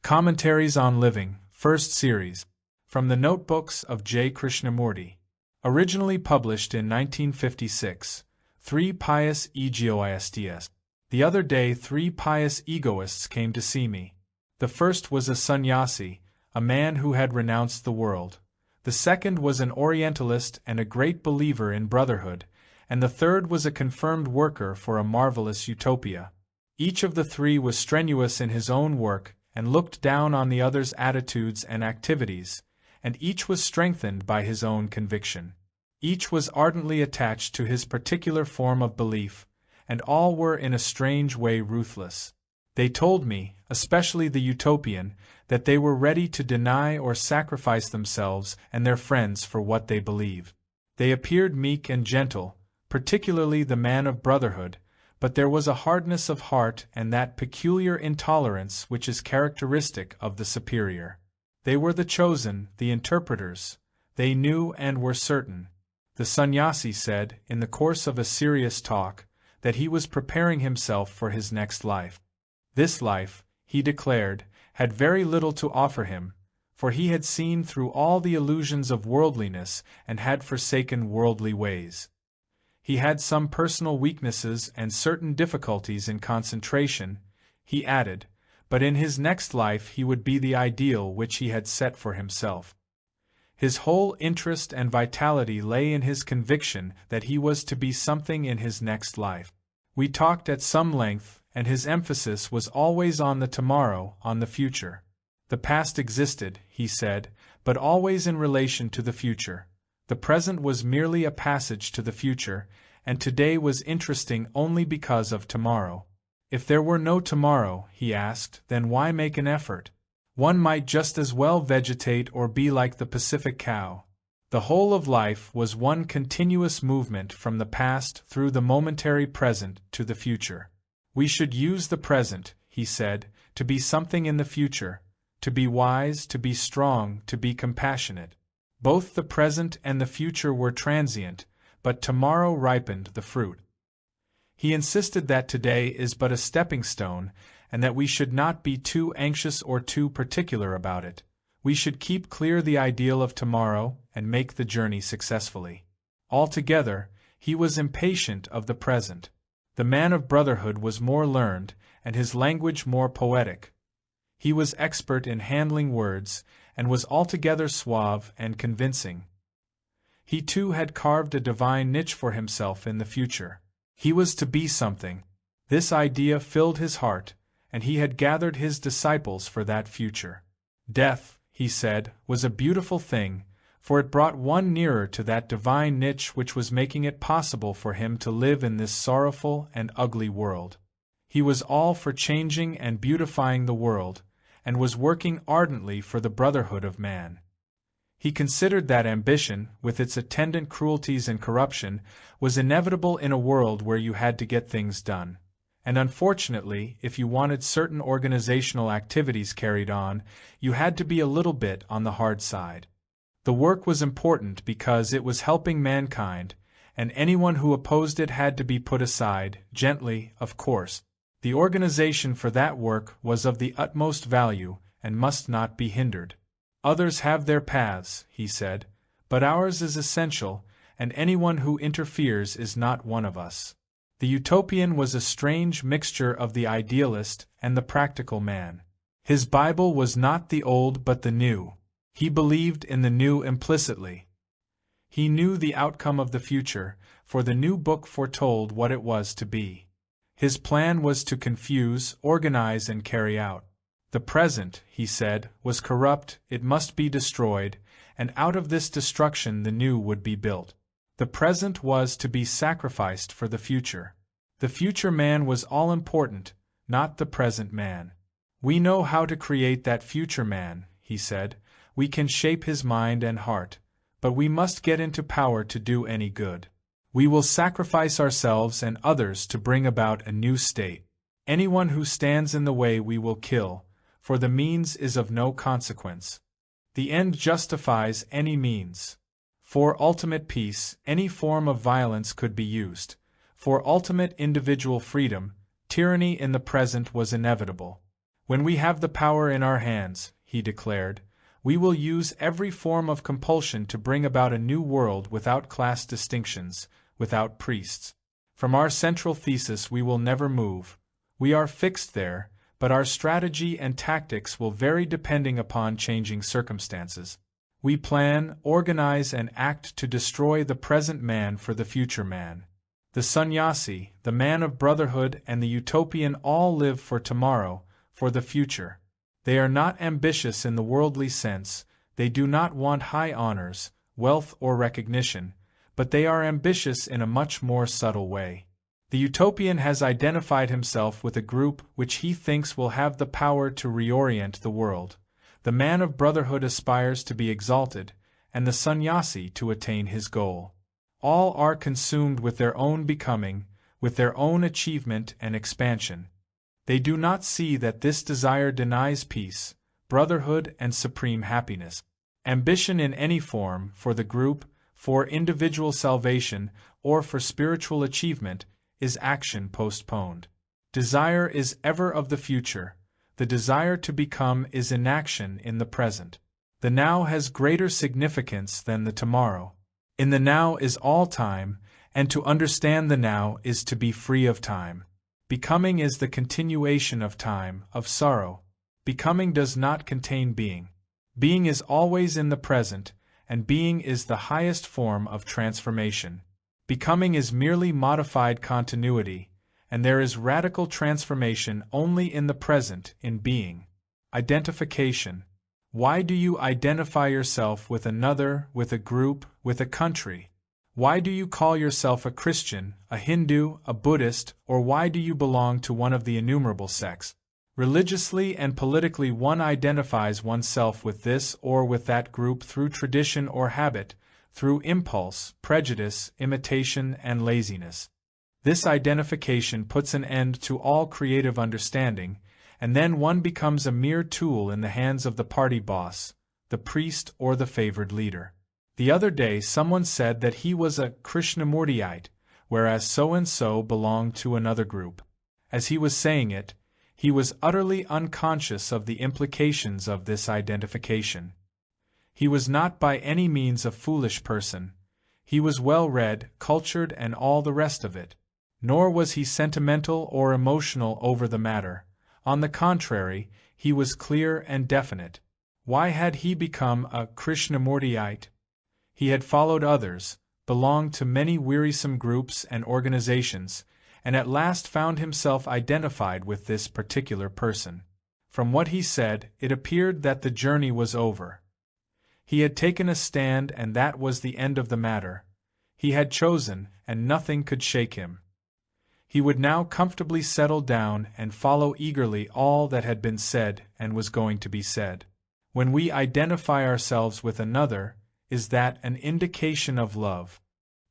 Commentaries on Living, First Series, from the Notebooks of J. Krishnamurti. Originally published in 1956, 3 pious egoists. The other day 3 pious egoists came to see me. The first was a sannyasi, a man who had renounced the world. The second was an Orientalist and a great believer in brotherhood, and the third was a confirmed worker for a marvelous utopia. Each of the 3 was strenuous in his own work and looked down on the other's attitudes and activities, and each was strengthened by his own conviction. Each was ardently attached to his particular form of belief, and all were in a strange way ruthless. They told me, especially the utopian, that they were ready to deny or sacrifice themselves and their friends for what they believed. They appeared meek and gentle, particularly the man of brotherhood, but there was a hardness of heart and that peculiar intolerance which is characteristic of the superior. They were the chosen, the interpreters. They knew and were certain. The sannyasi said, in the course of a serious talk, that he was preparing himself for his next life. This life, he declared, had very little to offer him, for he had seen through all the illusions of worldliness and had forsaken worldly ways. He had some personal weaknesses and certain difficulties in concentration, he added, but in his next life he would be the ideal which he had set for himself. His whole interest and vitality lay in his conviction that he was to be something in his next life. We talked at some length, and his emphasis was always on the tomorrow, on the future. The past existed, he said, but always in relation to the future. The present was merely a passage to the future, and today was interesting only because of tomorrow. If there were no tomorrow, he asked, then why make an effort? One might just as well vegetate or be like the Pacific cow. The whole of life was one continuous movement from the past through the momentary present to the future. We should use the present, he said, to be something in the future, to be wise, to be strong, to be compassionate. Both the present and the future were transient, but tomorrow ripened the fruit. He insisted that today is but a stepping stone, and that we should not be too anxious or too particular about it. We should keep clear the ideal of tomorrow and make the journey successfully. Altogether, he was impatient of the present. The man of brotherhood was more learned, and his language more poetic. He was expert in handling words, and was altogether suave and convincing. He too had carved a divine niche for himself in the future. He was to be something. This idea filled his heart, and he had gathered his disciples for that future. Death, he said, was a beautiful thing, for it brought one nearer to that divine niche which was making it possible for him to live in this sorrowful and ugly world. He was all for changing and beautifying the world, and was working ardently for the brotherhood of man. He considered that ambition, with its attendant cruelties and corruption, was inevitable in a world where you had to get things done. And unfortunately, if you wanted certain organizational activities carried on, you had to be a little bit on the hard side. The work was important because it was helping mankind, and anyone who opposed it had to be put aside, gently, of course. The organization for that work was of the utmost value and must not be hindered. Others have their paths, he said, but ours is essential, and anyone who interferes is not one of us. The utopian was a strange mixture of the idealist and the practical man. His Bible was not the old but the new. He believed in the new implicitly. He knew the outcome of the future, for the new book foretold what it was to be. His plan was to confuse, organize, and carry out. The present, he said, was corrupt, it must be destroyed, and out of this destruction the new would be built. The present was to be sacrificed for the future. The future man was all important, not the present man. We know how to create that future man, he said. We can shape his mind and heart, but we must get into power to do any good. We will sacrifice ourselves and others to bring about a new state. Anyone who stands in the way we will kill, for the means is of no consequence. The end justifies any means. For ultimate peace, any form of violence could be used. For ultimate individual freedom, tyranny in the present was inevitable. When we have the power in our hands, he declared, we will use every form of compulsion to bring about a new world without class distinctions, without priests. From our central thesis we will never move. We are fixed there, but our strategy and tactics will vary depending upon changing circumstances. We plan, organize, and act to destroy the present man for the future man. The sannyasi, the man of brotherhood, and the utopian all live for tomorrow, for the future. They are not ambitious in the worldly sense, they do not want high honors, wealth, or recognition, but they are ambitious in a much more subtle way. The utopian has identified himself with a group which he thinks will have the power to reorient the world. The man of brotherhood aspires to be exalted, and the sannyasi to attain his goal. All are consumed with their own becoming, with their own achievement and expansion. They do not see that this desire denies peace, brotherhood, and supreme happiness. Ambition in any form, for the group, for individual salvation, or for spiritual achievement, is action postponed. Desire is ever of the future. The desire to become is inaction in the present. The now has greater significance than the tomorrow. In the now is all time, and to understand the now is to be free of time. Becoming is the continuation of time, of sorrow. Becoming does not contain being. Being is always in the present, and being is the highest form of transformation. Becoming is merely modified continuity, and there is radical transformation only in the present, in being. Identification. Why do you identify yourself with another, with a group, with a country? Why do you call yourself a Christian, a Hindu, a Buddhist, or why do you belong to one of the innumerable sects? Religiously and politically one identifies oneself with this or with that group through tradition or habit, through impulse, prejudice, imitation, and laziness. This identification puts an end to all creative understanding, and then one becomes a mere tool in the hands of the party boss, the priest, or the favored leader. The other day someone said that he was a Krishnamurtiite, whereas so-and-so belonged to another group. As he was saying it, he was utterly unconscious of the implications of this identification. He was not by any means a foolish person. He was well-read, cultured, and all the rest of it. Nor was he sentimental or emotional over the matter. On the contrary, he was clear and definite. Why had he become a Krishnamurtiite? He had followed others, belonged to many wearisome groups and organizations, and at last found himself identified with this particular person. From what he said, it appeared that the journey was over. He had taken a stand, and that was the end of the matter. He had chosen, and nothing could shake him. He would now comfortably settle down and follow eagerly all that had been said and was going to be said. When we identify ourselves with another, is that an indication of love?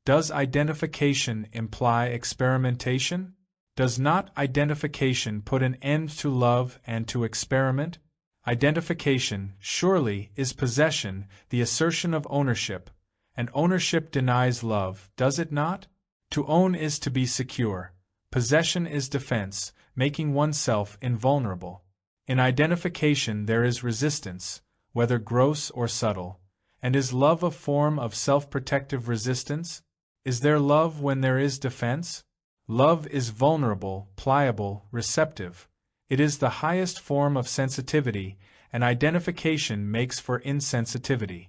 Does identification imply experimentation? Does not identification put an end to love and to experiment? Identification, surely, is possession, the assertion of ownership, and ownership denies love, does it not? To own is to be secure. Possession is defense, making oneself invulnerable. In identification there is resistance, whether gross or subtle. And is love a form of self-protective resistance? Is there love when there is defense? Love is vulnerable, pliable, receptive. It is the highest form of sensitivity, and identification makes for insensitivity.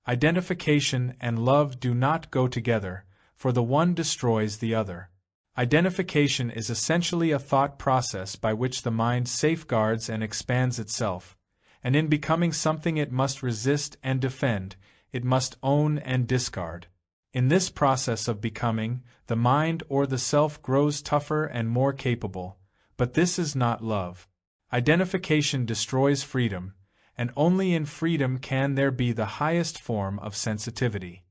Identification and love do not go together, for the one destroys the other. Identification is essentially a thought process by which the mind safeguards and expands itself, and in becoming something it must resist and defend, it must own and discard. In this process of becoming, the mind or the self grows tougher and more capable, but this is not love. Identification destroys freedom, and only in freedom can there be the highest form of sensitivity.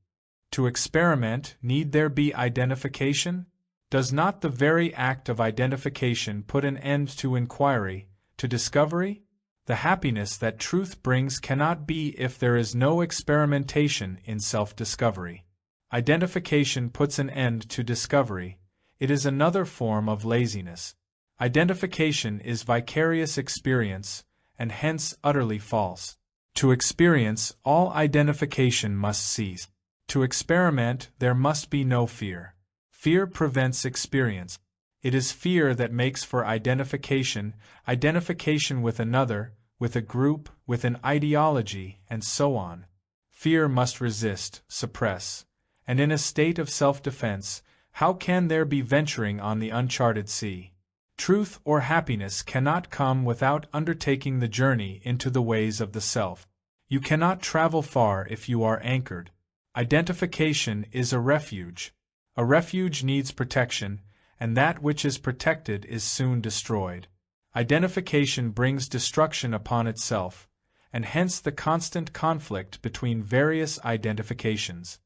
To experiment, need there be identification? Does not the very act of identification put an end to inquiry, to discovery? The happiness that truth brings cannot be if there is no experimentation in self-discovery. Identification puts an end to discovery. It is another form of laziness. Identification is vicarious experience, and hence utterly false. To experience, all identification must cease. To experiment, there must be no fear. Fear prevents experience. It is fear that makes for identification, identification with another, with a group, with an ideology, and so on. Fear must resist, suppress. And in a state of self-defense, how can there be venturing on the uncharted sea? Truth or happiness cannot come without undertaking the journey into the ways of the self. You cannot travel far if you are anchored. Identification is a refuge. A refuge needs protection, and that which is protected is soon destroyed. Identification brings destruction upon itself, and hence the constant conflict between various identifications.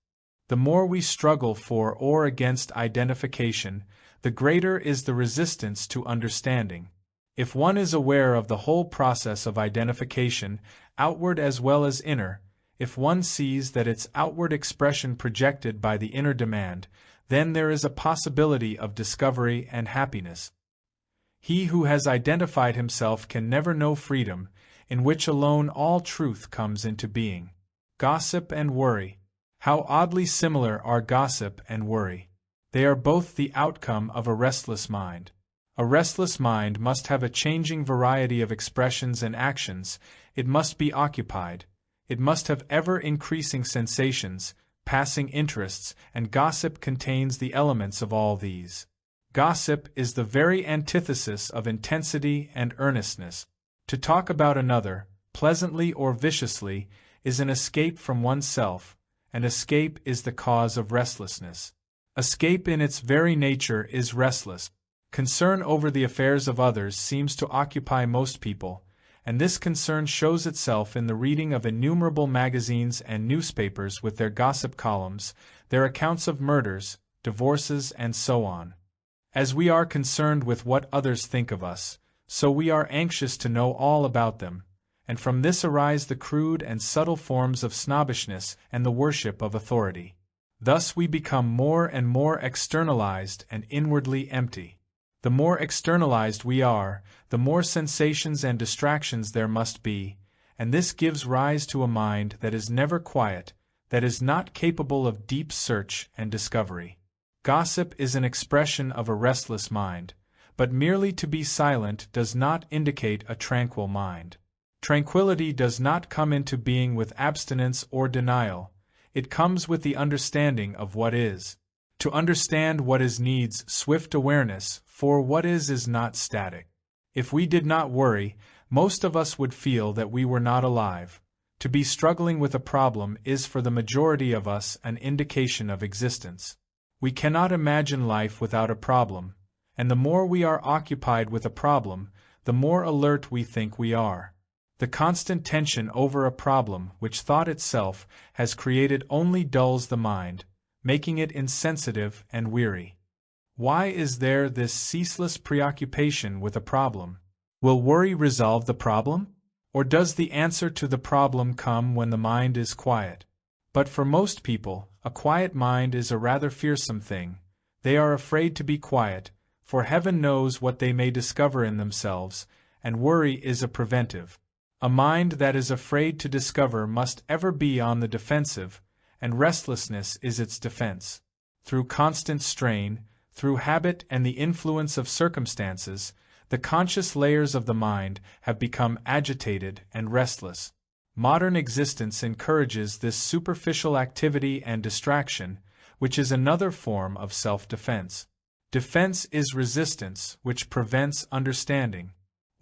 The more we struggle for or against identification, the greater is the resistance to understanding. If one is aware of the whole process of identification, outward as well as inner, if one sees that its outward expression projected by the inner demand, then there is a possibility of discovery and happiness. He who has identified himself can never know freedom, in which alone all truth comes into being. Gossip and worry. How oddly similar are gossip and worry. They are both the outcome of a restless mind. A restless mind must have a changing variety of expressions and actions, it must be occupied, it must have ever-increasing sensations, passing interests, and gossip contains the elements of all these. Gossip is the very antithesis of intensity and earnestness. To talk about another, pleasantly or viciously, is an escape from oneself, and escape is the cause of restlessness. Escape in its very nature is restless. Concern over the affairs of others seems to occupy most people, and this concern shows itself in the reading of innumerable magazines and newspapers with their gossip columns, their accounts of murders, divorces, and so on. As we are concerned with what others think of us, so we are anxious to know all about them, and from this arise the crude and subtle forms of snobbishness and the worship of authority. Thus we become more and more externalized and inwardly empty. The more externalized we are, the more sensations and distractions there must be, and this gives rise to a mind that is never quiet, that is not capable of deep search and discovery. Gossip is an expression of a restless mind, but merely to be silent does not indicate a tranquil mind. Tranquility does not come into being with abstinence or denial, it comes with the understanding of what is. To understand what is needs swift awareness, for what is not static. If we did not worry, most of us would feel that we were not alive. To be struggling with a problem is for the majority of us an indication of existence. We cannot imagine life without a problem, and the more we are occupied with a problem, the more alert we think we are. The constant tension over a problem which thought itself has created only dulls the mind, making it insensitive and weary. Why is there this ceaseless preoccupation with a problem? Will worry resolve the problem? Or does the answer to the problem come when the mind is quiet? But for most people, a quiet mind is a rather fearsome thing. They are afraid to be quiet, for heaven knows what they may discover in themselves, and worry is a preventive. A mind that is afraid to discover must ever be on the defensive, and restlessness is its defense. Through constant strain, through habit and the influence of circumstances, the conscious layers of the mind have become agitated and restless. Modern existence encourages this superficial activity and distraction, which is another form of self-defense. Defense is resistance, which prevents understanding.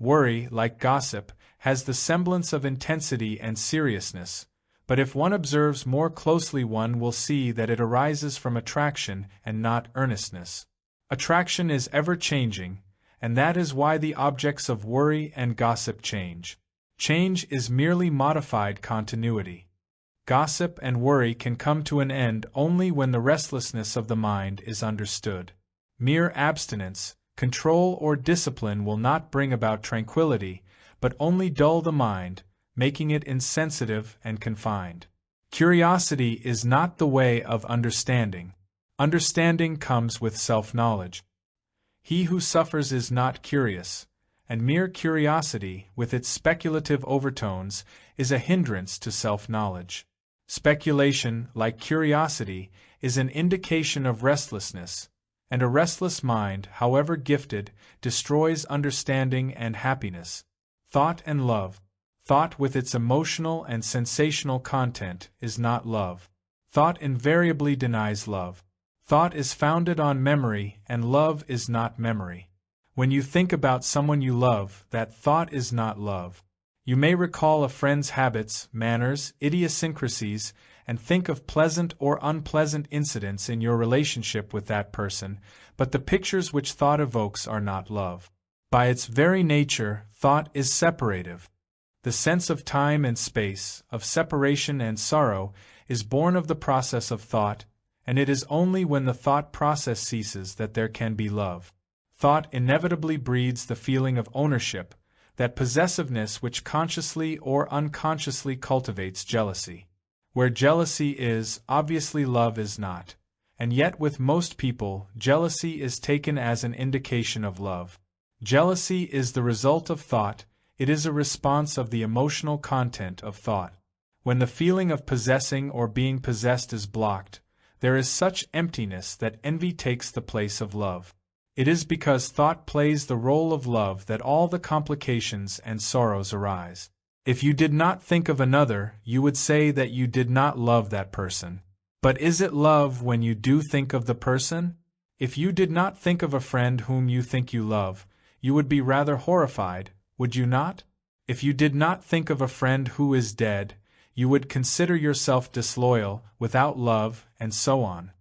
Worry, like gossip, has the semblance of intensity and seriousness, but if one observes more closely one will see that it arises from attraction and not earnestness. Attraction is ever-changing, and that is why the objects of worry and gossip change. Change is merely modified continuity. Gossip and worry can come to an end only when the restlessness of the mind is understood. Mere abstinence, control or discipline will not bring about tranquility, but only dull the mind, making it insensitive and confined. Curiosity is not the way of understanding. Understanding comes with self-knowledge. He who suffers is not curious, and mere curiosity, with its speculative overtones, is a hindrance to self-knowledge. Speculation, like curiosity, is an indication of restlessness, and a restless mind, however gifted, destroys understanding and happiness. Thought and love. Thought with its emotional and sensational content is not love. Thought invariably denies love. Thought is founded on memory, and love is not memory. When you think about someone you love, that thought is not love. You may recall a friend's habits, manners, idiosyncrasies, and think of pleasant or unpleasant incidents in your relationship with that person, but the pictures which thought evokes are not love. By its very nature, thought is separative. The sense of time and space, of separation and sorrow, is born of the process of thought, and it is only when the thought process ceases that there can be love. Thought inevitably breeds the feeling of ownership, that possessiveness which consciously or unconsciously cultivates jealousy. Where jealousy is, obviously love is not, and yet with most people, jealousy is taken as an indication of love. Jealousy is the result of thought, it is a response of the emotional content of thought. When the feeling of possessing or being possessed is blocked, there is such emptiness that envy takes the place of love. It is because thought plays the role of love that all the complications and sorrows arise. If you did not think of another, you would say that you did not love that person. But is it love when you do think of the person? If you did not think of a friend whom you think you love, you would be rather horrified, would you not? If you did not think of a friend who is dead, you would consider yourself disloyal, without love, and so on.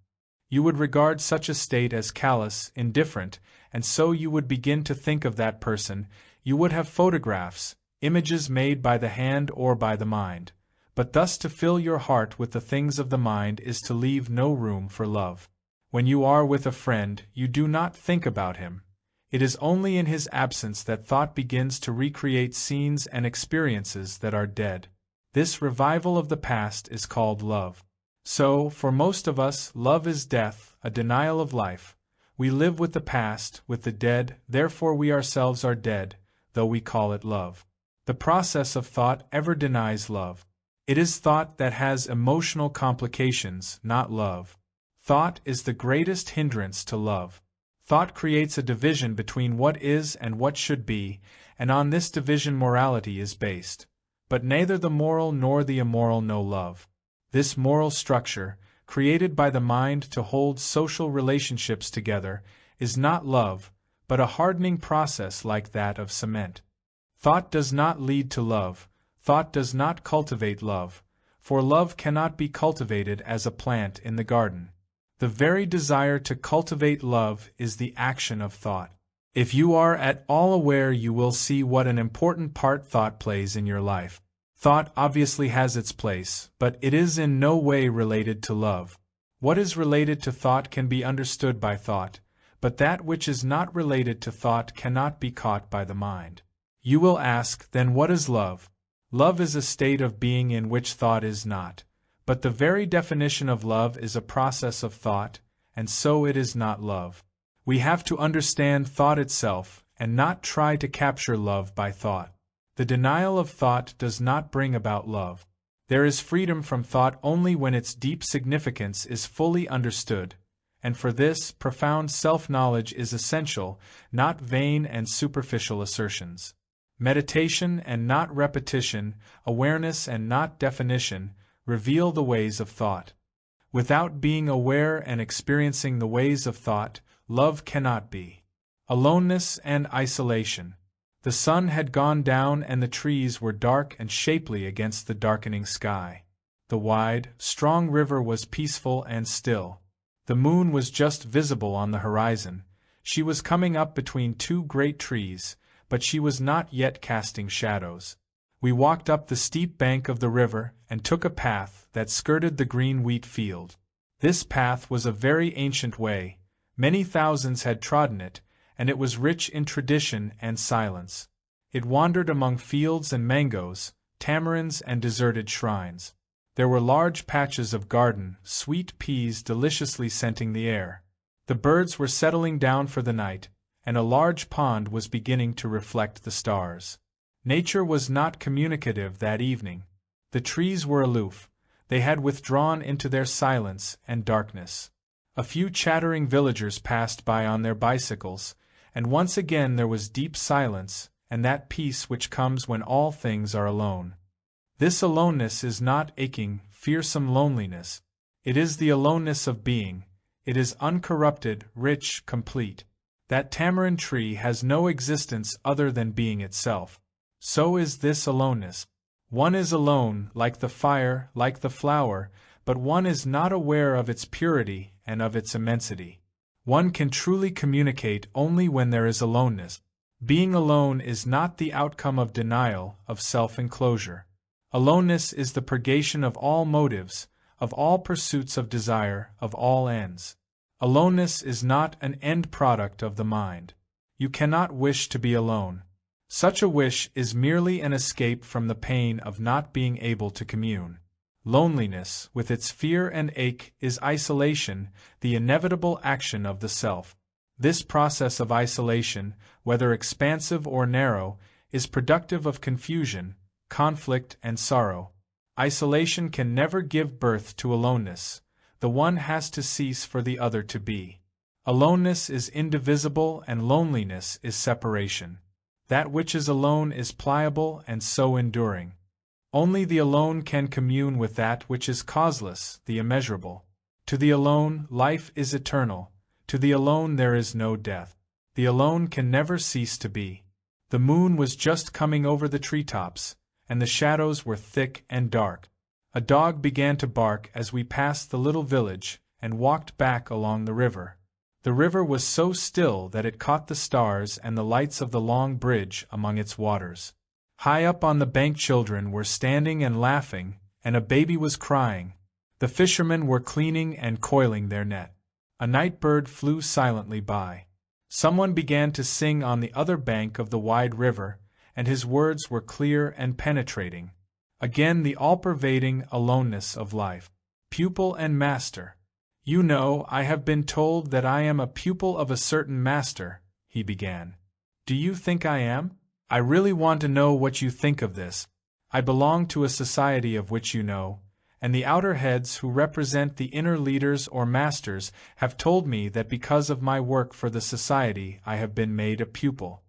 You would regard such a state as callous, indifferent, and so you would begin to think of that person. You would have photographs, images made by the hand or by the mind. But thus to fill your heart with the things of the mind is to leave no room for love. When you are with a friend, you do not think about him. It is only in his absence that thought begins to recreate scenes and experiences that are dead. This revival of the past is called love. So, for most of us, love is death, a denial of life. We live with the past, with the dead, therefore we ourselves are dead, though we call it love. The process of thought ever denies love. It is thought that has emotional complications, not love. Thought is the greatest hindrance to love. Thought creates a division between what is and what should be, and on this division morality is based. But neither the moral nor the immoral know love. This moral structure, created by the mind to hold social relationships together, is not love, but a hardening process like that of cement. Thought does not lead to love, thought does not cultivate love, for love cannot be cultivated as a plant in the garden. The very desire to cultivate love is the action of thought. If you are at all aware, you will see what an important part thought plays in your life. Thought obviously has its place, but it is in no way related to love. What is related to thought can be understood by thought, but that which is not related to thought cannot be caught by the mind. You will ask, then what is love? Love is a state of being in which thought is not. But the very definition of love is a process of thought, and so it is not love. We have to understand thought itself, and not try to capture love by thought. The denial of thought does not bring about love. There is freedom from thought only when its deep significance is fully understood, and for this, profound self-knowledge is essential, not vain and superficial assertions. Meditation and not repetition, awareness and not definition, reveal the ways of thought. Without being aware and experiencing the ways of thought, love cannot be. Aloneness and isolation. The sun had gone down and the trees were dark and shapely against the darkening sky. The wide, strong river was peaceful and still. The moon was just visible on the horizon. She was coming up between two great trees, but she was not yet casting shadows. We walked up the steep bank of the river and took a path that skirted the green wheat field. This path was a very ancient way. Many thousands had trodden it, and it was rich in tradition and silence. It wandered among fields and mangoes, tamarinds and deserted shrines. There were large patches of garden, sweet peas deliciously scenting the air. The birds were settling down for the night, and a large pond was beginning to reflect the stars. Nature was not communicative that evening. The trees were aloof, they had withdrawn into their silence and darkness. A few chattering villagers passed by on their bicycles, and once again there was deep silence, and that peace which comes when all things are alone. This aloneness is not aching, fearsome loneliness. It is the aloneness of being. It is uncorrupted, rich, complete. That tamarind tree has no existence other than being itself. So is this aloneness. One is alone, like the fire, like the flower, but one is not aware of its purity and of its immensity. One can truly communicate only when there is aloneness. Being alone is not the outcome of denial, of self-enclosure. Aloneness is the purgation of all motives, of all pursuits of desire, of all ends. Aloneness is not an end product of the mind. You cannot wish to be alone. Such a wish is merely an escape from the pain of not being able to commune. Loneliness, with its fear and ache, is isolation, the inevitable action of the self. This process of isolation, whether expansive or narrow, is productive of confusion, conflict, and sorrow. Isolation can never give birth to aloneness. The one has to cease for the other to be. Aloneness is indivisible and loneliness is separation. That which is alone is pliable and so enduring. Only the alone can commune with that which is causeless, the immeasurable. To the alone, life is eternal. To the alone there is no death. The alone can never cease to be. The moon was just coming over the treetops, and the shadows were thick and dark. A dog began to bark as we passed the little village and walked back along the river. The river was so still that it caught the stars and the lights of the long bridge among its waters. High up on the bank children were standing and laughing, and a baby was crying. The fishermen were cleaning and coiling their net. A night bird flew silently by. Someone began to sing on the other bank of the wide river, and his words were clear and penetrating. Again the all-pervading aloneness of life. Pupil and master. You know, I have been told that I am a pupil of a certain master, he began. Do you think I am? I really want to know what you think of this. I belong to a society of which you know, and the outer heads who represent the inner leaders or masters have told me that because of my work for the society I have been made a pupil.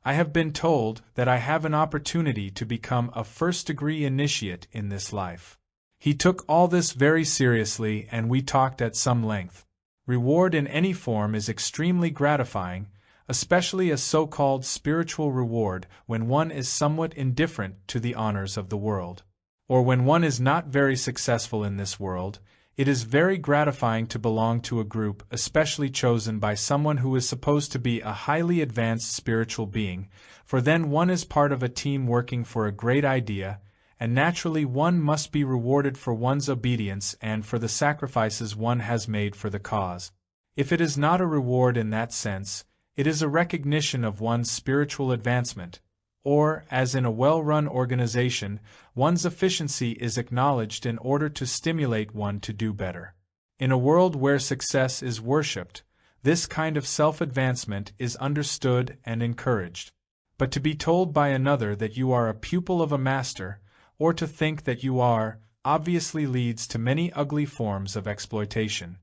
I have been told that I have an opportunity to become a first-degree initiate in this life. He took all this very seriously and we talked at some length. Reward in any form is extremely gratifying, especially a so-called spiritual reward when one is somewhat indifferent to the honors of the world. Or when one is not very successful in this world, it is very gratifying to belong to a group especially chosen by someone who is supposed to be a highly advanced spiritual being, for then one is part of a team working for a great idea, and naturally one must be rewarded for one's obedience and for the sacrifices one has made for the cause. If it is not a reward in that sense, it is a recognition of one's spiritual advancement, or, as in a well-run organization, one's efficiency is acknowledged in order to stimulate one to do better. In a world where success is worshipped, this kind of self-advancement is understood and encouraged. But to be told by another that you are a pupil of a master, or to think that you are, obviously leads to many ugly forms of exploitation.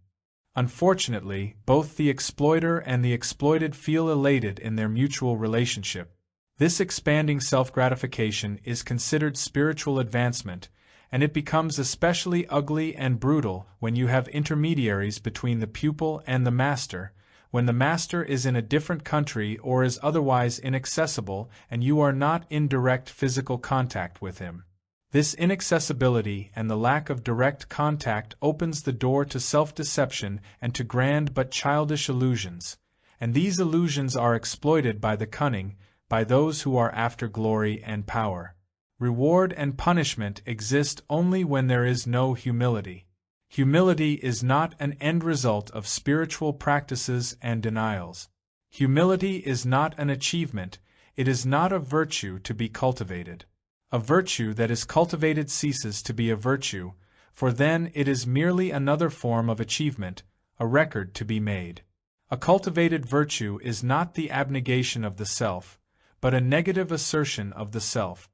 Unfortunately, both the exploiter and the exploited feel elated in their mutual relationship. This expanding self-gratification is considered spiritual advancement, and it becomes especially ugly and brutal when you have intermediaries between the pupil and the master, when the master is in a different country or is otherwise inaccessible and you are not in direct physical contact with him. This inaccessibility and the lack of direct contact opens the door to self-deception and to grand but childish illusions, and these illusions are exploited by the cunning, by those who are after glory and power. Reward and punishment exist only when there is no humility. Humility is not an end result of spiritual practices and denials. Humility is not an achievement, it is not a virtue to be cultivated. A virtue that is cultivated ceases to be a virtue, for then it is merely another form of achievement, a record to be made. A cultivated virtue is not the abnegation of the self, but a negative assertion of the self.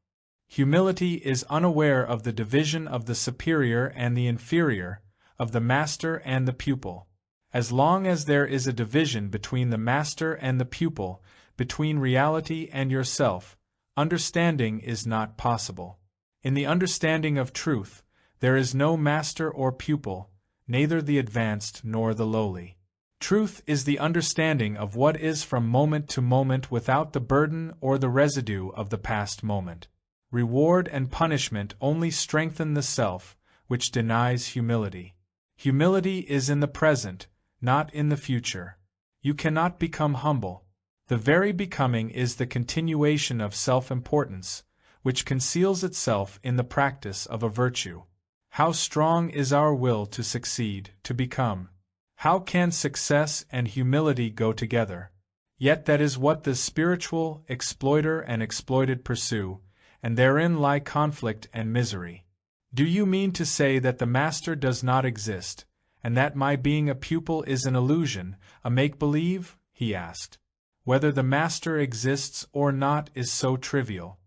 Humility is unaware of the division of the superior and the inferior, of the master and the pupil. As long as there is a division between the master and the pupil, between reality and yourself, understanding is not possible. In the understanding of truth, there is no master or pupil, neither the advanced nor the lowly. Truth is the understanding of what is from moment to moment without the burden or the residue of the past moment. Reward and punishment only strengthen the self, which denies humility. Humility is in the present, not in the future. You cannot become humble. The very becoming is the continuation of self-importance, which conceals itself in the practice of a virtue. How strong is our will to succeed, to become! How can success and humility go together? Yet that is what the spiritual exploiter and exploited pursue, and therein lie conflict and misery. Do you mean to say that the master does not exist, and that my being a pupil is an illusion, a make-believe? He asked. Whether the master exists or not is so trivial.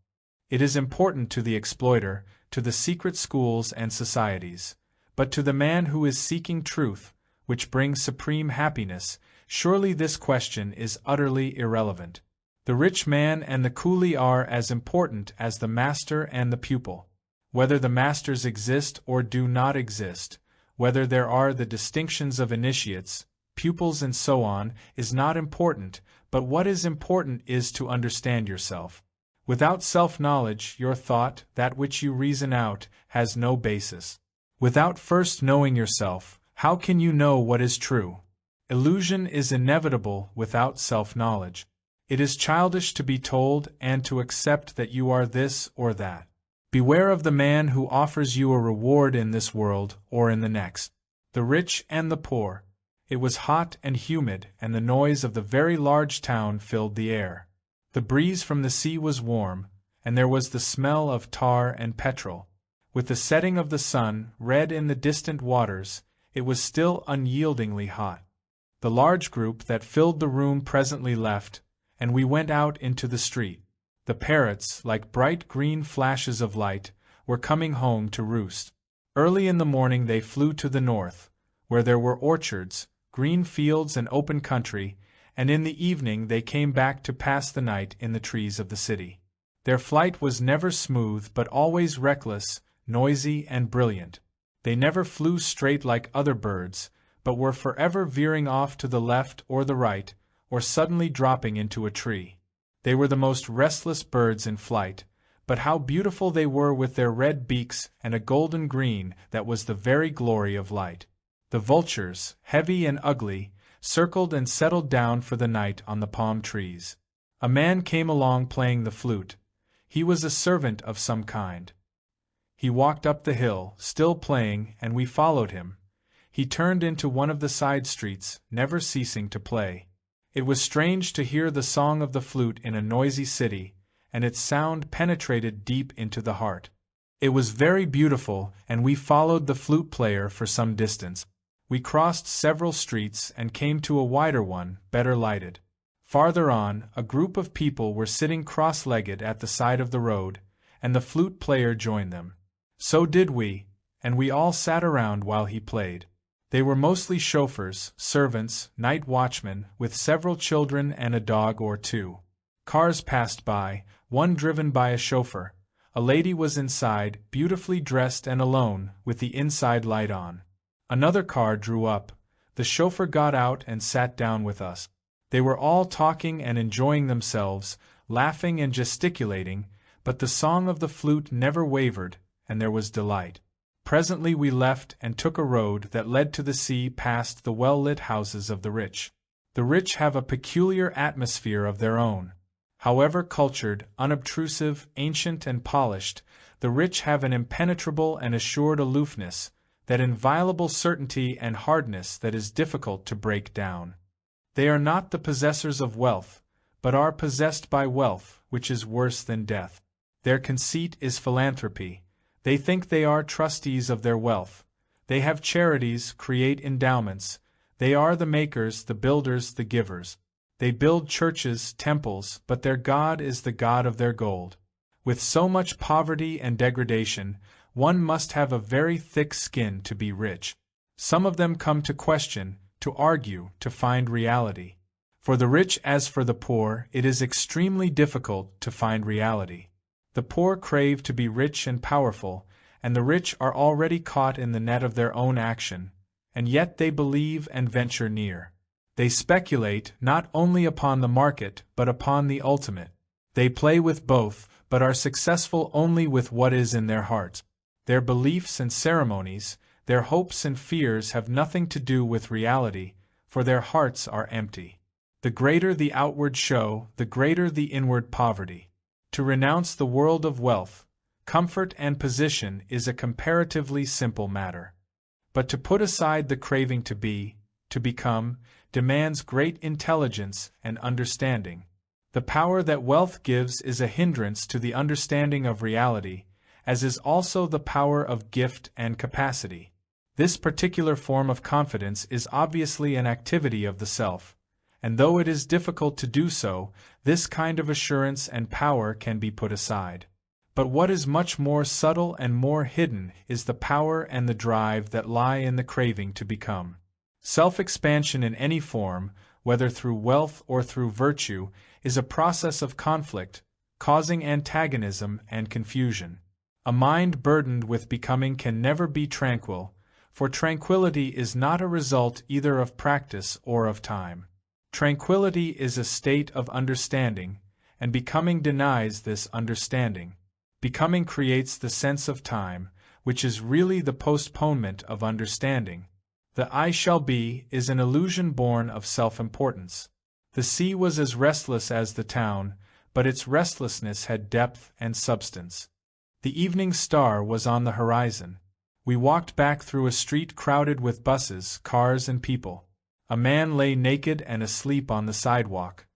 It is important to the exploiter, to the secret schools and societies, but to the man who is seeking truth, which brings supreme happiness, surely this question is utterly irrelevant. The rich man and the coolie are as important as the master and the pupil. Whether the masters exist or do not exist, whether there are the distinctions of initiates, pupils and so on, is not important, but what is important is to understand yourself. Without self-knowledge, your thought, that which you reason out, has no basis. Without first knowing yourself, how can you know what is true? Illusion is inevitable without self-knowledge. It is childish to be told and to accept that you are this or that. Beware of the man who offers you a reward in this world or in the next. The rich and the poor. It was hot and humid, and the noise of the very large town filled the air. The breeze from the sea was warm, and there was the smell of tar and petrol. With the setting of the sun, red in the distant waters, it was still unyieldingly hot. The large group that filled the room presently left, and we went out into the street. The parrots, like bright green flashes of light, were coming home to roost. Early in the morning they flew to the north, where there were orchards, green fields and open country, and in the evening they came back to pass the night in the trees of the city. Their flight was never smooth but always reckless, noisy and brilliant. They never flew straight like other birds, but were forever veering off to the left or the right, or suddenly dropping into a tree. They were the most restless birds in flight, but how beautiful they were with their red beaks and a golden green that was the very glory of light. The vultures, heavy and ugly, circled and settled down for the night on the palm trees. A man came along playing the flute. He was a servant of some kind. He walked up the hill, still playing, and we followed him. He turned into one of the side streets, never ceasing to play. It was strange to hear the song of the flute in a noisy city, and its sound penetrated deep into the heart. It was very beautiful, and we followed the flute player for some distance. We crossed several streets and came to a wider one, better lighted. Farther on, a group of people were sitting cross-legged at the side of the road, and the flute player joined them. So did we, and we all sat around while he played. They were mostly chauffeurs, servants, night watchmen, with several children and a dog or two. Cars passed by, one driven by a chauffeur. A lady was inside, beautifully dressed and alone, with the inside light on. Another car drew up. The chauffeur got out and sat down with us. They were all talking and enjoying themselves, laughing and gesticulating, but the song of the flute never wavered, and there was delight. Presently we left and took a road that led to the sea past the well-lit houses of the rich. The rich have a peculiar atmosphere of their own. However cultured, unobtrusive, ancient and polished, the rich have an impenetrable and assured aloofness, that inviolable certainty and hardness that is difficult to break down. They are not the possessors of wealth, but are possessed by wealth, which is worse than death. Their conceit is philanthropy. They think they are trustees of their wealth. They have charities, create endowments. They are the makers, the builders, the givers. They build churches, temples, but their God is the God of their gold. With so much poverty and degradation, one must have a very thick skin to be rich. Some of them come to question, to argue, to find reality. For the rich as for the poor, it is extremely difficult to find reality. The poor crave to be rich and powerful, and the rich are already caught in the net of their own action, and yet they believe and venture near. They speculate not only upon the market but upon the ultimate. They play with both, but are successful only with what is in their hearts. Their beliefs and ceremonies, their hopes and fears have nothing to do with reality, for their hearts are empty. The greater the outward show, the greater the inward poverty. To renounce the world of wealth, comfort and position is a comparatively simple matter. But to put aside the craving to be, to become, demands great intelligence and understanding. The power that wealth gives is a hindrance to the understanding of reality, as is also the power of gift and capacity. This particular form of confidence is obviously an activity of the self, and though it is difficult to do so, this kind of assurance and power can be put aside. But what is much more subtle and more hidden is the power and the drive that lie in the craving to become. Self-expansion in any form, whether through wealth or through virtue, is a process of conflict, causing antagonism and confusion. A mind burdened with becoming can never be tranquil, for tranquility is not a result either of practice or of time. Tranquility is a state of understanding, and becoming denies this understanding. Becoming creates the sense of time, which is really the postponement of understanding. The I shall be is an illusion born of self-importance. The sea was as restless as the town, but its restlessness had depth and substance. The evening star was on the horizon. We walked back through a street crowded with buses, cars and people. A man lay naked and asleep on the sidewalk.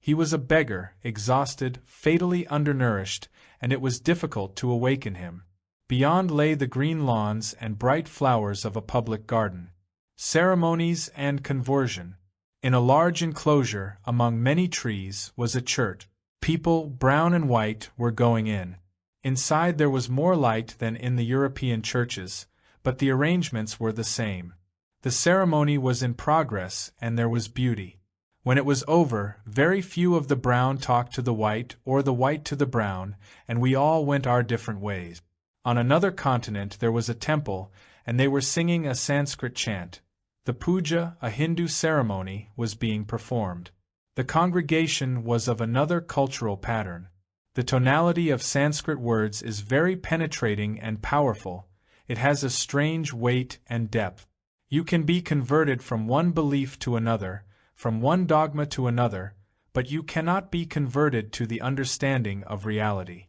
He was a beggar, exhausted, fatally undernourished, and it was difficult to awaken him. Beyond lay the green lawns and bright flowers of a public garden. Ceremonies and conversion. In a large enclosure, among many trees, was a church. People, brown and white, were going in. Inside there was more light than in the European churches, but the arrangements were the same. The ceremony was in progress, and there was beauty. When it was over, very few of the brown talked to the white or the white to the brown, and we all went our different ways. On another continent there was a temple, and they were singing a Sanskrit chant. The puja, a Hindu ceremony, was being performed. The congregation was of another cultural pattern. The tonality of Sanskrit words is very penetrating and powerful. It has a strange weight and depth. You can be converted from one belief to another, from one dogma to another, but you cannot be converted to the understanding of reality.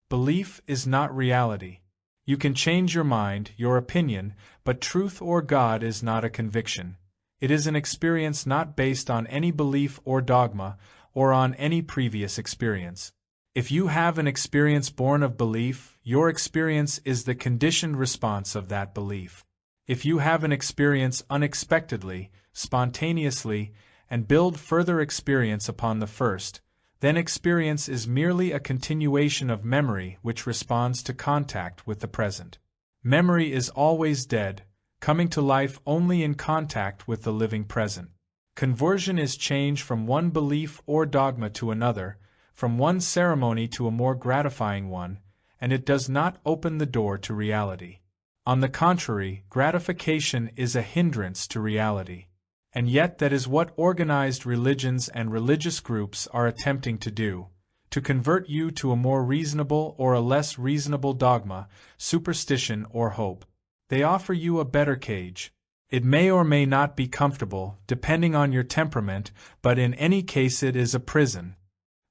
Belief is not reality. You can change your mind, your opinion, but truth or God is not a conviction. It is an experience not based on any belief or dogma, or on any previous experience. If you have an experience born of belief, your experience is the conditioned response of that belief. If you have an experience unexpectedly, spontaneously, and build further experience upon the first, then experience is merely a continuation of memory which responds to contact with the present. Memory is always dead, coming to life only in contact with the living present. Conversion is change from one belief or dogma to another, from one ceremony to a more gratifying one, and it does not open the door to reality. On the contrary, gratification is a hindrance to reality. And yet that is what organized religions and religious groups are attempting to do, to convert you to a more reasonable or a less reasonable dogma, superstition or hope. They offer you a better cage. It may or may not be comfortable, depending on your temperament, but in any case it is a prison.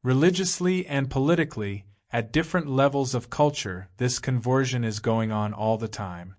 Religiously and politically, at different levels of culture, this conversion is going on all the time.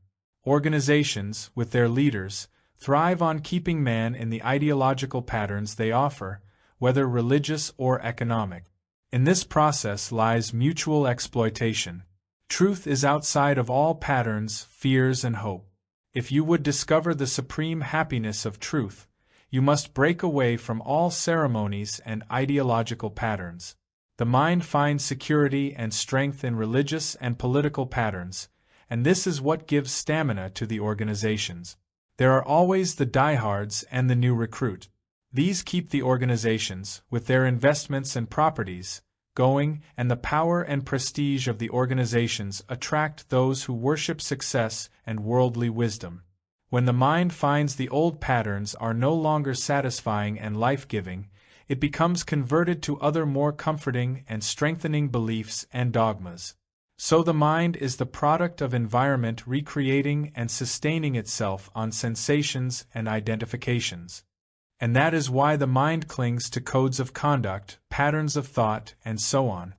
Organizations, with their leaders, thrive on keeping man in the ideological patterns they offer, whether religious or economic. In this process lies mutual exploitation. Truth is outside of all patterns, fears, and hope. If you would discover the supreme happiness of truth, you must break away from all ceremonies and ideological patterns. The mind finds security and strength in religious and political patterns, and this is what gives stamina to the organizations. There are always the diehards and the new recruit. These keep the organizations, with their investments and properties, going, and the power and prestige of the organizations attract those who worship success and worldly wisdom. When the mind finds the old patterns are no longer satisfying and life-giving, it becomes converted to other more comforting and strengthening beliefs and dogmas. So the mind is the product of environment recreating and sustaining itself on sensations and identifications. And that is why the mind clings to codes of conduct, patterns of thought, and so on.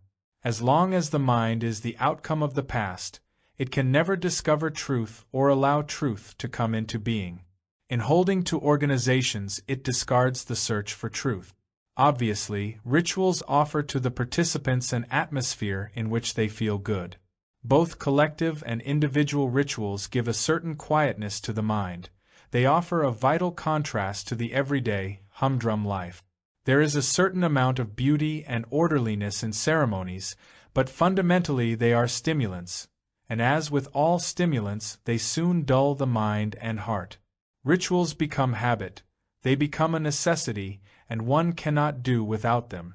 As long as the mind is the outcome of the past, it can never discover truth or allow truth to come into being. In holding to organizations, it discards the search for truth. Obviously, rituals offer to the participants an atmosphere in which they feel good. Both collective and individual rituals give a certain quietness to the mind. They offer a vital contrast to the everyday, humdrum life. There is a certain amount of beauty and orderliness in ceremonies, but fundamentally they are stimulants, and as with all stimulants, they soon dull the mind and heart. Rituals become habit, they become a necessity, and one cannot do without them.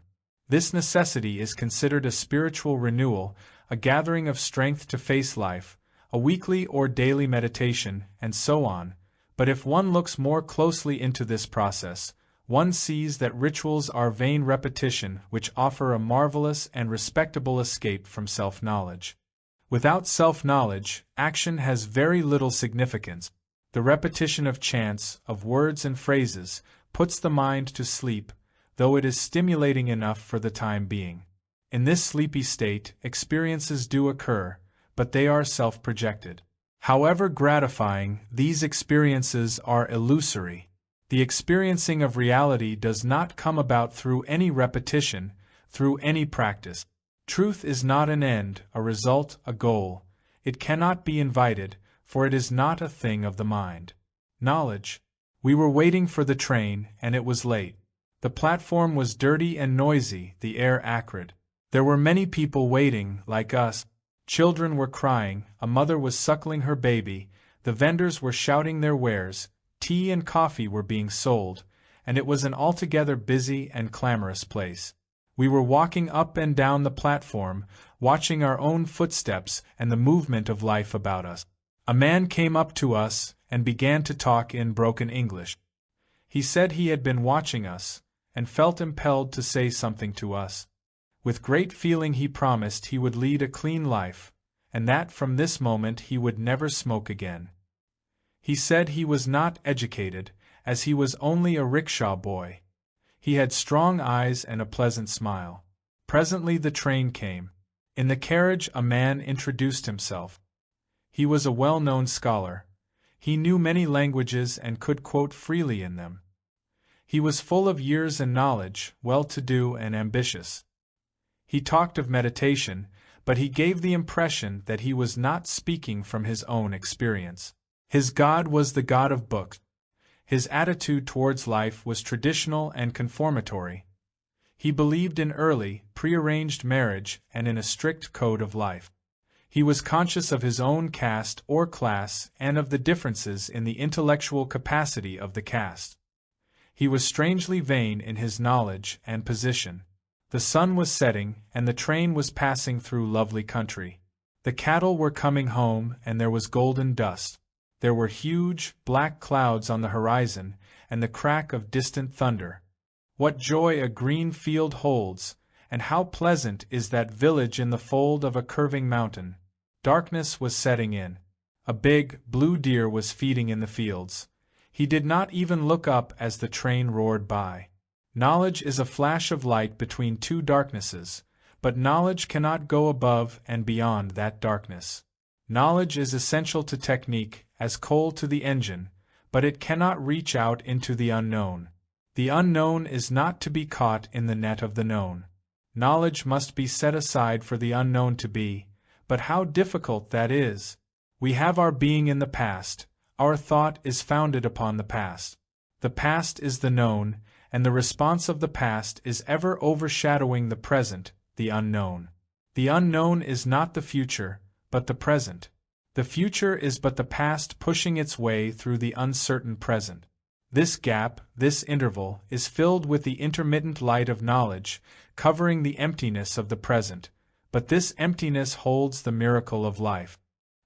This necessity is considered a spiritual renewal, a gathering of strength to face life, a weekly or daily meditation, and so on. But if one looks more closely into this process, one sees that rituals are vain repetition which offer a marvelous and respectable escape from self-knowledge. Without self-knowledge, action has very little significance. The repetition of chants, of words and phrases, puts the mind to sleep, though it is stimulating enough for the time being. In this sleepy state, experiences do occur, but they are self-projected. However gratifying, these experiences are illusory. The experiencing of reality does not come about through any repetition, through any practice. Truth is not an end, a result, a goal. It cannot be invited, for it is not a thing of the mind. Knowledge. We were waiting for the train, and it was late. The platform was dirty and noisy, the air acrid. There were many people waiting, like us. Children were crying, a mother was suckling her baby, the vendors were shouting their wares, tea and coffee were being sold, and it was an altogether busy and clamorous place. We were walking up and down the platform, watching our own footsteps and the movement of life about us. A man came up to us and began to talk in broken English. He said he had been watching us, and felt impelled to say something to us. With great feeling he promised he would lead a clean life, and that from this moment he would never smoke again. He said he was not educated, as he was only a rickshaw boy. He had strong eyes and a pleasant smile. Presently the train came. In the carriage a man introduced himself. He was a well-known scholar. He knew many languages and could quote freely in them. He was full of years and knowledge, well-to-do and ambitious. He talked of meditation, but he gave the impression that he was not speaking from his own experience. His God was the God of books. His attitude towards life was traditional and conformatory. He believed in early, prearranged marriage and in a strict code of life. He was conscious of his own caste or class and of the differences in the intellectual capacity of the caste. He was strangely vain in his knowledge and position. The sun was setting, and the train was passing through lovely country. The cattle were coming home, and there was golden dust. There were huge, black clouds on the horizon, and the crack of distant thunder. What joy a green field holds, and how pleasant is that village in the fold of a curving mountain. Darkness was setting in. A big, blue deer was feeding in the fields. He did not even look up as the train roared by. Knowledge is a flash of light between two darknesses, but knowledge cannot go above and beyond that darkness. Knowledge is essential to technique, as coal to the engine, but it cannot reach out into the unknown. The unknown is not to be caught in the net of the known. Knowledge must be set aside for the unknown to be, but how difficult that is! We have our being in the past, Our thought is founded upon the past. The past is the known, and the response of the past is ever overshadowing the present, the unknown. The unknown is not the future, but the present. The future is but the past pushing its way through the uncertain present. This gap, this interval, is filled with the intermittent light of knowledge, covering the emptiness of the present, but this emptiness holds the miracle of life.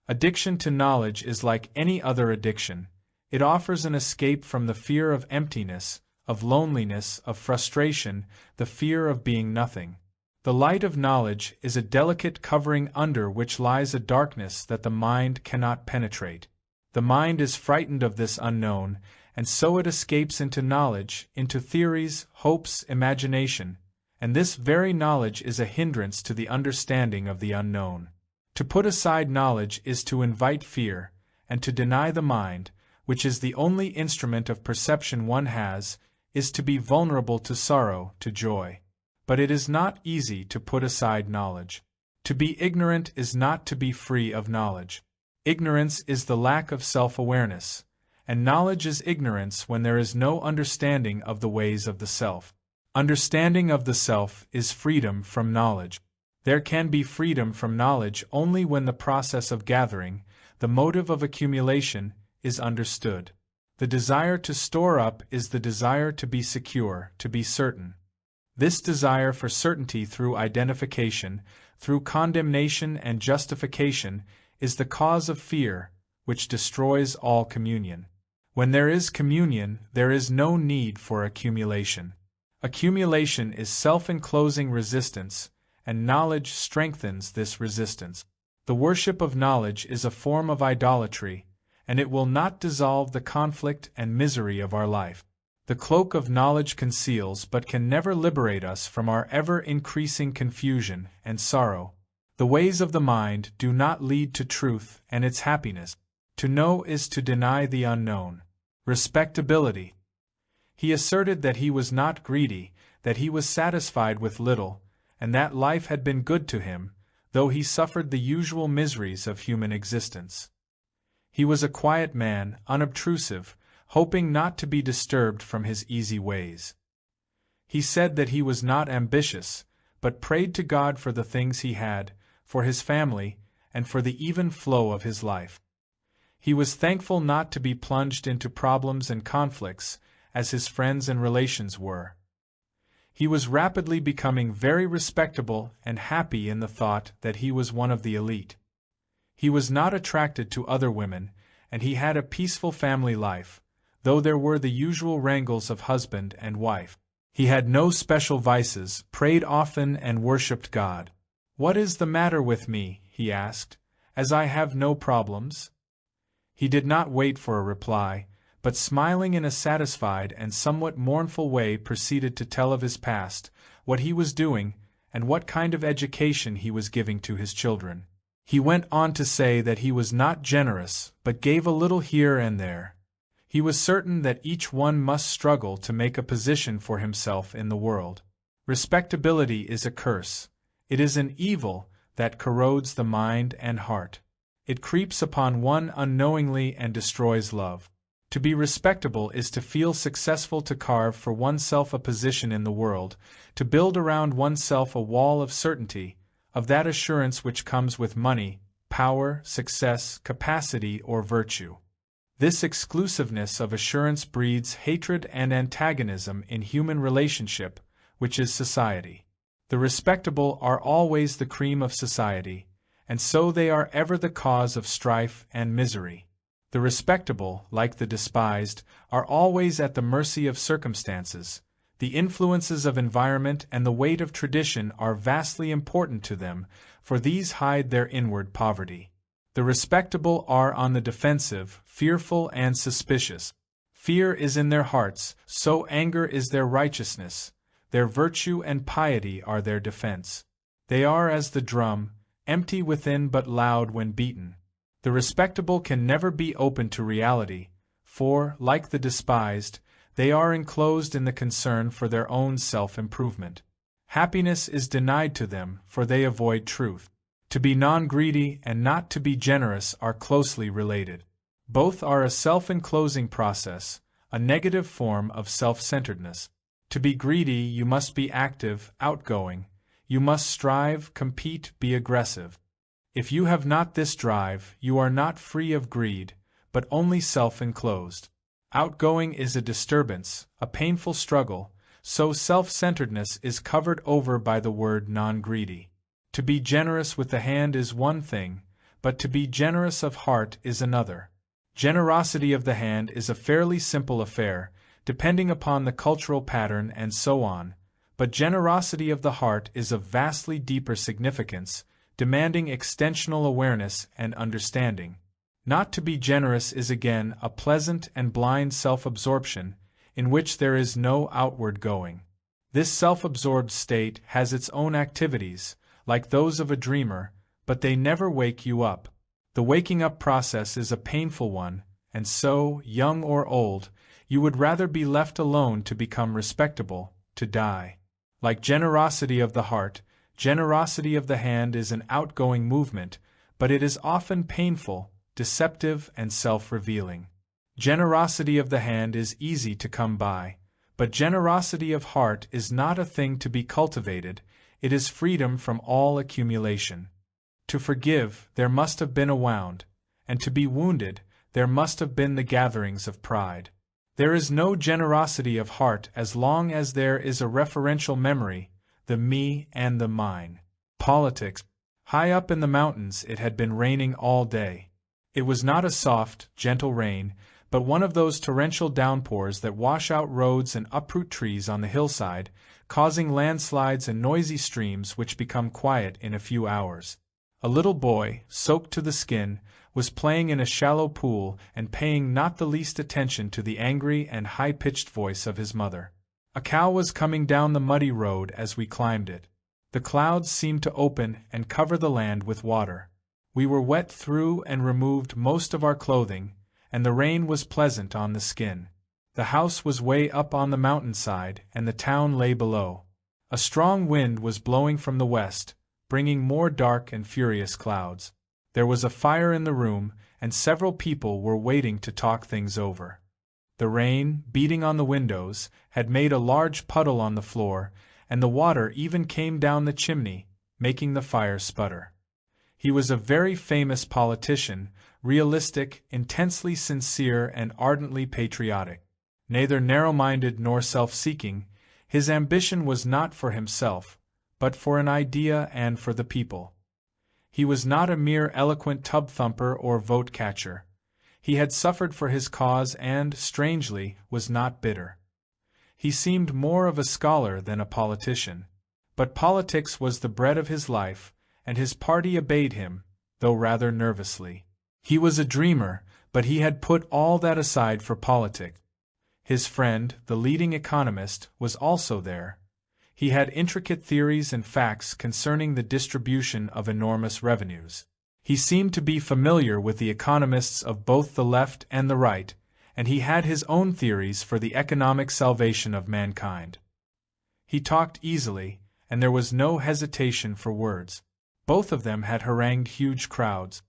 Addiction to knowledge is like any other addiction. It offers an escape from the fear of emptiness, of loneliness, of frustration, the fear of being nothing. The light of knowledge is a delicate covering under which lies a darkness that the mind cannot penetrate. The mind is frightened of this unknown, and so it escapes into knowledge, into theories, hopes, imagination, and this very knowledge is a hindrance to the understanding of the unknown. To put aside knowledge is to invite fear, and to deny the mind, which is the only instrument of perception one has, is to be vulnerable to sorrow, to joy. But it is not easy to put aside knowledge. To be ignorant is not to be free of knowledge. Ignorance is the lack of self-awareness, and knowledge is ignorance when there is no understanding of the ways of the self. Understanding of the self is freedom from knowledge. There can be freedom from knowledge only when the process of gathering, the motive of accumulation, is understood. The desire to store up is the desire to be secure, to be certain. This desire for certainty through identification, through condemnation and justification, is the cause of fear, which destroys all communion. When there is communion, there is no need for accumulation. Accumulation is self-enclosing resistance, and knowledge strengthens this resistance. The worship of knowledge is a form of idolatry, and it will not dissolve the conflict and misery of our life. The cloak of knowledge conceals but can never liberate us from our ever-increasing confusion and sorrow. The ways of the mind do not lead to truth and its happiness. To know is to deny the unknown. Respectability. He asserted that he was not greedy, that he was satisfied with little, and that life had been good to him, though he suffered the usual miseries of human existence. He was a quiet man, unobtrusive, hoping not to be disturbed from his easy ways. He said that he was not ambitious, but prayed to God for the things he had, for his family, and for the even flow of his life. He was thankful not to be plunged into problems and conflicts, as his friends and relations were. He was rapidly becoming very respectable and happy in the thought that he was one of the elite. He was not attracted to other women, and he had a peaceful family life, though there were the usual wrangles of husband and wife. He had no special vices, prayed often and worshipped God. "What is the matter with me?" he asked, "as I have no problems?" He did not wait for a reply, but smiling in a satisfied and somewhat mournful way proceeded to tell of his past, what he was doing, and what kind of education he was giving to his children. He went on to say that he was not generous, but gave a little here and there. He was certain that each one must struggle to make a position for himself in the world. Respectability is a curse. It is an evil that corrodes the mind and heart. It creeps upon one unknowingly and destroys love. To be respectable is to feel successful, to carve for oneself a position in the world, to build around oneself a wall of certainty, of that assurance which comes with money, power, success, capacity, or virtue. This exclusiveness of assurance breeds hatred and antagonism in human relationship, which is society. The respectable are always the cream of society, and so they are ever the cause of strife and misery. The respectable, like the despised, are always at the mercy of circumstances. The influences of environment and the weight of tradition are vastly important to them, for these hide their inward poverty. The respectable are on the defensive, fearful and suspicious. Fear is in their hearts, so anger is their righteousness. Their virtue and piety are their defense. They are as the drum, empty within but loud when beaten. The respectable can never be open to reality, for, like the despised, they are enclosed in the concern for their own self-improvement. Happiness is denied to them, for they avoid truth. To be non-greedy and not to be generous are closely related. Both are a self-enclosing process, a negative form of self-centeredness. To be greedy, you must be active, outgoing. You must strive, compete, be aggressive. If you have not this drive, you are not free of greed, but only self-enclosed. Outgoing is a disturbance, a painful struggle, so self-centeredness is covered over by the word non-greedy. To be generous with the hand is one thing, but to be generous of heart is another. Generosity of the hand is a fairly simple affair, depending upon the cultural pattern and so on, but generosity of the heart is of vastly deeper significance, demanding extensional awareness and understanding. Not to be generous is again a pleasant and blind self-absorption, in which there is no outward going. This self-absorbed state has its own activities, like those of a dreamer, but they never wake you up. The waking up process is a painful one, and so, young or old, you would rather be left alone to become respectable, to die. Like generosity of the heart, generosity of the hand is an outgoing movement, but it is often painful, deceptive, and self-revealing. Generosity of the hand is easy to come by, but generosity of heart is not a thing to be cultivated, it is freedom from all accumulation. To forgive, there must have been a wound, and to be wounded, there must have been the gatherings of pride. There is no generosity of heart as long as there is a referential memory, the me and the mine. Politics. High up in the mountains it had been raining all day. It was not a soft, gentle rain, but one of those torrential downpours that wash out roads and uproot trees on the hillside, causing landslides and noisy streams which become quiet in a few hours. A little boy, soaked to the skin, was playing in a shallow pool and paying not the least attention to the angry and high-pitched voice of his mother. A cow was coming down the muddy road as we climbed it. The clouds seemed to open and cover the land with water. We were wet through and removed most of our clothing, and the rain was pleasant on the skin. The house was way up on the mountainside, and the town lay below. A strong wind was blowing from the west, bringing more dark and furious clouds. There was a fire in the room, and several people were waiting to talk things over. The rain, beating on the windows, had made a large puddle on the floor, and the water even came down the chimney, making the fire sputter. He was a very famous politician, realistic, intensely sincere, and ardently patriotic. Neither narrow-minded nor self-seeking, his ambition was not for himself, but for an idea and for the people. He was not a mere eloquent tub-thumper or vote-catcher. He had suffered for his cause and, strangely, was not bitter. He seemed more of a scholar than a politician. But politics was the bread of his life, and his party obeyed him, though rather nervously. He was a dreamer, but he had put all that aside for politics. His friend, the leading economist, was also there. He had intricate theories and facts concerning the distribution of enormous revenues. He seemed to be familiar with the economists of both the left and the right, and he had his own theories for the economic salvation of mankind. He talked easily, and there was no hesitation for words. Both of them had harangued huge crowds.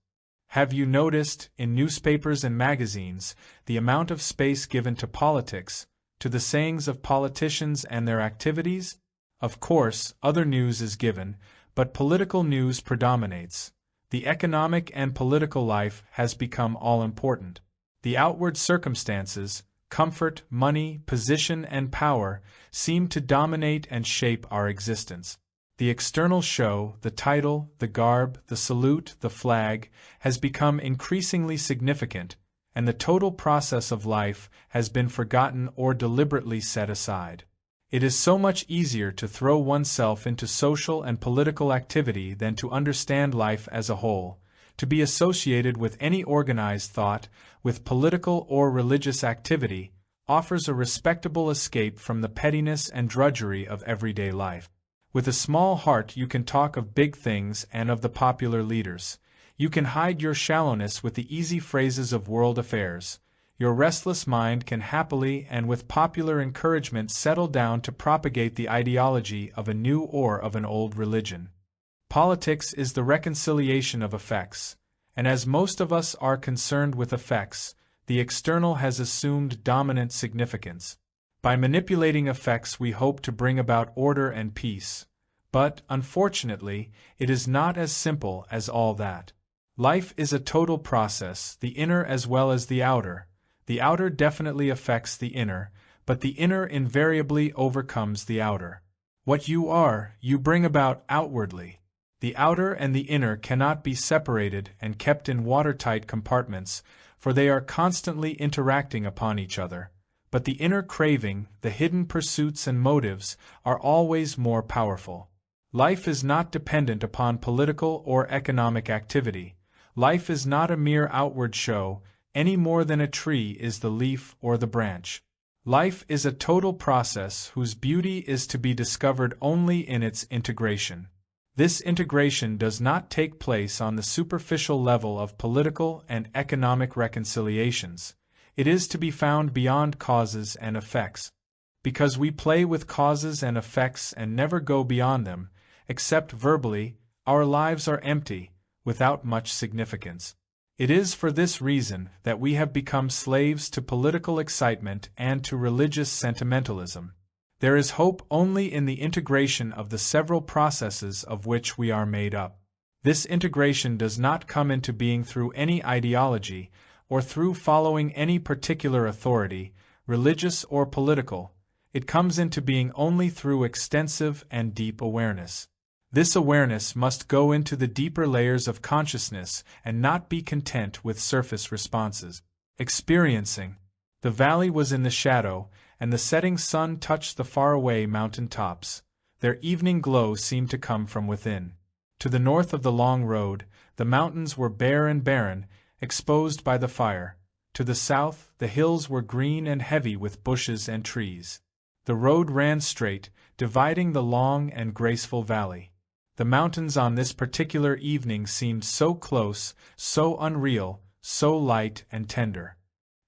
Have you noticed, in newspapers and magazines, the amount of space given to politics, to the sayings of politicians and their activities? Of course, other news is given, but political news predominates. The economic and political life has become all-important. The outward circumstances, comfort, money, position, and power seem to dominate and shape our existence. The external show, the title, the garb, the salute, the flag, has become increasingly significant, and the total process of life has been forgotten or deliberately set aside. It is so much easier to throw oneself into social and political activity than to understand life as a whole, to be associated with any organized thought, with political or religious activity, offers a respectable escape from the pettiness and drudgery of everyday life. With a small heart you can talk of big things and of the popular leaders. You can hide your shallowness with the easy phrases of world affairs. Your restless mind can happily and with popular encouragement settle down to propagate the ideology of a new or of an old religion. Politics is the reconciliation of effects, and as most of us are concerned with effects, the external has assumed dominant significance. By manipulating effects we hope to bring about order and peace, but, unfortunately, it is not as simple as all that. Life is a total process, the inner as well as the outer. The outer definitely affects the inner, but the inner invariably overcomes the outer. What you are, you bring about outwardly. The outer and the inner cannot be separated and kept in watertight compartments, for they are constantly interacting upon each other. But the inner craving, the hidden pursuits and motives, are always more powerful. Life is not dependent upon political or economic activity. Life is not a mere outward show, any more than a tree is the leaf or the branch. Life is a total process whose beauty is to be discovered only in its integration. This integration does not take place on the superficial level of political and economic reconciliations. It is to be found beyond causes and effects. Because we play with causes and effects and never go beyond them, except verbally, our lives are empty, without much significance. It is for this reason that we have become slaves to political excitement and to religious sentimentalism. There is hope only in the integration of the several processes of which we are made up. This integration does not come into being through any ideology, or through following any particular authority, religious or political. It comes into being only through extensive and deep awareness. This awareness must go into the deeper layers of consciousness and not be content with surface responses. Experiencing. The valley was in the shadow, and the setting sun touched the faraway mountain tops. Their evening glow seemed to come from within. To the north of the long road, the mountains were bare and barren, exposed by the fire. To the south, the hills were green and heavy with bushes and trees. The road ran straight, dividing the long and graceful valley. The mountains on this particular evening seemed so close, so unreal, so light and tender.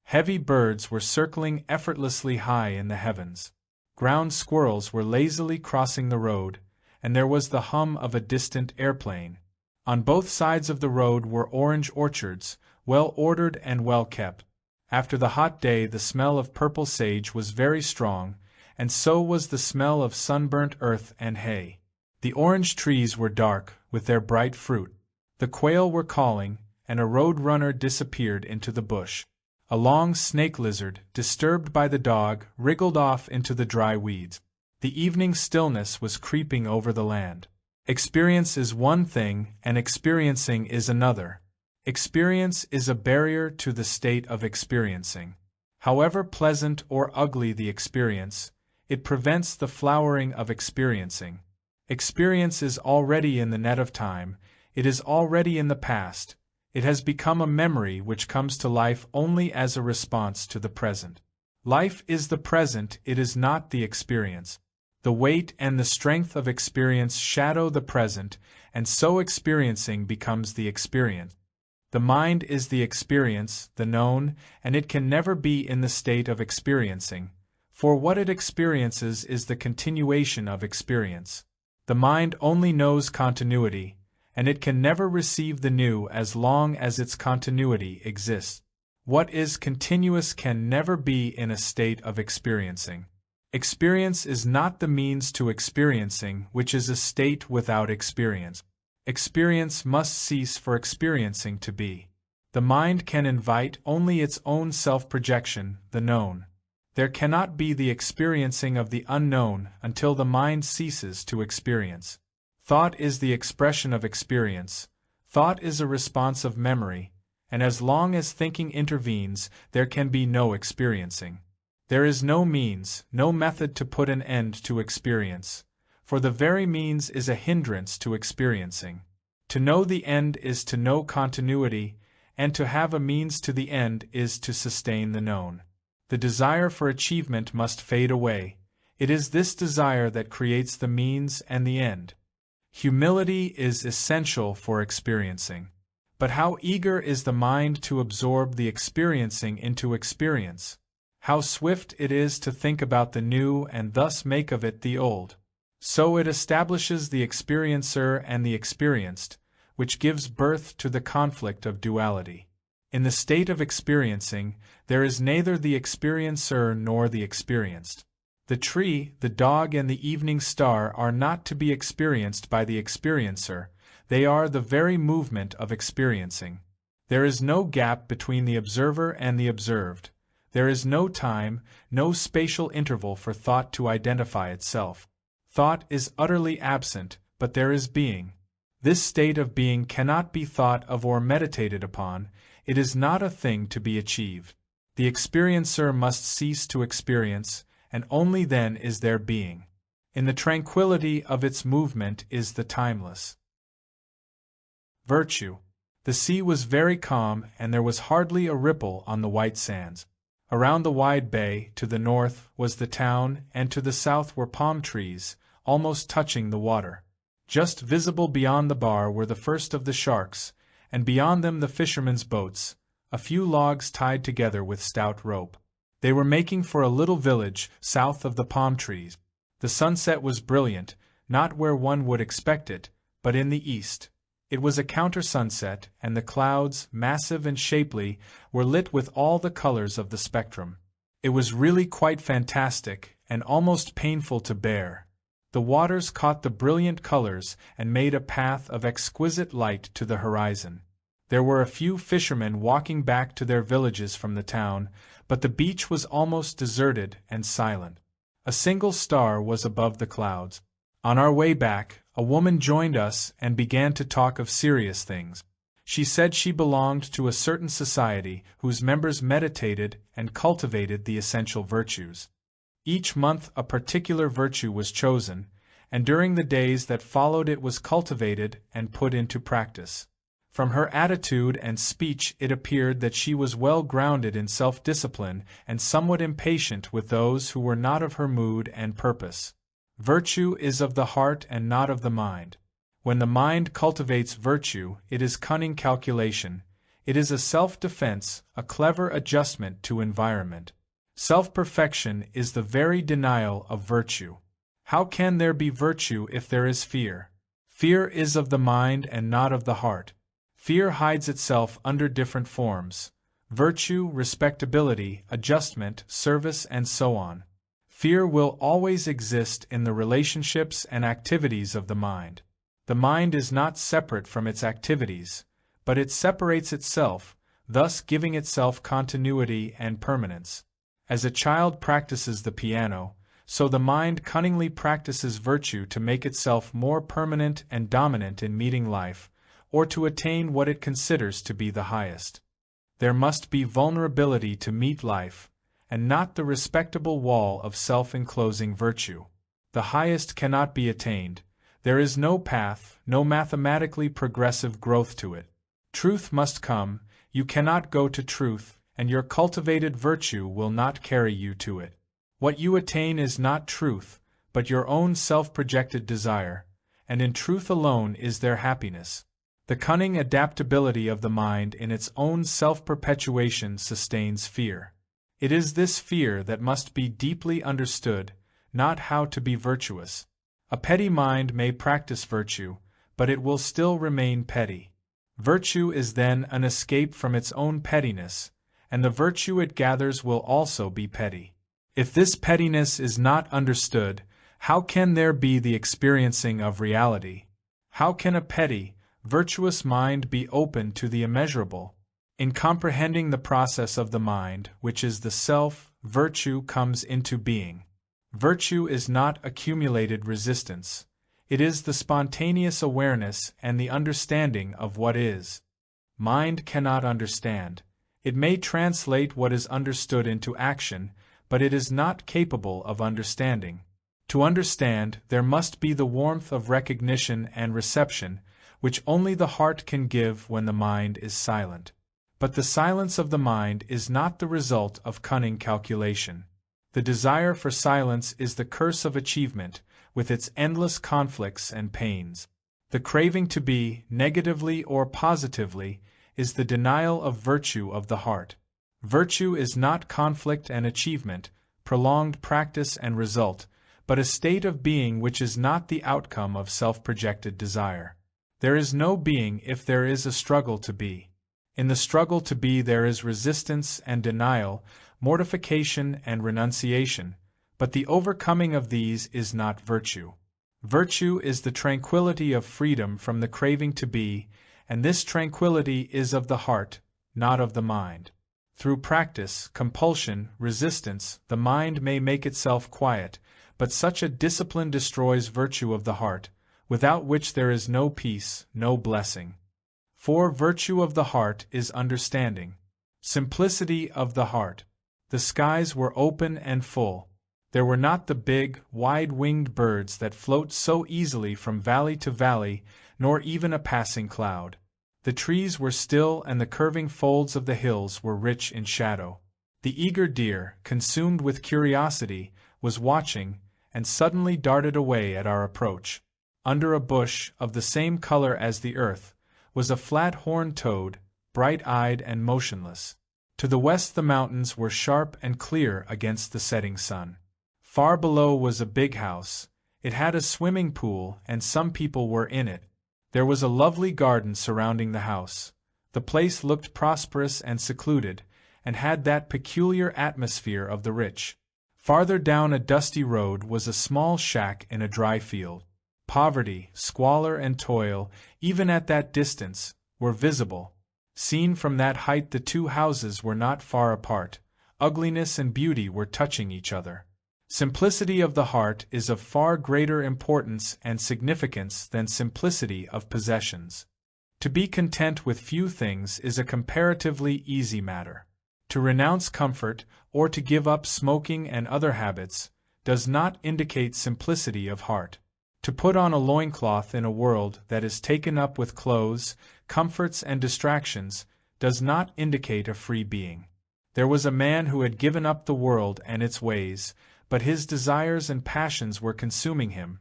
Heavy birds were circling effortlessly high in the heavens. Ground squirrels were lazily crossing the road, and there was the hum of a distant airplane. On both sides of the road were orange orchards, well ordered and well kept. After the hot day the smell of purple sage was very strong, and so was the smell of sunburnt earth and hay. The orange trees were dark, with their bright fruit. The quail were calling, and a road runner disappeared into the bush. A long snake lizard, disturbed by the dog, wriggled off into the dry weeds. The evening stillness was creeping over the land. Experience is one thing, and experiencing is another. Experience is a barrier to the state of experiencing. However pleasant or ugly the experience, it prevents the flowering of experiencing. Experience is already in the net of time, it is already in the past, it has become a memory which comes to life only as a response to the present. Life is the present, it is not the experience. The weight and the strength of experience shadow the present, and so experiencing becomes the experience. The mind is the experience, the known, and it can never be in the state of experiencing, for what it experiences is the continuation of experience. The mind only knows continuity, and it can never receive the new as long as its continuity exists. What is continuous can never be in a state of experiencing. Experience is not the means to experiencing, which is a state without experience. Experience must cease for experiencing to be. The mind can invite only its own self-projection, the known. There cannot be the experiencing of the unknown until the mind ceases to experience. Thought is the expression of experience. Thought is a response of memory, and as long as thinking intervenes, there can be no experiencing. There is no means, no method to put an end to experience, for the very means is a hindrance to experiencing. To know the end is to know continuity, and to have a means to the end is to sustain the known. The desire for achievement must fade away. It is this desire that creates the means and the end. Humility is essential for experiencing. But how eager is the mind to absorb the experiencing into experience? How swift it is to think about the new and thus make of it the old. So it establishes the experiencer and the experienced, which gives birth to the conflict of duality. In the state of experiencing, there is neither the experiencer nor the experienced. The tree, the dog, and the evening star are not to be experienced by the experiencer, they are the very movement of experiencing. There is no gap between the observer and the observed. There is no time, no spatial interval for thought to identify itself. Thought is utterly absent, but there is being. This state of being cannot be thought of or meditated upon, it is not a thing to be achieved. The experiencer must cease to experience, and only then is there being. In the tranquility of its movement is the timeless. Virtue. The sea was very calm, and there was hardly a ripple on the white sands. Around the wide bay, to the north, was the town, and to the south were palm trees, almost touching the water. Just visible beyond the bar were the first of the sharks, and beyond them the fishermen's boats, a few logs tied together with stout rope. They were making for a little village, south of the palm trees. The sunset was brilliant, not where one would expect it, but in the east. It was a counter-sunset, and the clouds, massive and shapely, were lit with all the colors of the spectrum. It was really quite fantastic, and almost painful to bear. The waters caught the brilliant colors and made a path of exquisite light to the horizon. There were a few fishermen walking back to their villages from the town, but the beach was almost deserted and silent. A single star was above the clouds. On our way back, a woman joined us and began to talk of serious things. She said she belonged to a certain society whose members meditated and cultivated the essential virtues. Each month a particular virtue was chosen, and during the days that followed it was cultivated and put into practice. From her attitude and speech it appeared that she was well grounded in self-discipline and somewhat impatient with those who were not of her mood and purpose. Virtue is of the heart and not of the mind. When the mind cultivates virtue, it is cunning calculation, it is a self-defense, a clever adjustment to environment. Self-perfection is the very denial of virtue. How can there be virtue if there is fear? Fear is of the mind and not of the heart. Fear hides itself under different forms: virtue, respectability, adjustment, service, and so on. Fear will always exist in the relationships and activities of the mind. The mind is not separate from its activities, but it separates itself, thus giving itself continuity and permanence. As a child practices the piano, so the mind cunningly practices virtue to make itself more permanent and dominant in meeting life, or to attain what it considers to be the highest. There must be vulnerability to meet life, and not the respectable wall of self-enclosing virtue. The highest cannot be attained. There is no path, no mathematically progressive growth to it. Truth must come, you cannot go to truth, and your cultivated virtue will not carry you to it. What you attain is not truth, but your own self-projected desire, and in truth alone is there happiness. The cunning adaptability of the mind in its own self-perpetuation sustains fear. It is this fear that must be deeply understood, not how to be virtuous. A petty mind may practice virtue, but it will still remain petty. Virtue is then an escape from its own pettiness, and the virtue it gathers will also be petty. If this pettiness is not understood, how can there be the experiencing of reality? How can a petty, virtuous mind be open to the immeasurable? In comprehending the process of the mind, which is the self, virtue comes into being. Virtue is not accumulated resistance. It is the spontaneous awareness and the understanding of what is. Mind cannot understand. It may translate what is understood into action, but it is not capable of understanding. To understand, there must be the warmth of recognition and reception, which only the heart can give when the mind is silent. But the silence of the mind is not the result of cunning calculation. The desire for silence is the curse of achievement, with its endless conflicts and pains. The craving to be, negatively or positively, is the denial of virtue of the heart. Virtue is not conflict and achievement, prolonged practice and result, but a state of being which is not the outcome of self-projected desire. There is no being if there is a struggle to be. In the struggle to be there is resistance and denial, mortification and renunciation, but the overcoming of these is not virtue. Virtue is the tranquility of freedom from the craving to be, and this tranquility is of the heart, not of the mind. Through practice, compulsion, resistance, the mind may make itself quiet, but such a discipline destroys virtue of the heart, without which there is no peace, no blessing. For virtue of the heart is understanding. Simplicity of the heart. The skies were open and full. There were not the big, wide-winged birds that float so easily from valley to valley, nor even a passing cloud. The trees were still and the curving folds of the hills were rich in shadow. The eager deer, consumed with curiosity, was watching, and suddenly darted away at our approach. Under a bush, of the same color as the earth, was a flat-horned toad, bright-eyed and motionless. To the west the mountains were sharp and clear against the setting sun. Far below was a big house. It had a swimming pool, and some people were in it. There was a lovely garden surrounding the house. The place looked prosperous and secluded, and had that peculiar atmosphere of the rich. Farther down a dusty road was a small shack in a dry field. Poverty, squalor and toil, even at that distance, were visible. Seen from that height the two houses were not far apart. Ugliness and beauty were touching each other. Simplicity of the heart is of far greater importance and significance than simplicity of possessions. To be content with few things is a comparatively easy matter. To renounce comfort, or to give up smoking and other habits, does not indicate simplicity of heart. To put on a loincloth in a world that is taken up with clothes, comforts and distractions, does not indicate a free being. There was a man who had given up the world and its ways, but his desires and passions were consuming him.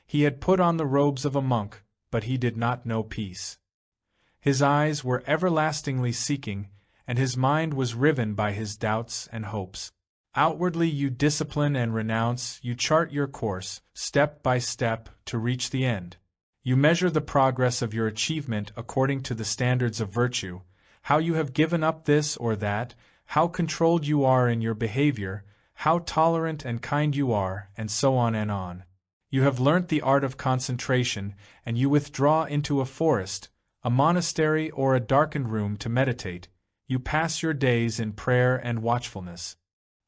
He had put on the robes of a monk, but he did not know peace. His eyes were everlastingly seeking, and his mind was riven by his doubts and hopes. Outwardly you discipline and renounce, you chart your course, step by step, to reach the end. You measure the progress of your achievement according to the standards of virtue, how you have given up this or that, how controlled you are in your behavior, how tolerant and kind you are, and so on and on. You have learnt the art of concentration, and you withdraw into a forest, a monastery or a darkened room to meditate. You pass your days in prayer and watchfulness.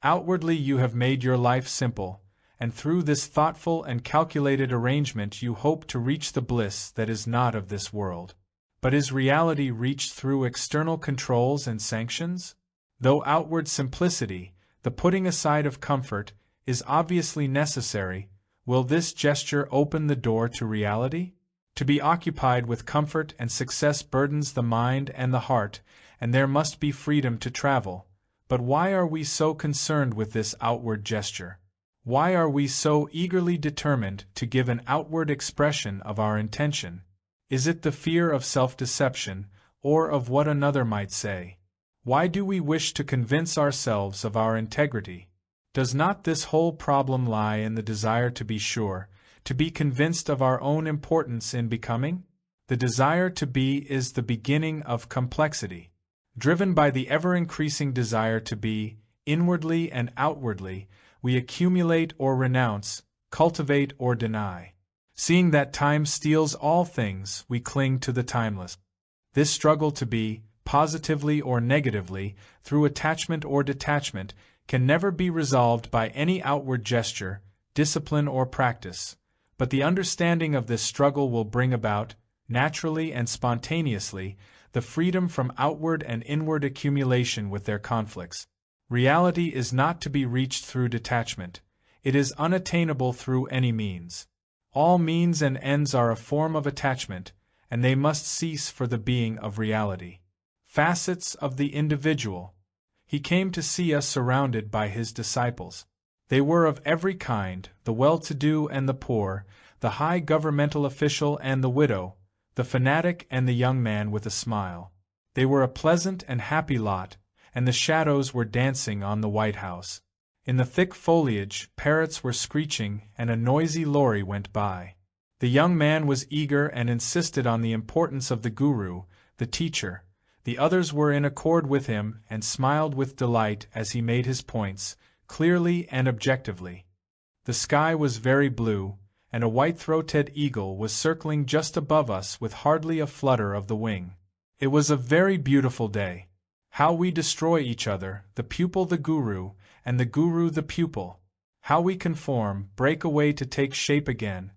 Outwardly you have made your life simple, and through this thoughtful and calculated arrangement you hope to reach the bliss that is not of this world. But is reality reached through external controls and sanctions? Though outward simplicity, the putting aside of comfort, is obviously necessary, will this gesture open the door to reality? To be occupied with comfort and success burdens the mind and the heart, and there must be freedom to travel. But why are we so concerned with this outward gesture? Why are we so eagerly determined to give an outward expression of our intention? Is it the fear of self-deception, or of what another might say? Why do we wish to convince ourselves of our integrity? Does not this whole problem lie in the desire to be sure, to be convinced of our own importance in becoming? The desire to be is the beginning of complexity. Driven by the ever-increasing desire to be, inwardly and outwardly, we accumulate or renounce, cultivate or deny. Seeing that time steals all things, we cling to the timeless. This struggle to be, positively or negatively, through attachment or detachment, can never be resolved by any outward gesture, discipline or practice, but the understanding of this struggle will bring about, naturally and spontaneously, the freedom from outward and inward accumulation with their conflicts. Reality is not to be reached through detachment. It is unattainable through any means. All means and ends are a form of attachment, and they must cease for the being of reality. Facets of the individual. He came to see us surrounded by his disciples. They were of every kind, the well-to-do and the poor, the high governmental official and the widow, the fanatic and the young man with a smile. They were a pleasant and happy lot, and the shadows were dancing on the White House. In the thick foliage, parrots were screeching and a noisy lorry went by. The young man was eager and insisted on the importance of the guru, the teacher. The others were in accord with him and smiled with delight as he made his points, clearly and objectively. The sky was very blue, and a white-throated eagle was circling just above us with hardly a flutter of the wing. It was a very beautiful day. How we destroy each other, the pupil the guru, and the guru the pupil. How we conform, break away to take shape again.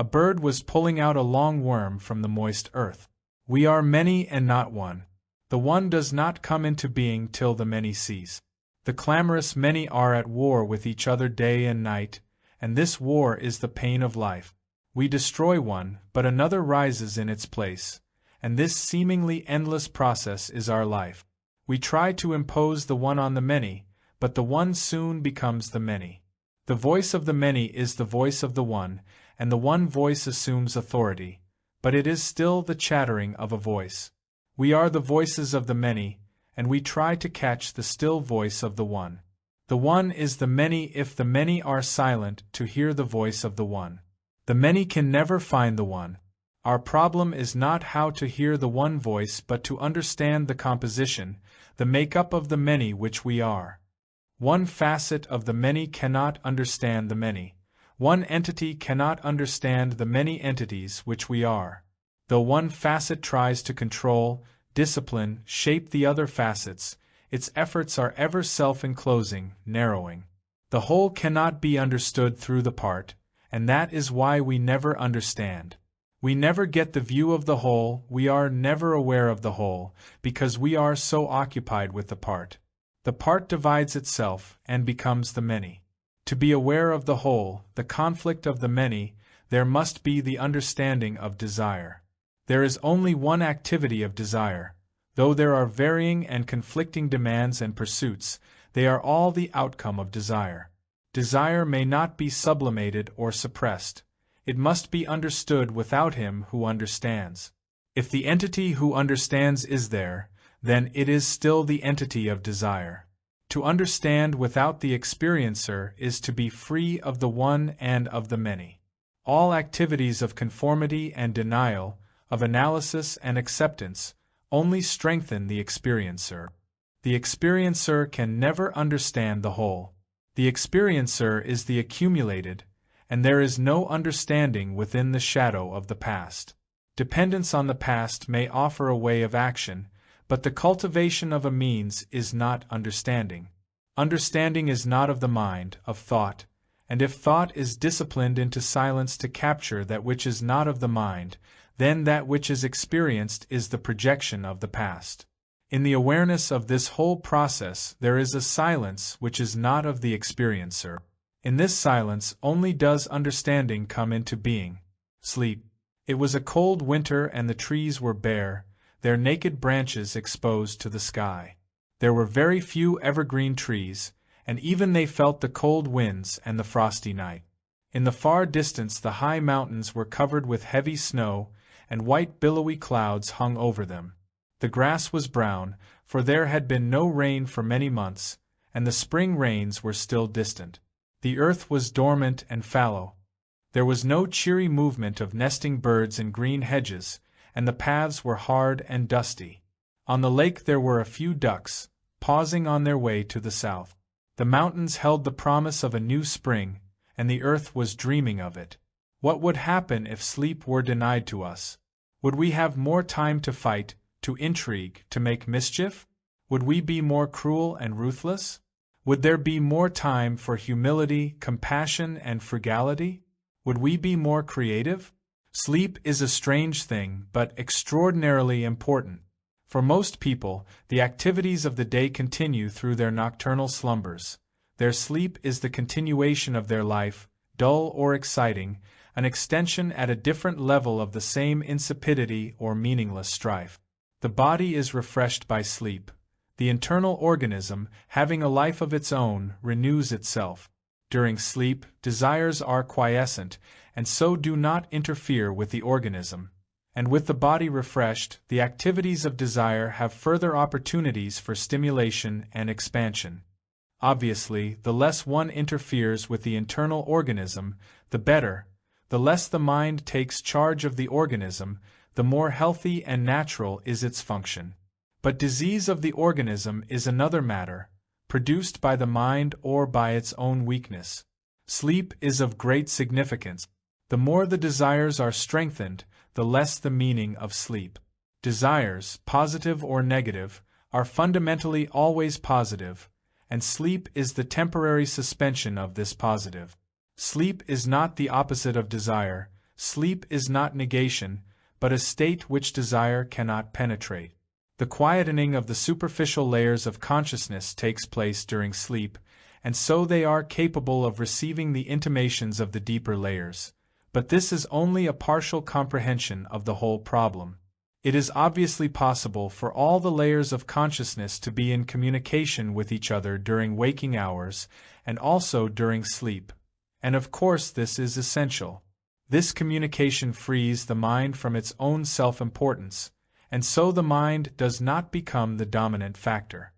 A bird was pulling out a long worm from the moist earth. We are many and not one. The one does not come into being till the many cease. The clamorous many are at war with each other day and night, and this war is the pain of life. We destroy one, but another rises in its place, and this seemingly endless process is our life. We try to impose the one on the many, but the one soon becomes the many. The voice of the many is the voice of the one, and the one voice assumes authority, but it is still the chattering of a voice. We are the voices of the many, and we try to catch the still voice of the one. The one is the many if the many are silent to hear the voice of the one. The many can never find the one. Our problem is not how to hear the one voice but to understand the composition, the make-up of the many which we are. One facet of the many cannot understand the many. One entity cannot understand the many entities which we are. Though one facet tries to control, discipline, shape the other facets, its efforts are ever self-enclosing, narrowing. The whole cannot be understood through the part, and that is why we never understand. We never get the view of the whole, we are never aware of the whole, because we are so occupied with the part. The part divides itself and becomes the many. To be aware of the whole, the conflict of the many, there must be the understanding of desire. There is only one activity of desire. Though there are varying and conflicting demands and pursuits, they are all the outcome of desire. Desire may not be sublimated or suppressed. It must be understood without him who understands. If the entity who understands is there, then it is still the entity of desire. To understand without the experiencer is to be free of the one and of the many. All activities of conformity and denial, of analysis and acceptance, only strengthen the experiencer. The experiencer can never understand the whole. The experiencer is the accumulated, and there is no understanding within the shadow of the past. Dependence on the past may offer a way of action, but the cultivation of a means is not understanding. Understanding is not of the mind, of thought, and if thought is disciplined into silence to capture that which is not of the mind, then that which is experienced is the projection of the past. In the awareness of this whole process there is a silence which is not of the experiencer. In this silence only does understanding come into being. Sleep. It was a cold winter and the trees were bare, their naked branches exposed to the sky. There were very few evergreen trees, and even they felt the cold winds and the frosty night. In the far distance the high mountains were covered with heavy snow, and white billowy clouds hung over them. The grass was brown, for there had been no rain for many months, and the spring rains were still distant. The earth was dormant and fallow. There was no cheery movement of nesting birds in green hedges, and the paths were hard and dusty. On the lake there were a few ducks, pausing on their way to the south. The mountains held the promise of a new spring, and the earth was dreaming of it. What would happen if sleep were denied to us? Would we have more time to fight, to intrigue, to make mischief? Would we be more cruel and ruthless? Would there be more time for humility, compassion, and frugality? Would we be more creative? Sleep is a strange thing, but extraordinarily important. For most people, the activities of the day continue through their nocturnal slumbers. Their sleep is the continuation of their life, dull or exciting, an extension at a different level of the same insipidity or meaningless strife. The body is refreshed by sleep. The internal organism, having a life of its own, renews itself. During sleep, desires are quiescent, and so do not interfere with the organism. And with the body refreshed, the activities of desire have further opportunities for stimulation and expansion. Obviously, the less one interferes with the internal organism, the better, The less the mind takes charge of the organism, the more healthy and natural is its function. But disease of the organism is another matter, produced by the mind or by its own weakness. Sleep is of great significance. The more the desires are strengthened, the less the meaning of sleep. Desires, positive or negative, are fundamentally always positive, and sleep is the temporary suspension of this positive. Sleep is not the opposite of desire, sleep is not negation, but a state which desire cannot penetrate. The quietening of the superficial layers of consciousness takes place during sleep, and so they are capable of receiving the intimations of the deeper layers. But this is only a partial comprehension of the whole problem. It is obviously possible for all the layers of consciousness to be in communication with each other during waking hours and also during sleep. And of course this is essential. This communication frees the mind from its own self-importance, and so the mind does not become the dominant factor.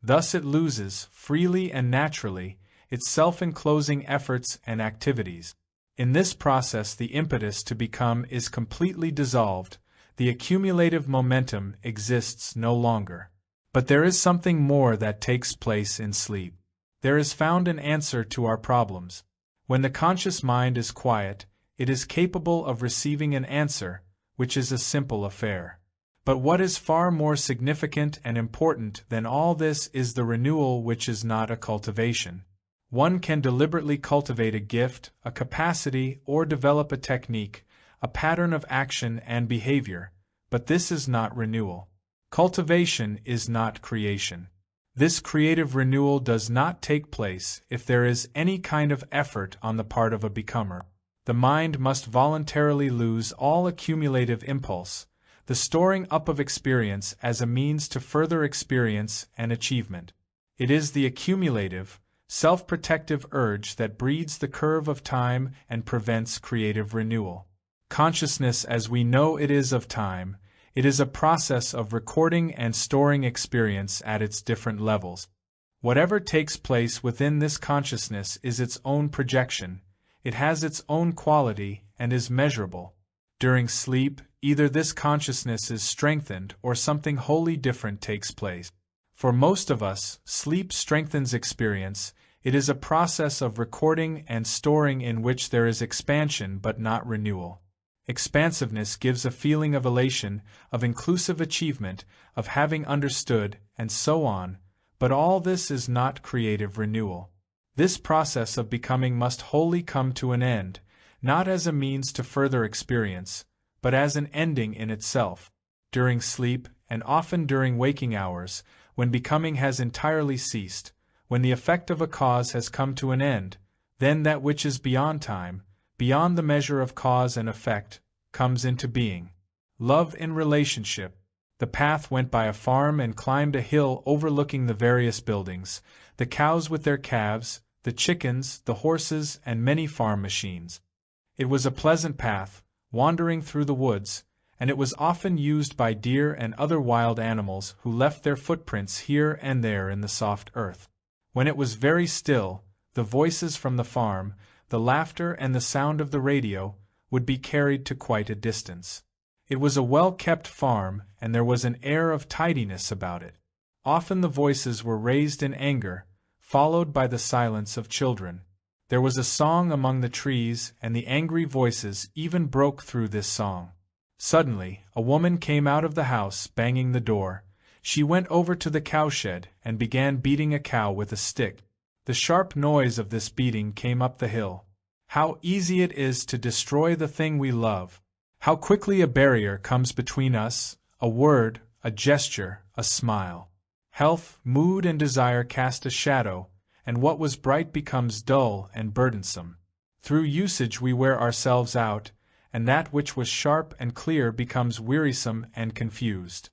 Thus it loses, freely and naturally, its self-enclosing efforts and activities. In this process the impetus to become is completely dissolved, the accumulative momentum exists no longer. But there is something more that takes place in sleep. There is found an answer to our problems. When the conscious mind is quiet, it is capable of receiving an answer, which is a simple affair. But what is far more significant and important than all this is the renewal, which is not a cultivation. One can deliberately cultivate a gift, a capacity, or develop a technique, a pattern of action and behavior, but this is not renewal. Cultivation is not creation. This creative renewal does not take place if there is any kind of effort on the part of a becomer. The mind must voluntarily lose all accumulative impulse, the storing up of experience as a means to further experience and achievement. It is the accumulative, self-protective urge that breeds the curve of time and prevents creative renewal. Consciousness as we know it is of time, it is a process of recording and storing experience at its different levels. Whatever takes place within this consciousness is its own projection, it has its own quality and is measurable. During sleep, either this consciousness is strengthened or something wholly different takes place. For most of us, sleep strengthens experience. It is a process of recording and storing in which there is expansion but not renewal. Expansiveness gives a feeling of elation, of inclusive achievement, of having understood, and so on, but all this is not creative renewal. This process of becoming must wholly come to an end, not as a means to further experience, but as an ending in itself. During sleep, and often during waking hours, when becoming has entirely ceased, when the effect of a cause has come to an end, then that which is beyond time, beyond the measure of cause and effect, comes into being. Love in relationship. The path went by a farm and climbed a hill overlooking the various buildings, the cows with their calves, the chickens, the horses, and many farm machines. It was a pleasant path, wandering through the woods, and it was often used by deer and other wild animals who left their footprints here and there in the soft earth. When it was very still, the voices from the farm, the laughter and the sound of the radio, would be carried to quite a distance. It was a well-kept farm, and there was an air of tidiness about it. Often the voices were raised in anger, followed by the silence of children. There was a song among the trees, and the angry voices even broke through this song. Suddenly, a woman came out of the house, banging the door. She went over to the cowshed and began beating a cow with a stick. The sharp noise of this beating came up the hill. How easy it is to destroy the thing we love! How quickly a barrier comes between us, a word, a gesture, a smile. Health, mood and desire cast a shadow, and what was bright becomes dull and burdensome. Through usage we wear ourselves out, and that which was sharp and clear becomes wearisome and confused.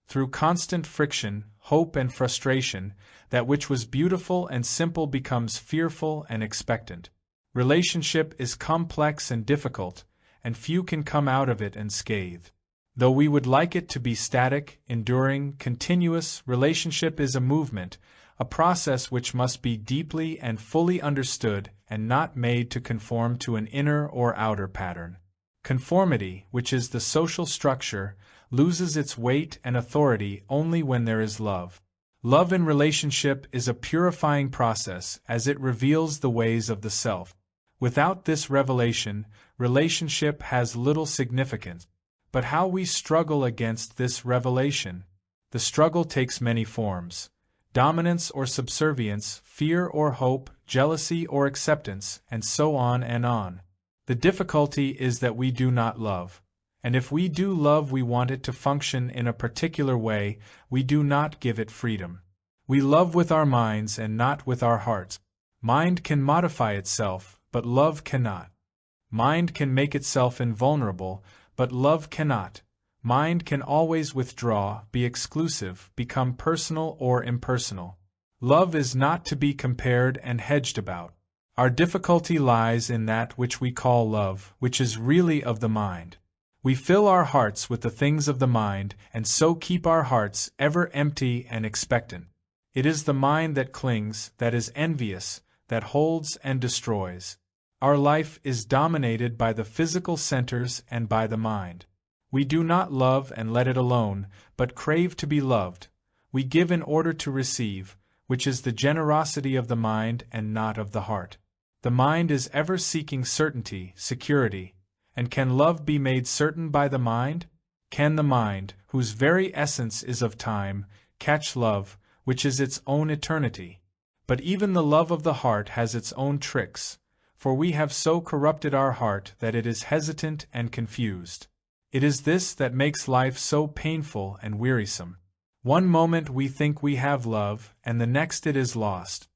Through constant friction, hope and frustration, that which was beautiful and simple becomes fearful and expectant. Relationship is complex and difficult, and few can come out of it unscathed. Though we would like it to be static, enduring, continuous, relationship is a movement, a process which must be deeply and fully understood and not made to conform to an inner or outer pattern. Conformity, which is the social structure, loses its weight and authority only when there is love. Love in relationship is a purifying process as it reveals the ways of the self. Without this revelation, relationship has little significance. But how we struggle against this revelation? The struggle takes many forms: dominance or subservience, fear or hope, jealousy or acceptance, and so on and on. The difficulty is that we do not love. And if we do love, we want it to function in a particular way, we do not give it freedom. We love with our minds and not with our hearts. Mind can modify itself, but love cannot. Mind can make itself invulnerable, but love cannot. Mind can always withdraw, be exclusive, become personal or impersonal. Love is not to be compared and hedged about. Our difficulty lies in that which we call love, which is really of the mind. We fill our hearts with the things of the mind, and so keep our hearts ever empty and expectant. It is the mind that clings, that is envious, that holds and destroys. Our life is dominated by the physical centers and by the mind. We do not love and let it alone, but crave to be loved. We give in order to receive, which is the generosity of the mind and not of the heart. The mind is ever seeking certainty, security. And can love be made certain by the mind? Can the mind, whose very essence is of time, catch love, which is its own eternity? But even the love of the heart has its own tricks, for we have so corrupted our heart that it is hesitant and confused. It is this that makes life so painful and wearisome. One moment we think we have love, and the next it is lost.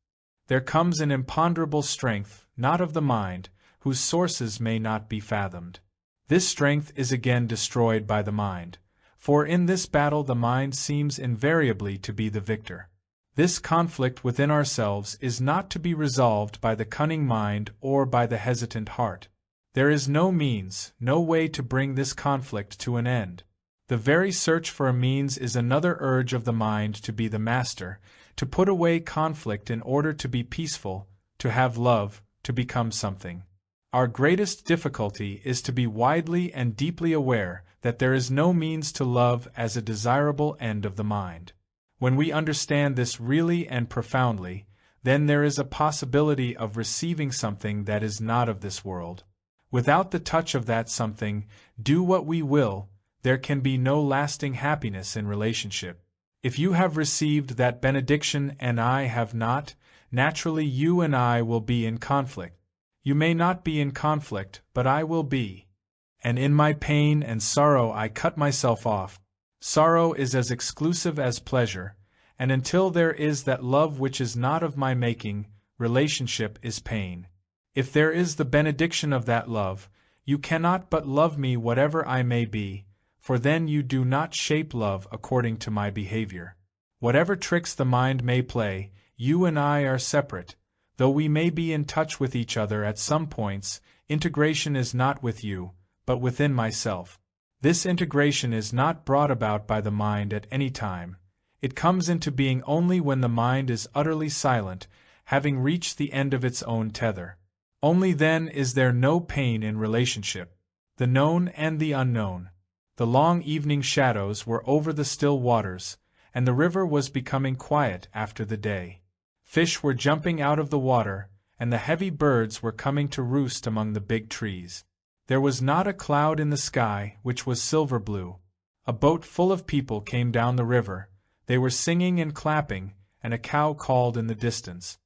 There comes an imponderable strength, not of the mind, whose sources may not be fathomed. This strength is again destroyed by the mind, for in this battle the mind seems invariably to be the victor. This conflict within ourselves is not to be resolved by the cunning mind or by the hesitant heart. There is no means, no way to bring this conflict to an end. The very search for a means is another urge of the mind to be the master, to put away conflict in order to be peaceful, to have love, to become something. Our greatest difficulty is to be widely and deeply aware that there is no means to love as a desirable end of the mind. When we understand this really and profoundly, then there is a possibility of receiving something that is not of this world. Without the touch of that something, do what we will, there can be no lasting happiness in relationship. If you have received that benediction and I have not, naturally you and I will be in conflict. You may not be in conflict, but I will be. And in my pain and sorrow I cut myself off. Sorrow is as exclusive as pleasure, and until there is that love which is not of my making, relationship is pain. If there is the benediction of that love, you cannot but love me whatever I may be, for then you do not shape love according to my behavior. Whatever tricks the mind may play, you and I are separate. Though we may be in touch with each other at some points, integration is not with you, but within myself. This integration is not brought about by the mind at any time. It comes into being only when the mind is utterly silent, having reached the end of its own tether. Only then is there no pain in relationship. The known and the unknown. The long evening shadows were over the still waters, and the river was becoming quiet after the day. Fish were jumping out of the water, and the heavy birds were coming to roost among the big trees. There was not a cloud in the sky, which was silver blue. A boat full of people came down the river. They were singing and clapping, and a cow called in the distance.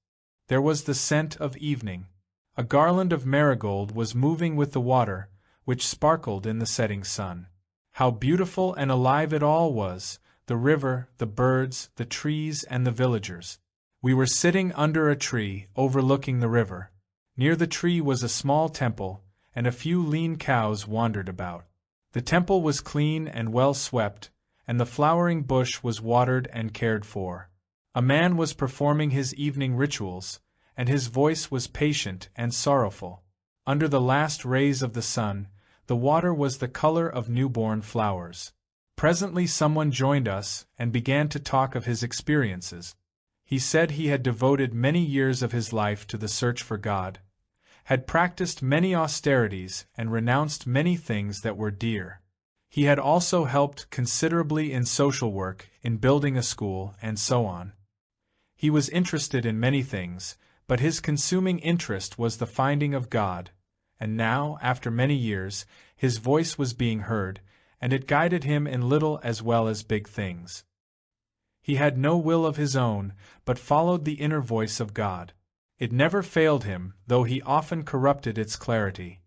There was the scent of evening. A garland of marigold was moving with the water, which sparkled in the setting sun. How beautiful and alive it all was, the river, the birds, the trees, and the villagers. We were sitting under a tree, overlooking the river. Near the tree was a small temple, and a few lean cows wandered about. The temple was clean and well swept, and the flowering bush was watered and cared for. A man was performing his evening rituals, and his voice was patient and sorrowful. Under the last rays of the sun, the water was the color of newborn flowers. Presently someone joined us and began to talk of his experiences. He said he had devoted many years of his life to the search for God, had practiced many austerities and renounced many things that were dear. He had also helped considerably in social work, in building a school, and so on. He was interested in many things, but his consuming interest was the finding of God, and now, after many years, his voice was being heard, and it guided him in little as well as big things. He had no will of his own, but followed the inner voice of God. It never failed him, though he often corrupted its clarity.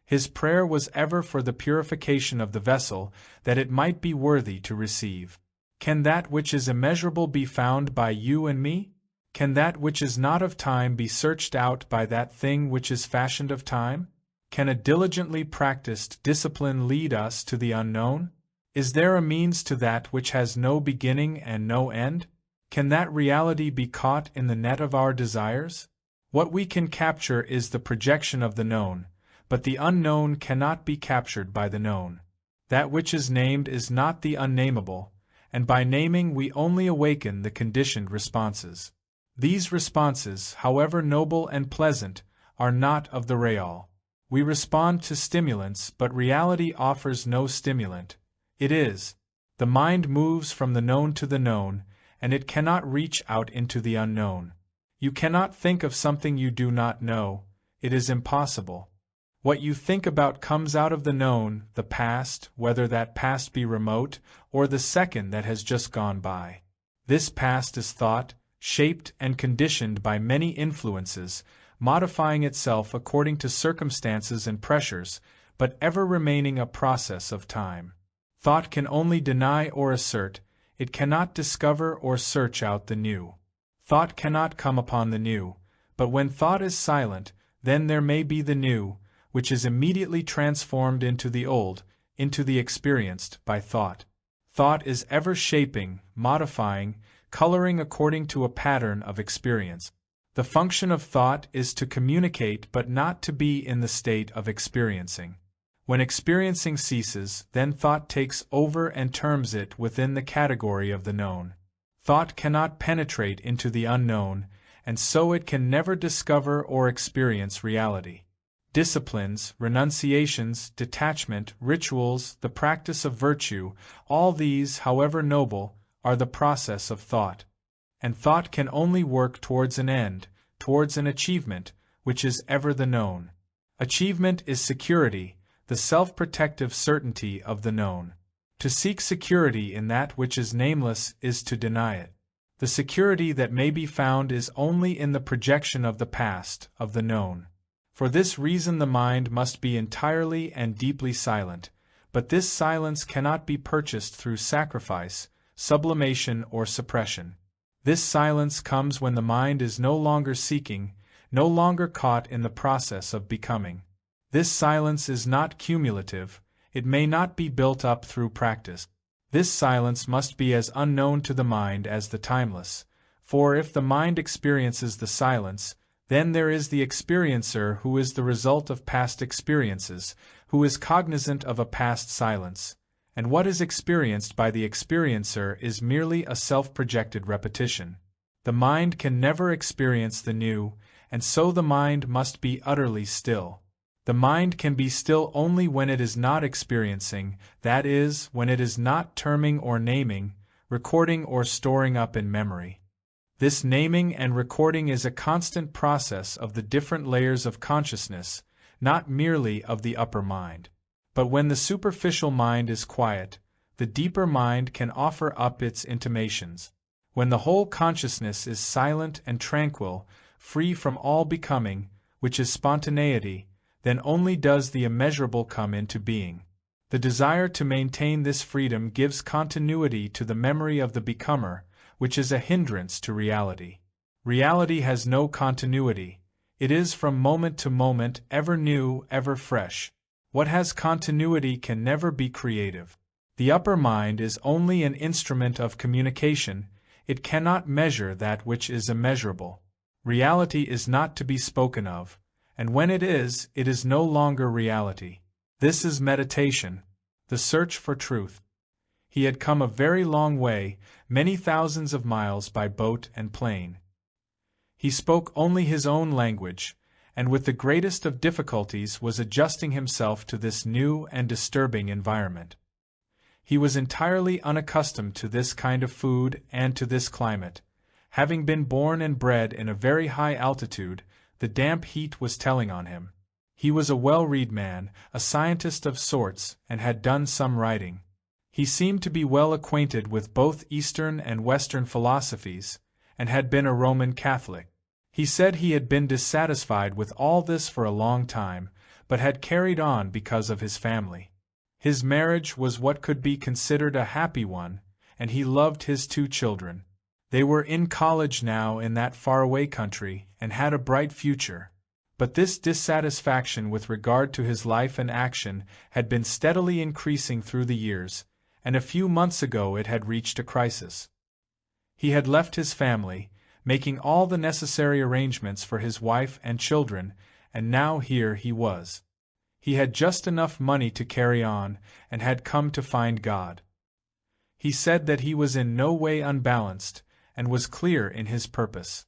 His prayer was ever for the purification of the vessel, that it might be worthy to receive. Can that which is immeasurable be found by you and me? Can that which is not of time be searched out by that thing which is fashioned of time? Can a diligently practiced discipline lead us to the unknown? Is there a means to that which has no beginning and no end? Can that reality be caught in the net of our desires? What we can capture is the projection of the known, but the unknown cannot be captured by the known. That which is named is not the unnameable, and by naming we only awaken the conditioned responses. These responses, however noble and pleasant, are not of the real. We respond to stimulants, but reality offers no stimulant. It is. The mind moves from the known to the known, and it cannot reach out into the unknown. You cannot think of something you do not know. It is impossible. What you think about comes out of the known, the past, whether that past be remote, or the second that has just gone by. This past is thought, shaped and conditioned by many influences, modifying itself according to circumstances and pressures, but ever remaining a process of time. Thought can only deny or assert, it cannot discover or search out the new. Thought cannot come upon the new, but when thought is silent, then there may be the new, which is immediately transformed into the old, into the experienced by thought. Thought is ever shaping, modifying, coloring according to a pattern of experience. The function of thought is to communicate but not to be in the state of experiencing. When experiencing ceases, then thought takes over and terms it within the category of the known. Thought cannot penetrate into the unknown, and so it can never discover or experience reality. Disciplines, renunciations, detachment, rituals, the practice of virtue, all these, however noble, are the process of thought. And thought can only work towards an end, towards an achievement, which is ever the known. Achievement is security, the self-protective certainty of the known. To seek security in that which is nameless is to deny it. The security that may be found is only in the projection of the past, of the known. For this reason the mind must be entirely and deeply silent, but this silence cannot be purchased through sacrifice, sublimation or suppression. This silence comes when the mind is no longer seeking, no longer caught in the process of becoming. This silence is not cumulative, it may not be built up through practice. This silence must be as unknown to the mind as the timeless, for if the mind experiences the silence, then there is the experiencer who is the result of past experiences, who is cognizant of a past silence, and what is experienced by the experiencer is merely a self-projected repetition. The mind can never experience the new, and so the mind must be utterly still. The mind can be still only when it is not experiencing, that is, when it is not terming or naming, recording or storing up in memory. This naming and recording is a constant process of the different layers of consciousness, not merely of the upper mind. But when the superficial mind is quiet, the deeper mind can offer up its intimations. When the whole consciousness is silent and tranquil, free from all becoming, which is spontaneity, then only does the immeasurable come into being. The desire to maintain this freedom gives continuity to the memory of the becomer, which is a hindrance to reality. Reality has no continuity. It is from moment to moment ever new, ever fresh. What has continuity can never be creative. The upper mind is only an instrument of communication, it cannot measure that which is immeasurable. Reality is not to be spoken of, and when it is no longer reality. This is meditation, the search for truth. He had come a very long way, many thousands of miles by boat and plane. He spoke only his own language, and with the greatest of difficulties was adjusting himself to this new and disturbing environment. He was entirely unaccustomed to this kind of food and to this climate. Having been born and bred in a very high altitude, the damp heat was telling on him. He was a well-read man, a scientist of sorts, and had done some writing. He seemed to be well acquainted with both Eastern and Western philosophies, and had been a Roman Catholic. He said he had been dissatisfied with all this for a long time, but had carried on because of his family. His marriage was what could be considered a happy one, and he loved his 2 children. They were in college now in that faraway country, and had a bright future. But this dissatisfaction with regard to his life and action had been steadily increasing through the years, and a few months ago it had reached a crisis. He had left his family, making all the necessary arrangements for his wife and children, and now here he was. He had just enough money to carry on, and had come to find God. He said that he was in no way unbalanced, and was clear in his purpose.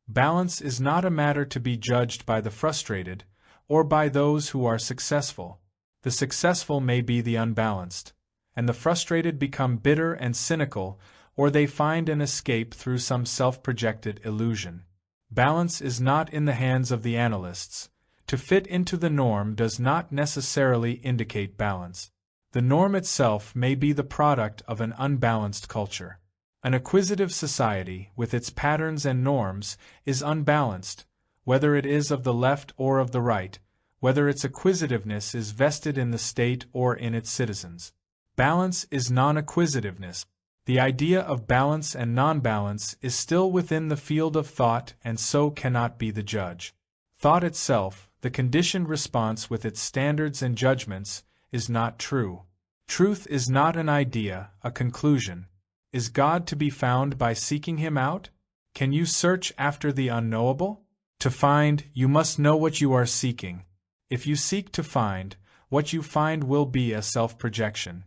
Balance is not a matter to be judged by the frustrated, or by those who are successful. The successful may be the unbalanced, and the frustrated become bitter and cynical, or they find an escape through some self-projected illusion. Balance is not in the hands of the analysts. To fit into the norm does not necessarily indicate balance. The norm itself may be the product of an unbalanced culture. An acquisitive society, with its patterns and norms, is unbalanced, whether it is of the left or of the right, whether its acquisitiveness is vested in the state or in its citizens. Balance is non-acquisitiveness. The idea of balance and non-balance is still within the field of thought and so cannot be the judge. Thought itself, the conditioned response with its standards and judgments, is not true. Truth is not an idea, a conclusion. Is God to be found by seeking him out? Can you search after the unknowable? To find, you must know what you are seeking. If you seek to find, what you find will be a self-projection.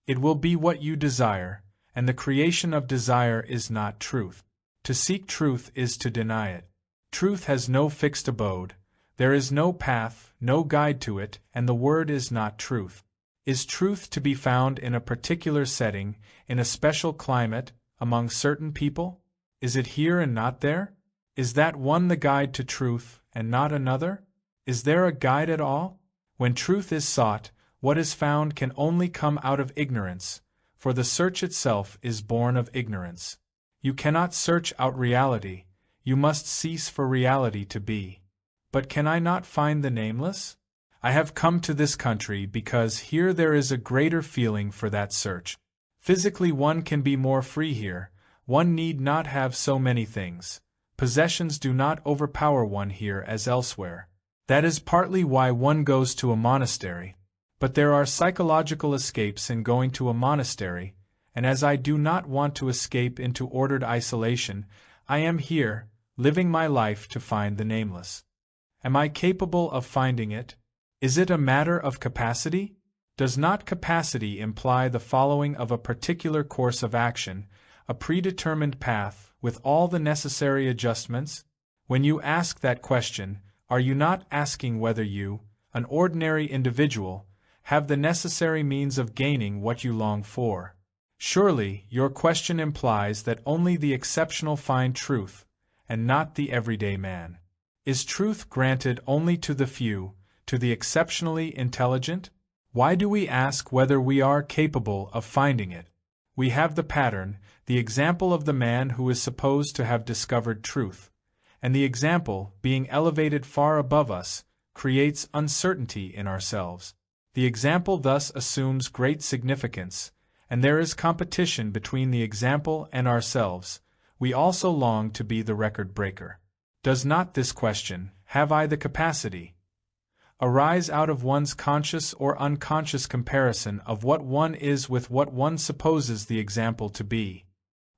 It will be what you desire, and the creation of desire is not truth. To seek truth is to deny it. Truth has no fixed abode. There is no path, no guide to it, and the word is not truth. Is truth to be found in a particular setting, in a special climate, among certain people? Is it here and not there? Is that one the guide to truth, and not another? Is there a guide at all? When truth is sought, what is found can only come out of ignorance, for the search itself is born of ignorance. You cannot search out reality, you must cease for reality to be. But can I not find the nameless? I have come to this country because here there is a greater feeling for that search. Physically one can be more free here, one need not have so many things. Possessions do not overpower one here as elsewhere. That is partly why one goes to a monastery. But there are psychological escapes in going to a monastery, and as I do not want to escape into ordered isolation, I am here, living my life to find the nameless. Am I capable of finding it? Is it a matter of capacity? Does not capacity imply the following of a particular course of action, a predetermined path, with all the necessary adjustments? When you ask that question, are you not asking whether you, an ordinary individual, have the necessary means of gaining what you long for? Surely, your question implies that only the exceptional find truth, and not the everyday man. Is truth granted only to the few, to the exceptionally intelligent? Why do we ask whether we are capable of finding it? We have the pattern, the example of the man who is supposed to have discovered truth, and the example, being elevated far above us, creates uncertainty in ourselves. The example thus assumes great significance, and there is competition between the example and ourselves. We also long to be the record breaker. Does not this question, have I the capacity, arise out of one's conscious or unconscious comparison of what one is with what one supposes the example to be?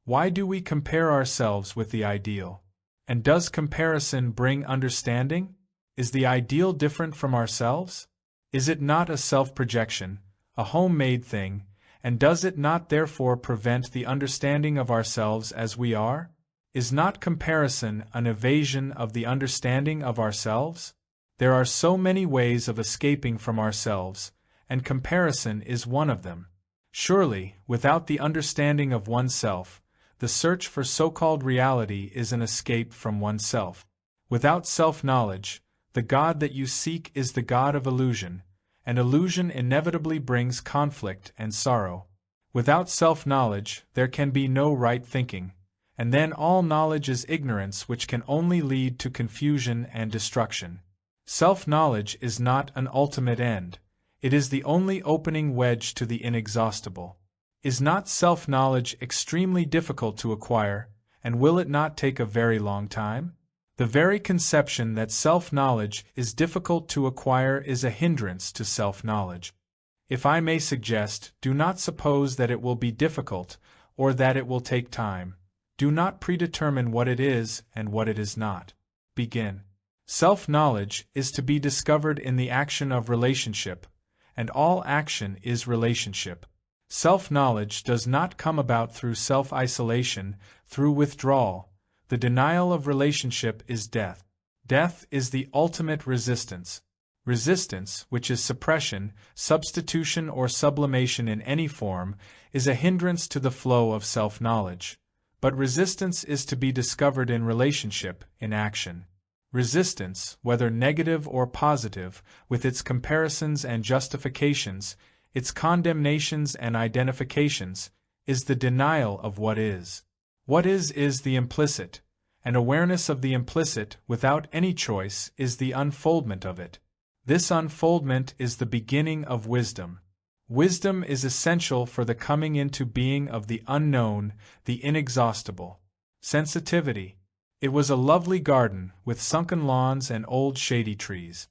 Why do we compare ourselves with the ideal? And does comparison bring understanding? Is the ideal different from ourselves? Is it not a self-projection, a home-made thing, and does it not therefore prevent the understanding of ourselves as we are? Is not comparison an evasion of the understanding of ourselves? There are so many ways of escaping from ourselves, and comparison is one of them. Surely, without the understanding of oneself, the search for so-called reality is an escape from oneself. Without self-knowledge, the God that you seek is the God of illusion, and illusion inevitably brings conflict and sorrow. Without self-knowledge, there can be no right thinking, and then all knowledge is ignorance which can only lead to confusion and destruction. Self-knowledge is not an ultimate end, it is the only opening wedge to the inexhaustible. Is not self-knowledge extremely difficult to acquire, and will it not take a very long time? The very conception that self-knowledge is difficult to acquire is a hindrance to self-knowledge. If I may suggest, do not suppose that it will be difficult, or that it will take time. Do not predetermine what it is and what it is not. Begin. Self-knowledge is to be discovered in the action of relationship, and all action is relationship. Self-knowledge does not come about through self-isolation, through withdrawal. The denial of relationship is death. Death is the ultimate resistance. Resistance, which is suppression, substitution or sublimation in any form, is a hindrance to the flow of self-knowledge. But resistance is to be discovered in relationship, in action. Resistance, whether negative or positive, with its comparisons and justifications, its condemnations and identifications, is the denial of what is. What is the implicit, and awareness of the implicit without any choice is the unfoldment of it. This unfoldment is the beginning of wisdom. Wisdom is essential for the coming into being of the unknown, the inexhaustible. Sensitivity. It was a lovely garden, with sunken lawns and old shady trees.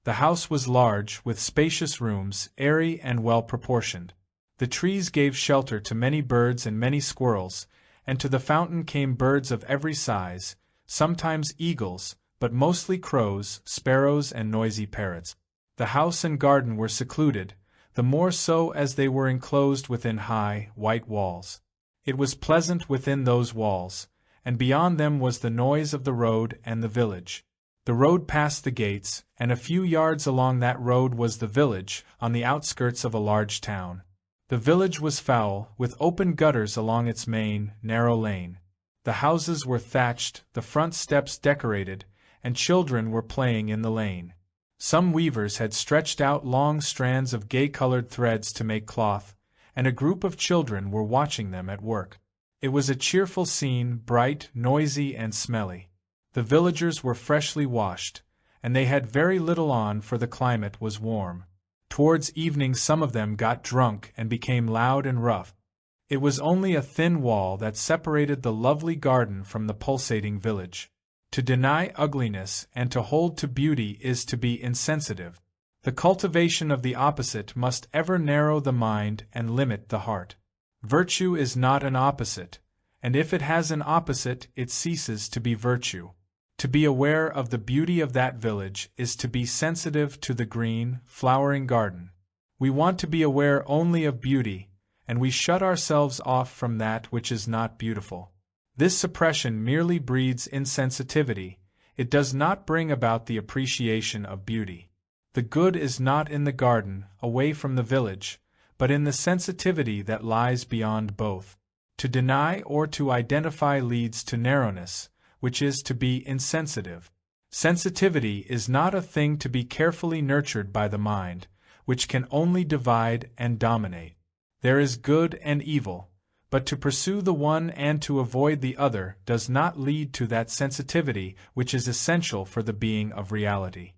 The house was large, with spacious rooms, airy and well-proportioned. The trees gave shelter to many birds and many squirrels, and to the fountain came birds of every size, sometimes eagles, but mostly crows, sparrows and noisy parrots. The house and garden were secluded, the more so as they were enclosed within high, white walls. It was pleasant within those walls, and beyond them was the noise of the road and the village. The road passed the gates, and a few yards along that road was the village, on the outskirts of a large town. The village was foul, with open gutters along its main, narrow lane. The houses were thatched, the front steps decorated, and children were playing in the lane. Some weavers had stretched out long strands of gay-colored threads to make cloth, and a group of children were watching them at work. It was a cheerful scene, bright, noisy, and smelly. The villagers were freshly washed, and they had very little on, for the climate was warm. Towards evening some of them got drunk and became loud and rough. It was only a thin wall that separated the lovely garden from the pulsating village. To deny ugliness and to hold to beauty is to be insensitive. The cultivation of the opposite must ever narrow the mind and limit the heart. Virtue is not an opposite, and if it has an opposite, it ceases to be virtue. To be aware of the beauty of that village is to be sensitive to the green, flowering garden. We want to be aware only of beauty, and we shut ourselves off from that which is not beautiful. This suppression merely breeds insensitivity, it does not bring about the appreciation of beauty. The good is not in the garden, away from the village, but in the sensitivity that lies beyond both. To deny or to identify leads to narrowness, which is to be insensitive. Sensitivity is not a thing to be carefully nurtured by the mind, which can only divide and dominate. There is good and evil, but to pursue the one and to avoid the other does not lead to that sensitivity which is essential for the being of reality.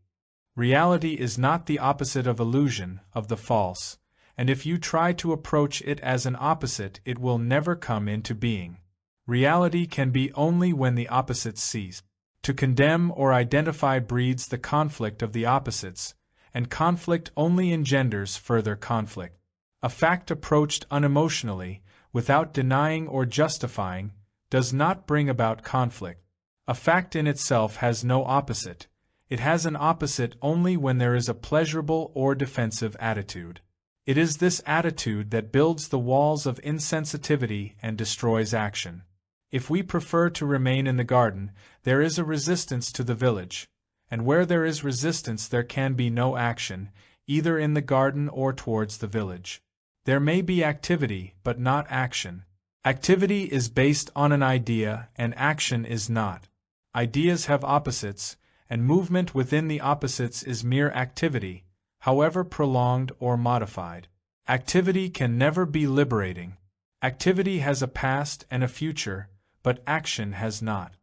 Reality is not the opposite of illusion, of the false, and if you try to approach it as an opposite, it will never come into being. Reality can be only when the opposites cease. To condemn or identify breeds the conflict of the opposites, and conflict only engenders further conflict. A fact approached unemotionally, without denying or justifying, does not bring about conflict. A fact in itself has no opposite. It has an opposite only when there is a pleasurable or defensive attitude. It is this attitude that builds the walls of insensitivity and destroys action. If we prefer to remain in the garden, there is a resistance to the village, and where there is resistance there can be no action, either in the garden or towards the village. There may be activity, but not action. Activity is based on an idea, and action is not. Ideas have opposites, and movement within the opposites is mere activity, however prolonged or modified. Activity can never be liberating. Activity has a past and a future, but action has not.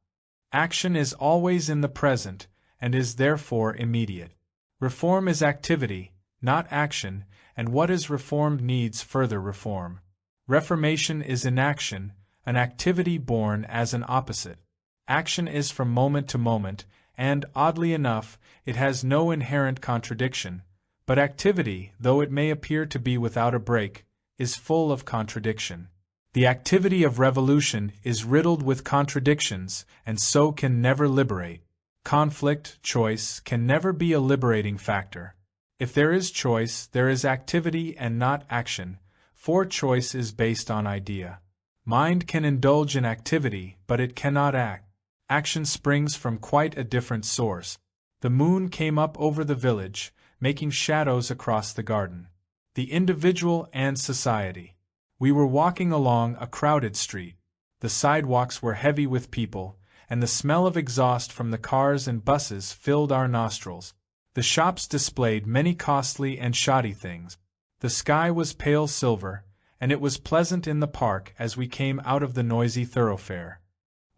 Action is always in the present, and is therefore immediate. Reform is activity, not action, and what is reformed needs further reform. Reformation is inaction, an activity born as an opposite. Action is from moment to moment, and, oddly enough, it has no inherent contradiction, but activity, though it may appear to be without a break, is full of contradiction. The activity of revolution is riddled with contradictions, and so can never liberate. Conflict, choice, can never be a liberating factor. If there is choice, there is activity and not action, for choice is based on idea. Mind can indulge in activity, but it cannot act. Action springs from quite a different source. The moon came up over the village, making shadows across the garden. The individual and society. We were walking along a crowded street. The sidewalks were heavy with people, and the smell of exhaust from the cars and buses filled our nostrils. The shops displayed many costly and shoddy things. The sky was pale silver, and it was pleasant in the park as we came out of the noisy thoroughfare.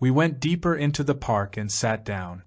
We went deeper into the park and sat down.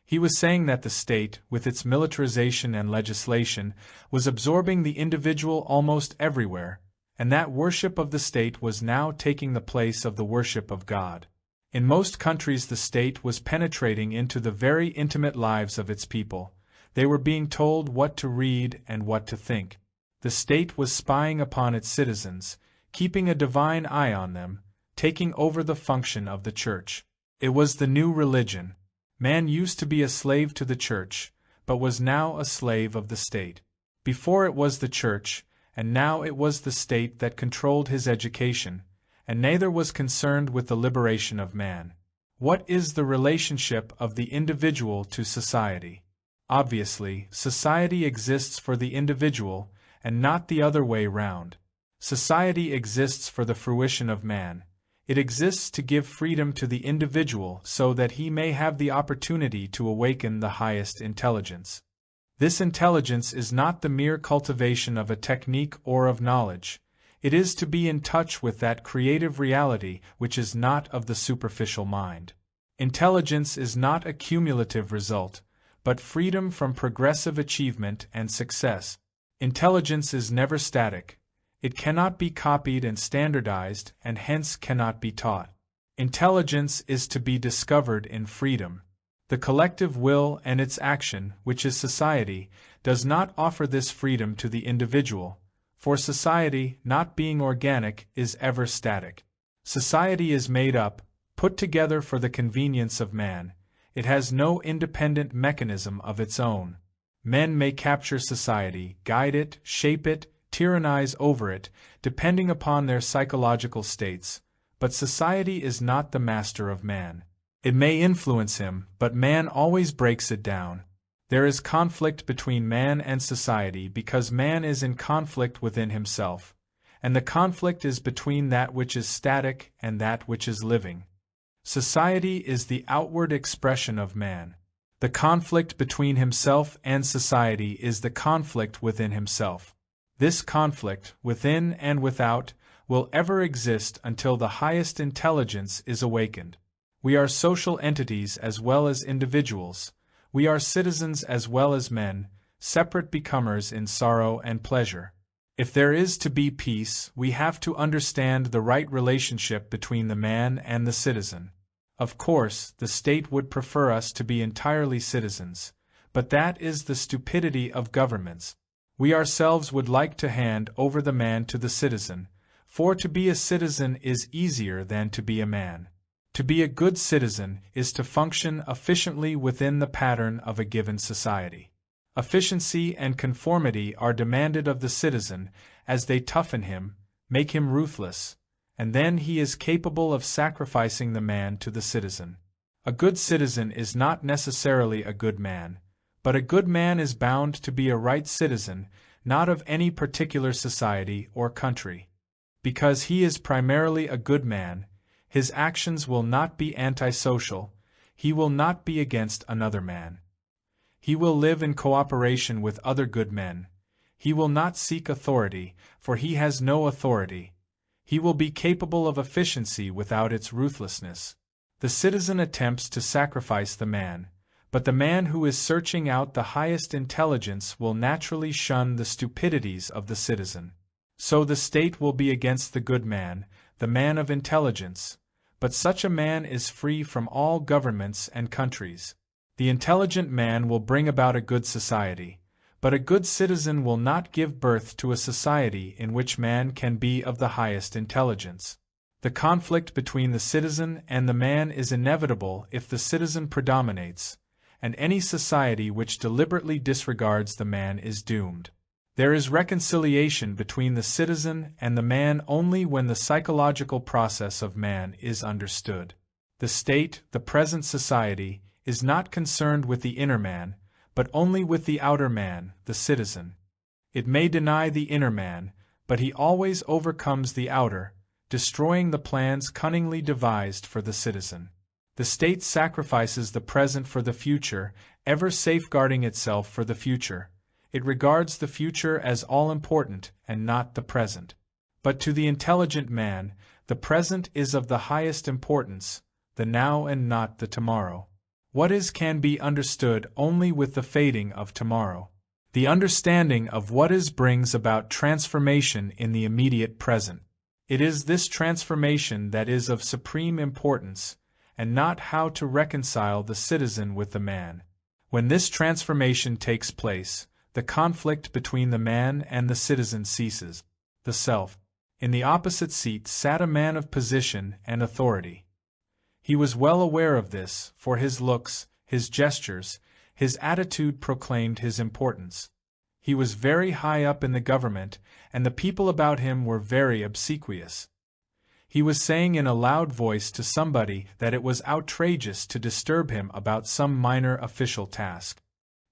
He was saying that the state, with its militarization and legislation, was absorbing the individual almost everywhere, and that worship of the state was now taking the place of the worship of God. In most countries the state was penetrating into the very intimate lives of its people. They were being told what to read and what to think. The state was spying upon its citizens, keeping a divine eye on them, taking over the function of the church. It was the new religion. Man used to be a slave to the church, but was now a slave of the state. Before it was the church, and now it was the state that controlled his education, and neither was concerned with the liberation of man. What is the relationship of the individual to society? Obviously, society exists for the individual, and not the other way round. Society exists for the fruition of man. It exists to give freedom to the individual so that he may have the opportunity to awaken the highest intelligence. This intelligence is not the mere cultivation of a technique or of knowledge. It is to be in touch with that creative reality which is not of the superficial mind. Intelligence is not a cumulative result, but freedom from progressive achievement and success. Intelligence is never static. It cannot be copied and standardized, and hence cannot be taught. Intelligence is to be discovered in freedom. The collective will and its action, which is society, does not offer this freedom to the individual, for society, not being organic, is ever static. Society is made up, put together for the convenience of man. It has no independent mechanism of its own. Men may capture society, guide it, shape it, tyrannize over it, depending upon their psychological states, but society is not the master of man. It may influence him, but man always breaks it down. There is conflict between man and society because man is in conflict within himself, and the conflict is between that which is static and that which is living. Society is the outward expression of man. The conflict between himself and society is the conflict within himself. This conflict, within and without, will ever exist until the highest intelligence is awakened. We are social entities as well as individuals. We are citizens as well as men, separate becomers in sorrow and pleasure. If there is to be peace, we have to understand the right relationship between the man and the citizen. Of course, the state would prefer us to be entirely citizens, but that is the stupidity of governments. We ourselves would like to hand over the man to the citizen, for to be a citizen is easier than to be a man. To be a good citizen is to function efficiently within the pattern of a given society. Efficiency and conformity are demanded of the citizen as they toughen him, make him ruthless, and then he is capable of sacrificing the man to the citizen. A good citizen is not necessarily a good man, but a good man is bound to be a right citizen, not of any particular society or country. Because he is primarily a good man, his actions will not be antisocial, he will not be against another man. He will live in cooperation with other good men. He will not seek authority, for he has no authority. He will be capable of efficiency without its ruthlessness. The citizen attempts to sacrifice the man, but the man who is searching out the highest intelligence will naturally shun the stupidities of the citizen. So the state will be against the good man, the man of intelligence, but such a man is free from all governments and countries. The intelligent man will bring about a good society, but a good citizen will not give birth to a society in which man can be of the highest intelligence. The conflict between the citizen and the man is inevitable if the citizen predominates, and any society which deliberately disregards the man is doomed. There is reconciliation between the citizen and the man only when the psychological process of man is understood. The state, the present society, is not concerned with the inner man, but only with the outer man, the citizen. It may deny the inner man, but he always overcomes the outer, destroying the plans cunningly devised for the citizen. The state sacrifices the present for the future, ever safeguarding itself for the future. It regards the future as all-important and not the present. But to the intelligent man, the present is of the highest importance, the now and not the tomorrow. What is can be understood only with the fading of tomorrow. The understanding of what is brings about transformation in the immediate present. It is this transformation that is of supreme importance, and not how to reconcile the citizen with the man. When this transformation takes place, the conflict between the man and the citizen ceases. The self. In the opposite seat sat a man of position and authority. He was well aware of this, for his looks, his gestures, his attitude proclaimed his importance. He was very high up in the government, and the people about him were very obsequious. He was saying in a loud voice to somebody that it was outrageous to disturb him about some minor official task.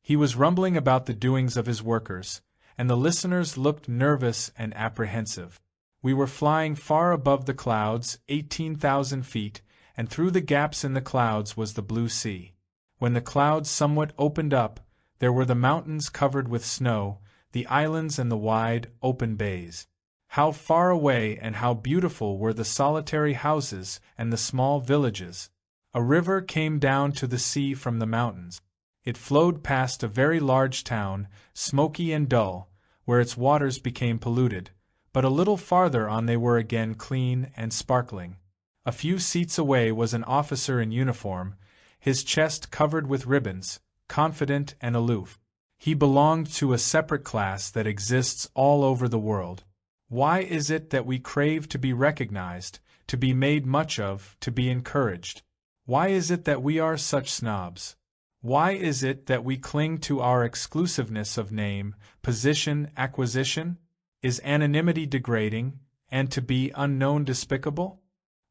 He was rumbling about the doings of his workers, and the listeners looked nervous and apprehensive. We were flying far above the clouds, 18,000 feet, and through the gaps in the clouds was the blue sea. When the clouds somewhat opened up, there were the mountains covered with snow, the islands and the wide, open bays. How far away and how beautiful were the solitary houses and the small villages! A river came down to the sea from the mountains. It flowed past a very large town, smoky and dull, where its waters became polluted, but a little farther on they were again clean and sparkling. A few seats away was an officer in uniform, his chest covered with ribbons, confident and aloof. He belonged to a separate class that exists all over the world. Why is it that we crave to be recognized, to be made much of, to be encouraged? Why is it that we are such snobs? Why is it that we cling to our exclusiveness of name, position, acquisition? Is anonymity degrading, and to be unknown despicable?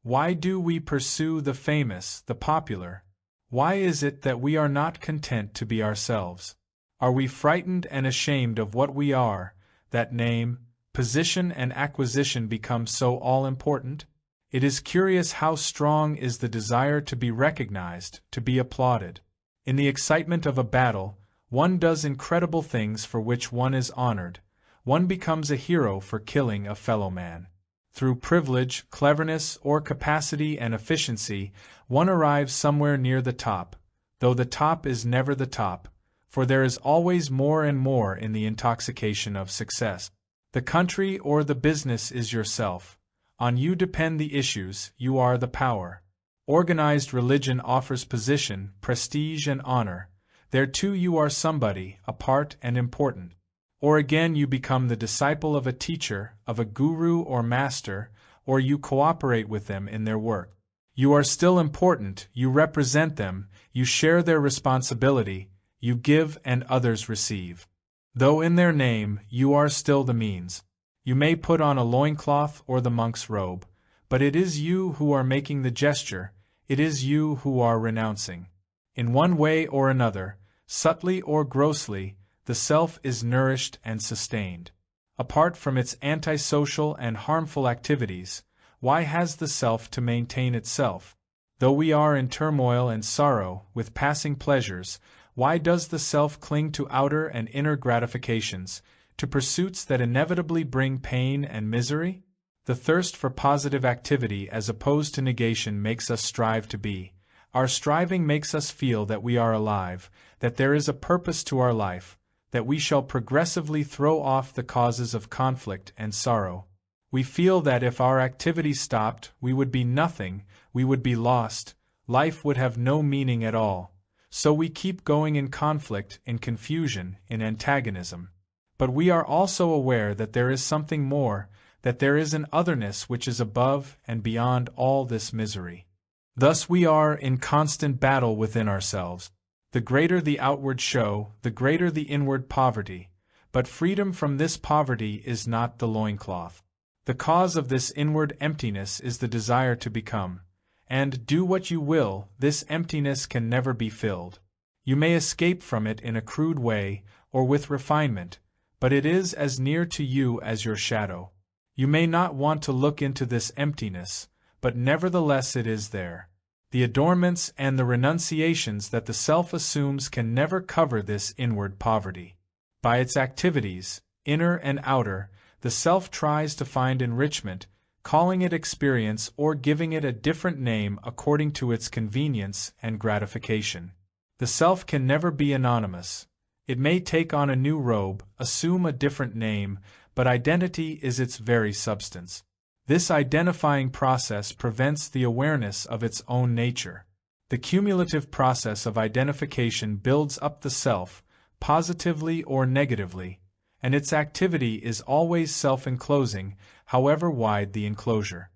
Why do we pursue the famous, the popular? Why is it that we are not content to be ourselves? Are we frightened and ashamed of what we are, that name, position and acquisition become so all-important? It is curious how strong is the desire to be recognized, to be applauded. In the excitement of a battle, one does incredible things for which one is honored. One becomes a hero for killing a fellow man. Through privilege, cleverness, or capacity and efficiency, one arrives somewhere near the top, though the top is never the top, for there is always more and more in the intoxication of success. The country or the business is yourself. On you depend the issues, you are the power. Organized religion offers position, prestige and honor. There too you are somebody, apart and important. Or again you become the disciple of a teacher, of a guru or master, or you cooperate with them in their work. You are still important, you represent them, you share their responsibility, you give and others receive. Though in their name, you are still the means. You may put on a loincloth or the monk's robe, but it is you who are making the gesture, It is you who are renouncing. In one way or another, subtly or grossly, the self is nourished and sustained. Apart from its antisocial and harmful activities, why has the self to maintain itself? Though we are in turmoil and sorrow, with passing pleasures, why does the self cling to outer and inner gratifications, to pursuits that inevitably bring pain and misery? The thirst for positive activity as opposed to negation makes us strive to be. Our striving makes us feel that we are alive, that there is a purpose to our life, that we shall progressively throw off the causes of conflict and sorrow. We feel that if our activity stopped, we would be nothing, we would be lost, life would have no meaning at all. So we keep going in conflict, in confusion, in antagonism. But we are also aware that there is something more, that there is an otherness which is above and beyond all this misery. Thus we are in constant battle within ourselves. The greater the outward show, the greater the inward poverty, but freedom from this poverty is not the loincloth. The cause of this inward emptiness is the desire to become, and, do what you will, this emptiness can never be filled. You may escape from it in a crude way, or with refinement, but it is as near to you as your shadow. You may not want to look into this emptiness, but nevertheless it is there. The adornments and the renunciations that the self assumes can never cover this inward poverty. By its activities, inner and outer, the self tries to find enrichment, calling it experience or giving it a different name according to its convenience and gratification. The self can never be anonymous. It may take on a new robe, assume a different name, but identity is its very substance. This identifying process prevents the awareness of its own nature. The cumulative process of identification builds up the self, positively or negatively, and its activity is always self-enclosing, however wide the enclosure.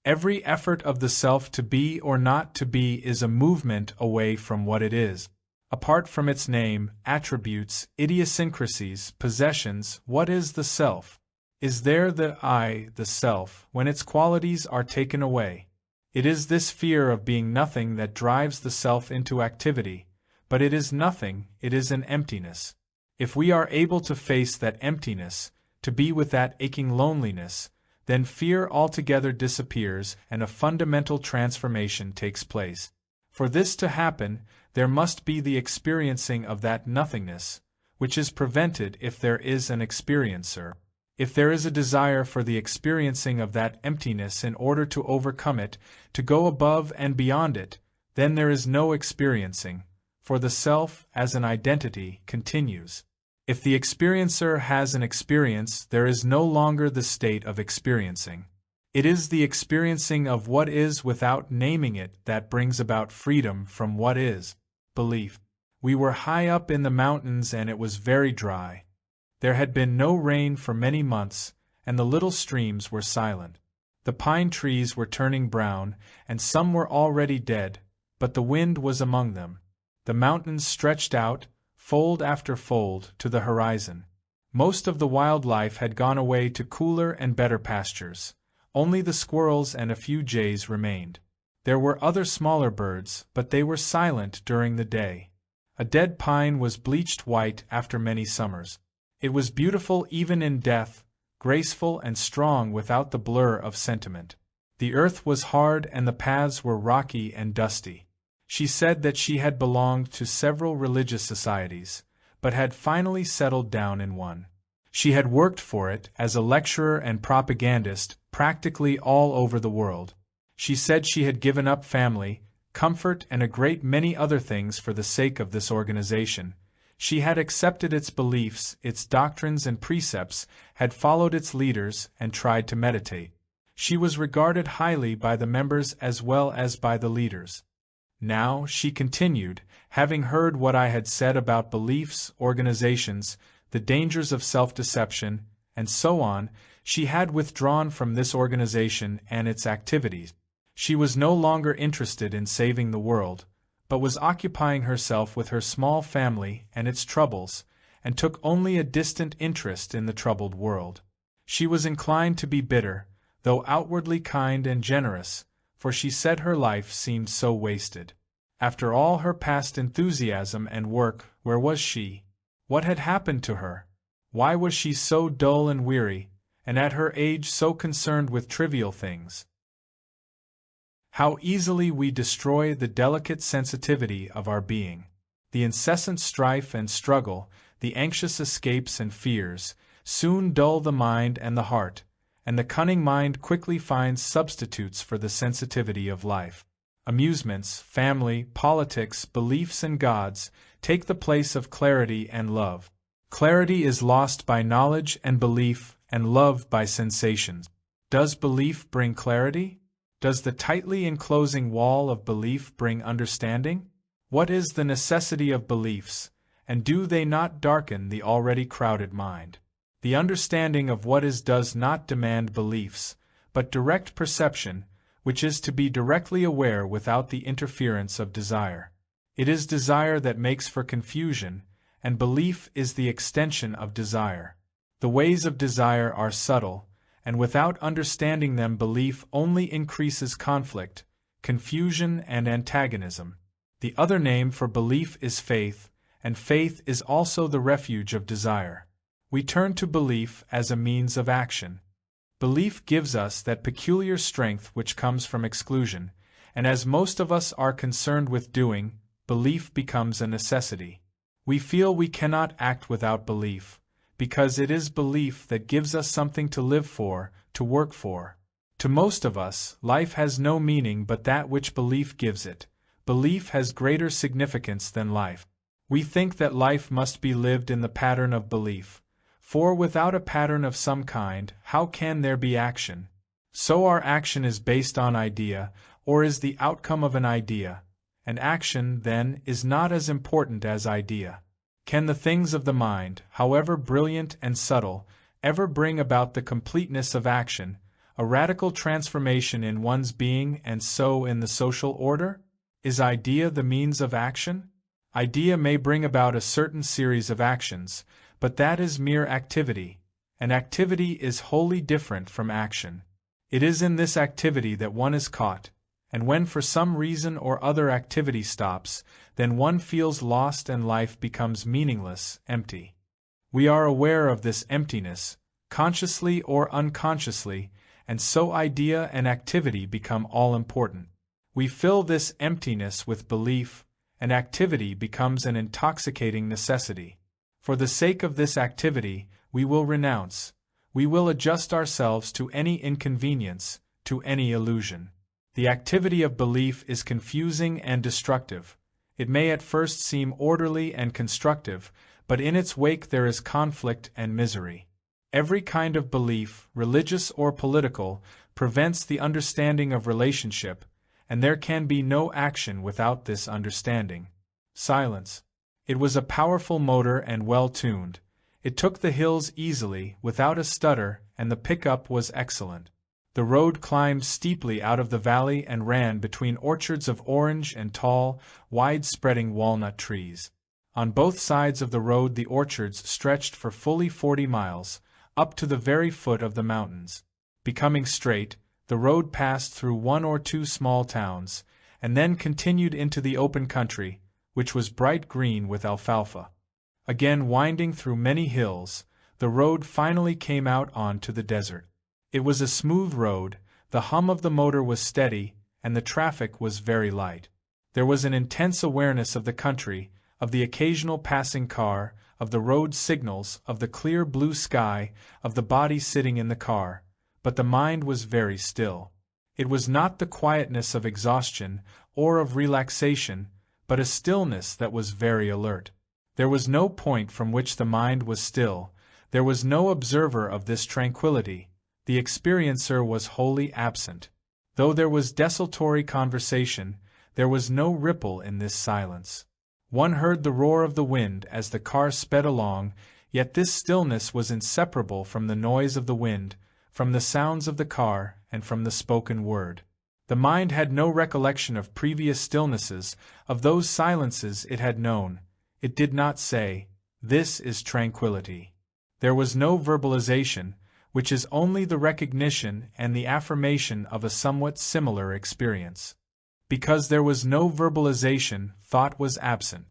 Every effort of the self to be or not to be is a movement away from what it is. Apart from its name, attributes, idiosyncrasies, possessions, what is the self? Is there the I, the self, when its qualities are taken away? It is this fear of being nothing that drives the self into activity, but it is nothing, it is an emptiness. If we are able to face that emptiness, to be with that aching loneliness, then fear altogether disappears and a fundamental transformation takes place. For this to happen, there must be the experiencing of that nothingness, which is prevented if there is an experiencer. If there is a desire for the experiencing of that emptiness in order to overcome it, to go above and beyond it, then there is no experiencing, for the self, as an identity, continues. If the experiencer has an experience, there is no longer the state of experiencing. It is the experiencing of what is without naming it that brings about freedom from what is. Belief. We were high up in the mountains and it was very dry. There had been no rain for many months, and the little streams were silent. The pine trees were turning brown, and some were already dead, but the wind was among them. The mountains stretched out, fold after fold, to the horizon. Most of the wild life had gone away to cooler and better pastures. Only the squirrels and a few jays remained. There were other smaller birds, but they were silent during the day. A dead pine was bleached white after many summers. It was beautiful even in death, graceful and strong without the blur of sentiment. The earth was hard and the paths were rocky and dusty. She said that she had belonged to several religious societies, but had finally settled down in one. She had worked for it as a lecturer and propagandist practically all over the world. She said she had given up family, comfort, and a great many other things for the sake of this organization. She had accepted its beliefs, its doctrines and precepts, had followed its leaders, and tried to meditate. She was regarded highly by the members as well as by the leaders. Now, she continued, having heard what I had said about beliefs, organizations, the dangers of self-deception, and so on, she had withdrawn from this organization and its activities. She was no longer interested in saving the world, but was occupying herself with her small family and its troubles, and took only a distant interest in the troubled world. She was inclined to be bitter, though outwardly kind and generous, for she said her life seemed so wasted. After all her past enthusiasm and work, where was she? What had happened to her? Why was she so dull and weary, and at her age so concerned with trivial things? How easily we destroy the delicate sensitivity of our being. The incessant strife and struggle, the anxious escapes and fears, soon dull the mind and the heart, and the cunning mind quickly finds substitutes for the sensitivity of life. Amusements, family, politics, beliefs and gods take the place of clarity and love. Clarity is lost by knowledge and belief, and love by sensations. Does belief bring clarity? Does the tightly enclosing wall of belief bring understanding? What is the necessity of beliefs, and do they not darken the already crowded mind? The understanding of what is does not demand beliefs, but direct perception, which is to be directly aware without the interference of desire. It is desire that makes for confusion, and belief is the extension of desire. The ways of desire are subtle, and without understanding them belief only increases conflict, confusion and antagonism. The other name for belief is faith, and faith is also the refuge of desire. We turn to belief as a means of action. Belief gives us that peculiar strength which comes from exclusion, and as most of us are concerned with doing, belief becomes a necessity. We feel we cannot act without belief, because it is belief that gives us something to live for, to work for. To most of us, life has no meaning but that which belief gives it. Belief has greater significance than life. We think that life must be lived in the pattern of belief, for without a pattern of some kind, how can there be action? So our action is based on idea, or is the outcome of an idea, and action, then, is not as important as idea. Can the things of the mind, however brilliant and subtle, ever bring about the completeness of action, a radical transformation in one's being and so in the social order? Is idea the means of action? Idea may bring about a certain series of actions, but that is mere activity, and activity is wholly different from action. It is in this activity that one is caught, and when for some reason or other activity stops, then one feels lost and life becomes meaningless, empty. We are aware of this emptiness, consciously or unconsciously, and so idea and activity become all-important. We fill this emptiness with belief, and activity becomes an intoxicating necessity. For the sake of this activity, we will renounce, we will adjust ourselves to any inconvenience, to any illusion. The activity of belief is confusing and destructive. It may at first seem orderly and constructive, but in its wake there is conflict and misery. Every kind of belief, religious or political, prevents the understanding of relationship, and there can be no action without this understanding. Silence. It was a powerful motor and well-tuned. It took the hills easily, without a stutter, and the pickup was excellent. The road climbed steeply out of the valley and ran between orchards of orange and tall, wide-spreading walnut trees. On both sides of the road the orchards stretched for fully 40 miles, up to the very foot of the mountains. Becoming straight, the road passed through one or two small towns, and then continued into the open country, which was bright green with alfalfa. Again winding through many hills, the road finally came out on to the desert. It was a smooth road, the hum of the motor was steady, and the traffic was very light. There was an intense awareness of the country, of the occasional passing car, of the road signals, of the clear blue sky, of the body sitting in the car, but the mind was very still. It was not the quietness of exhaustion or of relaxation, but a stillness that was very alert. There was no point from which the mind was still, there was no observer of this tranquility, the experiencer was wholly absent. Though there was desultory conversation, there was no ripple in this silence. One heard the roar of the wind as the car sped along, yet this stillness was inseparable from the noise of the wind, from the sounds of the car, and from the spoken word. The mind had no recollection of previous stillnesses, of those silences it had known. It did not say, "This is tranquility." There was no verbalization, which is only the recognition and the affirmation of a somewhat similar experience. Because there was no verbalization, thought was absent.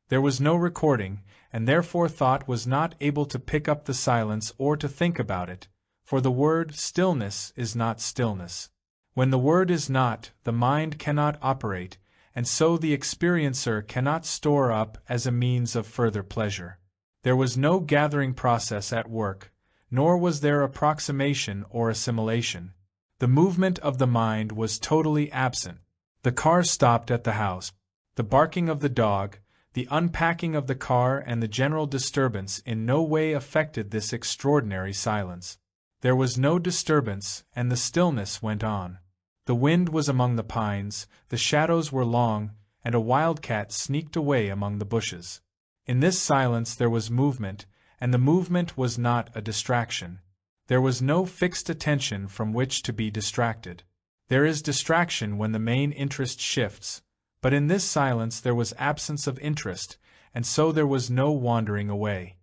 There was no recording, and therefore thought was not able to pick up the silence or to think about it, for the word stillness is not stillness. When the word is not, the mind cannot operate, and so the experiencer cannot store up as a means of further pleasure. There was no gathering process at work, nor was there approximation or assimilation. The movement of the mind was totally absent. The car stopped at the house. The barking of the dog, the unpacking of the car and the general disturbance in no way affected this extraordinary silence. There was no disturbance, and the stillness went on. The wind was among the pines, the shadows were long, and a wildcat sneaked away among the bushes. In this silence there was movement, and the movement was not a distraction. There was no fixed attention from which to be distracted. There is distraction when the main interest shifts, but in this silence there was absence of interest, and so there was no wandering away.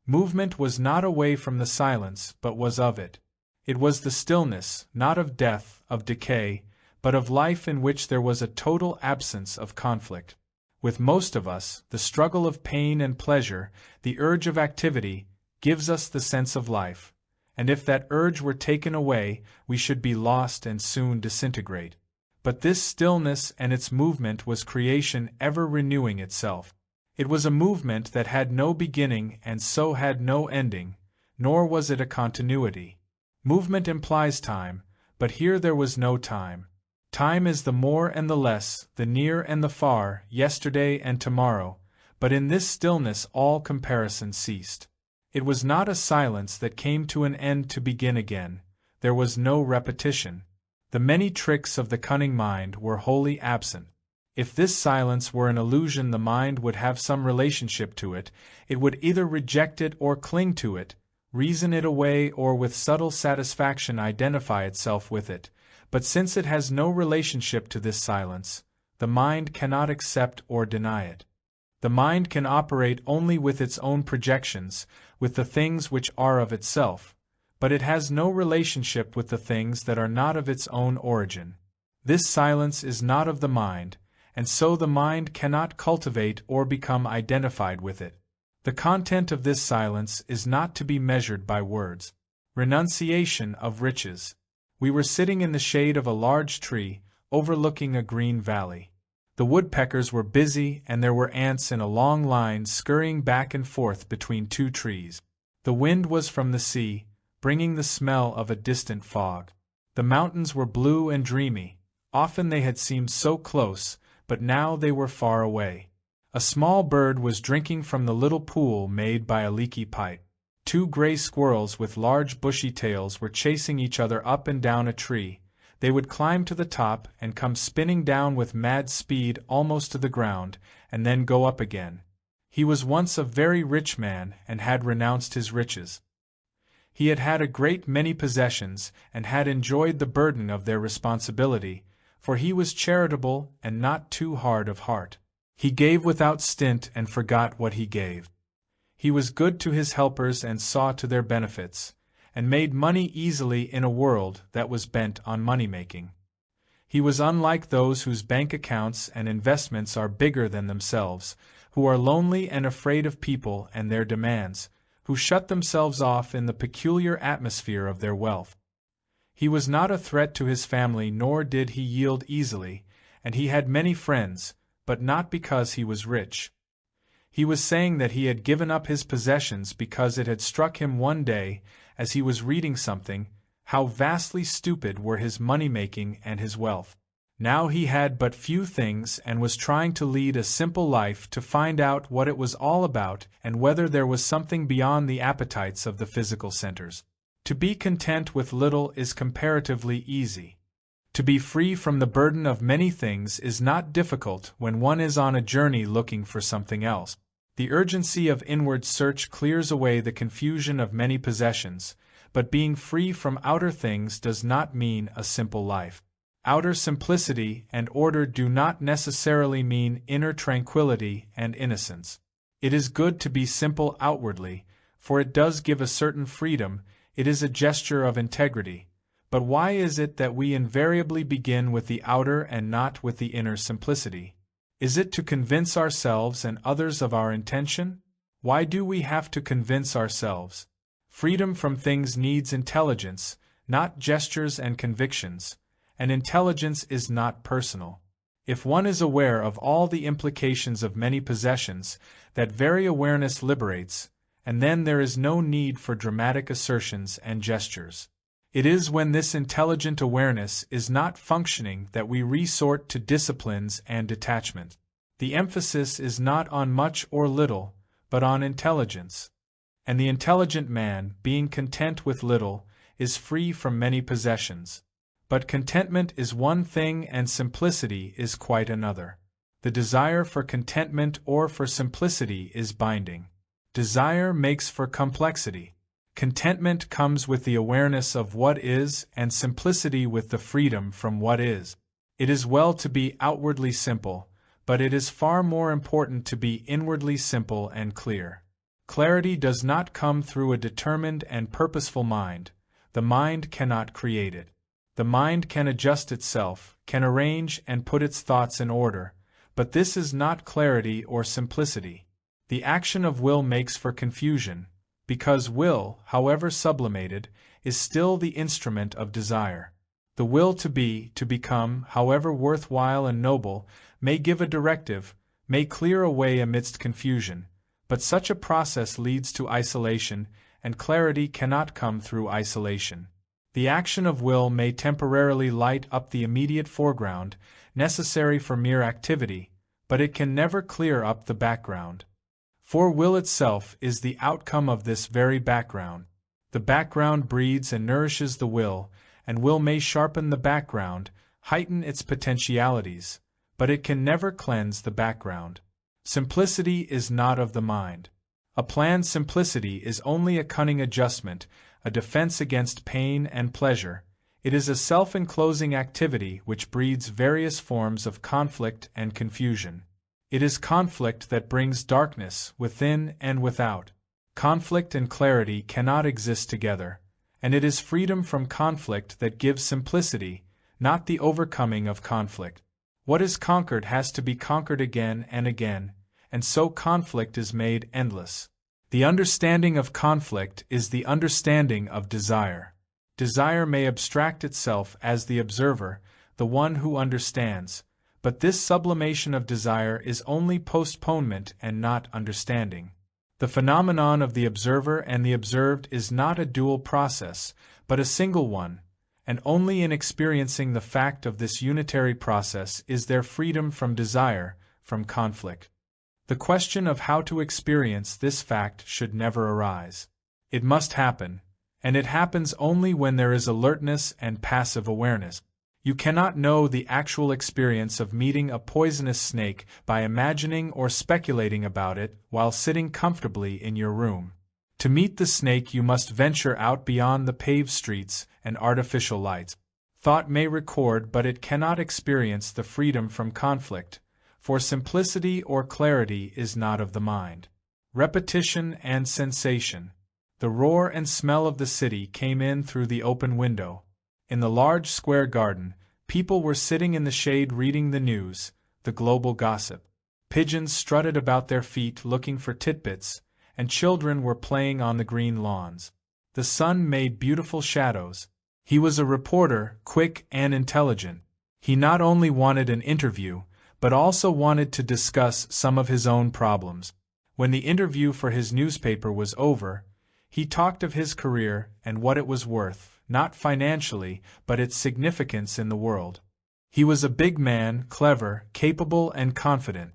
Movement was not away from the silence, but was of it. It was the stillness, not of death, of decay, but of life in which there was a total absence of conflict. With most of us, the struggle of pain and pleasure, the urge of activity, gives us the sense of life, and if that urge were taken away, we should be lost and soon disintegrate. But this stillness and its movement was creation ever renewing itself. It was a movement that had no beginning and so had no ending, nor was it a continuity. Movement implies time, but here there was no time. Time is the more and the less, the near and the far, yesterday and tomorrow, but in this stillness all comparison ceased. It was not a silence that came to an end to begin again. There was no repetition. The many tricks of the cunning mind were wholly absent. If this silence were an illusion, the mind would have some relationship to it. It would either reject it or cling to it, reason it away or with subtle satisfaction identify itself with it. But since it has no relationship to this silence, the mind cannot accept or deny it. The mind can operate only with its own projections, with the things which are of itself, but it has no relationship with the things that are not of its own origin. This silence is not of the mind, and so the mind cannot cultivate or become identified with it. The content of this silence is not to be measured by words. Renunciation of riches. We were sitting in the shade of a large tree, overlooking a green valley. The woodpeckers were busy, and there were ants in a long line scurrying back and forth between two trees. The wind was from the sea, bringing the smell of a distant fog. The mountains were blue and dreamy. Often they had seemed so close, but now they were far away. A small bird was drinking from the little pool made by a leaky pipe. Two gray squirrels with large bushy tails were chasing each other up and down a tree. They would climb to the top and come spinning down with mad speed almost to the ground, and then go up again. He was once a very rich man and had renounced his riches. He had had a great many possessions and had enjoyed the burden of their responsibility, for he was charitable and not too hard of heart. He gave without stint and forgot what he gave. He was good to his helpers and saw to their benefits, and made money easily in a world that was bent on money-making. He was unlike those whose bank accounts and investments are bigger than themselves, who are lonely and afraid of people and their demands, who shut themselves off in the peculiar atmosphere of their wealth. He was not a threat to his family, nor did he yield easily, and he had many friends, but not because he was rich. He was saying that he had given up his possessions because it had struck him one day, as he was reading something, how vastly stupid were his money-making and his wealth. Now he had but few things and was trying to lead a simple life to find out what it was all about and whether there was something beyond the appetites of the physical centers. To be content with little is comparatively easy. To be free from the burden of many things is not difficult when one is on a journey looking for something else. The urgency of inward search clears away the confusion of many possessions, but being free from outer things does not mean a simple life. Outer simplicity and order do not necessarily mean inner tranquility and innocence. It is good to be simple outwardly, for it does give a certain freedom, It is a gesture of integrity. But why is it that we invariably begin with the outer and not with the inner simplicity? Is it to convince ourselves and others of our intention? Why do we have to convince ourselves? Freedom from things needs intelligence, not gestures and convictions, and intelligence is not personal. If one is aware of all the implications of many possessions, that very awareness liberates, and then there is no need for dramatic assertions and gestures. It is when this intelligent awareness is not functioning that we resort to disciplines and detachment. The emphasis is not on much or little, but on intelligence. And the intelligent man, being content with little, is free from many possessions. But contentment is one thing and simplicity is quite another. The desire for contentment or for simplicity is binding. Desire makes for complexity. Contentment comes with the awareness of what is, and simplicity with the freedom from what is. It is well to be outwardly simple, but it is far more important to be inwardly simple and clear. Clarity does not come through a determined and purposeful mind. The mind cannot create it. The mind can adjust itself, can arrange and put its thoughts in order, but this is not clarity or simplicity. The action of will makes for confusion, because will, however sublimated, is still the instrument of desire. The will to be, to become, however worthwhile and noble, may give a directive, may clear a way amidst confusion, but such a process leads to isolation, and clarity cannot come through isolation. The action of will may temporarily light up the immediate foreground, necessary for mere activity, but it can never clear up the background. For will itself is the outcome of this very background. The background breeds and nourishes the will, and will may sharpen the background, heighten its potentialities, but it can never cleanse the background. Simplicity is not of the mind. A planned simplicity is only a cunning adjustment, a defense against pain and pleasure. It is a self-enclosing activity which breeds various forms of conflict and confusion. It is conflict that brings darkness within and without. Conflict and clarity cannot exist together, and it is freedom from conflict that gives simplicity, not the overcoming of conflict. What is conquered has to be conquered again, and so conflict is made endless. The understanding of conflict is the understanding of desire. Desire may abstract itself as the observer, the one who understands, but this sublimation of desire is only postponement and not understanding. The phenomenon of the observer and the observed is not a dual process, but a single one, and only in experiencing the fact of this unitary process is there freedom from desire, from conflict. The question of how to experience this fact should never arise. It must happen, and it happens only when there is alertness and passive awareness. You cannot know the actual experience of meeting a poisonous snake by imagining or speculating about it while sitting comfortably in your room. To meet the snake you must venture out beyond the paved streets and artificial lights. Thought may record, but it cannot experience the freedom from conflict, for simplicity or clarity is not of the mind. Repetition and sensation. The roar and smell of the city came in through the open window. In the large square garden, people were sitting in the shade reading the news, the global gossip. Pigeons strutted about their feet looking for titbits, and children were playing on the green lawns. The sun made beautiful shadows. He was a reporter, quick and intelligent. He not only wanted an interview, but also wanted to discuss some of his own problems. When the interview for his newspaper was over, he talked of his career and what it was worth, not financially, but its significance in the world. He was a big man, clever, capable, and confident.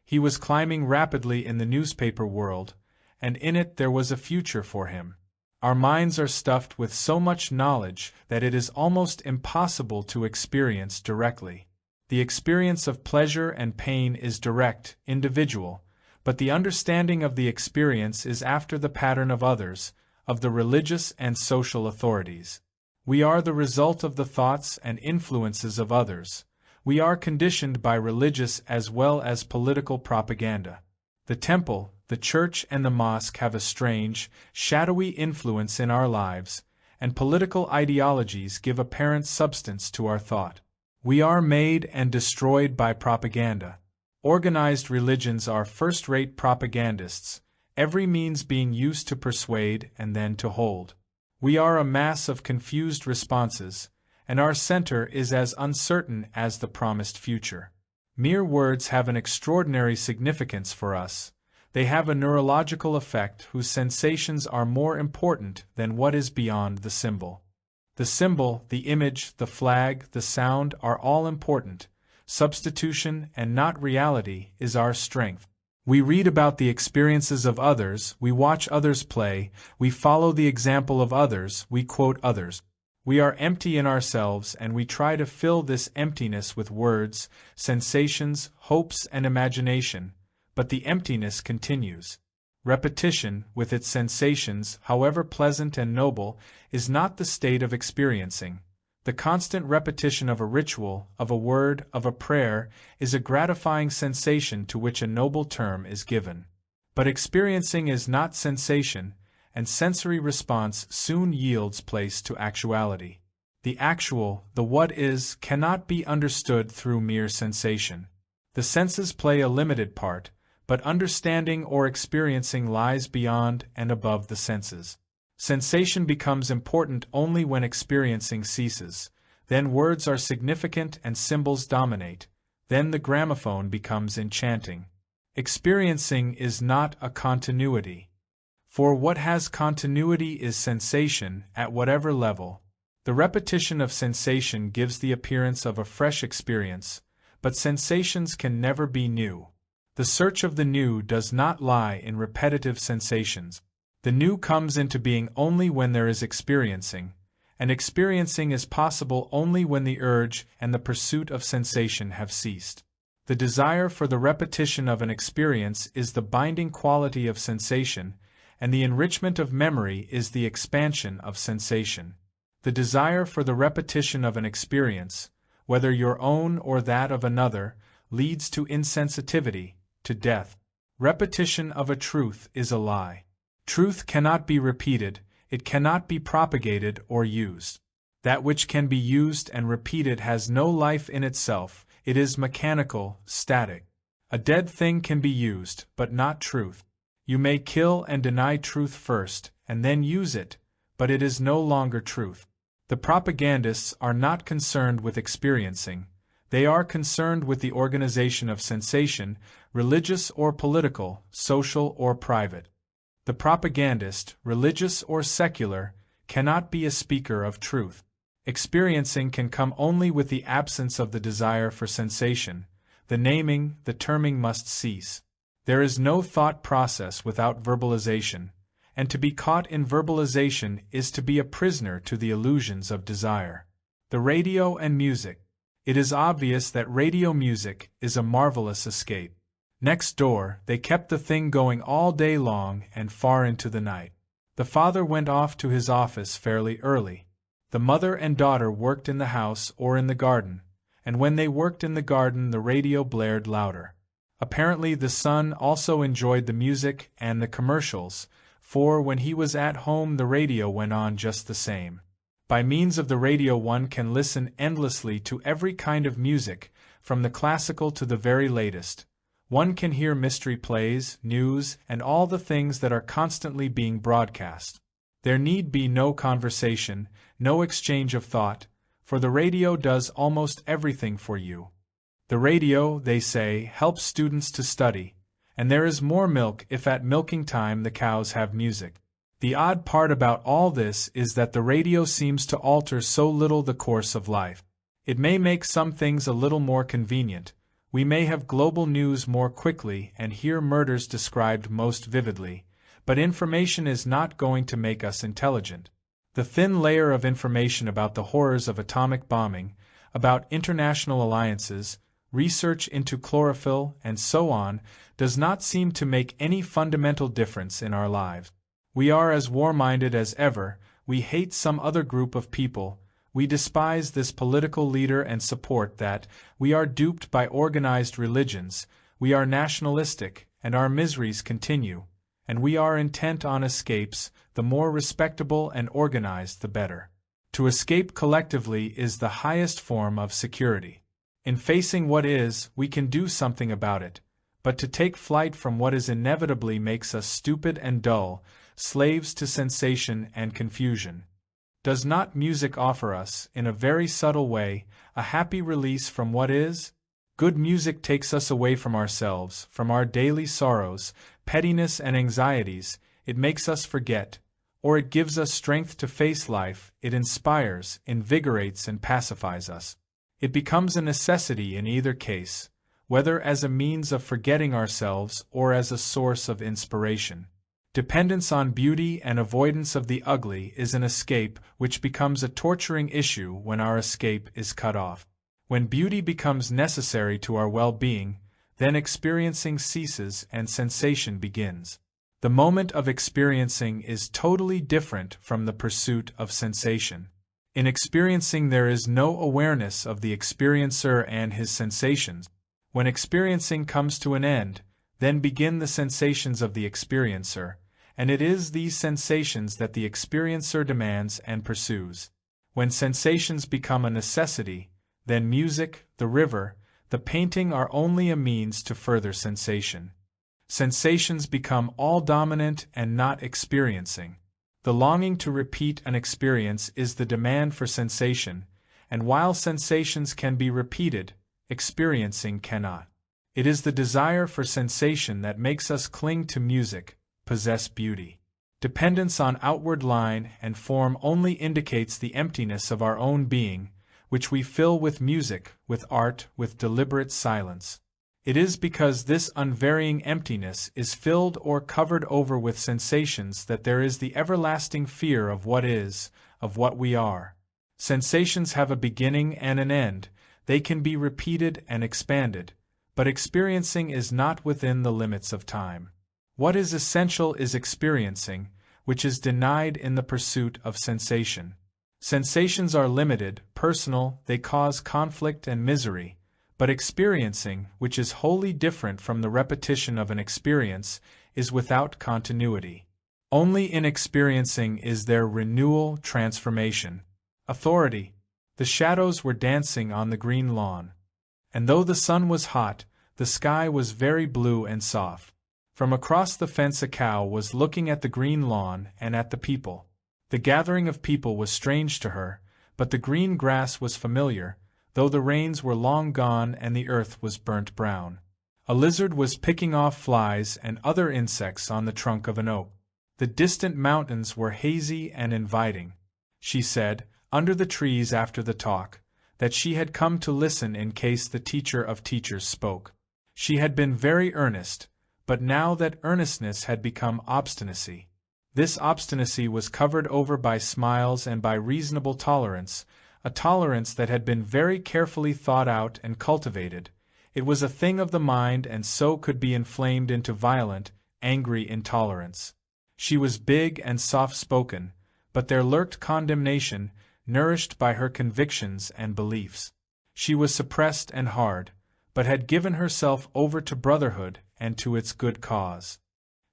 He was climbing rapidly in the newspaper world, and in it there was a future for him. Our minds are stuffed with so much knowledge that it is almost impossible to experience directly. The experience of pleasure and pain is direct, individual, but the understanding of the experience is after the pattern of others, of the religious and social authorities. We are the result of the thoughts and influences of others. We are conditioned by religious as well as political propaganda. The temple, the church and the mosque have a strange, shadowy influence in our lives, and political ideologies give apparent substance to our thought. We are made and destroyed by propaganda. Organized religions are first-rate propagandists, every means being used to persuade and then to hold. We are a mass of confused responses, and our center is as uncertain as the promised future. Mere words have an extraordinary significance for us. They have a neurological effect whose sensations are more important than what is beyond the symbol. The symbol, the image, the flag, the sound are all important. Substitution and not reality is our strength. We read about the experiences of others, we watch others play, we follow the example of others, we quote others. We are empty in ourselves and we try to fill this emptiness with words, sensations, hopes, and imagination, but the emptiness continues. Repetition, with its sensations, however pleasant and noble, is not the state of experiencing. The constant repetition of a ritual, of a word, of a prayer, is a gratifying sensation to which a noble term is given. But experiencing is not sensation, and sensory response soon yields place to actuality. The actual, the what is, cannot be understood through mere sensation. The senses play a limited part, but understanding or experiencing lies beyond and above the senses. Sensation becomes important only when experiencing ceases. Then words are significant and symbols dominate. Then the gramophone becomes enchanting. Experiencing is not a continuity. For what has continuity is sensation, at whatever level. The repetition of sensation gives the appearance of a fresh experience, but sensations can never be new. The search of the new does not lie in repetitive sensations. The new comes into being only when there is experiencing, and experiencing is possible only when the urge and the pursuit of sensation have ceased. The desire for the repetition of an experience is the binding quality of sensation, and the enrichment of memory is the expansion of sensation. The desire for the repetition of an experience, whether your own or that of another, leads to insensitivity, to death. Repetition of a truth is a lie. Truth cannot be repeated, it cannot be propagated or used. That which can be used and repeated has no life in itself, it is mechanical, static. A dead thing can be used, but not truth. You may kill and deny truth first, and then use it, but it is no longer truth. The propagandists are not concerned with experiencing. They are concerned with the organization of sensation, religious or political, social or private. The propagandist, religious or secular, cannot be a speaker of truth. Experiencing can come only with the absence of the desire for sensation. The naming, the terming must cease. There is no thought process without verbalization, and to be caught in verbalization is to be a prisoner to the illusions of desire. The radio and music. It is obvious that radio music is a marvelous escape. Next door, they kept the thing going all day long and far into the night. The father went off to his office fairly early. The mother and daughter worked in the house or in the garden, and when they worked in the garden the radio blared louder. Apparently the son also enjoyed the music and the commercials, for when he was at home the radio went on just the same. By means of the radio one can listen endlessly to every kind of music, from the classical to the very latest. One can hear mystery plays, news, and all the things that are constantly being broadcast. There need be no conversation, no exchange of thought, for the radio does almost everything for you. The radio, they say, helps students to study, and there is more milk if at milking time the cows have music. The odd part about all this is that the radio seems to alter so little the course of life. It may make some things a little more convenient. We may have global news more quickly and hear murders described most vividly, but information is not going to make us intelligent. The thin layer of information about the horrors of atomic bombing, about international alliances, research into chlorophyll, and so on, does not seem to make any fundamental difference in our lives. We are as war-minded as ever, we hate some other group of people, we despise this political leader and support that, we are duped by organized religions, we are nationalistic, and our miseries continue, and we are intent on escapes, the more respectable and organized the better. To escape collectively is the highest form of security. In facing what is, we can do something about it, but to take flight from what is inevitably makes us stupid and dull, slaves to sensation and confusion. Does not music offer us, in a very subtle way, a happy release from what is? Good music takes us away from ourselves, from our daily sorrows, pettiness and anxieties. It makes us forget, or it gives us strength to face life. It inspires, invigorates and pacifies us. It becomes a necessity in either case, whether as a means of forgetting ourselves or as a source of inspiration. Dependence on beauty and avoidance of the ugly is an escape which becomes a torturing issue when our escape is cut off. When beauty becomes necessary to our well-being, then experiencing ceases and sensation begins. The moment of experiencing is totally different from the pursuit of sensation. In experiencing there is no awareness of the experiencer and his sensations. When experiencing comes to an end, then begin the sensations of the experiencer, and it is these sensations that the experiencer demands and pursues. When sensations become a necessity, then music, the river, the painting are only a means to further sensation. Sensations become all dominant and not experiencing. The longing to repeat an experience is the demand for sensation, and while sensations can be repeated, experiencing cannot. It is the desire for sensation that makes us cling to music, possess beauty. Dependence on outward line and form only indicates the emptiness of our own being, which we fill with music, with art, with deliberate silence. It is because this unvarying emptiness is filled or covered over with sensations that there is the everlasting fear of what is, of what we are. Sensations have a beginning and an end, they can be repeated and expanded, but experiencing is not within the limits of time. What is essential is experiencing, which is denied in the pursuit of sensation. Sensations are limited, personal, they cause conflict and misery, but experiencing, which is wholly different from the repetition of an experience, is without continuity. Only in experiencing is there renewal, transformation. Authority. The shadows were dancing on the green lawn. And though the sun was hot, the sky was very blue and soft. From across the fence a cow was looking at the green lawn and at the people. The gathering of people was strange to her, but the green grass was familiar, though the rains were long gone and the earth was burnt brown. A lizard was picking off flies and other insects on the trunk of an oak. The distant mountains were hazy and inviting. She said, under the trees after the talk, that she had come to listen in case the teacher of teachers spoke. She had been very earnest, but now that earnestness had become obstinacy. This obstinacy was covered over by smiles and by reasonable tolerance, a tolerance that had been very carefully thought out and cultivated. It was a thing of the mind and so could be inflamed into violent, angry intolerance. She was big and soft-spoken, but there lurked condemnation, nourished by her convictions and beliefs. She was suppressed and hard, but had given herself over to brotherhood and to its good cause.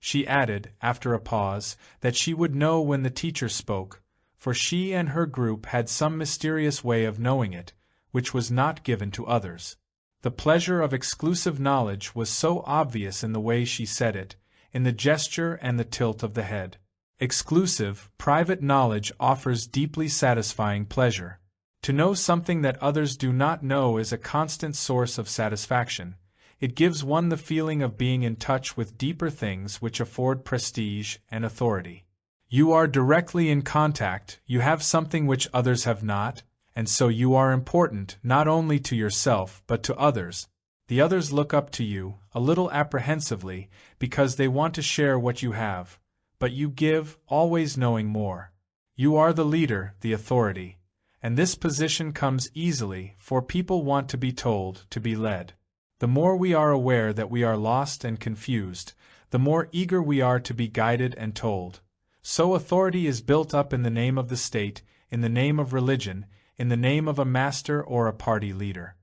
She added, after a pause, that she would know when the teacher spoke, for she and her group had some mysterious way of knowing it, which was not given to others. The pleasure of exclusive knowledge was so obvious in the way she said it, in the gesture and the tilt of the head. Exclusive, private knowledge offers deeply satisfying pleasure. To know something that others do not know is a constant source of satisfaction. It gives one the feeling of being in touch with deeper things which afford prestige and authority. You are directly in contact, you have something which others have not, and so you are important not only to yourself but to others. The others look up to you, a little apprehensively, because they want to share what you have, but you give, always knowing more. You are the leader, the authority, and this position comes easily, for people want to be told, to be led. The more we are aware that we are lost and confused, the more eager we are to be guided and told. So authority is built up in the name of the state, in the name of religion, in the name of a master or a party leader.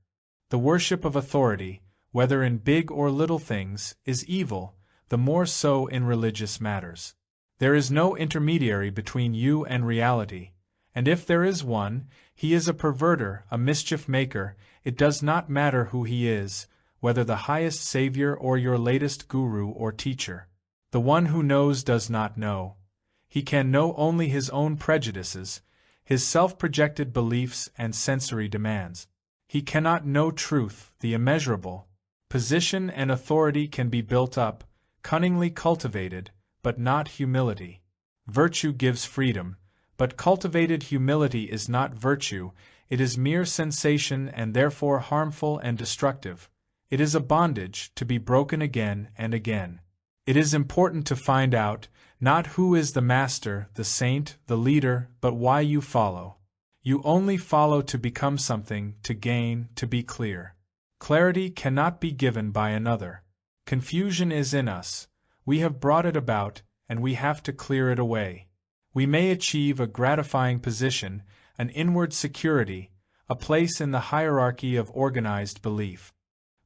The worship of authority, whether in big or little things, is evil, the more so in religious matters. There is no intermediary between you and reality, and if there is one, he is a perverter, a mischief maker. It does not matter who he is, whether the highest savior or your latest guru or teacher. The one who knows does not know. He can know only his own prejudices, his self-projected beliefs and sensory demands. He cannot know truth, the immeasurable. Position and authority can be built up, cunningly cultivated, but not humility. Virtue gives freedom, but cultivated humility is not virtue, it is mere sensation and therefore harmful and destructive. It is a bondage to be broken again and again. It is important to find out, not who is the master, the saint, the leader, but why you follow. You only follow to become something, to gain, to be clear. Clarity cannot be given by another. Confusion is in us. We have brought it about, and we have to clear it away. We may achieve a gratifying position, an inward security, a place in the hierarchy of organized belief.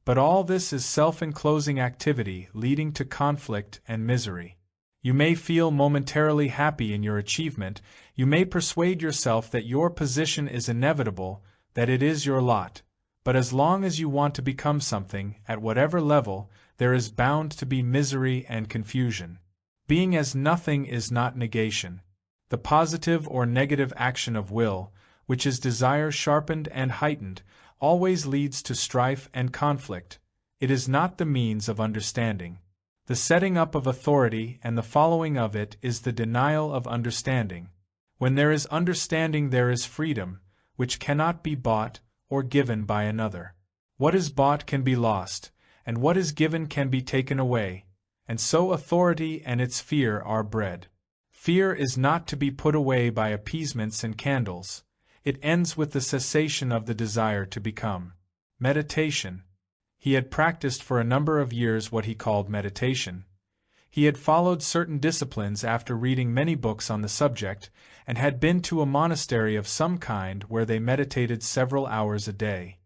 But all this is self-enclosing activity leading to conflict and misery. You may feel momentarily happy in your achievement, you may persuade yourself that your position is inevitable, that it is your lot, but as long as you want to become something, at whatever level, there is bound to be misery and confusion. Being as nothing is not negation. The positive or negative action of will, which is desire sharpened and heightened, always leads to strife and conflict. It is not the means of understanding. The setting up of authority and the following of it is the denial of understanding. When there is understanding there is freedom, which cannot be bought or given by another. What is bought can be lost, and what is given can be taken away, and so authority and its fear are bred. Fear is not to be put away by appeasements and candles. It ends with the cessation of the desire to become. Meditation. He had practiced for a number of years what he called meditation. He had followed certain disciplines after reading many books on the subject, and had been to a monastery of some kind where they meditated several hours a day.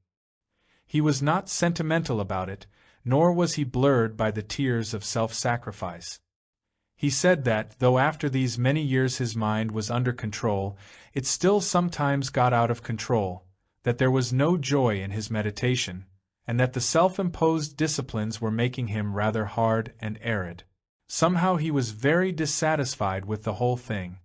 He was not sentimental about it, nor was he blurred by the tears of self-sacrifice. He said that, though after these many years his mind was under control, it still sometimes got out of control, that there was no joy in his meditation, and that the self-imposed disciplines were making him rather hard and arid. Somehow he was very dissatisfied with the whole thing.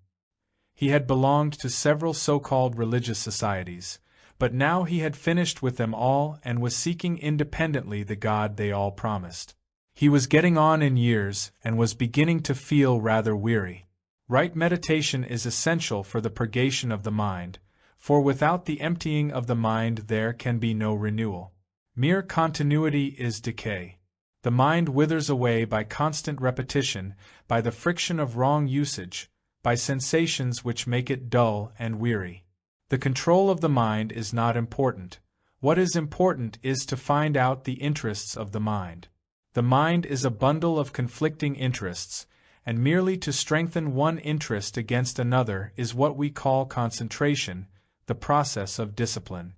He had belonged to several so-called religious societies, but now he had finished with them all and was seeking independently the God they all promised. He was getting on in years and was beginning to feel rather weary. Right meditation is essential for the purgation of the mind, for without the emptying of the mind there can be no renewal. Mere continuity is decay. The mind withers away by constant repetition, by the friction of wrong usage, by sensations which make it dull and weary. The control of the mind is not important. What is important is to find out the interests of the mind. The mind is a bundle of conflicting interests, and merely to strengthen one interest against another is what we call concentration, the process of discipline.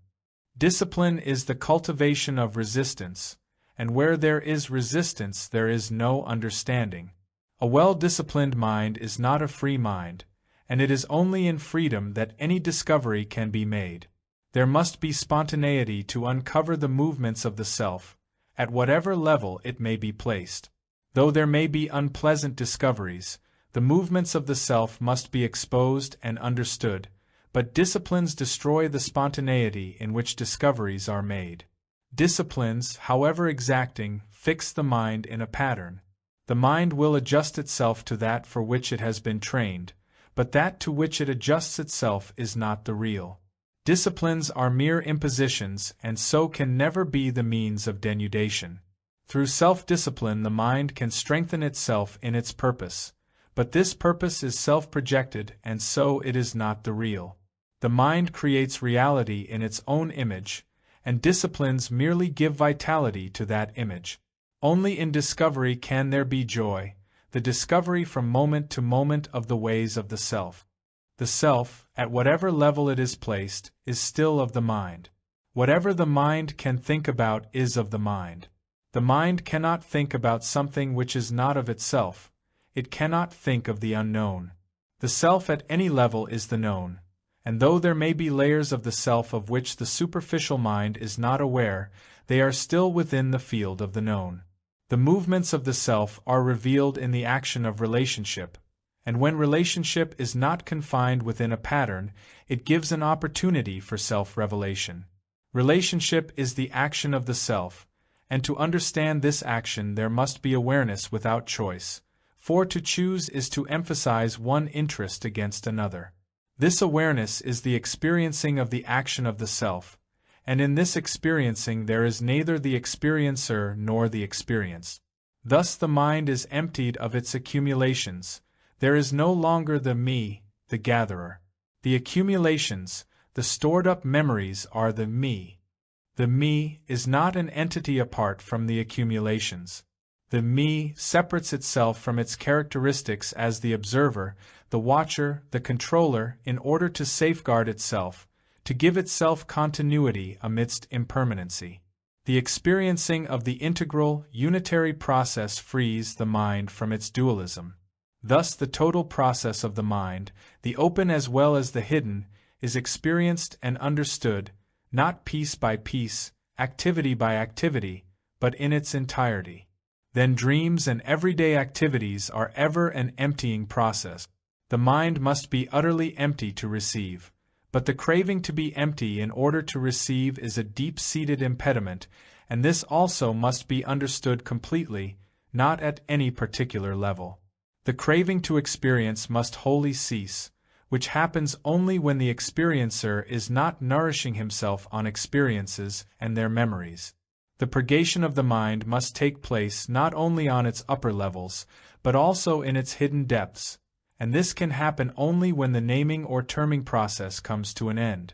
Discipline is the cultivation of resistance, and where there is resistance there is no understanding. A well-disciplined mind is not a free mind, and it is only in freedom that any discovery can be made. There must be spontaneity to uncover the movements of the self, at whatever level it may be placed. Though there may be unpleasant discoveries, the movements of the self must be exposed and understood, but disciplines destroy the spontaneity in which discoveries are made. Disciplines, however exacting, fix the mind in a pattern. The mind will adjust itself to that for which it has been trained, but that to which it adjusts itself is not the real. Disciplines are mere impositions and so can never be the means of denudation. Through self-discipline the mind can strengthen itself in its purpose, but this purpose is self-projected and so it is not the real. The mind creates reality in its own image, and disciplines merely give vitality to that image. Only in discovery can there be joy, the discovery from moment to moment of the ways of the self. The self, at whatever level it is placed, is still of the mind. Whatever the mind can think about is of the mind. The mind cannot think about something which is not of itself. It cannot think of the unknown. The self at any level is the known, and though there may be layers of the self of which the superficial mind is not aware, they are still within the field of the known. The movements of the self are revealed in the action of relationship, and when relationship is not confined within a pattern, it gives an opportunity for self-revelation. Relationship is the action of the self, and to understand this action there must be awareness without choice, for to choose is to emphasize one interest against another. This awareness is the experiencing of the action of the self, and in this experiencing there is neither the experiencer nor the experienced. Thus the mind is emptied of its accumulations. There is no longer the me, the gatherer. The accumulations, the stored-up memories are the me. The me is not an entity apart from the accumulations. The me separates itself from its characteristics as the observer, the watcher, the controller, in order to safeguard itself, to give itself continuity amidst impermanency. The experiencing of the integral, unitary process frees the mind from its dualism. Thus the total process of the mind, the open as well as the hidden, is experienced and understood, not piece by piece, activity by activity, but in its entirety. Then dreams and everyday activities are ever an emptying process. The mind must be utterly empty to receive, but the craving to be empty in order to receive is a deep-seated impediment, and this also must be understood completely, not at any particular level. The craving to experience must wholly cease, which happens only when the experiencer is not nourishing himself on experiences and their memories. The purgation of the mind must take place not only on its upper levels, but also in its hidden depths, and this can happen only when the naming or terming process comes to an end.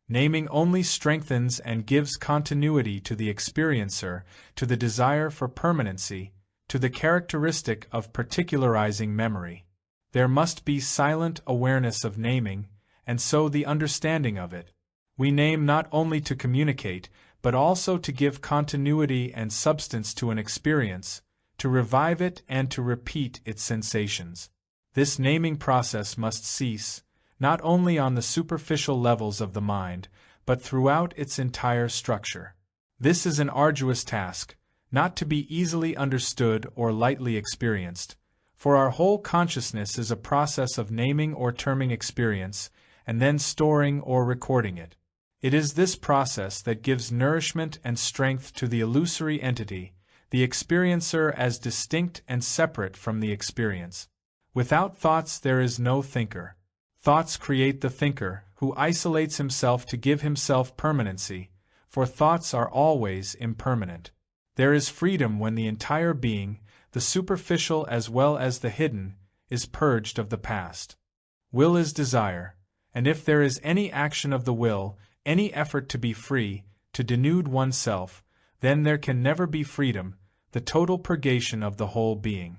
Naming only strengthens and gives continuity to the experiencer, to the desire for permanency, to the characteristic of particularizing memory. There must be silent awareness of naming, and so the understanding of it. We name not only to communicate, but also to give continuity and substance to an experience, to revive it and to repeat its sensations. This naming process must cease, not only on the superficial levels of the mind, but throughout its entire structure. This is an arduous task, not to be easily understood or lightly experienced, for our whole consciousness is a process of naming or terming experience, and then storing or recording it. It is this process that gives nourishment and strength to the illusory entity, the experiencer as distinct and separate from the experience. Without thoughts there is no thinker. Thoughts create the thinker, who isolates himself to give himself permanency, for thoughts are always impermanent. There is freedom when the entire being, the superficial as well as the hidden, is purged of the past. Will is desire, and if there is any action of the will, any effort to be free, to denude oneself, then there can never be freedom, the total purgation of the whole being.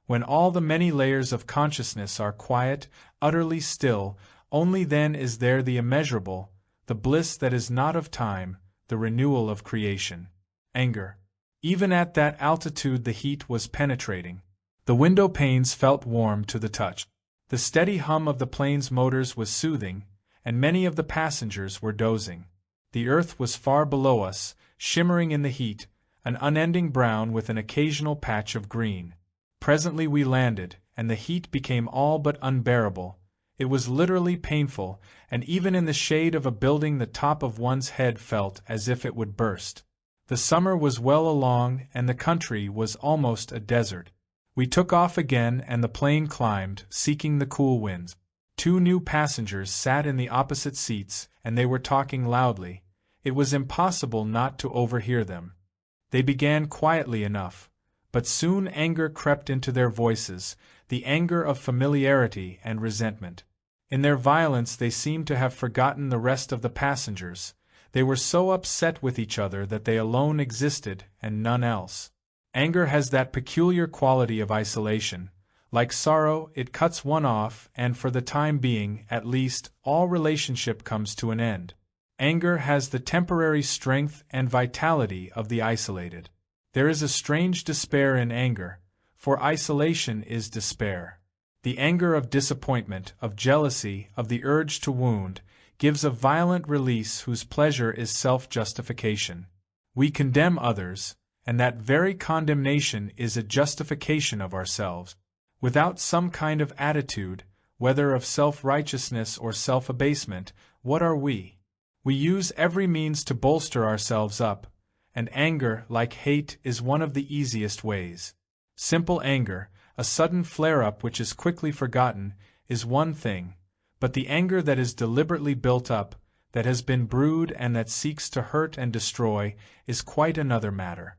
When all the many layers of consciousness are quiet, utterly still, only then is there the immeasurable, the bliss that is not of time, the renewal of creation. Anger. Even at that altitude the heat was penetrating. The window panes felt warm to the touch. The steady hum of the plane's motors was soothing, and many of the passengers were dozing. The earth was far below us, shimmering in the heat, an unending brown with an occasional patch of green. Presently we landed, and the heat became all but unbearable. It was literally painful, and even in the shade of a building the top of one's head felt as if it would burst. The summer was well along, and the country was almost a desert. We took off again, and the plane climbed, seeking the cool winds. 2 new passengers sat in the opposite seats, and they were talking loudly. It was impossible not to overhear them. They began quietly enough, but soon anger crept into their voices, the anger of familiarity and resentment. In their violence they seemed to have forgotten the rest of the passengers. They were so upset with each other that they alone existed, and none else. Anger has that peculiar quality of isolation. Like sorrow, it cuts one off, and for the time being, at least, all relationship comes to an end. Anger has the temporary strength and vitality of the isolated. There is a strange despair in anger, for isolation is despair. The anger of disappointment, of jealousy, of the urge to wound, gives a violent release whose pleasure is self-justification. We condemn others, and that very condemnation is a justification of ourselves. Without some kind of attitude, whether of self-righteousness or self-abasement, what are we? We use every means to bolster ourselves up, and anger, like hate, is one of the easiest ways. Simple anger, a sudden flare-up which is quickly forgotten, is one thing, but the anger that is deliberately built up, that has been brewed and that seeks to hurt and destroy, is quite another matter.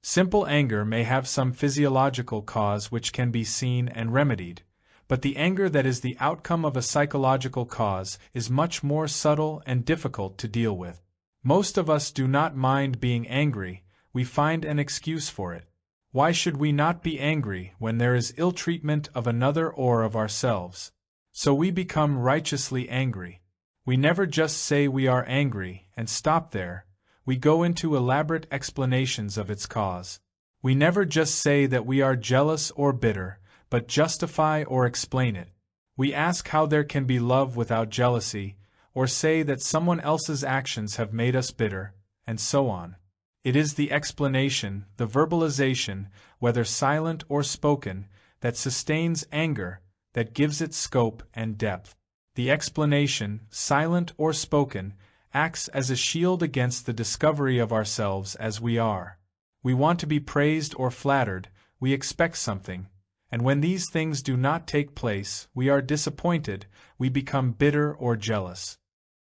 Simple anger may have some physiological cause which can be seen and remedied, but the anger that is the outcome of a psychological cause is much more subtle and difficult to deal with. Most of us do not mind being angry, we find an excuse for it. Why should we not be angry when there is ill treatment of another or of ourselves? So we become righteously angry. We never just say we are angry and stop there, we go into elaborate explanations of its cause. We never just say that we are jealous or bitter, but justify or explain it. We ask how there can be love without jealousy, or say that someone else's actions have made us bitter, and so on. It is the explanation, the verbalization, whether silent or spoken, that sustains anger, that gives it scope and depth. The explanation, silent or spoken, acts as a shield against the discovery of ourselves as we are. We want to be praised or flattered, we expect something, and when these things do not take place, we are disappointed, we become bitter or jealous.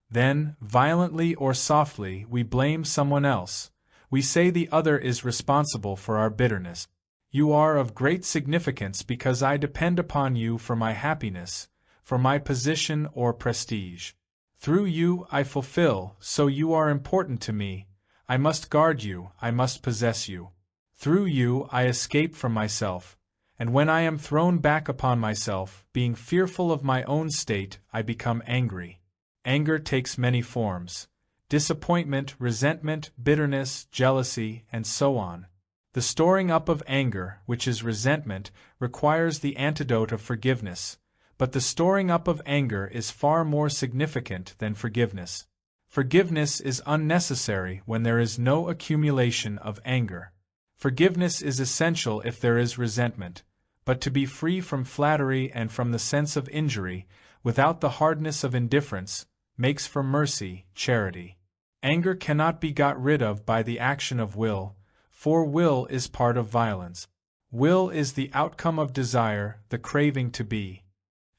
Then, violently or softly, we blame someone else. We say the other is responsible for our bitterness. You are of great significance because I depend upon you for my happiness, for my position or prestige. Through you I fulfill, so you are important to me. I must guard you, I must possess you. Through you I escape from myself, and when I am thrown back upon myself, being fearful of my own state, I become angry. Anger takes many forms: disappointment, resentment, bitterness, jealousy, and so on. The storing up of anger, which is resentment, requires the antidote of forgiveness, but the storing up of anger is far more significant than forgiveness. Forgiveness is unnecessary when there is no accumulation of anger. Forgiveness is essential if there is resentment, but to be free from flattery and from the sense of injury, without the hardness of indifference, makes for mercy, charity. Anger cannot be got rid of by the action of will, for will is part of violence. Will is the outcome of desire, the craving to be.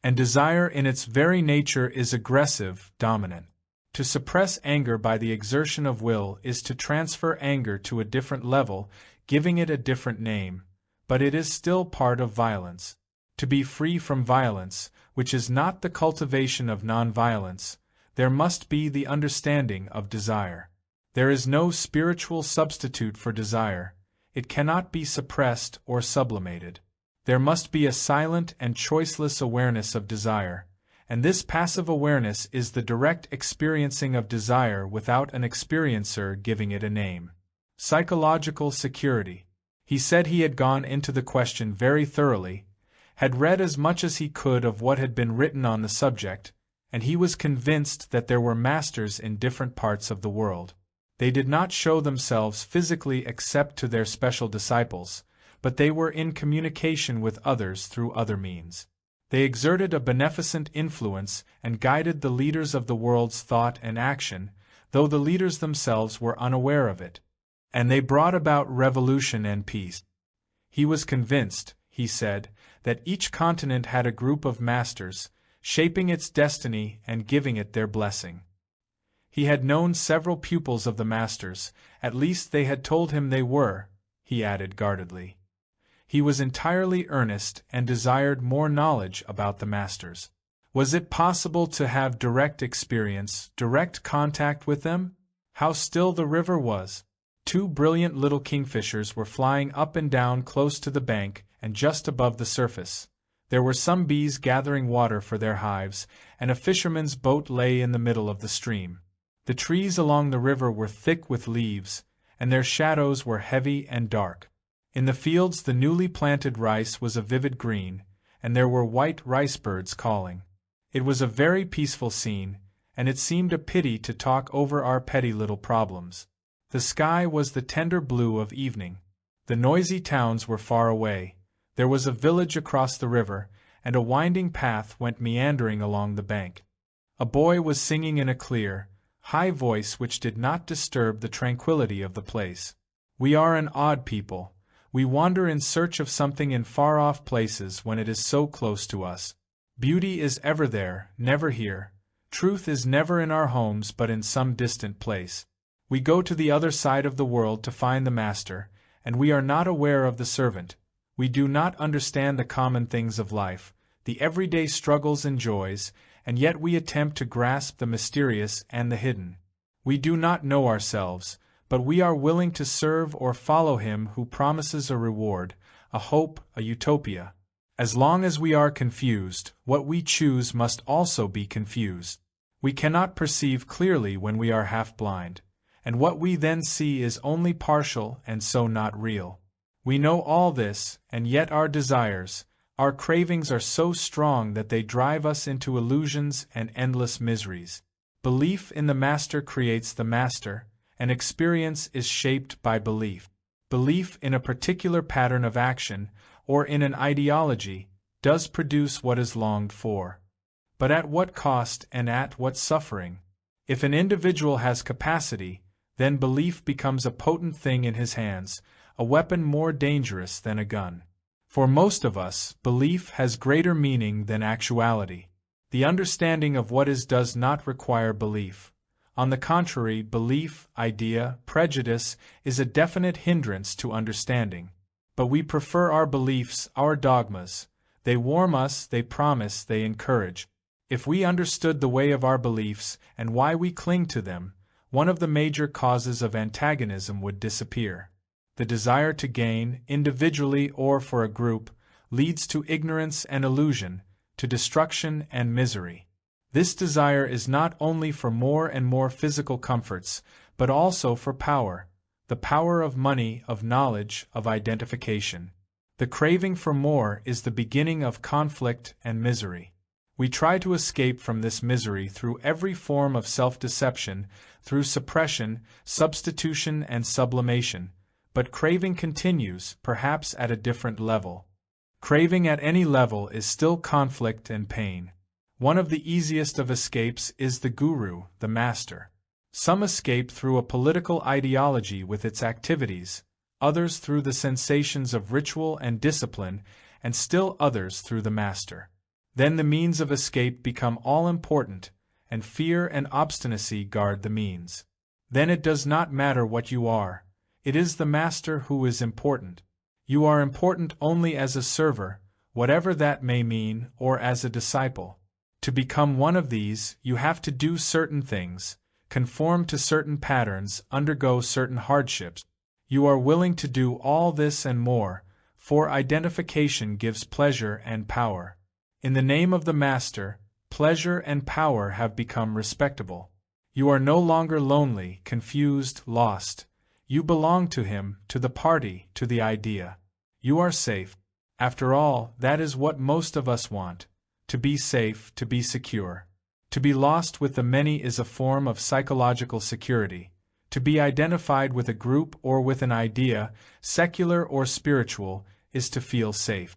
And desire in its very nature is aggressive, dominant. To suppress anger by the exertion of will is to transfer anger to a different level, giving it a different name, but it is still part of violence. To be free from violence, which is not the cultivation of non-violence, there must be the understanding of desire. There is no spiritual substitute for desire. It cannot be suppressed or sublimated. There must be a silent and choiceless awareness of desire, and this passive awareness is the direct experiencing of desire without an experiencer giving it a name. Psychological security. He said he had gone into the question very thoroughly, had read as much as he could of what had been written on the subject, and he was convinced that there were masters in different parts of the world. They did not show themselves physically except to their special disciples, but they were in communication with others through other means. They exerted a beneficent influence and guided the leaders of the world's thought and action, though the leaders themselves were unaware of it. And they brought about revolution and peace. He was convinced, he said, that each continent had a group of masters, shaping its destiny and giving it their blessing. He had known several pupils of the masters, at least they had told him they were, he added guardedly. He was entirely earnest and desired more knowledge about the masters. Was it possible to have direct experience, direct contact with them? How still the river was! 2 brilliant little kingfishers were flying up and down close to the bank and just above the surface. There were some bees gathering water for their hives, and a fisherman's boat lay in the middle of the stream. The trees along the river were thick with leaves, and their shadows were heavy and dark. In the fields the newly planted rice was a vivid green, and there were white rice birds calling. It was a very peaceful scene, and it seemed a pity to talk over our petty little problems. The sky was the tender blue of evening. The noisy towns were far away. There was a village across the river, and a winding path went meandering along the bank. A boy was singing in a clear, high voice which did not disturb the tranquility of the place. We are an odd people. We wander in search of something in far-off places when it is so close to us. Beauty is ever there, never here. Truth is never in our homes but in some distant place. We go to the other side of the world to find the master, and we are not aware of the servant. We do not understand the common things of life, the everyday struggles and joys, and yet we attempt to grasp the mysterious and the hidden. We do not know ourselves, but we are willing to serve or follow him who promises a reward, a hope, a utopia. As long as we are confused, what we choose must also be confused. We cannot perceive clearly when we are half blind, and what we then see is only partial and so not real. We know all this, and yet our desires, our cravings are so strong that they drive us into illusions and endless miseries. Belief in the master creates the master, and experience is shaped by belief. Belief in a particular pattern of action, or in an ideology, does produce what is longed for. But at what cost and at what suffering? If an individual has capacity, then belief becomes a potent thing in his hands, a weapon more dangerous than a gun. For most of us, belief has greater meaning than actuality. The understanding of what is does not require belief. On the contrary, belief, idea, prejudice is a definite hindrance to understanding. But we prefer our beliefs, our dogmas. They warm us, they promise, they encourage. If we understood the way of our beliefs and why we cling to them, one of the major causes of antagonism would disappear. The desire to gain, individually or for a group, leads to ignorance and illusion, to destruction and misery. This desire is not only for more and more physical comforts, but also for power, the power of money, of knowledge, of identification. The craving for more is the beginning of conflict and misery. We try to escape from this misery through every form of self-deception, through suppression, substitution and sublimation, but craving continues, perhaps at a different level. Craving at any level is still conflict and pain. One of the easiest of escapes is the guru, the master. Some escape through a political ideology with its activities, others through the sensations of ritual and discipline, and still others through the master. Then the means of escape become all-important, and fear and obstinacy guard the means. Then it does not matter what you are. It is the master who is important. You are important only as a server, whatever that may mean, or as a disciple. To become one of these, you have to do certain things, conform to certain patterns, undergo certain hardships. You are willing to do all this and more, for identification gives pleasure and power. In the name of the master, pleasure and power have become respectable. You are no longer lonely, confused, lost. You belong to him, to the party, to the idea. You are safe. After all, that is what most of us want. To be safe, to be secure. To be lost with the many is a form of psychological security. To be identified with a group or with an idea, secular or spiritual, is to feel safe.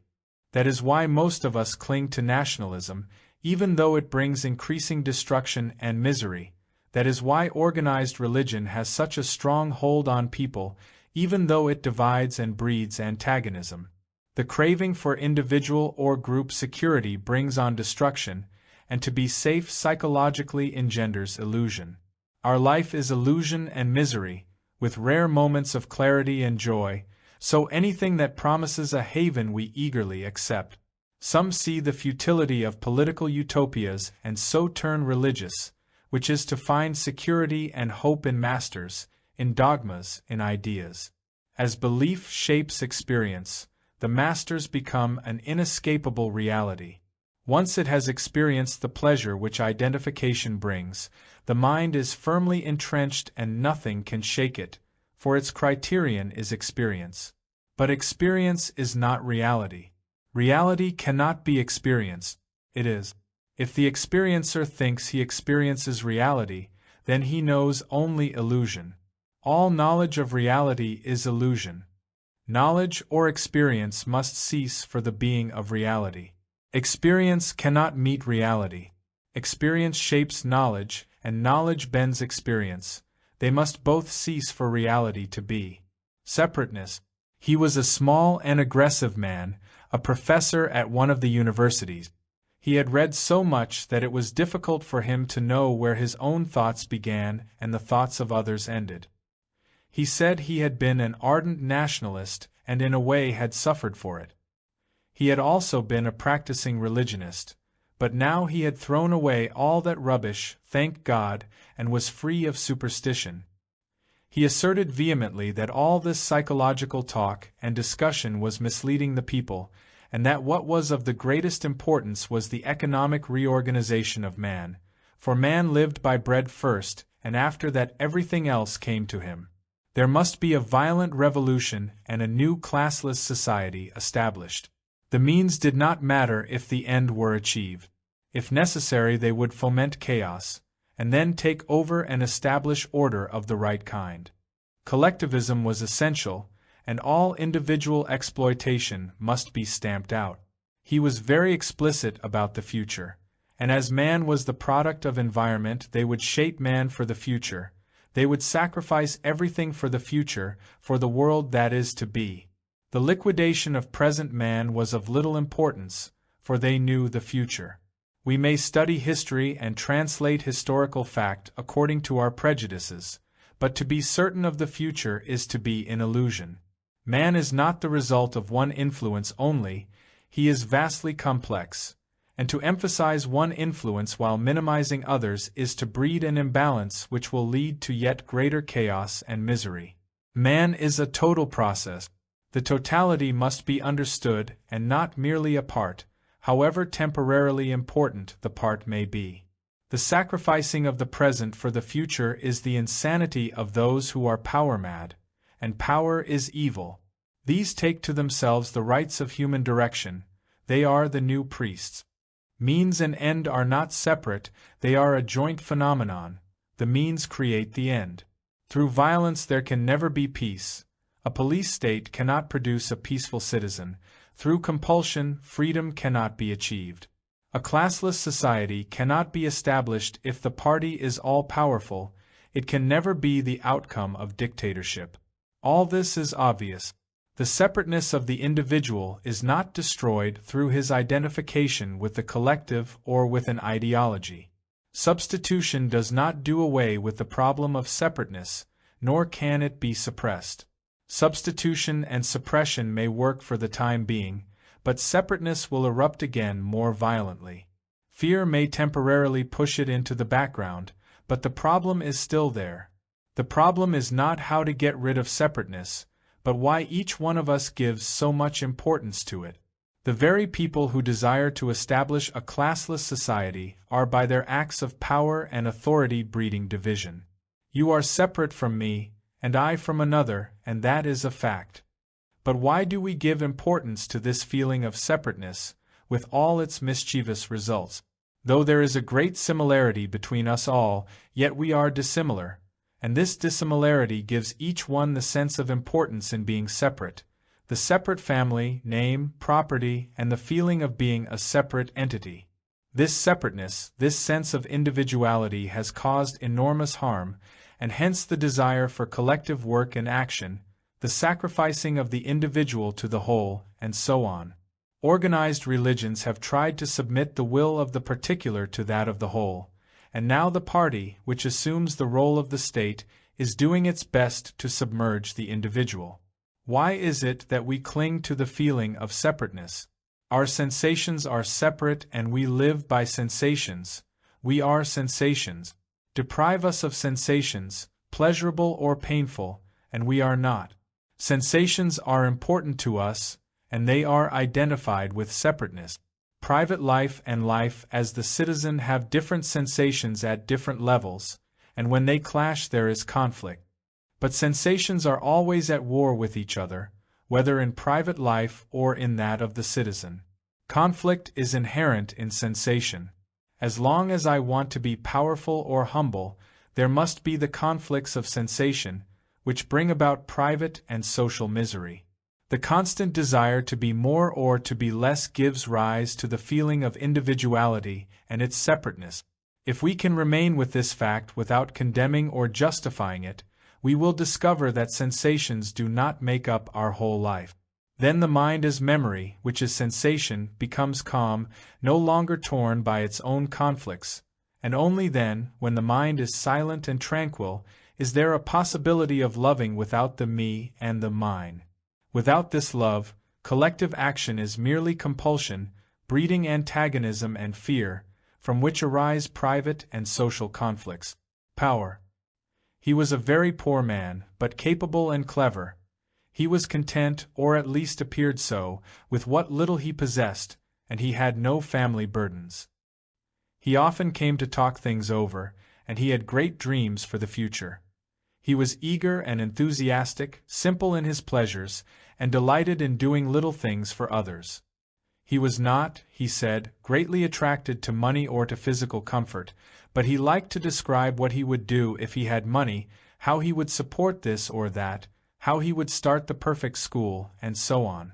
That is why most of us cling to nationalism, even though it brings increasing destruction and misery. That is why organized religion has such a strong hold on people, even though it divides and breeds antagonism. The craving for individual or group security brings on destruction, and to be safe psychologically engenders illusion. Our life is illusion and misery, with rare moments of clarity and joy, so anything that promises a haven we eagerly accept. Some see the futility of political utopias and so turn religious, which is to find security and hope in masters, in dogmas, in ideas. As belief shapes experience, the masters become an inescapable reality. Once it has experienced the pleasure which identification brings, the mind is firmly entrenched and nothing can shake it, for its criterion is experience. But experience is not reality. Reality cannot be experienced, it is. If the experiencer thinks he experiences reality, then he knows only illusion. All knowledge of reality is illusion. Knowledge or experience must cease for the being of reality. Experience cannot meet reality. Experience shapes knowledge, and knowledge bends experience. They must both cease for reality to be. Separateness. He was a small and aggressive man, a professor at one of the universities. He had read so much that it was difficult for him to know where his own thoughts began and the thoughts of others ended. He said he had been an ardent nationalist and in a way had suffered for it. He had also been a practicing religionist, but now he had thrown away all that rubbish, thank God, and was free of superstition. He asserted vehemently that all this psychological talk and discussion was misleading the people, and that what was of the greatest importance was the economic reorganization of man, for man lived by bread first, and after that everything else came to him. There must be a violent revolution and a new classless society established. The means did not matter if the end were achieved. If necessary, they would foment chaos, and then take over and establish order of the right kind. Collectivism was essential, and all individual exploitation must be stamped out. He was very explicit about the future, and as man was the product of environment, they would shape man for the future. They would sacrifice everything for the future, for the world that is to be. The liquidation of present man was of little importance, for they knew the future. We may study history and translate historical fact according to our prejudices, but to be certain of the future is to be in illusion. Man is not the result of one influence only, he is vastly complex, and to emphasize one influence while minimizing others is to breed an imbalance which will lead to yet greater chaos and misery. Man is a total process. The totality must be understood and not merely a part, however temporarily important the part may be. The sacrificing of the present for the future is the insanity of those who are power-mad, and power is evil. These take to themselves the rights of human direction, they are the new priests. Means and end are not separate, they are a joint phenomenon, the means create the end. Through violence there can never be peace. A police state cannot produce a peaceful citizen. Through compulsion, freedom cannot be achieved. A classless society cannot be established if the party is all-powerful. It can never be the outcome of dictatorship. All this is obvious. The separateness of the individual is not destroyed through his identification with the collective or with an ideology. Substitution does not do away with the problem of separateness, nor can it be suppressed. Substitution and suppression may work for the time being, but separateness will erupt again more violently. Fear may temporarily push it into the background, but the problem is still there. The problem is not how to get rid of separateness, but why each one of us gives so much importance to it. The very people who desire to establish a classless society are by their acts of power and authority breeding division. You are separate from me, and I from another, and that is a fact. But why do we give importance to this feeling of separateness, with all its mischievous results? Though there is a great similarity between us all, yet we are dissimilar, and this dissimilarity gives each one the sense of importance in being separate, the separate family, name, property, and the feeling of being a separate entity. This separateness, this sense of individuality has caused enormous harm, and hence the desire for collective work and action, the sacrificing of the individual to the whole, and so on. Organized religions have tried to submit the will of the particular to that of the whole, and now the party, which assumes the role of the state, is doing its best to submerge the individual. Why is it that we cling to the feeling of separateness? Our sensations are separate and we live by sensations. We are sensations. Deprive us of sensations, pleasurable or painful, and we are not. Sensations are important to us, and they are identified with separateness. Private life and life as the citizen have different sensations at different levels, and when they clash there is conflict. But sensations are always at war with each other, whether in private life or in that of the citizen. Conflict is inherent in sensation. As long as I want to be powerful or humble, there must be the conflicts of sensation, which bring about private and social misery. The constant desire to be more or to be less gives rise to the feeling of individuality and its separateness. If we can remain with this fact without condemning or justifying it, we will discover that sensations do not make up our whole life. Then the mind as memory, which is sensation, becomes calm, no longer torn by its own conflicts, and only then, when the mind is silent and tranquil, is there a possibility of loving without the me and the mine. Without this love, collective action is merely compulsion, breeding antagonism and fear, from which arise private and social conflicts. Power. He was a very poor man, but capable and clever. He was content, or at least appeared so, with what little he possessed, and he had no family burdens. He often came to talk things over, and he had great dreams for the future. He was eager and enthusiastic, simple in his pleasures, and delighted in doing little things for others. He was not, he said, greatly attracted to money or to physical comfort, but he liked to describe what he would do if he had money, how he would support this or that, how he would start the perfect school, and so on.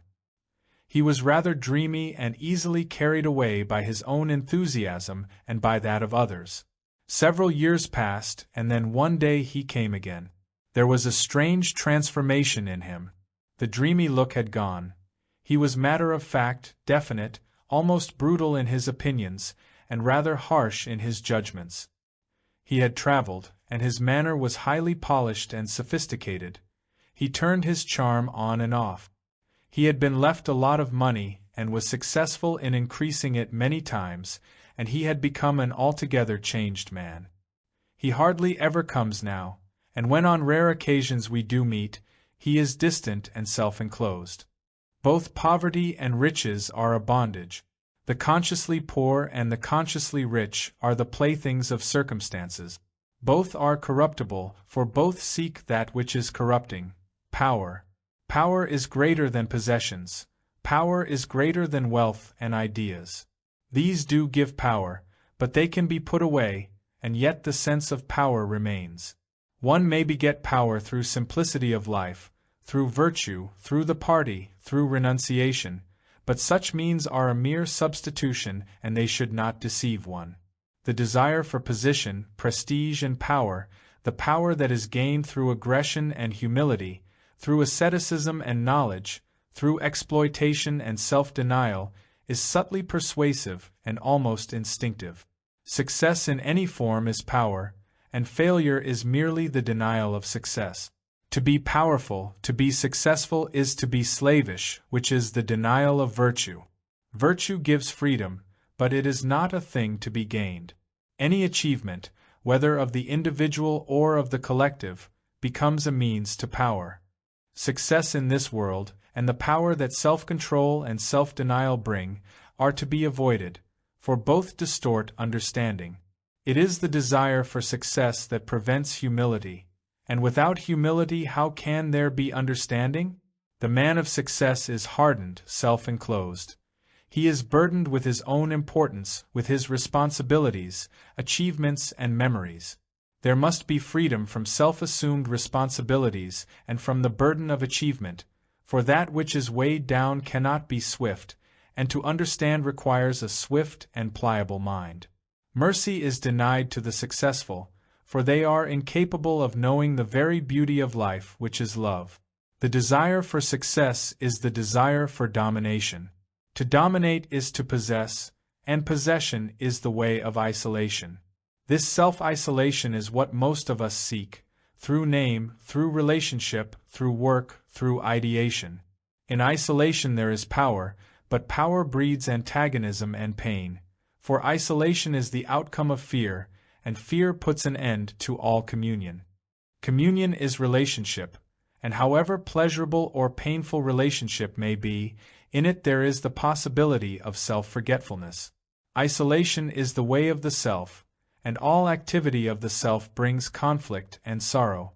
He was rather dreamy and easily carried away by his own enthusiasm and by that of others. Several years passed, and then one day he came again. There was a strange transformation in him. The dreamy look had gone. He was matter-of-fact, definite, almost brutal in his opinions, and rather harsh in his judgments. He had traveled, and his manner was highly polished and sophisticated. He turned his charm on and off. He had been left a lot of money, and was successful in increasing it many times, and he had become an altogether changed man. He hardly ever comes now, and when on rare occasions we do meet, he is distant and self-enclosed. Both poverty and riches are a bondage. The consciously poor and the consciously rich are the playthings of circumstances. Both are corruptible, for both seek that which is corrupting, power. Power is greater than possessions. Power is greater than wealth and ideas. These do give power, but they can be put away, and yet the sense of power remains. One may beget power through simplicity of life, through virtue, through the party, through renunciation, but such means are a mere substitution, and they should not deceive one. The desire for position, prestige, and power, the power that is gained through aggression and humility, through asceticism and knowledge, through exploitation and self-denial, is subtly persuasive and almost instinctive. Success in any form is power, and failure is merely the denial of success. To be powerful, to be successful is to be slavish, which is the denial of virtue. Virtue gives freedom, but it is not a thing to be gained. Any achievement, whether of the individual or of the collective, becomes a means to power. Success in this world, and the power that self-control and self-denial bring, are to be avoided, for both distort understanding. It is the desire for success that prevents humility, and without humility how can there be understanding? The man of success is hardened, self-enclosed. He is burdened with his own importance, with his responsibilities, achievements, and memories. There must be freedom from self-assumed responsibilities and from the burden of achievement, for that which is weighed down cannot be swift, and to understand requires a swift and pliable mind. Mercy is denied to the successful, for they are incapable of knowing the very beauty of life, which is love. The desire for success is the desire for domination. To dominate is to possess, and possession is the way of isolation. This self-isolation is what most of us seek, through name, through relationship, through work, through ideation. In isolation there is power, but power breeds antagonism and pain, for isolation is the outcome of fear, and fear puts an end to all communion. Communion is relationship, and however pleasurable or painful relationship may be, in it there is the possibility of self-forgetfulness. Isolation is the way of the self, and all activity of the self brings conflict and sorrow.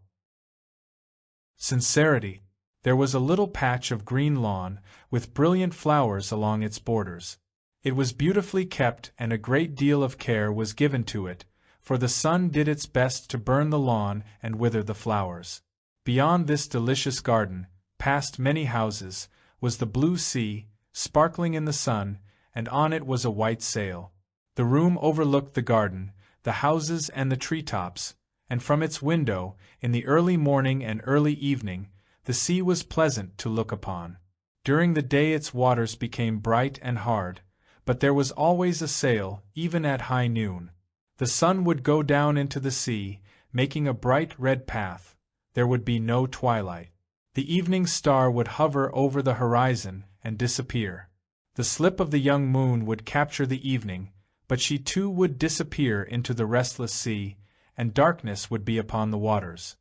Sincerity. There was a little patch of green lawn, with brilliant flowers along its borders. It was beautifully kept and a great deal of care was given to it, for the sun did its best to burn the lawn and wither the flowers. Beyond this delicious garden, past many houses, was the blue sea, sparkling in the sun, and on it was a white sail. The room overlooked the garden, the houses and the treetops, and from its window, in the early morning and early evening, the sea was pleasant to look upon. During the day its waters became bright and hard, but there was always a sail, even at high noon. The sun would go down into the sea, making a bright red path. There would be no twilight. The evening star would hover over the horizon and disappear. The slip of the young moon would capture the evening, but she too would disappear into the restless sea, and darkness would be upon the waters.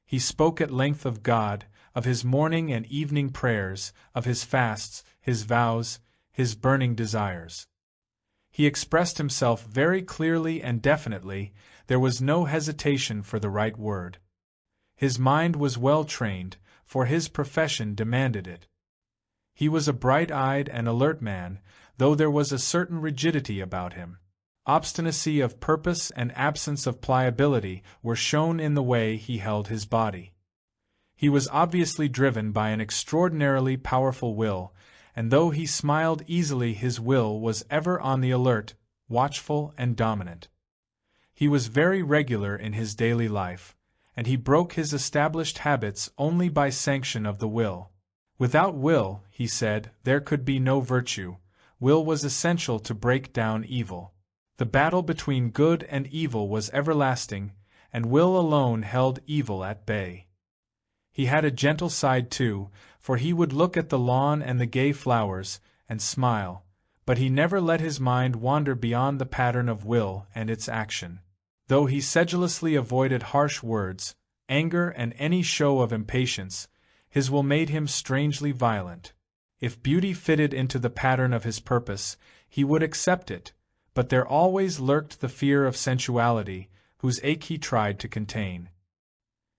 He spoke at length of God, of his morning and evening prayers, of his fasts, his vows, his burning desires. He expressed himself very clearly and definitely. There was no hesitation for the right word. His mind was well trained, for his profession demanded it. He was a bright-eyed and alert man, though there was a certain rigidity about him. Obstinacy of purpose and absence of pliability were shown in the way he held his body. He was obviously driven by an extraordinarily powerful will, and though he smiled easily, his will was ever on the alert, watchful and dominant. He was very regular in his daily life, and he broke his established habits only by sanction of the will. Without will, he said, there could be no virtue. Will was essential to break down evil. The battle between good and evil was everlasting, and will alone held evil at bay. He had a gentle side too, for he would look at the lawn and the gay flowers, and smile, but he never let his mind wander beyond the pattern of will and its action. Though he sedulously avoided harsh words, anger and any show of impatience, his will made him strangely violent. If beauty fitted into the pattern of his purpose, he would accept it, but there always lurked the fear of sensuality, whose ache he tried to contain.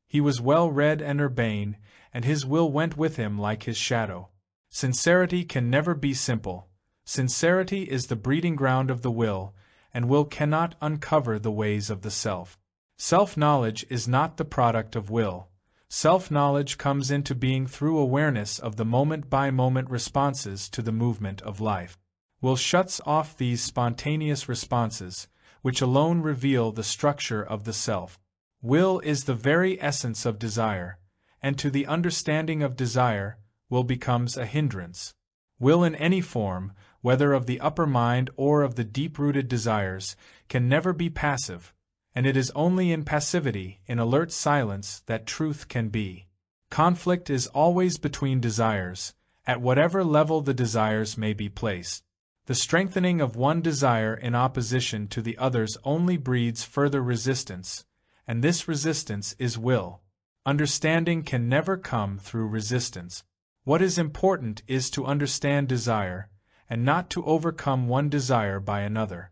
He was well read and urbane, and his will went with him like his shadow. Sincerity can never be simple. Sincerity is the breeding ground of the will, and will cannot uncover the ways of the self. Self-knowledge is not the product of will. Self-knowledge comes into being through awareness of the moment-by-moment responses to the movement of life. Will shuts off these spontaneous responses, which alone reveal the structure of the self. Will is the very essence of desire, and to the understanding of desire, will becomes a hindrance. Will in any form, whether of the upper mind or of the deep-rooted desires, can never be passive, and it is only in passivity, in alert silence, that truth can be. Conflict is always between desires, at whatever level the desires may be placed. The strengthening of one desire in opposition to the others only breeds further resistance, and this resistance is will. Understanding can never come through resistance. What is important is to understand desire, and not to overcome one desire by another.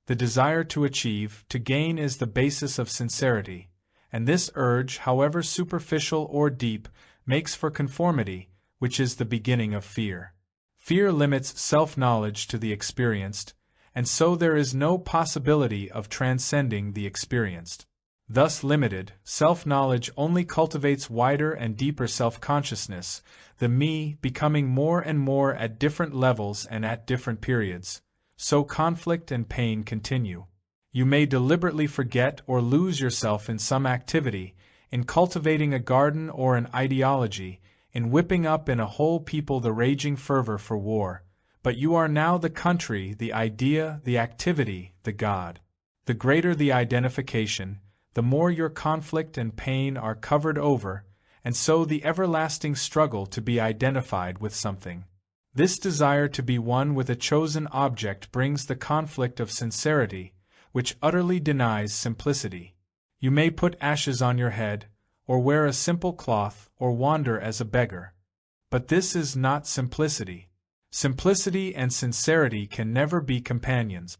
The desire to achieve, to gain is the basis of sincerity, and this urge, however superficial or deep, makes for conformity, which is the beginning of fear. Fear limits self-knowledge to the experienced, and so there is no possibility of transcending the experienced. Thus limited, self-knowledge only cultivates wider and deeper self-consciousness, the me becoming more and more at different levels and at different periods. So conflict and pain continue. You may deliberately forget or lose yourself in some activity, in cultivating a garden or an ideology, in whipping up in a whole people the raging fervor for war, but you are now the country, the idea, the activity, the God. The greater the identification, the more your conflict and pain are covered over, and so the everlasting struggle to be identified with something. This desire to be one with a chosen object brings the conflict of sincerity, which utterly denies simplicity. You may put ashes on your head, or wear a simple cloth, or wander as a beggar. But this is not simplicity. Simplicity and sincerity can never be companions.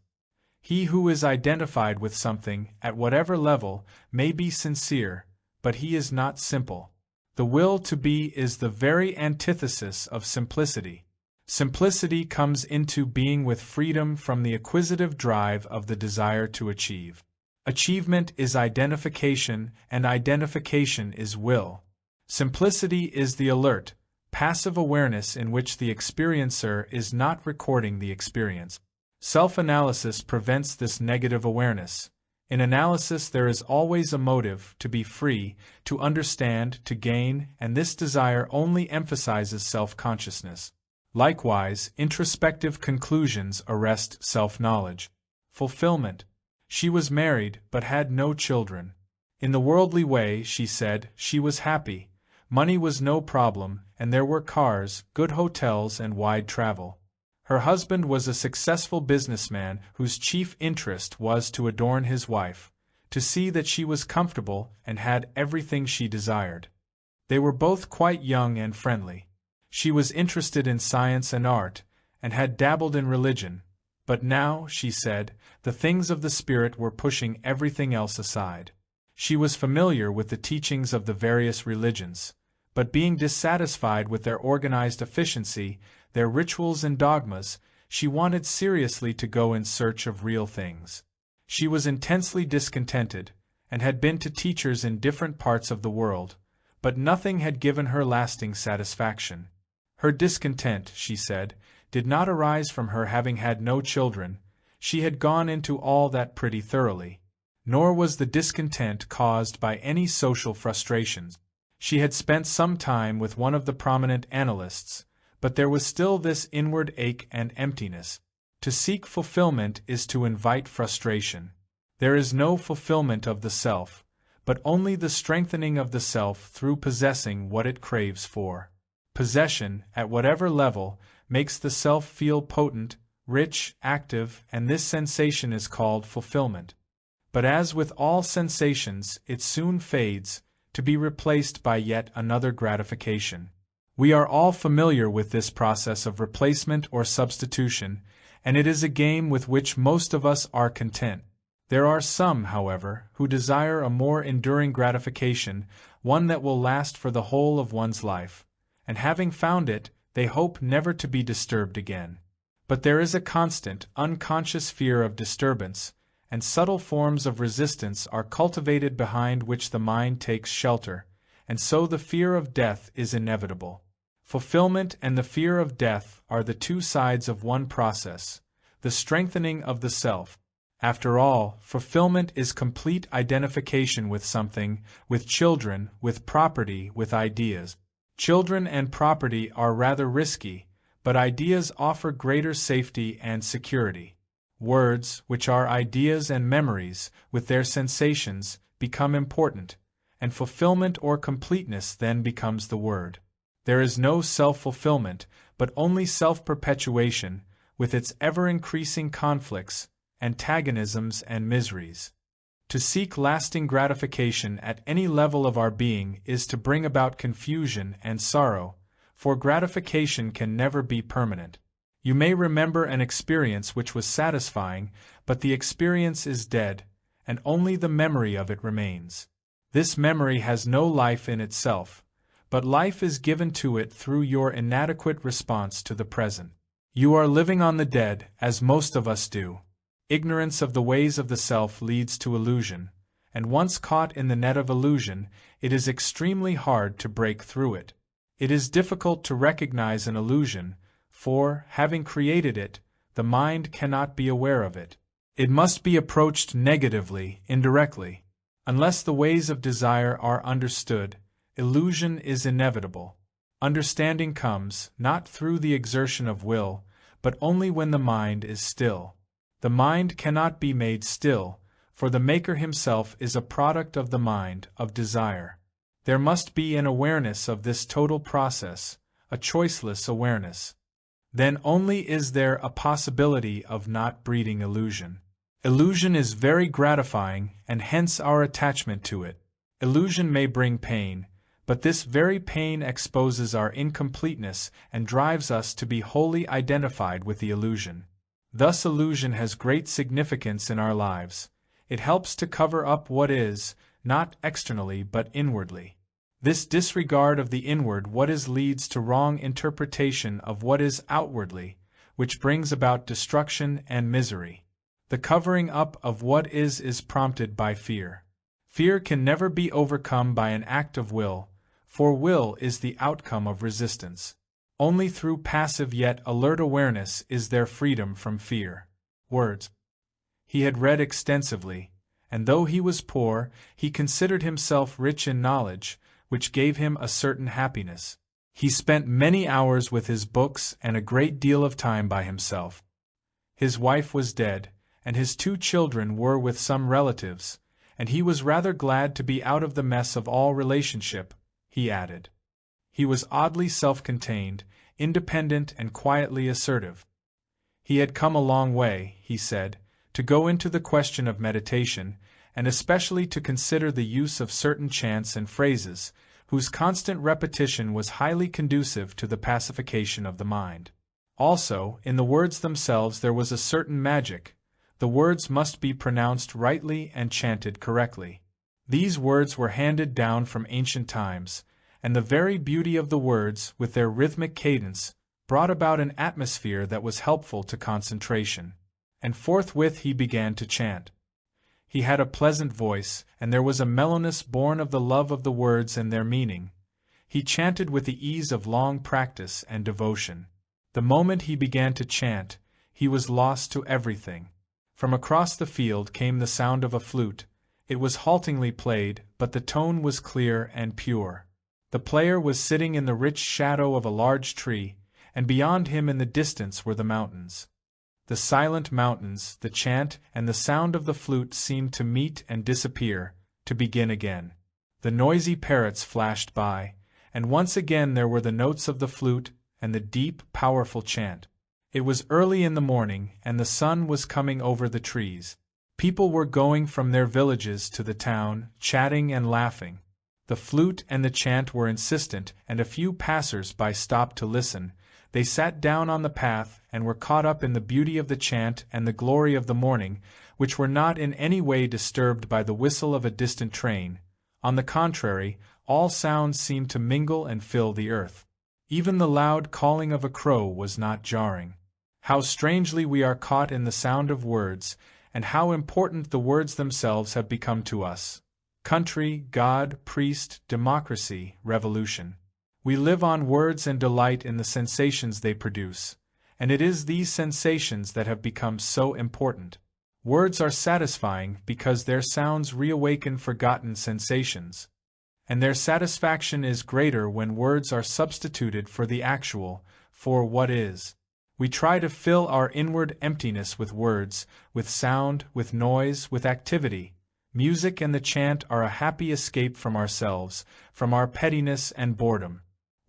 He who is identified with something, at whatever level, may be sincere, but he is not simple. The will to be is the very antithesis of simplicity. Simplicity comes into being with freedom from the acquisitive drive of the desire to achieve. Achievement is identification, and identification is will. Simplicity is the alert, passive awareness in which the experiencer is not recording the experience. Self-analysis prevents this negative awareness. In analysis there is always a motive, to be free, to understand, to gain, and this desire only emphasizes self-consciousness. Likewise, introspective conclusions arrest self-knowledge. Fulfillment. She was married, but had no children. In the worldly way, she said, she was happy. Money was no problem, and there were cars, good hotels, and wide travel. Her husband was a successful businessman whose chief interest was to adorn his wife, to see that she was comfortable and had everything she desired. They were both quite young and friendly. She was interested in science and art, and had dabbled in religion, but now, she said, the things of the spirit were pushing everything else aside. She was familiar with the teachings of the various religions, but being dissatisfied with their organized efficiency, their rituals and dogmas, she wanted seriously to go in search of real things. She was intensely discontented, and had been to teachers in different parts of the world, but nothing had given her lasting satisfaction. Her discontent, she said, did not arise from her having had no children. She had gone into all that pretty thoroughly. Nor was the discontent caused by any social frustrations. She had spent some time with one of the prominent analysts, but there was still this inward ache and emptiness. To seek fulfillment is to invite frustration. There is no fulfillment of the self, but only the strengthening of the self through possessing what it craves for. Possession, at whatever level, makes the self feel potent, rich, active, and this sensation is called fulfillment. But as with all sensations, it soon fades, to be replaced by yet another gratification. We are all familiar with this process of replacement or substitution, and it is a game with which most of us are content. There are some, however, who desire a more enduring gratification, one that will last for the whole of one's life, and having found it, they hope never to be disturbed again. But there is a constant, unconscious fear of disturbance, and subtle forms of resistance are cultivated behind which the mind takes shelter, and so the fear of death is inevitable. Fulfillment and the fear of death are the two sides of one process, the strengthening of the self. After all, fulfillment is complete identification with something, with children, with property, with ideas. Children and property are rather risky, but ideas offer greater safety and security. Words, which are ideas and memories, with their sensations, become important, and fulfillment or completeness then becomes the word. There is no self-fulfillment, but only self-perpetuation, with its ever-increasing conflicts, antagonisms and miseries. To seek lasting gratification at any level of our being is to bring about confusion and sorrow, for gratification can never be permanent. You may remember an experience which was satisfying, but the experience is dead, and only the memory of it remains. This memory has no life in itself, but life is given to it through your inadequate response to the present. You are living on the dead, as most of us do. Ignorance of the ways of the self leads to illusion, and once caught in the net of illusion, it is extremely hard to break through it. It is difficult to recognize an illusion, for, having created it, the mind cannot be aware of it. It must be approached negatively, indirectly. Unless the ways of desire are understood, illusion is inevitable. Understanding comes, not through the exertion of will, but only when the mind is still. The mind cannot be made still, for the Maker himself is a product of the mind, of desire. There must be an awareness of this total process, a choiceless awareness. Then only is there a possibility of not breeding illusion. Illusion is very gratifying, and hence our attachment to it. Illusion may bring pain, but this very pain exposes our incompleteness and drives us to be wholly identified with the illusion. Thus illusion has great significance in our lives. It helps to cover up what is, not externally but inwardly. This disregard of the inward what is leads to wrong interpretation of what is outwardly, which brings about destruction and misery. The covering up of what is prompted by fear. Fear can never be overcome by an act of will, for will is the outcome of resistance. Only through passive yet alert awareness is there freedom from fear. Words. He had read extensively, and though he was poor, he considered himself rich in knowledge, which gave him a certain happiness. He spent many hours with his books and a great deal of time by himself. His wife was dead, and his 2 children were with some relatives, and he was rather glad to be out of the mess of all relationship, he added. He was oddly self-contained, independent and quietly assertive. He had come a long way, he said, to go into the question of meditation, and especially to consider the use of certain chants and phrases, whose constant repetition was highly conducive to the pacification of the mind. Also, in the words themselves there was a certain magic. The words must be pronounced rightly and chanted correctly. These words were handed down from ancient times, and the very beauty of the words, with their rhythmic cadence, brought about an atmosphere that was helpful to concentration. And forthwith he began to chant. He had a pleasant voice, and there was a mellowness born of the love of the words and their meaning. He chanted with the ease of long practice and devotion. The moment he began to chant, he was lost to everything. From across the field came the sound of a flute. It was haltingly played, but the tone was clear and pure. The player was sitting in the rich shadow of a large tree, and beyond him in the distance were the mountains. The silent mountains, the chant, and the sound of the flute seemed to meet and disappear, to begin again. The noisy parrots flashed by, and once again there were the notes of the flute and the deep, powerful chant. It was early in the morning, and the sun was coming over the trees. People were going from their villages to the town, chatting and laughing. The flute and the chant were insistent, and a few passers-by stopped to listen. They sat down on the path and were caught up in the beauty of the chant and the glory of the morning, which were not in any way disturbed by the whistle of a distant train. On the contrary, all sounds seemed to mingle and fill the earth. Even the loud calling of a crow was not jarring. How strangely we are caught in the sound of words, and how important the words themselves have become to us. Country, God, priest, democracy, revolution. We live on words and delight in the sensations they produce, and it is these sensations that have become so important. Words are satisfying because their sounds reawaken forgotten sensations, and their satisfaction is greater when words are substituted for the actual, for what is. We try to fill our inward emptiness with words, with sound, with noise, with activity. Music and the chant are a happy escape from ourselves, from our pettiness and boredom.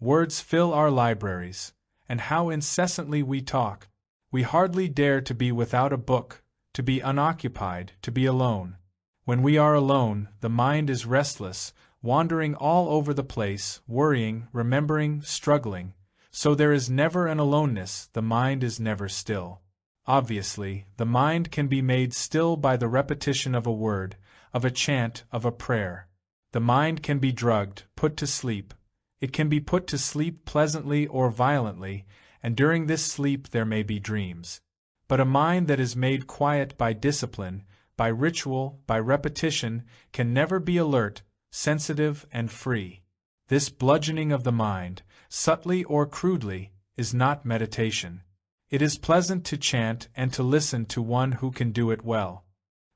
Words fill our libraries, and how incessantly we talk. We hardly dare to be without a book, to be unoccupied, to be alone. When we are alone, the mind is restless, wandering all over the place, worrying, remembering, struggling. So there is never an aloneness, the mind is never still. Obviously, the mind can be made still by the repetition of a word, of a chant, of a prayer. The mind can be drugged, put to sleep. It can be put to sleep pleasantly or violently, and during this sleep there may be dreams. But a mind that is made quiet by discipline, by ritual, by repetition, can never be alert, sensitive, and free. This bludgeoning of the mind, subtly or crudely, is not meditation. It is pleasant to chant and to listen to one who can do it well.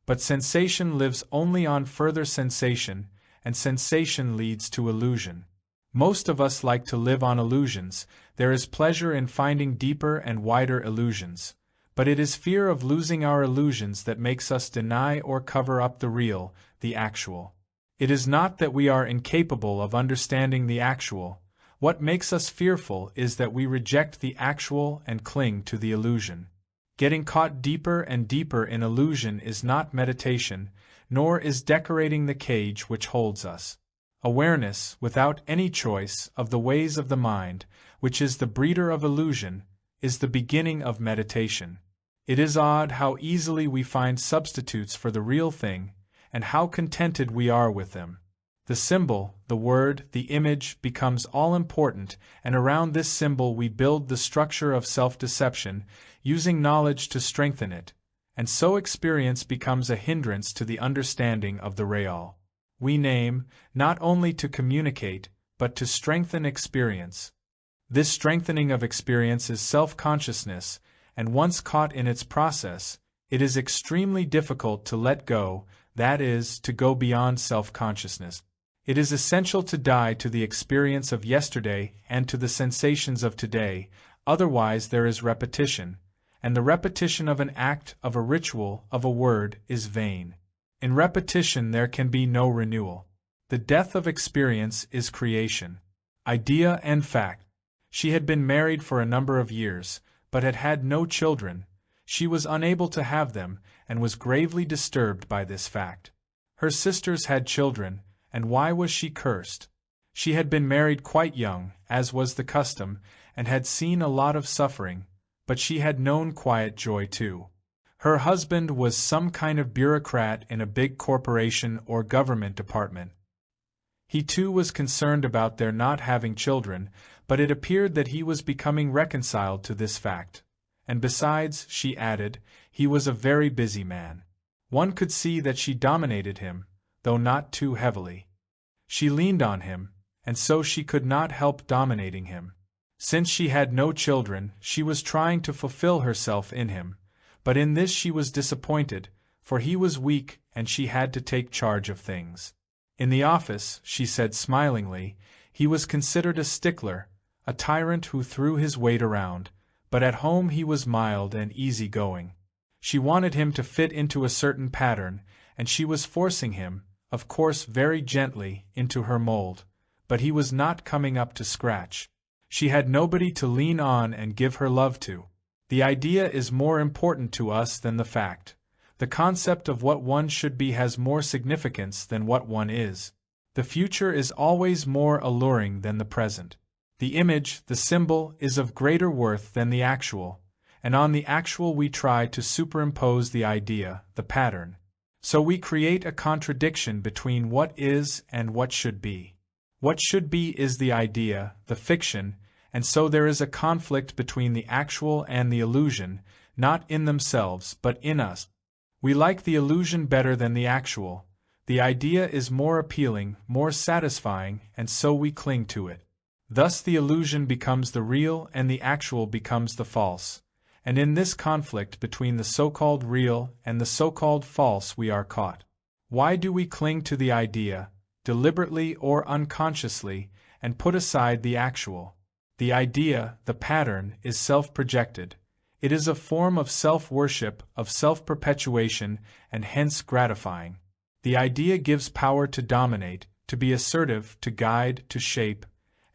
But sensation lives only on further sensation, and sensation leads to illusion. Most of us like to live on illusions. There is pleasure in finding deeper and wider illusions. But it is fear of losing our illusions that makes us deny or cover up the real, the actual. It is not that we are incapable of understanding the actual. What makes us fearful is that we reject the actual and cling to the illusion. Getting caught deeper and deeper in illusion is not meditation, nor is decorating the cage which holds us. Awareness, without any choice, of the ways of the mind, which is the breeder of illusion, is the beginning of meditation. It is odd how easily we find substitutes for the real thing, and how contented we are with them. The symbol, the word, the image becomes all important, and around this symbol we build the structure of self-deception, using knowledge to strengthen it, and so experience becomes a hindrance to the understanding of the real. We name, not only to communicate, but to strengthen experience. This strengthening of experience is self-consciousness, and once caught in its process, it is extremely difficult to let go, that is, to go beyond self-consciousness. It is essential to die to the experience of yesterday and to the sensations of today, otherwise there is repetition, and the repetition of an act, of a ritual, of a word, is vain. In repetition there can be no renewal. The death of experience is creation. Idea and fact. She had been married for a number of years, but had had no children. She was unable to have them, and was gravely disturbed by this fact. Her sisters had children, and why was she cursed? She had been married quite young, as was the custom, and had seen a lot of suffering, but she had known quiet joy too. Her husband was some kind of bureaucrat in a big corporation or government department. He too was concerned about their not having children, but it appeared that he was becoming reconciled to this fact. And besides, she added, he was a very busy man. One could see that she dominated him, though not too heavily. She leaned on him, and so she could not help dominating him. Since she had no children, she was trying to fulfill herself in him, but in this she was disappointed, for he was weak and she had to take charge of things. In the office, she said smilingly, he was considered a stickler, a tyrant who threw his weight around, but at home he was mild and easy-going. She wanted him to fit into a certain pattern, and she was forcing him, of course very gently, into her mold, but he was not coming up to scratch. She had nobody to lean on and give her love to. The idea is more important to us than the fact. The concept of what one should be has more significance than what one is. The future is always more alluring than the present. The image, the symbol, is of greater worth than the actual, and on the actual we try to superimpose the idea, the pattern. So we create a contradiction between what is and what should be. What should be is the idea, the fiction, and so there is a conflict between the actual and the illusion, not in themselves but in us. We like the illusion better than the actual. The idea is more appealing, more satisfying, and so we cling to it. Thus the illusion becomes the real and the actual becomes the false, and in this conflict between the so-called real and the so-called false we are caught. Why do we cling to the idea, deliberately or unconsciously, and put aside the actual? The idea, the pattern, is self-projected. It is a form of self-worship, of self-perpetuation, and hence gratifying. The idea gives power to dominate, to be assertive, to guide, to shape,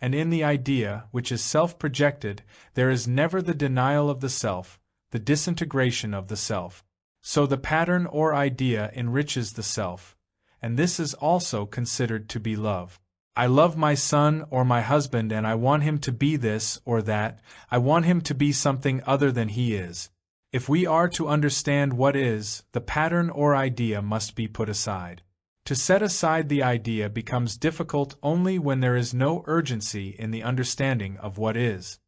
and in the idea, which is self-projected, there is never the denial of the self, the disintegration of the self. So the pattern or idea enriches the self, and this is also considered to be love. I love my son or my husband and I want him to be this or that, I want him to be something other than he is. If we are to understand what is, the pattern or idea must be put aside. To set aside the idea becomes difficult only when there is no urgency in the understanding of what is.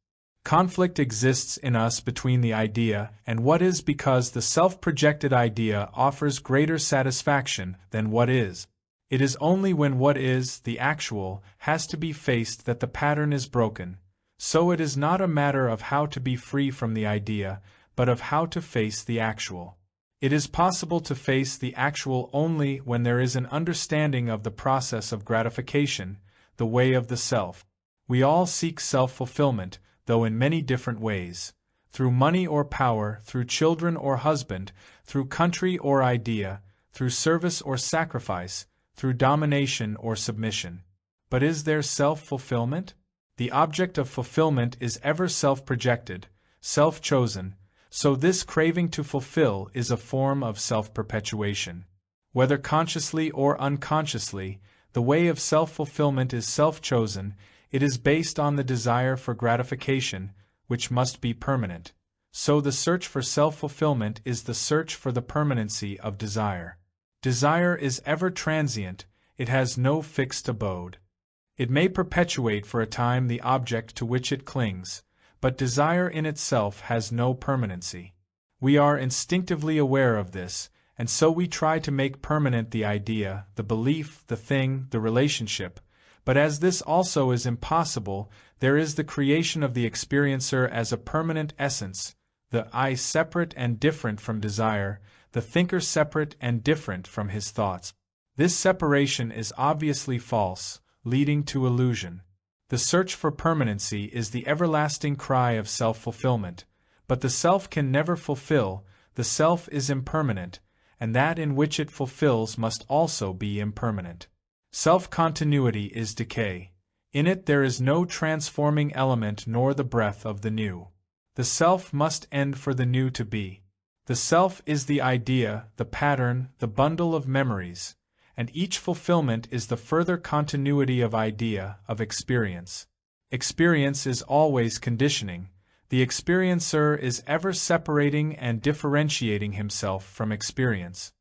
Conflict exists in us between the idea and what is because the self-projected idea offers greater satisfaction than what is. It is only when what is, the actual, has to be faced that the pattern is broken, so it is not a matter of how to be free from the idea, but of how to face the actual. It is possible to face the actual only when there is an understanding of the process of gratification, the way of the self. We all seek self-fulfillment, though in many different ways, through money or power, through children or husband, through country or idea, through service or sacrifice, through domination or submission. But is there self-fulfillment? The object of fulfillment is ever self-projected, self-chosen, so this craving to fulfill is a form of self-perpetuation. Whether consciously or unconsciously, the way of self-fulfillment is self-chosen, it is based on the desire for gratification, which must be permanent. So the search for self-fulfillment is the search for the permanency of desire. Desire is ever transient, It has no fixed abode. It may perpetuate for a time the object to which it clings, but desire in itself has no permanency. We are instinctively aware of this, and so we try to make permanent the idea, the belief, the thing, the relationship. But as this also is impossible, there is the creation of the experiencer as a permanent essence, the I separate and different from desire, the thinker separate and different from his thoughts. This separation is obviously false, leading to illusion. The search for permanency is the everlasting cry of self-fulfillment, but the self can never fulfill, the self is impermanent, and that in which it fulfills must also be impermanent. Self-continuity is decay. In it there is no transforming element nor the breath of the new. The self must end for the new to be. The self is the idea, the pattern, the bundle of memories, and each fulfillment is the further continuity of idea, of experience. Experience is always conditioning. The experiencer is ever separating and differentiating himself from experience.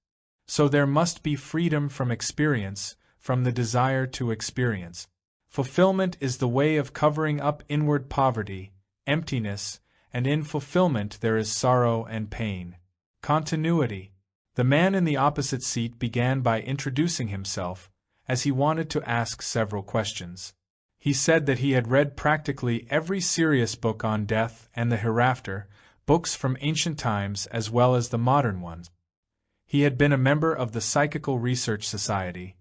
So there must be freedom from experience, from the desire to experience. Fulfillment is the way of covering up inward poverty, emptiness, and in fulfillment there is sorrow and pain. Continuity. The man in the opposite seat began by introducing himself, as he wanted to ask several questions. He said that he had read practically every serious book on death and the hereafter, books from ancient times as well as the modern ones. He had been a member of the Psychical Research Society,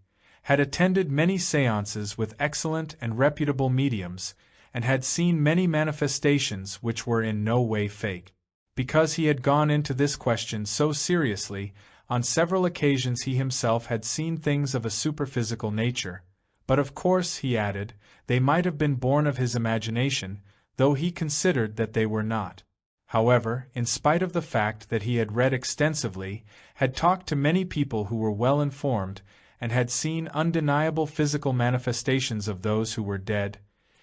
had attended many séances with excellent and reputable mediums, and had seen many manifestations which were in no way fake. Because he had gone into this question so seriously, on several occasions he himself had seen things of a superphysical nature, but of course, he added, they might have been born of his imagination, though he considered that they were not. However, in spite of the fact that he had read extensively, had talked to many people who were well informed, and had seen undeniable physical manifestations of those who were dead,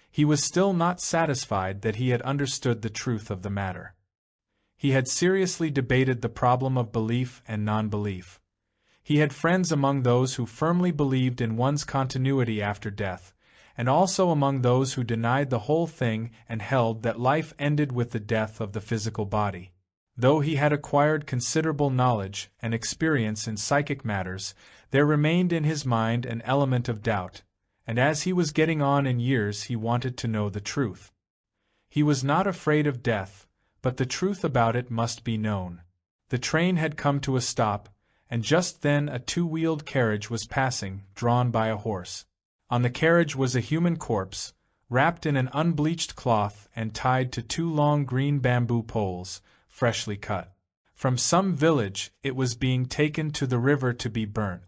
he was still not satisfied that he had understood the truth of the matter. He had seriously debated the problem of belief and non-belief. He had friends among those who firmly believed in one's continuity after death, and also among those who denied the whole thing and held that life ended with the death of the physical body. Though he had acquired considerable knowledge and experience in psychic matters, there remained in his mind an element of doubt, and as he was getting on in years he wanted to know the truth. He was not afraid of death, but the truth about it must be known. The train had come to a stop, and just then a two-wheeled carriage was passing, drawn by a horse. On the carriage was a human corpse, wrapped in an unbleached cloth and tied to two long green bamboo poles, freshly cut. From some village it was being taken to the river to be burnt.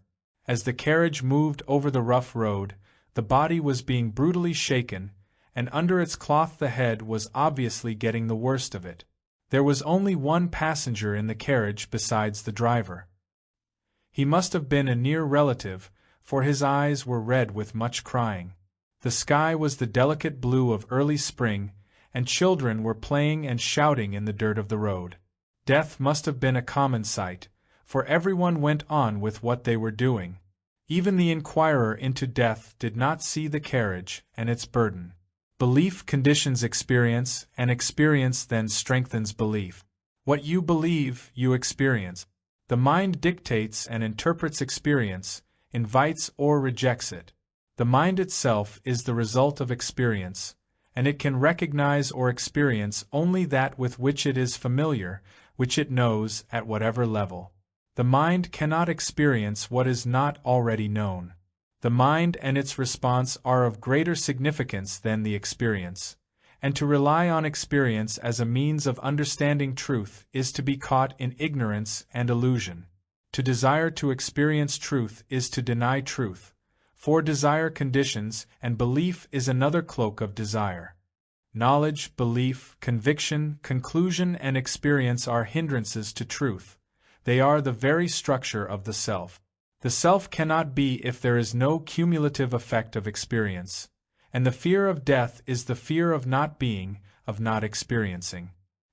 As the carriage moved over the rough road, the body was being brutally shaken, and under its cloth the head was obviously getting the worst of it. There was only one passenger in the carriage besides the driver. He must have been a near relative, for his eyes were red with much crying. The sky was the delicate blue of early spring, and children were playing and shouting in the dirt of the road. Death must have been a common sight, for everyone went on with what they were doing. Even the inquirer into death did not see the carriage and its burden. Belief conditions experience, and experience then strengthens belief. What you believe, you experience. The mind dictates and interprets experience, invites or rejects it. The mind itself is the result of experience, and it can recognize or experience only that with which it is familiar, which it knows at whatever level. The mind cannot experience what is not already known. The mind and its response are of greater significance than the experience, and to rely on experience as a means of understanding truth is to be caught in ignorance and illusion. To desire to experience truth is to deny truth, for desire conditions and belief is another cloak of desire. Knowledge, belief, conviction, conclusion, and experience are hindrances to truth. They are the very structure of the self. The self cannot be if there is no cumulative effect of experience, and the fear of death is the fear of not being, of not experiencing.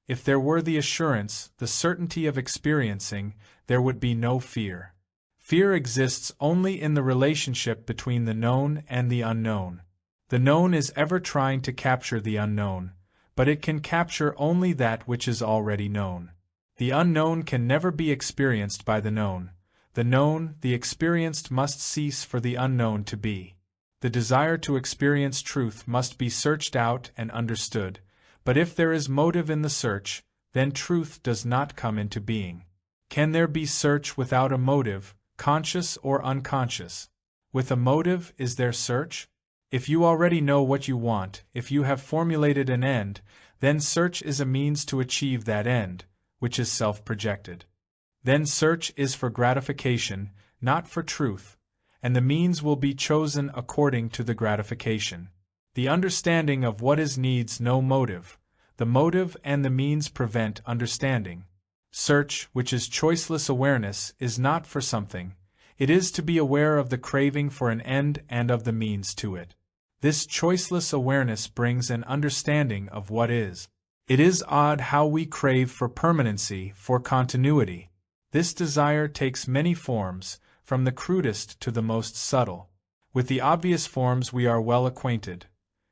If there were the assurance, the certainty of experiencing, there would be no fear. Fear exists only in the relationship between the known and the unknown. The known is ever trying to capture the unknown, but it can capture only that which is already known. The unknown can never be experienced by the known. The known, the experienced, must cease for the unknown to be. The desire to experience truth must be searched out and understood, but if there is motive in the search, then truth does not come into being. Can there be search without a motive, conscious or unconscious? With a motive, is there search? If you already know what you want, if you have formulated an end, then search is a means to achieve that end, which is self-projected. Then search is for gratification, not for truth, and the means will be chosen according to the gratification. The understanding of what is needs no motive. The motive and the means prevent understanding. Search, which is choiceless awareness, is not for something. It is to be aware of the craving for an end and of the means to it. This choiceless awareness brings an understanding of what is. It is odd how we crave for permanency, for continuity. This desire takes many forms, from the crudest to the most subtle. With the obvious forms we are well acquainted: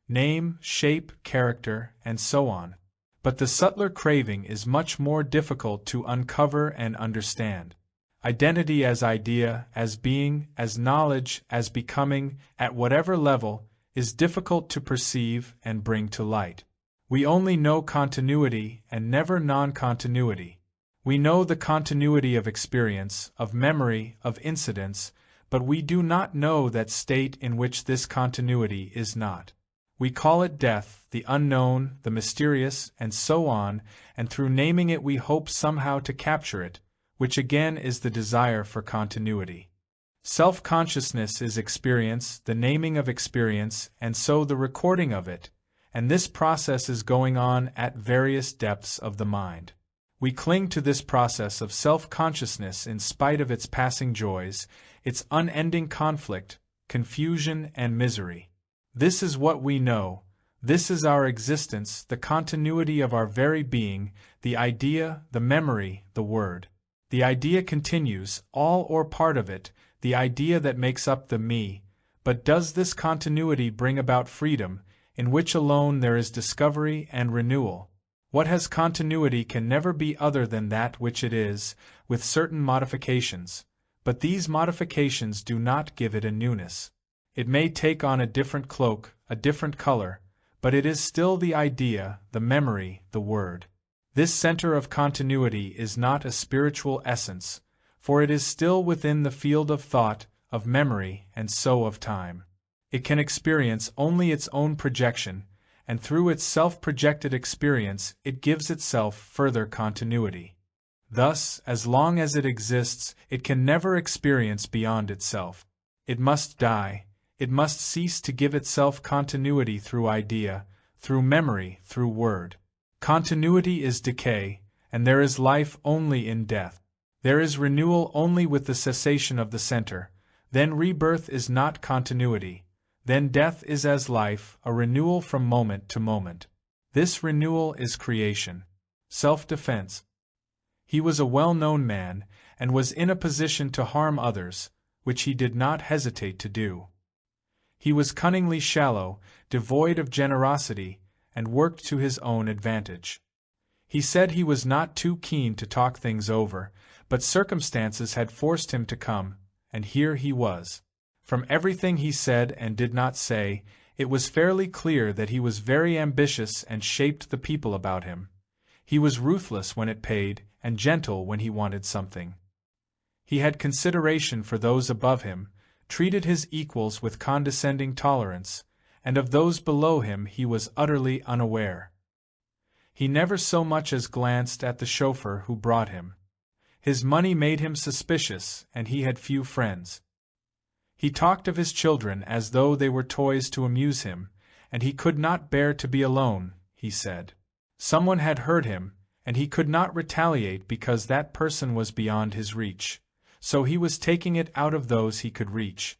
name, shape, character, and so on. But the subtler craving is much more difficult to uncover and understand. Identity as idea, as being, as knowledge, as becoming, at whatever level, is difficult to perceive and bring to light. We only know continuity and never non-continuity. We know the continuity of experience, of memory, of incidents, but we do not know that state in which this continuity is not. We call it death, the unknown, the mysterious, and so on, and through naming it we hope somehow to capture it, which again is the desire for continuity. Self-consciousness is experience, the naming of experience, and so the recording of it, and this process is going on at various depths of the mind. We cling to this process of self-consciousness in spite of its passing joys, its unending conflict, confusion, and misery. This is what we know, this is our existence, the continuity of our very being, the idea, the memory, the word. The idea continues, all or part of it, the idea that makes up the me, but does this continuity bring about freedom, in which alone there is discovery and renewal? What has continuity can never be other than that which it is, with certain modifications, but these modifications do not give it a newness. It may take on a different cloak, a different color, but it is still the idea, the memory, the word. This center of continuity is not a spiritual essence, for it is still within the field of thought, of memory, and so of time. It can experience only its own projection, and through its self-projected experience it gives itself further continuity. Thus, as long as it exists, it can never experience beyond itself. It must die, it must cease to give itself continuity through idea, through memory, through word. Continuity is decay, and there is life only in death. There is renewal only with the cessation of the center. Then rebirth is not continuity. Then death is as life, a renewal from moment to moment. This renewal is creation. Self-defense. He was a well-known man, and was in a position to harm others, which he did not hesitate to do. He was cunningly shallow, devoid of generosity, and worked to his own advantage. He said he was not too keen to talk things over, but circumstances had forced him to come, and here he was. From everything he said and did not say, it was fairly clear that he was very ambitious and shaped the people about him. He was ruthless when it paid, and gentle when he wanted something. He had consideration for those above him, treated his equals with condescending tolerance, and of those below him he was utterly unaware. He never so much as glanced at the chauffeur who brought him. His money made him suspicious, and he had few friends. He talked of his children as though they were toys to amuse him, and he could not bear to be alone, he said. Someone had hurt him, and he could not retaliate because that person was beyond his reach, so he was taking it out of those he could reach.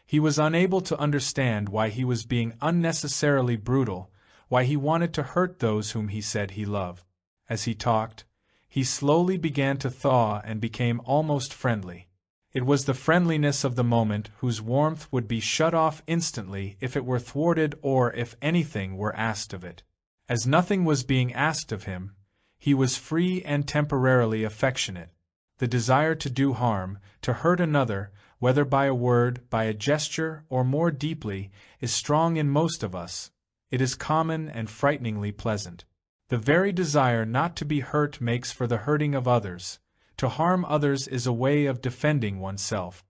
He was unable to understand why he was being unnecessarily brutal, why he wanted to hurt those whom he said he loved. As he talked, he slowly began to thaw and became almost friendly. It was the friendliness of the moment whose warmth would be shut off instantly if it were thwarted or if anything were asked of it. As nothing was being asked of him, he was free and temporarily affectionate. The desire to do harm, to hurt another, whether by a word, by a gesture, or more deeply, is strong in most of us. It is common and frighteningly pleasant. The very desire not to be hurt makes for the hurting of others. To harm others is a way of defending oneself.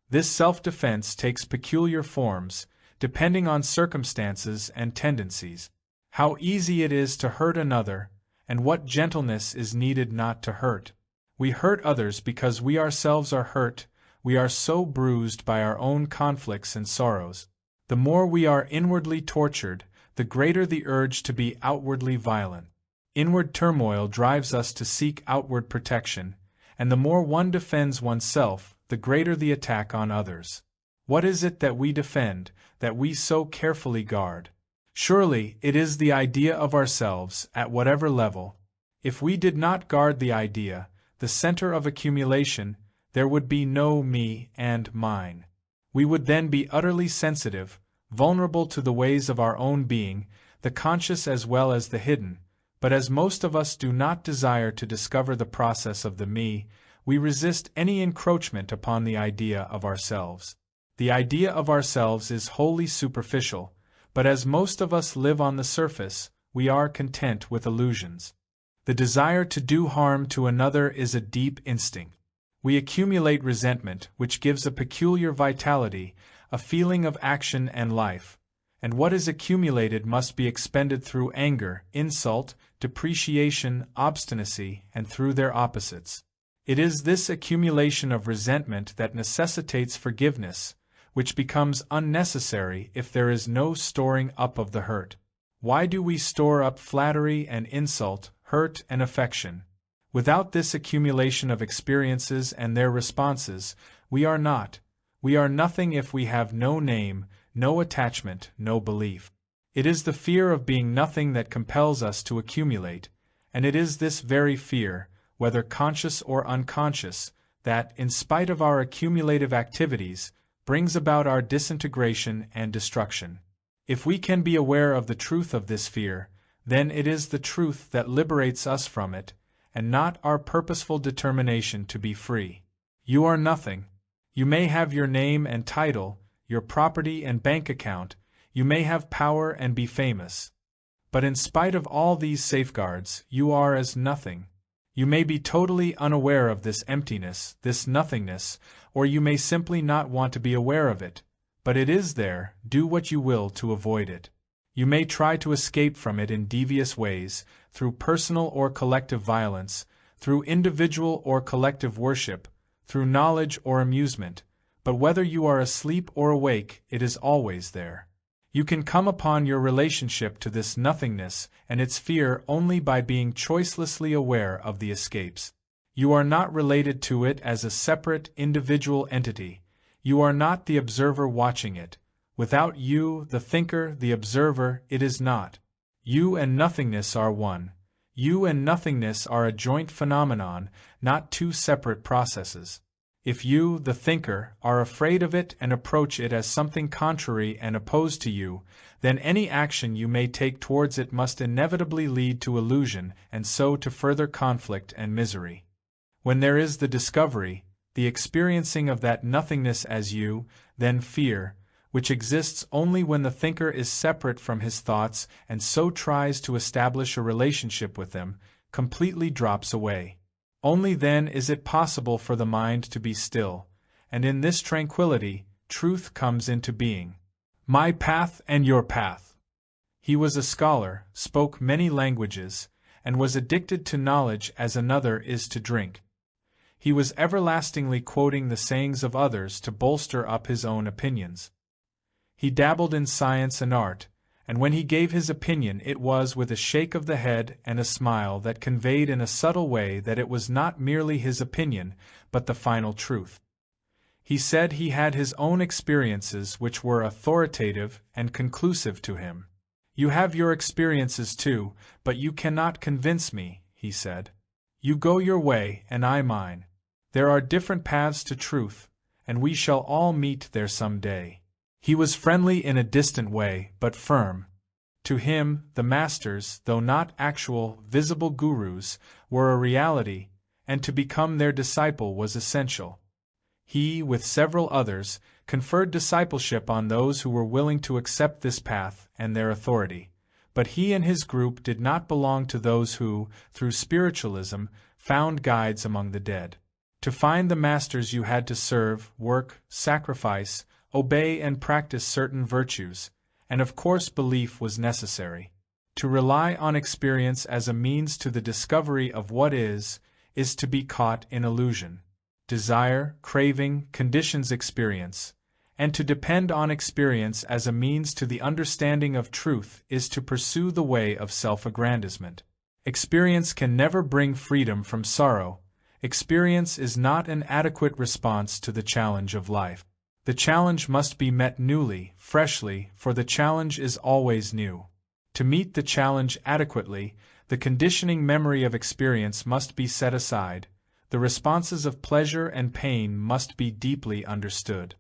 This self-defense takes peculiar forms, depending on circumstances and tendencies. How easy it is to hurt another, and what gentleness is needed not to hurt. We hurt others because we ourselves are hurt. We are so bruised by our own conflicts and sorrows. The more we are inwardly tortured, the greater the urge to be outwardly violent. Inward turmoil drives us to seek outward protection, and the more one defends oneself, the greater the attack on others. What is it that we defend, that we so carefully guard? Surely it is the idea of ourselves, at whatever level. If we did not guard the idea, the center of accumulation, there would be no me and mine. We would then be utterly sensitive, vulnerable to the ways of our own being, the conscious as well as the hidden. But as most of us do not desire to discover the process of the me, we resist any encroachment upon the idea of ourselves. The idea of ourselves is wholly superficial, but as most of us live on the surface, we are content with illusions. The desire to do harm to another is a deep instinct. We accumulate resentment, which gives a peculiar vitality, a feeling of action and life. And what is accumulated must be expended through anger, insult, depreciation, obstinacy, and through their opposites. It is this accumulation of resentment that necessitates forgiveness, which becomes unnecessary if there is no storing up of the hurt. Why do we store up flattery and insult, hurt and affection? Without this accumulation of experiences and their responses, we are nothing if we have no name, no attachment, no belief. It is the fear of being nothing that compels us to accumulate, and it is this very fear, whether conscious or unconscious, that, in spite of our accumulative activities, brings about our disintegration and destruction. If we can be aware of the truth of this fear, then it is the truth that liberates us from it, and not our purposeful determination to be free. You are nothing. You may have your name and title, your property and bank account, you may have power and be famous. But in spite of all these safeguards, you are as nothing. You may be totally unaware of this emptiness, this nothingness, or you may simply not want to be aware of it. But it is there, do what you will to avoid it. You may try to escape from it in devious ways, through personal or collective violence, through individual or collective worship, through knowledge or amusement, but whether you are asleep or awake, it is always there. You can come upon your relationship to this nothingness and its fear only by being choicelessly aware of the escapes. You are not related to it as a separate, individual entity. You are not the observer watching it. Without you, the thinker, the observer, it is not. You and nothingness are one. You and nothingness are a joint phenomenon, not two separate processes. If you, the thinker, are afraid of it and approach it as something contrary and opposed to you, then any action you may take towards it must inevitably lead to illusion and so to further conflict and misery. When there is the discovery, the experiencing of that nothingness as you, then fear, which exists only when the thinker is separate from his thoughts and so tries to establish a relationship with them, completely drops away. Only then is it possible for the mind to be still, and in this tranquility, truth comes into being. My path and your path. He was a scholar, spoke many languages, and was addicted to knowledge as another is to drink. He was everlastingly quoting the sayings of others to bolster up his own opinions. He dabbled in science and art, and when he gave his opinion it was with a shake of the head and a smile that conveyed in a subtle way that it was not merely his opinion, but the final truth. He said he had his own experiences which were authoritative and conclusive to him. You have your experiences too, but you cannot convince me, he said. You go your way and I mine. There are different paths to truth, and we shall all meet there some day. He was friendly in a distant way, but firm. To him, the masters, though not actual, visible gurus, were a reality, and to become their disciple was essential. He, with several others, conferred discipleship on those who were willing to accept this path and their authority. But he and his group did not belong to those who, through spiritualism, found guides among the dead. To find the masters you had to serve, work, sacrifice, obey and practice certain virtues, and of course belief was necessary. To rely on experience as a means to the discovery of what is to be caught in illusion. Desire, craving, conditions experience, and to depend on experience as a means to the understanding of truth is to pursue the way of self-aggrandizement. Experience can never bring freedom from sorrow. Experience is not an adequate response to the challenge of life. The challenge must be met newly, freshly, for the challenge is always new. To meet the challenge adequately, the conditioning memory of experience must be set aside. The responses of pleasure and pain must be deeply understood.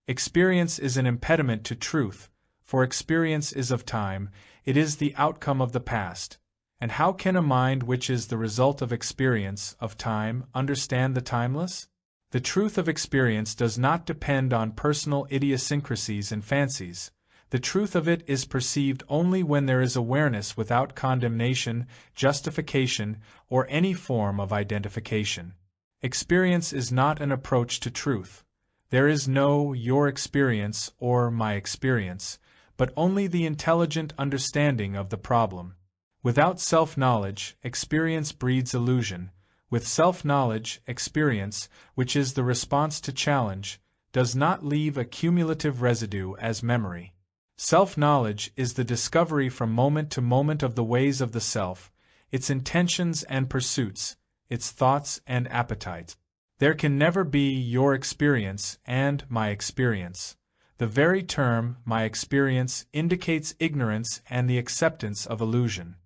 Experience is an impediment to truth, for experience is of time, it is the outcome of the past. And how can a mind which is the result of experience, of time, understand the timeless? The truth of experience does not depend on personal idiosyncrasies and fancies. The truth of it is perceived only when there is awareness without condemnation, justification, or any form of identification. Experience is not an approach to truth. There is no your experience or my experience, but only the intelligent understanding of the problem. Without self-knowledge, experience breeds illusion. With self-knowledge, experience, which is the response to challenge, does not leave a cumulative residue as memory. Self-knowledge is the discovery from moment to moment of the ways of the self, its intentions and pursuits, its thoughts and appetites. There can never be your experience and my experience. The very term, my experience, indicates ignorance and the acceptance of illusion.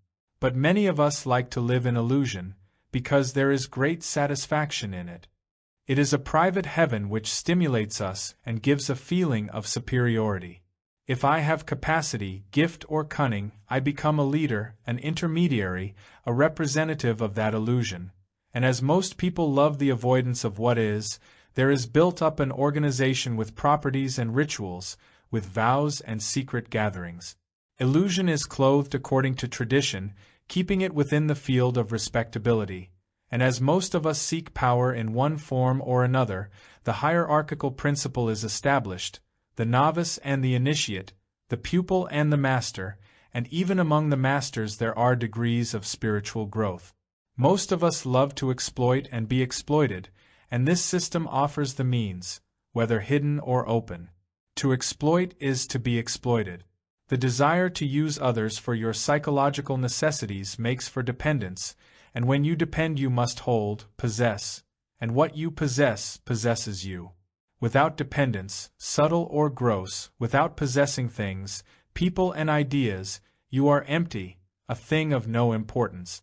But many of us like to live in illusion, because there is great satisfaction in it. It is a private heaven which stimulates us and gives a feeling of superiority. If I have capacity, gift or cunning, I become a leader, an intermediary, a representative of that illusion. And as most people love the avoidance of what is, there is built up an organization with properties and rituals, with vows and secret gatherings. Illusion is clothed according to tradition, keeping it within the field of respectability. And as most of us seek power in one form or another, the hierarchical principle is established. The novice and the initiate, the pupil and the master, and even among the masters there are degrees of spiritual growth. Most of us love to exploit and be exploited, and this system offers the means, whether hidden or open. To exploit is to be exploited. The desire to use others for your psychological necessities makes for dependence, and when you depend you must hold, possess, and what you possess possesses you. Without dependence, subtle or gross, without possessing things, people and ideas, you are empty, a thing of no importance.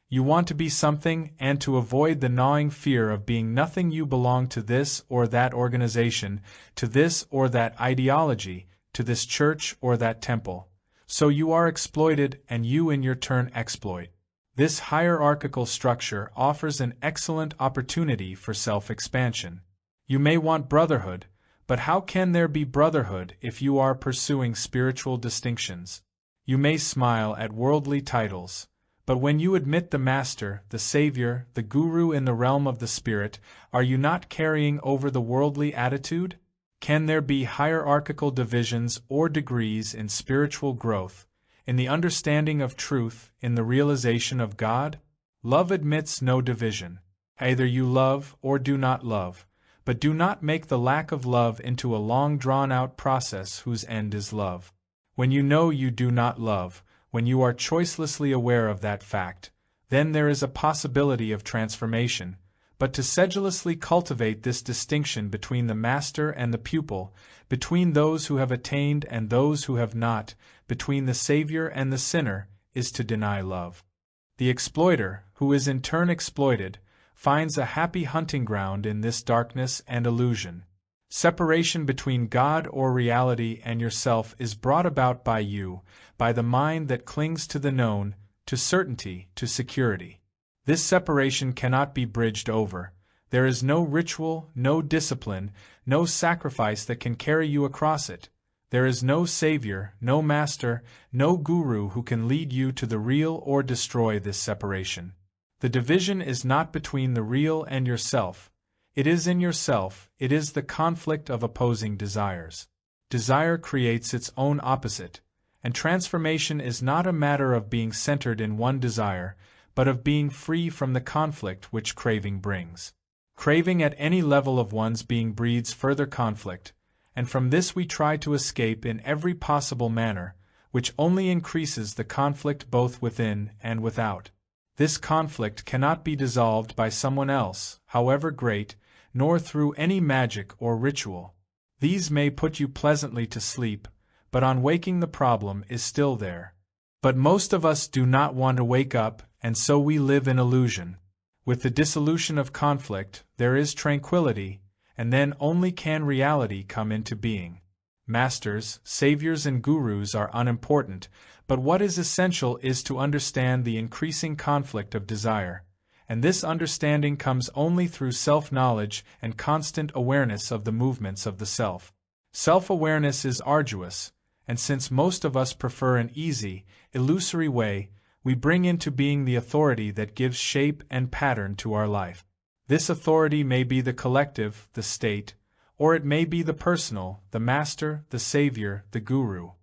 You want to be something, and to avoid the gnawing fear of being nothing you belong to this or that organization, to this or that ideology, to this church or that temple. So you are exploited and you in your turn exploit. This hierarchical structure offers an excellent opportunity for self-expansion. You may want brotherhood, but how can there be brotherhood if you are pursuing spiritual distinctions? You may smile at worldly titles, but when you admit the Master, the Savior, the Guru in the realm of the Spirit, are you not carrying over the worldly attitude? Can there be hierarchical divisions or degrees in spiritual growth, in the understanding of truth, in the realization of God? Love admits no division. Either you love or do not love. But do not make the lack of love into a long drawn-out process whose end is love. When you know you do not love, when you are choicelessly aware of that fact, then there is a possibility of transformation. But to sedulously cultivate this distinction between the master and the pupil, between those who have attained and those who have not, between the Savior and the sinner, is to deny love. The exploiter, who is in turn exploited, finds a happy hunting ground in this darkness and illusion. Separation between God or reality and yourself is brought about by you, by the mind that clings to the known, to certainty, to security. This separation cannot be bridged over. There is no ritual, no discipline, no sacrifice that can carry you across it. There is no savior, no master, no guru who can lead you to the real or destroy this separation. The division is not between the real and yourself. It is in yourself, it is the conflict of opposing desires. Desire creates its own opposite, and transformation is not a matter of being centered in one desire, but of being free from the conflict which craving brings. Craving at any level of one's being breeds further conflict, and from this we try to escape in every possible manner, which only increases the conflict both within and without. This conflict cannot be dissolved by someone else, however great, nor through any magic or ritual. These may put you pleasantly to sleep, but on waking the problem is still there. But most of us do not want to wake up, and so we live in illusion. With the dissolution of conflict, there is tranquility, and then only can reality come into being. Masters, saviors and gurus are unimportant, but what is essential is to understand the increasing conflict of desire, and this understanding comes only through self-knowledge and constant awareness of the movements of the self. Self-awareness is arduous, and since most of us prefer an easy, illusory way, we bring into being the authority that gives shape and pattern to our life. This authority may be the collective, the state, or it may be the personal, the master, the savior, the guru.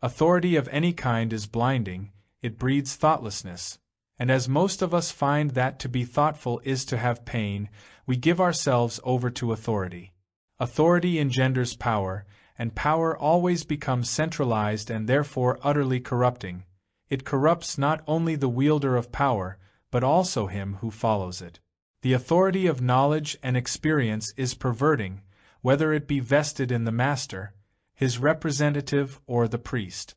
Authority of any kind is blinding, it breeds thoughtlessness, and as most of us find that to be thoughtful is to have pain, we give ourselves over to authority. Authority engenders power, and power always becomes centralized and therefore utterly corrupting. It corrupts not only the wielder of power, but also him who follows it. The authority of knowledge and experience is perverting, whether it be vested in the master, his representative, or the priest.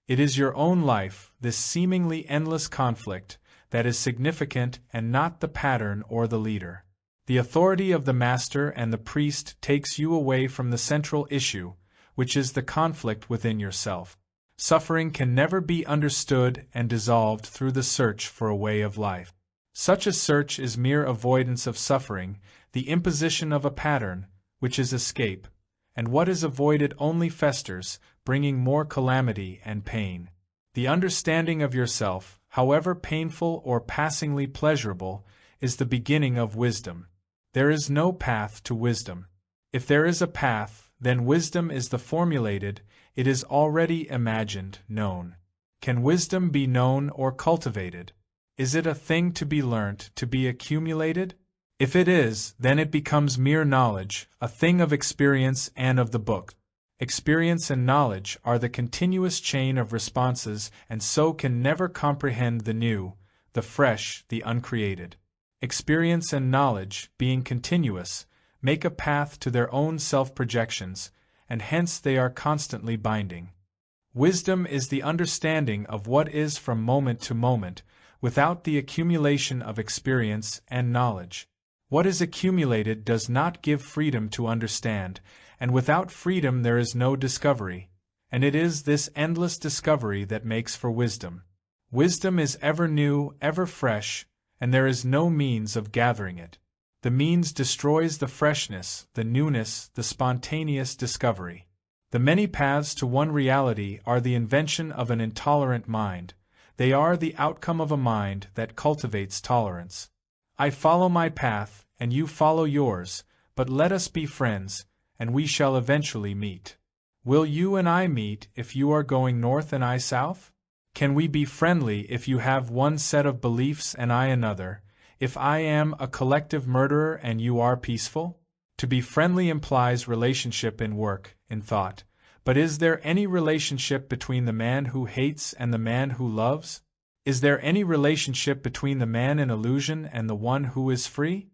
It is your own life, this seemingly endless conflict, that is significant and not the pattern or the leader. The authority of the master and the priest takes you away from the central issue, which is the conflict within yourself. Suffering can never be understood and dissolved through the search for a way of life. Such a search is mere avoidance of suffering, the imposition of a pattern, which is escape, and what is avoided only festers, bringing more calamity and pain. The understanding of yourself, however painful or passingly pleasurable, is the beginning of wisdom. There is no path to wisdom. If there is a path, then wisdom is the formulated, it is already imagined, known. Can wisdom be known or cultivated? Is it a thing to be learnt, to be accumulated? If it is, then it becomes mere knowledge, a thing of experience and of the book. Experience and knowledge are the continuous chain of responses and so can never comprehend the new, the fresh, the uncreated. Experience and knowledge, being continuous, make a path to their own self-projections, and hence they are constantly binding. Wisdom is the understanding of what is from moment to moment, without the accumulation of experience and knowledge. What is accumulated does not give freedom to understand, and without freedom there is no discovery, and it is this endless discovery that makes for wisdom. Wisdom is ever new, ever fresh, and there is no means of gathering it. The means destroys the freshness, the newness, the spontaneous discovery. The many paths to one reality are the invention of an intolerant mind. They are the outcome of a mind that cultivates tolerance. I follow my path, and you follow yours, but let us be friends, and we shall eventually meet. Will you and I meet if you are going north and I south? Can we be friendly if you have one set of beliefs and I another, if I am a collective murderer and you are peaceful? To be friendly implies relationship in work, in thought, but is there any relationship between the man who hates and the man who loves? Is there any relationship between the man in illusion and the one who is free?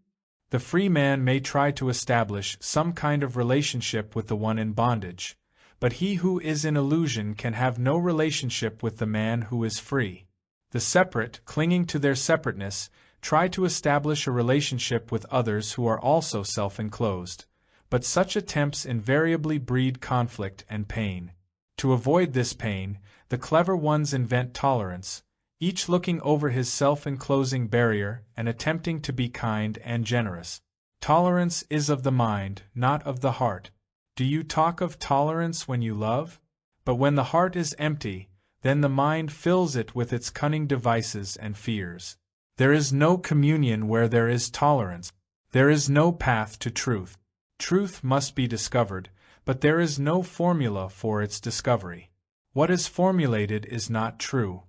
The free man may try to establish some kind of relationship with the one in bondage, but he who is in illusion can have no relationship with the man who is free. The separate, clinging to their separateness, try to establish a relationship with others who are also self-enclosed, but such attempts invariably breed conflict and pain. To avoid this pain, the clever ones invent tolerance, each looking over his self-enclosing barrier and attempting to be kind and generous. Tolerance is of the mind, not of the heart. Do you talk of tolerance when you love? But when the heart is empty, then the mind fills it with its cunning devices and fears. There is no communion where there is tolerance. There is no path to truth. Truth must be discovered, but there is no formula for its discovery. What is formulated is not true.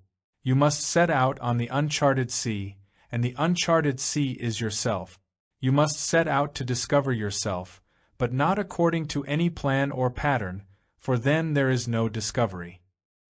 You must set out on the uncharted sea, and the uncharted sea is yourself. You must set out to discover yourself, but not according to any plan or pattern, for then there is no discovery.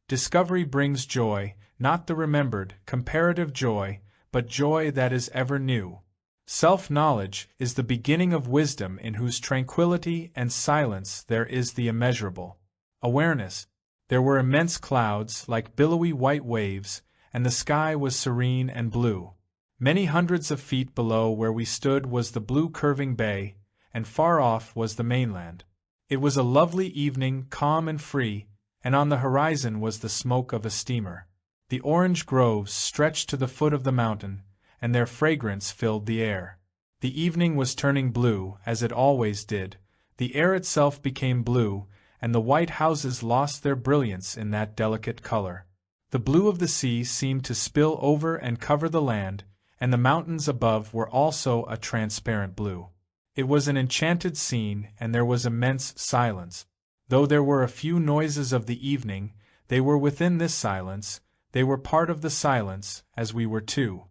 Discovery brings joy, not the remembered, comparative joy, but joy that is ever new. Self-knowledge is the beginning of wisdom, in whose tranquility and silence there is the immeasurable. Awareness. There were immense clouds, like billowy white waves, and the sky was serene and blue. Many hundreds of feet below where we stood was the blue curving bay, and far off was the mainland. It was a lovely evening, calm and free, and on the horizon was the smoke of a steamer. The orange groves stretched to the foot of the mountain, and their fragrance filled the air. The evening was turning blue, as it always did. The air itself became blue, and the white houses lost their brilliance in that delicate color. The blue of the sea seemed to spill over and cover the land, and the mountains above were also a transparent blue. It was an enchanted scene, and there was immense silence. Though there were a few noises of the evening, they were within this silence, they were part of the silence, as we were too.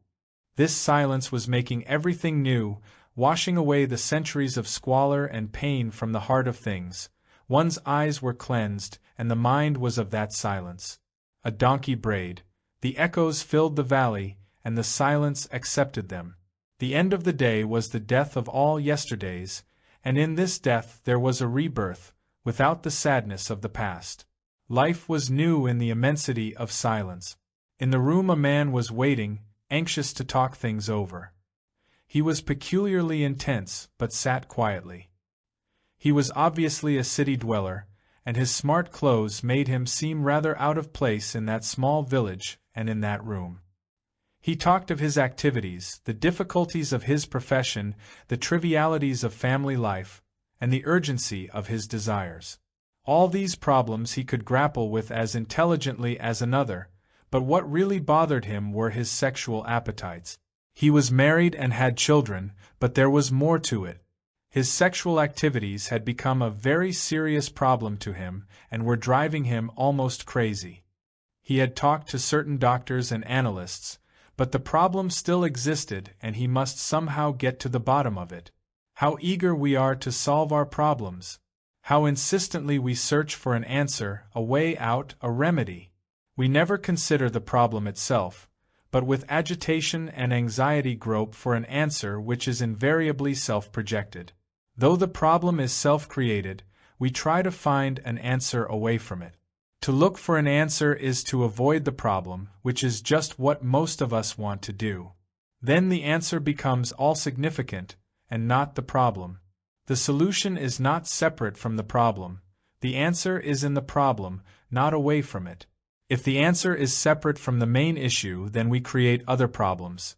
This silence was making everything new, washing away the centuries of squalor and pain from the heart of things. One's eyes were cleansed, and the mind was of that silence. A donkey brayed. The echoes filled the valley, and the silence accepted them. The end of the day was the death of all yesterdays, and in this death there was a rebirth, without the sadness of the past. Life was new in the immensity of silence. In the room a man was waiting, anxious to talk things over. He was peculiarly intense, but sat quietly. He was obviously a city dweller, and his smart clothes made him seem rather out of place in that small village and in that room. He talked of his activities, the difficulties of his profession, the trivialities of family life, and the urgency of his desires. All these problems he could grapple with as intelligently as another, but what really bothered him were his sexual appetites. He was married and had children, but there was more to it. His sexual activities had become a very serious problem to him, and were driving him almost crazy. He had talked to certain doctors and analysts, but the problem still existed, and he must somehow get to the bottom of it. How eager we are to solve our problems! How insistently we search for an answer, a way out, a remedy! We never consider the problem itself, but with agitation and anxiety grope for an answer which is invariably self-projected. Though the problem is self-created, we try to find an answer away from it. To look for an answer is to avoid the problem, which is just what most of us want to do. Then the answer becomes all-significant, and not the problem. The solution is not separate from the problem. The answer is in the problem, not away from it. If the answer is separate from the main issue, then we create other problems.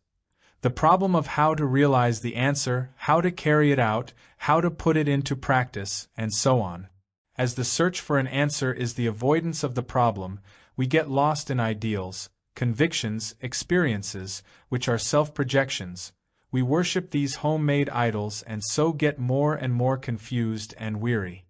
The problem of how to realize the answer, how to carry it out, how to put it into practice, and so on. As the search for an answer is the avoidance of the problem, we get lost in ideals, convictions, experiences, which are self-projections. We worship these homemade idols and so get more and more confused and weary.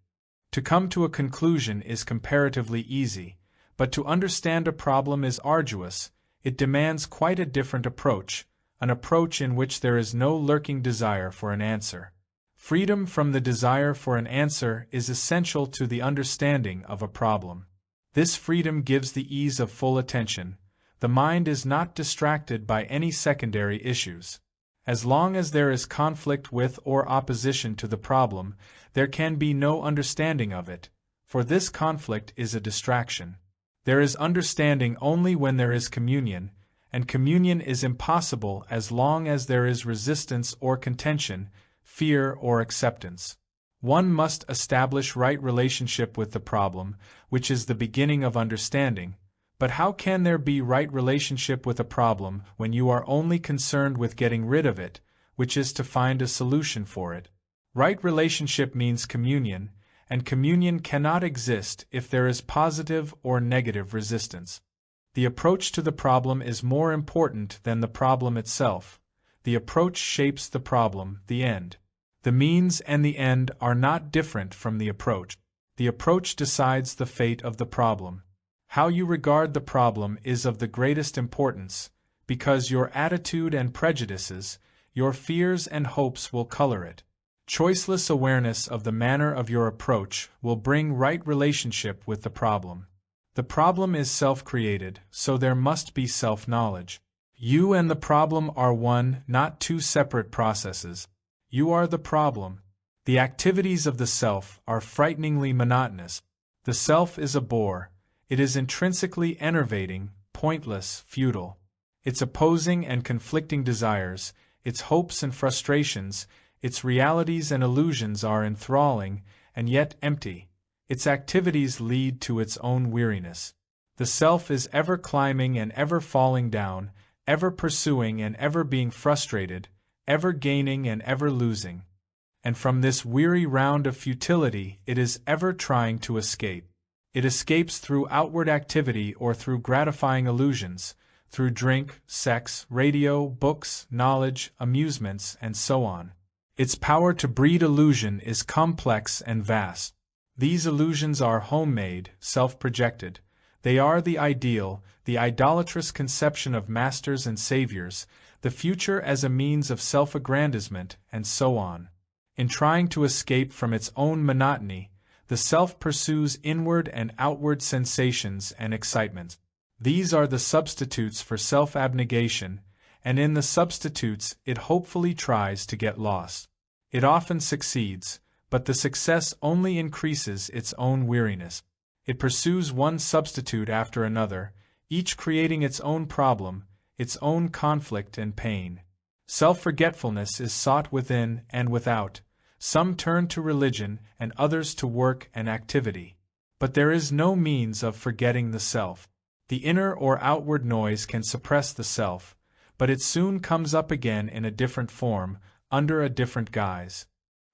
To come to a conclusion is comparatively easy, but to understand a problem is arduous. It demands quite a different approach, an approach in which there is no lurking desire for an answer. Freedom from the desire for an answer is essential to the understanding of a problem. This freedom gives the ease of full attention. The mind is not distracted by any secondary issues. As long as there is conflict with or opposition to the problem, there can be no understanding of it, for this conflict is a distraction. There is understanding only when there is communion, and communion is impossible as long as there is resistance or contention, fear or acceptance. One must establish right relationship with the problem, which is the beginning of understanding. But how can there be right relationship with a problem when you are only concerned with getting rid of it, which is to find a solution for it? Right relationship means communion, and communion cannot exist if there is positive or negative resistance. The approach to the problem is more important than the problem itself. The approach shapes the problem, the end. The means and the end are not different from the approach. The approach decides the fate of the problem. How you regard the problem is of the greatest importance, because your attitude and prejudices, your fears and hopes will color it. Choiceless awareness of the manner of your approach will bring right relationship with the problem. The problem is self-created, so there must be self-knowledge. You and the problem are one, not two separate processes. You are the problem. The activities of the self are frighteningly monotonous. The self is a bore. It is intrinsically enervating, pointless, futile. Its opposing and conflicting desires, its hopes and frustrations, its realities and illusions are enthralling, and yet empty. Its activities lead to its own weariness. The self is ever climbing and ever falling down, ever pursuing and ever being frustrated, ever gaining and ever losing. And from this weary round of futility it is ever trying to escape. It escapes through outward activity or through gratifying illusions, through drink, sex, radio, books, knowledge, amusements, and so on. Its power to breed illusion is complex and vast. These illusions are homemade, self-projected. They are the ideal, the idolatrous conception of masters and saviors, the future as a means of self-aggrandizement, and so on. In trying to escape from its own monotony, the self pursues inward and outward sensations and excitements. These are the substitutes for self-abnegation, and in the substitutes it hopefully tries to get lost. It often succeeds, but the success only increases its own weariness. It pursues one substitute after another, each creating its own problem, its own conflict and pain. Self-forgetfulness is sought within and without. Some turn to religion and others to work and activity. But there is no means of forgetting the self. The inner or outward noise can suppress the self, but it soon comes up again in a different form, under a different guise.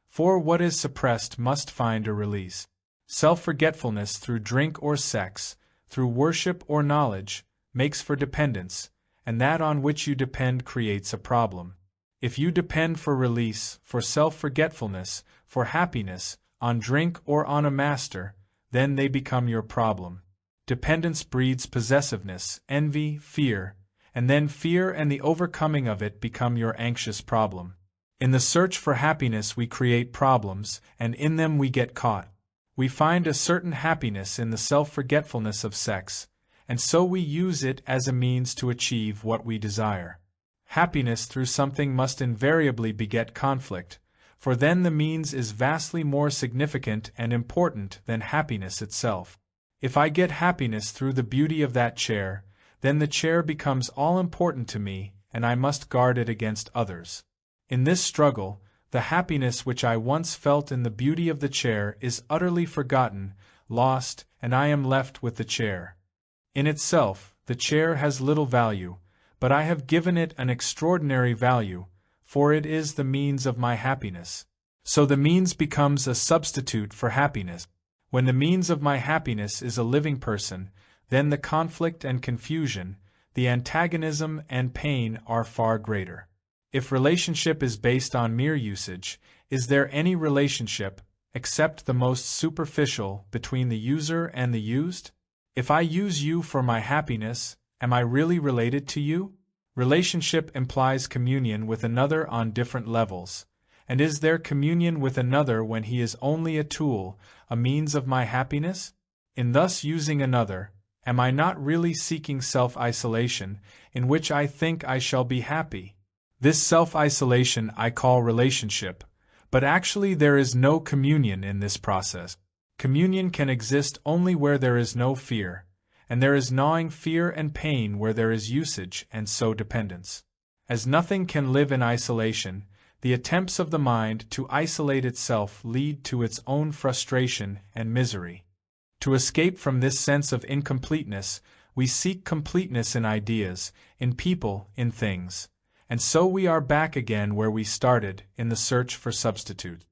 For what is suppressed must find a release. Self-forgetfulness through drink or sex, through worship or knowledge, makes for dependence, and that on which you depend creates a problem. If you depend for release, for self-forgetfulness, for happiness, on drink or on a master, then they become your problem. Dependence breeds possessiveness, envy, fear, and then fear and the overcoming of it become your anxious problem. In the search for happiness we create problems, and in them we get caught. We find a certain happiness in the self-forgetfulness of sex, and so we use it as a means to achieve what we desire. Happiness through something must invariably beget conflict, for then the means is vastly more significant and important than happiness itself. If I get happiness through the beauty of that chair, then the chair becomes all important to me, and I must guard it against others. In this struggle, the happiness which I once felt in the beauty of the chair is utterly forgotten, lost, and I am left with the chair. In itself, the chair has little value, but I have given it an extraordinary value, for it is the means of my happiness. So the means becomes a substitute for happiness. When the means of my happiness is a living person, then the conflict and confusion, the antagonism and pain are far greater. If relationship is based on mere usage, is there any relationship, except the most superficial, between the user and the used? If I use you for my happiness, am I really related to you? Relationship implies communion with another on different levels. And is there communion with another when he is only a tool, a means of my happiness? In thus using another, am I not really seeking self-isolation, in which I think I shall be happy? This self-isolation I call relationship, but actually there is no communion in this process. Communion can exist only where there is no fear, and there is gnawing fear and pain where there is usage and so dependence. As nothing can live in isolation, The attempts of the mind to isolate itself lead to its own frustration and misery. To escape from this sense of incompleteness, we seek completeness in ideas, in people, in things. And so we are back again where we started, in the search for substitute.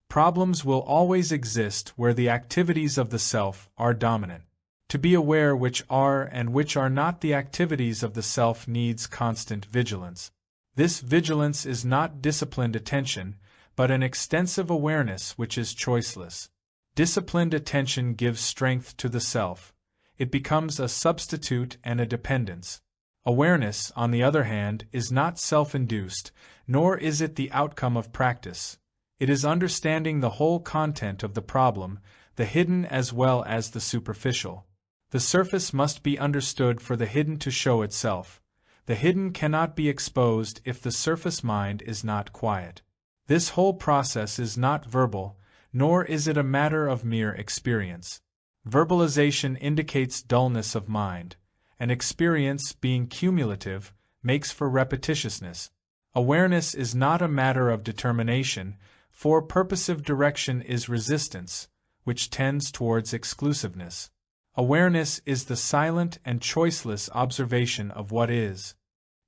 Problems will always exist where the activities of the self are dominant. To be aware which are and which are not the activities of the self needs constant vigilance. This vigilance is not disciplined attention, but an extensive awareness which is choiceless. Disciplined attention gives strength to the self. It becomes a substitute and a dependence. Awareness, on the other hand, is not self-induced, nor is it the outcome of practice. It is understanding the whole content of the problem, the hidden as well as the superficial. The surface must be understood for the hidden to show itself. The hidden cannot be exposed if the surface mind is not quiet. This whole process is not verbal, nor is it a matter of mere experience. Verbalization indicates dullness of mind, and experience, being cumulative, makes for repetitiousness. Awareness is not a matter of determination, for purposive direction is resistance, which tends towards exclusiveness. Awareness is the silent and choiceless observation of what is.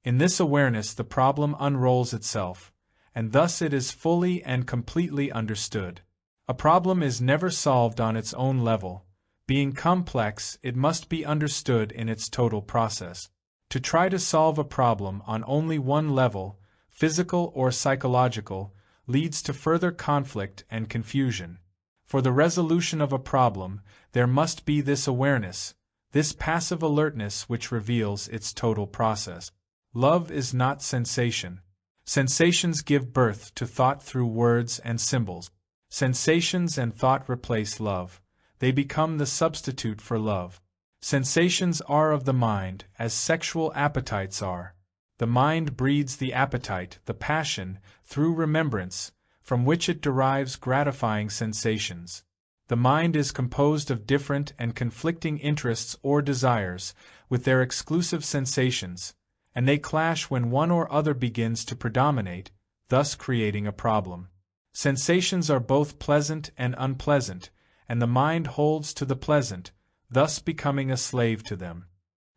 In this awareness the problem unrolls itself, and thus it is fully and completely understood. A problem is never solved on its own level. Being complex, it must be understood in its total process. To try to solve a problem on only one level, physical or psychological, leads to further conflict and confusion. For the resolution of a problem, there must be this awareness, this passive alertness which reveals its total process. Love is not sensation. Sensations give birth to thought through words and symbols. Sensations and thought replace love. They become the substitute for love. Sensations are of the mind, as sexual appetites are. The mind breeds the appetite, the passion, through remembrance, from which it derives gratifying sensations. The mind is composed of different and conflicting interests or desires, with their exclusive sensations, and they clash when one or other begins to predominate, thus creating a problem. Sensations are both pleasant and unpleasant, and the mind holds to the pleasant, thus becoming a slave to them.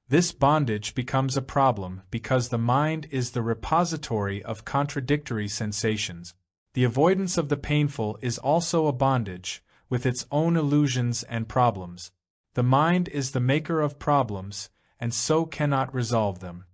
This bondage becomes a problem because the mind is the repository of contradictory sensations. The avoidance of the painful is also a bondage, with its own illusions and problems. The mind is the maker of problems, and so cannot resolve them.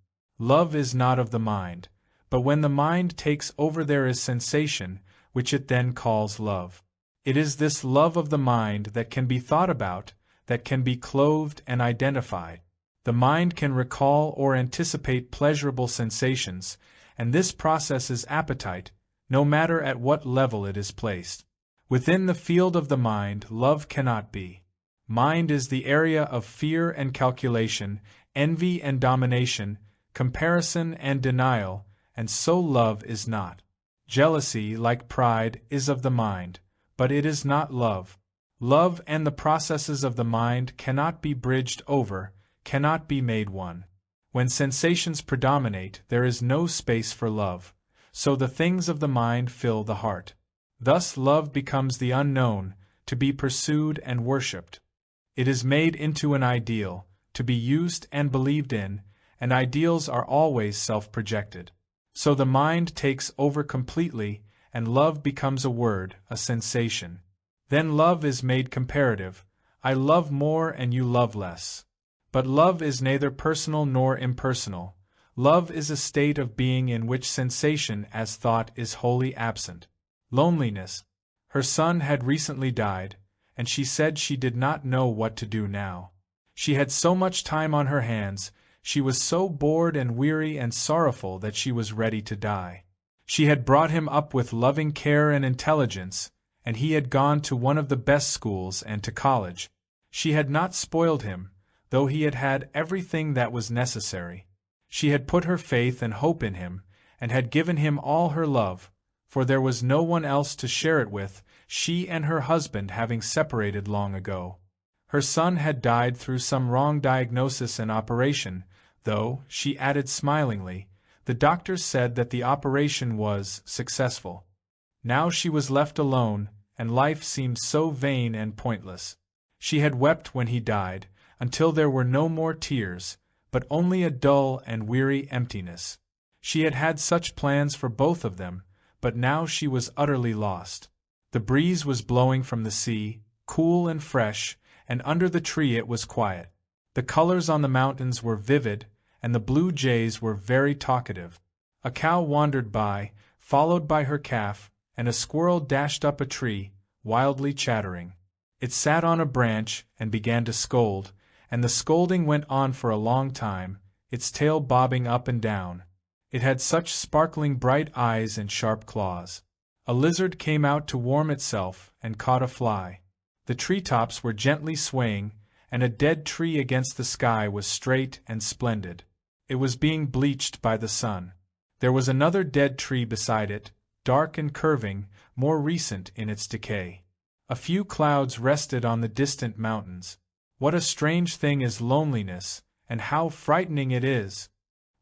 Love is not of the mind, but when the mind takes over there is sensation, which it then calls love. It is this love of the mind that can be thought about, that can be clothed and identified. The mind can recall or anticipate pleasurable sensations, and this process is appetite, no matter at what level it is placed. Within the field of the mind, love cannot be. Mind is the area of fear and calculation, envy and domination, comparison and denial, and so love is not. Jealousy, like pride, is of the mind, but it is not love. Love and the processes of the mind cannot be bridged over, cannot be made one. When sensations predominate, there is no space for love, so the things of the mind fill the heart. Thus love becomes the unknown, to be pursued and worshipped. It is made into an ideal, to be used and believed in, and ideals are always self-projected. So the mind takes over completely, and love becomes a word, a sensation. Then love is made comparative. I love more and you love less. But love is neither personal nor impersonal. Love is a state of being in which sensation as thought is wholly absent. Loneliness. Her son had recently died, and she said she did not know what to do now. She had so much time on her hands, she was so bored and weary and sorrowful that she was ready to die. She had brought him up with loving care and intelligence, and he had gone to one of the best schools and to college. She had not spoiled him, though he had had everything that was necessary. She had put her faith and hope in him, and had given him all her love, for there was no one else to share it with, she and her husband having separated long ago. Her son had died through some wrong diagnosis and operation, though, she added smilingly, The doctors said that the operation was successful. Now she was left alone, and life seemed so vain and pointless. She had wept when he died, until there were no more tears, but only a dull and weary emptiness. She had had such plans for both of them, but now she was utterly lost. The breeze was blowing from the sea, cool and fresh, and under the tree it was quiet. The colors on the mountains were vivid, and the blue jays were very talkative. A cow wandered by, followed by her calf, and a squirrel dashed up a tree, wildly chattering. It sat on a branch and began to scold, and the scolding went on for a long time, its tail bobbing up and down. It had such sparkling bright eyes and sharp claws. A lizard came out to warm itself and caught a fly. The treetops were gently swaying, and a dead tree against the sky was straight and splendid. It was being bleached by the sun. There was another dead tree beside it, dark and curving, more recent in its decay. A few clouds rested on the distant mountains. What a strange thing is loneliness, and how frightening it is!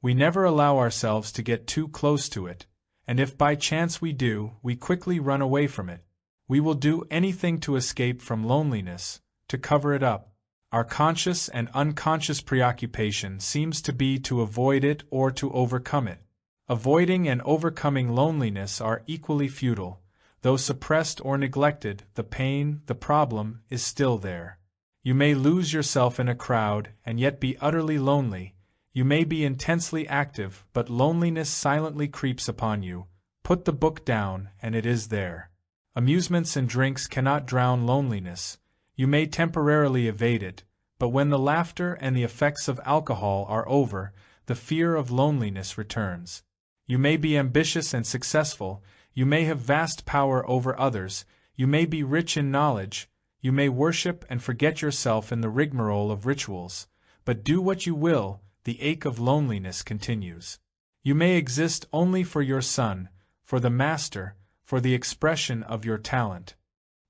We never allow ourselves to get too close to it, and if by chance we do, we quickly run away from it. We will do anything to escape from loneliness, to cover it up. Our conscious and unconscious preoccupation seems to be to avoid it or to overcome it. Avoiding and overcoming loneliness are equally futile. Though suppressed or neglected, the pain, the problem, is still there. You may lose yourself in a crowd and yet be utterly lonely. You may be intensely active, but loneliness silently creeps upon you. Put the book down, and it is there. Amusements and drinks cannot drown loneliness. You may temporarily evade it, but when the laughter and the effects of alcohol are over, the fear of loneliness returns. You may be ambitious and successful, you may have vast power over others, you may be rich in knowledge, you may worship and forget yourself in the rigmarole of rituals, but do what you will, the ache of loneliness continues. You may exist only for your son, for the master, for the expression of your talent.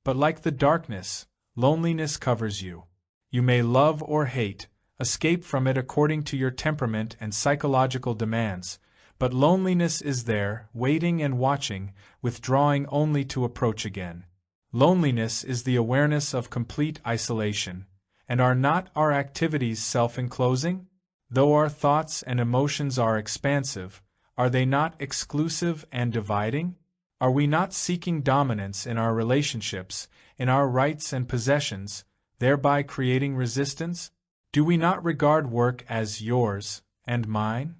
But like the darkness, loneliness covers you. You may love or hate, escape from it according to your temperament and psychological demands, but loneliness is there, waiting and watching, withdrawing only to approach again. Loneliness is the awareness of complete isolation, and are not our activities self-enclosing? Though our thoughts and emotions are expansive, are they not exclusive and dividing? Are we not seeking dominance in our relationships, in our rights and possessions, thereby creating resistance? Do we not regard work as yours and mine?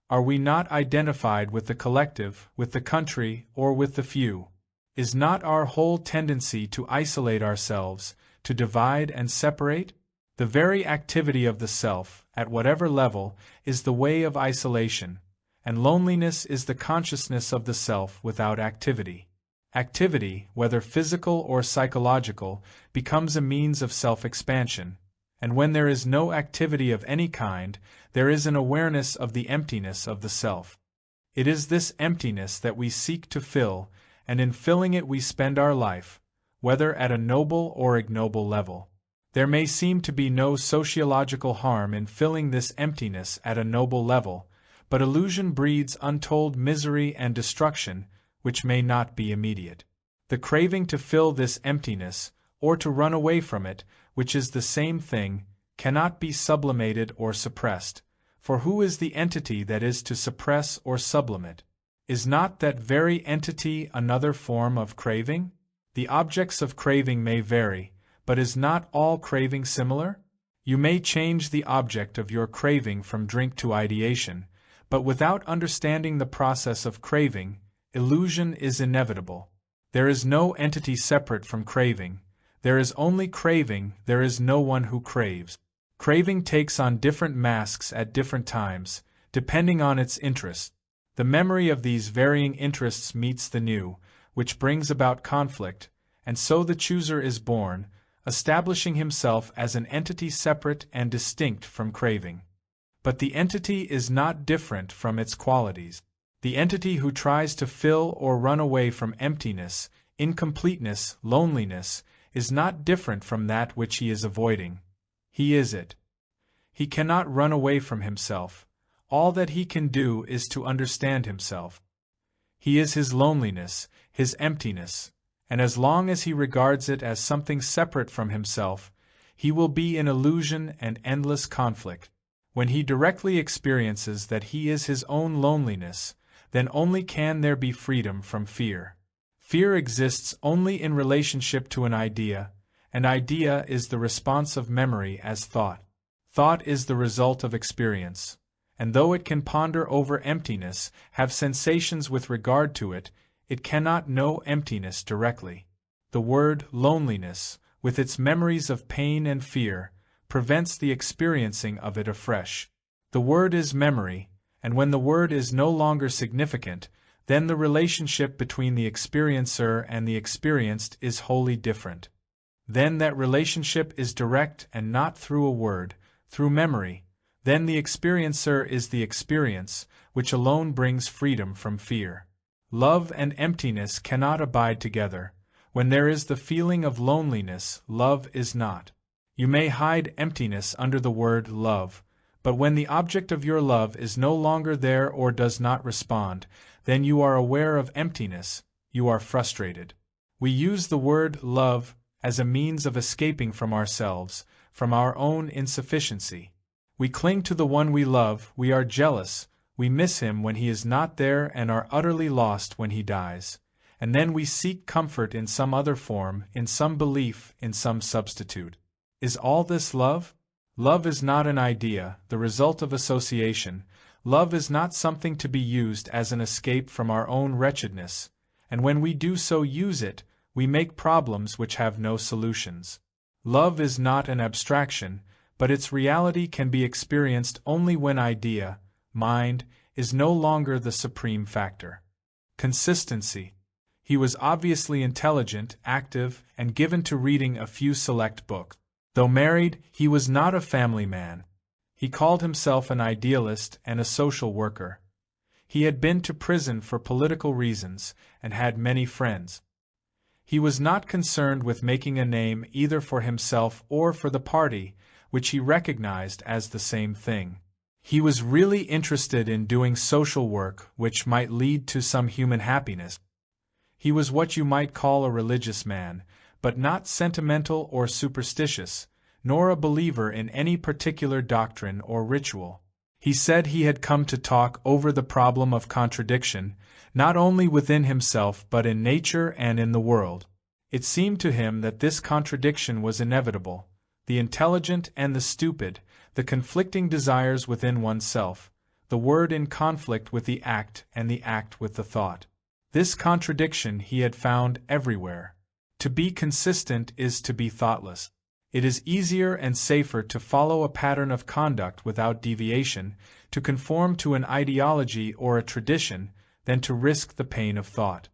Are we not identified with the collective, with the country, or with the few? Is not our whole tendency to isolate ourselves, to divide and separate? The very activity of the self, at whatever level, is the way of isolation, and loneliness is the consciousness of the self without activity. Activity, whether physical or psychological, becomes a means of self-expansion, and when there is no activity of any kind, there is an awareness of the emptiness of the self. It is this emptiness that we seek to fill, and in filling it we spend our life, whether at a noble or ignoble level. There may seem to be no sociological harm in filling this emptiness at a noble level, but illusion breeds untold misery and destruction, which may not be immediate. The craving to fill this emptiness, or to run away from it, which is the same thing, cannot be sublimated or suppressed, for who is the entity that is to suppress or sublimate? Is not that very entity another form of craving? The objects of craving may vary, but is not all craving similar? You may change the object of your craving from drink to ideation, but without understanding the process of craving, illusion is inevitable. There is no entity separate from craving. There is only craving, there is no one who craves. Craving takes on different masks at different times, depending on its interest. The memory of these varying interests meets the new, which brings about conflict, and so the chooser is born, establishing himself as an entity separate and distinct from craving. But the entity is not different from its qualities. The entity who tries to fill or run away from emptiness, incompleteness, loneliness, is not different from that which he is avoiding. He is it. He cannot run away from himself. All that he can do is to understand himself. He is his loneliness, his emptiness, and as long as he regards it as something separate from himself, he will be in illusion and endless conflict. When he directly experiences that he is his own loneliness, then only can there be freedom from fear. Fear exists only in relationship to an idea. An idea is the response of memory as thought. Thought is the result of experience, and though it can ponder over emptiness, have sensations with regard to it, it cannot know emptiness directly. The word loneliness, with its memories of pain and fear, prevents the experiencing of it afresh. The word is memory, and when the word is no longer significant, then the relationship between the experiencer and the experienced is wholly different. Then that relationship is direct and not through a word, through memory. Then the experiencer is the experience, which alone brings freedom from fear. Love and emptiness cannot abide together. When there is the feeling of loneliness, love is not. You may hide emptiness under the word love, but when the object of your love is no longer there or does not respond, then you are aware of emptiness, you are frustrated. We use the word love as a means of escaping from ourselves, from our own insufficiency. We cling to the one we love, we are jealous, we miss him when he is not there and are utterly lost when he dies. And then we seek comfort in some other form, in some belief, in some substitute. Is all this love? Love is not an idea, the result of association. Love is not something to be used as an escape from our own wretchedness, and when we do so use it, we make problems which have no solutions. Love is not an abstraction, but its reality can be experienced only when idea, mind, is no longer the supreme factor. Consistency. He was obviously intelligent, active, and given to reading a few select books. Though married, he was not a family man. He called himself an idealist and a social worker. He had been to prison for political reasons and had many friends. He was not concerned with making a name either for himself or for the party, which he recognized as the same thing. He was really interested in doing social work which might lead to some human happiness. He was what you might call a religious man, but not sentimental or superstitious, nor a believer in any particular doctrine or ritual. He said he had come to talk over the problem of contradiction, not only within himself but in nature and in the world. It seemed to him that this contradiction was inevitable, the intelligent and the stupid, the conflicting desires within oneself, the word in conflict with the act and the act with the thought. This contradiction he had found everywhere. To be consistent is to be thoughtless. It is easier and safer to follow a pattern of conduct without deviation, to conform to an ideology or a tradition, than to risk the pain of thought.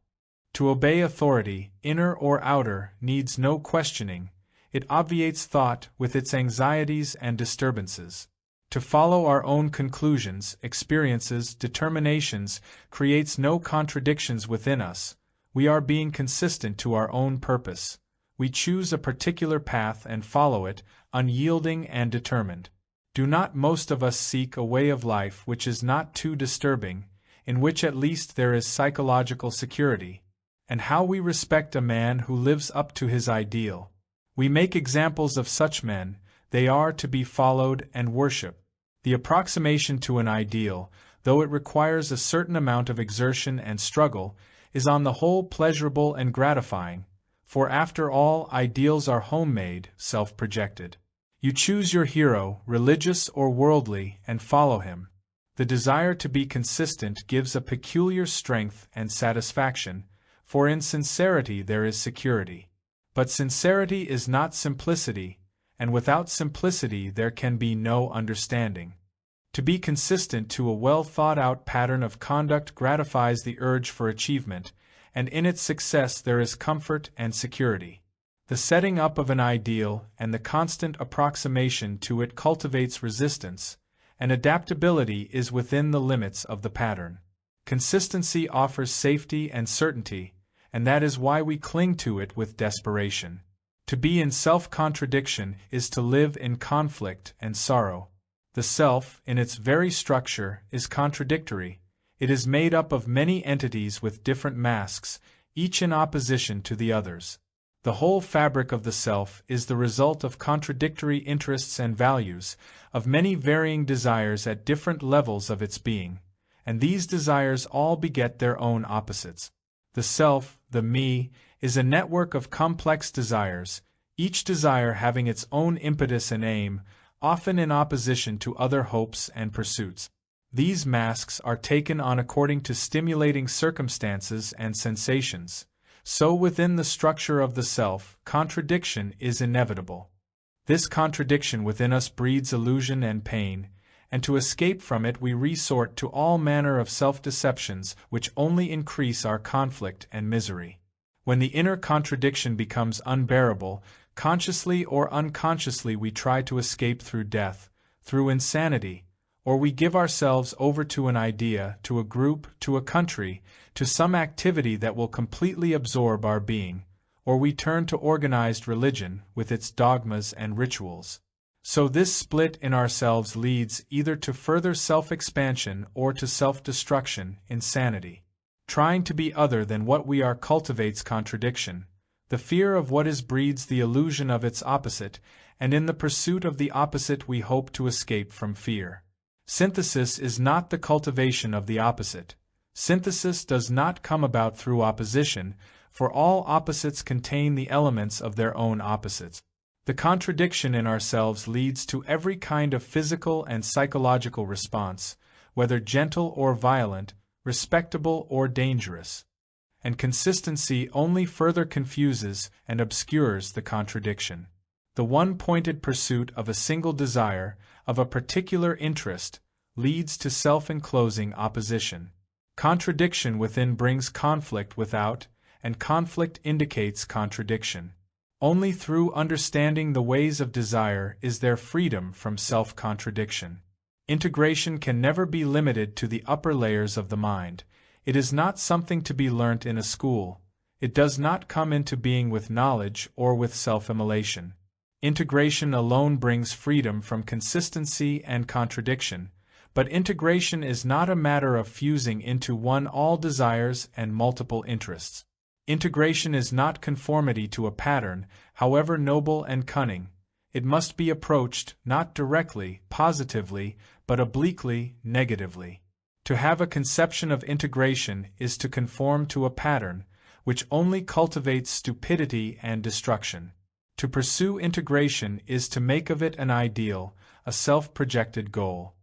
To obey authority, inner or outer, needs no questioning. It obviates thought with its anxieties and disturbances. To follow our own conclusions, experiences, determinations, creates no contradictions within us. We are being consistent to our own purpose. We choose a particular path and follow it, unyielding and determined. Do not most of us seek a way of life which is not too disturbing, in which at least there is psychological security? And how we respect a man who lives up to his ideal. We make examples of such men, they are to be followed and worshipped. The approximation to an ideal, though it requires a certain amount of exertion and struggle, is on the whole pleasurable and gratifying, for after all ideals are homemade, self-projected. You choose your hero, religious or worldly, and follow him. The desire to be consistent gives a peculiar strength and satisfaction, for in sincerity there is security. But sincerity is not simplicity, and without simplicity there can be no understanding. To be consistent to a well-thought-out pattern of conduct gratifies the urge for achievement, and in its success there is comfort and security. The setting up of an ideal and the constant approximation to it cultivates resistance, and adaptability is within the limits of the pattern. Consistency offers safety and certainty, and that is why we cling to it with desperation. To be in self-contradiction is to live in conflict and sorrow. The self, in its very structure, is contradictory. It is made up of many entities with different masks, each in opposition to the others. The whole fabric of the self is the result of contradictory interests and values, of many varying desires at different levels of its being, and these desires all beget their own opposites. The self, the me, is a network of complex desires, each desire having its own impetus and aim, often in opposition to other hopes and pursuits. These masks are taken on according to stimulating circumstances and sensations. So within the structure of the self, contradiction is inevitable. This contradiction within us breeds illusion and pain, and to escape from it we resort to all manner of self-deceptions which only increase our conflict and misery. When the inner contradiction becomes unbearable, consciously or unconsciously we try to escape through death, through insanity, or we give ourselves over to an idea, to a group, to a country, to some activity that will completely absorb our being, or we turn to organized religion with its dogmas and rituals. So this split in ourselves leads either to further self-expansion or to self-destruction, insanity. Trying to be other than what we are cultivates contradiction. The fear of what is breeds the illusion of its opposite, and in the pursuit of the opposite we hope to escape from fear. Synthesis is not the cultivation of the opposite. Synthesis does not come about through opposition, for all opposites contain the elements of their own opposites. The contradiction in ourselves leads to every kind of physical and psychological response, whether gentle or violent, respectable or dangerous. And consistency only further confuses and obscures the contradiction. The one-pointed pursuit of a single desire, of a particular interest, leads to self-enclosing opposition. Contradiction within brings conflict without, and conflict indicates contradiction. Only through understanding the ways of desire is there freedom from self-contradiction. Integration can never be limited to the upper layers of the mind. It is not something to be learnt in a school. It does not come into being with knowledge or with self-immolation. Integration alone brings freedom from consistency and contradiction, but integration is not a matter of fusing into one all desires and multiple interests. Integration is not conformity to a pattern, however noble and cunning. It must be approached not directly, positively, but obliquely, negatively. To have a conception of integration is to conform to a pattern, which only cultivates stupidity and destruction. To pursue integration is to make of it an ideal, a self-projected goal.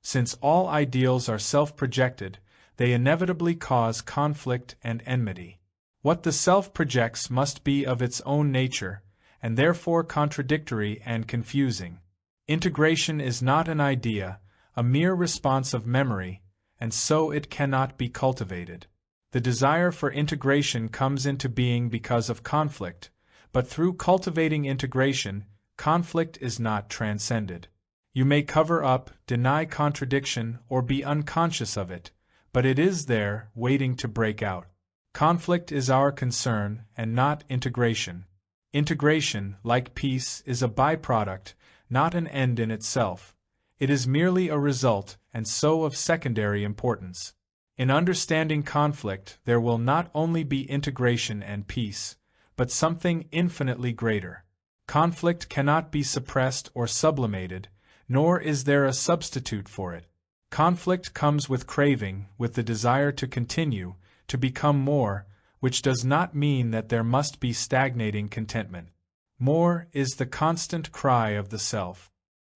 Since all ideals are self-projected, they inevitably cause conflict and enmity. What the self projects must be of its own nature, and therefore contradictory and confusing. Integration is not an idea, a mere response of memory, and so it cannot be cultivated. The desire for integration comes into being because of conflict, but through cultivating integration, conflict is not transcended. You may cover up, deny contradiction, or be unconscious of it, but it is there, waiting to break out. Conflict is our concern, and not integration. Integration, like peace, is a byproduct, not an end in itself. It is merely a result, and so of secondary importance. In understanding conflict, there will not only be integration and peace, but something infinitely greater. Conflict cannot be suppressed or sublimated, nor is there a substitute for it. Conflict comes with craving, with the desire to continue, to become more, which does not mean that there must be stagnating contentment. More is the constant cry of the self.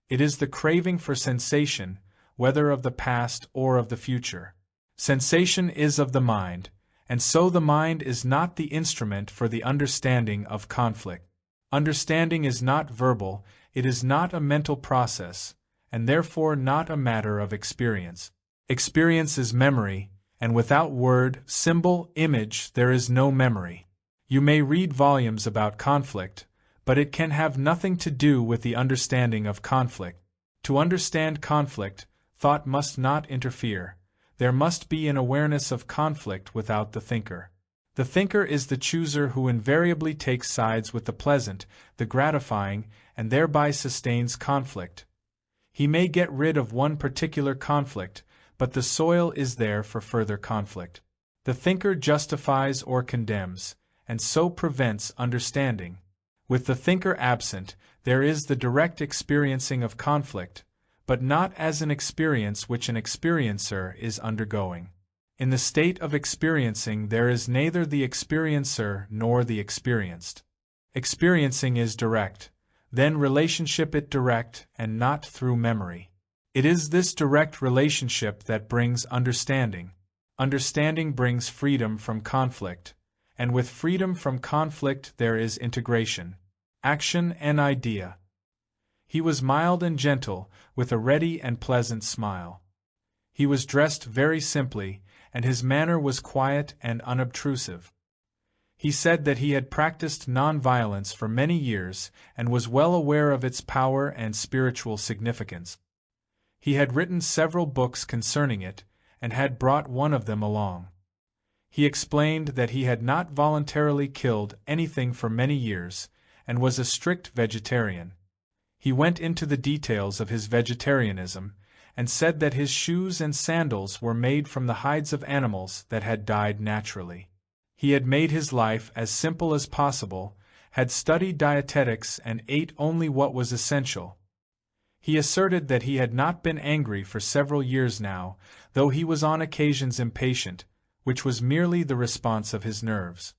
It is the craving for sensation, whether of the past or of the future. Sensation is of the mind, and so the mind is not the instrument for the understanding of conflict. Understanding is not verbal, it is not a mental process, and therefore not a matter of experience. Experience is memory, and without word, symbol, image, there is no memory. You may read volumes about conflict, but it can have nothing to do with the understanding of conflict. To understand conflict, thought must not interfere. There must be an awareness of conflict without the thinker. The thinker is the chooser who invariably takes sides with the pleasant, the gratifying, and thereby sustains conflict. He may get rid of one particular conflict, but the soil is there for further conflict. The thinker justifies or condemns, and so prevents understanding. With the thinker absent, there is the direct experiencing of conflict, but not as an experience which an experiencer is undergoing. In the state of experiencing there is neither the experiencer nor the experienced. Experiencing is direct, then relationship it direct and not through memory. It is this direct relationship that brings understanding. Understanding brings freedom from conflict, and with freedom from conflict there is integration, action and idea. He was mild and gentle, with a ready and pleasant smile. He was dressed very simply, and his manner was quiet and unobtrusive. He said that he had practiced non-violence for many years and was well aware of its power and spiritual significance. He had written several books concerning it, and had brought one of them along. He explained that he had not voluntarily killed anything for many years, and was a strict vegetarian. He went into the details of his vegetarianism, and said that his shoes and sandals were made from the hides of animals that had died naturally. He had made his life as simple as possible, had studied dietetics and ate only what was essential. He asserted that he had not been angry for several years now, though he was on occasions impatient, which was merely the response of his nerves.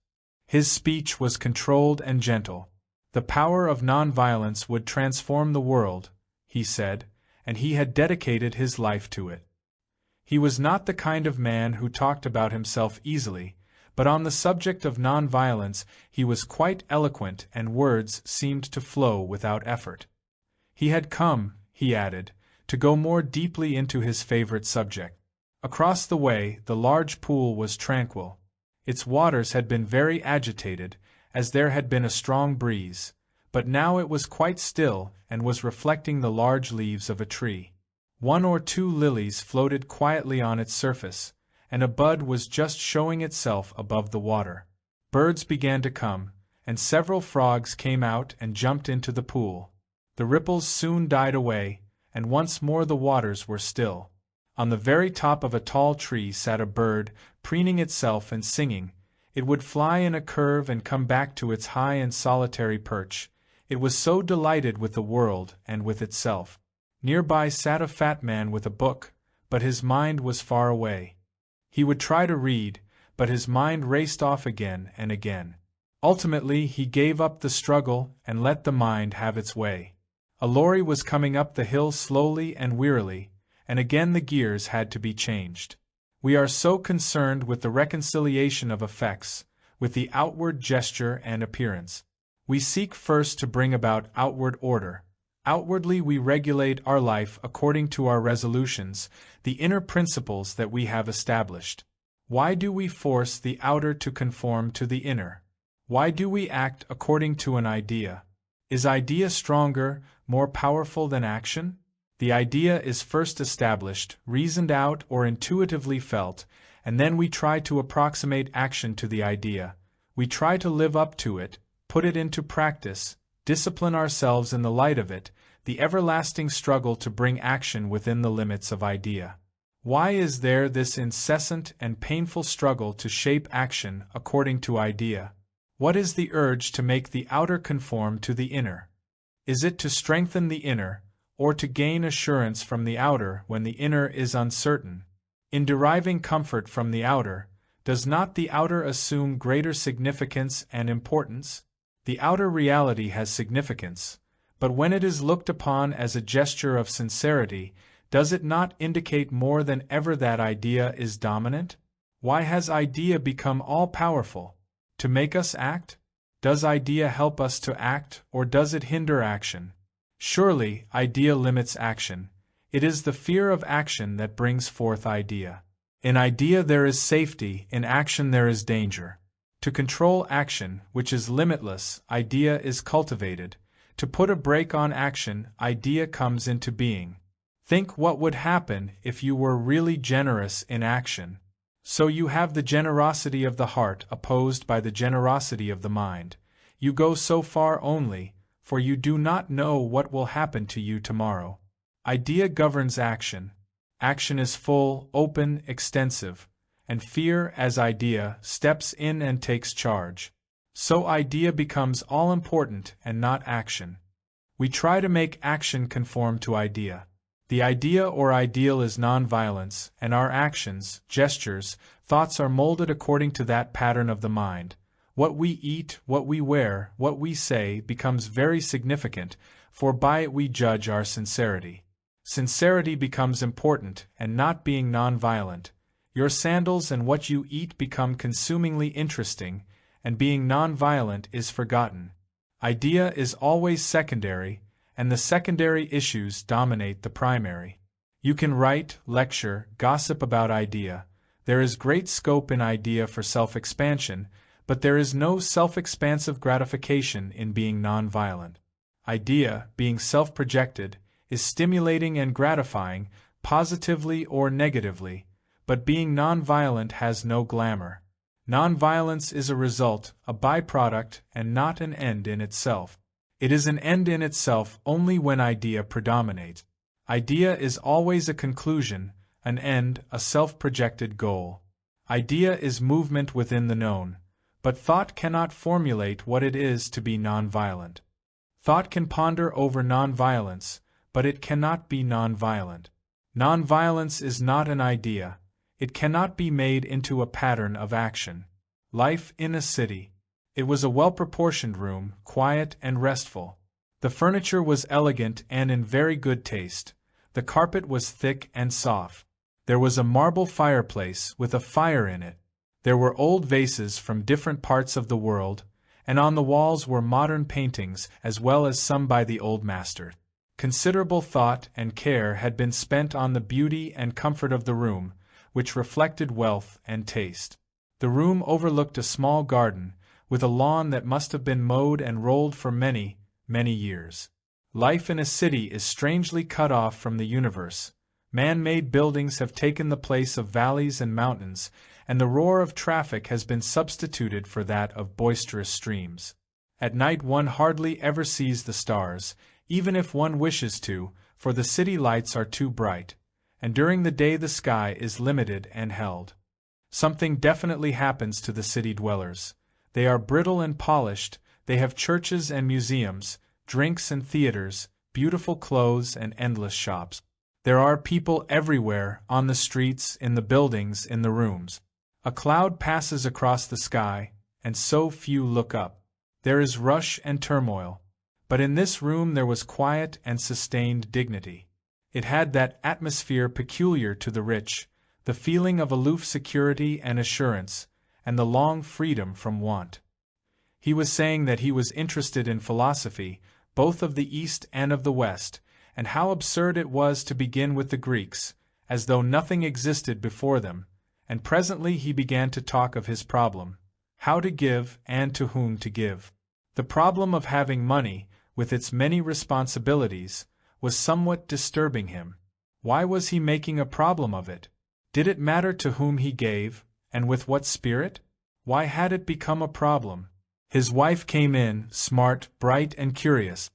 His speech was controlled and gentle. The power of non-violence would transform the world, he said, and he had dedicated his life to it. He was not the kind of man who talked about himself easily, but on the subject of non-violence he was quite eloquent and words seemed to flow without effort. He had come, he added, to go more deeply into his favorite subject. Across the way the large pool was tranquil. Its waters had been very agitated, as there had been a strong breeze, but now it was quite still and was reflecting the large leaves of a tree. 1 or 2 lilies floated quietly on its surface, and a bud was just showing itself above the water. Birds began to come, and several frogs came out and jumped into the pool. The ripples soon died away, and once more the waters were still. On the very top of a tall tree sat a bird, preening itself and singing. It would fly in a curve and come back to its high and solitary perch. It was so delighted with the world and with itself. Nearby sat a fat man with a book, but his mind was far away. He would try to read, but his mind raced off again and again. Ultimately he gave up the struggle and let the mind have its way. A lorry was coming up the hill slowly and wearily, and again the gears had to be changed. We are so concerned with the reconciliation of effects, with the outward gesture and appearance. We seek first to bring about outward order. Outwardly we regulate our life according to our resolutions, the inner principles that we have established. Why do we force the outer to conform to the inner? Why do we act according to an idea? Is idea stronger, more powerful than action? The idea is first established, reasoned out or intuitively felt, and then we try to approximate action to the idea. We try to live up to it, put it into practice, discipline ourselves in the light of it, the everlasting struggle to bring action within the limits of idea. Why is there this incessant and painful struggle to shape action according to idea? What is the urge to make the outer conform to the inner? Is it to strengthen the inner, or to gain assurance from the outer when the inner is uncertain? In deriving comfort from the outer, does not the outer assume greater significance and importance? The outer reality has significance, but when it is looked upon as a gesture of sincerity, does it not indicate more than ever that idea is dominant? Why has idea become all-powerful? To make us act? Does idea help us to act, or does it hinder action? Surely, idea limits action. It is the fear of action that brings forth idea. In idea there is safety, in action there is danger. To control action, which is limitless, idea is cultivated. To put a brake on action, idea comes into being. Think what would happen if you were really generous in action. So you have the generosity of the heart opposed by the generosity of the mind. You go so far only, for you do not know what will happen to you tomorrow. Idea governs action. Action is full, open, extensive, and fear, as idea, steps in and takes charge. So idea becomes all-important and not action. We try to make action conform to idea. The idea or ideal is non-violence, and our actions, gestures, thoughts are molded according to that pattern of the mind. What we eat, what we wear, what we say becomes very significant, for by it we judge our sincerity. Sincerity becomes important, and not being non-violent. Your sandals and what you eat become consumingly interesting, and being non-violent is forgotten. Idea is always secondary, and the secondary issues dominate the primary. You can write, lecture, gossip about idea. There is great scope in idea for self-expansion, but there is no self-expansive gratification in being non-violent. Idea, being self-projected, is stimulating and gratifying, positively or negatively, but being non-violent has no glamour. Non-violence is a result, a byproduct, and not an end in itself. It is an end in itself only when idea predominates. Idea is always a conclusion, an end, a self-projected goal. Idea is movement within the known, but thought cannot formulate what it is to be non-violent. Thought can ponder over non-violence, but it cannot be non-violent. Non-violence is not an idea. It cannot be made into a pattern of action. Life in a city. It was a well-proportioned room, quiet and restful. The furniture was elegant and in very good taste. The carpet was thick and soft. There was a marble fireplace with a fire in it. There were old vases from different parts of the world, and on the walls were modern paintings as well as some by the old master. Considerable thought and care had been spent on the beauty and comfort of the room, which reflected wealth and taste. The room overlooked a small garden, with a lawn that must have been mowed and rolled for many, many years. Life in a city is strangely cut off from the universe. Man-made buildings have taken the place of valleys and mountains, and the roar of traffic has been substituted for that of boisterous streams. At night one hardly ever sees the stars, even if one wishes to, for the city lights are too bright, and during the day the sky is limited and held. Something definitely happens to the city dwellers. They are brittle and polished, they have churches and museums, drinks and theaters, beautiful clothes and endless shops. There are people everywhere, on the streets, in the buildings, in the rooms. A cloud passes across the sky, and so few look up. There is rush and turmoil. But in this room there was quiet and sustained dignity. It had that atmosphere peculiar to the rich, the feeling of aloof security and assurance, and the long freedom from want. He was saying that he was interested in philosophy, both of the East and of the West, and how absurd it was to begin with the Greeks, as though nothing existed before them, and presently he began to talk of his problem, how to give and to whom to give. The problem of having money, with its many responsibilities, was somewhat disturbing him. Why was he making a problem of it? Did it matter to whom he gave, and with what spirit? Why had it become a problem? His wife came in, smart, bright, and curious.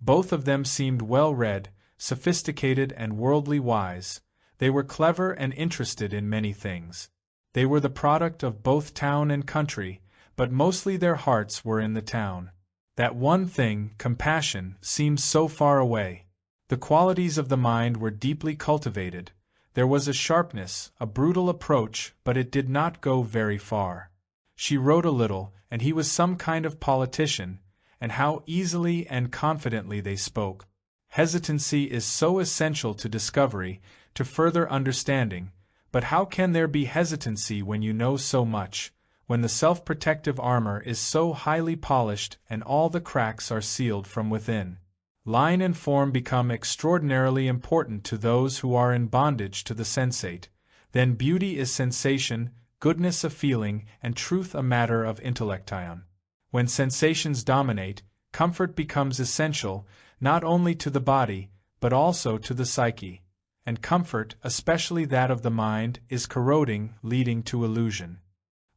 Both of them seemed well-read, sophisticated and worldly wise. They were clever and interested in many things. They were the product of both town and country, but mostly their hearts were in the town. That one thing, compassion, seemed so far away. The qualities of the mind were deeply cultivated. There was a sharpness, a brutal approach, but it did not go very far. She wrote a little, and he was some kind of politician, and how easily and confidently they spoke. Hesitancy is so essential to discovery, to further understanding, but how can there be hesitancy when you know so much, when the self-protective armor is so highly polished and all the cracks are sealed from within? Line and form become extraordinarily important to those who are in bondage to the sensate. Then beauty is sensation, goodness a feeling, and truth a matter of intellection. When sensations dominate, comfort becomes essential, not only to the body, but also to the psyche. And comfort, especially that of the mind, is corroding, leading to illusion.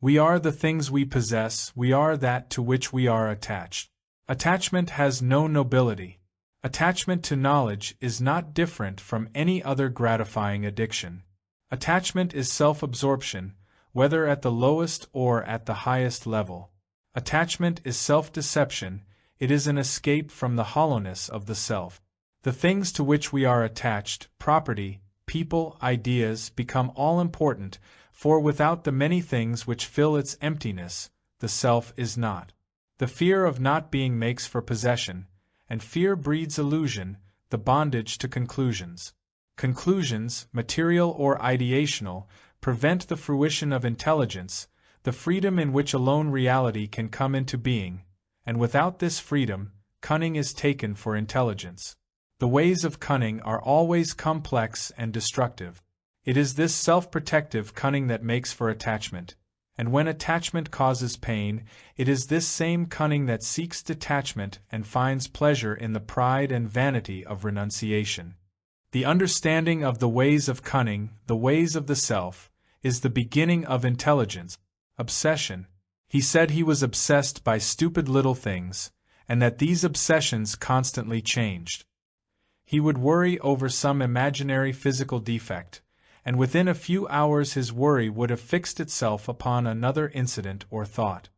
We are the things we possess, we are that to which we are attached. Attachment has no nobility. Attachment to knowledge is not different from any other gratifying addiction. Attachment is self-absorption, whether at the lowest or at the highest level. Attachment is self-deception, it is an escape from the hollowness of the self. The things to which we are attached, property, people, ideas, become all important, for without the many things which fill its emptiness, the self is not. The fear of not being makes for possession, and fear breeds illusion, the bondage to conclusions. Conclusions, material or ideational, prevent the fruition of intelligence, the freedom in which alone reality can come into being, and without this freedom, cunning is taken for intelligence. The ways of cunning are always complex and destructive. It is this self-protective cunning that makes for attachment, and when attachment causes pain, it is this same cunning that seeks detachment and finds pleasure in the pride and vanity of renunciation. The understanding of the ways of cunning, the ways of the self, is the beginning of intelligence. Obsession. He said he was obsessed by stupid little things, and that these obsessions constantly changed. He would worry over some imaginary physical defect, and within a few hours his worry would have fixed itself upon another incident or thought.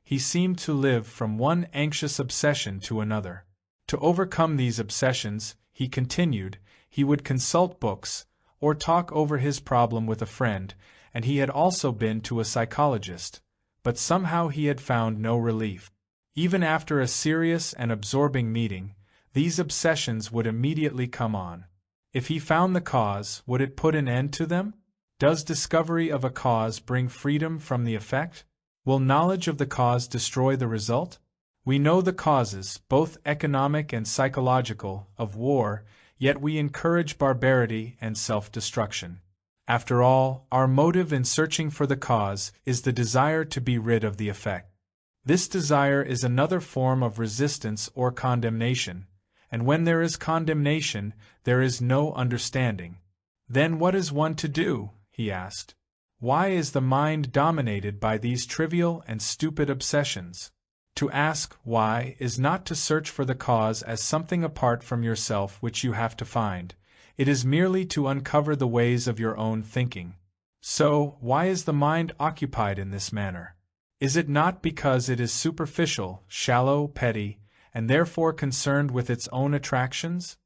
He seemed to live from one anxious obsession to another. To overcome these obsessions, he continued, he would consult books, or talk over his problem with a friend, and he had also been to a psychologist, but somehow he had found no relief. Even after a serious and absorbing meeting, these obsessions would immediately come on. If he found the cause, would it put an end to them? Does discovery of a cause bring freedom from the effect? Will knowledge of the cause destroy the result? We know the causes, both economic and psychological, of war, yet we encourage barbarity and self-destruction. After all, our motive in searching for the cause is the desire to be rid of the effect. This desire is another form of resistance or condemnation, and when there is condemnation, there is no understanding. Then what is one to do? He asked. Why is the mind dominated by these trivial and stupid obsessions? To ask why is not to search for the cause as something apart from yourself which you have to find. It is merely to uncover the ways of your own thinking. So, why is the mind occupied in this manner? Is it not because it is superficial, shallow, petty, and therefore concerned with its own attractions?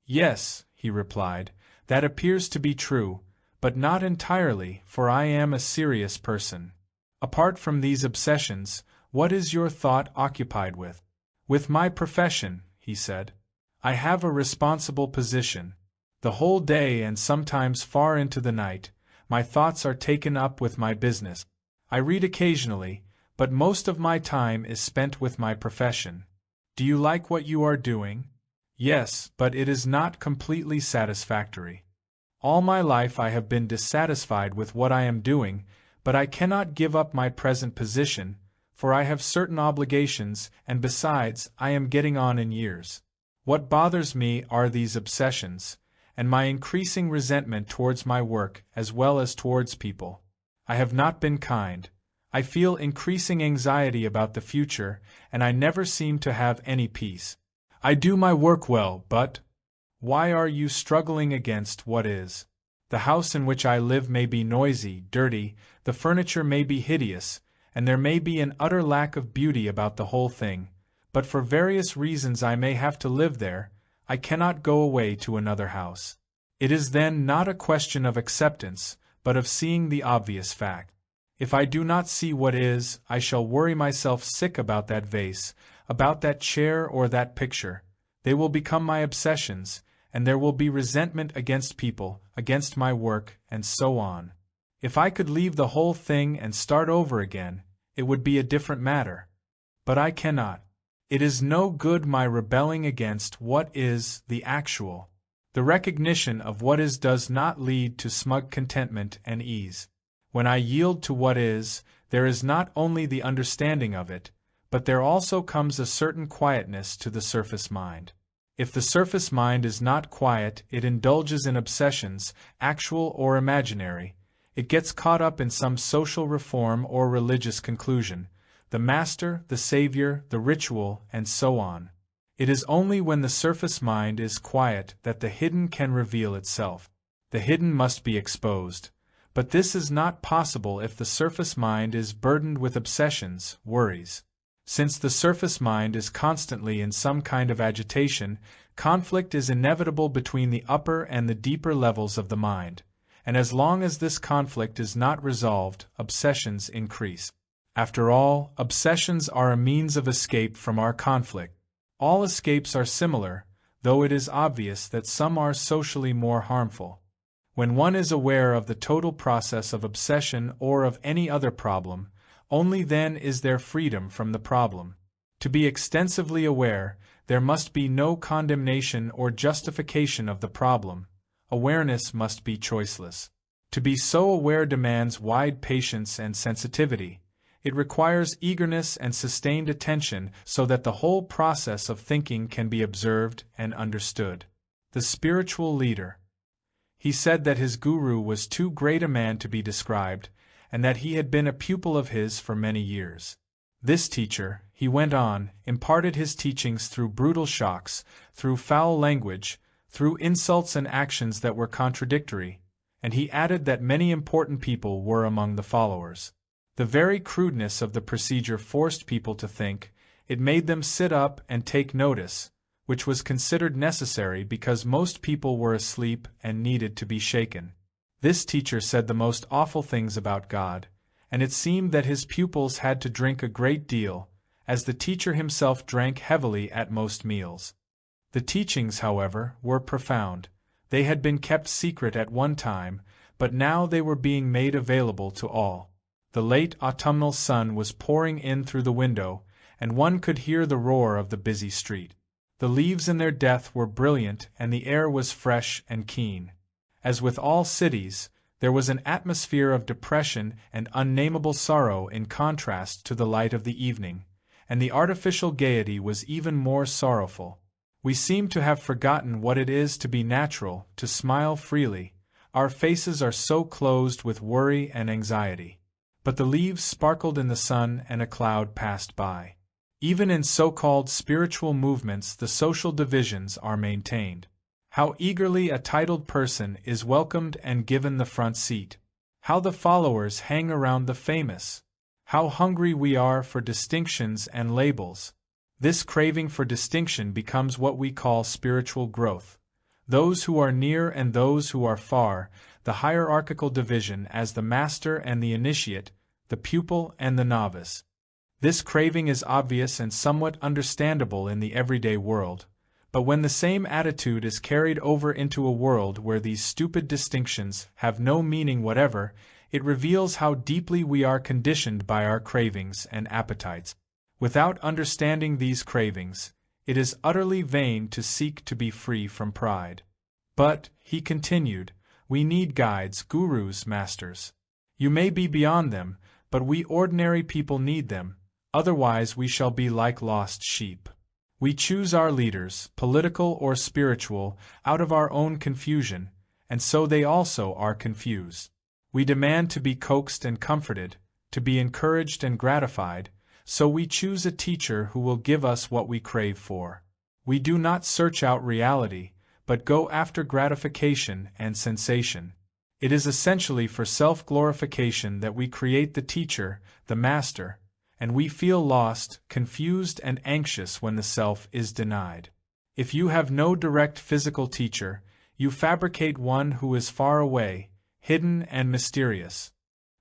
Yes, he replied, that appears to be true, but not entirely, for I am a serious person. Apart from these obsessions, what is your thought occupied with? With my profession, he said. I have a responsible position. The whole day and sometimes far into the night, my thoughts are taken up with my business. I read occasionally, but most of my time is spent with my profession. Do you like what you are doing? Yes, but it is not completely satisfactory. All my life I have been dissatisfied with what I am doing, but I cannot give up my present position, for I have certain obligations, and besides, I am getting on in years. What bothers me are these obsessions, and my increasing resentment towards my work as well as towards people. I have not been kind. I feel increasing anxiety about the future, and I never seem to have any peace. I do my work well, but why are you struggling against what is? The house in which I live may be noisy, dirty, the furniture may be hideous, and there may be an utter lack of beauty about the whole thing, but for various reasons I may have to live there. I cannot go away to another house. It is then not a question of acceptance, but of seeing the obvious fact. If I do not see what is, I shall worry myself sick about that vase, about that chair or that picture. They will become my obsessions, and there will be resentment against people, against my work, and so on. If I could leave the whole thing and start over again, it would be a different matter. But I cannot. It is no good my rebelling against what is the actual. The recognition of what is does not lead to smug contentment and ease. When I yield to what is, there is not only the understanding of it, but there also comes a certain quietness to the surface mind. If the surface mind is not quiet, it indulges in obsessions, actual or imaginary. It gets caught up in some social reform or religious conclusion, the master, the savior, the ritual, and so on. It is only when the surface mind is quiet that the hidden can reveal itself. The hidden must be exposed, but this is not possible if the surface mind is burdened with obsessions, worries. Since the surface mind is constantly in some kind of agitation, conflict is inevitable between the upper and the deeper levels of the mind, and as long as this conflict is not resolved, obsessions increase. After all, obsessions are a means of escape from our conflict. All escapes are similar, though it is obvious that some are socially more harmful. When one is aware of the total process of obsession or of any other problem, only then is there freedom from the problem. To be extensively aware, there must be no condemnation or justification of the problem. Awareness must be choiceless. To be so aware demands wide patience and sensitivity. It requires eagerness and sustained attention so that the whole process of thinking can be observed and understood. The spiritual leader. He said that his guru was too great a man to be described, and that he had been a pupil of his for many years. This teacher, he went on, imparted his teachings through brutal shocks, through foul language, through insults and actions that were contradictory, and he added that many important people were among the followers. The very crudeness of the procedure forced people to think, it made them sit up and take notice, which was considered necessary because most people were asleep and needed to be shaken. This teacher said the most awful things about God, and it seemed that his pupils had to drink a great deal, as the teacher himself drank heavily at most meals. The teachings, however, were profound. They had been kept secret at one time, but now they were being made available to all. The late autumnal sun was pouring in through the window, and one could hear the roar of the busy street. The leaves in their death were brilliant, and the air was fresh and keen. As with all cities, there was an atmosphere of depression and unnameable sorrow in contrast to the light of the evening, and the artificial gaiety was even more sorrowful. We seem to have forgotten what it is to be natural, to smile freely. Our faces are so closed with worry and anxiety. But the leaves sparkled in the sun and a cloud passed by. Even in so-called spiritual movements the social divisions are maintained. How eagerly a titled person is welcomed and given the front seat. How the followers hang around the famous. How hungry we are for distinctions and labels. This craving for distinction becomes what we call spiritual growth. Those who are near and those who are far, the hierarchical division as the master and the initiate, the pupil and the novice. This craving is obvious and somewhat understandable in the everyday world, but when the same attitude is carried over into a world where these stupid distinctions have no meaning whatever, it reveals how deeply we are conditioned by our cravings and appetites. Without understanding these cravings, it is utterly vain to seek to be free from pride. But, he continued, we need guides, gurus, masters. You may be beyond them, but we ordinary people need them, otherwise we shall be like lost sheep. We choose our leaders, political or spiritual, out of our own confusion, and so they also are confused. We demand to be coaxed and comforted, to be encouraged and gratified, so we choose a teacher who will give us what we crave for. We do not search out reality, but go after gratification and sensation. It is essentially for self-glorification that we create the teacher, the master, and we feel lost, confused, and anxious when the self is denied. If you have no direct physical teacher, you fabricate one who is far away, hidden and mysterious.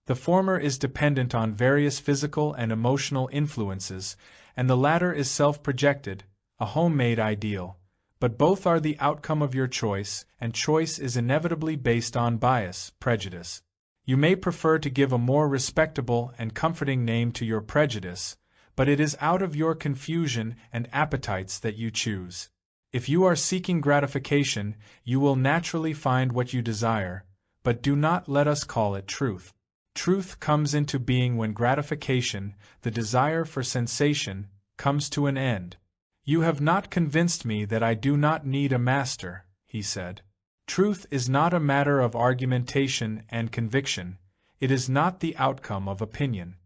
The former is dependent on various physical and emotional influences, and the latter is self-projected, a homemade ideal. But both are the outcome of your choice, and choice is inevitably based on bias, prejudice. You may prefer to give a more respectable and comforting name to your prejudice, but it is out of your confusion and appetites that you choose. If you are seeking gratification, you will naturally find what you desire, but do not let us call it truth. Truth comes into being when gratification, the desire for sensation, comes to an end. You have not convinced me that I do not need a master, he said. Truth is not a matter of argumentation and conviction, it is not the outcome of opinion.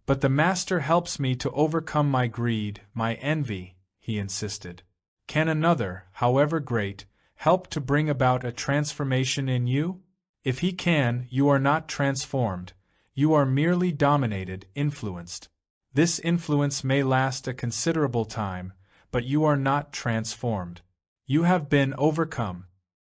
But the master helps me to overcome my greed, my envy, he insisted. Can another, however great, help to bring about a transformation in you? If he can, you are not transformed, you are merely dominated, influenced. This influence may last a considerable time, but you are not transformed. You have been overcome.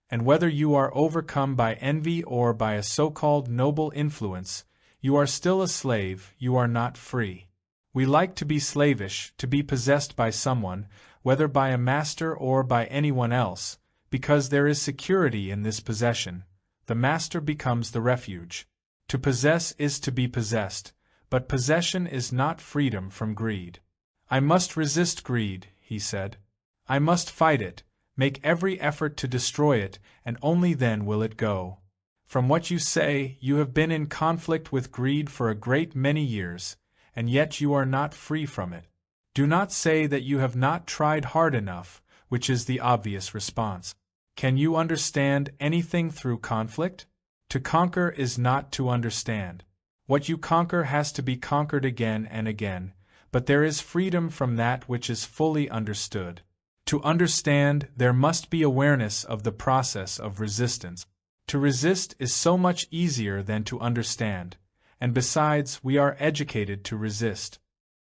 And whether you are overcome by envy or by a so-called noble influence, you are still a slave, you are not free. We like to be slavish, to be possessed by someone, whether by a master or by anyone else, because there is security in this possession. The master becomes the refuge. To possess is to be possessed, but possession is not freedom from greed. I must resist greed, he said. I must fight it, make every effort to destroy it, and only then will it go. From what you say, you have been in conflict with greed for a great many years, and yet you are not free from it. Do not say that you have not tried hard enough, which is the obvious response. Can you understand anything through conflict? To conquer is not to understand. What you conquer has to be conquered again and again, but there is freedom from that which is fully understood. To understand, there must be awareness of the process of resistance. To resist is so much easier than to understand, and besides, we are educated to resist.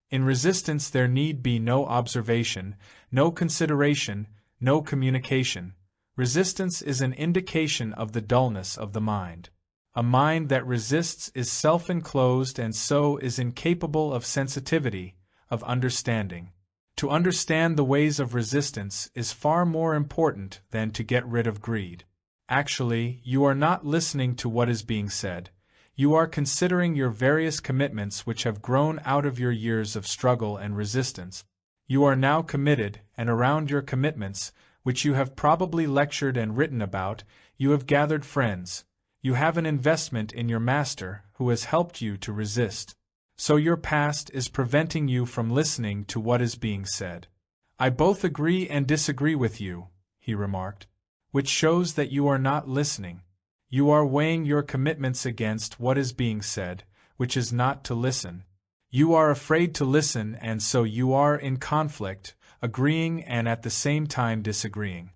In resistance there need be no observation, no consideration, no communication. Resistance is an indication of the dullness of the mind. A mind that resists is self-enclosed and so is incapable of sensitivity, of understanding. To understand the ways of resistance is far more important than to get rid of greed. Actually, you are not listening to what is being said. You are considering your various commitments which have grown out of your years of struggle and resistance. You are now committed, and around your commitments, which you have probably lectured and written about, you have gathered friends. You have an investment in your master, who has helped you to resist. So your past is preventing you from listening to what is being said. I both agree and disagree with you, he remarked, which shows that you are not listening. You are weighing your commitments against what is being said, which is not to listen. You are afraid to listen, and so you are in conflict, agreeing and at the same time disagreeing.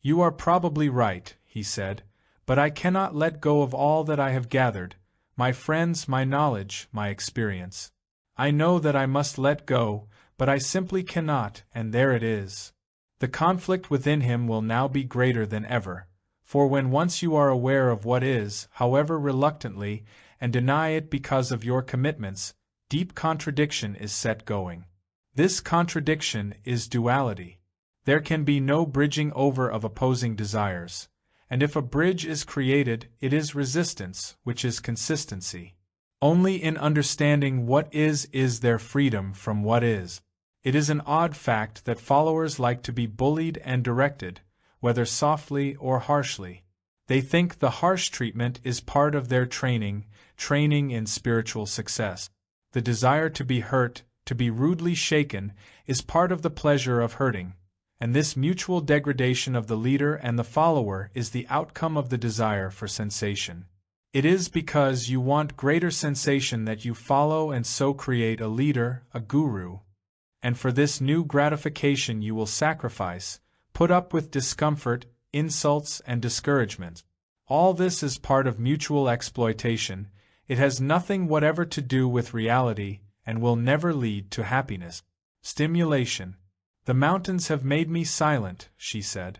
You are probably right, he said, but I cannot let go of all that I have gathered, my friends, my knowledge, my experience. I know that I must let go, but I simply cannot, and there it is. The conflict within him will now be greater than ever, for when once you are aware of what is, however reluctantly, and deny it because of your commitments, deep contradiction is set going. This contradiction is duality. There can be no bridging over of opposing desires, and if a bridge is created, it is resistance, which is consistency. Only in understanding what is there freedom from what is. It is an odd fact that followers like to be bullied and directed, whether softly or harshly. They think the harsh treatment is part of their training in spiritual success. The desire to be hurt, to be rudely shaken, is part of the pleasure of hurting, and this mutual degradation of the leader and the follower is the outcome of the desire for sensation. It is because you want greater sensation that you follow and so create a leader, a guru. And for this new gratification you will sacrifice, put up with discomfort, insults, and discouragement. All this is part of mutual exploitation. It has nothing whatever to do with reality, and will never lead to happiness. Stimulation. The mountains have made me silent, she said.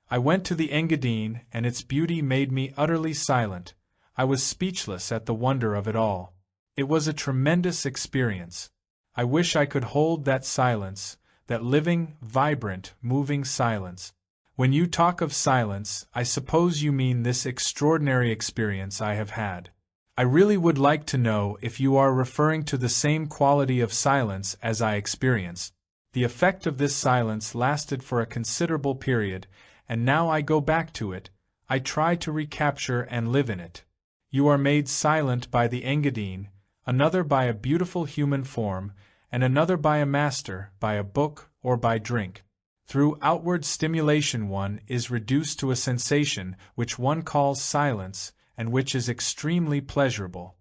I went to the Engadine, and its beauty made me utterly silent. I was speechless at the wonder of it all. It was a tremendous experience. I wish I could hold that silence, that living, vibrant, moving silence. When you talk of silence, I suppose you mean this extraordinary experience I have had. I really would like to know if you are referring to the same quality of silence as I experienced. The effect of this silence lasted for a considerable period, and now I go back to it. I try to recapture and live in it. You are made silent by the Engadine, another by a beautiful human form, and another by a master, by a book, or by drink. Through outward stimulation one is reduced to a sensation which one calls silence, and which is extremely pleasurable.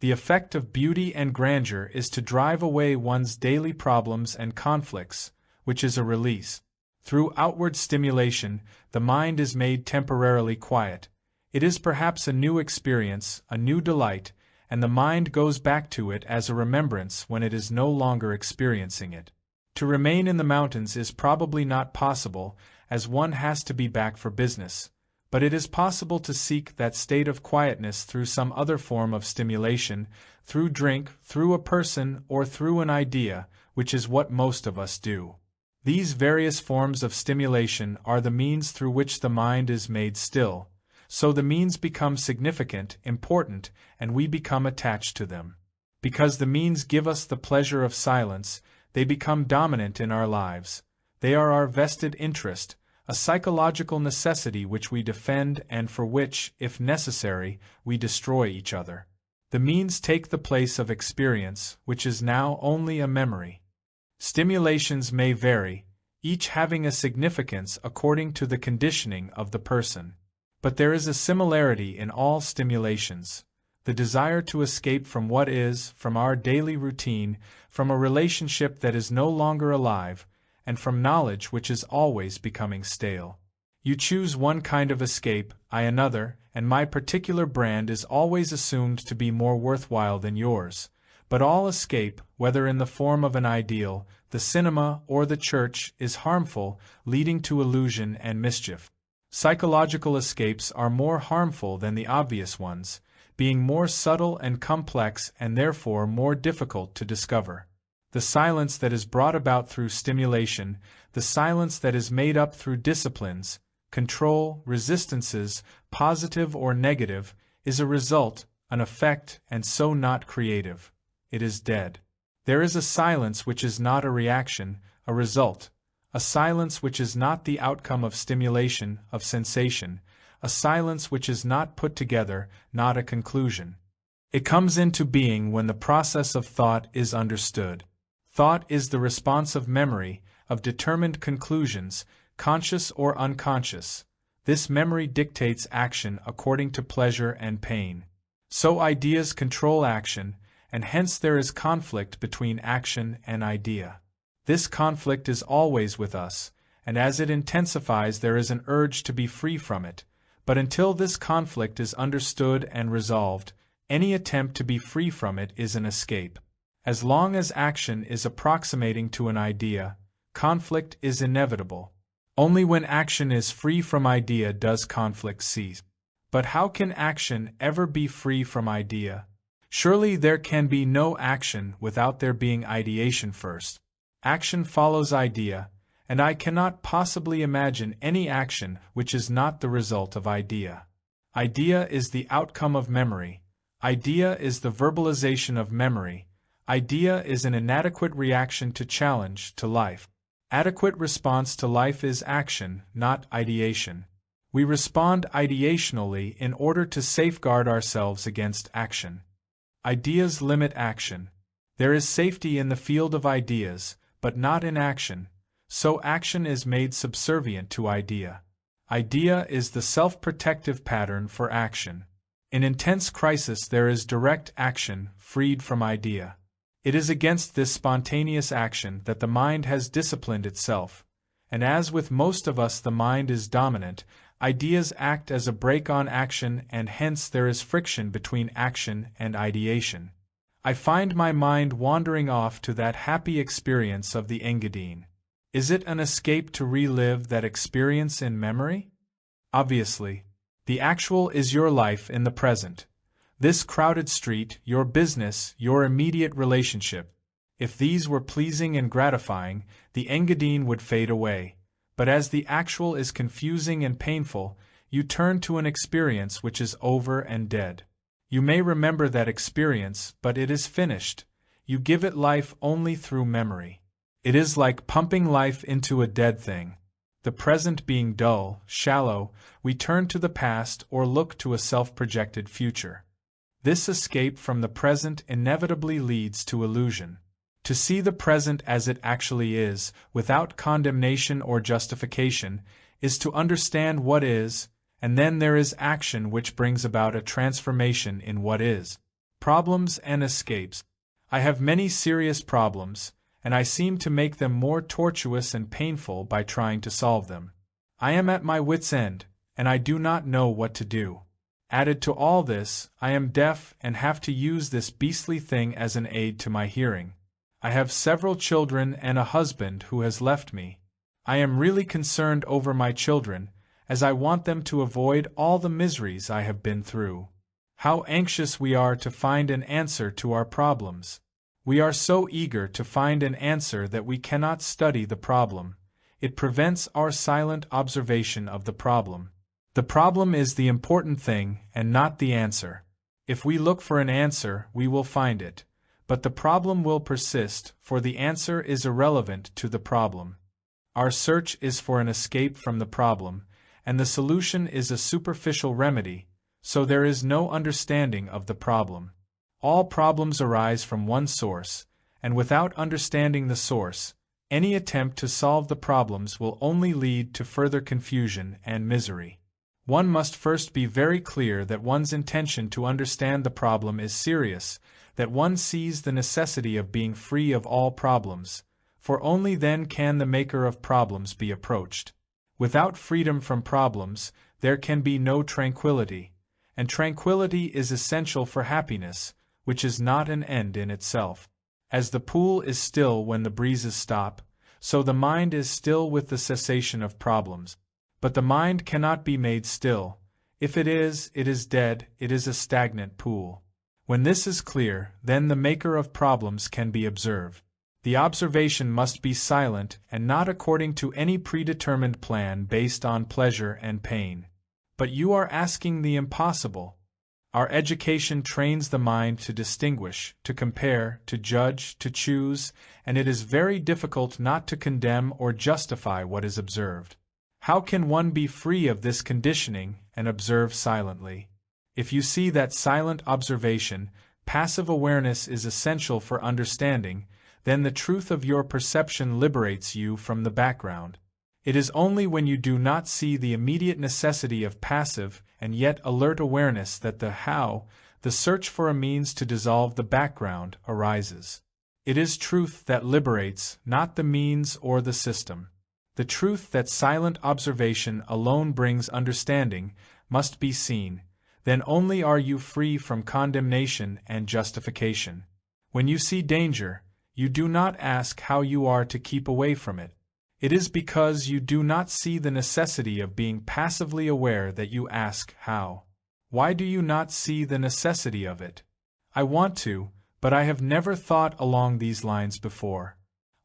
The effect of beauty and grandeur is to drive away one's daily problems and conflicts, which is a release. Through outward stimulation, the mind is made temporarily quiet. It is perhaps a new experience, a new delight, and the mind goes back to it as a remembrance when it is no longer experiencing it. To remain in the mountains is probably not possible, as one has to be back for business, but it is possible to seek that state of quietness through some other form of stimulation, through drink, through a person, or through an idea, which is what most of us do. These various forms of stimulation are the means through which the mind is made still, so the means become significant, important, and we become attached to them. Because the means give us the pleasure of silence, they become dominant in our lives. They are our vested interest, a psychological necessity which we defend and for which, if necessary, we destroy each other. The means take the place of experience, which is now only a memory. Stimulations may vary, each having a significance according to the conditioning of the person. But there is a similarity in all stimulations: the desire to escape from what is, from our daily routine, from a relationship that is no longer alive, and from knowledge which is always becoming stale. You choose one kind of escape, I another, and my particular brand is always assumed to be more worthwhile than yours. But all escape, whether in the form of an ideal, the cinema, or the church, is harmful, leading to illusion and mischief. Psychological escapes are more harmful than the obvious ones, being more subtle and complex and therefore more difficult to discover. The silence that is brought about through stimulation, the silence that is made up through disciplines, control, resistances, positive or negative, is a result, an effect, and so not creative. It is dead. There is a silence which is not a reaction, a result, a silence which is not the outcome of stimulation, of sensation, a silence which is not put together, not a conclusion. It comes into being when the process of thought is understood. Thought is the response of memory, of determined conclusions, conscious or unconscious. This memory dictates action according to pleasure and pain. So ideas control action, and hence there is conflict between action and idea. This conflict is always with us, and as it intensifies there is an urge to be free from it, but until this conflict is understood and resolved, any attempt to be free from it is an escape. As long as action is approximating to an idea, conflict is inevitable. Only when action is free from idea does conflict cease. But how can action ever be free from idea? Surely there can be no action without there being ideation first. Action follows idea, and I cannot possibly imagine any action which is not the result of idea. Idea is the outcome of memory. Idea is the verbalization of memory. Idea is an inadequate reaction to challenge, to life. Adequate response to life is action, not ideation. We respond ideationally in order to safeguard ourselves against action. Ideas limit action. There is safety in the field of ideas, but not in action, so action is made subservient to idea. Idea is the self-protective pattern for action. In intense crisis there is direct action, freed from idea. It is against this spontaneous action that the mind has disciplined itself, and as with most of us the mind is dominant, ideas act as a brake on action and hence there is friction between action and ideation. I find my mind wandering off to that happy experience of the Engadine. Is it an escape to relive that experience in memory? Obviously. The actual is your life in the present. This crowded street, your business, your immediate relationship. If these were pleasing and gratifying, the Engadine would fade away. But as the actual is confusing and painful, you turn to an experience which is over and dead. You may remember that experience, but it is finished. You give it life only through memory. It is like pumping life into a dead thing. The present being dull, shallow, we turn to the past or look to a self-projected future. This escape from the present inevitably leads to illusion. To see the present as it actually is, without condemnation or justification, is to understand what is, and then there is action which brings about a transformation in what is. Problems and escapes. I have many serious problems, and I seem to make them more tortuous and painful by trying to solve them. I am at my wit's end, and I do not know what to do. Added to all this, I am deaf and have to use this beastly thing as an aid to my hearing. I have several children and a husband who has left me. I am really concerned over my children, as I want them to avoid all the miseries I have been through. How anxious we are to find an answer to our problems. We are so eager to find an answer that we cannot study the problem. It prevents our silent observation of the problem. The problem is the important thing and not the answer. If we look for an answer, we will find it. But the problem will persist, for the answer is irrelevant to the problem. Our search is for an escape from the problem, and the solution is a superficial remedy, so there is no understanding of the problem. All problems arise from one source, and without understanding the source, any attempt to solve the problems will only lead to further confusion and misery. One must first be very clear that one's intention to understand the problem is serious, that one sees the necessity of being free of all problems, for only then can the maker of problems be approached. Without freedom from problems, there can be no tranquility, and tranquility is essential for happiness, which is not an end in itself. As the pool is still when the breezes stop, so the mind is still with the cessation of problems. But the mind cannot be made still. If it is dead, it is a stagnant pool. When this is clear, then the maker of problems can be observed. The observation must be silent and not according to any predetermined plan based on pleasure and pain. But you are asking the impossible. Our education trains the mind to distinguish, to compare, to judge, to choose, and it is very difficult not to condemn or justify what is observed. How can one be free of this conditioning and observe silently? If you see that silent observation, passive awareness is essential for understanding, then the truth of your perception liberates you from the background. It is only when you do not see the immediate necessity of passive and yet alert awareness that the how, the search for a means to dissolve the background, arises. It is truth that liberates, not the means or the system. The truth that silent observation alone brings understanding must be seen, then only are you free from condemnation and justification. When you see danger, you do not ask how you are to keep away from it. It is because you do not see the necessity of being passively aware that you ask how. Why do you not see the necessity of it? I want to, but I have never thought along these lines before.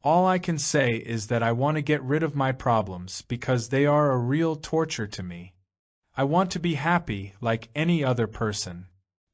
All I can say is that I want to get rid of my problems because they are a real torture to me. I want to be happy like any other person.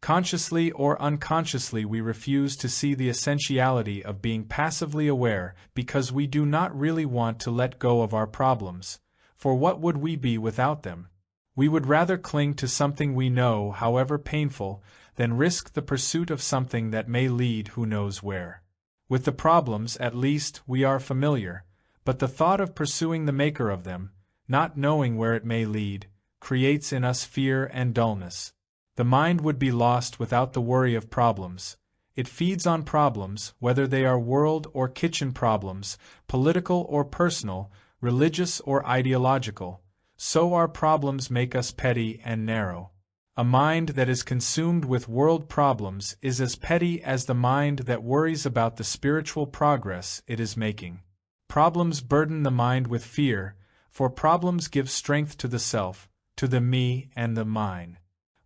Consciously or unconsciously we refuse to see the essentiality of being passively aware because we do not really want to let go of our problems, for what would we be without them? We would rather cling to something we know, however painful, than risk the pursuit of something that may lead who knows where. With the problems, at least, we are familiar, but the thought of pursuing the maker of them, not knowing where it may lead, creates in us fear and dullness. The mind would be lost without the worry of problems. It feeds on problems, whether they are world or kitchen problems, political or personal, religious or ideological. So our problems make us petty and narrow. A mind that is consumed with world problems is as petty as the mind that worries about the spiritual progress it is making. Problems burden the mind with fear, for problems give strength to the self, to the me and the mine.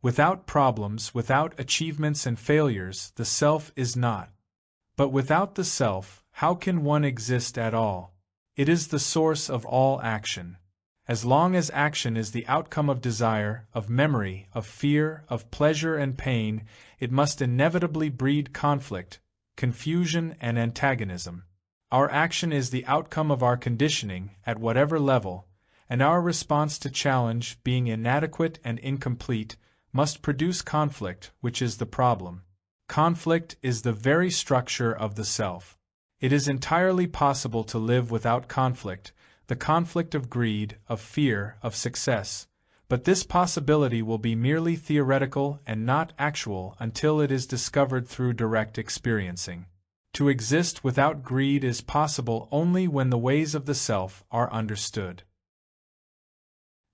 Without problems, without achievements and failures, the self is not. But without the self, how can one exist at all? It is the source of all action. As long as action is the outcome of desire, of memory, of fear, of pleasure and pain, it must inevitably breed conflict, confusion and antagonism. Our action is the outcome of our conditioning, at whatever level, and our response to challenge, being inadequate and incomplete, must produce conflict, which is the problem. Conflict is the very structure of the self. It is entirely possible to live without conflict, the conflict of greed, of fear, of success, but this possibility will be merely theoretical and not actual until it is discovered through direct experiencing. To exist without greed is possible only when the ways of the self are understood.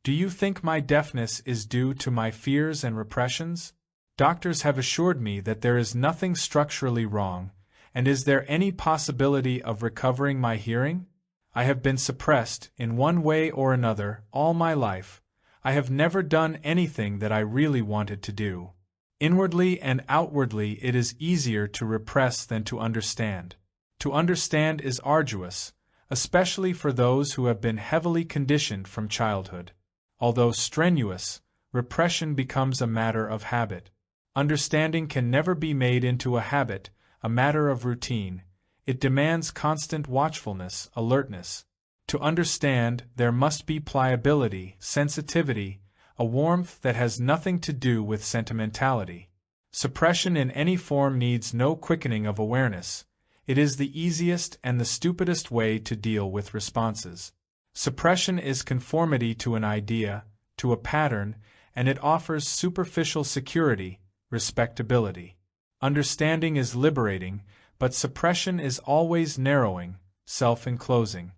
Do you think my deafness is due to my fears and repressions? Doctors have assured me that there is nothing structurally wrong, and is there any possibility of recovering my hearing? I have been suppressed, in one way or another, all my life. I have never done anything that I really wanted to do. Inwardly and outwardly it is easier to repress than to understand. To understand is arduous, especially for those who have been heavily conditioned from childhood. Although strenuous, repression becomes a matter of habit. Understanding can never be made into a habit, a matter of routine. It demands constant watchfulness, alertness. To understand, there must be pliability, sensitivity, a warmth that has nothing to do with sentimentality. Suppression in any form needs no quickening of awareness. It is the easiest and the stupidest way to deal with responses. Suppression is conformity to an idea, to a pattern, and it offers superficial security, respectability. Understanding is liberating, but suppression is always narrowing, self-enclosing.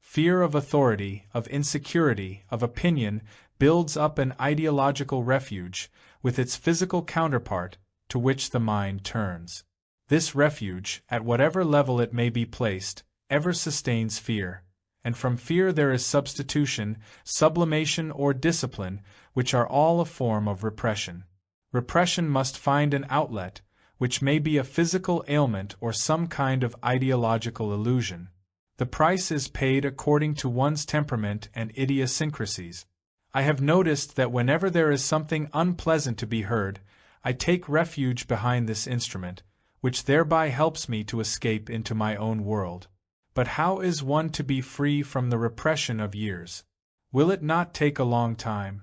Fear of authority, of insecurity, of opinion builds up an ideological refuge, with its physical counterpart, to which the mind turns. This refuge, at whatever level it may be placed, ever sustains fear. And from fear there is substitution, sublimation or discipline, which are all a form of repression. Repression must find an outlet, which may be a physical ailment or some kind of ideological illusion. The price is paid according to one's temperament and idiosyncrasies. I have noticed that whenever there is something unpleasant to be heard, I take refuge behind this instrument, which thereby helps me to escape into my own world. But how is one to be free from the repression of years? Will it not take a long time?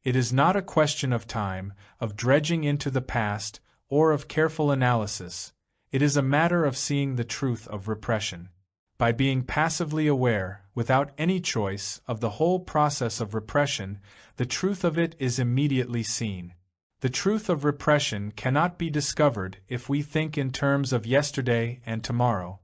It is not a question of time, of dredging into the past, or of careful analysis. It is a matter of seeing the truth of repression. By being passively aware, without any choice, of the whole process of repression, the truth of it is immediately seen. The truth of repression cannot be discovered if we think in terms of yesterday and tomorrow.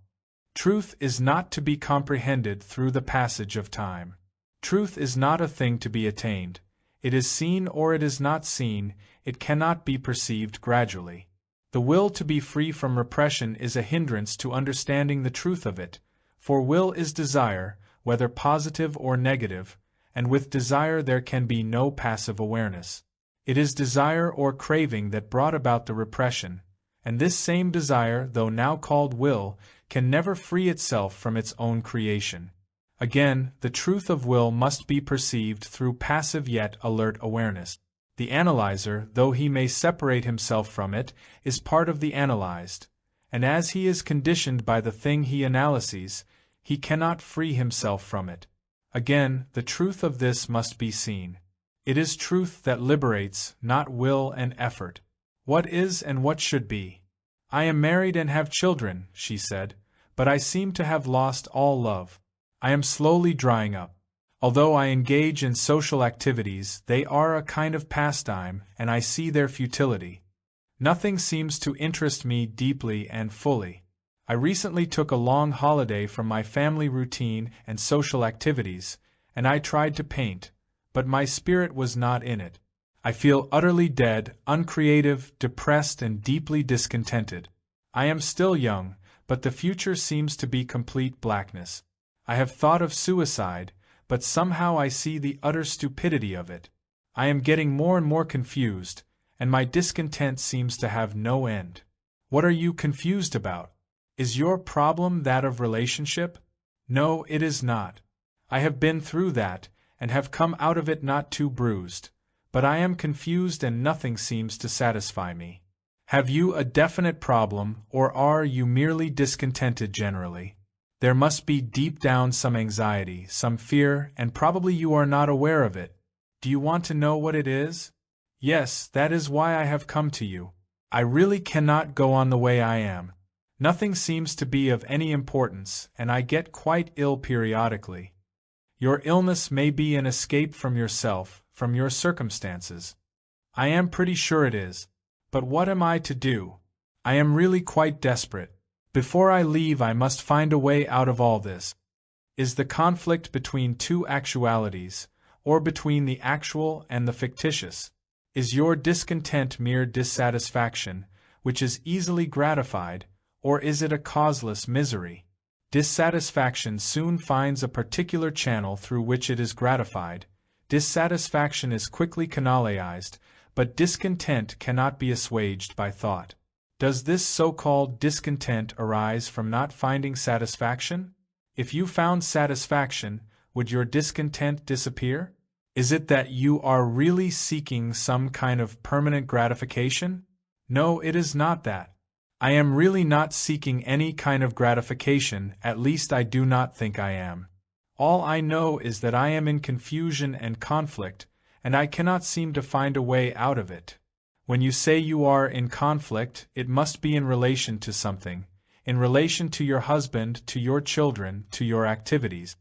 Truth is not to be comprehended through the passage of time. Truth is not a thing to be attained. It is seen or it is not seen, it cannot be perceived gradually. The will to be free from repression is a hindrance to understanding the truth of it, for will is desire, whether positive or negative, and with desire there can be no passive awareness. It is desire or craving that brought about the repression, and this same desire, though now called will, can never free itself from its own creation. Again, the truth of will must be perceived through passive yet alert awareness. The analyzer, though he may separate himself from it, is part of the analyzed, and as he is conditioned by the thing he analyses, he cannot free himself from it. Again, the truth of this must be seen. It is truth that liberates, not will and effort. What is and what should be? I am married and have children, she said, but I seem to have lost all love. I am slowly drying up. Although I engage in social activities, they are a kind of pastime, and I see their futility. Nothing seems to interest me deeply and fully. I recently took a long holiday from my family routine and social activities, and I tried to paint, but my spirit was not in it. I feel utterly dead, uncreative, depressed, and deeply discontented. I am still young, but the future seems to be complete blackness. I have thought of suicide, but somehow I see the utter stupidity of it. I am getting more and more confused, and my discontent seems to have no end. What are you confused about? Is your problem that of relationship? No, it is not. I have been through that, and have come out of it not too bruised, but I am confused and nothing seems to satisfy me. Have you a definite problem, or are you merely discontented generally? There must be deep down some anxiety, some fear, and probably you are not aware of it. Do you want to know what it is? Yes, that is why I have come to you. I really cannot go on the way I am. Nothing seems to be of any importance, and I get quite ill periodically. Your illness may be an escape from yourself, from your circumstances. I am pretty sure it is. But what am I to do? I am really quite desperate. Before I leave, I must find a way out of all this. Is the conflict between two actualities, or between the actual and the fictitious? Is your discontent mere dissatisfaction, which is easily gratified, or is it a causeless misery? Dissatisfaction soon finds a particular channel through which it is gratified. Dissatisfaction is quickly canalized, but discontent cannot be assuaged by thought. Does this so-called discontent arise from not finding satisfaction? If you found satisfaction, would your discontent disappear? Is it that you are really seeking some kind of permanent gratification? No, it is not that. I am really not seeking any kind of gratification, at least I do not think I am. All I know is that I am in confusion and conflict, and I cannot seem to find a way out of it. When you say you are in conflict, it must be in relation to something, in relation to your husband, to your children, to your activities.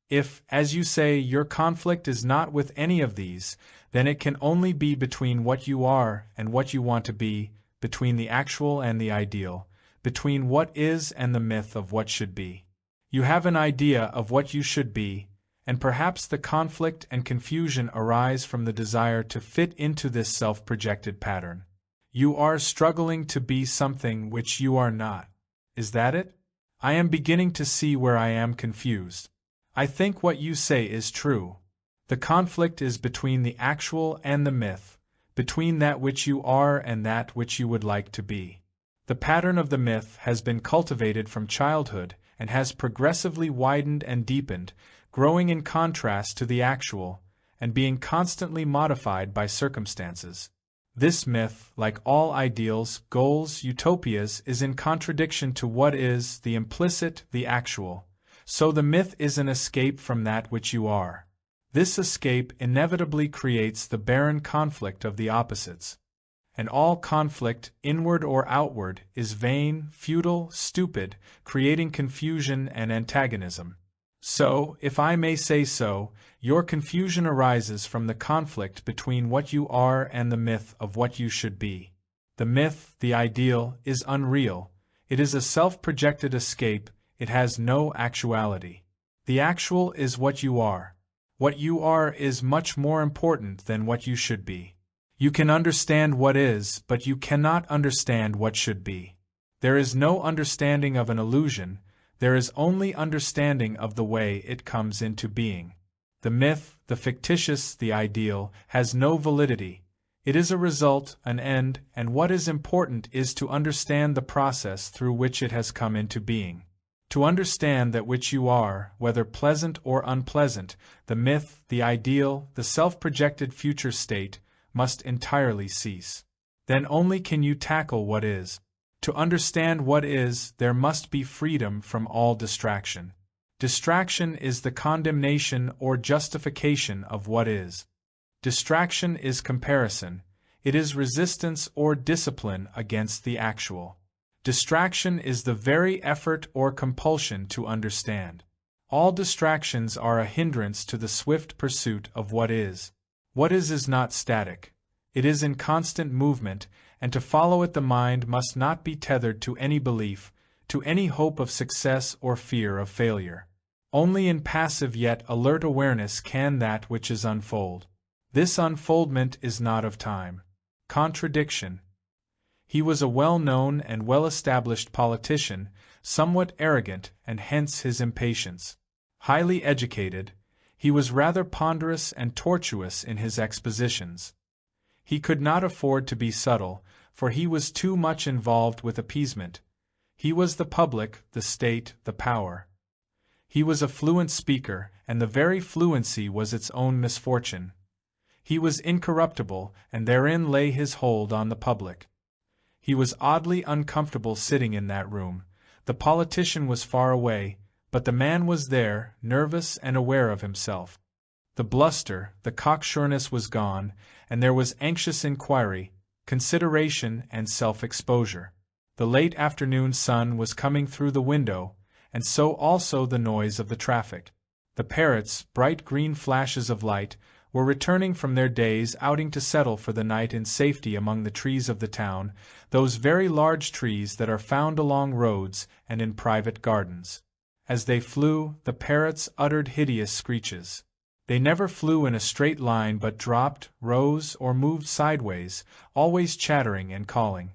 If, as you say, your conflict is not with any of these, then it can only be between what you are and what you want to be, between the actual and the ideal, between what is and the myth of what should be. You have an idea of what you should be, and perhaps the conflict and confusion arise from the desire to fit into this self-projected pattern. You are struggling to be something which you are not. Is that it? I am beginning to see where I am confused. I think what you say is true. The conflict is between the actual and the myth, between that which you are and that which you would like to be. The pattern of the myth has been cultivated from childhood and has progressively widened and deepened, growing in contrast to the actual, and being constantly modified by circumstances. This myth, like all ideals, goals, utopias, is in contradiction to what is the implicit, the actual. So the myth is an escape from that which you are. This escape inevitably creates the barren conflict of the opposites. And all conflict, inward or outward, is vain, futile, stupid, creating confusion and antagonism. So, if I may say so, your confusion arises from the conflict between what you are and the myth of what you should be. The myth, the ideal, is unreal. It is a self-projected escape. It has no actuality. The actual is what you are. What you are is much more important than what you should be. You can understand what is, but you cannot understand what should be. There is no understanding of an illusion, there is only understanding of the way it comes into being. The myth, the fictitious, the ideal, has no validity. It is a result, an end, and what is important is to understand the process through which it has come into being. To understand that which you are, whether pleasant or unpleasant, the myth, the ideal, the self-projected future state, must entirely cease. Then only can you tackle what is. To understand what is, there must be freedom from all distraction. Distraction is the condemnation or justification of what is. Distraction is comparison. It is resistance or discipline against the actual. Distraction is the very effort or compulsion to understand. All distractions are a hindrance to the swift pursuit of what is. What is not static. It is in constant movement, and to follow it the mind must not be tethered to any belief, to any hope of success or fear of failure. Only in passive yet alert awareness can that which is unfold. This unfoldment is not of time. Contradiction. He was a well-known and well-established politician, somewhat arrogant, and hence his impatience. Highly educated, he was rather ponderous and tortuous in his expositions. He could not afford to be subtle, for he was too much involved with appeasement. He was the public, the state, the power. He was a fluent speaker, and the very fluency was its own misfortune. He was incorruptible, and therein lay his hold on the public. He was oddly uncomfortable sitting in that room. The politician was far away, but the man was there, nervous and aware of himself. The bluster, the cocksureness was gone, and there was anxious inquiry, consideration, and self-exposure. The late afternoon sun was coming through the window, and so also the noise of the traffic. The parrots, bright green flashes of light, were returning from their day's outing to settle for the night in safety among the trees of the town, those very large trees that are found along roads and in private gardens. As they flew, the parrots uttered hideous screeches. They never flew in a straight line but dropped, rose, or moved sideways, always chattering and calling.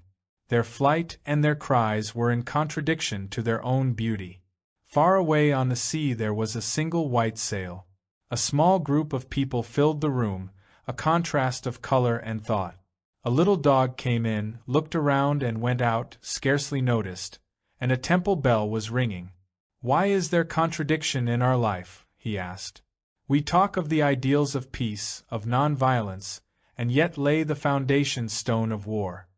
Their flight and their cries were in contradiction to their own beauty. Far away on the sea there was a single white sail. A small group of people filled the room, a contrast of color and thought. A little dog came in, looked around and went out, scarcely noticed, and a temple bell was ringing. "Why is there contradiction in our life?" he asked. "We talk of the ideals of peace, of non-violence, and yet lay the foundation stone of war.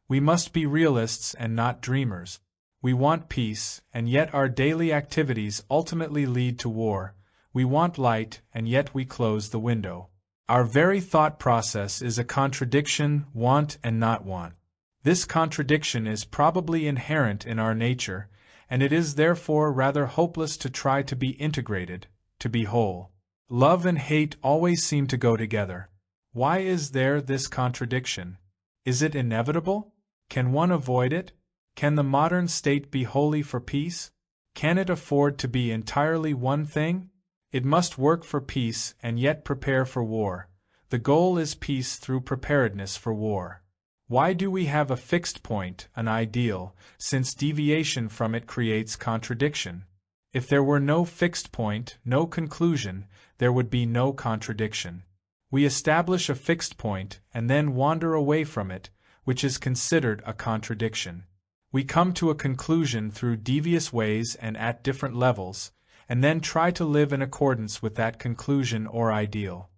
We must be realists and not dreamers. We want peace, and yet our daily activities ultimately lead to war. We want light, and yet we close the window. Our very thought process is a contradiction, want and not want. This contradiction is probably inherent in our nature, and it is therefore rather hopeless to try to be integrated, to be whole. Love and hate always seem to go together. Why is there this contradiction? Is it inevitable? Can one avoid it? Can the modern state be wholly for peace? Can it afford to be entirely one thing? It must work for peace and yet prepare for war. The goal is peace through preparedness for war. Why do we have a fixed point, an ideal, since deviation from it creates contradiction? If there were no fixed point, no conclusion, there would be no contradiction. We establish a fixed point and then wander away from it, which is considered a contradiction. We come to a conclusion through devious ways and at different levels, and then try to live in accordance with that conclusion or ideal.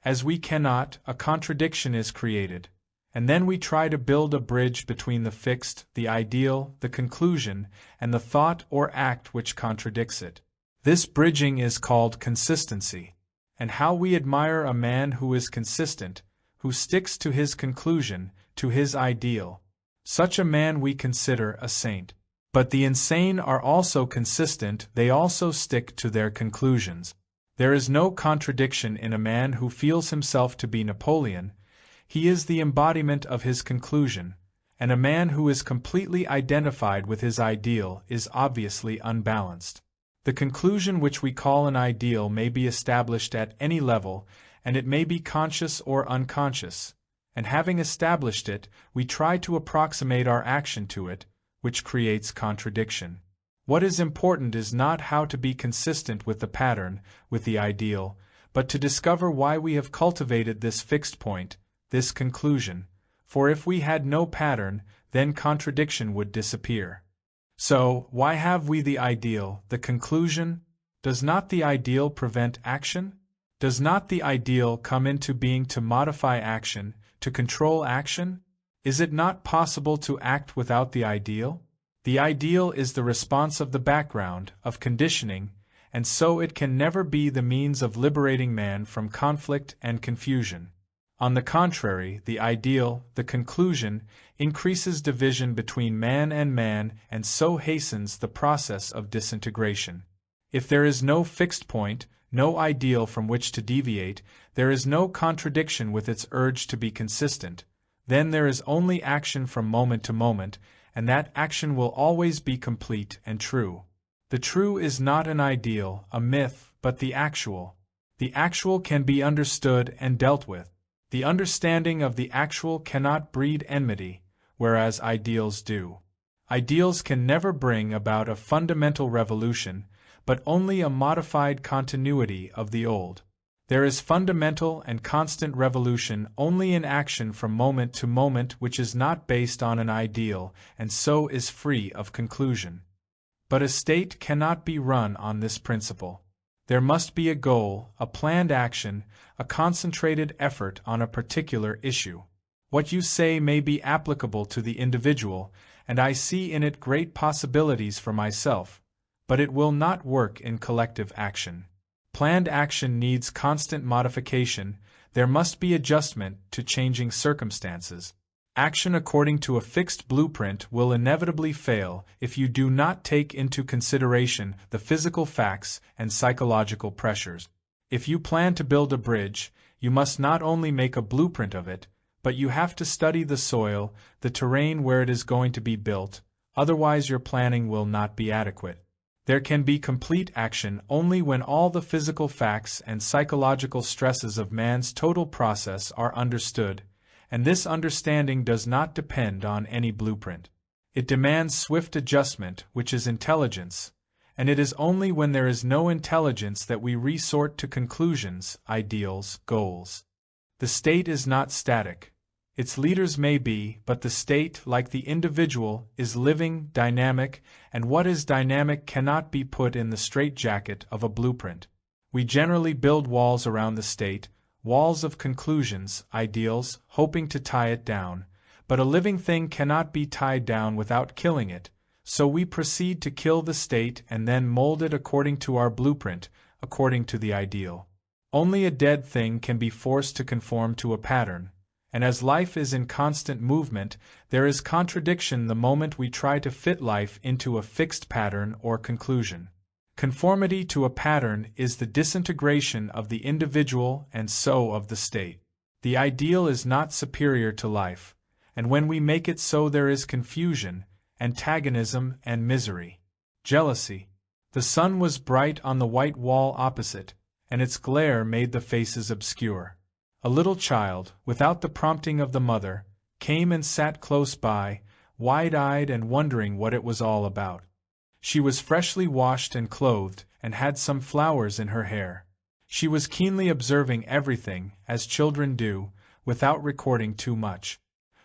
As we cannot, a contradiction is created, and then we try to build a bridge between the fixed, the ideal, the conclusion, and the thought or act which contradicts it. This bridging is called consistency. And how we admire a man who is consistent, who sticks to his conclusion, to his ideal. Such a man we consider a saint. But the insane are also consistent, they also stick to their conclusions. There is no contradiction in a man who feels himself to be Napoleon. He is the embodiment of his conclusion, and a man who is completely identified with his ideal is obviously unbalanced. The conclusion which we call an ideal may be established at any level, and it may be conscious or unconscious, and having established it, we try to approximate our action to it, which creates contradiction. What is important is not how to be consistent with the pattern, with the ideal, but to discover why we have cultivated this fixed point, this conclusion, for if we had no pattern, then contradiction would disappear. So, why have we the ideal, the conclusion? Does not the ideal prevent action? Does not the ideal come into being to modify action, to control action? Is it not possible to act without the ideal? The ideal is the response of the background, of conditioning, and so it can never be the means of liberating man from conflict and confusion. On the contrary, the ideal, the conclusion, increases division between man and so hastens the process of disintegration. If there is no fixed point, no ideal from which to deviate, there is no contradiction with its urge to be consistent. Then there is only action from moment to moment, and that action will always be complete and true. The true is not an ideal, a myth, but the actual. The actual can be understood and dealt with. The understanding of the actual cannot breed enmity, whereas ideals do. Ideals can never bring about a fundamental revolution, but only a modified continuity of the old. There is fundamental and constant revolution only in action from moment to moment which is not based on an ideal and so is free of conclusion. But a state cannot be run on this principle. There must be a goal, a planned action, a concentrated effort on a particular issue. What you say may be applicable to the individual, and I see in it great possibilities for myself, but it will not work in collective action. Planned action needs constant modification, there must be adjustment to changing circumstances. Action according to a fixed blueprint will inevitably fail if you do not take into consideration the physical facts and psychological pressures. If you plan to build a bridge, you must not only make a blueprint of it, but you have to study the soil, the terrain where it is going to be built, otherwise your planning will not be adequate. There can be complete action only when all the physical facts and psychological stresses of man's total process are understood, and this understanding does not depend on any blueprint. It demands swift adjustment, which is intelligence, and it is only when there is no intelligence that we resort to conclusions, ideals, goals. The state is not static. Its leaders may be, but the state, like the individual, is living, dynamic, and what is dynamic cannot be put in the straitjacket of a blueprint. We generally build walls around the state, walls of conclusions, ideals, hoping to tie it down, but a living thing cannot be tied down without killing it, so we proceed to kill the state and then mold it according to our blueprint, according to the ideal. Only a dead thing can be forced to conform to a pattern, and as life is in constant movement, there is contradiction the moment we try to fit life into a fixed pattern or conclusion. Conformity to a pattern is the disintegration of the individual and so of the state. The ideal is not superior to life, and when we make it so there is confusion, antagonism, and misery. Jealousy. The sun was bright on the white wall opposite, and its glare made the faces obscure. A little child, without the prompting of the mother, came and sat close by, wide-eyed and wondering what it was all about. She was freshly washed and clothed, and had some flowers in her hair. She was keenly observing everything, as children do, without recording too much.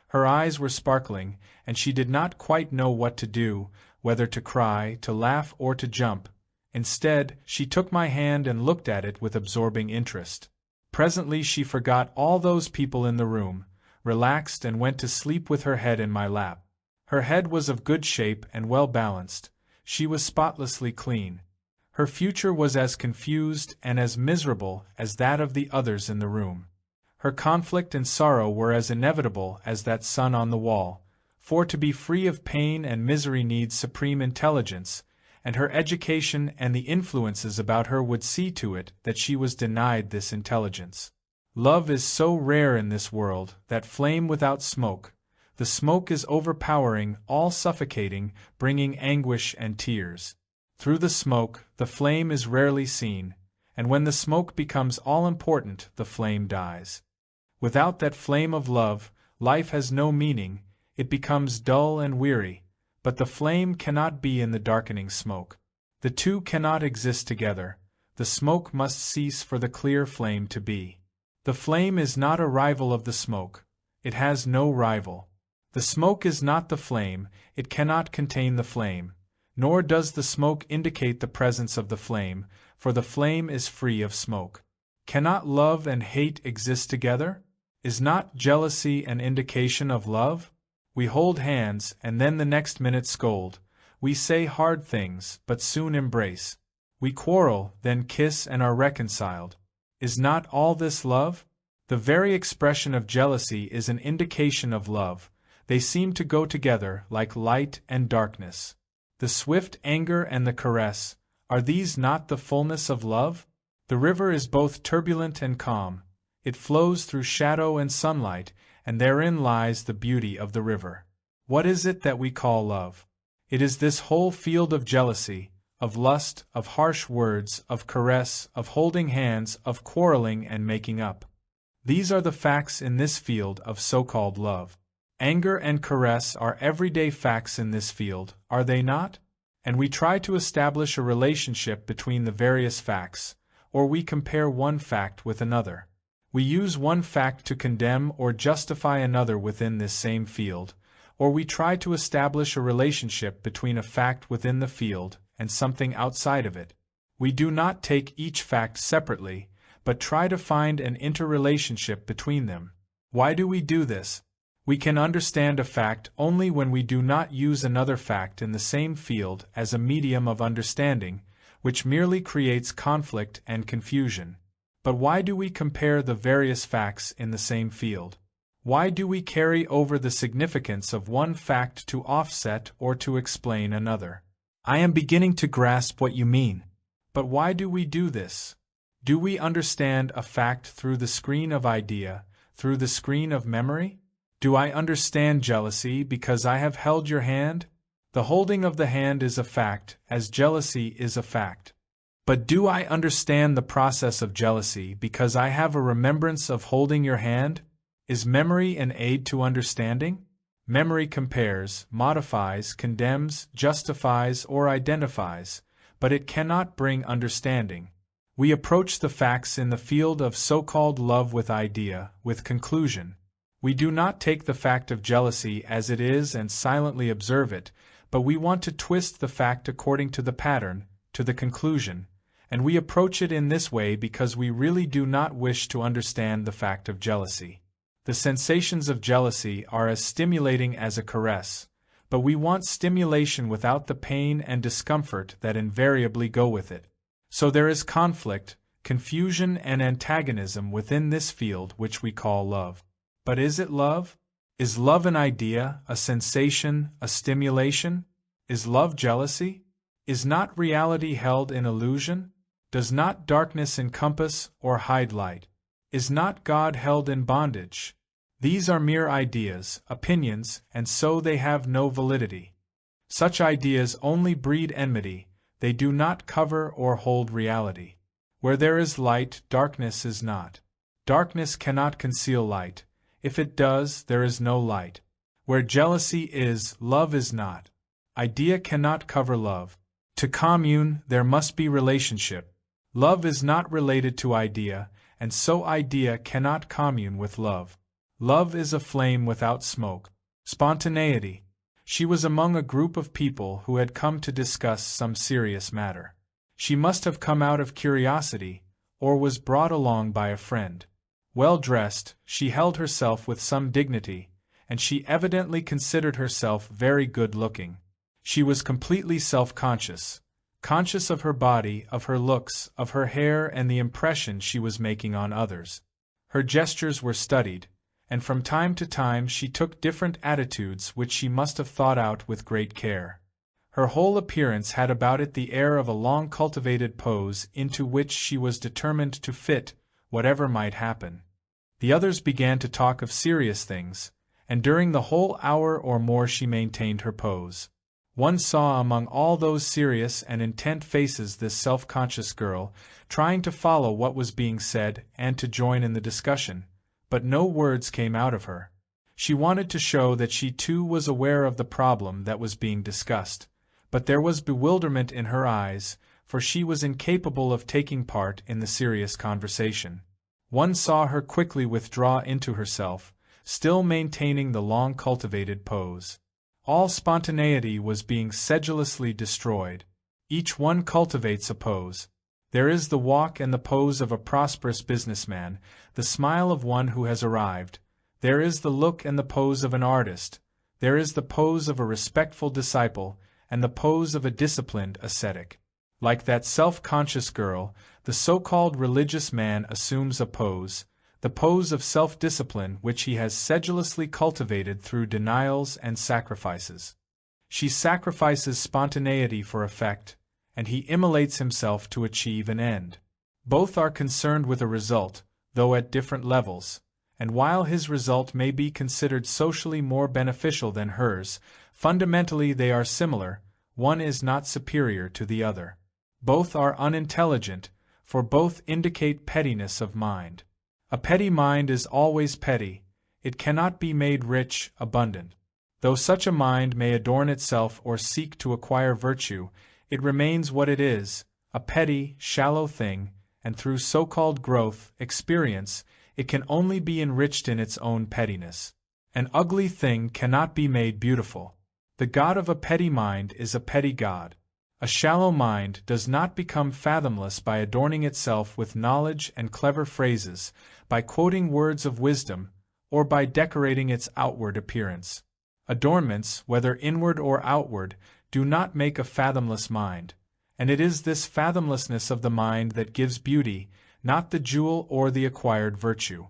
Her eyes were sparkling, and she did not quite know what to do, whether to cry, to laugh, or to jump. Instead, she took my hand and looked at it with absorbing interest. Presently she forgot all those people in the room, relaxed and went to sleep with her head in my lap. Her head was of good shape and well balanced. She was spotlessly clean. Her future was as confused and as miserable as that of the others in the room. Her conflict and sorrow were as inevitable as that sun on the wall, for to be free of pain and misery needs supreme intelligence, and her education and the influences about her would see to it that she was denied this intelligence. Love is so rare in this world, that flame without smoke. The smoke is overpowering, all-suffocating, bringing anguish and tears. Through the smoke, the flame is rarely seen, and when the smoke becomes all-important, the flame dies. Without that flame of love, life has no meaning, it becomes dull and weary. But the flame cannot be in the darkening smoke. The two cannot exist together. The smoke must cease for the clear flame to be. The flame is not a rival of the smoke. It has no rival. The smoke is not the flame, it cannot contain the flame. Nor does the smoke indicate the presence of the flame, for the flame is free of smoke. Cannot love and hate exist together? Is not jealousy an indication of love? We hold hands, and then the next minute scold. We say hard things, but soon embrace. We quarrel, then kiss and are reconciled. Is not all this love? The very expression of jealousy is an indication of love. They seem to go together, like light and darkness. The swift anger and the caress, are these not the fullness of love? The river is both turbulent and calm. It flows through shadow and sunlight, and therein lies the beauty of the river. What is it that we call love? It is this whole field of jealousy, of lust, of harsh words, of caress, of holding hands, of quarreling and making up. These are the facts in this field of so-called love. Anger and caress are everyday facts in this field, are they not? And we try to establish a relationship between the various facts, or we compare one fact with another. We use one fact to condemn or justify another within this same field, or we try to establish a relationship between a fact within the field and something outside of it. We do not take each fact separately, but try to find an interrelationship between them. Why do we do this? We can understand a fact only when we do not use another fact in the same field as a medium of understanding, which merely creates conflict and confusion. But why do we compare the various facts in the same field? Why do we carry over the significance of one fact to offset or to explain another? I am beginning to grasp what you mean. But why do we do this? Do we understand a fact through the screen of idea, through the screen of memory? Do I understand jealousy because I have held your hand? The holding of the hand is a fact, as jealousy is a fact. But do I understand the process of jealousy because I have a remembrance of holding your hand? Is memory an aid to understanding? Memory compares, modifies, condemns, justifies, or identifies, but it cannot bring understanding. We approach the facts in the field of so-called love with idea, with conclusion. We do not take the fact of jealousy as it is and silently observe it, but we want to twist the fact according to the pattern, to the conclusion, and we approach it in this way because we really do not wish to understand the fact of jealousy. The sensations of jealousy are as stimulating as a caress, but we want stimulation without the pain and discomfort that invariably go with it. So there is conflict, confusion and antagonism within this field which we call love. But is it love? Is love an idea, a sensation, a stimulation? Is love jealousy? Is not reality held in illusion? Does not darkness encompass or hide light? Is not God held in bondage? These are mere ideas, opinions, and so they have no validity. Such ideas only breed enmity, they do not cover or hold reality. Where there is light, darkness is not. Darkness cannot conceal light. If it does, there is no light. Where jealousy is, love is not. Idea cannot cover love. To commune, there must be relationship. Love is not related to idea, and so idea cannot commune with love. Love is a flame without smoke. Spontaneity. She was among a group of people who had come to discuss some serious matter. She must have come out of curiosity, or was brought along by a friend. Well dressed, she held herself with some dignity, and she evidently considered herself very good-looking. She was completely self-conscious, conscious of her body, of her looks, of her hair and the impression she was making on others. Her gestures were studied, and from time to time she took different attitudes which she must have thought out with great care. Her whole appearance had about it the air of a long-cultivated pose into which she was determined to fit, whatever might happen. The others began to talk of serious things, and during the whole hour or more she maintained her pose. One saw among all those serious and intent faces this self-conscious girl, trying to follow what was being said and to join in the discussion, but no words came out of her. She wanted to show that she too was aware of the problem that was being discussed, but there was bewilderment in her eyes, for she was incapable of taking part in the serious conversation. One saw her quickly withdraw into herself, still maintaining the long-cultivated pose. All spontaneity was being sedulously destroyed. Each one cultivates a pose. There is the walk and the pose of a prosperous businessman, the smile of one who has arrived. There is the look and the pose of an artist. There is the pose of a respectful disciple, and the pose of a disciplined ascetic. Like that self-conscious girl, the so-called religious man assumes a pose, the pose of self-discipline which he has sedulously cultivated through denials and sacrifices. She sacrifices spontaneity for effect, and he immolates himself to achieve an end. Both are concerned with a result, though at different levels, and while his result may be considered socially more beneficial than hers, fundamentally they are similar, one is not superior to the other. Both are unintelligent, for both indicate pettiness of mind. A petty mind is always petty, it cannot be made rich, abundant. Though such a mind may adorn itself or seek to acquire virtue, it remains what it is, a petty, shallow thing, and through so-called growth, experience, it can only be enriched in its own pettiness. An ugly thing cannot be made beautiful. The god of a petty mind is a petty god. A shallow mind does not become fathomless by adorning itself with knowledge and clever phrases, by quoting words of wisdom, or by decorating its outward appearance. Adornments, whether inward or outward, do not make a fathomless mind, and it is this fathomlessness of the mind that gives beauty, not the jewel or the acquired virtue.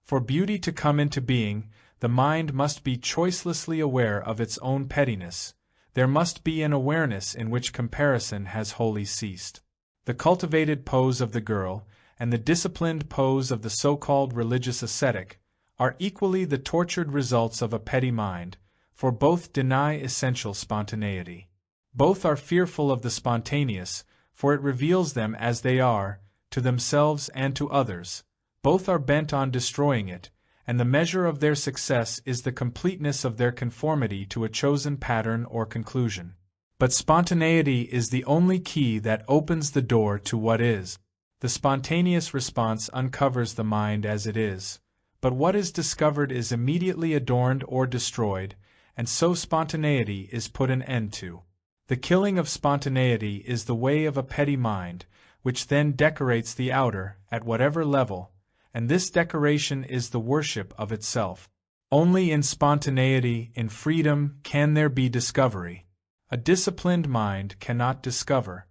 For beauty to come into being, the mind must be choicelessly aware of its own pettiness. There must be an awareness in which comparison has wholly ceased. The cultivated pose of the girl, and the disciplined pose of the so-called religious ascetic, are equally the tortured results of a petty mind, for both deny essential spontaneity. Both are fearful of the spontaneous, for it reveals them as they are, to themselves and to others. Both are bent on destroying it, and the measure of their success is the completeness of their conformity to a chosen pattern or conclusion. But spontaneity is the only key that opens the door to what is. The spontaneous response uncovers the mind as it is, but what is discovered is immediately adorned or destroyed, and so spontaneity is put an end to. The killing of spontaneity is the way of a petty mind, which then decorates the outer, at whatever level, and this decoration is the worship of itself. Only in spontaneity, in freedom, can there be discovery. A disciplined mind cannot discover.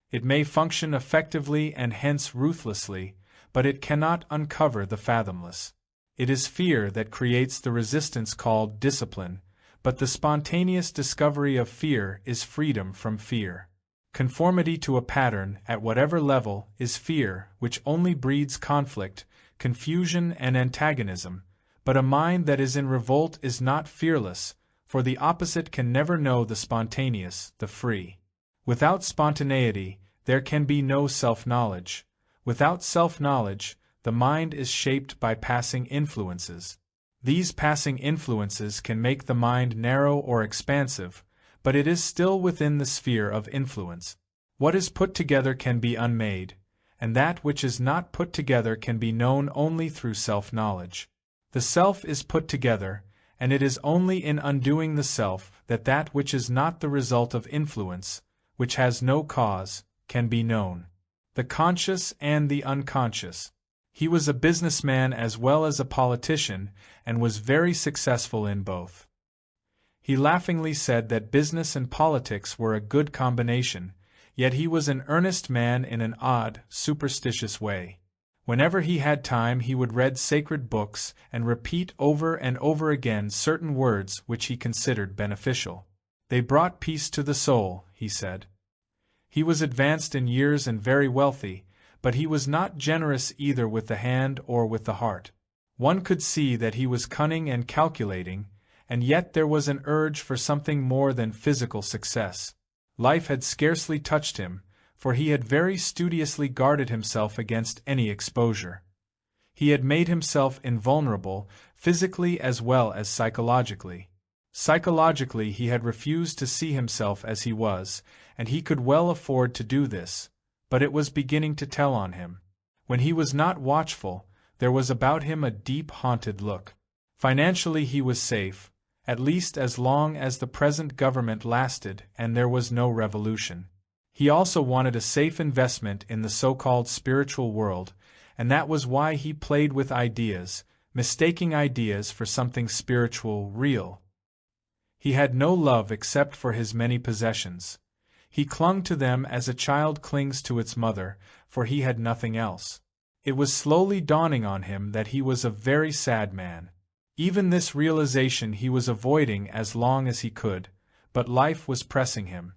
It may function effectively and hence ruthlessly, but it cannot uncover the fathomless. It is fear that creates the resistance called discipline, but the spontaneous discovery of fear is freedom from fear. Conformity to a pattern, at whatever level, is fear, which only breeds conflict, confusion and antagonism, but a mind that is in revolt is not fearless, for the opposite can never know the spontaneous, the free. Without spontaneity, there can be no self-knowledge. Without self-knowledge, the mind is shaped by passing influences. These passing influences can make the mind narrow or expansive, but it is still within the sphere of influence. What is put together can be unmade, and that which is not put together can be known only through self-knowledge. The self is put together, and it is only in undoing the self that that which is not the result of influence, which has no cause, can be known. The conscious and the unconscious. He was a businessman as well as a politician, and was very successful in both. He laughingly said that business and politics were a good combination, yet he was an earnest man in an odd, superstitious way. Whenever he had time he would read sacred books and repeat over and over again certain words which he considered beneficial. They brought peace to the soul, he said. He was advanced in years and very wealthy, but he was not generous either with the hand or with the heart. One could see that he was cunning and calculating, and yet there was an urge for something more than physical success. Life had scarcely touched him, for he had very studiously guarded himself against any exposure. He had made himself invulnerable, physically as well as psychologically. Psychologically he had refused to see himself as he was, and he could well afford to do this, but it was beginning to tell on him. When he was not watchful, there was about him a deep haunted look. Financially he was safe, at least as long as the present government lasted and there was no revolution. He also wanted a safe investment in the so-called spiritual world, and that was why he played with ideas, mistaking ideas for something spiritual, real. He had no love except for his many possessions. He clung to them as a child clings to its mother, for he had nothing else. It was slowly dawning on him that he was a very sad man. Even this realization he was avoiding as long as he could, but life was pressing him.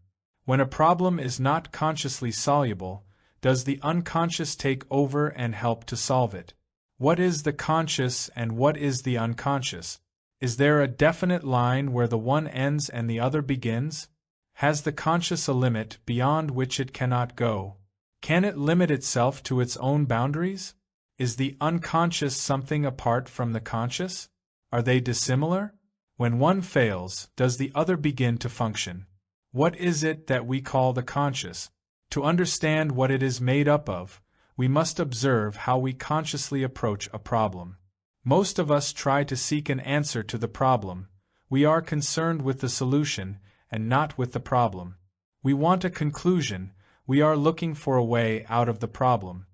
When a problem is not consciously soluble, does the unconscious take over and help to solve it? What is the conscious and what is the unconscious? Is there a definite line where the one ends and the other begins? Has the conscious a limit beyond which it cannot go? Can it limit itself to its own boundaries? Is the unconscious something apart from the conscious? Are they dissimilar? When one fails, does the other begin to function? What is it that we call the conscious? To understand what it is made up of, we must observe how we consciously approach a problem. Most of us try to seek an answer to the problem. We are concerned with the solution, and not with the problem. We want a conclusion, we are looking for a way out of the problem.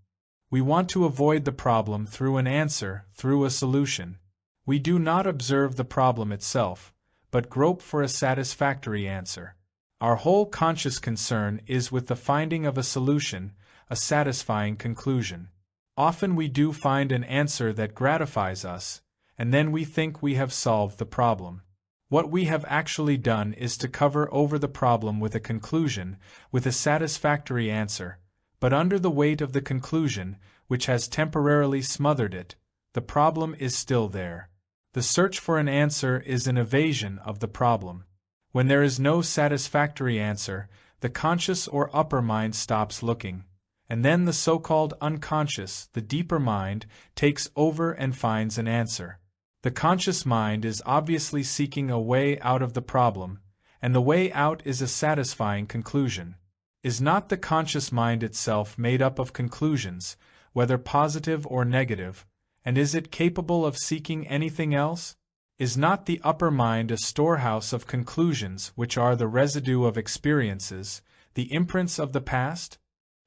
We want to avoid the problem through an answer, through a solution. We do not observe the problem itself, but grope for a satisfactory answer. Our whole conscious concern is with the finding of a solution, a satisfying conclusion. Often we do find an answer that gratifies us, and then we think we have solved the problem. What we have actually done is to cover over the problem with a conclusion, with a satisfactory answer, but under the weight of the conclusion, which has temporarily smothered it, the problem is still there. The search for an answer is an evasion of the problem. When there is no satisfactory answer, the conscious or upper mind stops looking, and then the so-called unconscious, the deeper mind, takes over and finds an answer. The conscious mind is obviously seeking a way out of the problem, and the way out is a satisfying conclusion. Is not the conscious mind itself made up of conclusions, whether positive or negative, and is it capable of seeking anything else? Is not the upper mind a storehouse of conclusions which are the residue of experiences, the imprints of the past?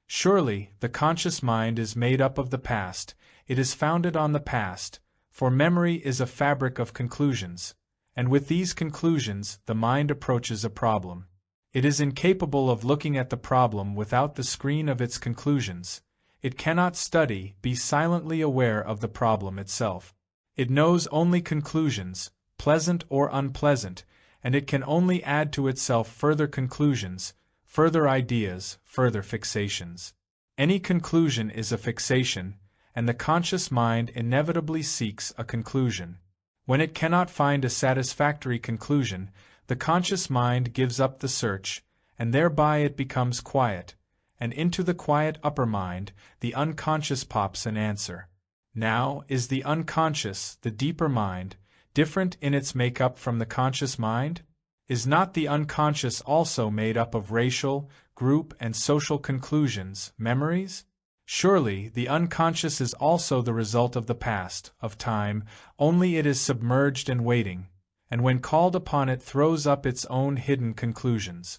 Surely, the conscious mind is made up of the past, it is founded on the past, for memory is a fabric of conclusions, and with these conclusions the mind approaches a problem. It is incapable of looking at the problem without the screen of its conclusions. It cannot study, be silently aware of the problem itself. It knows only conclusions, pleasant or unpleasant, and it can only add to itself further conclusions, further ideas, further fixations. Any conclusion is a fixation, and the conscious mind inevitably seeks a conclusion. When it cannot find a satisfactory conclusion, the conscious mind gives up the search, and thereby it becomes quiet, and into the quiet upper mind, the unconscious pops an answer. Now, is the unconscious, the deeper mind, different in its makeup from the conscious mind? Is not the unconscious also made up of racial, group, and social conclusions, memories? Surely, the unconscious is also the result of the past, of time, only it is submerged and waiting, and when called upon it throws up its own hidden conclusions.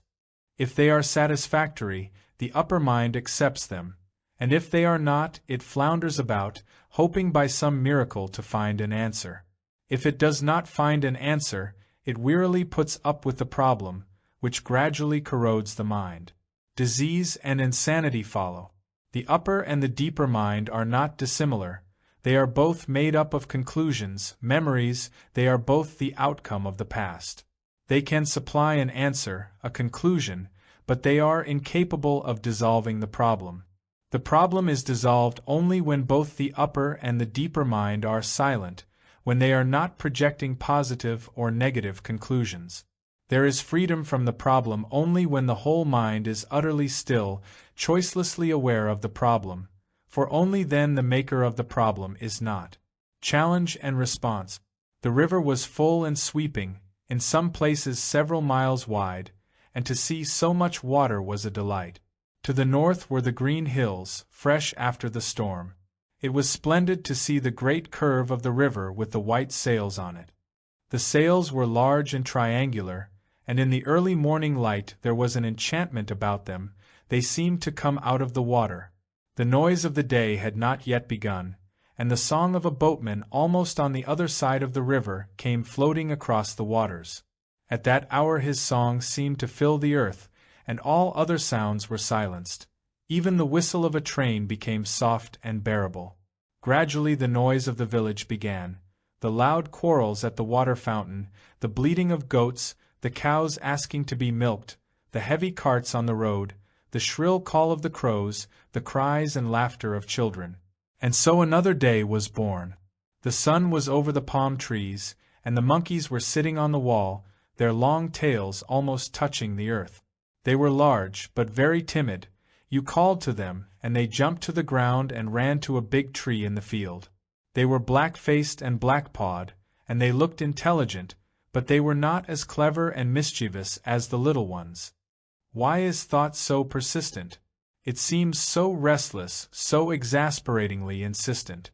If they are satisfactory, the upper mind accepts them, and if they are not, it flounders about, hoping by some miracle to find an answer. If it does not find an answer, it wearily puts up with the problem, which gradually corrodes the mind. Disease and insanity follow. The upper and the deeper mind are not dissimilar. They are both made up of conclusions, memories, they are both the outcome of the past. They can supply an answer, a conclusion, but they are incapable of dissolving the problem. The problem is dissolved only when both the upper and the deeper mind are silent, when they are not projecting positive or negative conclusions. There is freedom from the problem only when the whole mind is utterly still, choicelessly aware of the problem, for only then the maker of the problem is not. Challenge and response. The river was full and sweeping, in some places several miles wide, and to see so much water was a delight. To the north were the green hills, fresh after the storm. It was splendid to see the great curve of the river with the white sails on it. The sails were large and triangular, and in the early morning light there was an enchantment about them, they seemed to come out of the water. The noise of the day had not yet begun, and the song of a boatman almost on the other side of the river came floating across the waters. At that hour his song seemed to fill the earth, and all other sounds were silenced. Even the whistle of a train became soft and bearable. Gradually the noise of the village began, the loud quarrels at the water fountain, the bleating of goats, the cows asking to be milked, the heavy carts on the road, the shrill call of the crows, the cries and laughter of children. And so another day was born. The sun was over the palm trees, and the monkeys were sitting on the wall, their long tails almost touching the earth. They were large, but very timid. You called to them, and they jumped to the ground and ran to a big tree in the field. They were black-faced and black-pawed, and they looked intelligent, but they were not as clever and mischievous as the little ones. Why is thought so persistent? It seems so restless, so exasperatingly insistent.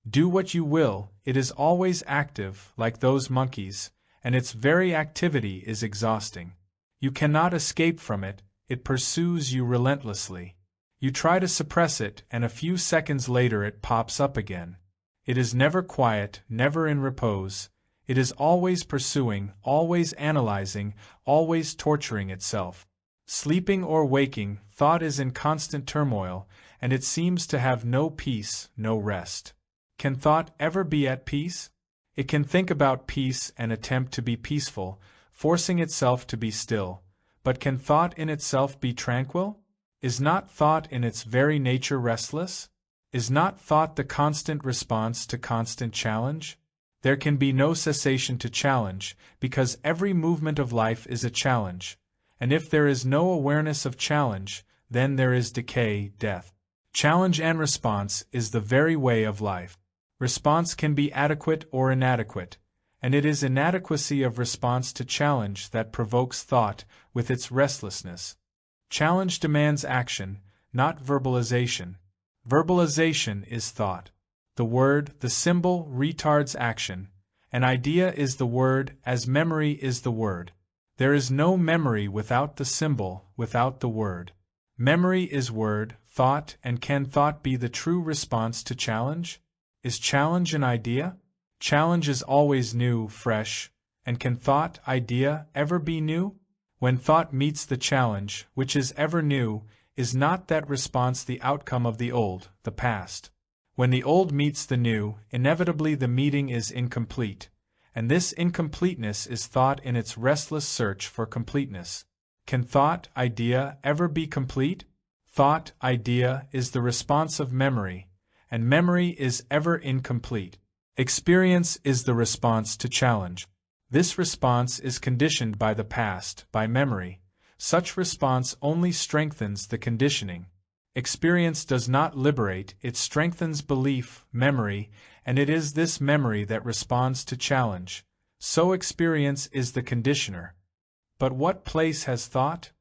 Do what you will, it is always active, like those monkeys, and its very activity is exhausting. You cannot escape from it, it pursues you relentlessly. You try to suppress it, and a few seconds later it pops up again. It is never quiet, never in repose. It is always pursuing, always analyzing, always torturing itself. Sleeping or waking, thought is in constant turmoil, and it seems to have no peace, no rest. Can thought ever be at peace? It can think about peace and attempt to be peaceful, forcing itself to be still. But can thought in itself be tranquil? Is not thought in its very nature restless? Is not thought the constant response to constant challenge? There can be no cessation to challenge, because every movement of life is a challenge, and if there is no awareness of challenge, then there is decay, death. Challenge and response is the very way of life. Response can be adequate or inadequate, and it is inadequacy of response to challenge that provokes thought with its restlessness. Challenge demands action, not verbalization. Verbalization is thought. The word, the symbol, retards action. An idea is the word, as memory is the word. There is no memory without the symbol, without the word. Memory is word, thought, and can thought be the true response to challenge? Is challenge an idea? Challenge is always new, fresh, and can thought, idea, ever be new? When thought meets the challenge, which is ever new, is not that response the outcome of the old, the past? When the old meets the new, inevitably the meeting is incomplete, and this incompleteness is thought in its restless search for completeness. Can thought, idea, ever be complete? Thought, idea, is the response of memory, and memory is ever incomplete. Experience is the response to challenge. This response is conditioned by the past, by memory. Such response only strengthens the conditioning. Experience does not liberate, it strengthens belief, memory, and it is this memory that responds to challenge. So experience is the conditioner. But what place has thought?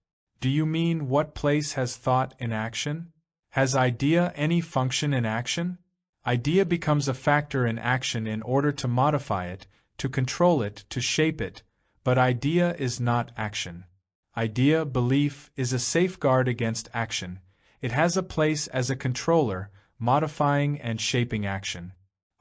Do you mean what place has thought in action? Has idea any function in action? Idea becomes a factor in action in order to modify it, to control it, to shape it, but idea is not action. Idea, belief, is a safeguard against action. It has a place as a controller, modifying and shaping action.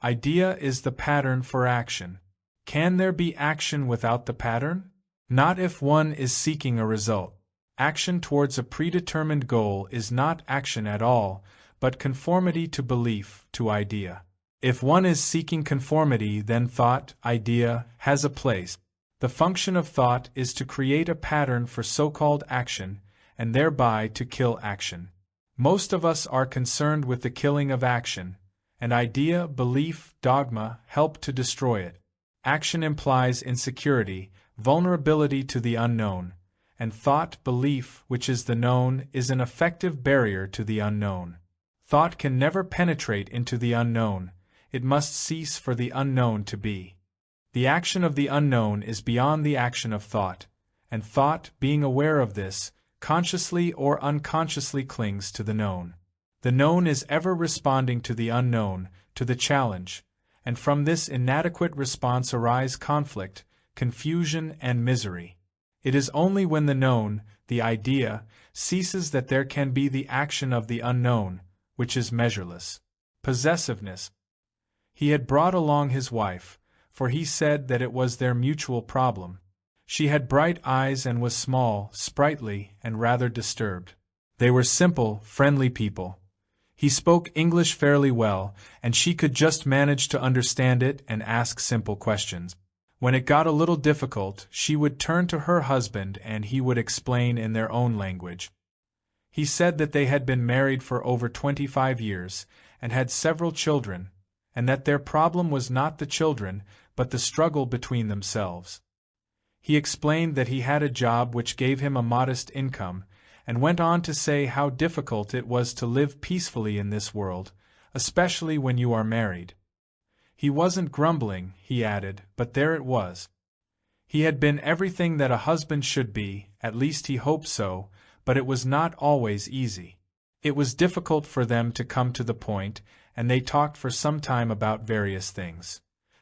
Idea is the pattern for action. Can there be action without the pattern? Not if one is seeking a result. Action towards a predetermined goal is not action at all, but conformity to belief, to idea. If one is seeking conformity, then thought, idea, has a place. The function of thought is to create a pattern for so-called action, and thereby to kill action. Most of us are concerned with the killing of action, and idea, belief, dogma help to destroy it. Action implies insecurity, vulnerability to the unknown, and thought, belief, which is the known, is an effective barrier to the unknown. Thought can never penetrate into the unknown, it must cease for the unknown to be. The action of the unknown is beyond the action of thought, and thought, being aware of this, consciously or unconsciously clings to the known. The known is ever responding to the unknown, to the challenge, and from this inadequate response arise conflict, confusion, and misery. It is only when the known, the idea, ceases that there can be the action of the unknown, which is measureless. Possessiveness. He had brought along his wife, for he said that it was their mutual problem. She had bright eyes and was small, sprightly, and rather disturbed. They were simple, friendly people. He spoke English fairly well, and she could just manage to understand it and ask simple questions. When it got a little difficult, she would turn to her husband and he would explain in their own language. He said that they had been married for over 25 years, and had several children, and that their problem was not the children, but the struggle between themselves. He explained that he had a job which gave him a modest income, and went on to say how difficult it was to live peacefully in this world, especially when you are married. He wasn't grumbling, he added, but there it was. He had been everything that a husband should be, at least he hoped so, but it was not always easy. It was difficult for them to come to the point, and they talked for some time about various things.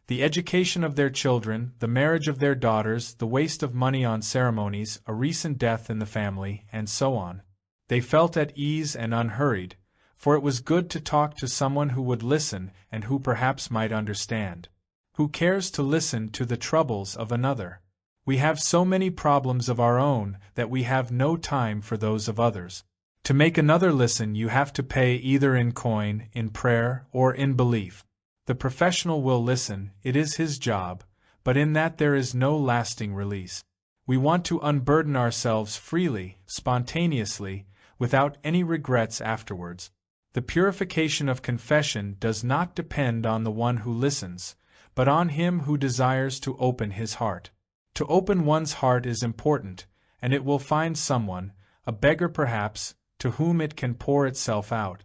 The education of their children, the marriage of their daughters, the waste of money on ceremonies, a recent death in the family, and so on. They felt at ease and unhurried, for it was good to talk to someone who would listen and who perhaps might understand. Who cares to listen to the troubles of another? We have so many problems of our own that we have no time for those of others. To make another listen, you have to pay either in coin, in prayer, or in belief. The professional will listen, it is his job, but in that there is no lasting release. We want to unburden ourselves freely, spontaneously, without any regrets afterwards. The purification of confession does not depend on the one who listens, but on him who desires to open his heart. To open one's heart is important, and it will find someone, a beggar perhaps, to whom it can pour itself out.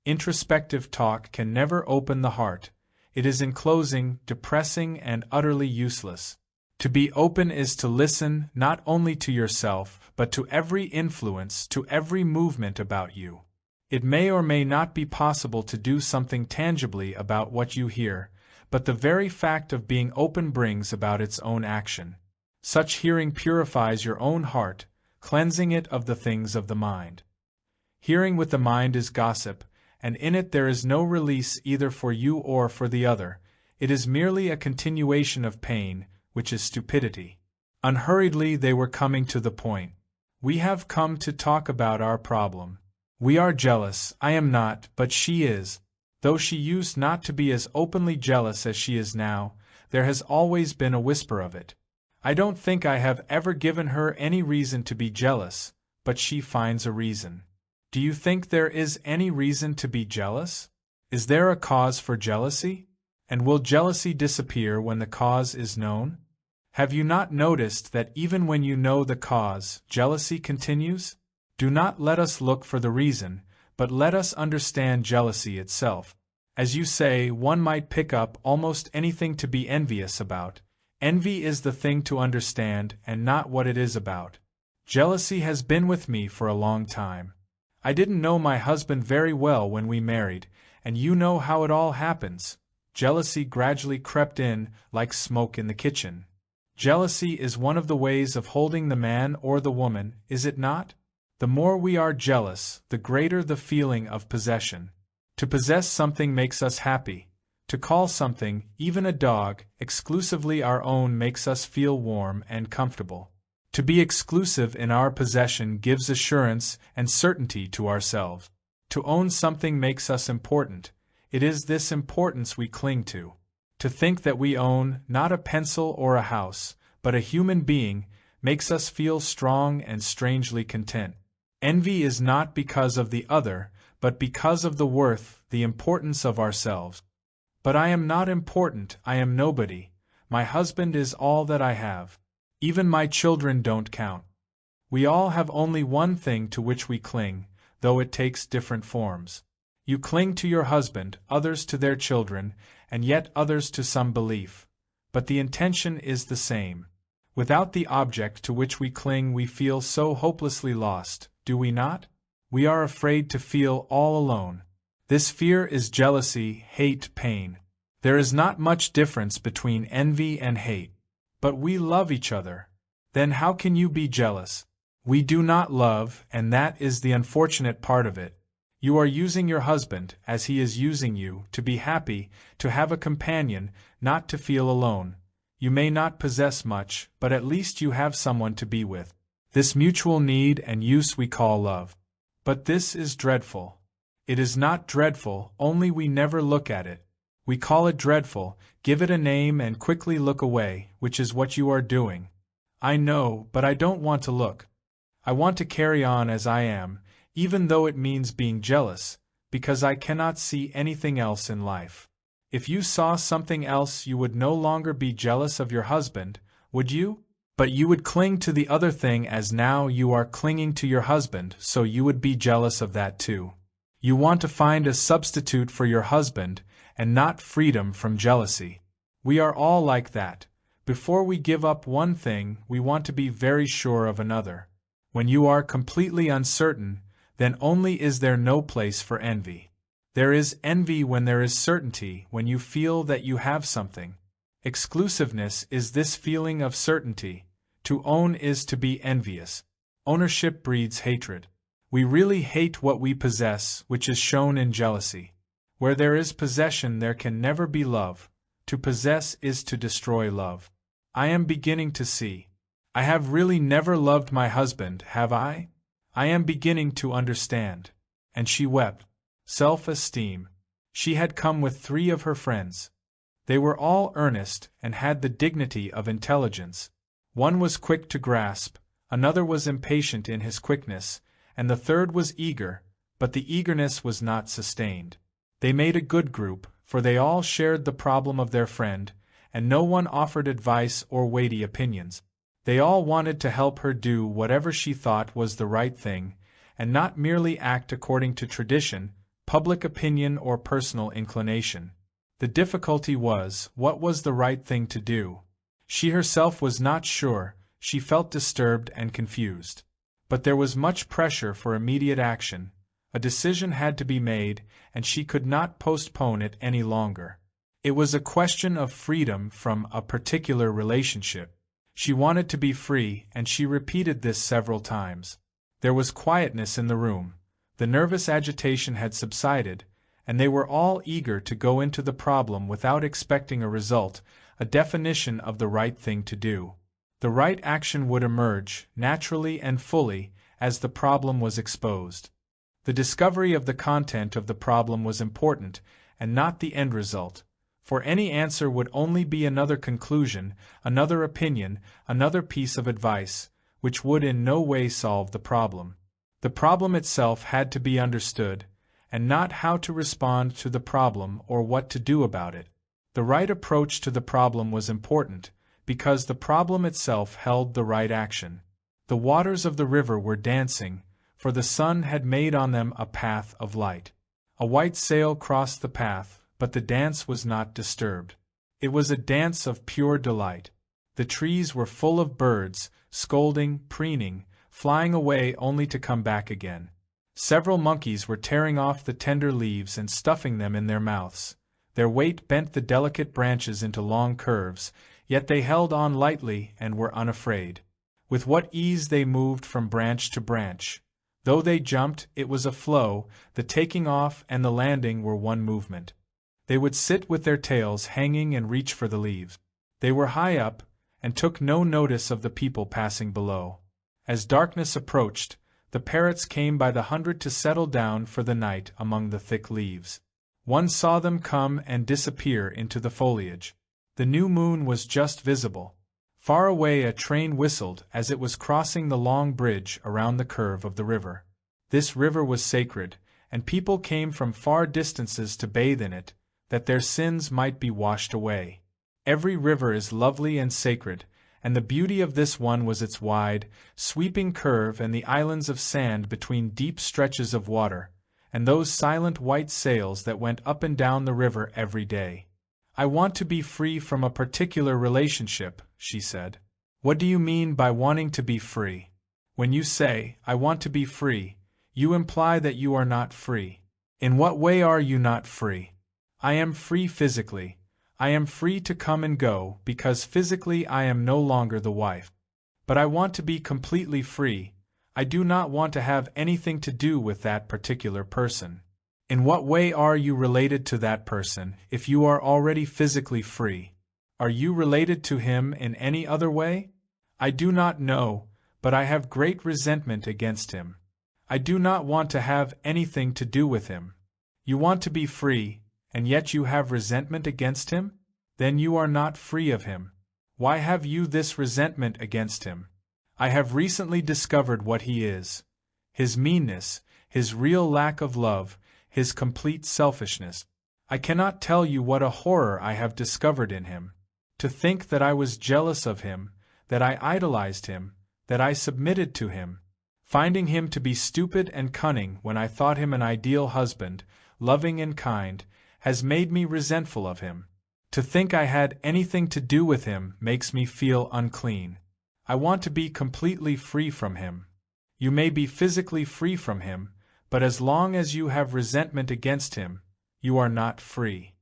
Introspective talk can never open the heart. It is enclosing, depressing, and utterly useless. To be open is to listen not only to yourself, but to every influence, to every movement about you. It may or may not be possible to do something tangibly about what you hear, but the very fact of being open brings about its own action. Such hearing purifies your own heart, cleansing it of the things of the mind. Hearing with the mind is gossip, and in it there is no release either for you or for the other. It is merely a continuation of pain, which is stupidity. Unhurriedly they were coming to the point. We have come to talk about our problem. We are jealous, I am not, but she is. Though she used not to be as openly jealous as she is now, there has always been a whisper of it. I don't think I have ever given her any reason to be jealous, but she finds a reason. Do you think there is any reason to be jealous? Is there a cause for jealousy? And will jealousy disappear when the cause is known? Have you not noticed that even when you know the cause, jealousy continues? Do not let us look for the reason, but let us understand jealousy itself. As you say, one might pick up almost anything to be envious about. Envy is the thing to understand and not what it is about. Jealousy has been with me for a long time. I didn't know my husband very well when we married, and you know how it all happens. Jealousy gradually crept in, like smoke in the kitchen. Jealousy is one of the ways of holding the man or the woman, is it not? The more we are jealous, the greater the feeling of possession. To possess something makes us happy. To call something, even a dog, exclusively our own makes us feel warm and comfortable. To be exclusive in our possession gives assurance and certainty to ourselves. To own something makes us important. It is this importance we cling to. To think that we own, not a pencil or a house, but a human being, makes us feel strong and strangely content. Envy is not because of the other, but because of the worth, the importance of ourselves. But I am not important, I am nobody. My husband is all that I have. Even my children don't count. We all have only one thing to which we cling, though it takes different forms. You cling to your husband, others to their children, and yet others to some belief. But the intention is the same. Without the object to which we cling we feel so hopelessly lost, do we not? We are afraid to feel all alone. This fear is jealousy, hate, pain. There is not much difference between envy and hate. But we love each other. Then how can you be jealous? We do not love, and that is the unfortunate part of it. You are using your husband, as he is using you, to be happy, to have a companion, not to feel alone. You may not possess much, but at least you have someone to be with. This mutual need and use we call love. But this is dreadful. It is not dreadful, only we never look at it. We call it dreadful, give it a name and quickly look away, which is what you are doing. I know, but I don't want to look. I want to carry on as I am, even though it means being jealous, because I cannot see anything else in life. If you saw something else you would no longer be jealous of your husband, would you? But you would cling to the other thing as now you are clinging to your husband, so you would be jealous of that too. You want to find a substitute for your husband, and not freedom from jealousy. We are all like that. Before we give up one thing, we want to be very sure of another. When you are completely uncertain, then only is there no place for envy. There is envy when there is certainty, when you feel that you have something. Exclusiveness is this feeling of certainty. To own is to be envious. Ownership breeds hatred. We really hate what we possess, which is shown in jealousy. Where there is possession there can never be love. To possess is to destroy love. I am beginning to see. I have really never loved my husband, have I? I am beginning to understand. And she wept. Self-esteem. She had come with 3 of her friends. They were all earnest and had the dignity of intelligence. One was quick to grasp, another was impatient in his quickness, and the third was eager, but the eagerness was not sustained. They made a good group, for they all shared the problem of their friend, and no one offered advice or weighty opinions. They all wanted to help her do whatever she thought was the right thing, and not merely act according to tradition, public opinion or personal inclination. The difficulty was, what was the right thing to do? She herself was not sure, she felt disturbed and confused. But there was much pressure for immediate action. A decision had to be made, and she could not postpone it any longer. It was a question of freedom from a particular relationship. She wanted to be free, and she repeated this several times. There was quietness in the room. The nervous agitation had subsided, and they were all eager to go into the problem without expecting a result, a definition of the right thing to do. The right action would emerge, naturally and fully, as the problem was exposed. The discovery of the content of the problem was important, and not the end result, for any answer would only be another conclusion, another opinion, another piece of advice, which would in no way solve the problem. The problem itself had to be understood, and not how to respond to the problem or what to do about it. The right approach to the problem was important, because the problem itself held the right action. The waters of the river were dancing, for the sun had made on them a path of light. A white sail crossed the path, but the dance was not disturbed. It was a dance of pure delight. The trees were full of birds, scolding, preening, flying away only to come back again. Several monkeys were tearing off the tender leaves and stuffing them in their mouths. Their weight bent the delicate branches into long curves, yet they held on lightly and were unafraid. With what ease they moved from branch to branch. Though they jumped, it was a flow, the taking off and the landing were one movement. They would sit with their tails hanging and reach for the leaves. They were high up, and took no notice of the people passing below. As darkness approached, the parrots came by the hundred to settle down for the night among the thick leaves. One saw them come and disappear into the foliage. The new moon was just visible. Far away a train whistled as it was crossing the long bridge around the curve of the river. This river was sacred, and people came from far distances to bathe in it, that their sins might be washed away. Every river is lovely and sacred, and the beauty of this one was its wide, sweeping curve and the islands of sand between deep stretches of water, and those silent white sails that went up and down the river every day. "I want to be free from a particular relationship," she said. "What do you mean by wanting to be free? When you say, 'I want to be free,' you imply that you are not free. In what way are you not free?" "I am free physically. I am free to come and go, because physically I am no longer the wife. But I want to be completely free. I do not want to have anything to do with that particular person." "In what way are you related to that person, if you are already physically free? Are you related to him in any other way?" "I do not know, but I have great resentment against him. I do not want to have anything to do with him." "You want to be free, and yet you have resentment against him? Then you are not free of him. Why have you this resentment against him?" "I have recently discovered what he is. His meanness, his real lack of love, his complete selfishness. I cannot tell you what a horror I have discovered in him. To think that I was jealous of him, that I idolized him, that I submitted to him, finding him to be stupid and cunning when I thought him an ideal husband, loving and kind, has made me resentful of him. To think I had anything to do with him makes me feel unclean. I want to be completely free from him." "You may be physically free from him, but as long as you have resentment against him, you are not free.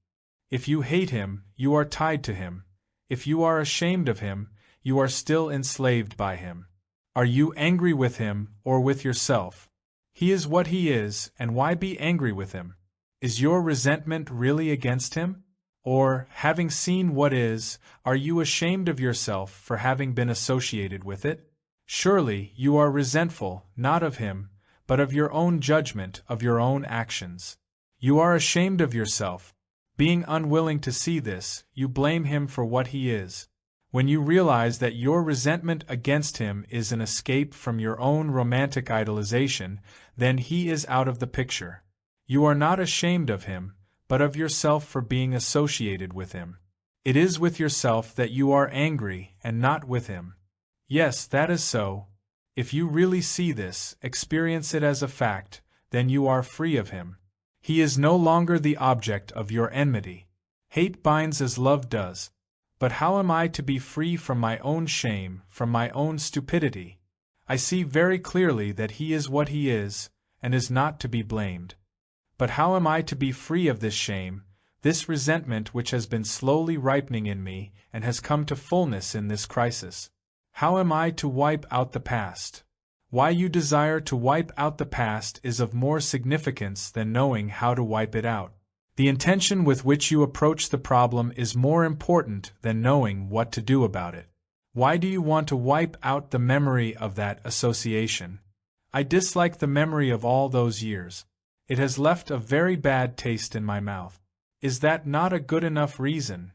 If you hate him, you are tied to him. If you are ashamed of him, you are still enslaved by him. Are you angry with him or with yourself? He is what he is, and why be angry with him? Is your resentment really against him? Or, having seen what is, are you ashamed of yourself for having been associated with it? Surely you are resentful, not of him, but of your own judgment, of your own actions. You are ashamed of yourself. Being unwilling to see this, you blame him for what he is. When you realize that your resentment against him is an escape from your own romantic idolization, then he is out of the picture. You are not ashamed of him, but of yourself for being associated with him. It is with yourself that you are angry and not with him. Yes, that is so. If you really see this, experience it as a fact, then you are free of him. He is no longer the object of your enmity. Hate binds as love does. But how am I to be free from my own shame, from my own stupidity? I see very clearly that he is what he is, and is not to be blamed. But how am I to be free of this shame, this resentment which has been slowly ripening in me and has come to fullness in this crisis? How am I to wipe out the past? Why you desire to wipe out the past is of more significance than knowing how to wipe it out. The intention with which you approach the problem is more important than knowing what to do about it. Why do you want to wipe out the memory of that association? I dislike the memory of all those years. It has left a very bad taste in my mouth. Is that not a good enough reason?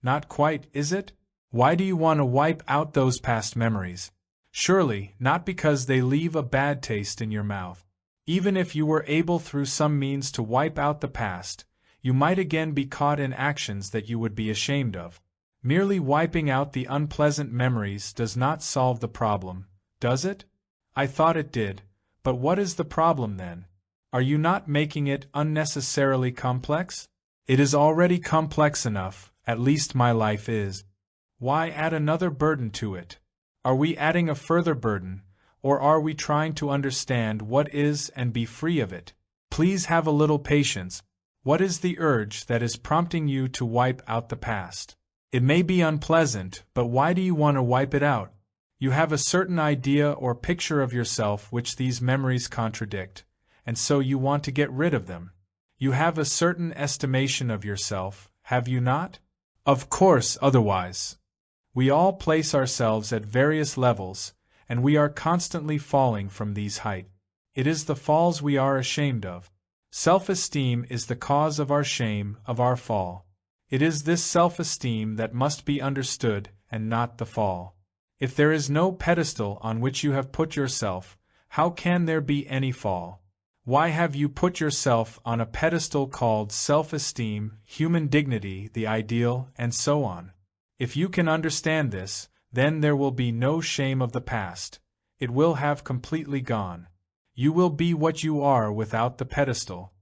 Not quite, is it? Why do you want to wipe out those past memories? Surely, not because they leave a bad taste in your mouth. Even if you were able through some means to wipe out the past, you might again be caught in actions that you would be ashamed of. Merely wiping out the unpleasant memories does not solve the problem, does it? I thought it did, but what is the problem then? Are you not making it unnecessarily complex? It is already complex enough, at least my life is. Why add another burden to it? Are we adding a further burden, or are we trying to understand what is and be free of it? Please have a little patience. What is the urge that is prompting you to wipe out the past? It may be unpleasant, but why do you want to wipe it out? You have a certain idea or picture of yourself which these memories contradict, and so you want to get rid of them. You have a certain estimation of yourself, have you not? Of course, otherwise. We all place ourselves at various levels, and we are constantly falling from these heights. It is the falls we are ashamed of. Self-esteem is the cause of our shame, of our fall. It is this self-esteem that must be understood, and not the fall. If there is no pedestal on which you have put yourself, how can there be any fall? Why have you put yourself on a pedestal called self-esteem, human dignity, the ideal, and so on? If you can understand this, then there will be no shame of the past. It will have completely gone. You will be what you are without the pedestal.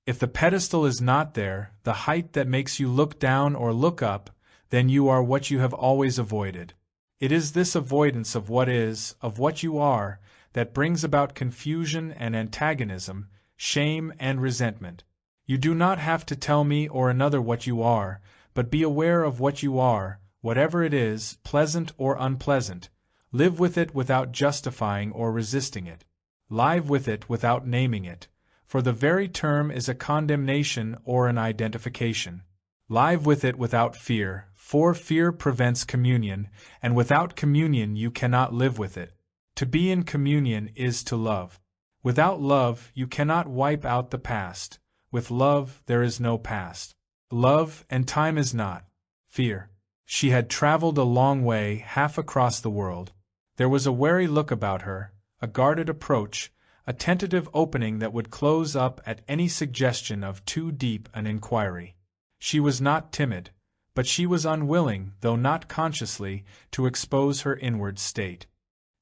If the pedestal is not there, the height that makes you look down or look up, then you are what you have always avoided. It is this avoidance of what is, of what you are, that brings about confusion and antagonism, shame and resentment. You do not have to tell me or another what you are, but be aware of what you are, whatever it is, pleasant or unpleasant. Live with it without justifying or resisting it. Live with it without naming it, for the very term is a condemnation or an identification. Live with it without fear, for fear prevents communion, and without communion you cannot live with it. To be in communion is to love. Without love you cannot wipe out the past. With love there is no past. Love and time is not. Fear. She had traveled a long way, half across the world. There was a wary look about her, a guarded approach, a tentative opening that would close up at any suggestion of too deep an inquiry. She was not timid, but she was unwilling, though not consciously, to expose her inward state.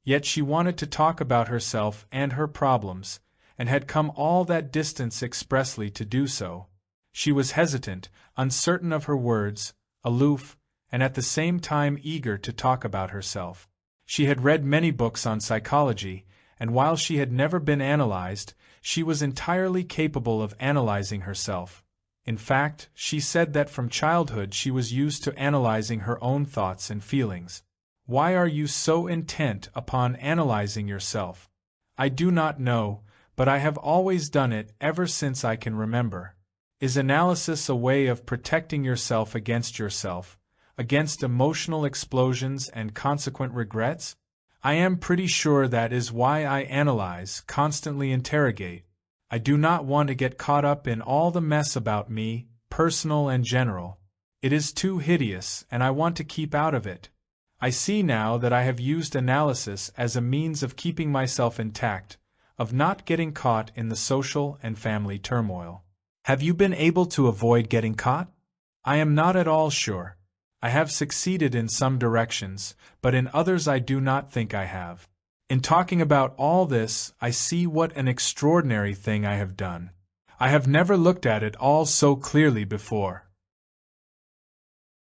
Yet she wanted to talk about herself and her problems, and had come all that distance expressly to do so. She was hesitant, uncertain of her words, aloof, and at the same time eager to talk about herself. She had read many books on psychology, and while she had never been analyzed, she was entirely capable of analyzing herself. In fact, she said that from childhood she was used to analyzing her own thoughts and feelings. Why are you so intent upon analyzing yourself? I do not know, but I have always done it ever since I can remember. Is analysis a way of protecting yourself, against emotional explosions and consequent regrets? I am pretty sure that is why I analyze, constantly interrogate. I do not want to get caught up in all the mess about me, personal and general. It is too hideous, and I want to keep out of it. I see now that I have used analysis as a means of keeping myself intact, of not getting caught in the social and family turmoil. Have you been able to avoid getting caught? I am not at all sure. I have succeeded in some directions, but in others I do not think I have. In talking about all this, I see what an extraordinary thing I have done. I have never looked at it all so clearly before.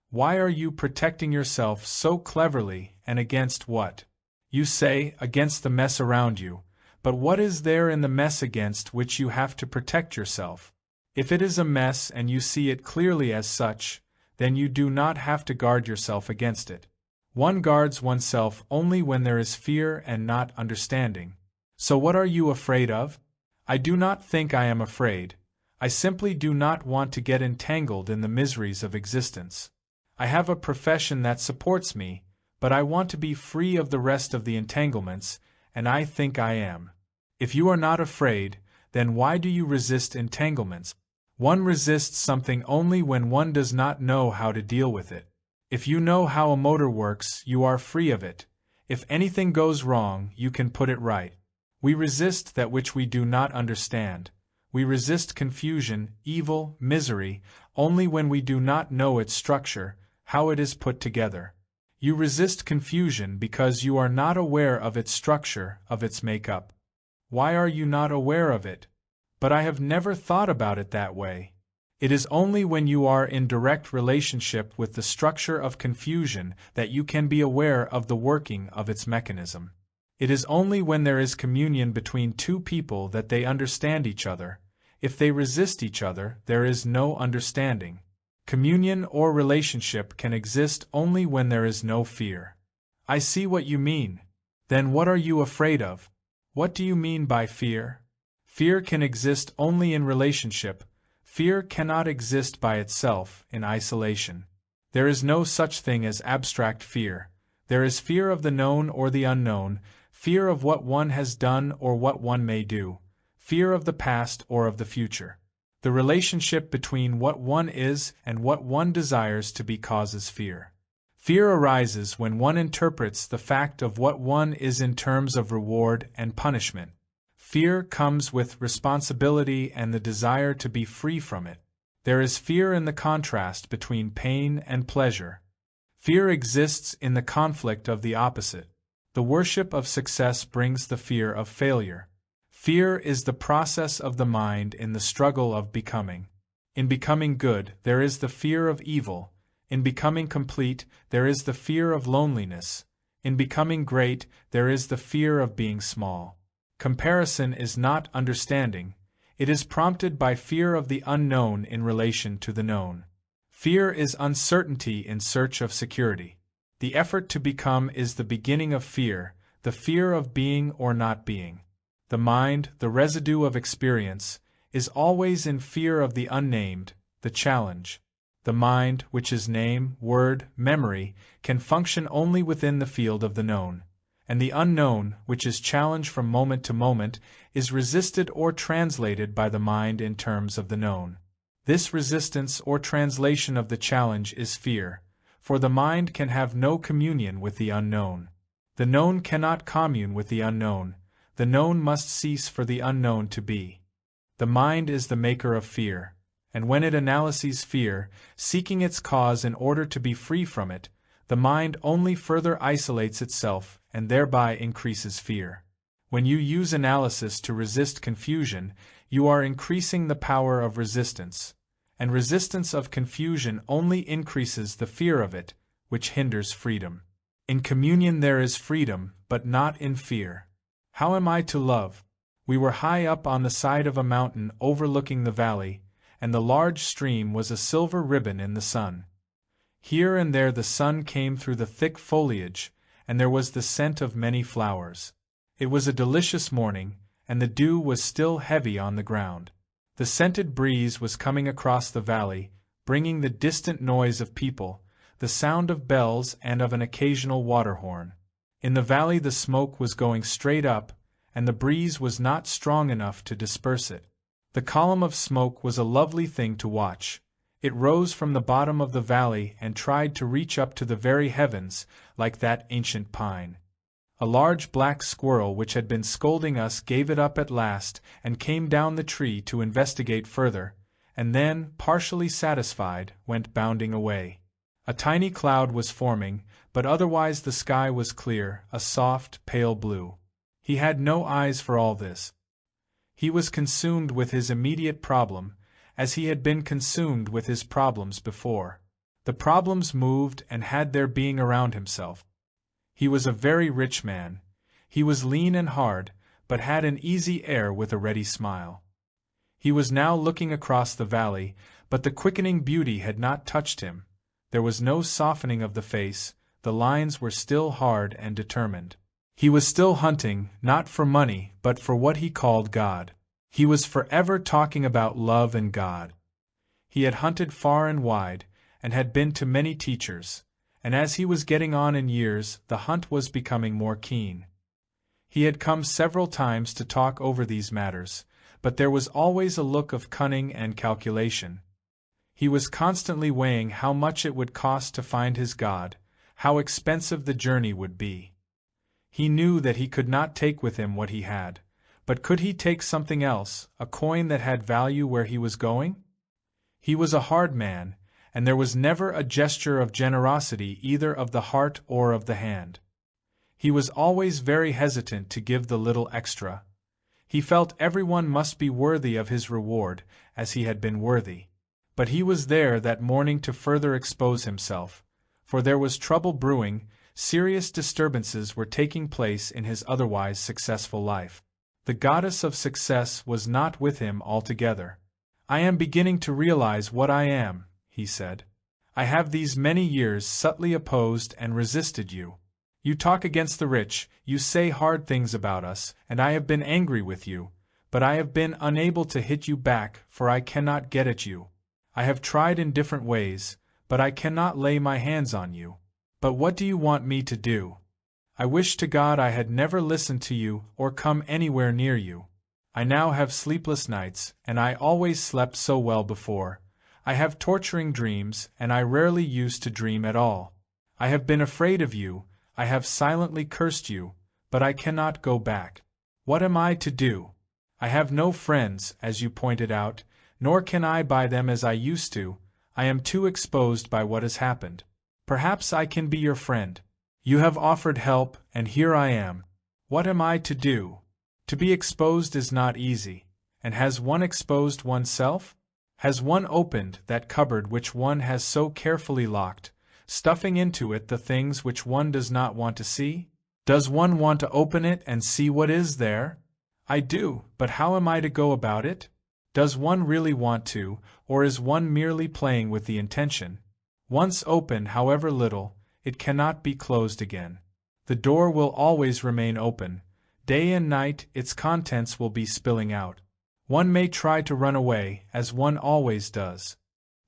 Why are you protecting yourself so cleverly, and against what? You say, against the mess around you, but what is there in the mess against which you have to protect yourself? If it is a mess and you see it clearly as such, then you do not have to guard yourself against it. One guards oneself only when there is fear and not understanding. So what are you afraid of? I do not think I am afraid. I simply do not want to get entangled in the miseries of existence. I have a profession that supports me, but I want to be free of the rest of the entanglements, and I think I am. If you are not afraid, then why do you resist entanglements? One resists something only when one does not know how to deal with it. If you know how a motor works, you are free of it. If anything goes wrong, you can put it right. We resist that which we do not understand. We resist confusion, evil, misery, only when we do not know its structure, how it is put together. You resist confusion because you are not aware of its structure, of its makeup. Why are you not aware of it? But I have never thought about it that way. It is only when you are in direct relationship with the structure of confusion that you can be aware of the working of its mechanism. It is only when there is communion between two people that they understand each other. If they resist each other, there is no understanding. Communion or relationship can exist only when there is no fear. I see what you mean. Then what are you afraid of? What do you mean by fear? Fear can exist only in relationship. Fear cannot exist by itself, in isolation. There is no such thing as abstract fear. There is fear of the known or the unknown, fear of what one has done or what one may do, fear of the past or of the future. The relationship between what one is and what one desires to be causes fear. Fear arises when one interprets the fact of what one is in terms of reward and punishment. Fear comes with responsibility and the desire to be free from it. There is fear in the contrast between pain and pleasure. Fear exists in the conflict of the opposite. The worship of success brings the fear of failure. Fear is the process of the mind in the struggle of becoming. In becoming good, there is the fear of evil. In becoming complete, there is the fear of loneliness. In becoming great, there is the fear of being small. Comparison is not understanding. It is prompted by fear of the unknown in relation to the known. Fear is uncertainty in search of security. The effort to become is the beginning of fear, the fear of being or not being. The mind, the residue of experience, is always in fear of the unnamed, the challenge. The mind, which is name, word, memory, can function only within the field of the known. And the unknown, which is challenge from moment to moment, is resisted or translated by the mind in terms of the known. This resistance or translation of the challenge is fear, for the mind can have no communion with the unknown. The known cannot commune with the unknown. The known must cease for the unknown to be. The mind is the maker of fear, and when it analyses fear, seeking its cause in order to be free from it, the mind only further isolates itself and thereby increases fear. When you use analysis to resist confusion, you are increasing the power of resistance, and resistance of confusion only increases the fear of it, which hinders freedom. In communion there is freedom, but not in fear. How am I to love? We were high up on the side of a mountain overlooking the valley, and the large stream was a silver ribbon in the sun. Here and there the sun came through the thick foliage, and there was the scent of many flowers. It was a delicious morning, and the dew was still heavy on the ground. The scented breeze was coming across the valley, bringing the distant noise of people, the sound of bells and of an occasional water horn. In the valley the smoke was going straight up, and the breeze was not strong enough to disperse it. The column of smoke was a lovely thing to watch. It rose from the bottom of the valley and tried to reach up to the very heavens, like that ancient pine. A large black squirrel which had been scolding us gave it up at last and came down the tree to investigate further, and then, partially satisfied, went bounding away. A tiny cloud was forming, but otherwise the sky was clear, a soft, pale blue. He had no eyes for all this. He was consumed with his immediate problem, as he had been consumed with his problems before. The problems moved and had their being around himself. He was a very rich man. He was lean and hard, but had an easy air with a ready smile. He was now looking across the valley, but the quickening beauty had not touched him. There was no softening of the face, the lines were still hard and determined. He was still hunting, not for money, but for what he called God. He was forever talking about love and God. He had hunted far and wide, and had been to many teachers, and as he was getting on in years, the hunt was becoming more keen. He had come several times to talk over these matters, but there was always a look of cunning and calculation. He was constantly weighing how much it would cost to find his God, how expensive the journey would be. He knew that he could not take with him what he had, but could he take something else, a coin that had value where he was going? He was a hard man, and there was never a gesture of generosity either of the heart or of the hand. He was always very hesitant to give the little extra. He felt everyone must be worthy of his reward, as he had been worthy. But he was there that morning to further expose himself, for there was trouble brewing, serious disturbances were taking place in his otherwise successful life. The goddess of success was not with him altogether. "I am beginning to realize what I am," he said. "I have these many years subtly opposed and resisted you. You talk against the rich, you say hard things about us, and I have been angry with you, but I have been unable to hit you back, for I cannot get at you. I have tried in different ways, but I cannot lay my hands on you. But what do you want me to do? I wish to God I had never listened to you or come anywhere near you. I now have sleepless nights, and I always slept so well before. I have torturing dreams, and I rarely used to dream at all. I have been afraid of you, I have silently cursed you, but I cannot go back. What am I to do? I have no friends, as you pointed out, nor can I buy them as I used to. I am too exposed by what has happened. Perhaps I can be your friend. You have offered help, and here I am. What am I to do? To be exposed is not easy. And has one exposed oneself? Has one opened that cupboard which one has so carefully locked, stuffing into it the things which one does not want to see? Does one want to open it and see what is there? I do, but how am I to go about it? Does one really want to, or is one merely playing with the intention? Once opened, however little, it cannot be closed again. The door will always remain open. Day and night its contents will be spilling out. One may try to run away, as one always does.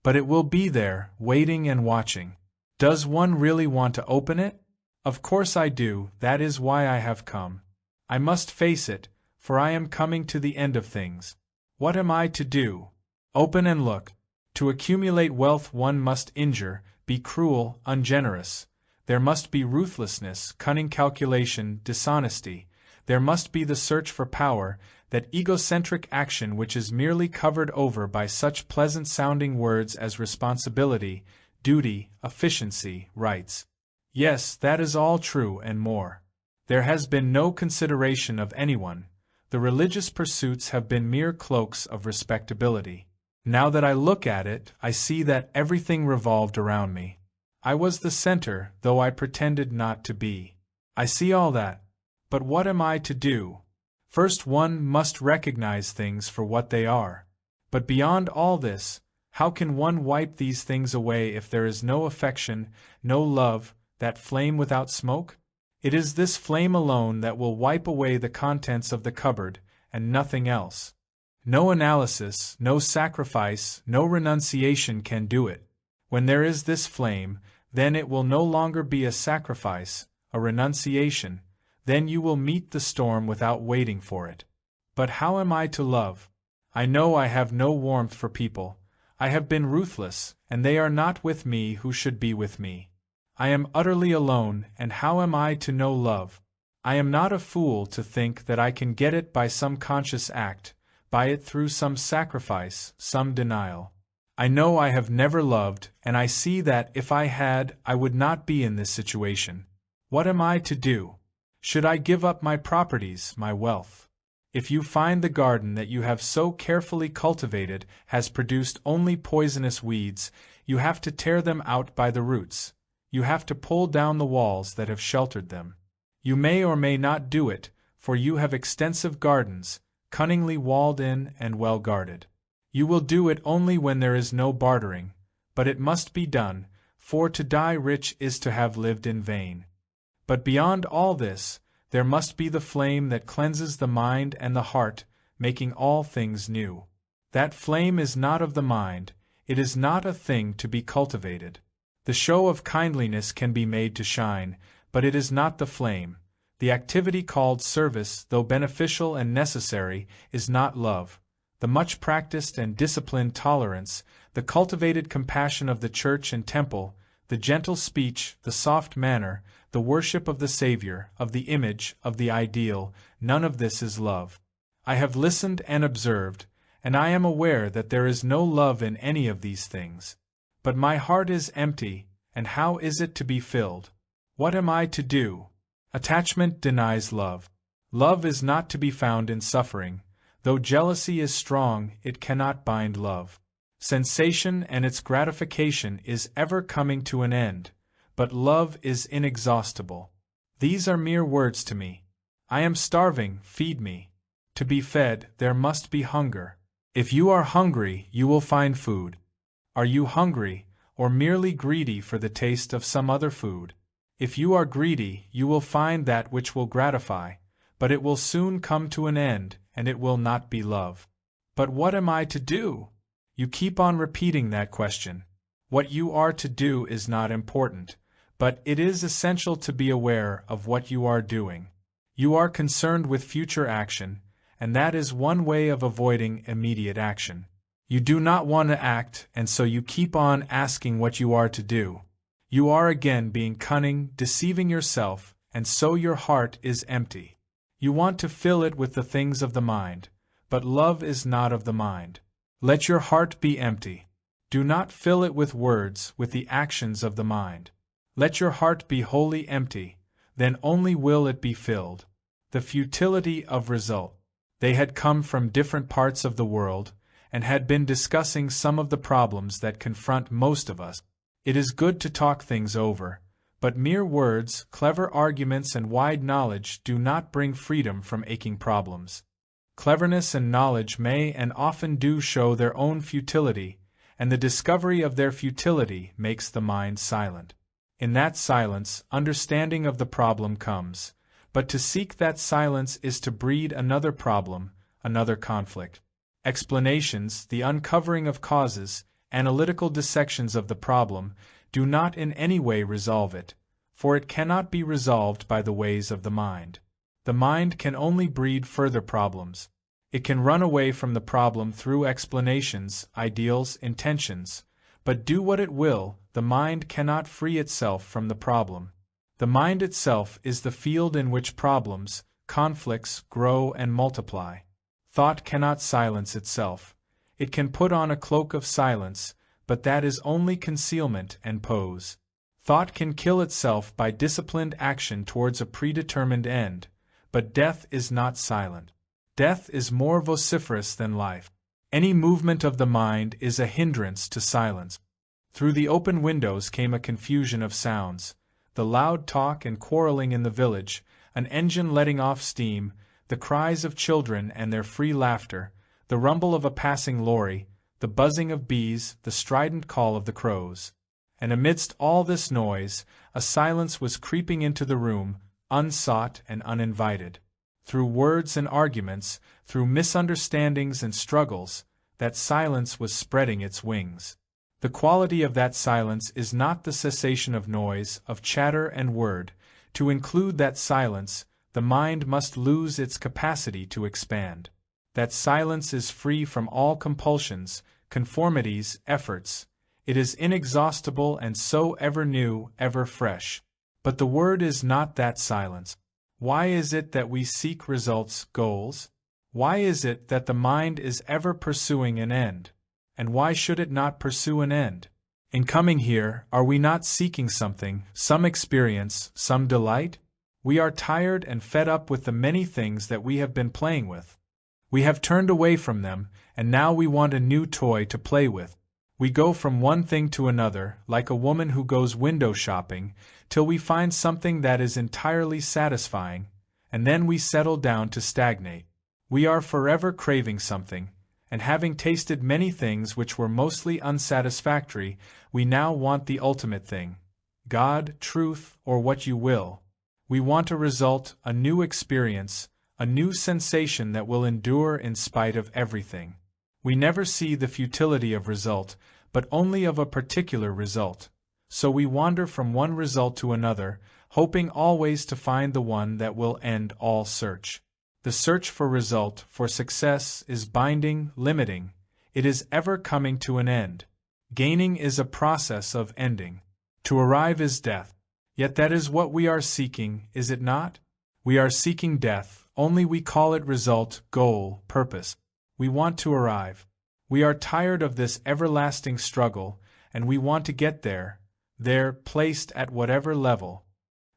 But it will be there, waiting and watching. Does one really want to open it? Of course I do, that is why I have come. I must face it, for I am coming to the end of things. What am I to do? Open and look. To accumulate wealth one must injure, be cruel, ungenerous. There must be ruthlessness, cunning calculation, dishonesty. There must be the search for power, that egocentric action which is merely covered over by such pleasant-sounding words as responsibility, duty, efficiency, rights. Yes, that is all true and more. There has been no consideration of anyone. The religious pursuits have been mere cloaks of respectability. Now that I look at it, I see that everything revolved around me. I was the center, though I pretended not to be. I see all that. But what am I to do? First one must recognize things for what they are. But beyond all this, how can one wipe these things away if there is no affection, no love, that flame without smoke? It is this flame alone that will wipe away the contents of the cupboard, and nothing else. No analysis, no sacrifice, no renunciation can do it. When there is this flame, then it will no longer be a sacrifice, a renunciation. Then you will meet the storm without waiting for it. But how am I to love? I know I have no warmth for people. I have been ruthless, and they are not with me who should be with me. I am utterly alone, and how am I to know love? I am not a fool to think that I can get it by some conscious act, by it through some sacrifice, some denial. I know I have never loved, and I see that if I had, I would not be in this situation. What am I to do? Should I give up my properties, my wealth? If you find the garden that you have so carefully cultivated has produced only poisonous weeds, you have to tear them out by the roots. You have to pull down the walls that have sheltered them. You may or may not do it, for you have extensive gardens, cunningly walled in and well guarded. You will do it only when there is no bartering, but it must be done, for to die rich is to have lived in vain. But beyond all this, there must be the flame that cleanses the mind and the heart, making all things new. That flame is not of the mind, it is not a thing to be cultivated. The show of kindliness can be made to shine, but it is not the flame. The activity called service, though beneficial and necessary, is not love. The much practiced and disciplined tolerance, the cultivated compassion of the church and temple, the gentle speech, the soft manner, the worship of the Savior, of the image, of the ideal, none of this is love. I have listened and observed, and I am aware that there is no love in any of these things. But my heart is empty, and how is it to be filled? What am I to do? Attachment denies love. Love is not to be found in suffering. Though jealousy is strong, it cannot bind love. Sensation and its gratification is ever coming to an end, but love is inexhaustible. These are mere words to me. I am starving, feed me. To be fed, there must be hunger. If you are hungry, you will find food. Are you hungry, or merely greedy for the taste of some other food? If you are greedy, you will find that which will gratify, but it will soon come to an end, and it will not be love. But what am I to do? You keep on repeating that question. What you are to do is not important, but it is essential to be aware of what you are doing. You are concerned with future action, and that is one way of avoiding immediate action. You do not want to act, and so you keep on asking what you are to do. You are again being cunning, deceiving yourself, and so your heart is empty. You want to fill it with the things of the mind, but love is not of the mind. Let your heart be empty. Do not fill it with words, with the actions of the mind. Let your heart be wholly empty, then only will it be filled. The futility of result. They had come from different parts of the world, and had been discussing some of the problems that confront most of us. It is good to talk things over, but mere words, clever arguments and wide knowledge do not bring freedom from aching problems. Cleverness and knowledge may and often do show their own futility, and the discovery of their futility makes the mind silent. In that silence, understanding of the problem comes, but to seek that silence is to breed another problem, another conflict. Explanations, the uncovering of causes, analytical dissections of the problem, do not in any way resolve it, for it cannot be resolved by the ways of the mind. The mind can only breed further problems. It can run away from the problem through explanations, ideals, intentions, but do what it will, the mind cannot free itself from the problem. The mind itself is the field in which problems, conflicts, grow and multiply. Thought cannot silence itself. It can put on a cloak of silence, but that is only concealment and pose. Thought can kill itself by disciplined action towards a predetermined end, but death is not silent. Death is more vociferous than life. Any movement of the mind is a hindrance to silence. Through the open windows came a confusion of sounds, the loud talk and quarreling in the village, an engine letting off steam, the cries of children and their free laughter, the rumble of a passing lorry, the buzzing of bees, the strident call of the crows. And amidst all this noise, a silence was creeping into the room, unsought and uninvited. Through words and arguments, through misunderstandings and struggles, that silence was spreading its wings. The quality of that silence is not the cessation of noise, of chatter and word. To include that silence, the mind must lose its capacity to expand. That silence is free from all compulsions, conformities, efforts. It is inexhaustible and so ever new, ever fresh. But the word is not that silence. Why is it that we seek results, goals? Why is it that the mind is ever pursuing an end? And why should it not pursue an end? In coming here, are we not seeking something, some experience, some delight? We are tired and fed up with the many things that we have been playing with. We have turned away from them, and now we want a new toy to play with. We go from one thing to another, like a woman who goes window shopping, till we find something that is entirely satisfying, and then we settle down to stagnate. We are forever craving something, and having tasted many things which were mostly unsatisfactory, we now want the ultimate thing. God, truth, or what you will. We want a result, a new experience, a new sensation that will endure in spite of everything. We never see the futility of result, but only of a particular result. So we wander from one result to another, hoping always to find the one that will end all search. The search for result, for success, is binding, limiting. It is ever coming to an end. Gaining is a process of ending. To arrive is death. Yet that is what we are seeking, is it not? We are seeking death, only we call it result, goal, purpose. We want to arrive. We are tired of this everlasting struggle, and we want to get there, placed at whatever level.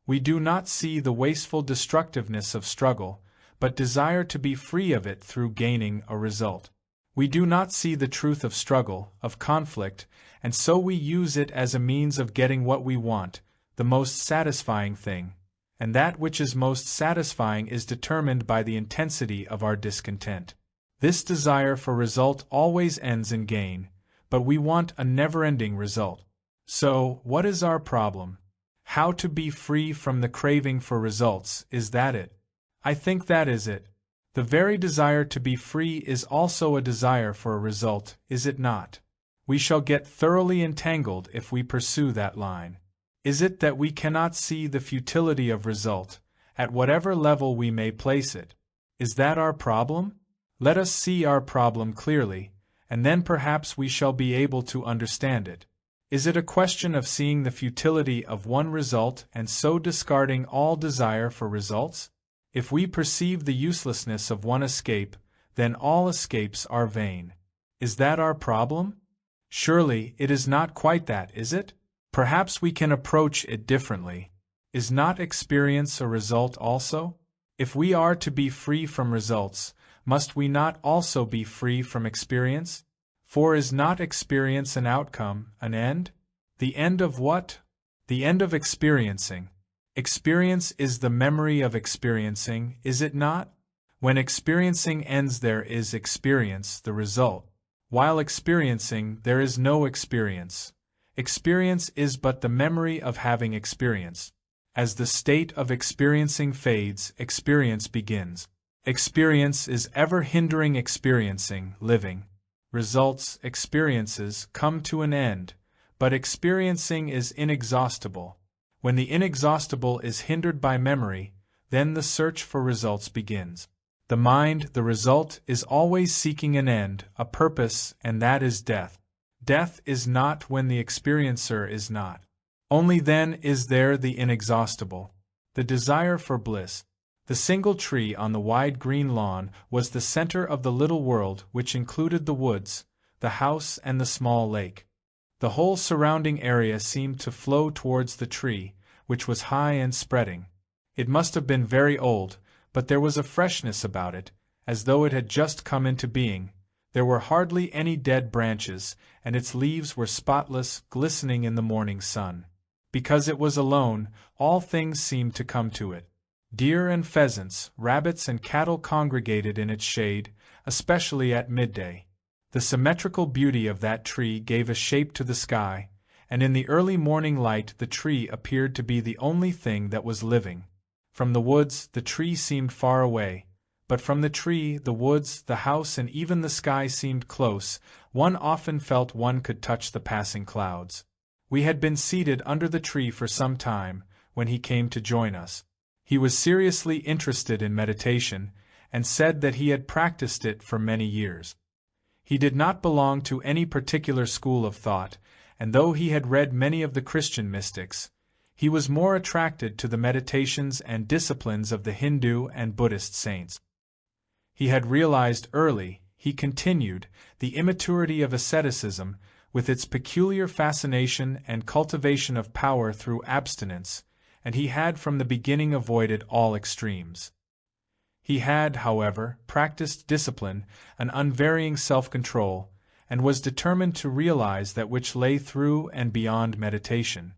We do not see the wasteful destructiveness of struggle, but desire to be free of it through gaining a result. We do not see the truth of struggle, of conflict, and so we use it as a means of getting what we want, the most satisfying thing, and that which is most satisfying is determined by the intensity of our discontent. This desire for result always ends in gain, but we want a never-ending result. So, what is our problem? How to be free from the craving for results, is that it? I think that is it. The very desire to be free is also a desire for a result, is it not? We shall get thoroughly entangled if we pursue that line. Is it that we cannot see the futility of result, at whatever level we may place it? Is that our problem? Let us see our problem clearly, and then perhaps we shall be able to understand it. Is it a question of seeing the futility of one result and so discarding all desire for results? If we perceive the uselessness of one escape, then all escapes are vain. Is that our problem? Surely it is not quite that, is it? Perhaps we can approach it differently. Is not experience a result also? If we are to be free from results, must we not also be free from experience? For is not experience an outcome, an end? The end of what? The end of experiencing. Experience is the memory of experiencing, is it not? When experiencing ends there is experience, the result. While experiencing there is no experience. Experience is but the memory of having experienced. As the state of experiencing fades, experience begins. Experience is ever hindering experiencing, living. Results, experiences, come to an end, but experiencing is inexhaustible. When the inexhaustible is hindered by memory, then the search for results begins. The mind, the result, is always seeking an end, a purpose, and that is death. Death is not when the experiencer is not. Only then is there the inexhaustible. The desire for bliss. The single tree on the wide green lawn was the center of the little world which included the woods, the house and the small lake. The whole surrounding area seemed to flow towards the tree, which was high and spreading. It must have been very old, but there was a freshness about it, as though it had just come into being. There were hardly any dead branches, and its leaves were spotless, glistening in the morning sun. Because it was alone, all things seemed to come to it. Deer and pheasants, rabbits and cattle congregated in its shade, especially at midday. The symmetrical beauty of that tree gave a shape to the sky, and in the early morning light the tree appeared to be the only thing that was living. From the woods the tree seemed far away, but from the tree, the woods, the house and even the sky seemed close. One often felt one could touch the passing clouds. We had been seated under the tree for some time, when he came to join us. He was seriously interested in meditation, and said that he had practiced it for many years. He did not belong to any particular school of thought, and though he had read many of the Christian mystics, he was more attracted to the meditations and disciplines of the Hindu and Buddhist saints. He had realized early, he continued, the immaturity of asceticism, with its peculiar fascination and cultivation of power through abstinence, and he had from the beginning avoided all extremes. He had, however, practiced discipline, an unvarying self-control, and was determined to realize that which lay through and beyond meditation.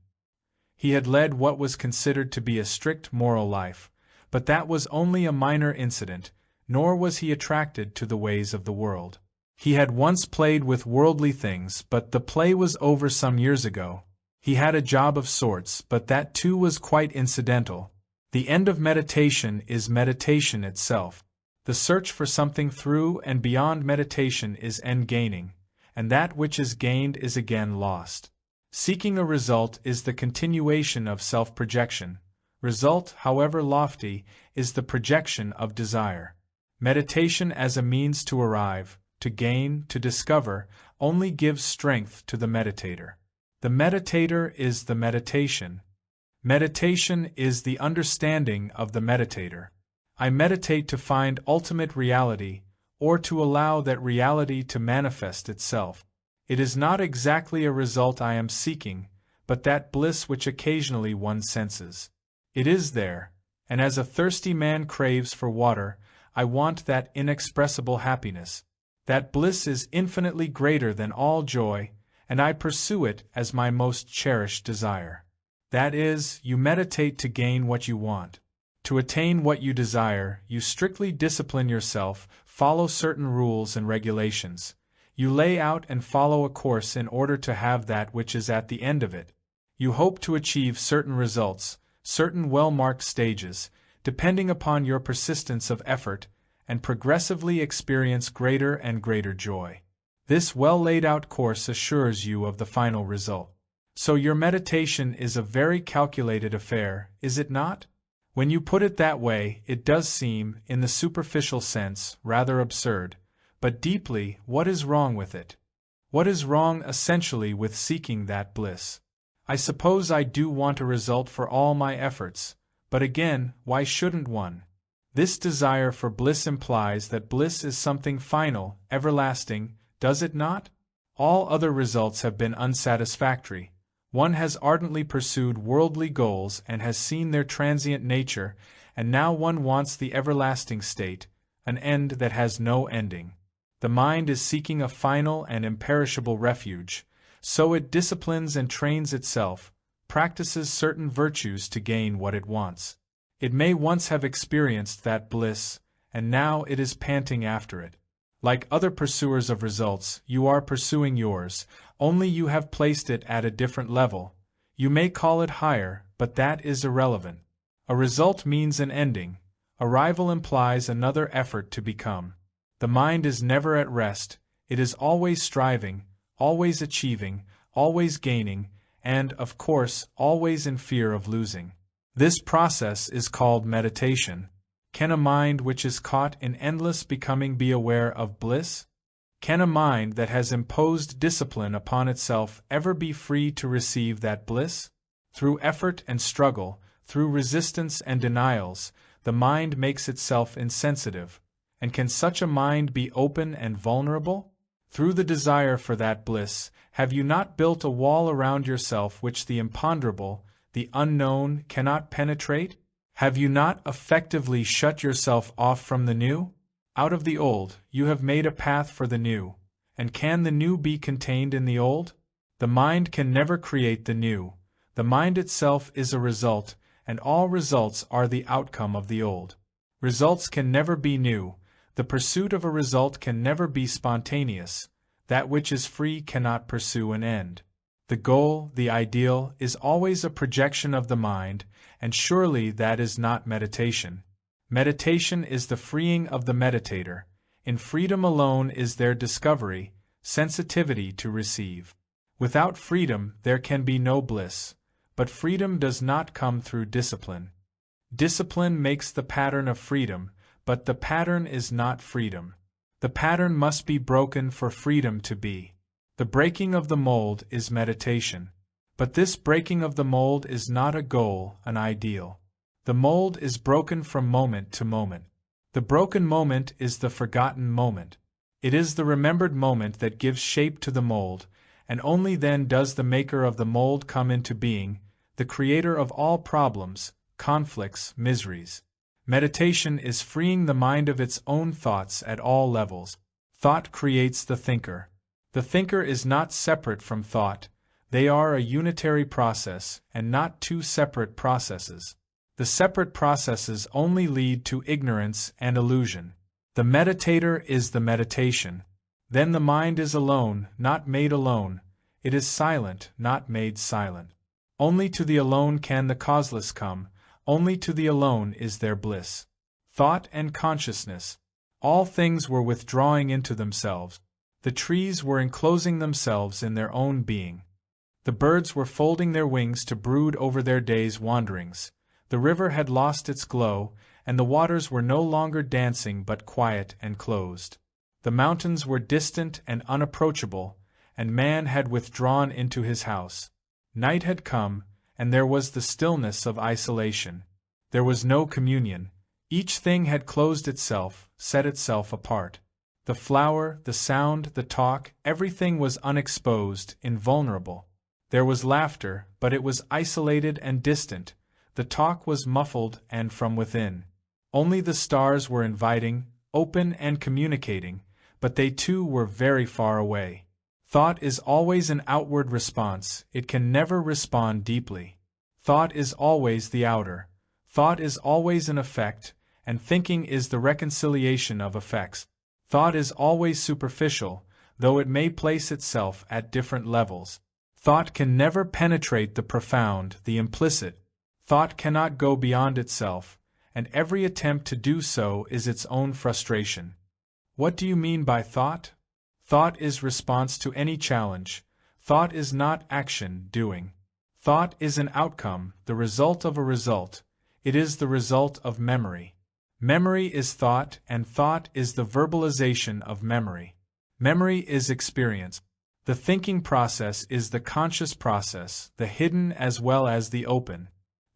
He had led what was considered to be a strict moral life, but that was only a minor incident, nor was he attracted to the ways of the world. He had once played with worldly things, but the play was over some years ago. He had a job of sorts, but that too was quite incidental. The end of meditation is meditation itself. The search for something through and beyond meditation is end-gaining, and that which is gained is again lost. Seeking a result is the continuation of self-projection. Result, however lofty, is the projection of desire. Meditation as a means to arrive, to gain, to discover, only gives strength to the meditator. The meditator is the meditation. Meditation is the understanding of the meditator. I meditate to find ultimate reality, or to allow that reality to manifest itself. It is not exactly a result I am seeking, but that bliss which occasionally one senses. It is there, and as a thirsty man craves for water, I want that inexpressible happiness. That bliss is infinitely greater than all joy, and I pursue it as my most cherished desire. That is, you meditate to gain what you want. To attain what you desire, you strictly discipline yourself, follow certain rules and regulations. You lay out and follow a course in order to have that which is at the end of it. You hope to achieve certain results, certain well-marked stages, depending upon your persistence of effort, and progressively experience greater and greater joy. This well-laid-out course assures you of the final result. So your meditation is a very calculated affair, is it not? When you put it that way, it does seem, in the superficial sense, rather absurd. But deeply, what is wrong with it? What is wrong essentially with seeking that bliss? I suppose I do want a result for all my efforts, but again, why shouldn't one? This desire for bliss implies that bliss is something final, everlasting, does it not? All other results have been unsatisfactory. One has ardently pursued worldly goals and has seen their transient nature, and now one wants the everlasting state, an end that has no ending. The mind is seeking a final and imperishable refuge, so it disciplines and trains itself, practices certain virtues to gain what it wants. It may once have experienced that bliss, and now it is panting after it. Like other pursuers of results, you are pursuing yours, only you have placed it at a different level. You may call it higher, but that is irrelevant. A result means an ending. Arrival implies another effort to become. The mind is never at rest, it is always striving, always achieving, always gaining, and, of course, always in fear of losing. This process is called meditation. Can a mind which is caught in endless becoming be aware of bliss? Can a mind that has imposed discipline upon itself ever be free to receive that bliss? Through effort and struggle, through resistance and denials, the mind makes itself insensitive. And can such a mind be open and vulnerable? Through the desire for that bliss, have you not built a wall around yourself which the imponderable, the unknown, cannot penetrate? Have you not effectively shut yourself off from the new? Out of the old, you have made a path for the new. And can the new be contained in the old? The mind can never create the new. The mind itself is a result, and all results are the outcome of the old. Results can never be new. The pursuit of a result can never be spontaneous. That which is free cannot pursue an end. The goal, the ideal, is always a projection of the mind, and surely that is not meditation. Meditation is the freeing of the meditator. In freedom alone is there discovery, sensitivity to receive. Without freedom there can be no bliss, but freedom does not come through discipline. Discipline makes the pattern of freedom, but the pattern is not freedom. The pattern must be broken for freedom to be. The breaking of the mold is meditation. But this breaking of the mold is not a goal, an ideal. The mold is broken from moment to moment. The broken moment is the forgotten moment. It is the remembered moment that gives shape to the mold, and only then does the maker of the mold come into being, the creator of all problems, conflicts, miseries. Meditation is freeing the mind of its own thoughts at all levels. Thought creates the thinker. The thinker is not separate from thought. They are a unitary process, and not two separate processes. The separate processes only lead to ignorance and illusion. The meditator is the meditation. Then the mind is alone, not made alone. It is silent, not made silent. Only to the alone can the causeless come. Only to the alone is there bliss. Thought and consciousness. All things were withdrawing into themselves. The trees were enclosing themselves in their own being. The birds were folding their wings to brood over their day's wanderings. The river had lost its glow, and the waters were no longer dancing but quiet and closed. The mountains were distant and unapproachable, and man had withdrawn into his house. Night had come, and there was the stillness of isolation. There was no communion. Each thing had closed itself, set itself apart. The flower, the sound, the talk, everything was unexposed, invulnerable. There was laughter, but it was isolated and distant. The talk was muffled and from within. Only the stars were inviting, open and communicating, but they too were very far away. Thought is always an outward response, it can never respond deeply. Thought is always the outer. Thought is always an effect, and thinking is the reconciliation of effects. Thought is always superficial, though it may place itself at different levels. Thought can never penetrate the profound, the implicit. Thought cannot go beyond itself, and every attempt to do so is its own frustration. What do you mean by thought? Thought is response to any challenge. Thought is not action, doing. Thought is an outcome, the result of a result. It is the result of memory. Memory is thought, and thought is the verbalization of memory. Memory is experience. The thinking process is the conscious process, the hidden as well as the open.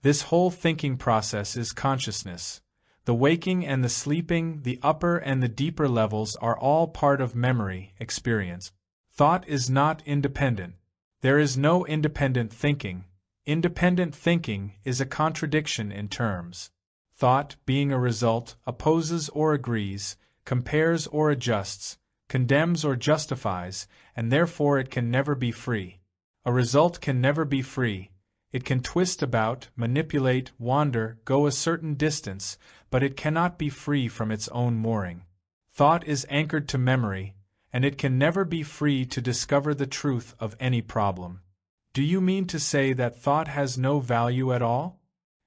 This whole thinking process is consciousness. The waking and the sleeping, the upper and the deeper levels are all part of memory, experience. Thought is not independent. There is no independent thinking. Independent thinking is a contradiction in terms. Thought, being a result, opposes or agrees, compares or adjusts, condemns or justifies, and therefore it can never be free. A result can never be free. It can twist about, manipulate, wander, go a certain distance, but it cannot be free from its own mooring. Thought is anchored to memory, and it can never be free to discover the truth of any problem. Do you mean to say that thought has no value at all?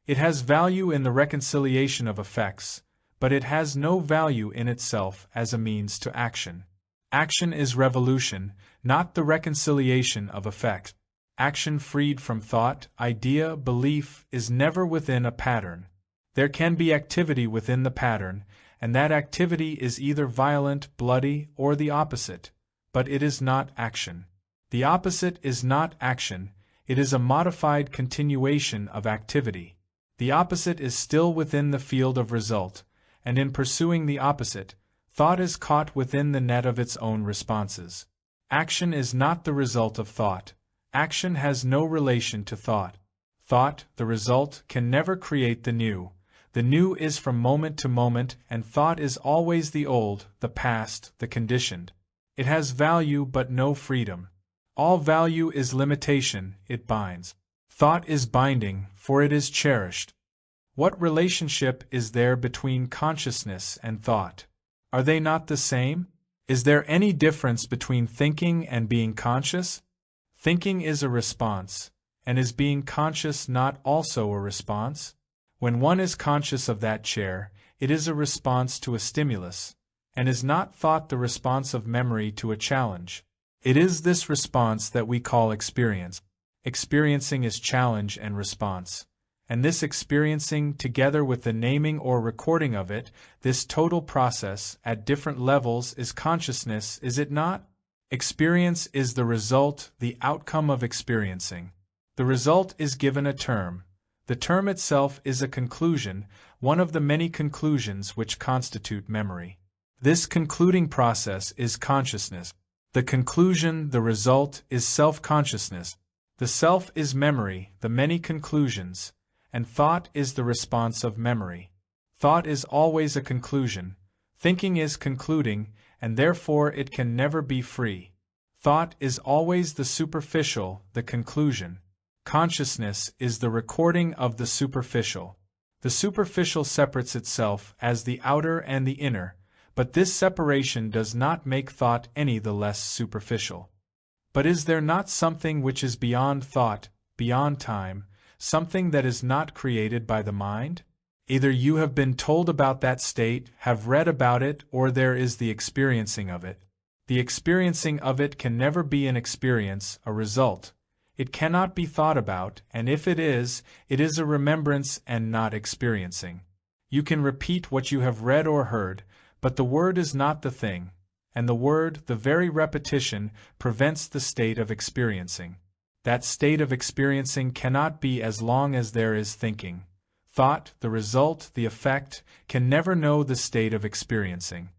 It has value in the reconciliation of effects, but it has no value in itself as a means to action. Action is revolution, not the reconciliation of effect. Action freed from thought, idea, belief, is never within a pattern. There can be activity within the pattern, and that activity is either violent, bloody, or the opposite, but it is not action. The opposite is not action, it is a modified continuation of activity. The opposite is still within the field of result, and in pursuing the opposite, thought is caught within the net of its own responses. Action is not the result of thought. Action has no relation to thought. Thought, the result, can never create the new. The new is from moment to moment, and thought is always the old, the past, the conditioned. It has value but no freedom. All value is limitation, it binds. Thought is binding, for it is cherished. What relationship is there between consciousness and thought? Are they not the same? Is there any difference between thinking and being conscious? Thinking is a response, and is being conscious not also a response? When one is conscious of that chair, it is a response to a stimulus, and is not thought the response of memory to a challenge. It is this response that we call experience. Experiencing is challenge and response. and this experiencing together with the naming or recording of it, this total process at different levels is consciousness, is it not? Experience is the result, the outcome of experiencing. The result is given a term. The term itself is a conclusion, one of the many conclusions which constitute memory. This concluding process is consciousness. The conclusion, the result, is self-consciousness. The self is memory, the many conclusions, and thought is the response of memory. Thought is always a conclusion. Thinking is concluding, and therefore it can never be free. Thought is always the superficial, the conclusion. Consciousness is the recording of the superficial. The superficial separates itself as the outer and the inner, but this separation does not make thought any the less superficial. But is there not something which is beyond thought, beyond time, something that is not created by the mind? Either you have been told about that state, have read about it, or there is the experiencing of it. The experiencing of it can never be an experience, a result. It cannot be thought about, and if it is a remembrance and not experiencing. You can repeat what you have read or heard, but the word is not the thing, and the word, the very repetition, prevents the state of experiencing. That state of experiencing cannot be as long as there is thinking. Thought, the result, the effect, can never know the state of experiencing.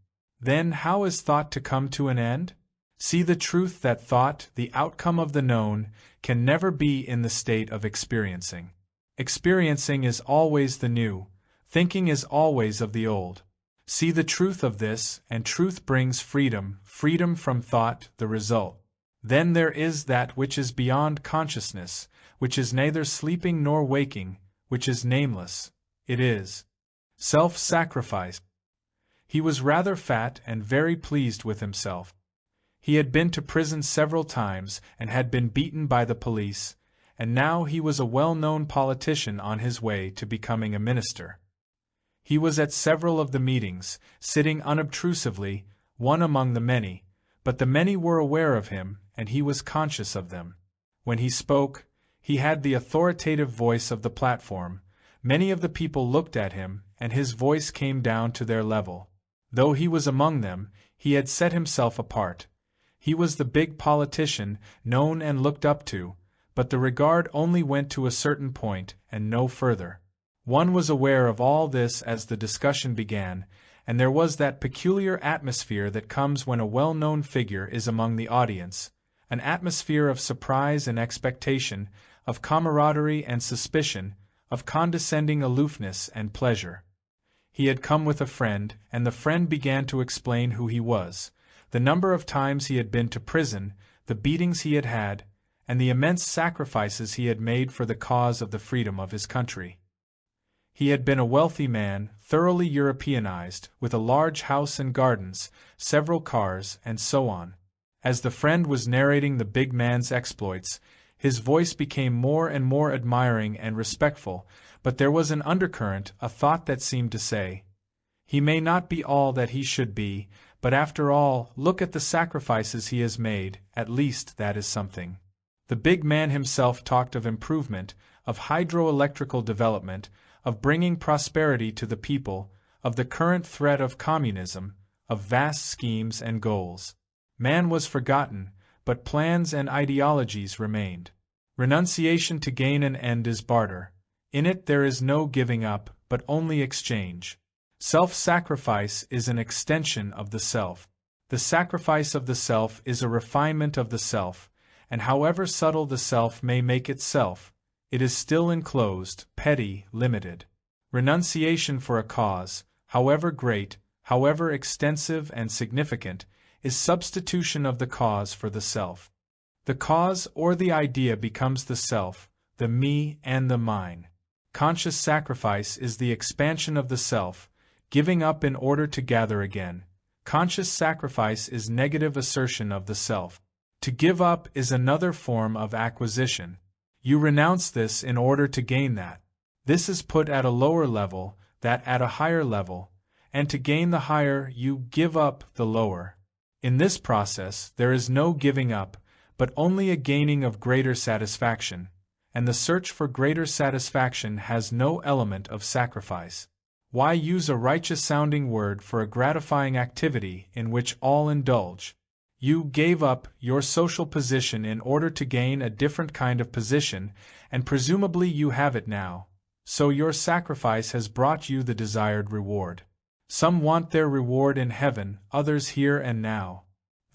Then how is thought to come to an end? See the truth that thought, the outcome of the known, can never be in the state of experiencing. Experiencing is always the new, thinking is always of the old. See the truth of this, and truth brings freedom, freedom from thought, the result. Then there is that which is beyond consciousness, which is neither sleeping nor waking, which is nameless. It is self-sacrifice. He was rather fat and very pleased with himself. He had been to prison several times and had been beaten by the police, and now he was a well-known politician on his way to becoming a minister. He was at several of the meetings, sitting unobtrusively, one among the many, but the many were aware of him, and he was conscious of them. When he spoke, he had the authoritative voice of the platform. Many of the people looked at him, and his voice came down to their level. Though he was among them, he had set himself apart. He was the big politician, known and looked up to, but the regard only went to a certain point, and no further. One was aware of all this as the discussion began, and there was that peculiar atmosphere that comes when a well-known figure is among the audience, an atmosphere of surprise and expectation, of camaraderie and suspicion, of condescending aloofness and pleasure. He had come with a friend, and the friend began to explain who he was, the number of times he had been to prison, the beatings he had had, and the immense sacrifices he had made for the cause of the freedom of his country. He had been a wealthy man, thoroughly Europeanized, with a large house and gardens, several cars, and so on. As the friend was narrating the big man's exploits, his voice became more and more admiring and respectful, but there was an undercurrent, a thought that seemed to say, "He may not be all that he should be, but after all, look at the sacrifices he has made, at least that is something." The big man himself talked of improvement, of hydroelectrical development, of bringing prosperity to the people, of the current threat of communism, of vast schemes and goals. Man was forgotten, but plans and ideologies remained. Renunciation to gain an end is barter. In it there is no giving up, but only exchange. Self-sacrifice is an extension of the self. The sacrifice of the self is a refinement of the self, and however subtle the self may make itself, it is still enclosed, petty, limited. Renunciation for a cause, however great, however extensive and significant, is substitution of the cause for the self. The cause or the idea becomes the self, the me and the mine. Conscious sacrifice is the expansion of the self, giving up in order to gather again. Conscious sacrifice is negative assertion of the self. To give up is another form of acquisition. You renounce this in order to gain that. This is put at a lower level, that at a higher level, and to gain the higher you give up the lower. In this process there is no giving up, but only a gaining of greater satisfaction. and the search for greater satisfaction has no element of sacrifice. Why use a righteous-sounding word for a gratifying activity in which all indulge? You gave up your social position in order to gain a different kind of position, and presumably you have it now. So your sacrifice has brought you the desired reward. Some want their reward in heaven, others here and now.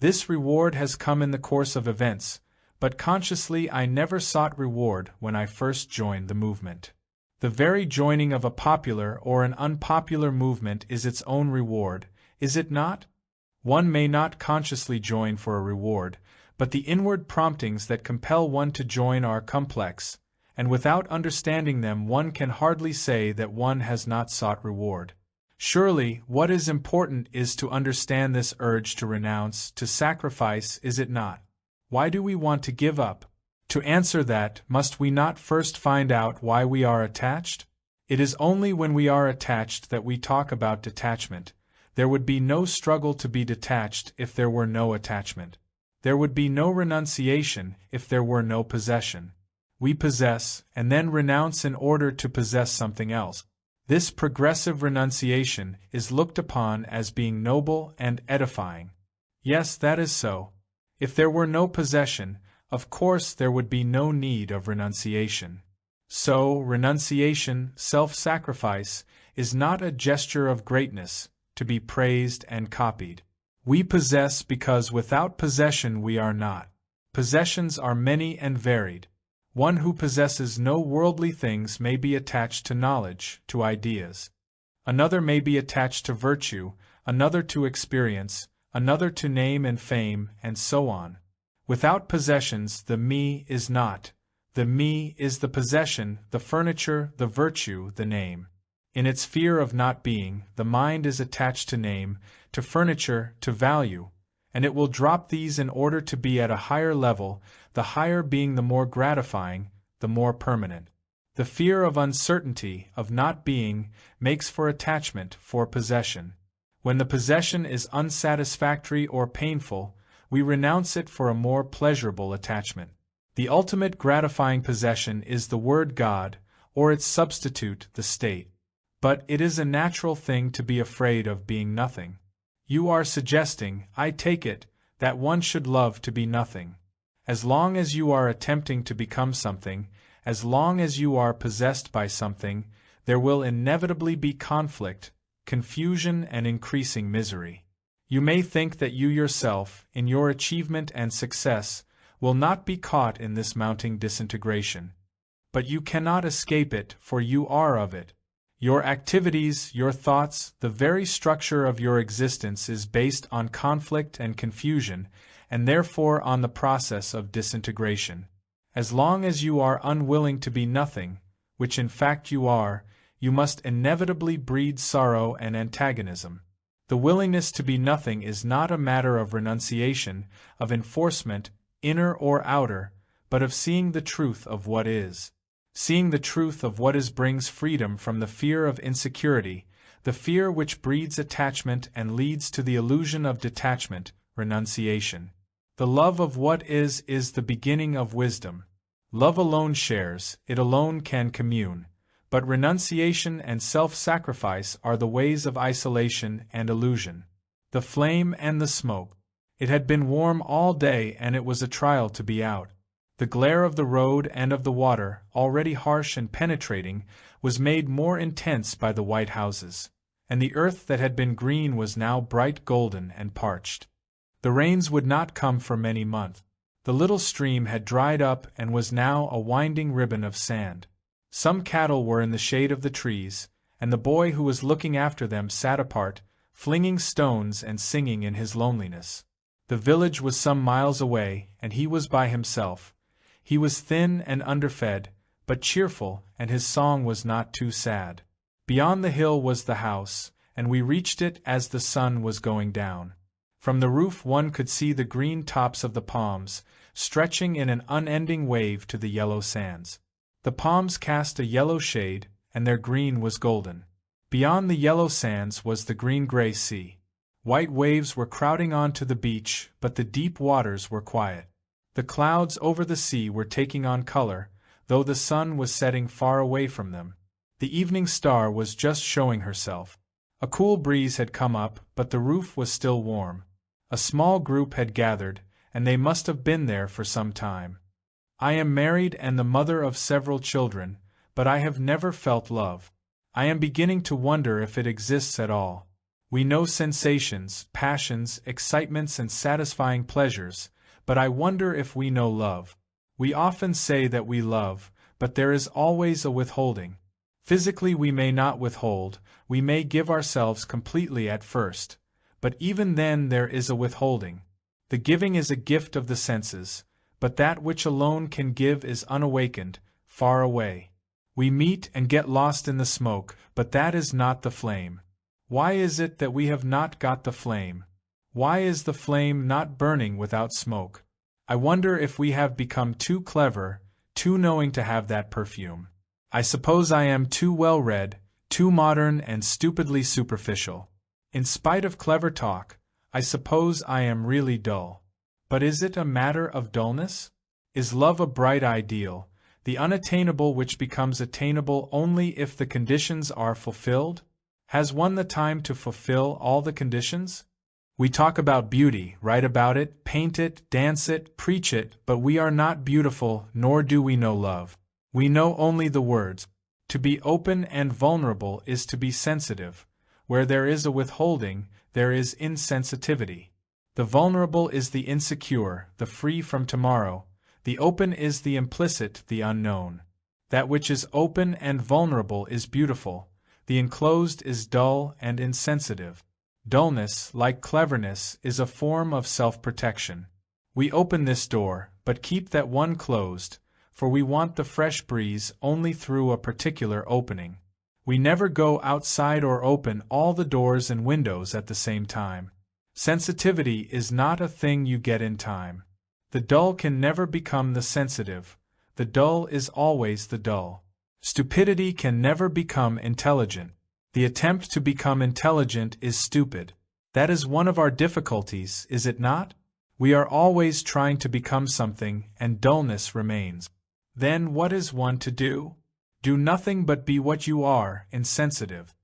This reward has come in the course of events, but consciously I never sought reward when I first joined the movement. The very joining of a popular or an unpopular movement is its own reward, is it not? One may not consciously join for a reward, but the inward promptings that compel one to join are complex, and without understanding them one can hardly say that one has not sought reward. Surely, what is important is to understand this urge to renounce, to sacrifice, is it not? Why do we want to give up? To answer that, must we not first find out why we are attached? It is only when we are attached that we talk about detachment. There would be no struggle to be detached if there were no attachment. There would be no renunciation if there were no possession. We possess, and then renounce in order to possess something else. This progressive renunciation is looked upon as being noble and edifying. Yes, that is so. If there were no possession, of course there would be no need of renunciation. So, renunciation, self-sacrifice, is not a gesture of greatness, to be praised and copied. We possess because without possession we are not. Possessions are many and varied. One who possesses no worldly things may be attached to knowledge, to ideas. Another may be attached to virtue, another to experience, another to name and fame, and so on. Without possessions, the me is not. The me is the possession, the furniture, the virtue, the name. In its fear of not being, the mind is attached to name, to furniture, to value, and it will drop these in order to be at a higher level, the higher being the more gratifying, the more permanent. The fear of uncertainty, of not being, makes for attachment, for possession. When the possession is unsatisfactory or painful, we renounce it for a more pleasurable attachment. The ultimate gratifying possession is the word God, or its substitute, the state. But it is a natural thing to be afraid of being nothing. You are suggesting, I take it, that one should love to be nothing. As long as you are attempting to become something, as long as you are possessed by something, there will inevitably be conflict, confusion, and increasing misery. You may think that you yourself, in your achievement and success, will not be caught in this mounting disintegration. But you cannot escape it, for you are of it. Your activities, your thoughts, the very structure of your existence is based on conflict and confusion, and therefore on the process of disintegration. As long as you are unwilling to be nothing, which in fact you are, you must inevitably breed sorrow and antagonism. The willingness to be nothing is not a matter of renunciation, of enforcement, inner or outer, but of seeing the truth of what is. Seeing the truth of what is brings freedom from the fear of insecurity, the fear which breeds attachment and leads to the illusion of detachment, renunciation. The love of what is the beginning of wisdom. Love alone shares, it alone can commune, but renunciation and self-sacrifice are the ways of isolation and illusion. The flame and the smoke. It had been warm all day and it was a trial to be out. The glare of the road and of the water, already harsh and penetrating, was made more intense by the white houses, and the earth that had been green was now bright golden and parched. The rains would not come for many months. The little stream had dried up and was now a winding ribbon of sand. Some cattle were in the shade of the trees, and the boy who was looking after them sat apart, flinging stones and singing in his loneliness. The village was some miles away, and he was by himself. He was thin and underfed, but cheerful, and his song was not too sad. Beyond the hill was the house, and we reached it as the sun was going down. From the roof one could see the green tops of the palms, stretching in an unending wave to the yellow sands. The palms cast a yellow shade, and their green was golden. Beyond the yellow sands was the green-gray sea. White waves were crowding on to the beach, but the deep waters were quiet. The clouds over the sea were taking on color, though the sun was setting far away from them. The evening star was just showing herself. A cool breeze had come up, but the roof was still warm. A small group had gathered, and they must have been there for some time. I am married and the mother of several children, but I have never felt love. I am beginning to wonder if it exists at all. We know sensations, passions, excitements and satisfying pleasures, but I wonder if we know love. We often say that we love, but there is always a withholding. Physically we may not withhold, we may give ourselves completely at first, but even then there is a withholding. The giving is a gift of the senses, but that which alone can give is unawakened, far away. We meet and get lost in the smoke, but that is not the flame. Why is it that we have not got the flame? Why is the flame not burning without smoke? I wonder if we have become too clever, too knowing to have that perfume. I suppose I am too well-read, too modern and stupidly superficial. In spite of clever talk, I suppose I am really dull. But is it a matter of dullness? Is love a bright ideal, the unattainable which becomes attainable only if the conditions are fulfilled? Has one the time to fulfill all the conditions? We talk about beauty, write about it, paint it, dance it, preach it, but we are not beautiful, nor do we know love. We know only the words. To be open and vulnerable is to be sensitive. Where there is a withholding, there is insensitivity. The vulnerable is the insecure, the free from tomorrow. The open is the implicit, the unknown. That which is open and vulnerable is beautiful. The enclosed is dull and insensitive. Dullness, like cleverness, is a form of self-protection. We open this door, but keep that one closed, for we want the fresh breeze only through a particular opening. We never go outside or open all the doors and windows at the same time. Sensitivity is not a thing you get in time. The dull can never become the sensitive. The dull is always the dull. Stupidity can never become intelligent. The attempt to become intelligent is stupid. That is one of our difficulties, is it not? We are always trying to become something, and dullness remains. Then what is one to do? Do nothing but be what you are, insensitive.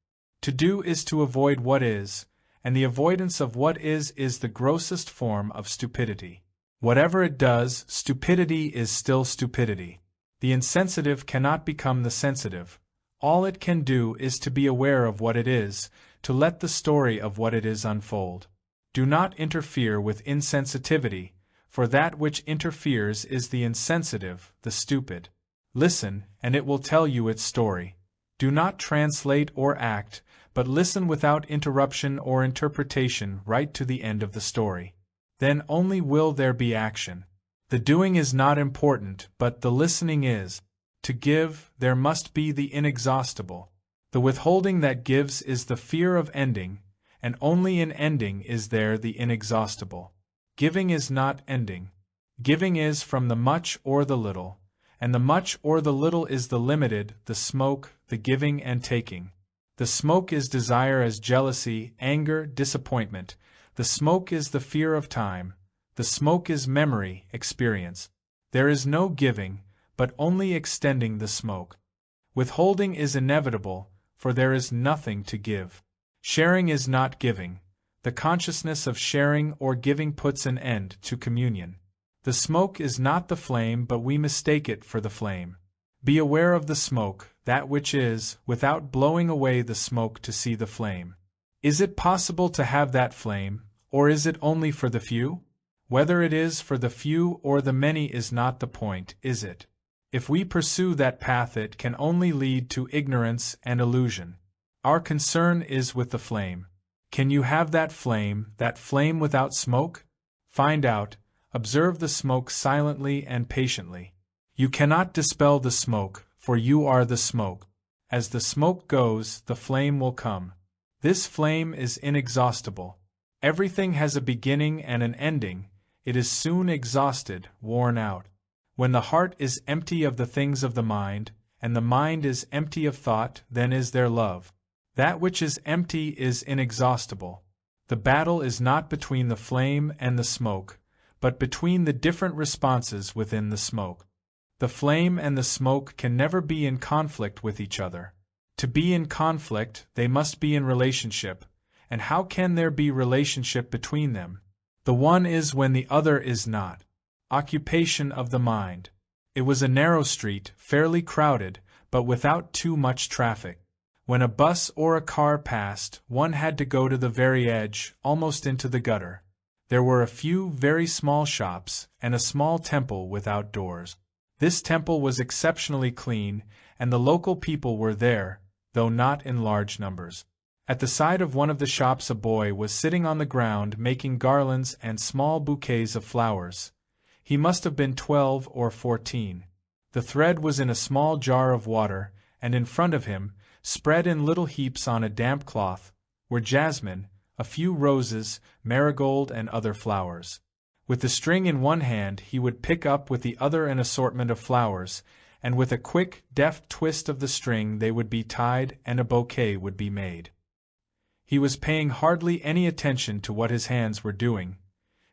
To do is to avoid what is, and the avoidance of what is the grossest form of stupidity. Whatever it does, stupidity is still stupidity. The insensitive cannot become the sensitive. All it can do is to be aware of what it is, to let the story of what it is unfold. Do not interfere with insensitivity, for that which interferes is the insensitive, the stupid. Listen, and it will tell you its story. Do not translate or act, but listen without interruption or interpretation right to the end of the story. Then only will there be action. The doing is not important, but the listening is. To give, there must be the inexhaustible. The withholding that gives is the fear of ending, and only in ending is there the inexhaustible. Giving is not ending. Giving is from the much or the little, and the much or the little is the limited, the smoke, the giving and taking. The smoke is desire as jealousy, anger, disappointment. The smoke is the fear of time. The smoke is memory, experience. There is no giving, but only extending the smoke. Withholding is inevitable, for there is nothing to give. Sharing is not giving. The consciousness of sharing or giving puts an end to communion. The smoke is not the flame, but we mistake it for the flame. Be aware of the smoke, that which is, without blowing away the smoke to see the flame. Is it possible to have that flame, or is it only for the few? Whether it is for the few or the many is not the point, is it? If we pursue that path, it can only lead to ignorance and illusion. Our concern is with the flame. Can you have that flame without smoke? Find out, observe the smoke silently and patiently. You cannot dispel the smoke, for you are the smoke. As the smoke goes, the flame will come. This flame is inexhaustible. Everything has a beginning and an ending. It is soon exhausted, worn out. When the heart is empty of the things of the mind, and the mind is empty of thought, then is there love. That which is empty is inexhaustible. The battle is not between the flame and the smoke, but between the different responses within the smoke. The flame and the smoke can never be in conflict with each other. To be in conflict, they must be in relationship, and how can there be relationship between them? The one is when the other is not. Occupation of the mind. It was a narrow street, fairly crowded, but without too much traffic. When a bus or a car passed, one had to go to the very edge, almost into the gutter. There were a few very small shops, and a small temple without doors. This temple was exceptionally clean, and the local people were there, though not in large numbers. At the side of one of the shops a boy was sitting on the ground making garlands and small bouquets of flowers. He must have been 12 or 14. The thread was in a small jar of water, and in front of him, spread in little heaps on a damp cloth, were jasmine, a few roses, marigold and other flowers. With the string in one hand he would pick up with the other an assortment of flowers, and with a quick, deft twist of the string they would be tied and a bouquet would be made. He was paying hardly any attention to what his hands were doing.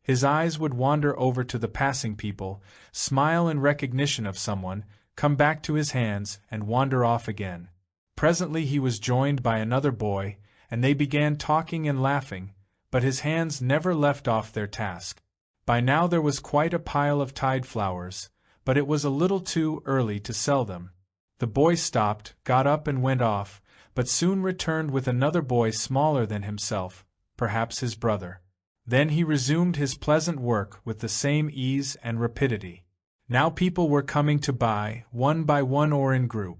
His eyes would wander over to the passing people, smile in recognition of someone, come back to his hands, and wander off again. Presently he was joined by another boy, and they began talking and laughing, but his hands never left off their task. By now there was quite a pile of tied flowers, but it was a little too early to sell them. The boy stopped, got up and went off, but soon returned with another boy smaller than himself, perhaps his brother. Then he resumed his pleasant work with the same ease and rapidity. Now people were coming to buy, one by one or in group.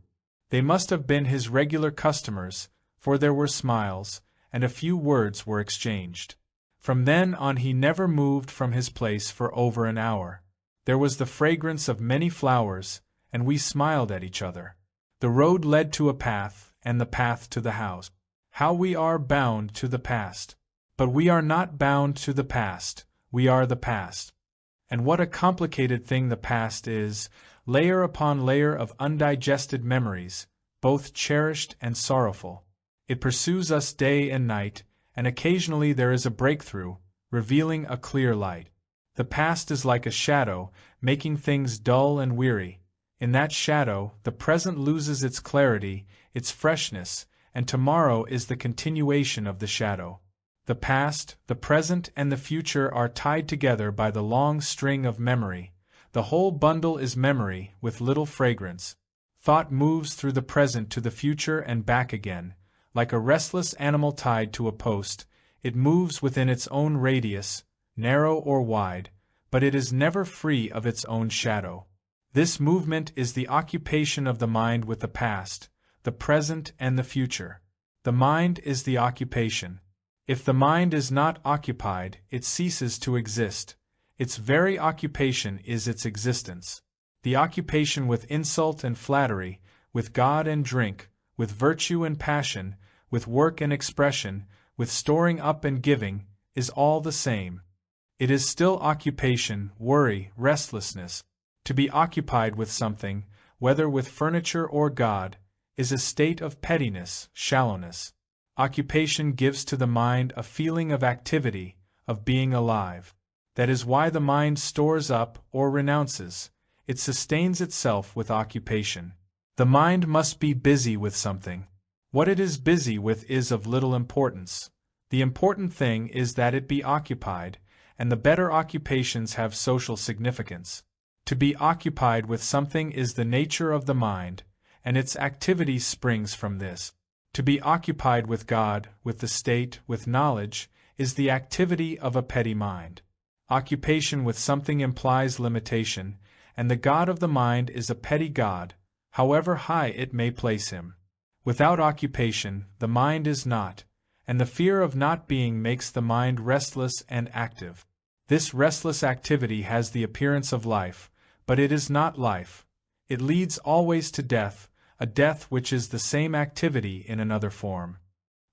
They must have been his regular customers, for there were smiles, and a few words were exchanged. From then on he never moved from his place for over an hour. There was the fragrance of many flowers, and we smiled at each other. The road led to a path, and the path to the house. How we are bound to the past! But we are not bound to the past, we are the past. And what a complicated thing the past is, layer upon layer of undigested memories, both cherished and sorrowful. It pursues us day and night, and occasionally there is a breakthrough, revealing a clear light. The past is like a shadow, making things dull and weary. In that shadow, the present loses its clarity, its freshness, and tomorrow is the continuation of the shadow. The past, the present, and the future are tied together by the long string of memory. The whole bundle is memory, with little fragrance. Thought moves through the present to the future and back again. Like a restless animal tied to a post, it moves within its own radius, narrow or wide, but it is never free of its own shadow. This movement is the occupation of the mind with the past, the present, and the future. The mind is the occupation. If the mind is not occupied, it ceases to exist. Its very occupation is its existence. The occupation with insult and flattery, with God and drink, with virtue and passion, with work and expression, with storing up and giving, is all the same. It is still occupation, worry, restlessness. To be occupied with something, whether with furniture or God, is a state of pettiness, shallowness. Occupation gives to the mind a feeling of activity, of being alive. That is why the mind stores up or renounces. It sustains itself with occupation. The mind must be busy with something. What it is busy with is of little importance. The important thing is that it be occupied, and the better occupations have social significance. To be occupied with something is the nature of the mind, and its activity springs from this. To be occupied with God, with the state, with knowledge, is the activity of a petty mind. Occupation with something implies limitation, and the God of the mind is a petty God, however high it may place him. Without occupation, the mind is not, and the fear of not being makes the mind restless and active. This restless activity has the appearance of life, but it is not life. It leads always to death, a death which is the same activity in another form.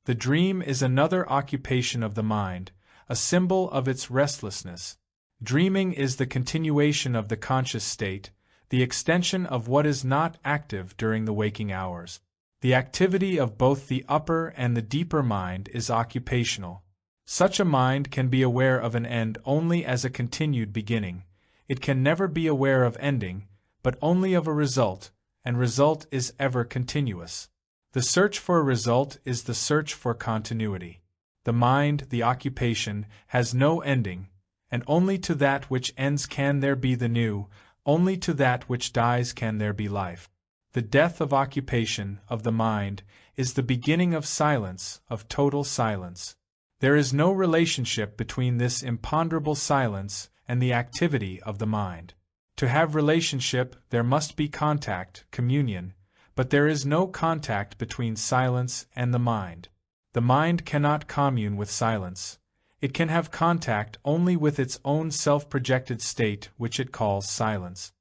The dream is another occupation of the mind, a symbol of its restlessness. Dreaming is the continuation of the conscious state, the extension of what is not active during the waking hours. The activity of both the upper and the deeper mind is occupational. Such a mind can be aware of an end only as a continued beginning. It can never be aware of ending, but only of a result, and result is ever continuous. The search for a result is the search for continuity. The mind, the occupation, has no ending, and only to that which ends can there be the new, only to that which dies can there be life. The death of occupation, of the mind, is the beginning of silence, of total silence. There is no relationship between this imponderable silence and the activity of the mind. To have relationship, there must be contact, communion, but there is no contact between silence and the mind. The mind cannot commune with silence. It can have contact only with its own self-projected state, which it calls silence.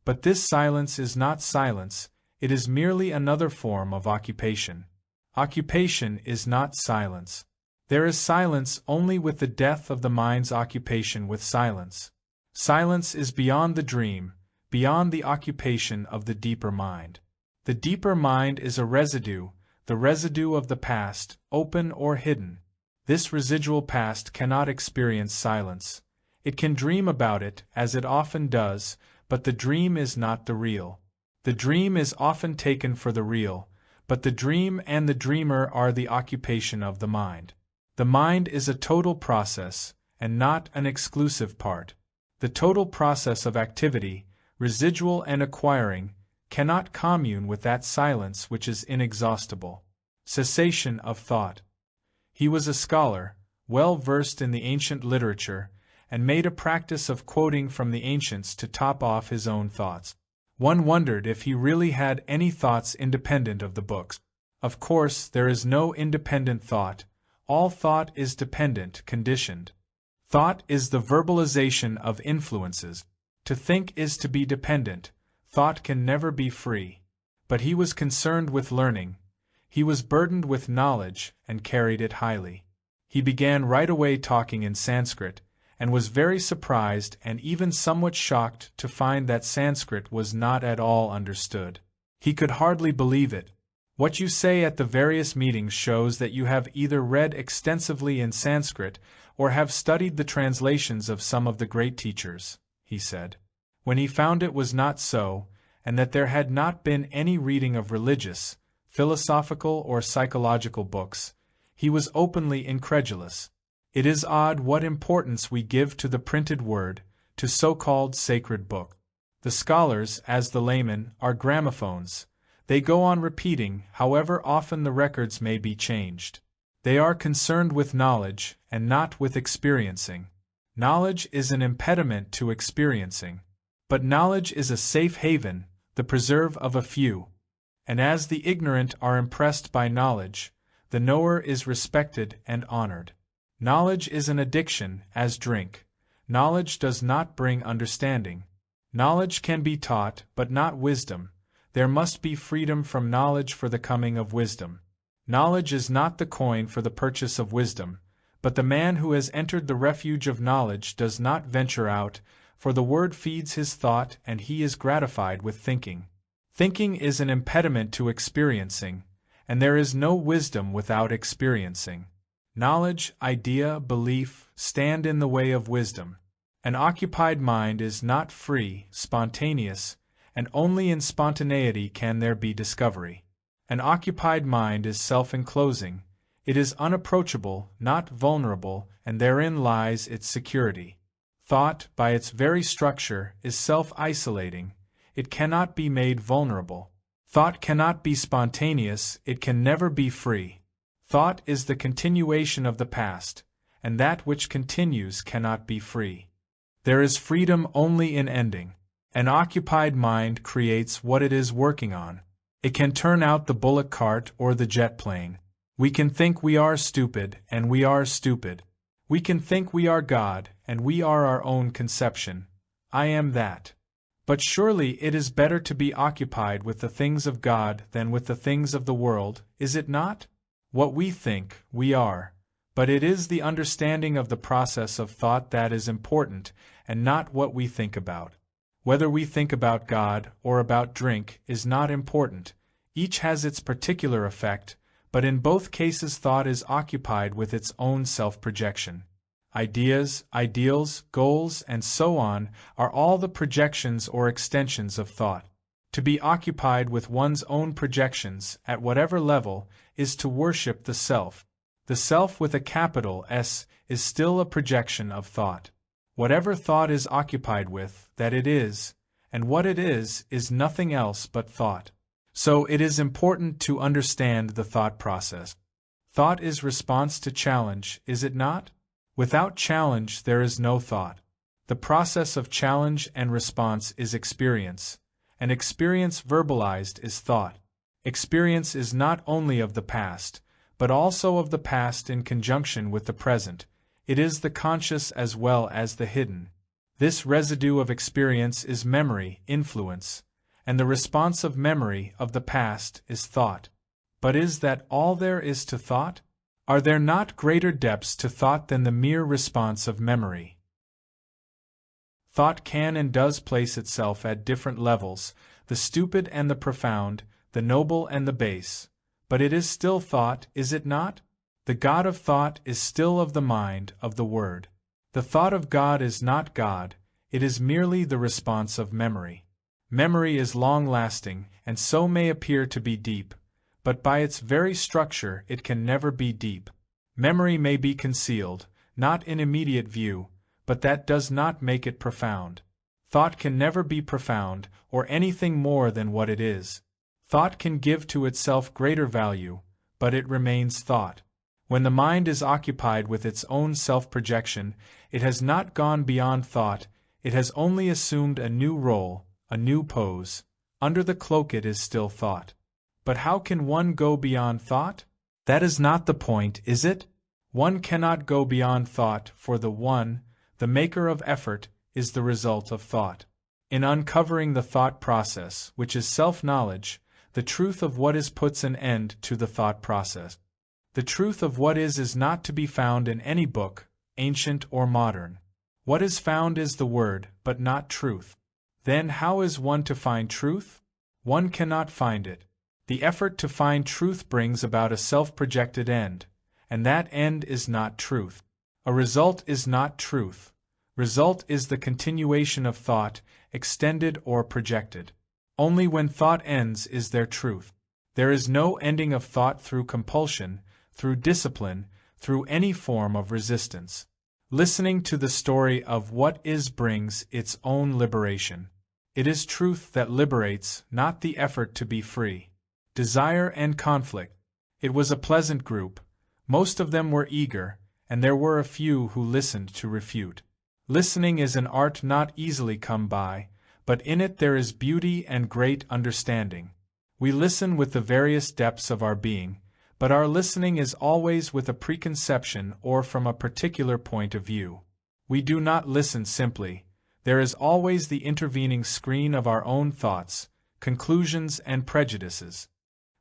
But this silence is not silence, it is merely another form of occupation. Occupation is not silence. There is silence only with the death of the mind's occupation with silence. Silence is beyond the dream, beyond the occupation of the deeper mind. The deeper mind is a residue, the residue of the past, open or hidden. This residual past cannot experience silence. It can dream about it, as it often does, but the dream is not the real. The dream is often taken for the real, but the dream and the dreamer are the occupation of the mind. The mind is a total process, and not an exclusive part. The total process of activity, residual and acquiring, cannot commune with that silence which is inexhaustible. Cessation of thought. He was a scholar, well versed in the ancient literature, and made a practice of quoting from the ancients to top off his own thoughts. One wondered if he really had any thoughts independent of the books. Of course, there is no independent thought. All thought is dependent, conditioned. Thought is the verbalization of influences. To think is to be dependent. Thought can never be free. But he was concerned with learning. He was burdened with knowledge, and carried it highly. He began right away talking in Sanskrit, and was very surprised and even somewhat shocked to find that Sanskrit was not at all understood. He could hardly believe it. What you say at the various meetings shows that you have either read extensively in Sanskrit or have studied the translations of some of the great teachers, he said. When he found it was not so, and that there had not been any reading of religious, philosophical or psychological books, he was openly incredulous. It is odd what importance we give to the printed word, to so-called sacred book. The scholars, as the laymen, are gramophones. They go on repeating, however often the records may be changed. They are concerned with knowledge, and not with experiencing. Knowledge is an impediment to experiencing. But knowledge is a safe haven, the preserve of a few. And as the ignorant are impressed by knowledge, the knower is respected and honored. Knowledge is an addiction, as drink. Knowledge does not bring understanding. Knowledge can be taught, but not wisdom. There must be freedom from knowledge for the coming of wisdom. Knowledge is not the coin for the purchase of wisdom, but the man who has entered the refuge of knowledge does not venture out, for the word feeds his thought and he is gratified with thinking. Thinking is an impediment to experiencing, and there is no wisdom without experiencing. Knowledge, idea, belief stand in the way of wisdom. An occupied mind is not free, spontaneous, and only in spontaneity can there be discovery. An occupied mind is self-enclosing. It is unapproachable, not vulnerable, and therein lies its security. Thought, by its very structure, is self-isolating. It cannot be made vulnerable. Thought cannot be spontaneous, it can never be free. Thought is the continuation of the past, and that which continues cannot be free. There is freedom only in ending. An occupied mind creates what it is working on. It can turn out the bullock cart or the jet plane. We can think we are stupid, and we are stupid. We can think we are God, and we are our own conception. I am that. But surely it is better to be occupied with the things of God than with the things of the world, is it not? What we think, we are. But it is the understanding of the process of thought that is important, and not what we think about. Whether we think about God or about drink is not important. Each has its particular effect, but in both cases thought is occupied with its own self-projection. Ideas, ideals, goals, and so on are all the projections or extensions of thought. To be occupied with one's own projections, at whatever level, is to worship the self. The self with a capital S is still a projection of thought. Whatever thought is occupied with, that it is, and what it is nothing else but thought. So it is important to understand the thought process. Thought is response to challenge, is it not? Without challenge there is no thought. The process of challenge and response is experience, and experience verbalized is thought. Experience is not only of the past, but also of the past in conjunction with the present. It is the conscious as well as the hidden. This residue of experience is memory, influence, and the response of memory of the past is thought. But is that all there is to thought? Are there not greater depths to thought than the mere response of memory? Thought can and does place itself at different levels, the stupid and the profound, the noble and the base. But it is still thought, is it not? The God of thought is still of the mind, of the word. The thought of God is not God, it is merely the response of memory. Memory is long-lasting, and so may appear to be deep, but by its very structure it can never be deep. Memory may be concealed, not in immediate view, but that does not make it profound. Thought can never be profound, or anything more than what it is. Thought can give to itself greater value, but it remains thought. When the mind is occupied with its own self-projection, it has not gone beyond thought, it has only assumed a new role, a new pose. Under the cloak it is still thought. But how can one go beyond thought? That is not the point, is it? One cannot go beyond thought, for the One, the maker of effort, is the result of thought. In uncovering the thought process, which is self-knowledge, the truth of what is puts an end to the thought process. The truth of what is not to be found in any book, ancient or modern. What is found is the word, but not truth. Then how is one to find truth? One cannot find it. The effort to find truth brings about a self-projected end, and that end is not truth. A result is not truth. Result is the continuation of thought, extended or projected. Only when thought ends is there truth. There is no ending of thought through compulsion, through discipline, through any form of resistance. Listening to the story of what is brings its own liberation. It is truth that liberates, not the effort to be free. Desire and conflict. It was a pleasant group. Most of them were eager, and there were a few who listened to refute. Listening is an art not easily come by, but in it there is beauty and great understanding. We listen with the various depths of our being, but our listening is always with a preconception or from a particular point of view. We do not listen simply. There is always the intervening screen of our own thoughts, conclusions and prejudices.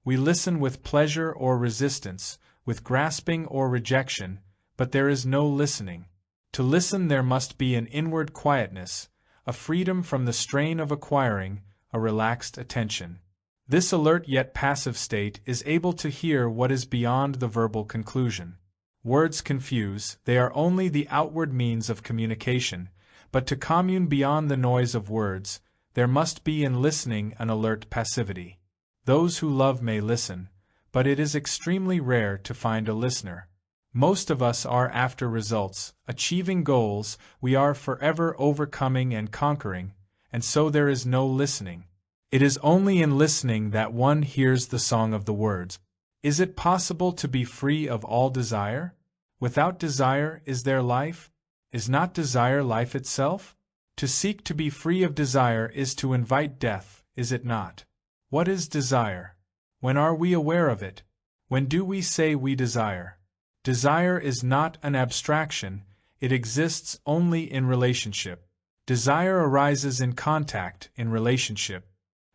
We listen with pleasure or resistance, with grasping or rejection, but there is no listening. To listen there must be an inward quietness, a freedom from the strain of acquiring, a relaxed attention. This alert yet passive state is able to hear what is beyond the verbal conclusion. Words confuse, they are only the outward means of communication, but to commune beyond the noise of words, there must be in listening an alert passivity. Those who love may listen, but it is extremely rare to find a listener. Most of us are after results, achieving goals, we are forever overcoming and conquering, and so there is no listening. It is only in listening that one hears the song of the words. Is it possible to be free of all desire? Without desire, is there life? Is not desire life itself? To seek to be free of desire is to invite death, is it not? What is desire? When are we aware of it? When do we say we desire? Desire is not an abstraction, it exists only in relationship. Desire arises in contact, in relationship.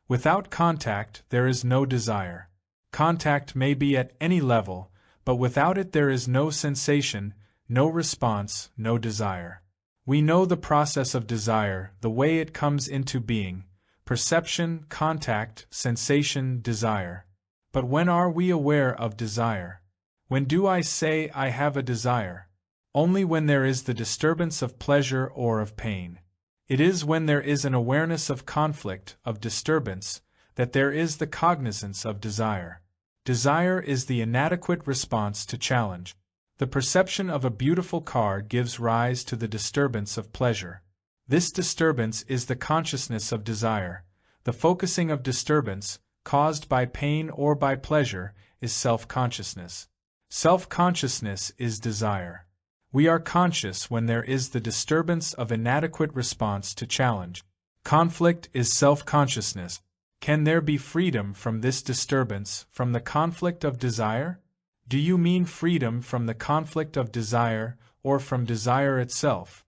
Without contact, there is no desire. Contact may be at any level, but without it there is no sensation, no response, no desire. We know the process of desire, the way it comes into being: perception, contact, sensation, desire. But when are we aware of desire? When do I say I have a desire? only when there is the disturbance of pleasure or of pain. It is when there is an awareness of conflict, of disturbance, that there is the cognizance of desire. Desire is the inadequate response to challenge. The perception of a beautiful car gives rise to the disturbance of pleasure. This disturbance is the consciousness of desire. The focusing of disturbance, caused by pain or by pleasure, is self-consciousness. Self-consciousness is desire. We are conscious when there is the disturbance of inadequate response to challenge. Conflict is self-consciousness. Can there be freedom from this disturbance, from the conflict of desire? Do you mean freedom from the conflict of desire, or from desire itself?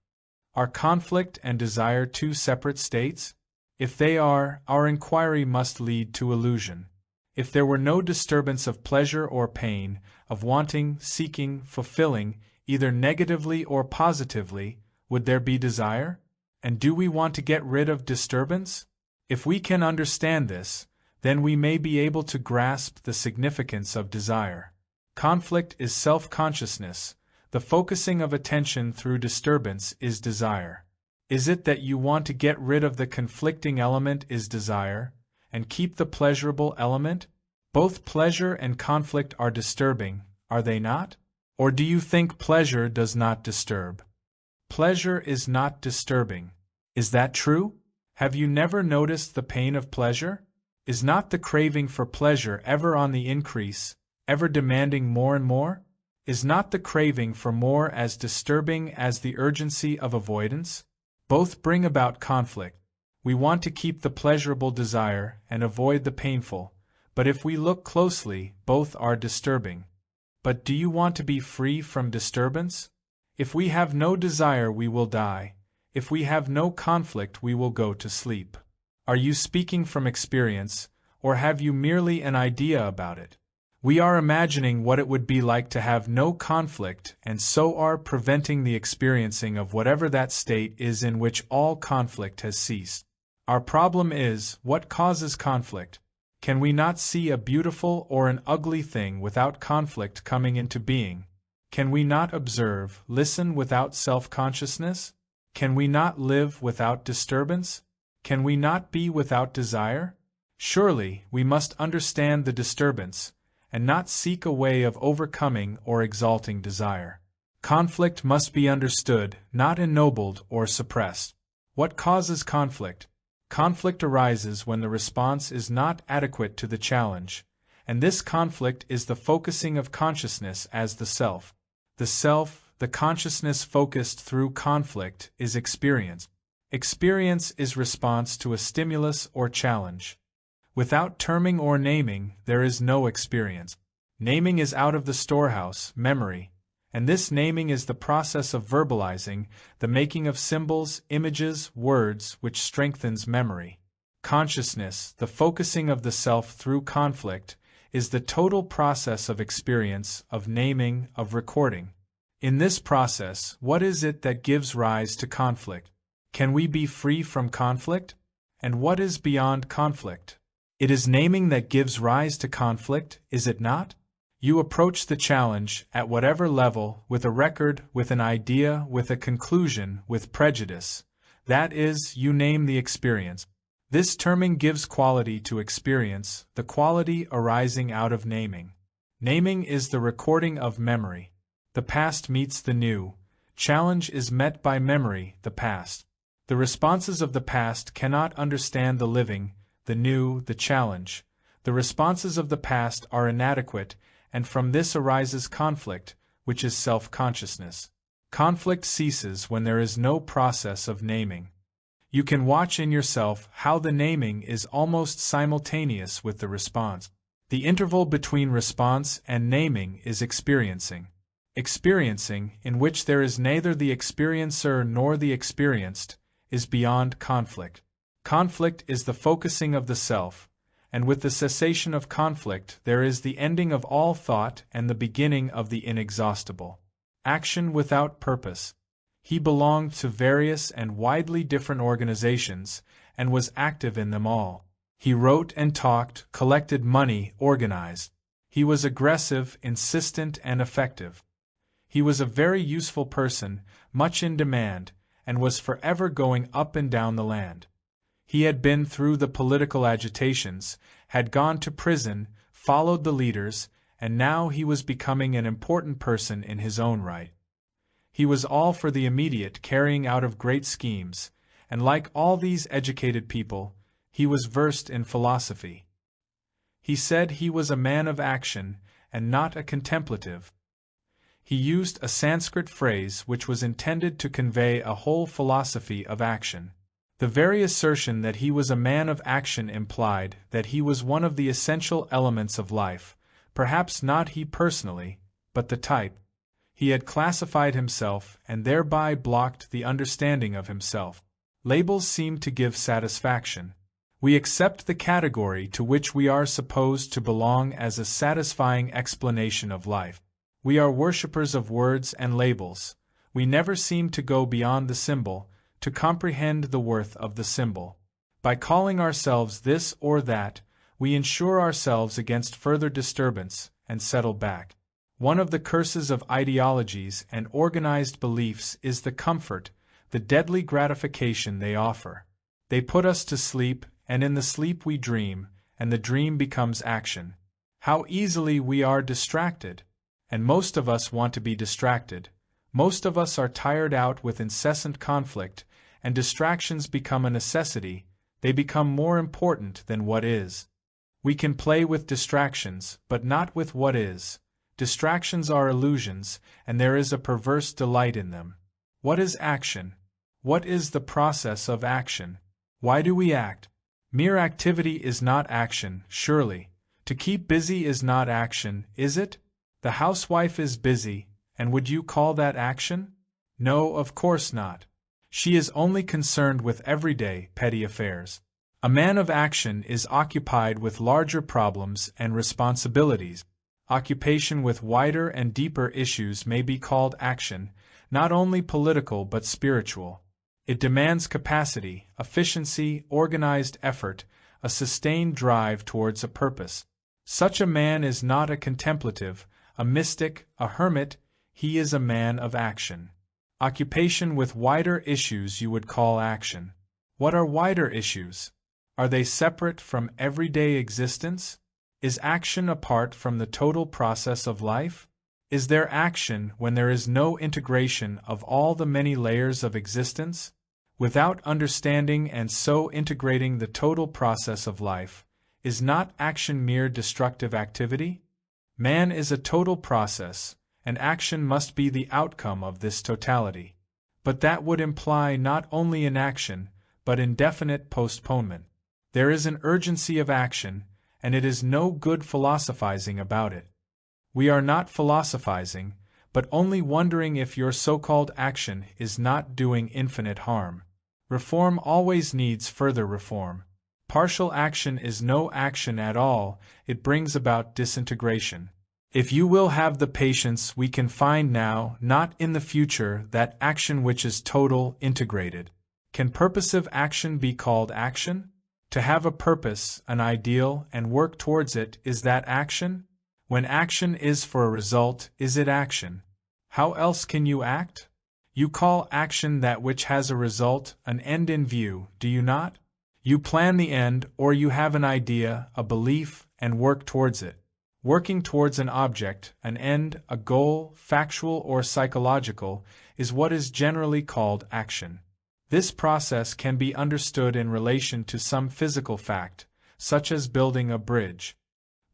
Are conflict and desire two separate states? If they are, our inquiry must lead to illusion. If there were no disturbance of pleasure or pain, of wanting, seeking, fulfilling, either negatively or positively, would there be desire? And do we want to get rid of disturbance? If we can understand this, then we may be able to grasp the significance of desire. Conflict is self-consciousness. The focusing of attention through disturbance is desire. Is it that you want to get rid of the conflicting element is desire, and keep the pleasurable element? Both pleasure and conflict are disturbing, are they not? Or do you think pleasure does not disturb? Pleasure is not disturbing. Is that true? Have you never noticed the pain of pleasure? Is not the craving for pleasure ever on the increase, ever demanding more and more? Is not the craving for more as disturbing as the urgency of avoidance? Both bring about conflict. We want to keep the pleasurable desire and avoid the painful, but if we look closely, both are disturbing. But do you want to be free from disturbance? If we have no desire, we will die. If we have no conflict, we will go to sleep. Are you speaking from experience, or have you merely an idea about it? We are imagining what it would be like to have no conflict, and so are preventing the experiencing of whatever that state is in which all conflict has ceased. Our problem is, what causes conflict? Can we not see a beautiful or an ugly thing without conflict coming into being? Can we not observe, listen without self-consciousness? Can we not live without disturbance? Can we not be without desire? Surely, we must understand the disturbance, and not seek a way of overcoming or exalting desire. Conflict must be understood, not ennobled or suppressed. What causes conflict? Conflict arises when the response is not adequate to the challenge, and this conflict is the focusing of consciousness as the self. The self, the consciousness focused through conflict, is experience. Experience is response to a stimulus or challenge. Without terming or naming, there is no experience. Naming is out of the storehouse, memory, and this naming is the process of verbalizing, the making of symbols, images, words, which strengthens memory. Consciousness, the focusing of the self through conflict, is the total process of experience, of naming, of recording. In this process, what is it that gives rise to conflict? Can we be free from conflict? And what is beyond conflict? It is naming that gives rise to conflict, is it not? You approach the challenge, at whatever level, with a record, with an idea, with a conclusion, with prejudice. That is, you name the experience. This terming gives quality to experience, the quality arising out of naming. Naming is the recording of memory. The past meets the new. Challenge is met by memory, the past. The responses of the past cannot understand the living, the new, the challenge. The responses of the past are inadequate, and from this arises conflict, which is self-consciousness. Conflict ceases when there is no process of naming. You can watch in yourself how the naming is almost simultaneous with the response. The interval between response and naming is experiencing. Experiencing, in which there is neither the experiencer nor the experienced, is beyond conflict. Conflict is the focusing of the self, and with the cessation of conflict there is the ending of all thought and the beginning of the inexhaustible. Action without purpose. He belonged to various and widely different organizations, and was active in them all. He wrote and talked, collected money, organized. He was aggressive, insistent, and effective. He was a very useful person, much in demand, and was forever going up and down the land. He had been through the political agitations, had gone to prison, followed the leaders, and now he was becoming an important person in his own right. He was all for the immediate carrying out of great schemes, and like all these educated people, he was versed in philosophy. He said he was a man of action, and not a contemplative. He used a Sanskrit phrase which was intended to convey a whole philosophy of action. The very assertion that he was a man of action implied that he was one of the essential elements of life, perhaps not he personally, but the type. He had classified himself and thereby blocked the understanding of himself. Labels seem to give satisfaction. We accept the category to which we are supposed to belong as a satisfying explanation of life. We are worshippers of words and labels. We never seem to go beyond the symbol, to comprehend the worth of the symbol. By calling ourselves this or that, we insure ourselves against further disturbance and settle back. One of the curses of ideologies and organized beliefs is the comfort, the deadly gratification they offer. They put us to sleep, and in the sleep we dream, and the dream becomes action. How easily we are distracted! And most of us want to be distracted. Most of us are tired out with incessant conflict, and distractions become a necessity. They become more important than what is. We can play with distractions, but not with what is. Distractions are illusions, and there is a perverse delight in them. What is action? What is the process of action? Why do we act? Mere activity is not action, surely. To keep busy is not action, is it? The housewife is busy, and would you call that action? No, of course not. She is only concerned with everyday, petty affairs. A man of action is occupied with larger problems and responsibilities. Occupation with wider and deeper issues may be called action, not only political but spiritual. It demands capacity, efficiency, organized effort, a sustained drive towards a purpose. Such a man is not a contemplative, a mystic, a hermit. He is a man of action. Occupation with wider issues you would call action. What are wider issues? Are they separate from everyday existence? Is action apart from the total process of life? Is there action when there is no integration of all the many layers of existence? Without understanding and so integrating the total process of life, is not action mere destructive activity? Man is a total process, and action must be the outcome of this totality. But that would imply not only inaction, but indefinite postponement. There is an urgency of action, and it is no good philosophizing about it. We are not philosophizing, but only wondering if your so-called action is not doing infinite harm. Reform always needs further reform. Partial action is no action at all, it brings about disintegration. If you will have the patience we can find now, not in the future, that action which is total, integrated. Can purposive action be called action? To have a purpose, an ideal, and work towards it, is that action? When action is for a result, is it action? How else can you act? You call action that which has a result, an end in view, do you not? You plan the end, or you have an idea, a belief, and work towards it. Working towards an object, an end, a goal, factual or psychological, is what is generally called action. This process can be understood in relation to some physical fact, such as building a bridge.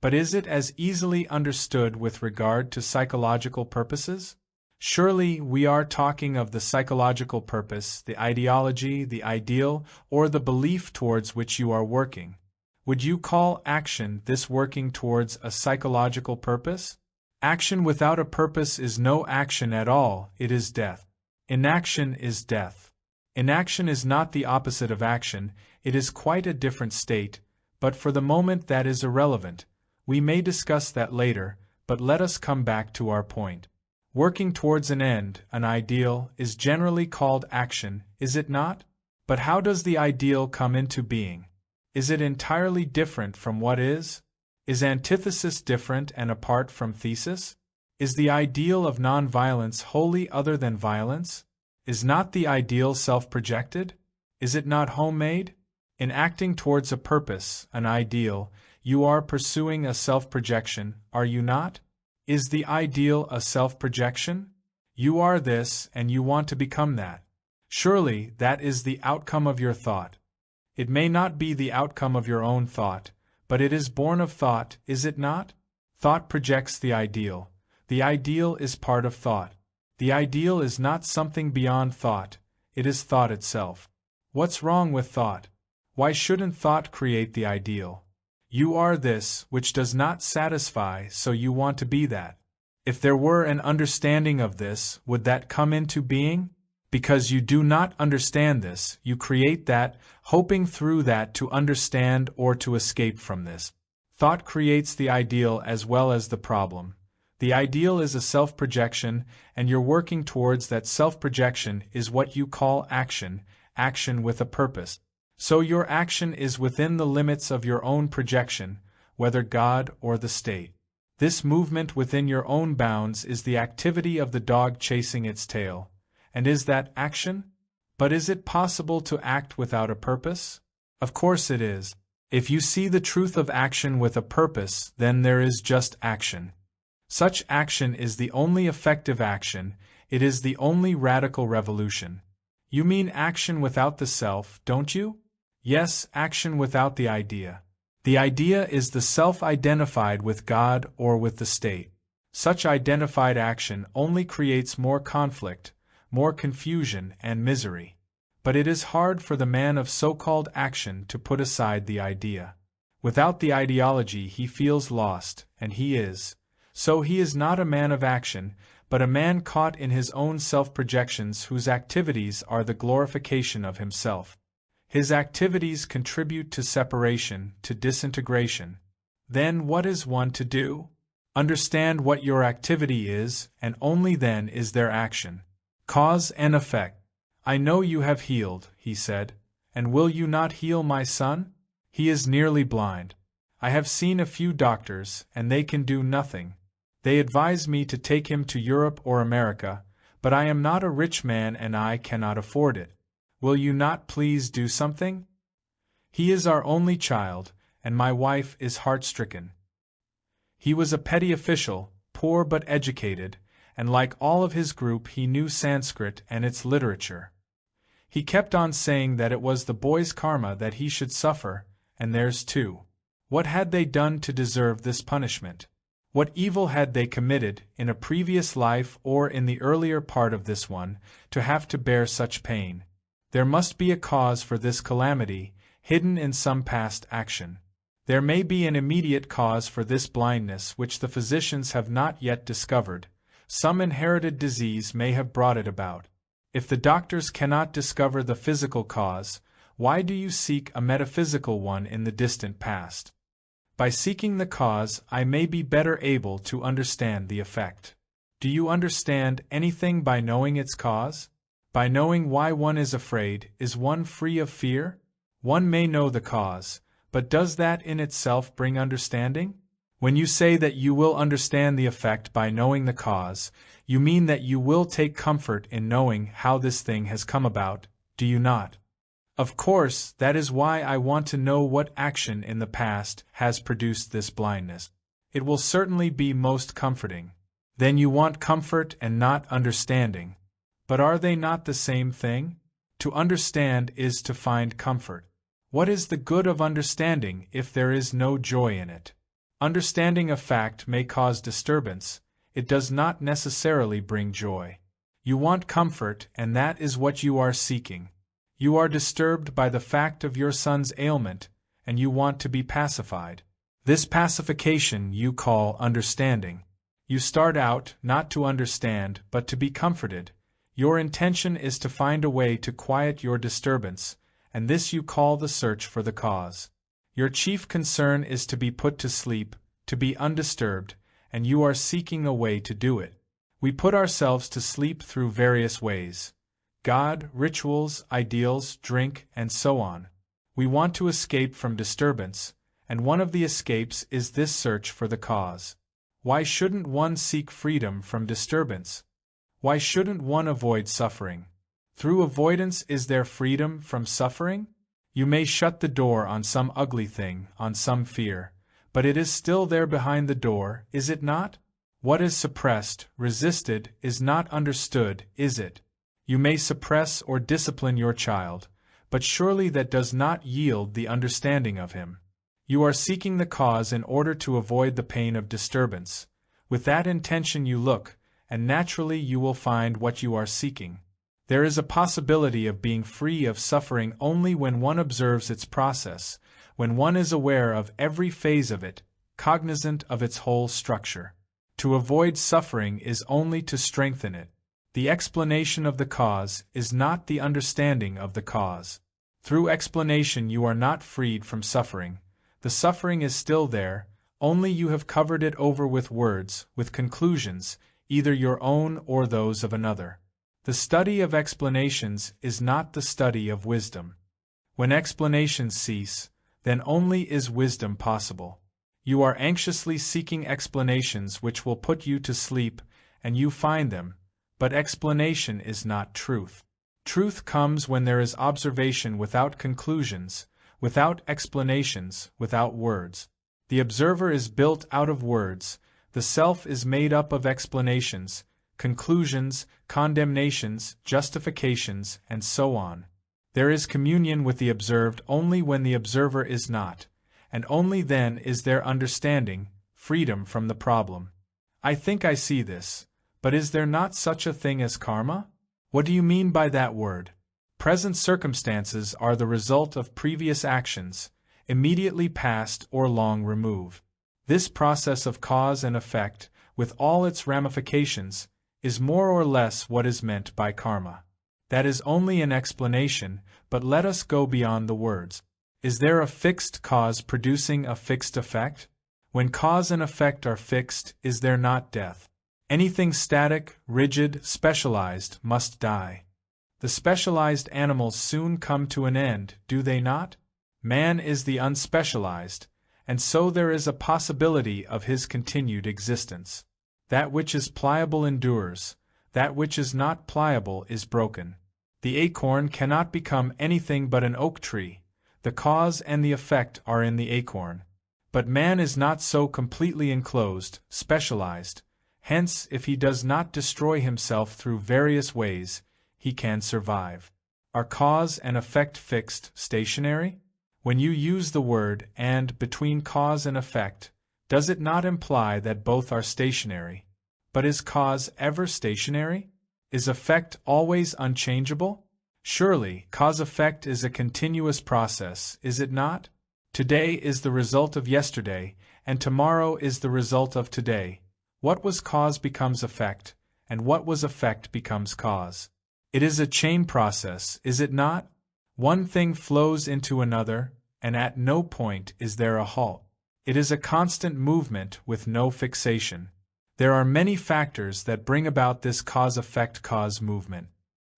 But is it as easily understood with regard to psychological purposes? Surely we are talking of the psychological purpose, the ideology, the ideal, or the belief towards which you are working. Would you call action this working towards a psychological purpose? Action without a purpose is no action at all, it is death. Inaction is death. Inaction is not the opposite of action, it is quite a different state, but for the moment that is irrelevant. We may discuss that later, but let us come back to our point. Working towards an end, an ideal, is generally called action, is it not? But how does the ideal come into being? Is it entirely different from what is? Is antithesis different and apart from thesis? Is the ideal of non-violence wholly other than violence? Is not the ideal self-projected? Is it not homemade? In acting towards a purpose, an ideal, you are pursuing a self-projection, are you not? Is the ideal a self-projection? You are this and you want to become that. Surely that is the outcome of your thought. It may not be the outcome of your own thought, but it is born of thought, is it not? Thought projects the ideal. The ideal is part of thought. The ideal is not something beyond thought, it is thought itself. What's wrong with thought? Why shouldn't thought create the ideal? You are this, which does not satisfy, so you want to be that. If there were an understanding of this, would that come into being? Because you do not understand this, you create that, hoping through that to understand or to escape from this. Thought creates the ideal as well as the problem. The ideal is a self-projection, and your working towards that self-projection is what you call action, action with a purpose. So your action is within the limits of your own projection, whether God or the state. This movement within your own bounds is the activity of the dog chasing its tail. And is that action? But is it possible to act without a purpose? Of course it is. If you see the truth of action with a purpose, then there is just action. Such action is the only effective action, it is the only radical revolution. You mean action without the self, don't you? Yes, action without the idea. The idea is the self identified with God or with the state. Such identified action only creates more conflict, more confusion and misery. But it is hard for the man of so-called action to put aside the idea. Without the ideology he feels lost, and he is. So he is not a man of action, but a man caught in his own self-projections whose activities are the glorification of himself. His activities contribute to separation, to disintegration. Then what is one to do? Understand what your activity is, and only then is there action. Cause and effect. I know you have healed, he said, and will you not heal my son? He is nearly blind. I have seen a few doctors, and they can do nothing. They advise me to take him to Europe or America, but I am not a rich man and I cannot afford it. Will you not please do something? He is our only child, and my wife is heart-stricken. He was a petty official, poor but educated, and like all of his group he knew Sanskrit and its literature. He kept on saying that it was the boy's karma that he should suffer, and theirs too. What had they done to deserve this punishment? What evil had they committed, in a previous life or in the earlier part of this one, to have to bear such pain? There must be a cause for this calamity, hidden in some past action. There may be an immediate cause for this blindness which the physicians have not yet discovered. Some inherited disease may have brought it about. If the doctors cannot discover the physical cause, why do you seek a metaphysical one in the distant past? By seeking the cause, I may be better able to understand the effect. Do you understand anything by knowing its cause? By knowing why one is afraid, is one free of fear? One may know the cause, but does that in itself bring understanding? When you say that you will understand the effect by knowing the cause, you mean that you will take comfort in knowing how this thing has come about, do you not? Of course, that is why I want to know what action in the past has produced this blindness. It will certainly be most comforting. Then you want comfort and not understanding. But are they not the same thing? To understand is to find comfort. What is the good of understanding if there is no joy in it? Understanding a fact may cause disturbance, it does not necessarily bring joy. You want comfort, and that is what you are seeking. You are disturbed by the fact of your son's ailment, and you want to be pacified. This pacification you call understanding. You start out not to understand, but to be comforted. Your intention is to find a way to quiet your disturbance, and this you call the search for the cause. Your chief concern is to be put to sleep, to be undisturbed, and you are seeking a way to do it. We put ourselves to sleep through various ways. God, rituals, ideals, drink, and so on. We want to escape from disturbance, and one of the escapes is this search for the cause. Why shouldn't one seek freedom from disturbance? Why shouldn't one avoid suffering? Through avoidance is there freedom from suffering? You may shut the door on some ugly thing, on some fear, but it is still there behind the door, is it not? What is suppressed, resisted, is not understood, is it? You may suppress or discipline your child, but surely that does not yield the understanding of him. You are seeking the cause in order to avoid the pain of disturbance. With that intention you look, and naturally you will find what you are seeking. There is a possibility of being free of suffering only when one observes its process, when one is aware of every phase of it, cognizant of its whole structure. To avoid suffering is only to strengthen it. The explanation of the cause is not the understanding of the cause. Through explanation you are not freed from suffering. The suffering is still there, only you have covered it over with words, with conclusions, either your own or those of another. The study of explanations is not the study of wisdom. When explanations cease, then only is wisdom possible. You are anxiously seeking explanations which will put you to sleep, and you find them, but explanation is not truth. Truth comes when there is observation without conclusions, without explanations, without words. The observer is built out of words, the self is made up of explanations, conclusions, condemnations, justifications, and so on. There is communion with the observed only when the observer is not, and only then is there understanding, freedom from the problem. I think I see this, but is there not such a thing as karma? What do you mean by that word? Present circumstances are the result of previous actions, immediately past or long removed. This process of cause and effect, with all its ramifications, is more or less what is meant by karma. That is only an explanation, but let us go beyond the words. Is there a fixed cause producing a fixed effect? When cause and effect are fixed, is there not death? Anything static, rigid, specialized must die. The specialized animals soon come to an end, do they not? Man is the unspecialized, and so there is a possibility of his continued existence. That which is pliable endures, that which is not pliable is broken. The acorn cannot become anything but an oak tree. The cause and the effect are in the acorn. But man is not so completely enclosed, specialized. Hence, if he does not destroy himself through various ways, he can survive. Are cause and effect fixed, stationary? When you use the word "and" between cause and effect, does it not imply that both are stationary? But is cause ever stationary? Is effect always unchangeable? Surely, cause-effect is a continuous process, is it not? Today is the result of yesterday, and tomorrow is the result of today. What was cause becomes effect, and what was effect becomes cause. It is a chain process, is it not? One thing flows into another, and at no point is there a halt. It is a constant movement with no fixation. There are many factors that bring about this cause-effect-cause movement.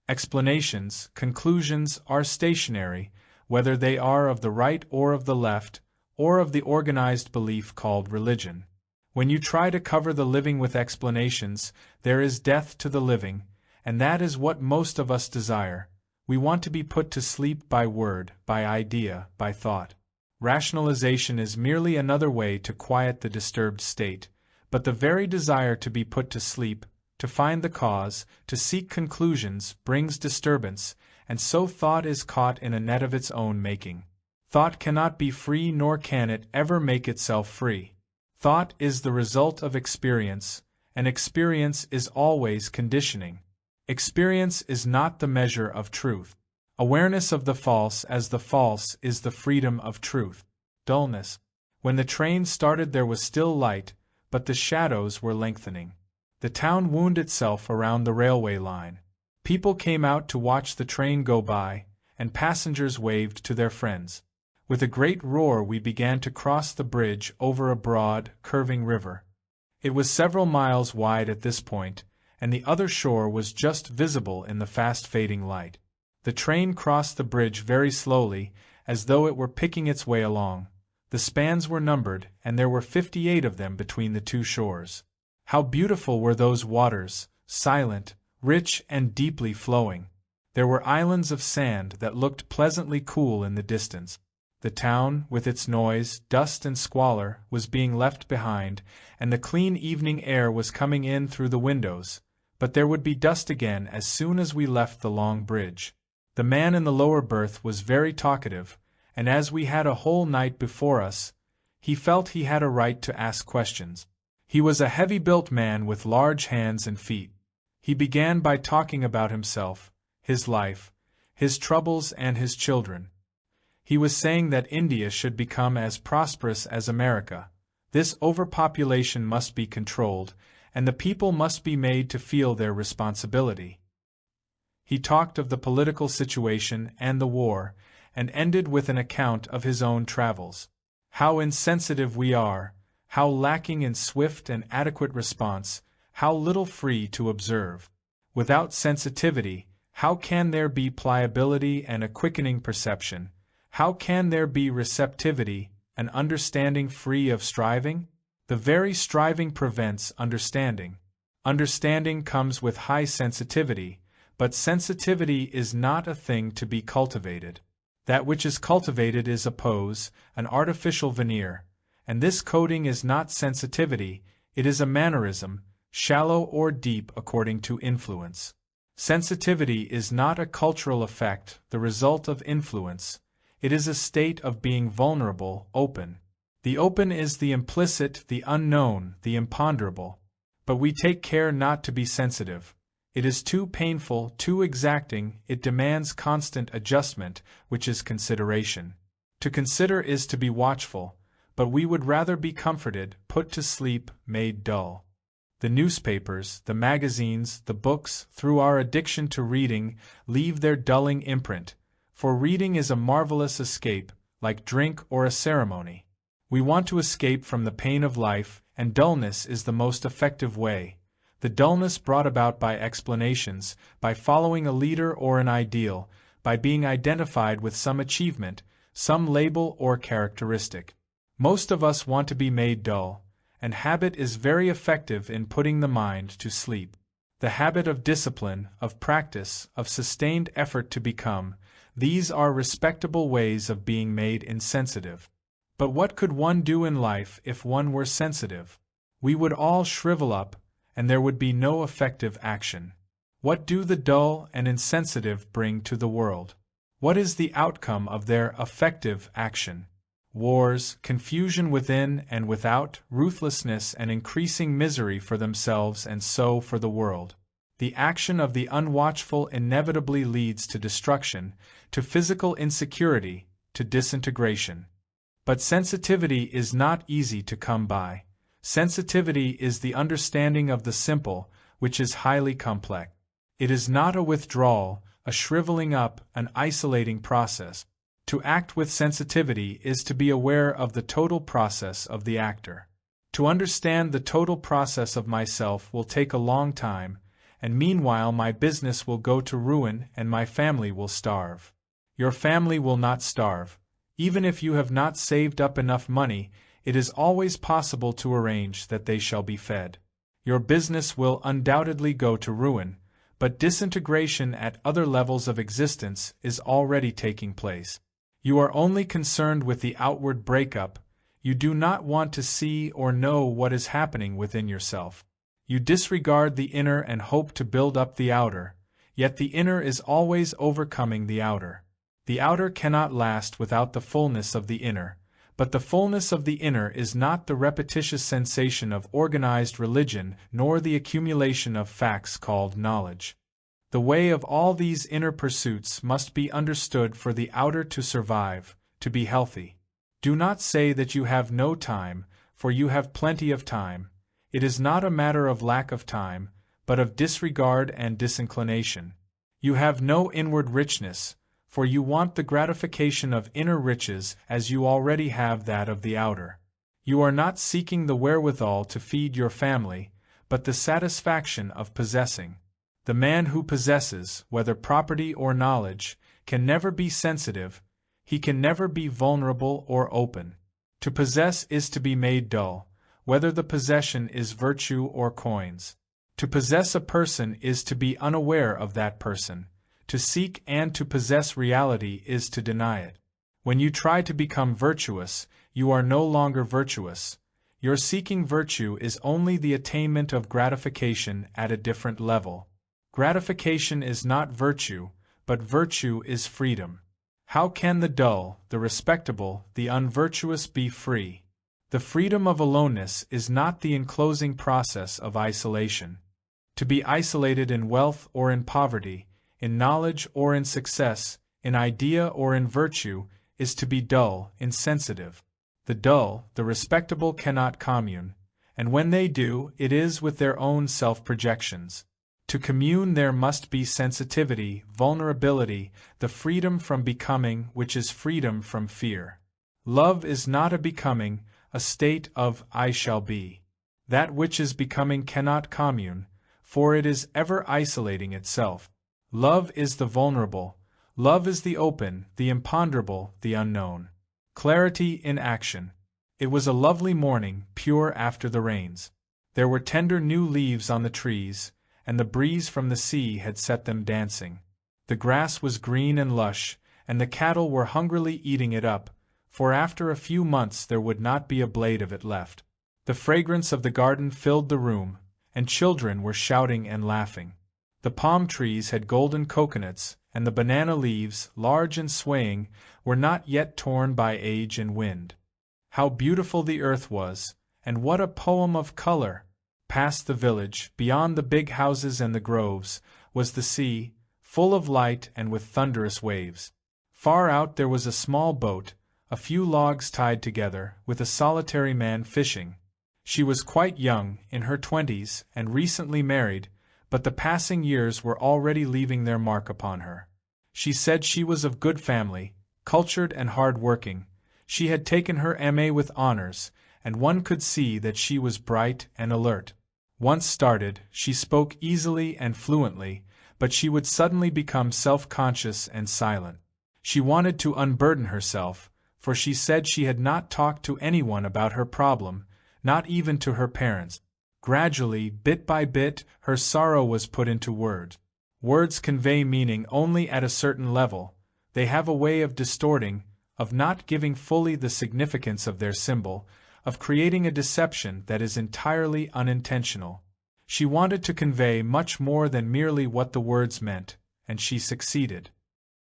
Explanations, conclusions are stationary, whether they are of the right or of the left, or of the organized belief called religion. When you try to cover the living with explanations, there is death to the living, and that is what most of us desire. We want to be put to sleep by word, by idea, by thought. Rationalization is merely another way to quiet the disturbed state, but the very desire to be put to sleep, to find the cause, to seek conclusions, brings disturbance, and so thought is caught in a net of its own making. Thought cannot be free, nor can it ever make itself free. Thought is the result of experience, and experience is always conditioning. Experience is not the measure of truth. Awareness of the false as the false is the freedom of truth. Dullness. When the train started there was still light, but the shadows were lengthening. The town wound itself around the railway line. People came out to watch the train go by, and passengers waved to their friends. With a great roar we began to cross the bridge over a broad, curving river. It was several miles wide at this point, and the other shore was just visible in the fast-fading light. The train crossed the bridge very slowly, as though it were picking its way along. The spans were numbered, and there were 58 of them between the two shores. How beautiful were those waters, silent, rich and deeply flowing. There were islands of sand that looked pleasantly cool in the distance. The town, with its noise, dust and squalor, was being left behind, and the clean evening air was coming in through the windows, but there would be dust again as soon as we left the long bridge. The man in the lower berth was very talkative, and as we had a whole night before us, he felt he had a right to ask questions. He was a heavy-built man with large hands and feet. He began by talking about himself, his life, his troubles and his children. He was saying that India should become as prosperous as America. This overpopulation must be controlled, and the people must be made to feel their responsibility. He talked of the political situation and the war, and ended with an account of his own travels. How insensitive we are, how lacking in swift and adequate response, how little free to observe. Without sensitivity, how can there be pliability and a quickening perception? How can there be receptivity, an understanding free of striving? The very striving prevents understanding. Understanding comes with high sensitivity, but sensitivity is not a thing to be cultivated. That which is cultivated is a pose, an artificial veneer, and this coating is not sensitivity, it is a mannerism, shallow or deep according to influence. Sensitivity is not a cultural effect, the result of influence. It is a state of being vulnerable, open. The open is the implicit, the unknown, the imponderable. But we take care not to be sensitive. It is too painful, too exacting, it demands constant adjustment, which is consideration. To consider is to be watchful, but we would rather be comforted, put to sleep, made dull. The newspapers, the magazines, the books, through our addiction to reading, leave their dulling imprint, for reading is a marvelous escape, like drink or a ceremony. We want to escape from the pain of life, and dullness is the most effective way. The dullness brought about by explanations, by following a leader or an ideal, by being identified with some achievement, some label or characteristic. Most of us want to be made dull, and habit is very effective in putting the mind to sleep. The habit of discipline, of practice, of sustained effort to become, these are respectable ways of being made insensitive. But what could one do in life if one were sensitive? We would all shrivel up, and there would be no effective action. What do the dull and insensitive bring to the world? What is the outcome of their effective action? Wars, confusion within and without, ruthlessness and increasing misery for themselves and so for the world. The action of the unwatchful inevitably leads to destruction, to physical insecurity, to disintegration. But sensitivity is not easy to come by. Sensitivity is the understanding of the simple, which is highly complex. It is not a withdrawal, a shriveling up, an isolating process. To act with sensitivity is to be aware of the total process of the actor. To understand the total process of myself will take a long time, and meanwhile my business will go to ruin and my family will starve. Your family will not starve. Even if you have not saved up enough money, it is always possible to arrange that they shall be fed. Your business will undoubtedly go to ruin, but disintegration at other levels of existence is already taking place. You are only concerned with the outward breakup. You do not want to see or know what is happening within yourself. You disregard the inner and hope to build up the outer, yet the inner is always overcoming the outer. The outer cannot last without the fullness of the inner, but the fullness of the inner is not the repetitious sensation of organized religion nor the accumulation of facts called knowledge. The way of all these inner pursuits must be understood for the outer to survive, to be healthy. Do not say that you have no time, for you have plenty of time. It is not a matter of lack of time, but of disregard and disinclination. You have no inward richness, for you want the gratification of inner riches as you already have that of the outer. You are not seeking the wherewithal to feed your family, but the satisfaction of possessing. The man who possesses, whether property or knowledge, can never be sensitive, he can never be vulnerable or open. To possess is to be made dull, whether the possession is virtue or coins. To possess a person is to be unaware of that person. To seek and to possess reality is to deny it. When you try to become virtuous, you are no longer virtuous. Your seeking virtue is only the attainment of gratification at a different level. Gratification is not virtue, but virtue is freedom. How can the dull, the respectable, the unvirtuous be free? The freedom of aloneness is not the enclosing process of isolation. To be isolated in wealth or in poverty, in knowledge or in success, in idea or in virtue, is to be dull, insensitive. The dull, the respectable cannot commune, and when they do, it is with their own self-projections. To commune there must be sensitivity, vulnerability, the freedom from becoming which is freedom from fear. Love is not a becoming, a state of I shall be. That which is becoming cannot commune, for it is ever isolating itself. Love is the vulnerable, love is the open, the imponderable, the unknown. Clarity in action. It was a lovely morning, pure after the rains. There were tender new leaves on the trees, and the breeze from the sea had set them dancing. The grass was green and lush, and the cattle were hungrily eating it up, for after a few months there would not be a blade of it left. The fragrance of the garden filled the room, and children were shouting and laughing. The palm trees had golden coconuts, and the banana leaves, large and swaying, were not yet torn by age and wind. How beautiful the earth was, and what a poem of color! Past the village, beyond the big houses and the groves, was the sea, full of light and with thunderous waves. Far out there was a small boat, a few logs tied together, with a solitary man fishing. She was quite young, in her 20s, and recently married, but the passing years were already leaving their mark upon her. She said she was of good family, cultured and hard-working. She had taken her M.A. with honors, and one could see that she was bright and alert. Once started, she spoke easily and fluently, but she would suddenly become self-conscious and silent. She wanted to unburden herself, for she said she had not talked to anyone about her problem, not even to her parents. Gradually, bit by bit, her sorrow was put into words. Words convey meaning only at a certain level. They have a way of distorting, of not giving fully the significance of their symbol, of creating a deception that is entirely unintentional. She wanted to convey much more than merely what the words meant, and she succeeded.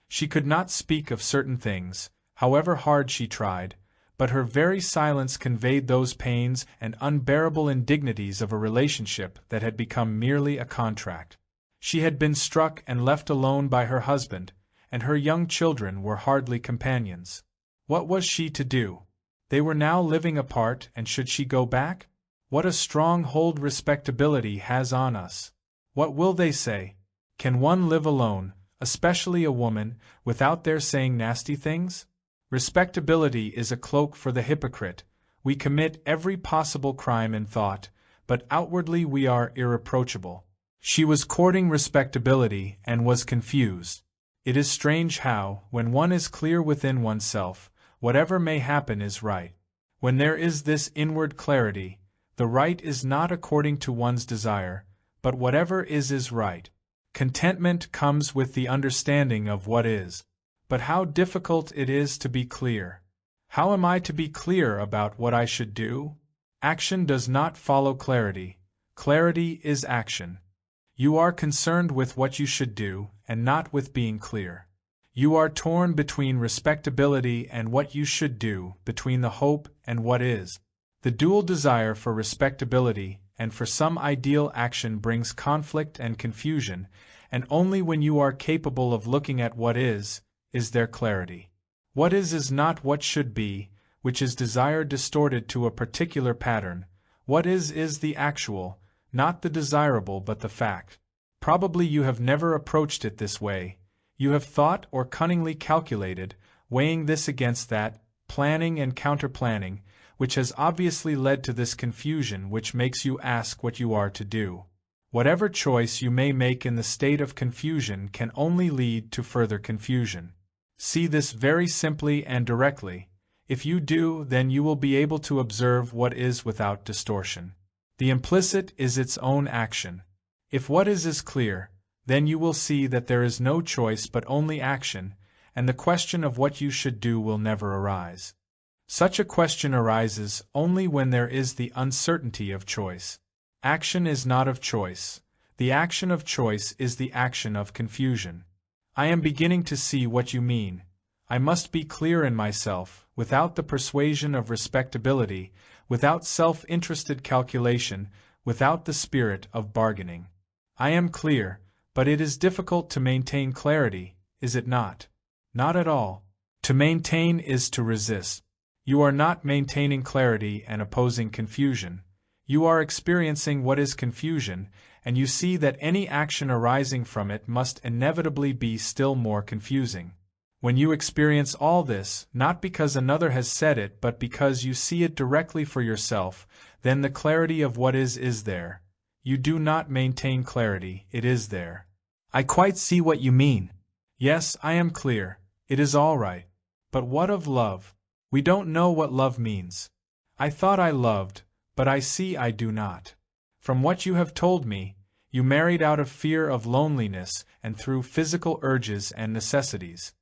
She could not speak of certain things, however hard she tried, but her very silence conveyed those pains and unbearable indignities of a relationship that had become merely a contract. She had been struck and left alone by her husband, and her young children were hardly companions. What was she to do? They were now living apart, and should she go back? What a strong hold respectability has on us! What will they say? Can one live alone, especially a woman, without their saying nasty things? Respectability is a cloak for the hypocrite. We commit every possible crime in thought, but outwardly we are irreproachable. She was courting respectability and was confused. It is strange how, when one is clear within oneself, whatever may happen is right. When there is this inward clarity, the right is not according to one's desire, but whatever is right. Contentment comes with the understanding of what is. But how difficult it is to be clear. How am I to be clear about what I should do? Action does not follow clarity. Clarity is action. You are concerned with what you should do, and not with being clear. You are torn between respectability and what you should do, between the hope and what is. The dual desire for respectability and for some ideal action brings conflict and confusion, and only when you are capable of looking at what is there clarity. What is not what should be, which is desire distorted to a particular pattern. What is the actual, not the desirable but the fact. Probably you have never approached it this way. You have thought or cunningly calculated, weighing this against that, planning and counter-planning, which has obviously led to this confusion which makes you ask what you are to do. Whatever choice you may make in the state of confusion can only lead to further confusion. See this very simply and directly. If you do, then you will be able to observe what is without distortion. The implicit is its own action. If what is clear, then you will see that there is no choice but only action, and the question of what you should do will never arise. Such a question arises only when there is the uncertainty of choice. Action is not of choice. The action of choice is the action of confusion. I am beginning to see what you mean. I must be clear in myself, without the persuasion of respectability, without self-interested calculation, without the spirit of bargaining. I am clear, but it is difficult to maintain clarity, is it not? Not at all. To maintain is to resist. You are not maintaining clarity and opposing confusion. You are experiencing what is confusion, and you see that any action arising from it must inevitably be still more confusing. When you experience all this, not because another has said it but because you see it directly for yourself, then the clarity of what is there. You do not maintain clarity, it is there. I quite see what you mean. Yes, I am clear. It is all right. But what of love? We don't know what love means. I thought I loved, but I see I do not. From what you have told me, you married out of fear of loneliness and through physical urges and necessities.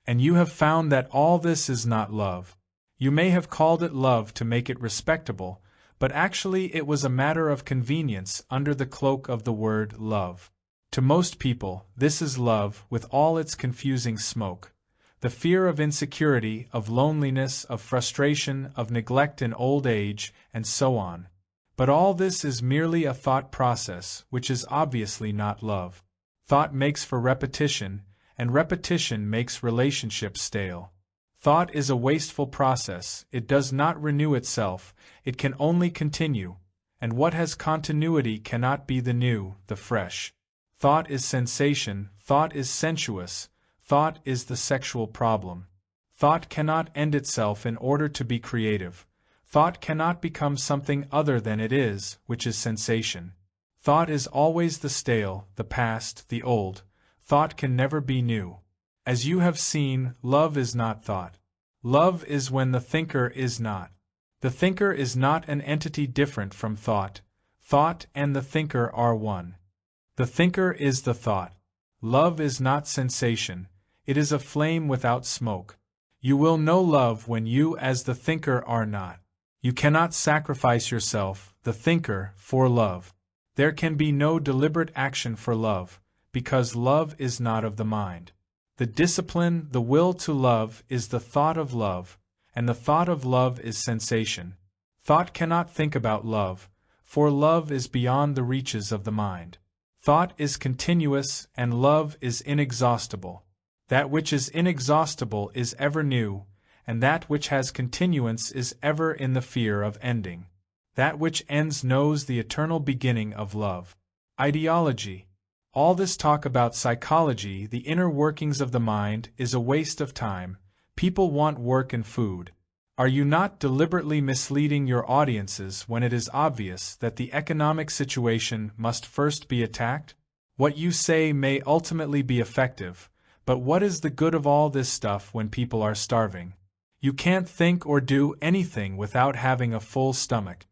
And you have found that all this is not love. You may have called it love to make it respectable, but actually it was a matter of convenience under the cloak of the word love. To most people, this is love with all its confusing smoke. The fear of insecurity, of loneliness, of frustration, of neglect in old age, and so on. But all this is merely a thought process, which is obviously not love. Thought makes for repetition, and repetition makes relationships stale. Thought is a wasteful process, it does not renew itself, it can only continue, and what has continuity cannot be the new, the fresh. Thought is sensation, thought is sensuous, thought is the sexual problem. Thought cannot end itself in order to be creative. Thought cannot become something other than it is, which is sensation. Thought is always the stale, the past, the old. Thought can never be new. As you have seen, love is not thought. Love is when the thinker is not. The thinker is not an entity different from thought. Thought and the thinker are one. The thinker is the thought. Love is not sensation. It is a flame without smoke. You will know love when you as the thinker are not. You cannot sacrifice yourself, the thinker, for love. There can be no deliberate action for love, because love is not of the mind. The discipline, the will to love, is the thought of love, and the thought of love is sensation. Thought cannot think about love, for love is beyond the reaches of the mind. Thought is continuous, and love is inexhaustible. That which is inexhaustible is ever new, and that which has continuance is ever in the fear of ending. That which ends knows the eternal beginning of love. Ideology. All this talk about psychology, the inner workings of the mind, is a waste of time. People want work and food. Are you not deliberately misleading your audiences when it is obvious that the economic situation must first be attacked? What you say may ultimately be effective, but what is the good of all this stuff when people are starving? You can't think or do anything without having a full stomach.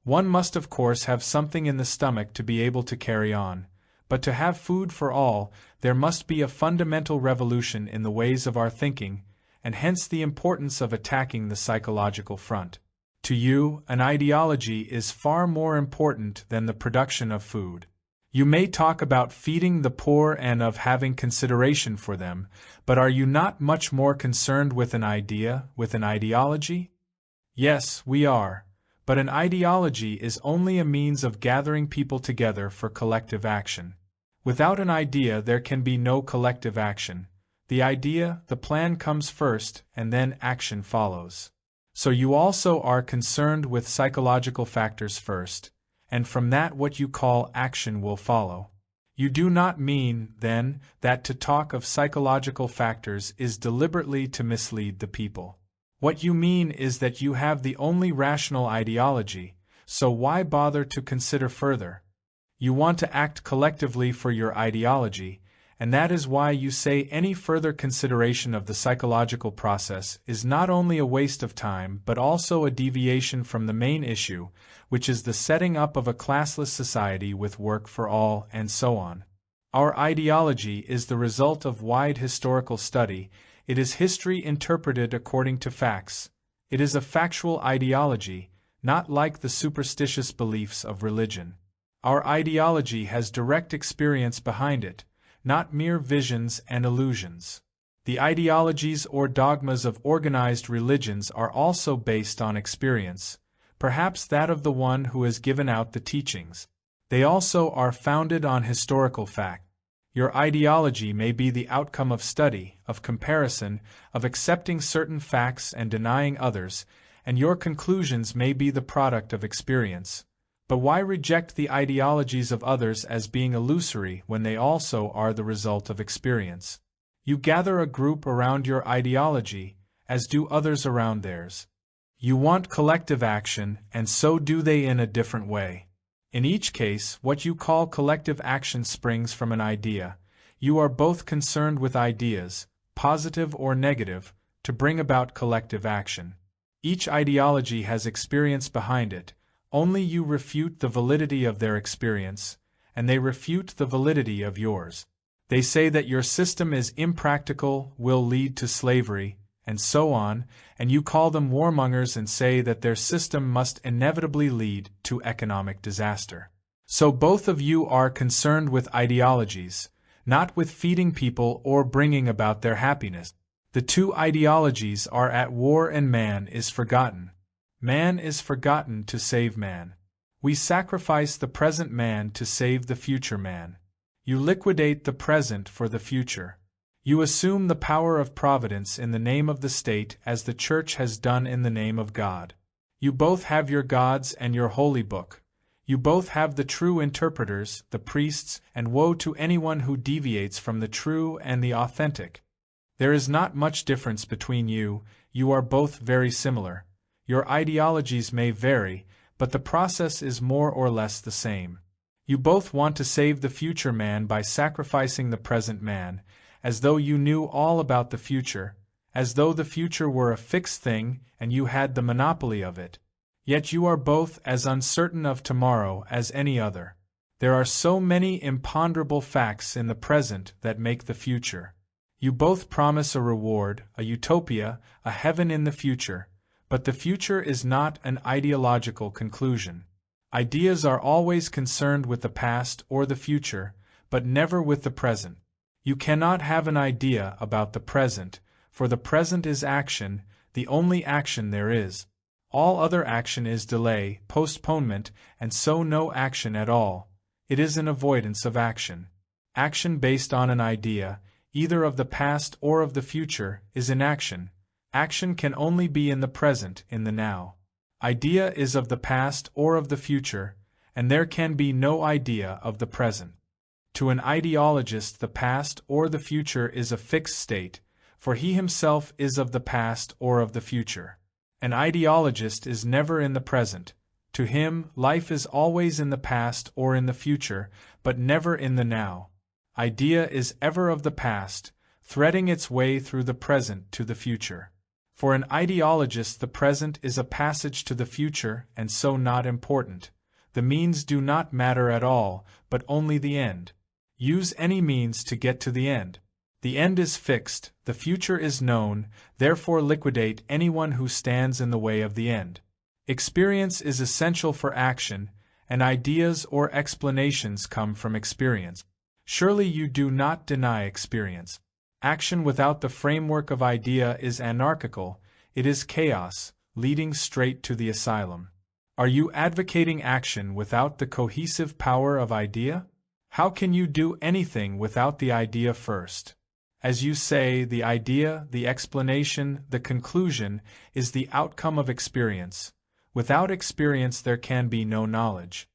One must of course have something in the stomach to be able to carry on. But to have food for all, there must be a fundamental revolution in the ways of our thinking, and hence the importance of attacking the psychological front. To you, an ideology is far more important than the production of food. You may talk about feeding the poor and of having consideration for them, but are you not much more concerned with an idea, with an ideology? Yes, we are. But an ideology is only a means of gathering people together for collective action. Without an idea there can be no collective action. The idea, the plan comes first, and then action follows. So you also are concerned with psychological factors first, and from that what you call action will follow. You do not mean, then, that to talk of psychological factors is deliberately to mislead the people. What you mean is that you have the only rational ideology, so why bother to consider further? You want to act collectively for your ideology, and that is why you say any further consideration of the psychological process is not only a waste of time but also a deviation from the main issue, which is the setting up of a classless society with work for all and so on. Our ideology is the result of wide historical study. It is history interpreted according to facts. It is a factual ideology, not like the superstitious beliefs of religion. Our ideology has direct experience behind it, not mere visions and illusions. The ideologies or dogmas of organized religions are also based on experience, perhaps that of the one who has given out the teachings. They also are founded on historical fact. Your ideology may be the outcome of study, of comparison, of accepting certain facts and denying others, and your conclusions may be the product of experience. But why reject the ideologies of others as being illusory when they also are the result of experience? You gather a group around your ideology, as do others around theirs. You want collective action, and so do they in a different way. In each case, what you call collective action springs from an idea. You are both concerned with ideas, positive or negative, to bring about collective action. Each ideology has experience behind it. Only you refute the validity of their experience, and they refute the validity of yours. They say that your system is impractical, will lead to slavery, and so on, and you call them warmongers and say that their system must inevitably lead to economic disaster. So both of you are concerned with ideologies, not with feeding people or bringing about their happiness. The two ideologies are at war and man is forgotten. Man is forgotten to save man. We sacrifice the present man to save the future man. You liquidate the present for the future. You assume the power of providence in the name of the state as the Church has done in the name of God. You both have your gods and your holy book. You both have the true interpreters, the priests, and woe to anyone who deviates from the true and the authentic. There is not much difference between you. You are both very similar. Your ideologies may vary, but the process is more or less the same. You both want to save the future man by sacrificing the present man, as though you knew all about the future, as though the future were a fixed thing and you had the monopoly of it. Yet you are both as uncertain of tomorrow as any other. There are so many imponderable facts in the present that make the future. You both promise a reward, a utopia, a heaven in the future. But the future is not an ideological conclusion. Ideas are always concerned with the past or the future, but never with the present. You cannot have an idea about the present, for the present is action, the only action there is. All other action is delay, postponement, and so no action at all. It is an avoidance of action. Action based on an idea, either of the past or of the future, is inaction. Action can only be in the present, in the now. Idea is of the past or of the future, and there can be no idea of the present. To an ideologist the past or the future is a fixed state, for he himself is of the past or of the future. An ideologist is never in the present. To him, life is always in the past or in the future, but never in the now. Idea is ever of the past, threading its way through the present to the future. For an ideologist the present is a passage to the future and so not important. The means do not matter at all, but only the end. Use any means to get to the end. The end is fixed, the future is known, therefore liquidate anyone who stands in the way of the end. Experience is essential for action, and ideas or explanations come from experience. Surely you do not deny experience. Action without the framework of idea is anarchical, it is chaos, leading straight to the asylum. Are you advocating action without the cohesive power of idea? How can you do anything without the idea first? As you say, the idea, the explanation, the conclusion, is the outcome of experience. Without experience there can be no knowledge.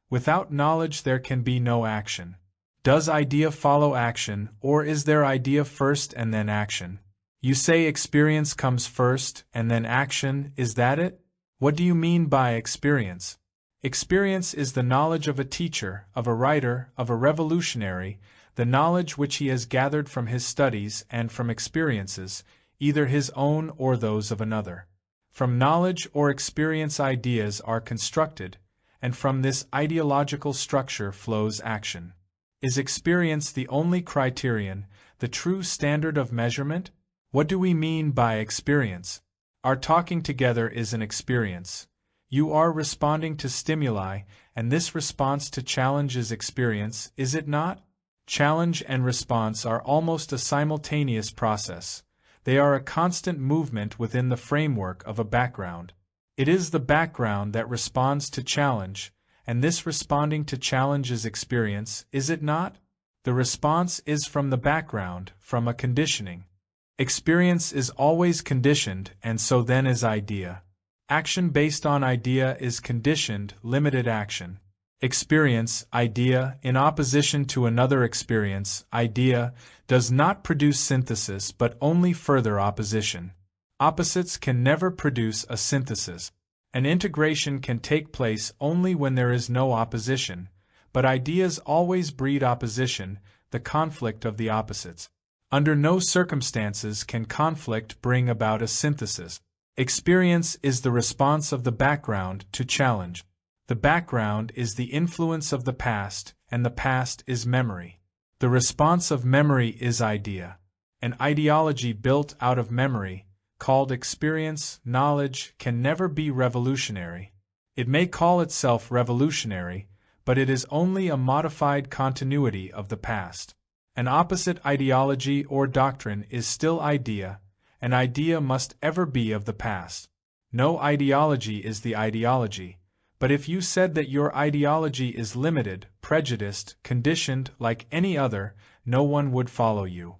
Without knowledge there can be no action. Does idea follow action, or is there idea first and then action? You say experience comes first and then action, is that it? What do you mean by experience? Experience is the knowledge of a teacher, of a writer, of a revolutionary, the knowledge which he has gathered from his studies and from experiences, either his own or those of another. From knowledge or experience ideas are constructed, and from this ideological structure flows action. Is experience the only criterion, the true standard of measurement? What do we mean by experience? Our talking together is an experience. You are responding to stimuli, and this response to challenge is experience, is it not? Challenge and response are almost a simultaneous process. They are a constant movement within the framework of a background. It is the background that responds to challenge, and this responding to challenge is experience, is it not? The response is from the background, from a conditioning. Experience is always conditioned, and so then is idea. Action based on idea is conditioned, limited action. Experience, idea, in opposition to another experience, idea, does not produce synthesis but only further opposition. Opposites can never produce a synthesis. An integration can take place only when there is no opposition, but ideas always breed opposition, the conflict of the opposites. Under no circumstances can conflict bring about a synthesis. Experience is the response of the background to challenge. The background is the influence of the past, and the past is memory. The response of memory is idea. An ideology built out of memory, called experience, knowledge, can never be revolutionary. It may call itself revolutionary, but it is only a modified continuity of the past. An opposite ideology or doctrine is still idea. An idea must ever be of the past. No ideology is the ideology, but if you said that your ideology is limited, prejudiced, conditioned like any other, no one would follow you.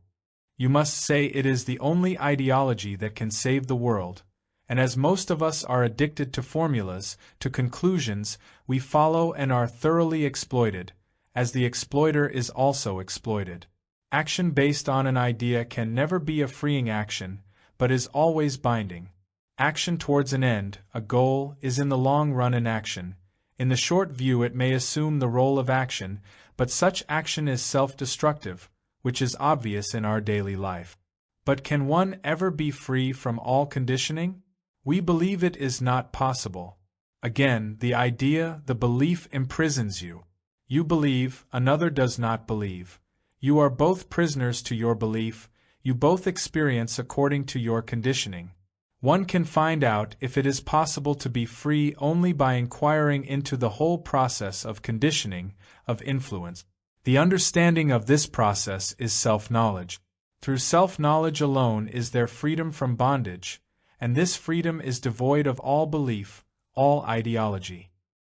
You must say it is the only ideology that can save the world, and as most of us are addicted to formulas, to conclusions, we follow and are thoroughly exploited, as the exploiter is also exploited. Action based on an idea can never be a freeing action, but is always binding. Action towards an end, a goal, is in the long run an action. In the short view it may assume the role of action, but such action is self-destructive, which is obvious in our daily life. But can one ever be free from all conditioning? We believe it is not possible. Again, the idea, the belief imprisons you. You believe, another does not believe. You are both prisoners to your belief, you both experience according to your conditioning. One can find out if it is possible to be free only by inquiring into the whole process of conditioning, of influence. The understanding of this process is self-knowledge. Through self-knowledge alone is there freedom from bondage, and this freedom is devoid of all belief, all ideology.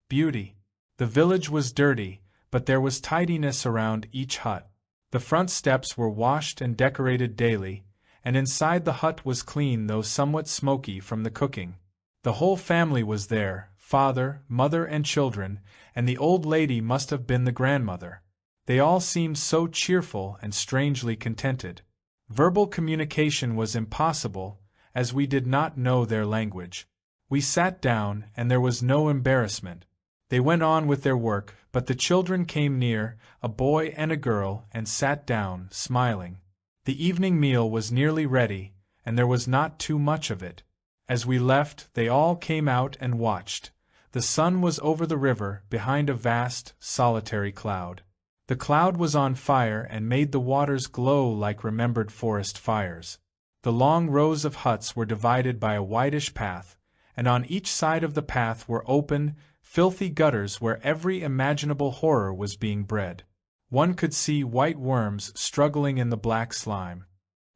Beauty. The village was dirty, but there was tidiness around each hut. The front steps were washed and decorated daily, and inside the hut was clean though somewhat smoky from the cooking. The whole family was there, father, mother and children, and the old lady must have been the grandmother. They all seemed so cheerful and strangely contented. Verbal communication was impossible, as we did not know their language. We sat down, and there was no embarrassment. They went on with their work, but the children came near, a boy and a girl, and sat down, smiling. The evening meal was nearly ready, and there was not too much of it. As we left, they all came out and watched. The sun was over the river, behind a vast, solitary cloud. The cloud was on fire and made the waters glow like remembered forest fires. The long rows of huts were divided by a whitish path, and on each side of the path were open, filthy gutters where every imaginable horror was being bred. One could see white worms struggling in the black slime.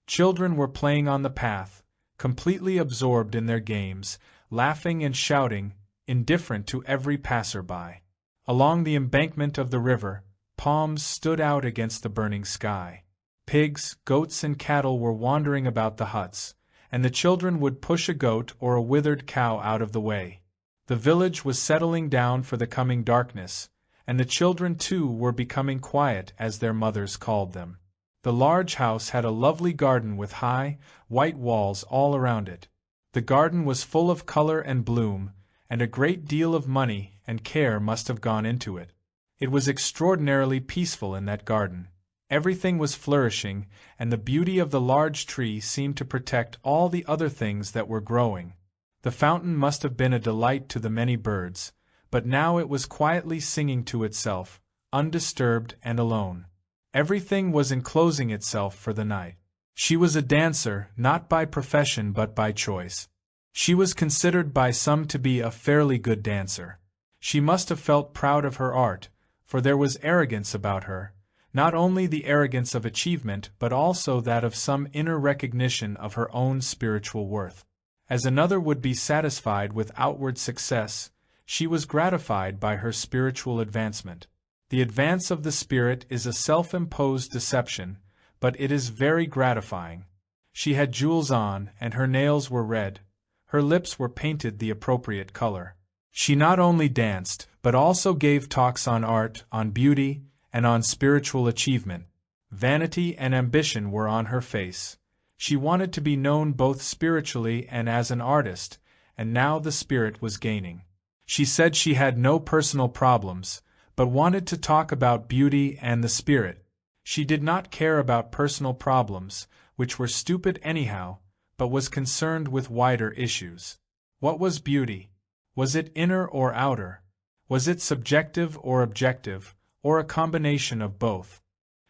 Children were playing on the path, completely absorbed in their games, laughing and shouting, indifferent to every passer-by. Along the embankment of the river, palms stood out against the burning sky. Pigs, goats and cattle were wandering about the huts, and the children would push a goat or a withered cow out of the way. The village was settling down for the coming darkness, and the children too were becoming quiet as their mothers called them. The large house had a lovely garden with high, white walls all around it. The garden was full of color and bloom, and a great deal of money and care must have gone into it. It was extraordinarily peaceful in that garden. Everything was flourishing, and the beauty of the large tree seemed to protect all the other things that were growing. The fountain must have been a delight to the many birds, but now it was quietly singing to itself, undisturbed and alone. Everything was enclosing itself for the night. She was a dancer, not by profession but by choice. She was considered by some to be a fairly good dancer. She must have felt proud of her art, for there was arrogance about her, not only the arrogance of achievement but also that of some inner recognition of her own spiritual worth. As another would be satisfied with outward success, she was gratified by her spiritual advancement. The advance of the spirit is a self-imposed deception, but it is very gratifying. She had jewels on, and her nails were red. Her lips were painted the appropriate color. She not only danced, but also gave talks on art, on beauty, and on spiritual achievement. Vanity and ambition were on her face. She wanted to be known both spiritually and as an artist, and now the spirit was gaining. She said she had no personal problems, but wanted to talk about beauty and the spirit. She did not care about personal problems, which were stupid anyhow, but was concerned with wider issues. What was beauty? Was it inner or outer? Was it subjective or objective, or a combination of both?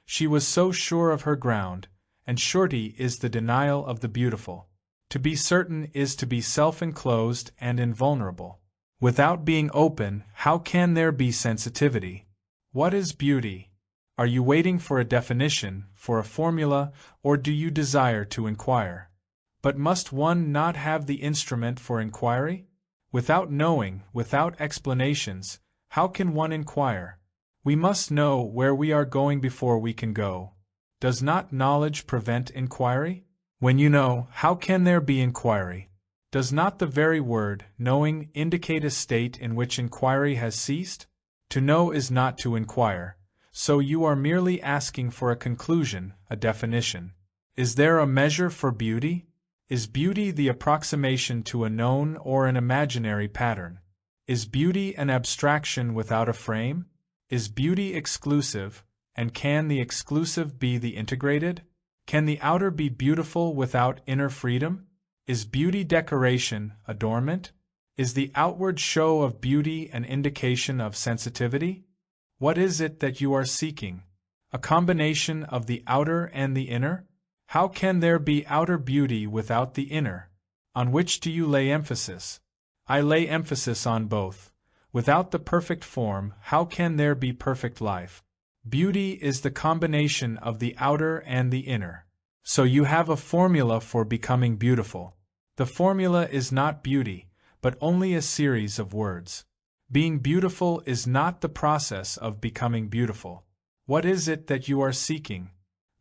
She was so sure of her ground, and surety is the denial of the beautiful. To be certain is to be self-enclosed and invulnerable. Without being open, how can there be sensitivity? What is beauty? Are you waiting for a definition, for a formula, or do you desire to inquire? But must one not have the instrument for inquiry? Without knowing, without explanations, how can one inquire? We must know where we are going before we can go. Does not knowledge prevent inquiry? When you know, how can there be inquiry? Does not the very word, knowing, indicate a state in which inquiry has ceased? To know is not to inquire, so you are merely asking for a conclusion, a definition. Is there a measure for beauty? Is beauty the approximation to a known or an imaginary pattern? Is beauty an abstraction without a frame? Is beauty exclusive, and can the exclusive be the integrated? Can the outer be beautiful without inner freedom? Is beauty decoration, adornment? Is the outward show of beauty an indication of sensitivity? What is it that you are seeking? A combination of the outer and the inner? How can there be outer beauty without the inner? On which do you lay emphasis? I lay emphasis on both. Without the perfect form, how can there be perfect life? Beauty is the combination of the outer and the inner. So you have a formula for becoming beautiful. The formula is not beauty, but only a series of words. Being beautiful is not the process of becoming beautiful. What is it that you are seeking?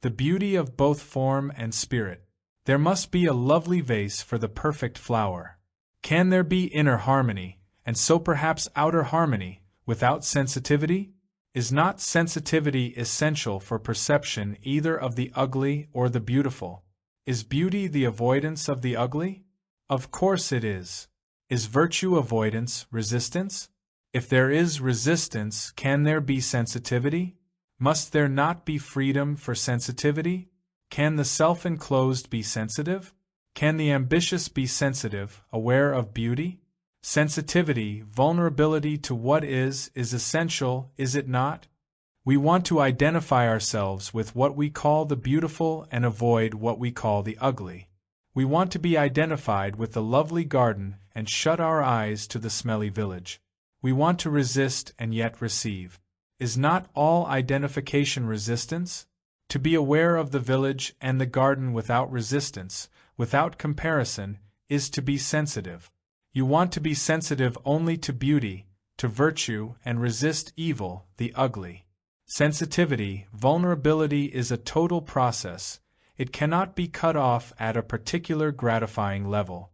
The beauty of both form and spirit. There must be a lovely vase for the perfect flower. Can there be inner harmony, and so perhaps outer harmony, without sensitivity? Is not sensitivity essential for perception either of the ugly or the beautiful? Is beauty the avoidance of the ugly? Of course it is. Is virtue avoidance, resistance? If there is resistance, can there be sensitivity? Must there not be freedom for sensitivity? Can the self-enclosed be sensitive? Can the ambitious be sensitive, aware of beauty? Sensitivity, vulnerability to what is essential, is it not? We want to identify ourselves with what we call the beautiful and avoid what we call the ugly. We want to be identified with the lovely garden and shut our eyes to the smelly village. We want to resist and yet receive. Is not all identification resistance? To be aware of the village and the garden without resistance, without comparison, is to be sensitive. You want to be sensitive only to beauty, to virtue, and resist evil, the ugly. Sensitivity, vulnerability is a total process. It cannot be cut off at a particular gratifying level.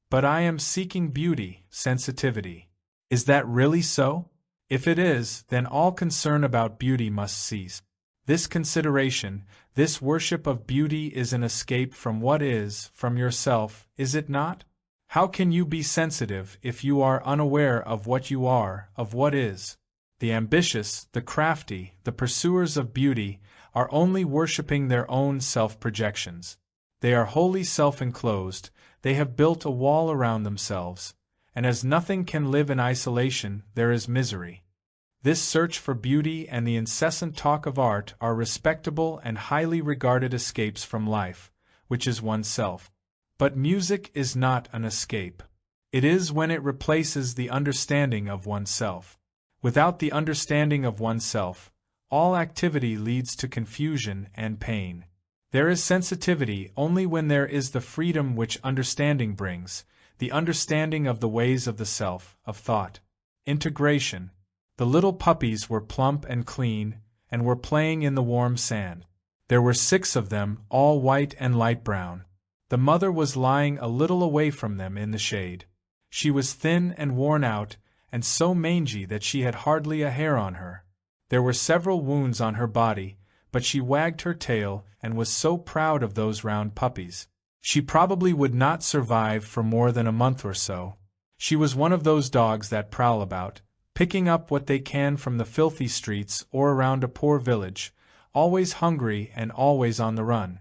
But I am seeking beauty, sensitivity. Is that really so? If it is, then all concern about beauty must cease. This consideration, this worship of beauty is an escape from what is, from yourself, is it not? How can you be sensitive if you are unaware of what you are, of what is? The ambitious, the crafty, the pursuers of beauty, are only worshipping their own self-projections. They are wholly self-enclosed, they have built a wall around themselves, and as nothing can live in isolation, there is misery. This search for beauty and the incessant talk of art are respectable and highly regarded escapes from life, which is oneself. But music is not an escape. It is when it replaces the understanding of oneself. Without the understanding of oneself, all activity leads to confusion and pain. There is sensitivity only when there is the freedom which understanding brings, the understanding of the ways of the self, of thought. Integration. The little puppies were plump and clean, and were playing in the warm sand. There were 6 of them, all white and light brown. The mother was lying a little away from them in the shade. She was thin and worn out, and so mangy that she had hardly a hair on her. There were several wounds on her body, but she wagged her tail and was so proud of those round puppies. She probably would not survive for more than a month or so. She was one of those dogs that prowl about, picking up what they can from the filthy streets or around a poor village, always hungry and always on the run.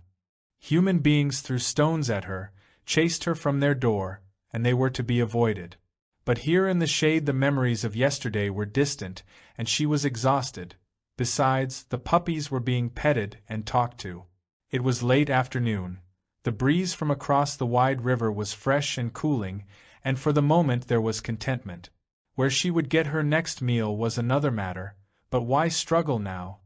Human beings threw stones at her, chased her from their door, and they were to be avoided. But here in the shade the memories of yesterday were distant, and she was exhausted. Besides, the puppies were being petted and talked to. It was late afternoon. The breeze from across the wide river was fresh and cooling, and for the moment there was contentment. Where she would get her next meal was another matter, but why struggle now?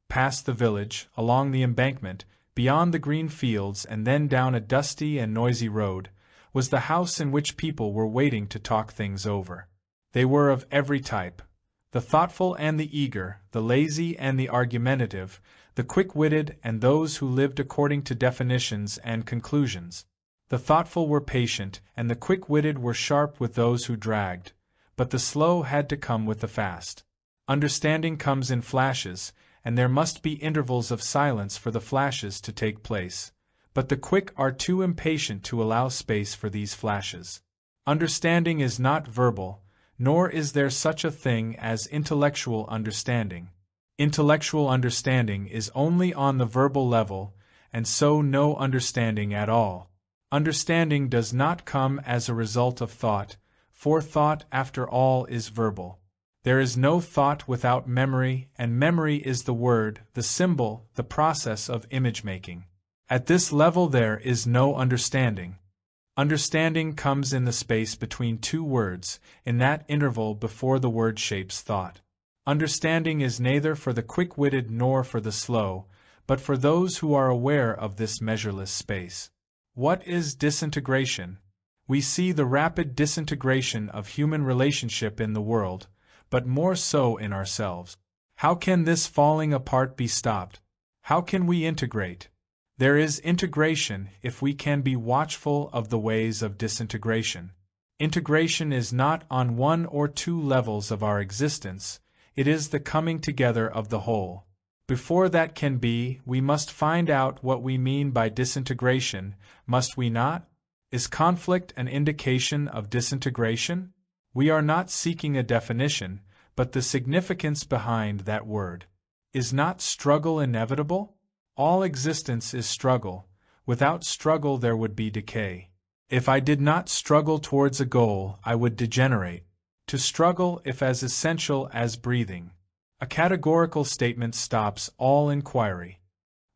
Past the village, along the embankment, beyond the green fields and then down a dusty and noisy road, was the house in which people were waiting to talk things over. They were of every type. The thoughtful and the eager, the lazy and the argumentative, the quick-witted and those who lived according to definitions and conclusions. The thoughtful were patient, and the quick-witted were sharp with those who dragged, but the slow had to come with the fast. Understanding comes in flashes, and there must be intervals of silence for the flashes to take place, but the quick are too impatient to allow space for these flashes. Understanding is not verbal, nor is there such a thing as intellectual understanding. Intellectual understanding is only on the verbal level, and so no understanding at all. Understanding does not come as a result of thought, for thought, after all, is verbal. There is no thought without memory, and memory is the word, the symbol, the process of image-making. At this level there is no understanding. Understanding comes in the space between 2 words, in that interval before the word shapes thought. Understanding is neither for the quick-witted nor for the slow, but for those who are aware of this measureless space. What is disintegration? We see the rapid disintegration of human relationship in the world, but more so in ourselves. How can this falling apart be stopped? How can we integrate? There is integration if we can be watchful of the ways of disintegration. Integration is not on 1 or 2 levels of our existence, it is the coming together of the whole. Before that can be, we must find out what we mean by disintegration, must we not? Is conflict an indication of disintegration? We are not seeking a definition, but the significance behind that word. Is not struggle inevitable? All existence is struggle. Without struggle there would be decay. If I did not struggle towards a goal, I would degenerate. To struggle is as essential as breathing. A categorical statement stops all inquiry.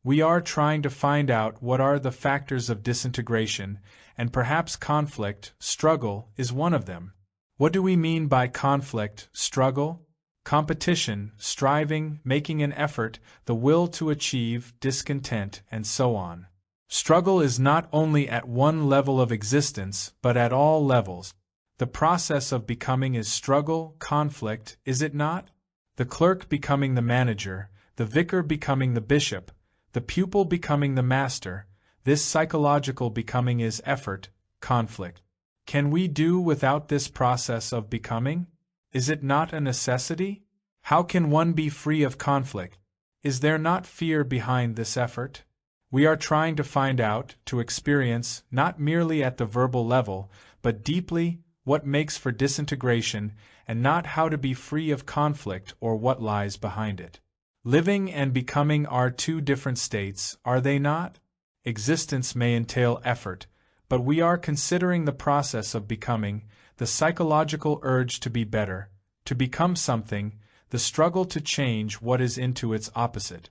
We are trying to find out what are the factors of disintegration, and perhaps conflict, struggle, is one of them. What do we mean by conflict, struggle? Competition, striving, making an effort, the will to achieve, discontent, and so on. Struggle is not only at one level of existence, but at all levels. The process of becoming is struggle, conflict, is it not? The clerk becoming the manager, the vicar becoming the bishop, the pupil becoming the master, this psychological becoming is effort, conflict. Can we do without this process of becoming? Is it not a necessity? How can one be free of conflict? Is there not fear behind this effort? We are trying to find out, to experience, not merely at the verbal level, but deeply, what makes for disintegration, and not how to be free of conflict or what lies behind it. Living and becoming are two different states, are they not? Existence may entail effort, but we are considering the process of becoming, the psychological urge to be better, to become something, the struggle to change what is into its opposite.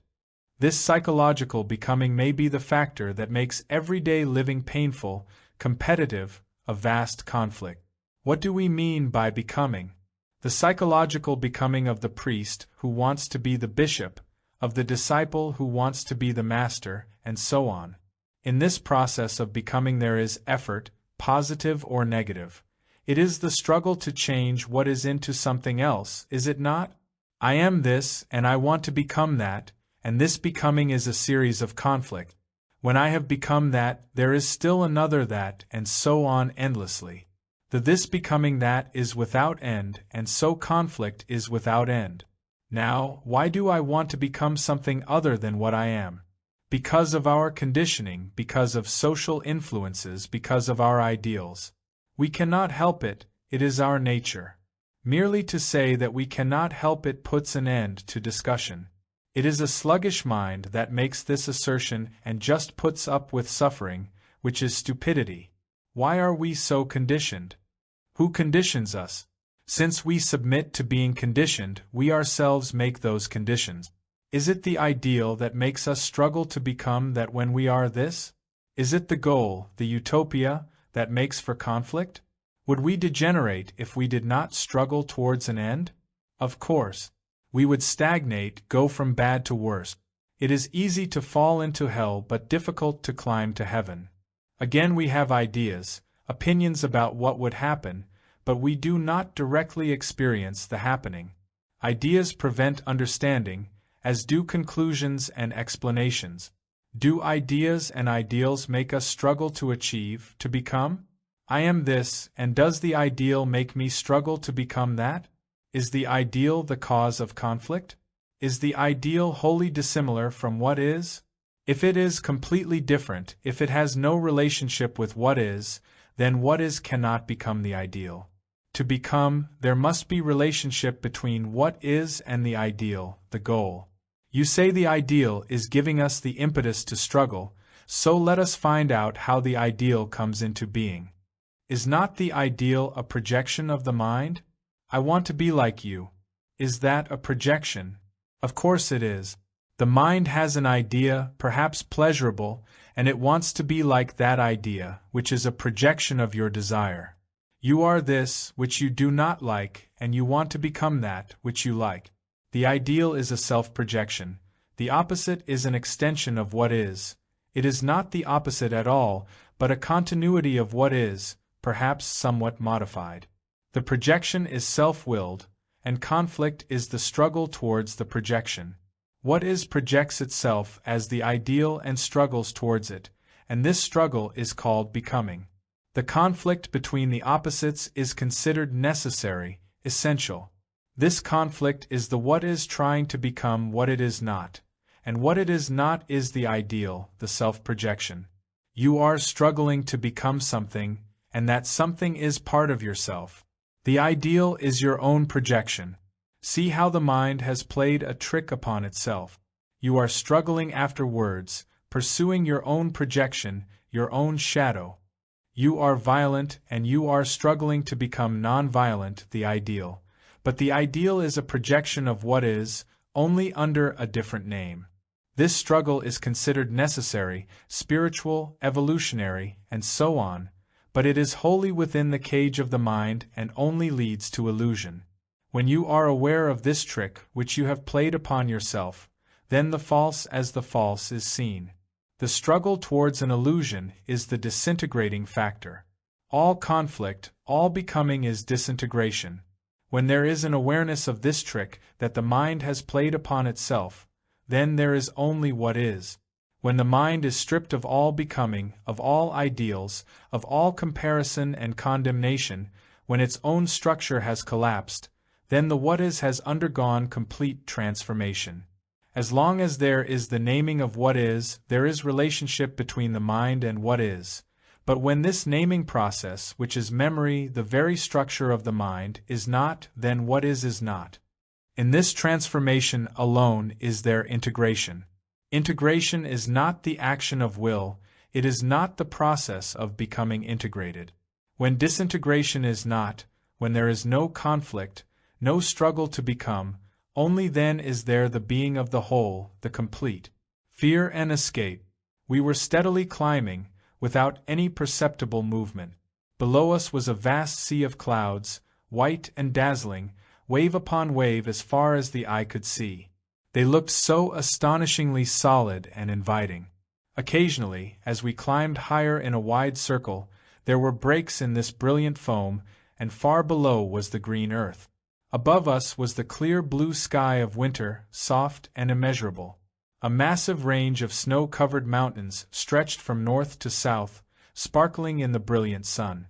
This psychological becoming may be the factor that makes everyday living painful, competitive, a vast conflict. What do we mean by becoming? The psychological becoming of the priest who wants to be the bishop, of the disciple who wants to be the master, and so on. In this process of becoming there is effort, positive or negative. It is the struggle to change what is into something else, is it not? I am this, and I want to become that, and this becoming is a series of conflict. When I have become that, there is still another that, and so on endlessly. The this becoming that is without end, and so conflict is without end. Now, why do I want to become something other than what I am? Because of our conditioning, because of social influences, because of our ideals. We cannot help it, it is our nature. Merely to say that we cannot help it puts an end to discussion. It is a sluggish mind that makes this assertion and just puts up with suffering, which is stupidity. Why are we so conditioned? Who conditions us? Since we submit to being conditioned, we ourselves make those conditions. Is it the ideal that makes us struggle to become that when we are this? Is it the goal, the utopia, that makes for conflict? Would we degenerate if we did not struggle towards an end? Of course. We would stagnate, go from bad to worse. It is easy to fall into hell but difficult to climb to heaven. Again we have ideas, opinions about what would happen, but we do not directly experience the happening. Ideas prevent understanding, as do conclusions and explanations. Do ideas and ideals make us struggle to achieve, to become? I am this, and does the ideal make me struggle to become that? Is the ideal the cause of conflict? Is the ideal wholly dissimilar from what is? If it is completely different, if it has no relationship with what is, then what is cannot become the ideal. To become, there must be relationship between what is and the ideal, the goal. You say the ideal is giving us the impetus to struggle, so let us find out how the ideal comes into being. Is not the ideal a projection of the mind? I want to be like you. Is that a projection? Of course it is. The mind has an idea, perhaps pleasurable, and it wants to be like that idea, which is a projection of your desire. You are this, which you do not like, and you want to become that, which you like. The ideal is a self-projection. The opposite is an extension of what is. It is not the opposite at all, but a continuity of what is, perhaps somewhat modified. The projection is self-willed, and conflict is the struggle towards the projection. What is projects itself as the ideal and struggles towards it, and this struggle is called becoming. The conflict between the opposites is considered necessary, essential. This conflict is the what is trying to become what it is not, and what it is not is the ideal, the self-projection. You are struggling to become something, and that something is part of yourself. The ideal is your own projection. See how the mind has played a trick upon itself. You are struggling after words, pursuing your own projection, your own shadow. You are violent and you are struggling to become non-violent, the ideal. But the ideal is a projection of what is, only under a different name. This struggle is considered necessary, spiritual, evolutionary, and so on, but it is wholly within the cage of the mind and only leads to illusion. When you are aware of this trick which you have played upon yourself, then the false as the false is seen. The struggle towards an illusion is the disintegrating factor. All conflict, all becoming is disintegration. When there is an awareness of this trick that the mind has played upon itself, then there is only what is. When the mind is stripped of all becoming, of all ideals, of all comparison and condemnation, when its own structure has collapsed, then the what is has undergone complete transformation. As long as there is the naming of what is, there is relationship between the mind and what is, But when this naming process, which is memory, the very structure of the mind, is not, then what is not. In this transformation alone is there integration. Integration is not the action of will, it is not the process of becoming integrated. When disintegration is not, when there is no conflict, no struggle to become, only then is there the being of the whole, the complete. Fear and escape. We were steadily climbing, without any perceptible movement. Below us was a vast sea of clouds, white and dazzling, wave upon wave as far as the eye could see. They looked so astonishingly solid and inviting. Occasionally, as we climbed higher in a wide circle, there were breaks in this brilliant foam, and far below was the green earth. Above us was the clear blue sky of winter, soft and immeasurable. A massive range of snow-covered mountains stretched from north to south, sparkling in the brilliant sun.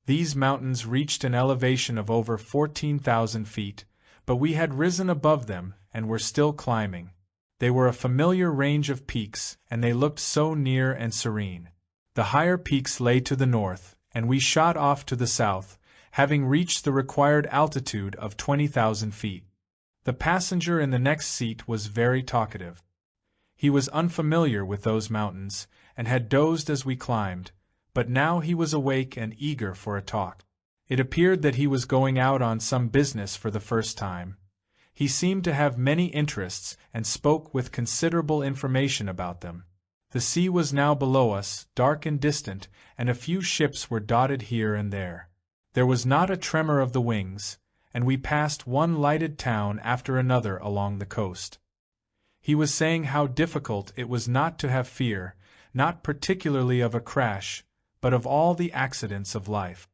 These mountains reached an elevation of over 14,000 feet, but we had risen above them and were still climbing. They were a familiar range of peaks, and they looked so near and serene. The higher peaks lay to the north, and we shot off to the south, having reached the required altitude of 20,000 feet. The passenger in the next seat was very talkative. He was unfamiliar with those mountains, and had dozed as we climbed, but now he was awake and eager for a talk. It appeared that he was going out on some business for the first time. He seemed to have many interests, and spoke with considerable information about them. The sea was now below us, dark and distant, and a few ships were dotted here and there. There was not a tremor of the wings, and we passed one lighted town after another along the coast. He was saying how difficult it was not to have fear, not particularly of a crash, but of all the accidents of life.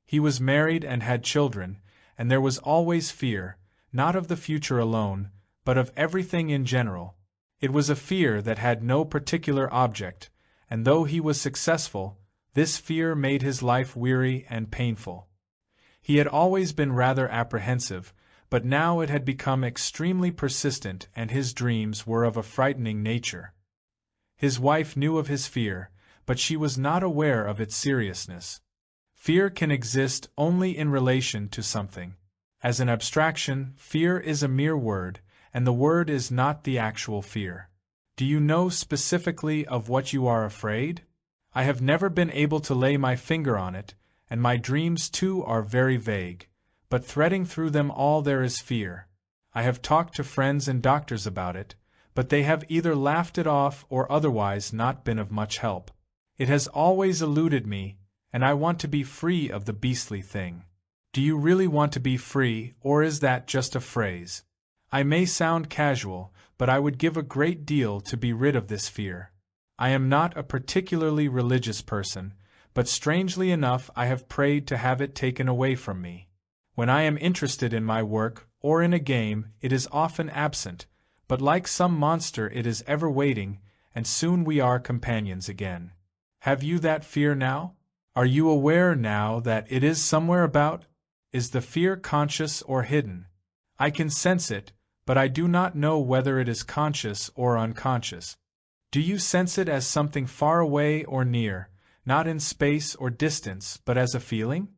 He was married and had children, and there was always fear, not of the future alone, but of everything in general. It was a fear that had no particular object, and though he was successful, this fear made his life weary and painful. He had always been rather apprehensive, but now it had become extremely persistent, and his dreams were of a frightening nature. His wife knew of his fear, but she was not aware of its seriousness. Fear can exist only in relation to something. As an abstraction, fear is a mere word, and the word is not the actual fear. Do you know specifically of what you are afraid? I have never been able to lay my finger on it, and my dreams too are very vague, but threading through them all there is fear. I have talked to friends and doctors about it, but they have either laughed it off or otherwise not been of much help. It has always eluded me, and I want to be free of the beastly thing. Do you really want to be free, or is that just a phrase? I may sound casual, but I would give a great deal to be rid of this fear. I am not a particularly religious person, but strangely enough I have prayed to have it taken away from me. When I am interested in my work, or in a game, it is often absent, but like some monster it is ever waiting, and soon we are companions again. Have you that fear now? Are you aware now that it is somewhere about? Is the fear conscious or hidden? I can sense it, but I do not know whether it is conscious or unconscious. Do you sense it as something far away or near, not in space or distance, but as a feeling?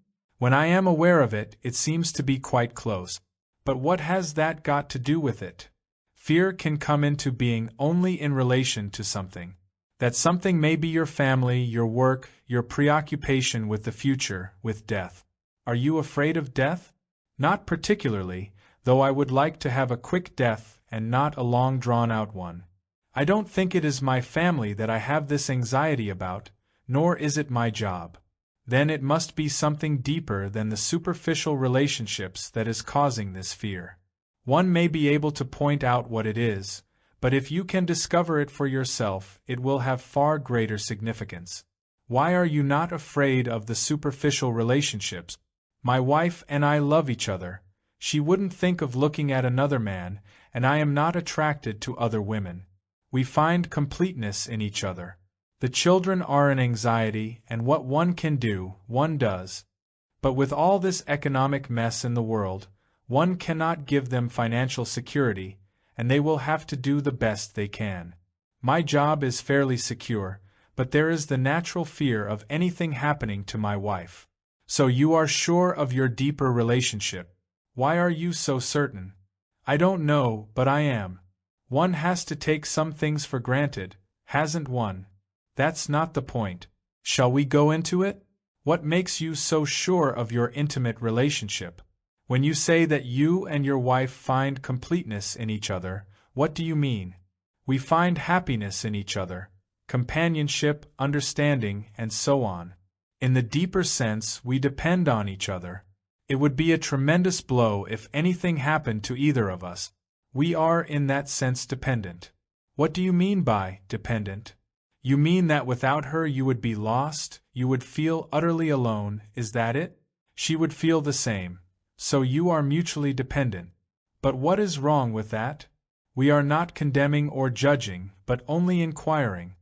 When I am aware of it, it seems to be quite close. But what has that got to do with it? Fear can come into being only in relation to something. That something may be your family, your work, your preoccupation with the future, with death. Are you afraid of death? Not particularly, though I would like to have a quick death and not a long drawn-out one. I don't think it is my family that I have this anxiety about, nor is it my job. Then it must be something deeper than the superficial relationships that is causing this fear. One may be able to point out what it is, but if you can discover it for yourself, it will have far greater significance. Why are you not afraid of the superficial relationships? My wife and I love each other. She wouldn't think of looking at another man, and I am not attracted to other women. We find completeness in each other. The children are an anxiety, and what one can do, one does. But with all this economic mess in the world, one cannot give them financial security, and they will have to do the best they can. My job is fairly secure, but there is the natural fear of anything happening to my wife. So you are sure of your deeper relationship. Why are you so certain? I don't know, but I am. One has to take some things for granted, hasn't one? That's not the point. Shall we go into it? What makes you so sure of your intimate relationship? When you say that you and your wife find completeness in each other, what do you mean? We find happiness in each other, companionship, understanding, and so on. In the deeper sense, we depend on each other. It would be a tremendous blow if anything happened to either of us. We are in that sense dependent. What do you mean by dependent? You mean that without her you would be lost, you would feel utterly alone, is that it? She would feel the same. So you are mutually dependent. But what is wrong with that? We are not condemning or judging, but only inquiring.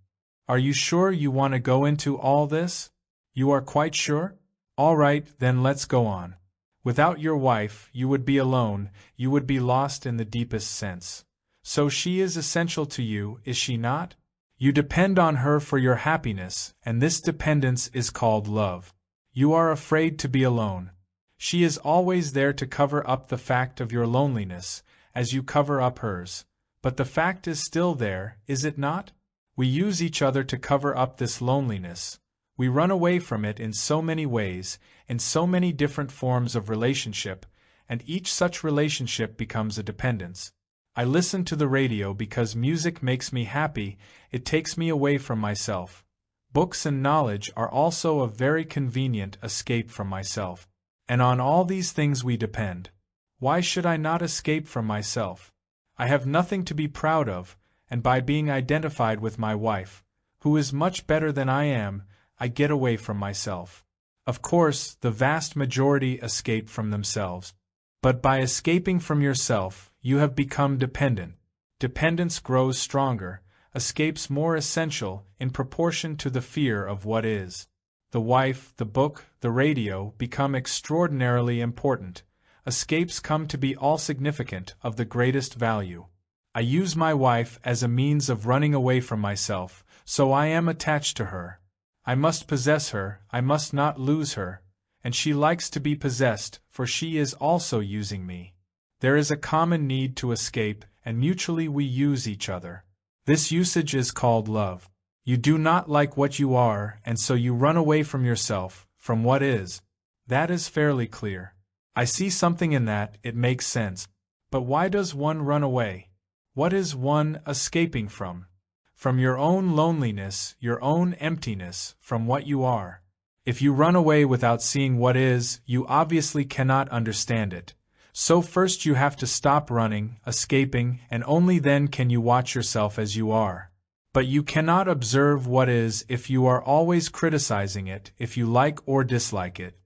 Are you sure you want to go into all this? You are quite sure? All right, then let's go on. Without your wife, you would be alone, you would be lost in the deepest sense. So she is essential to you, is she not? You depend on her for your happiness, and this dependence is called love. You are afraid to be alone. She is always there to cover up the fact of your loneliness, as you cover up hers. But the fact is still there, is it not? We use each other to cover up this loneliness. We run away from it in so many ways, in so many different forms of relationship, and each such relationship becomes a dependence. I listen to the radio because music makes me happy, it takes me away from myself. Books and knowledge are also a very convenient escape from myself. And on all these things we depend. Why should I not escape from myself? I have nothing to be proud of, and by being identified with my wife, who is much better than I am, I get away from myself. Of course, the vast majority escape from themselves. But by escaping from yourself, you have become dependent. Dependence grows stronger, escapes more essential in proportion to the fear of what is. The wife, the book, the radio become extraordinarily important. Escapes come to be all significant, of the greatest value. I use my wife as a means of running away from myself, so I am attached to her. I must possess her, I must not lose her, and she likes to be possessed, for she is also using me. There is a common need to escape, and mutually we use each other. This usage is called love. You do not like what you are, and so you run away from yourself, from what is. That is fairly clear. I see something in that, it makes sense. But why does one run away? What is one escaping from? From your own loneliness, your own emptiness, from what you are. If you run away without seeing what is, you obviously cannot understand it. So first you have to stop running, escaping, and only then can you watch yourself as you are. But you cannot observe what is if you are always criticizing it, if you like or dislike it.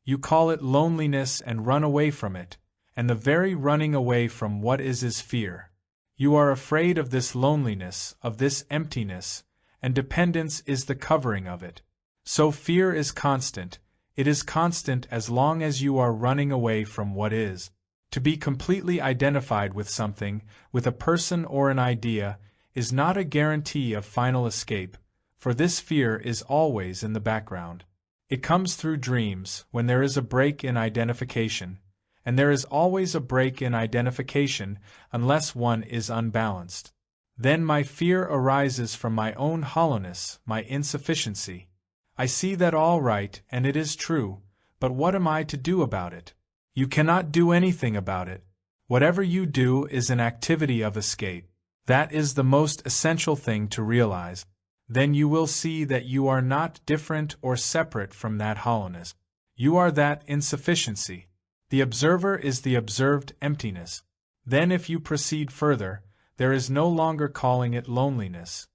You call it loneliness and run away from it, and the very running away from what is fear. You are afraid of this loneliness, of this emptiness, and dependence is the covering of it. So fear is constant. It is constant as long as you are running away from what is. To be completely identified with something, with a person or an idea, is not a guarantee of final escape, for this fear is always in the background. It comes through dreams, when there is a break in identification, and there is always a break in identification unless one is unbalanced. Then my fear arises from my own hollowness, my insufficiency. I see that all right, and it is true, but what am I to do about it? You cannot do anything about it. Whatever you do is an activity of escape. That is the most essential thing to realize. Then you will see that you are not different or separate from that hollowness. You are that insufficiency. The observer is the observed emptiness. Then if you proceed further, there is no longer calling it loneliness.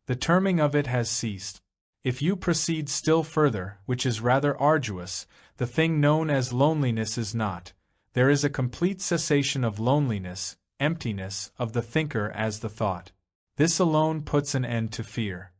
The terming of it has ceased. If you proceed still further, which is rather arduous, the thing known as loneliness is not. There is a complete cessation of loneliness, emptiness, of the thinker as the thought. This alone puts an end to fear.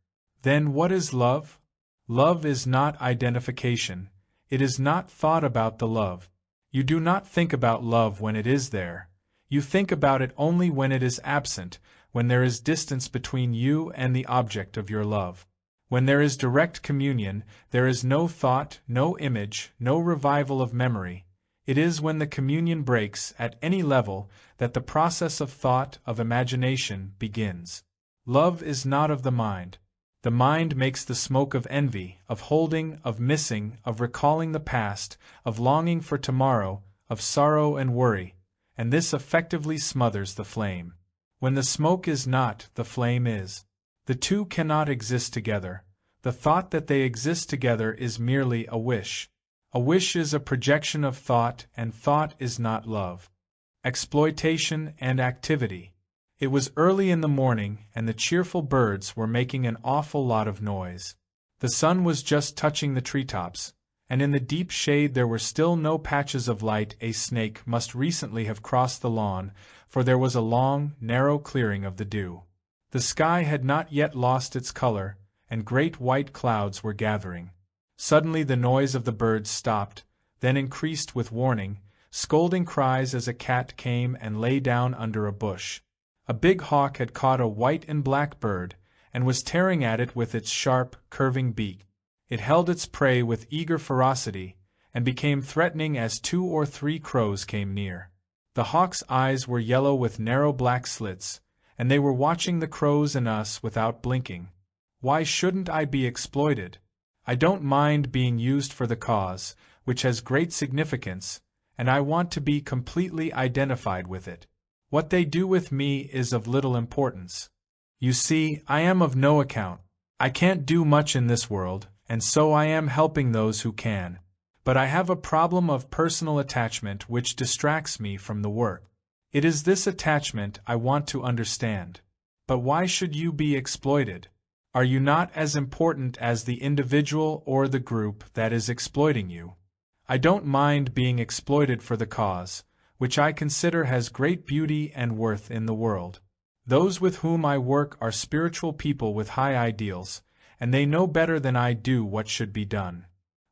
Then what is love? Love is not identification. It is not thought about the love. You do not think about love when it is there. You think about it only when it is absent, when there is distance between you and the object of your love. When there is direct communion, there is no thought, no image, no revival of memory. It is when the communion breaks, at any level, that the process of thought, of imagination, begins. Love is not of the mind. The mind makes the smoke of envy, of holding, of missing, of recalling the past, of longing for tomorrow, of sorrow and worry, and this effectively smothers the flame. When the smoke is not, the flame is. The two cannot exist together. The thought that they exist together is merely a wish. A wish is a projection of thought, and thought is not love. Exploitation and activity. It was early in the morning, and the cheerful birds were making an awful lot of noise. The sun was just touching the treetops, and in the deep shade there were still no patches of light. A snake must recently have crossed the lawn, for there was a long, narrow clearing of the dew. The sky had not yet lost its color, and great white clouds were gathering. Suddenly the noise of the birds stopped, then increased with warning, scolding cries as a cat came and lay down under a bush. A big hawk had caught a white and black bird, and was tearing at it with its sharp, curving beak. It held its prey with eager ferocity, and became threatening as 2 or 3 crows came near. The hawk's eyes were yellow with narrow black slits, and they were watching the crows and us without blinking. Why shouldn't I be exploited? I don't mind being used for the cause, which has great significance, and I want to be completely identified with it. What they do with me is of little importance. You see, I am of no account. I can't do much in this world, and so I am helping those who can. But I have a problem of personal attachment which distracts me from the work. It is this attachment I want to understand. But why should you be exploited? Are you not as important as the individual or the group that is exploiting you? I don't mind being exploited for the cause, which I consider has great beauty and worth in the world. Those with whom I work are spiritual people with high ideals, and they know better than I do what should be done.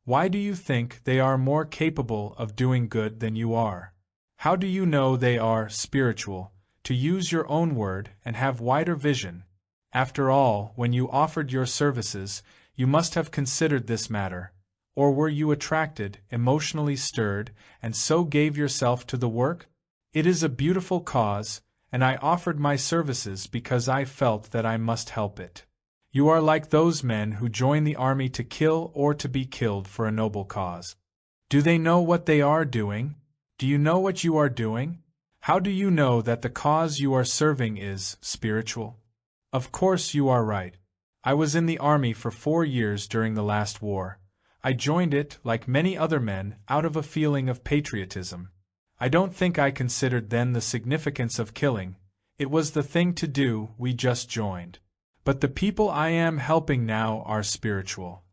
Why do you think they are more capable of doing good than you are? How do you know they are spiritual, to use your own word, and have wider vision? After all, when you offered your services, you must have considered this matter. Or were you attracted, emotionally stirred, and so gave yourself to the work? It is a beautiful cause, and I offered my services because I felt that I must help it. You are like those men who join the army to kill or to be killed for a noble cause. Do they know what they are doing? Do you know what you are doing? How do you know that the cause you are serving is spiritual? Of course you are right. I was in the army for 4 years during the last war. I joined it, like many other men, out of a feeling of patriotism. I don't think I considered then the significance of killing. It was the thing to do, we just joined. But the people I am helping now are spiritual.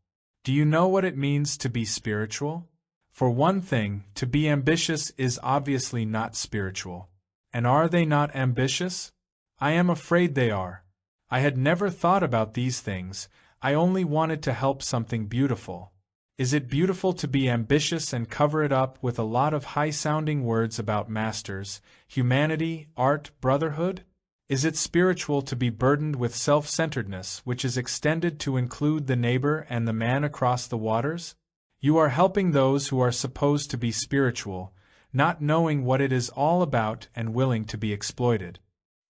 Do you know what it means to be spiritual? For one thing, to be ambitious is obviously not spiritual. And are they not ambitious? I am afraid they are. I had never thought about these things, I only wanted to help something beautiful. Is it beautiful to be ambitious and cover it up with a lot of high-sounding words about masters, humanity, art, brotherhood? Is it spiritual to be burdened with self-centeredness which is extended to include the neighbor and the man across the waters? You are helping those who are supposed to be spiritual, not knowing what it is all about and willing to be exploited.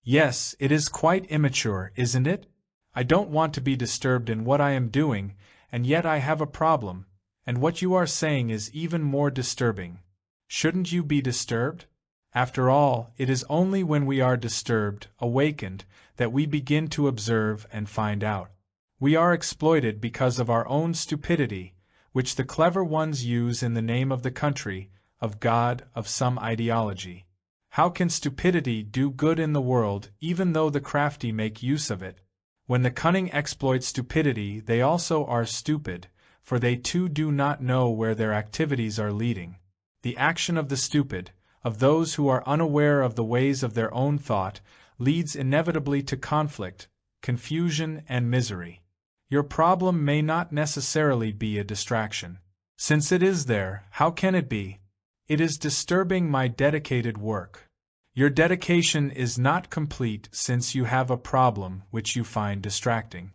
Yes, it is quite immature, isn't it? I don't want to be disturbed in what I am doing, and yet I have a problem, and what you are saying is even more disturbing. Shouldn't you be disturbed? After all, it is only when we are disturbed, awakened, that we begin to observe and find out. We are exploited because of our own stupidity, which the clever ones use in the name of the country, of God, of some ideology. How can stupidity do good in the world, even though the crafty make use of it? When the cunning exploit stupidity, they also are stupid, for they too do not know where their activities are leading. The action of the stupid, of those who are unaware of the ways of their own thought, leads inevitably to conflict, confusion, and misery. Your problem may not necessarily be a distraction. Since it is there, how can it be? It is disturbing my dedicated work. Your dedication is not complete since you have a problem which you find distracting.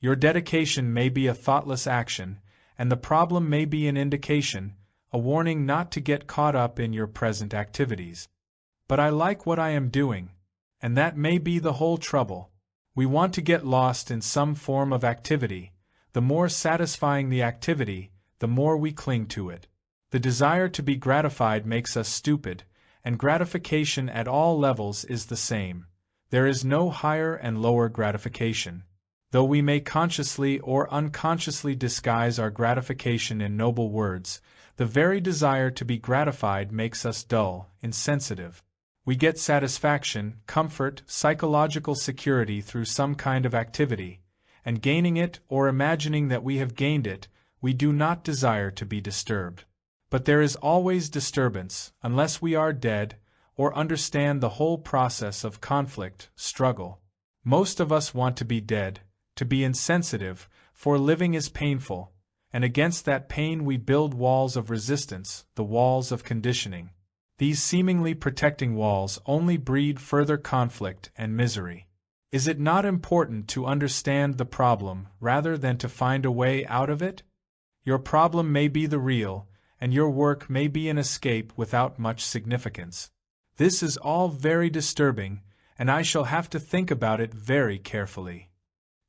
Your dedication may be a thoughtless action, and the problem may be an indication, a warning not to get caught up in your present activities. But I like what I am doing, and that may be the whole trouble. We want to get lost in some form of activity. The more satisfying the activity, the more we cling to it. The desire to be gratified makes us stupid, and gratification at all levels is the same. There is no higher and lower gratification. Though we may consciously or unconsciously disguise our gratification in noble words, the very desire to be gratified makes us dull, insensitive. We get satisfaction, comfort, psychological security through some kind of activity, and gaining it or imagining that we have gained it, we do not desire to be disturbed. But there is always disturbance, unless we are dead, or understand the whole process of conflict, struggle. Most of us want to be dead, to be insensitive, for living is painful, and against that pain we build walls of resistance, the walls of conditioning. These seemingly protecting walls only breed further conflict and misery. Is it not important to understand the problem rather than to find a way out of it? Your problem may be the real, and your work may be an escape without much significance. This is all very disturbing, and I shall have to think about it very carefully.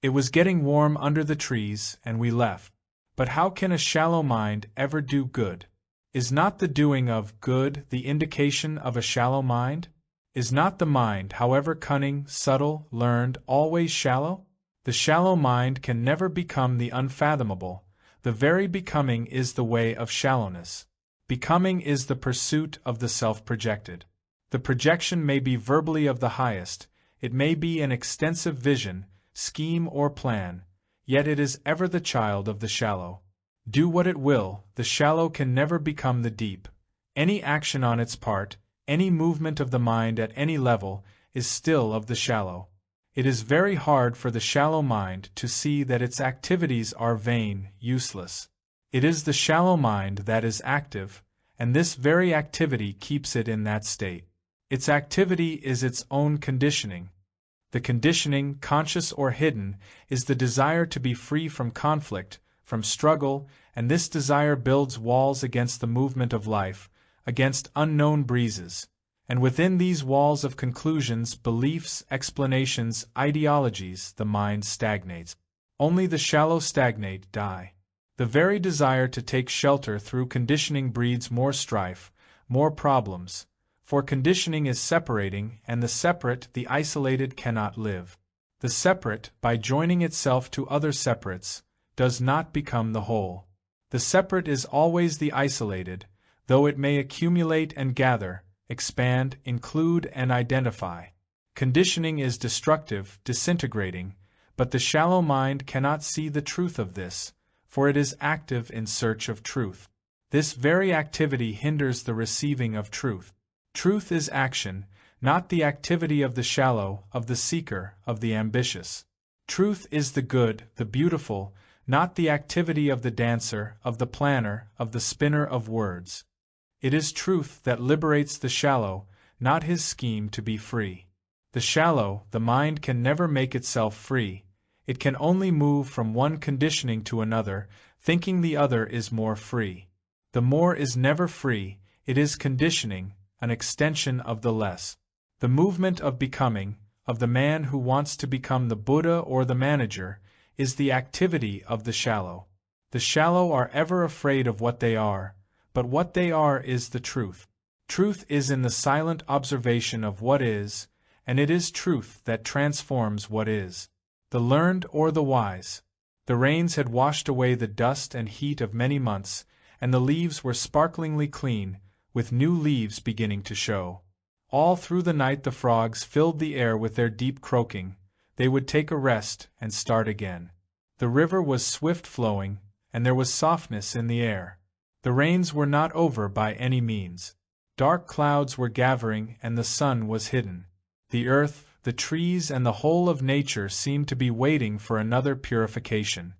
It was getting warm under the trees, and we left. But how can a shallow mind ever do good? Is not the doing of good the indication of a shallow mind? Is not the mind, however cunning, subtle, learned, always shallow? The shallow mind can never become the unfathomable. The very becoming is the way of shallowness. Becoming is the pursuit of the self-projected. The projection may be verbally of the highest, it may be an extensive vision, scheme or plan, yet it is ever the child of the shallow. Do what it will, the shallow can never become the deep. Any action on its part, any movement of the mind at any level, is still of the shallow. It is very hard for the shallow mind to see that its activities are vain, useless. It is the shallow mind that is active, and this very activity keeps it in that state. Its activity is its own conditioning. The conditioning, conscious or hidden, is the desire to be free from conflict, from struggle, and this desire builds walls against the movement of life, against unknown breezes. And within these walls of conclusions, beliefs, explanations, ideologies, the mind stagnates. Only the shallow stagnate, die. The very desire to take shelter through conditioning breeds more strife, more problems. For conditioning is separating, and the separate, the isolated, cannot live. The separate, by joining itself to other separates, does not become the whole. The separate is always the isolated, though it may accumulate and gather, expand, include and identify. Conditioning is destructive, disintegrating, but the shallow mind cannot see the truth of this, for it is active in search of truth. This very activity hinders the receiving of truth. Truth is action, not the activity of the shallow, of the seeker, of the ambitious. Truth is the good, the beautiful, not the activity of the dancer, of the planner, of the spinner of words. It is truth that liberates the shallow, not his scheme to be free. The shallow, the mind can never make itself free. It can only move from one conditioning to another, thinking the other is more free. The more is never free, it is conditioning, an extension of the less. The movement of becoming, of the man who wants to become the Buddha or the manager, is the activity of the shallow. The shallow are ever afraid of what they are, but what they are is the truth. Truth is in the silent observation of what is, and it is truth that transforms what is. The learned or the wise. The rains had washed away the dust and heat of many months, and the leaves were sparklingly clean, with new leaves beginning to show. All through the night the frogs filled the air with their deep croaking. They would take a rest and start again. The river was swift flowing, and there was softness in the air. The rains were not over by any means. Dark clouds were gathering and the sun was hidden. The earth, the trees and the whole of nature seemed to be waiting for another purification.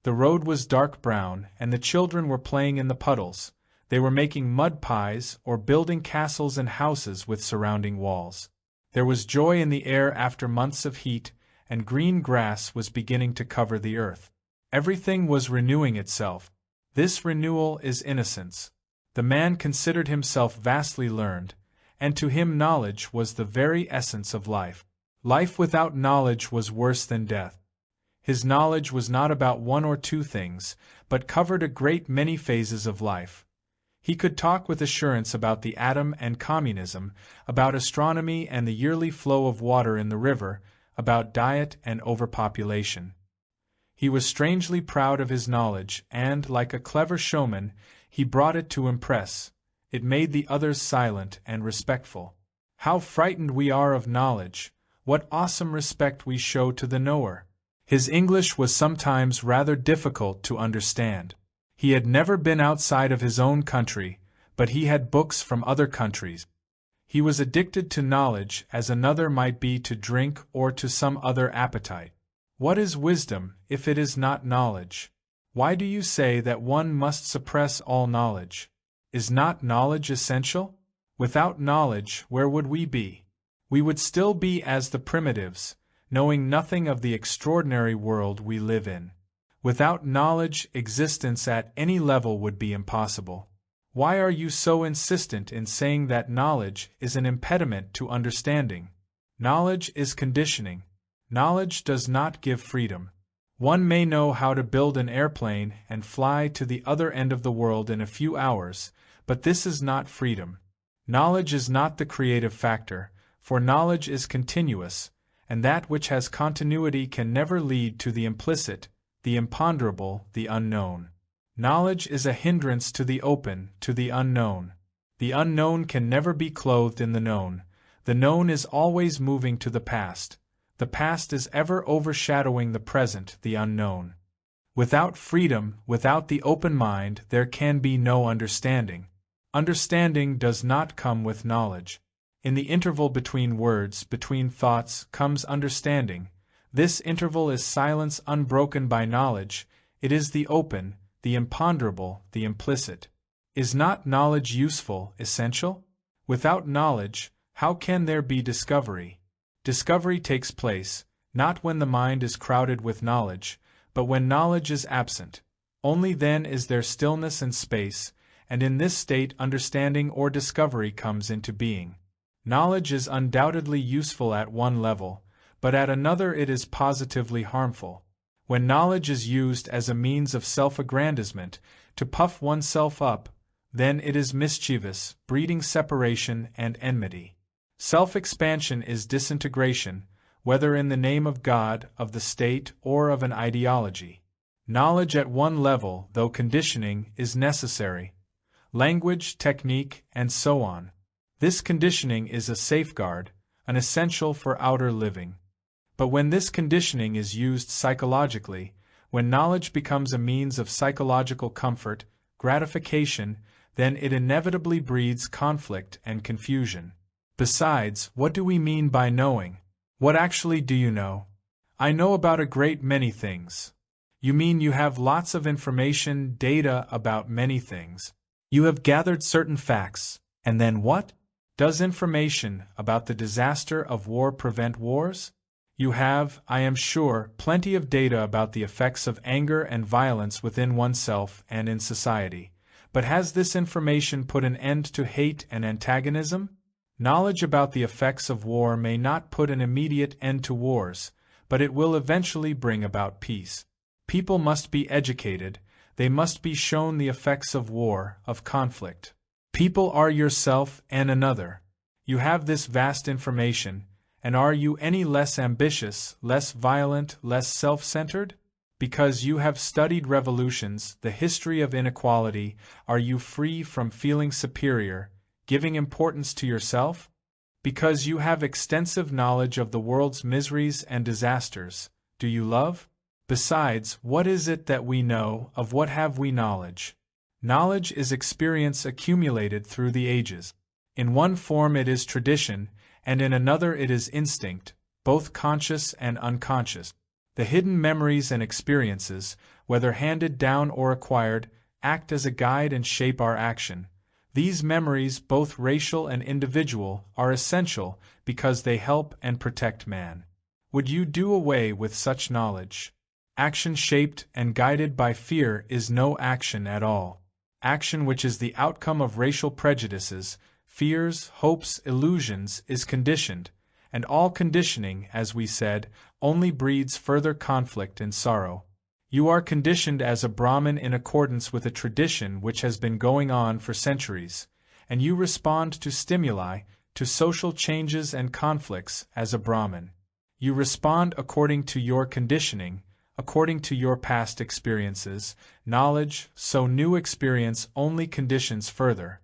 The road was dark brown, and the children were playing in the puddles. They were making mud pies or building castles and houses with surrounding walls. There was joy in the air after months of heat, and green grass was beginning to cover the earth. Everything was renewing itself. This renewal is innocence. The man considered himself vastly learned, and to him knowledge was the very essence of life. Life without knowledge was worse than death. His knowledge was not about one or two things, but covered a great many phases of life. He could talk with assurance about the atom and communism, about astronomy and the yearly flow of water in the river, about diet and overpopulation. He was strangely proud of his knowledge, and, like a clever showman, he brought it to impress. It made the others silent and respectful. How frightened we are of knowledge! What awesome respect we show to the knower! His English was sometimes rather difficult to understand. He had never been outside of his own country, but he had books from other countries. He was addicted to knowledge as another might be to drink or to some other appetite. What is wisdom, if it is not knowledge? Why do you say that one must suppress all knowledge? Is not knowledge essential? Without knowledge, where would we be? We would still be as the primitives, knowing nothing of the extraordinary world we live in. Without knowledge, existence at any level would be impossible. Why are you so insistent in saying that knowledge is an impediment to understanding? Knowledge is conditioning. Knowledge does not give freedom. One may know how to build an airplane and fly to the other end of the world in a few hours, but this is not freedom. Knowledge is not the creative factor, for knowledge is continuous, and that which has continuity can never lead to the implicit, the imponderable, the unknown. Knowledge is a hindrance to the open, to the unknown. The unknown can never be clothed in the known. The known is always moving to the past. The past is ever overshadowing the present, the unknown. Without freedom, without the open mind, there can be no understanding. Understanding does not come with knowledge. In the interval between words, between thoughts, comes understanding. This interval is silence unbroken by knowledge. It is the open, the imponderable, the implicit. Is not knowledge useful, essential? Without knowledge, how can there be discovery? Discovery takes place, not when the mind is crowded with knowledge, but when knowledge is absent. Only then is there stillness and space, and in this state understanding or discovery comes into being. Knowledge is undoubtedly useful at one level, but at another it is positively harmful. When knowledge is used as a means of self-aggrandizement, to puff oneself up, then it is mischievous, breeding separation and enmity. Self-expansion is disintegration, whether in the name of God, of the state, or of an ideology. Knowledge at one level, though conditioning, is necessary. Language, technique, and so on. This conditioning is a safeguard, an essential for outer living. But when this conditioning is used psychologically, when knowledge becomes a means of psychological comfort, gratification, then it inevitably breeds conflict and confusion. Besides, what do we mean by knowing? What actually do you know? I know about a great many things. You mean you have lots of information, data about many things. You have gathered certain facts, and then what? Does information about the disaster of war prevent wars? You have, I am sure, plenty of data about the effects of anger and violence within oneself and in society. But has this information put an end to hate and antagonism? Knowledge about the effects of war may not put an immediate end to wars, but it will eventually bring about peace. People must be educated, they must be shown the effects of war, of conflict. People are yourself and another. You have this vast information, and are you any less ambitious, less violent, less self-centered? Because you have studied revolutions, the history of inequality, are you free from feeling superior, giving importance to yourself? Because you have extensive knowledge of the world's miseries and disasters, do you love? Besides, what is it that we know, of what have we knowledge? Knowledge is experience accumulated through the ages. In one form it is tradition, and in another it is instinct, both conscious and unconscious. The hidden memories and experiences, whether handed down or acquired, act as a guide and shape our action. These memories, both racial and individual, are essential because they help and protect man. Would you do away with such knowledge? Action shaped and guided by fear is no action at all. Action which is the outcome of racial prejudices, fears, hopes, illusions is conditioned, and all conditioning, as we said, only breeds further conflict and sorrow. You are conditioned as a Brahmin in accordance with a tradition which has been going on for centuries, and you respond to stimuli, to social changes and conflicts as a Brahmin. You respond according to your conditioning, according to your past experiences, knowledge, so new experience only conditions further.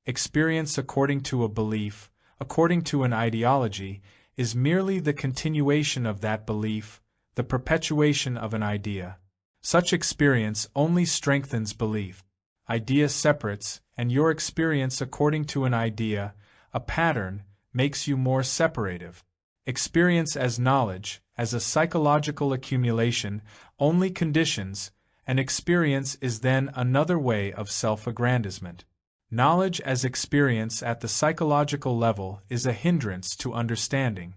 Experience according to a belief, according to an ideology, is merely the continuation of that belief, the perpetuation of an idea. Such experience only strengthens belief. Idea separates, and your experience according to an idea, a pattern, makes you more separative. Experience as knowledge, as a psychological accumulation, only conditions, and experience is then another way of self-aggrandizement. Knowledge as experience at the psychological level is a hindrance to understanding.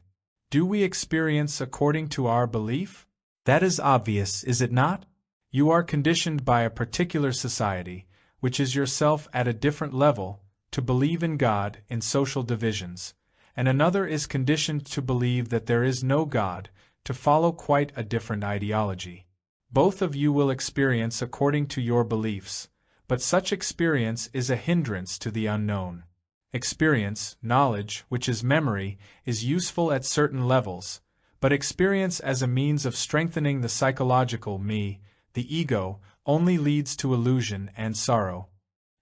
Do we experience according to our belief? That is obvious, is it not? You are conditioned by a particular society, which is yourself at a different level, to believe in God in social divisions, and another is conditioned to believe that there is no God, to follow quite a different ideology. Both of you will experience according to your beliefs, but such experience is a hindrance to the unknown. Experience, knowledge, which is memory, is useful at certain levels, but experience as a means of strengthening the psychological me, the ego, only leads to illusion and sorrow.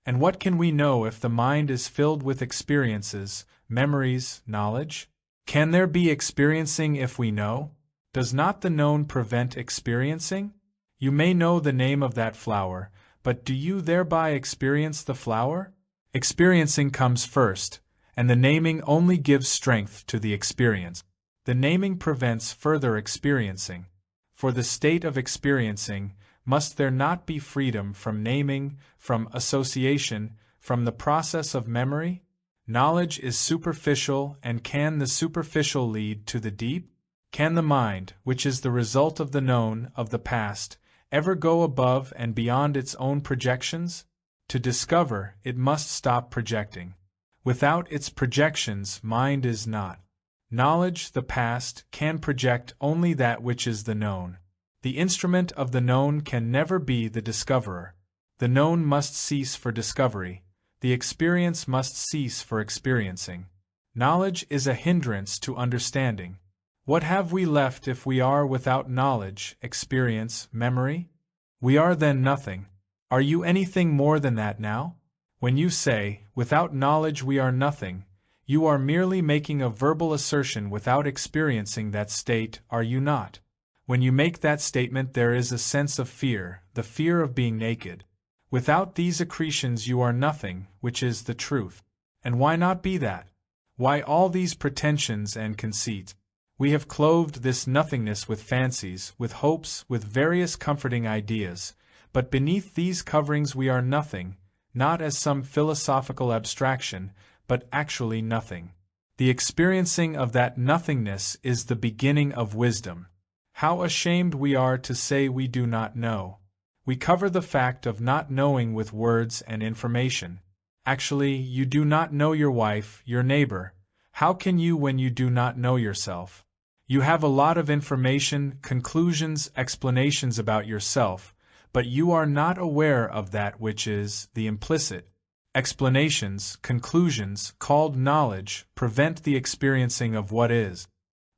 And what can we know if the mind is filled with experiences, memories, knowledge? Can there be experiencing if we know? Does not the known prevent experiencing? You may know the name of that flower, but do you thereby experience the flower? Experiencing comes first, and the naming only gives strength to the experience. The naming prevents further experiencing. For the state of experiencing, must there not be freedom from naming, from association, from the process of memory? Knowledge is superficial, and can the superficial lead to the deep? Can the mind, which is the result of the known, of the past, ever go above and beyond its own projections? To discover, it must stop projecting. Without its projections, mind is not. Knowledge, the past, can project only that which is the known. The instrument of the known can never be the discoverer. The known must cease for discovery. The experience must cease for experiencing. Knowledge is a hindrance to understanding. What have we left if we are without knowledge, experience, memory? We are then nothing. Are you anything more than that now? When you say, without knowledge we are nothing, you are merely making a verbal assertion without experiencing that state, are you not? When you make that statement there is a sense of fear, the fear of being naked. Without these accretions you are nothing, which is the truth. And why not be that? Why all these pretensions and conceit? We have clothed this nothingness with fancies, with hopes, with various comforting ideas, but beneath these coverings we are nothing, not as some philosophical abstraction, but actually nothing. The experiencing of that nothingness is the beginning of wisdom. How ashamed we are to say we do not know. We cover the fact of not knowing with words and information. Actually, you do not know your wife, your neighbor. How can you when you do not know yourself? You have a lot of information, conclusions, explanations about yourself, but you are not aware of that which is the implicit. Explanations, conclusions, called knowledge, prevent the experiencing of what is.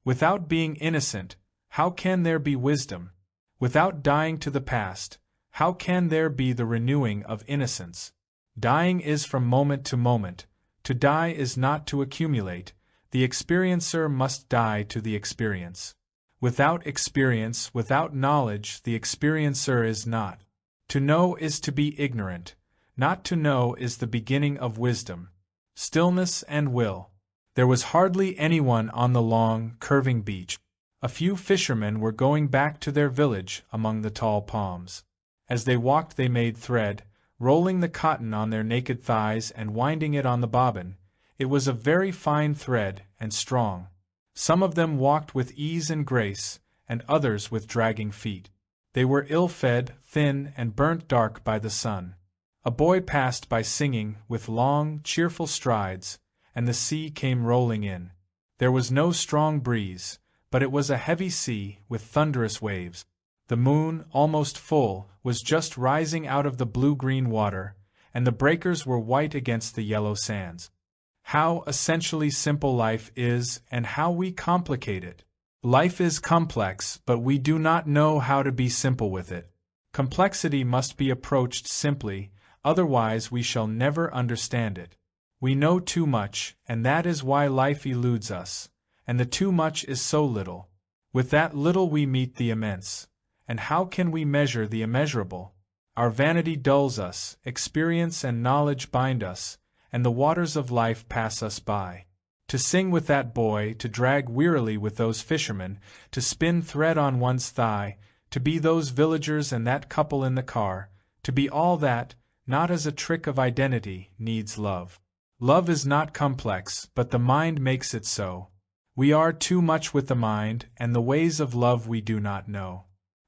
Without being innocent, how can there be wisdom? Without dying to the past, how can there be the renewing of innocence? Dying is from moment to moment. To die is not to accumulate. The experiencer must die to the experience. Without experience, without knowledge, the experiencer is not. To know is to be ignorant. Not to know is the beginning of wisdom. Stillness and will. There was hardly anyone on the long, curving beach. A few fishermen were going back to their village among the tall palms. As they walked they made thread, rolling the cotton on their naked thighs and winding it on the bobbin. It was a very fine thread and strong. Some of them walked with ease and grace, and others with dragging feet. They were ill-fed, thin, and burnt dark by the sun. A boy passed by singing, with long, cheerful strides, and the sea came rolling in. There was no strong breeze, but it was a heavy sea, with thunderous waves. The moon, almost full, was just rising out of the blue-green water, and the breakers were white against the yellow sands. How essentially simple life is, and how we complicate it. Life is complex, but we do not know how to be simple with it. Complexity must be approached simply, otherwise we shall never understand it. We know too much, and that is why life eludes us, and the too much is so little. With that little we meet the immense. And how can we measure the immeasurable? Our vanity dulls us, experience and knowledge bind us, and the waters of life pass us by. To sing with that boy, to drag wearily with those fishermen, to spin thread on one's thigh, to be those villagers and that couple in the car, to be all that, not as a trick of identity, needs love. Love is not complex, but the mind makes it so. We are too much with the mind, and the ways of love we do not know.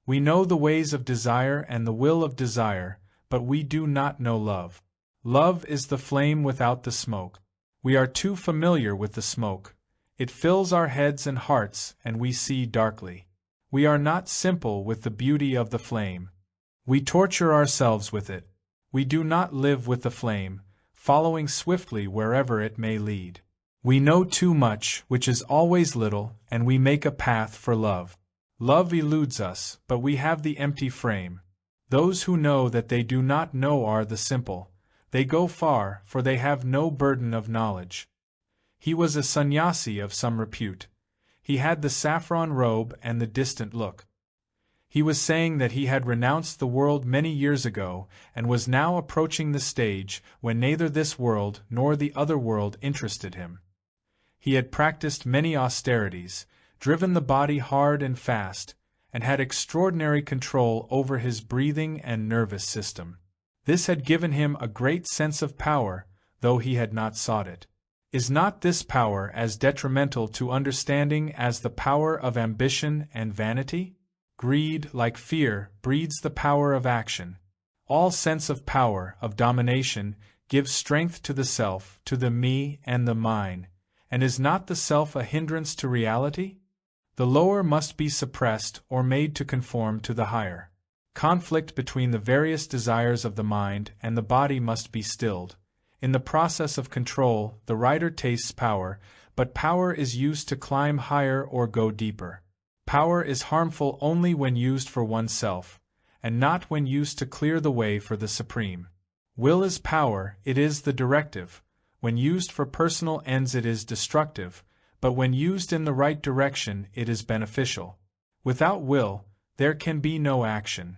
We know the ways of desire and the will of desire, but we do not know love. Love is the flame without the smoke. We are too familiar with the smoke. It fills our heads and hearts, and we see darkly. We are not simple with the beauty of the flame. We torture ourselves with it. We do not live with the flame, following swiftly wherever it may lead. We know too much, which is always little, and we make a path for love. Love eludes us, but we have the empty frame. Those who know that they do not know are the simple. They go far, for they have no burden of knowledge. He was a sannyasi of some repute. He had the saffron robe and the distant look. He was saying that he had renounced the world many years ago, and was now approaching the stage when neither this world nor the other world interested him. He had practiced many austerities, driven the body hard and fast, and had extraordinary control over his breathing and nervous system. This had given him a great sense of power, though he had not sought it. Is not this power as detrimental to understanding as the power of ambition and vanity? Greed, like fear, breeds the power of action. All sense of power, of domination, gives strength to the self, to the me and the mine. And is not the self a hindrance to reality? The lower must be suppressed or made to conform to the higher. Conflict between the various desires of the mind and the body must be stilled. In the process of control, the writer tastes power, but power is used to climb higher or go deeper. Power is harmful only when used for oneself, and not when used to clear the way for the supreme. Will is power, it is the directive. When used for personal ends it is destructive, but when used in the right direction it is beneficial. Without will, there can be no action.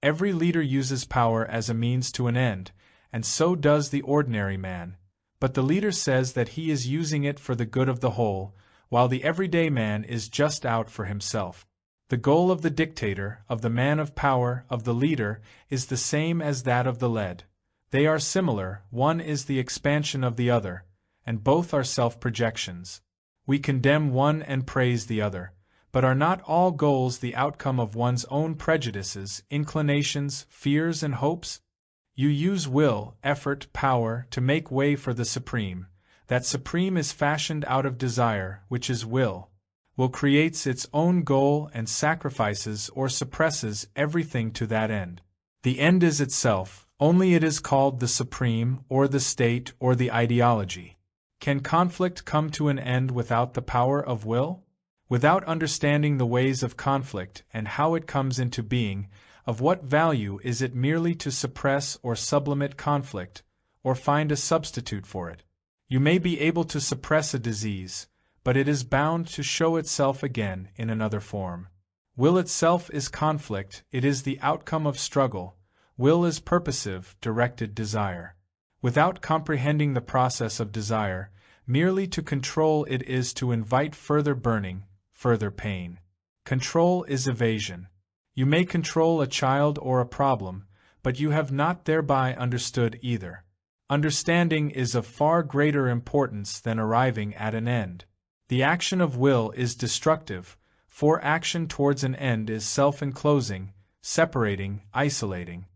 Every leader uses power as a means to an end, and so does the ordinary man, but the leader says that he is using it for the good of the whole, while the everyday man is just out for himself. The goal of the dictator, of the man of power, of the leader, is the same as that of the led. They are similar, one is the expansion of the other, and both are self-projections. We condemn one and praise the other, but are not all goals the outcome of one's own prejudices, inclinations, fears and hopes? You use will, effort, power, to make way for the supreme. That supreme is fashioned out of desire, which is will. Will creates its own goal and sacrifices or suppresses everything to that end. The end is itself, only it is called the supreme, or the state, or the ideology. Can conflict come to an end without the power of will? Without understanding the ways of conflict and how it comes into being, of what value is it merely to suppress or sublimate conflict, or find a substitute for it? You may be able to suppress a disease, but it is bound to show itself again in another form. Will itself is conflict, it is the outcome of struggle. Will is purposive, directed desire. Without comprehending the process of desire, merely to control it is to invite further burning, further pain. Control is evasion. You may control a child or a problem, but you have not thereby understood either. Understanding is of far greater importance than arriving at an end. The action of will is destructive, for action towards an end is self-enclosing, separating, isolating.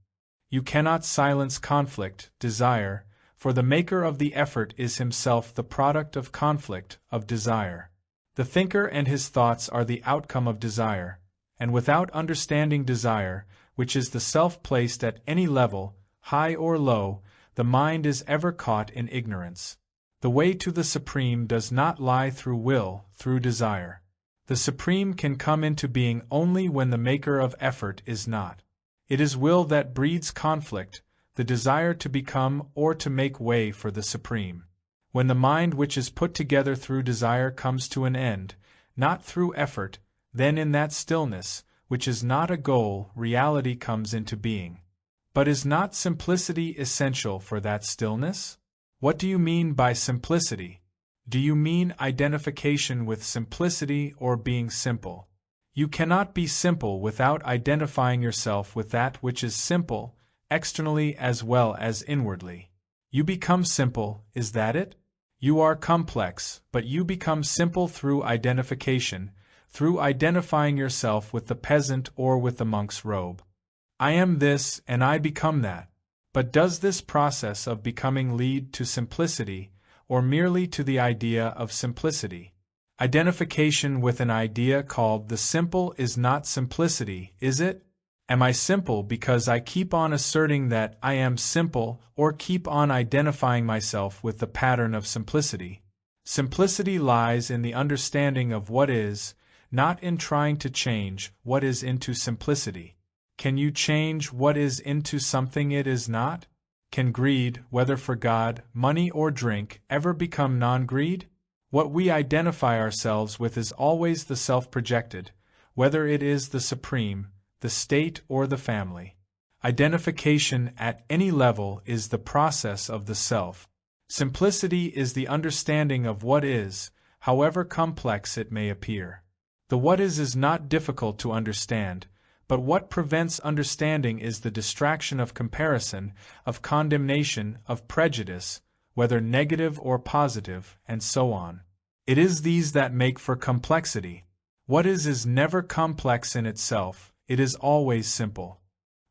You cannot silence conflict, desire, for the maker of the effort is himself the product of conflict, of desire. The thinker and his thoughts are the outcome of desire, and without understanding desire, which is the self placed at any level, high or low, the mind is ever caught in ignorance. The way to the Supreme does not lie through will, through desire. The Supreme can come into being only when the maker of effort is not. It is will that breeds conflict, the desire to become or to make way for the Supreme. When the mind which is put together through desire comes to an end, not through effort, then in that stillness, which is not a goal, reality comes into being. But is not simplicity essential for that stillness? What do you mean by simplicity? Do you mean identification with simplicity or being simple? You cannot be simple without identifying yourself with that which is simple, externally as well as inwardly. You become simple, is that it? You are complex, but you become simple through identification, through identifying yourself with the peasant or with the monk's robe. I am this and I become that. But does this process of becoming lead to simplicity, or merely to the idea of simplicity? Identification with an idea called the simple is not simplicity, is it? Am I simple because I keep on asserting that I am simple, or keep on identifying myself with the pattern of simplicity? Simplicity lies in the understanding of what is, not in trying to change what is into simplicity. Can you change what is into something it is not? Can greed, whether for God, money, or drink, ever become non-greed? What we identify ourselves with is always the self-projected, whether it is the Supreme, the state, or the family. Identification at any level is the process of the self. Simplicity is the understanding of what is, however complex it may appear. The what is not difficult to understand, but what prevents understanding is the distraction of comparison, of condemnation, of prejudice, whether negative or positive, and so on. It is these that make for complexity. What is never complex in itself, it is always simple.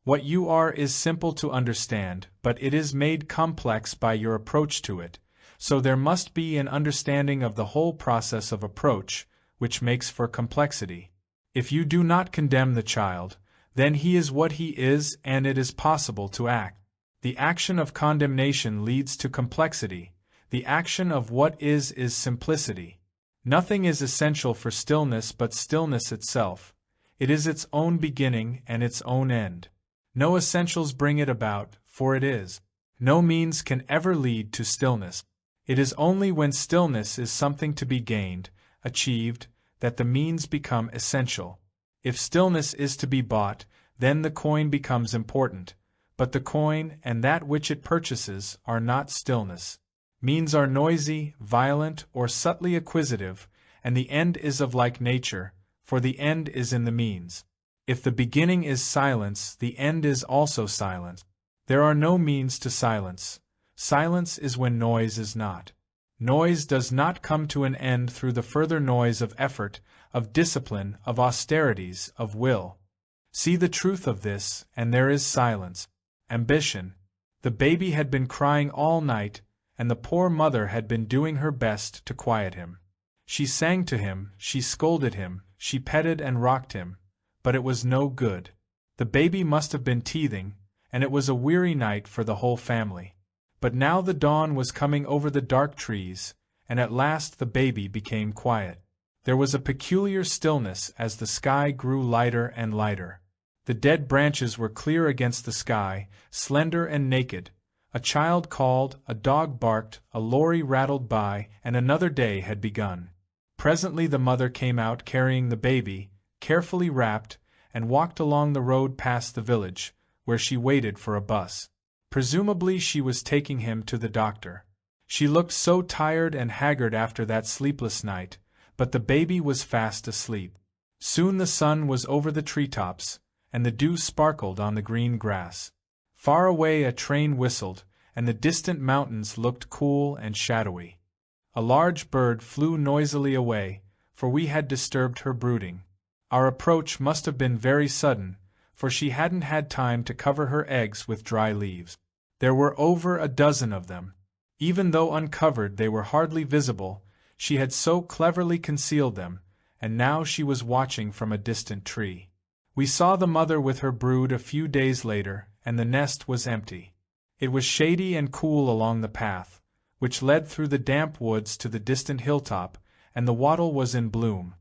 What you are is simple to understand, but it is made complex by your approach to it, so there must be an understanding of the whole process of approach, which makes for complexity. If you do not condemn the child, then he is what he is and it is possible to act. The action of condemnation leads to complexity. The action of what is simplicity. Nothing is essential for stillness but stillness itself. It is its own beginning and its own end. No essentials bring it about, for it is. No means can ever lead to stillness. It is only when stillness is something to be gained, achieved, that the means become essential. If stillness is to be bought, then the coin becomes important, but the coin and that which it purchases are not stillness. Means are noisy, violent, or subtly acquisitive, and the end is of like nature, for the end is in the means. If the beginning is silence, the end is also silence. There are no means to silence. Silence is when noise is not. Noise does not come to an end through the further noise of effort, of discipline, of austerities, of will. See the truth of this, and there is silence. Ambition. The baby had been crying all night, and the poor mother had been doing her best to quiet him. She sang to him, she scolded him, she petted and rocked him, but it was no good. The baby must have been teething, and it was a weary night for the whole family. But now the dawn was coming over the dark trees, and at last the baby became quiet. There was a peculiar stillness as the sky grew lighter and lighter. The dead branches were clear against the sky, slender and naked. A child called, a dog barked, a lorry rattled by, and another day had begun. Presently the mother came out carrying the baby, carefully wrapped, and walked along the road past the village, where she waited for a bus. Presumably she was taking him to the doctor. She looked so tired and haggard after that sleepless night, but the baby was fast asleep. Soon the sun was over the treetops, and the dew sparkled on the green grass. Far away a train whistled, and the distant mountains looked cool and shadowy. A large bird flew noisily away, for we had disturbed her brooding. Our approach must have been very sudden, for she hadn't had time to cover her eggs with dry leaves. There were over a dozen of them. Even though uncovered, they were hardly visible, she had so cleverly concealed them, and now she was watching from a distant tree. We saw the mother with her brood a few days later, and the nest was empty. It was shady and cool along the path, which led through the damp woods to the distant hilltop, and the wattle was in bloom.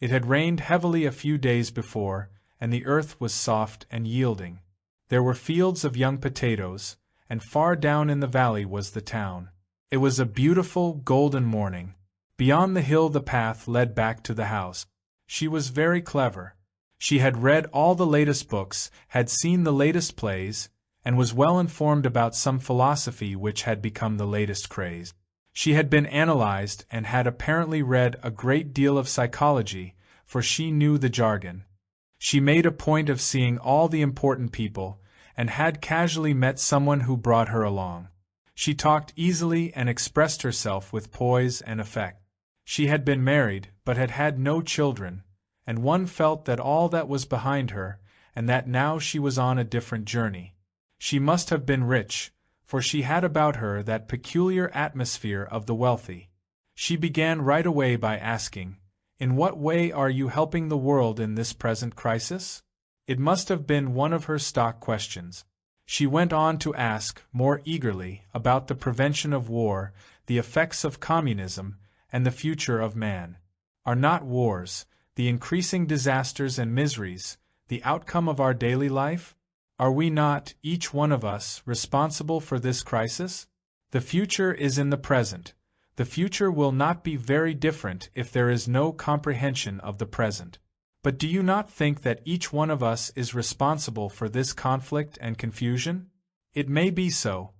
It had rained heavily a few days before, and the earth was soft and yielding. There were fields of young potatoes, and far down in the valley was the town. It was a beautiful, golden morning. Beyond the hill the path led back to the house. She was very clever. She had read all the latest books, had seen the latest plays, and was well informed about some philosophy which had become the latest craze. She had been analyzed and had apparently read a great deal of psychology, for she knew the jargon. She made a point of seeing all the important people, and had casually met someone who brought her along. She talked easily and expressed herself with poise and effect. She had been married, but had had no children, and one felt that all that was behind her, and that now she was on a different journey. She must have been rich, for she had about her that peculiar atmosphere of the wealthy. She began right away by asking, "In what way are you helping the world in this present crisis?" It must have been one of her stock questions. She went on to ask, more eagerly, about the prevention of war, the effects of communism, and the future of man. Are not wars, the increasing disasters and miseries, the outcome of our daily life? Are we not, each one of us, responsible for this crisis? The future is in the present. The future will not be very different if there is no comprehension of the present. But do you not think that each one of us is responsible for this conflict and confusion? It may be so.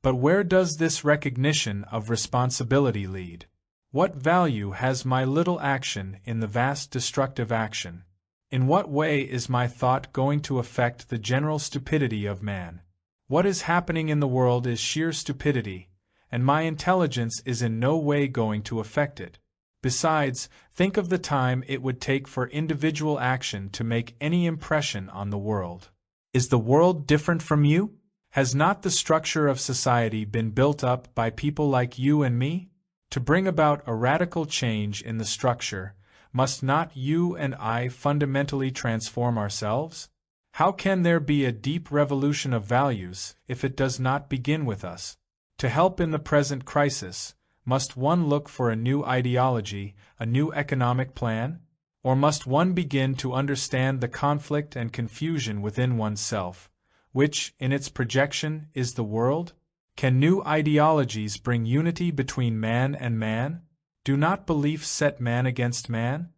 But where does this recognition of responsibility lead? What value has my little action in the vast destructive action? In what way is my thought going to affect the general stupidity of man? What is happening in the world is sheer stupidity, and my intelligence is in no way going to affect it. Besides, think of the time it would take for individual action to make any impression on the world. Is the world different from you? Has not the structure of society been built up by people like you and me? To bring about a radical change in the structure, must not you and I fundamentally transform ourselves? How can there be a deep revolution of values if it does not begin with us? To help in the present crisis, must one look for a new ideology, a new economic plan? Or must one begin to understand the conflict and confusion within oneself, which, in its projection, is the world? Can new ideologies bring unity between man and man? Do not beliefs set man against man?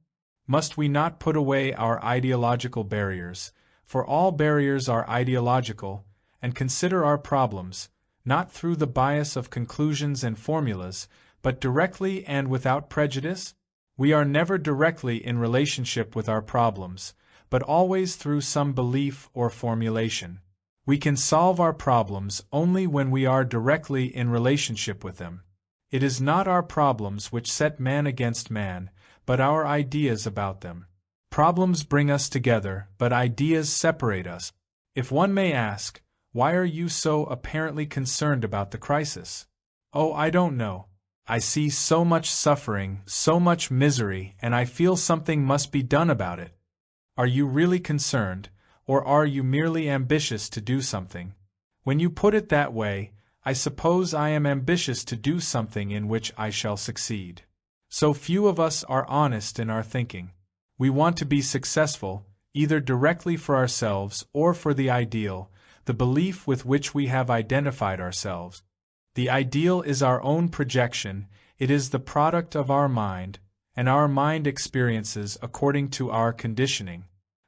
Must we not put away our ideological barriers, for all barriers are ideological, and consider our problems, not through the bias of conclusions and formulas, but directly and without prejudice? We are never directly in relationship with our problems, but always through some belief or formulation. We can solve our problems only when we are directly in relationship with them. It is not our problems which set man against man, but our ideas about them. Problems bring us together, but ideas separate us. If one may ask, why are you so apparently concerned about the crisis? Oh, I don't know. I see so much suffering, so much misery, and I feel something must be done about it. Are you really concerned, or are you merely ambitious to do something? When you put it that way, I suppose I am ambitious to do something in which I shall succeed. So few of us are honest in our thinking. We want to be successful, either directly for ourselves or for the ideal, the belief with which we have identified ourselves. The ideal is our own projection, it is the product of our mind, and our mind experiences according to our conditioning.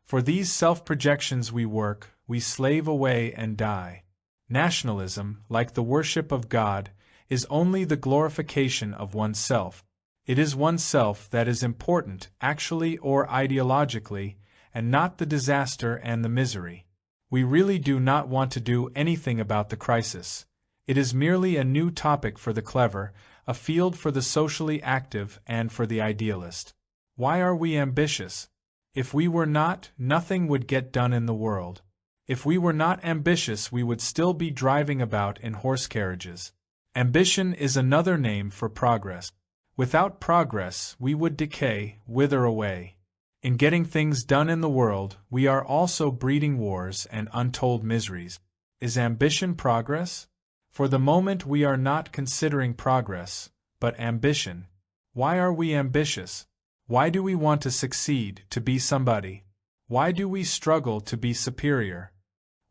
For these self-projections we work, we slave away and die. Nationalism, like the worship of God, is only the glorification of oneself. It is oneself that is important, actually or ideologically, and not the disaster and the misery. We really do not want to do anything about the crisis. It is merely a new topic for the clever, a field for the socially active and for the idealist. Why are we ambitious? If we were not, nothing would get done in the world. If we were not ambitious, we would still be driving about in horse carriages. Ambition is another name for progress. Without progress, we would decay, wither away. In getting things done in the world, we are also breeding wars and untold miseries. Is ambition progress? For the moment we are not considering progress, but ambition. Why are we ambitious? Why do we want to succeed, to be somebody? Why do we struggle to be superior?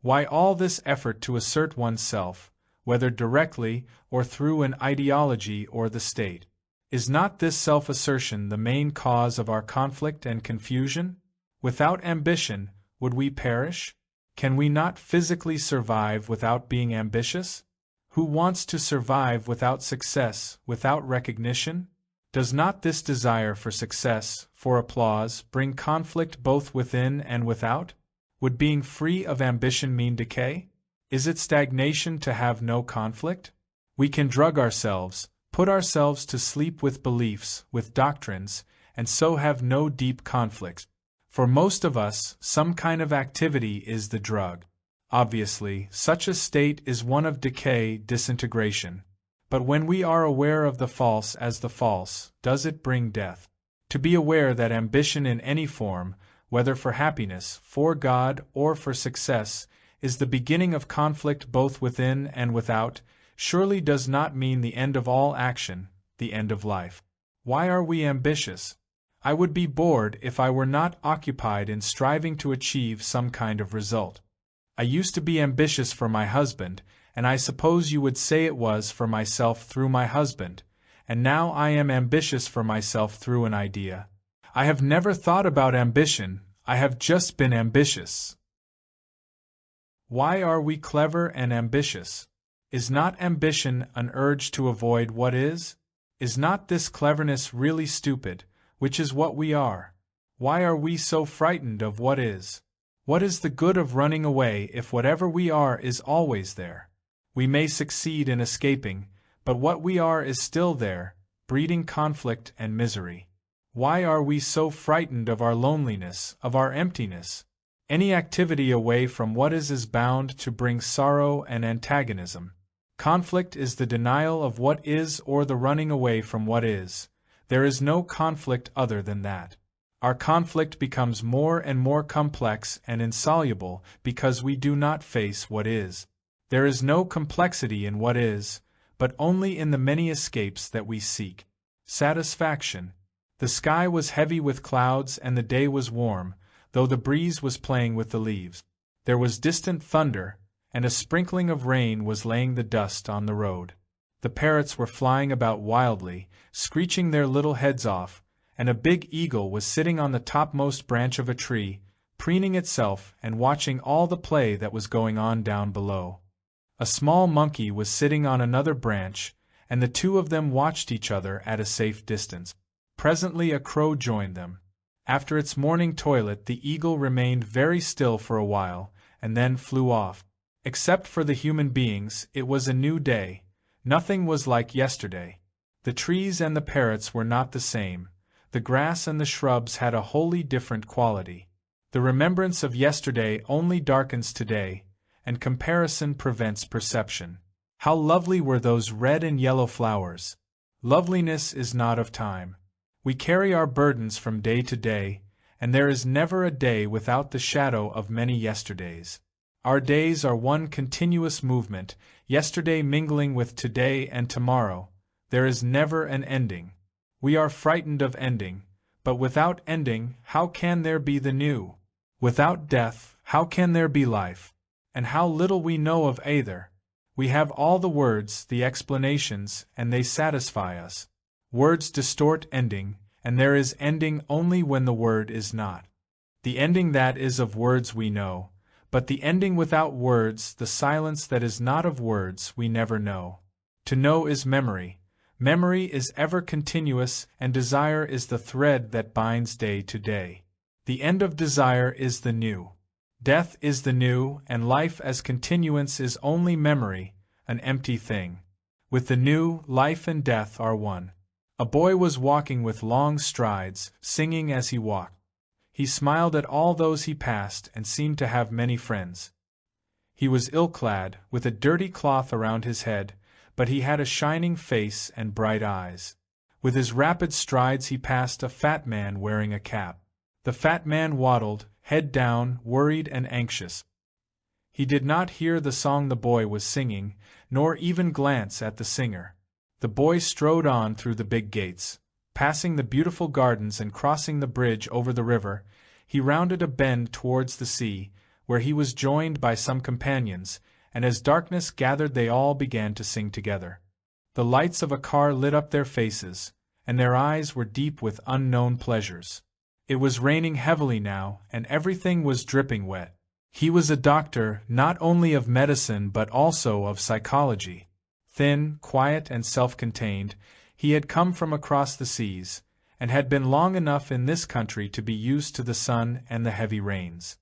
Why all this effort to assert oneself, whether directly or through an ideology or the state? Is not this self-assertion the main cause of our conflict and confusion? Without ambition, would we perish? Can we not physically survive without being ambitious? Who wants to survive without success, without recognition? Does not this desire for success, for applause, bring conflict both within and without? Would being free of ambition mean decay? Is it stagnation to have no conflict? We can drug ourselves, put ourselves to sleep with beliefs, with doctrines, and so have no deep conflict. For most of us, some kind of activity is the drug. Obviously, such a state is one of decay, disintegration. But when we are aware of the false as the false, does it bring death? To be aware that ambition in any form, whether for happiness, for God, or for success, is the beginning of conflict both within and without, surely does not mean the end of all action, the end of life. Why are we ambitious? I would be bored if I were not occupied in striving to achieve some kind of result. I used to be ambitious for my husband, and I suppose you would say it was for myself through my husband, and now I am ambitious for myself through an idea. I have never thought about ambition, I have just been ambitious. Why are we clever and ambitious? Is not ambition an urge to avoid what is? Is not this cleverness really stupid, which is what we are? Why are we so frightened of what is? What is the good of running away if whatever we are is always there? We may succeed in escaping, but what we are is still there, breeding conflict and misery. Why are we so frightened of our loneliness, of our emptiness? Any activity away from what is bound to bring sorrow and antagonism. Conflict is the denial of what is or the running away from what is. There is no conflict other than that. Our conflict becomes more and more complex and insoluble because we do not face what is. There is no complexity in what is, but only in the many escapes that we seek. Satisfaction. The sky was heavy with clouds and the day was warm, though the breeze was playing with the leaves. There was distant thunder, and a sprinkling of rain was laying the dust on the road. The parrots were flying about wildly, screeching their little heads off, and a big eagle was sitting on the topmost branch of a tree, preening itself and watching all the play that was going on down below. A small monkey was sitting on another branch, and the two of them watched each other at a safe distance. Presently a crow joined them. After its morning toilet the eagle remained very still for a while, and then flew off. Except for the human beings, it was a new day. Nothing was like yesterday. The trees and the parrots were not the same. The grass and the shrubs had a wholly different quality. The remembrance of yesterday only darkens today, and comparison prevents perception. How lovely were those red and yellow flowers! Loveliness is not of time. We carry our burdens from day to day, and there is never a day without the shadow of many yesterdays. Our days are one continuous movement, yesterday mingling with today and tomorrow. There is never an ending. We are frightened of ending, but without ending, how can there be the new? Without death, how can there be life? And how little we know of either. We have all the words, the explanations, and they satisfy us. Words distort ending, and there is ending only when the word is not. The ending that is of words we know, but the ending without words, the silence that is not of words, we never know. To know is memory. Memory is ever continuous, and desire is the thread that binds day to day. The end of desire is the new. Death is the new, and life as continuance is only memory, an empty thing. With the new, life and death are one. A boy was walking with long strides, singing as he walked. He smiled at all those he passed and seemed to have many friends. He was ill-clad, with a dirty cloth around his head, but he had a shining face and bright eyes. With his rapid strides he passed a fat man wearing a cap. The fat man waddled, head down, worried and anxious. He did not hear the song the boy was singing, nor even glance at the singer. The boy strode on through the big gates. Passing the beautiful gardens and crossing the bridge over the river, he rounded a bend towards the sea, where he was joined by some companions, and as darkness gathered they all began to sing together. The lights of a car lit up their faces, and their eyes were deep with unknown pleasures. It was raining heavily now, and everything was dripping wet. He was a doctor not only of medicine but also of psychology. Thin, quiet and self-contained, he had come from across the seas, and had been long enough in this country to be used to the sun and the heavy rains.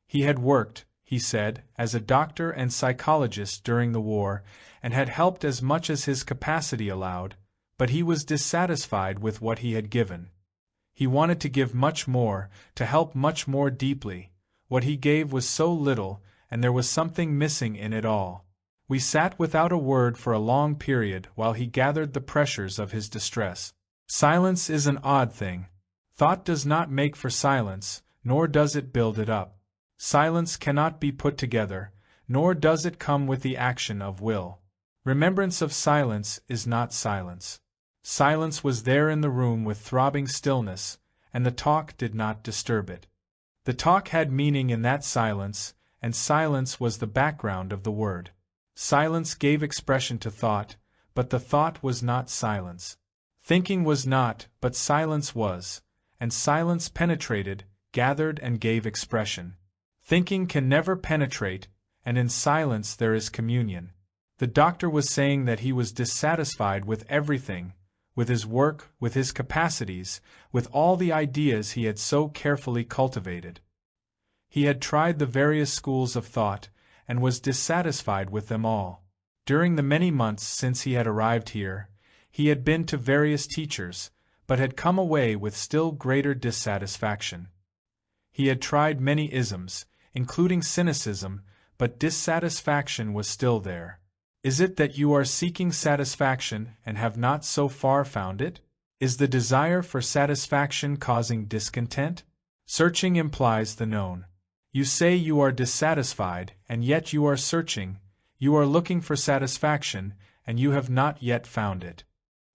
He had worked, he said, as a doctor and psychologist during the war, and had helped as much as his capacity allowed, but he was dissatisfied with what he had given. He wanted to give much more, to help much more deeply. What he gave was so little, and there was something missing in it all. We sat without a word for a long period while he gathered the pressures of his distress. Silence is an odd thing. Thought does not make for silence, nor does it build it up. Silence cannot be put together, nor does it come with the action of will. Remembrance of silence is not silence. Silence was there in the room with throbbing stillness, and the talk did not disturb it. The talk had meaning in that silence, and silence was the background of the word. Silence gave expression to thought, but the thought was not silence. Thinking was not, but silence was, and silence penetrated, gathered and gave expression. Thinking can never penetrate, and in silence there is communion. The doctor was saying that he was dissatisfied with everything, with his work, with his capacities, with all the ideas he had so carefully cultivated. He had tried the various schools of thought, and was dissatisfied with them all. During the many months since he had arrived here, he had been to various teachers, but had come away with still greater dissatisfaction. He had tried many isms, including cynicism, but dissatisfaction was still there. Is it that you are seeking satisfaction and have not so far found it? Is the desire for satisfaction causing discontent? Searching implies the known. You say you are dissatisfied, and yet you are searching, you are looking for satisfaction, and you have not yet found it.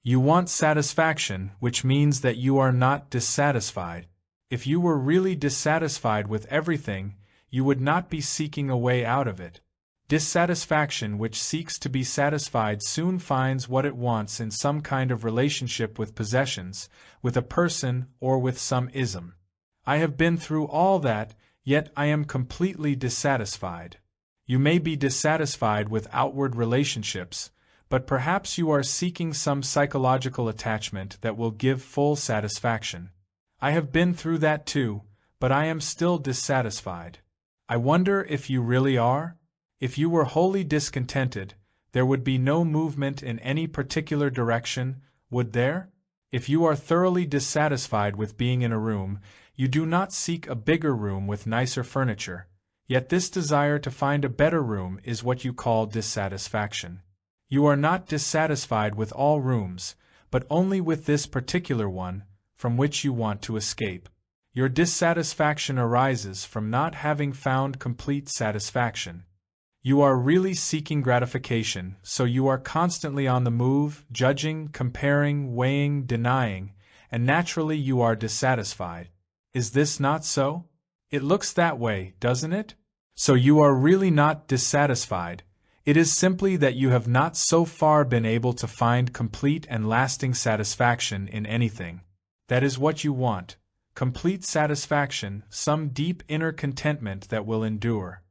You want satisfaction, which means that you are not dissatisfied. If you were really dissatisfied with everything, you would not be seeking a way out of it. Dissatisfaction which seeks to be satisfied soon finds what it wants in some kind of relationship with possessions, with a person, or with some ism. I have been through all that, yet I am completely dissatisfied. You may be dissatisfied with outward relationships, but perhaps you are seeking some psychological attachment that will give full satisfaction. I have been through that too, but I am still dissatisfied. I wonder if you really are? If you were wholly discontented, there would be no movement in any particular direction, would there? If you are thoroughly dissatisfied with being in a room, you do not seek a bigger room with nicer furniture, yet this desire to find a better room is what you call dissatisfaction. You are not dissatisfied with all rooms, but only with this particular one, from which you want to escape. Your dissatisfaction arises from not having found complete satisfaction. You are really seeking gratification, so you are constantly on the move, judging, comparing, weighing, denying, and naturally you are dissatisfied. Is this not so? It looks that way, doesn't it? So you are really not dissatisfied. It is simply that you have not so far been able to find complete and lasting satisfaction in anything. That is what you want. Complete satisfaction, some deep inner contentment that will endure.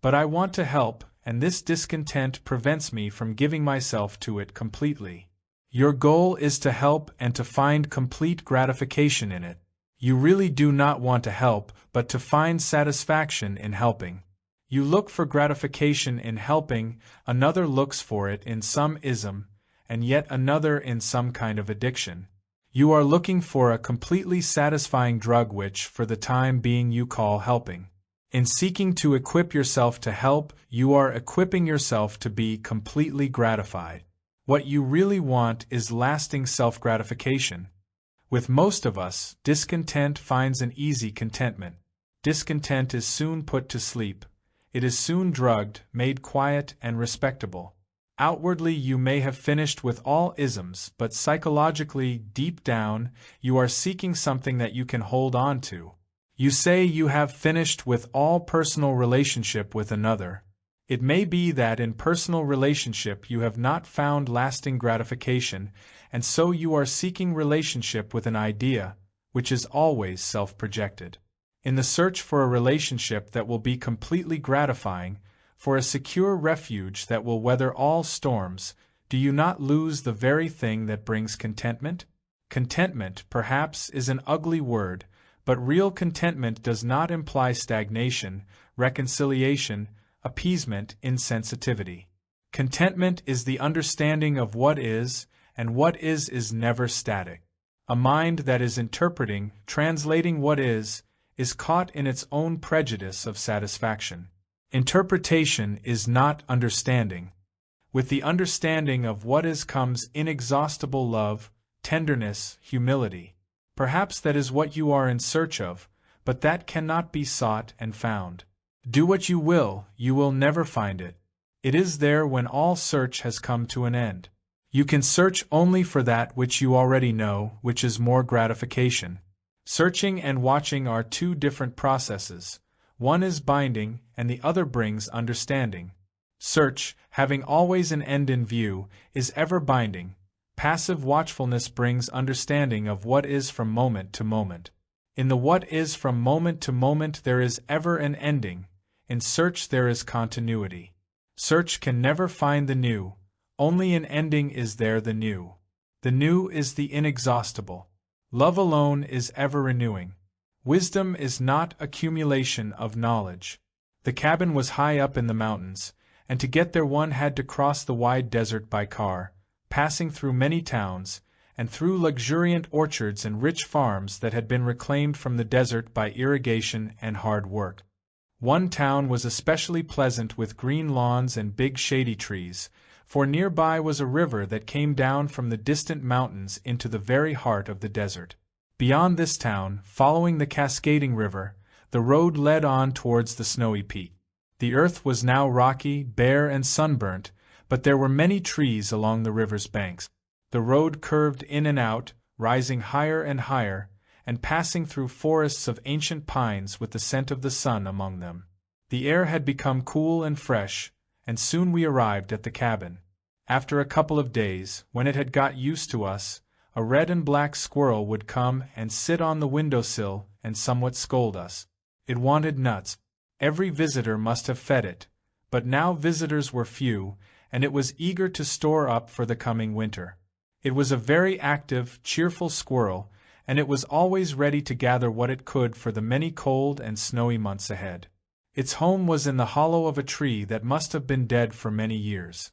But I want to help, and this discontent prevents me from giving myself to it completely. Your goal is to help and to find complete gratification in it. You really do not want to help, but to find satisfaction in helping. You look for gratification in helping, another looks for it in some ism, and yet another in some kind of addiction. You are looking for a completely satisfying drug which, for the time being, you call helping. In seeking to equip yourself to help, you are equipping yourself to be completely gratified. What you really want is lasting self-gratification. With most of us, discontent finds an easy contentment. Discontent is soon put to sleep. It is soon drugged, made quiet and respectable. Outwardly you may have finished with all isms, but psychologically, deep down, you are seeking something that you can hold on to. You say you have finished with all personal relationship with another. It may be that in personal relationship you have not found lasting gratification, and so you are seeking relationship with an idea, which is always self-projected. In the search for a relationship that will be completely gratifying, for a secure refuge that will weather all storms, do you not lose the very thing that brings contentment? Contentment, perhaps, is an ugly word, but real contentment does not imply stagnation, reconciliation, appeasement, insensitivity. Contentment is the understanding of what is, and what is never static. A mind that is interpreting, translating what is caught in its own prejudice of satisfaction. Interpretation is not understanding. With the understanding of what is comes inexhaustible love, tenderness, humility. Perhaps that is what you are in search of, but that cannot be sought and found. Do what you will never find it. It is there when all search has come to an end. You can search only for that which you already know, which is more gratification. Searching and watching are two different processes. One is binding, and the other brings understanding. Search, having always an end in view, is ever binding. Passive watchfulness brings understanding of what is from moment to moment. In the what is from moment to moment there is ever an ending. In search there is continuity. Search can never find the new. Only in ending is there the new. The new is the inexhaustible. Love alone is ever renewing. Wisdom is not accumulation of knowledge. The cabin was high up in the mountains, and to get there one had to cross the wide desert by car, passing through many towns, and through luxuriant orchards and rich farms that had been reclaimed from the desert by irrigation and hard work. One town was especially pleasant with green lawns and big shady trees, for nearby was a river that came down from the distant mountains into the very heart of the desert. Beyond this town, following the cascading river, the road led on towards the snowy peak. The earth was now rocky, bare and sunburnt, but there were many trees along the river's banks. The road curved in and out, rising higher and higher, and passing through forests of ancient pines with the scent of the sun among them. The air had become cool and fresh, and soon we arrived at the cabin. After a couple of days, when it had got used to us, a red and black squirrel would come and sit on the windowsill and somewhat scold us. It wanted nuts. Every visitor must have fed it, but now visitors were few, and it was eager to store up for the coming winter. It was a very active, cheerful squirrel, and it was always ready to gather what it could for the many cold and snowy months ahead. Its home was in the hollow of a tree that must have been dead for many years.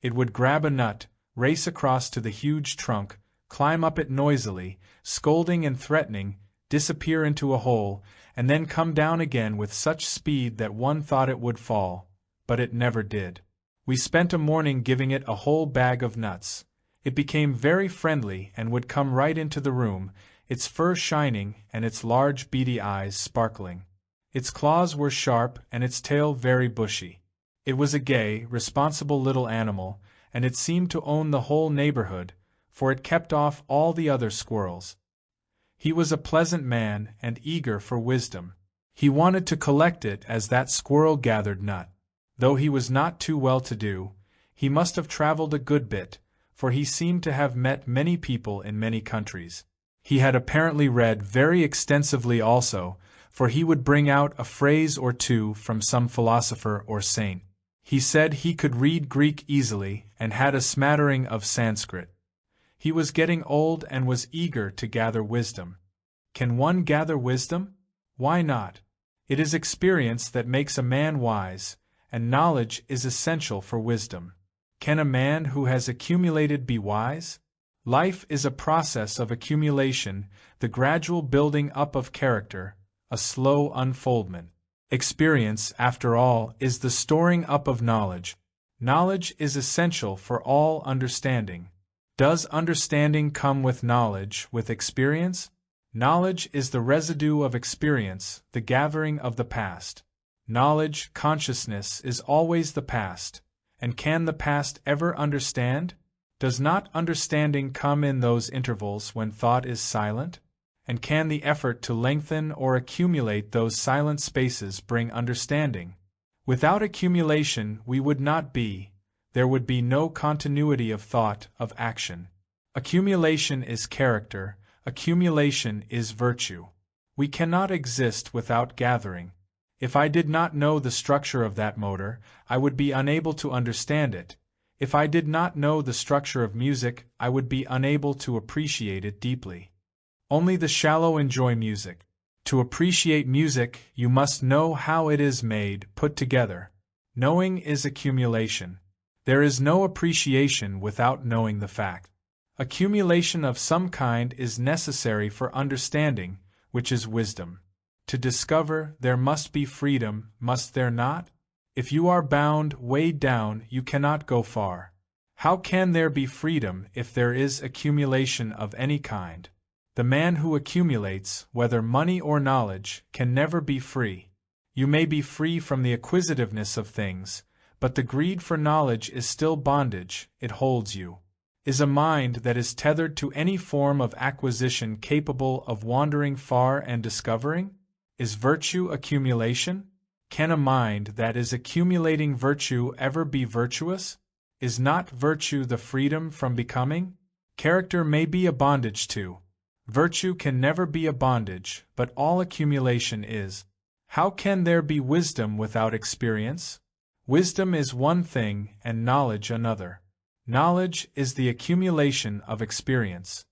It would grab a nut, race across to the huge trunk, climb up it noisily, scolding and threatening, disappear into a hole, and then come down again with such speed that one thought it would fall, but it never did. We spent a morning giving it a whole bag of nuts. It became very friendly and would come right into the room, its fur shining and its large beady eyes sparkling. Its claws were sharp and its tail very bushy. It was a gay, responsible little animal, and it seemed to own the whole neighborhood, for it kept off all the other squirrels. He was a pleasant man and eager for wisdom. He wanted to collect it as that squirrel gathered nut. Though he was not too well-to-do, he must have traveled a good bit, for he seemed to have met many people in many countries. He had apparently read very extensively also, for he would bring out a phrase or two from some philosopher or saint. He said he could read Greek easily and had a smattering of Sanskrit. He was getting old and was eager to gather wisdom. Can one gather wisdom? Why not? It is experience that makes a man wise, and knowledge is essential for wisdom. Can a man who has accumulated be wise? Life is a process of accumulation, the gradual building up of character, a slow unfoldment. Experience, after all, is the storing up of knowledge. Knowledge is essential for all understanding. Does understanding come with knowledge, with experience? Knowledge is the residue of experience, the gathering of the past. Knowledge, consciousness, is always the past. And can the past ever understand? Does not understanding come in those intervals when thought is silent? And can the effort to lengthen or accumulate those silent spaces bring understanding? Without accumulation we would not be, there would be no continuity of thought, of action. Accumulation is character, accumulation is virtue. We cannot exist without gathering. If I did not know the structure of that motor, I would be unable to understand it. If I did not know the structure of music, I would be unable to appreciate it deeply. Only the shallow enjoy music. To appreciate music, you must know how it is made, put together. Knowing is accumulation. There is no appreciation without knowing the fact. Accumulation of some kind is necessary for understanding, which is wisdom. To discover, there must be freedom, must there not? If you are bound, weighed down, you cannot go far. How can there be freedom if there is accumulation of any kind? The man who accumulates, whether money or knowledge, can never be free. You may be free from the acquisitiveness of things, but the greed for knowledge is still bondage, it holds you. Is a mind that is tethered to any form of acquisition capable of wandering far and discovering? Is virtue accumulation? Can a mind that is accumulating virtue ever be virtuous? Is not virtue the freedom from becoming? Character may be a bondage too. Virtue can never be a bondage, but all accumulation is. How can there be wisdom without experience? Wisdom is one thing and knowledge another. Knowledge is the accumulation of experience.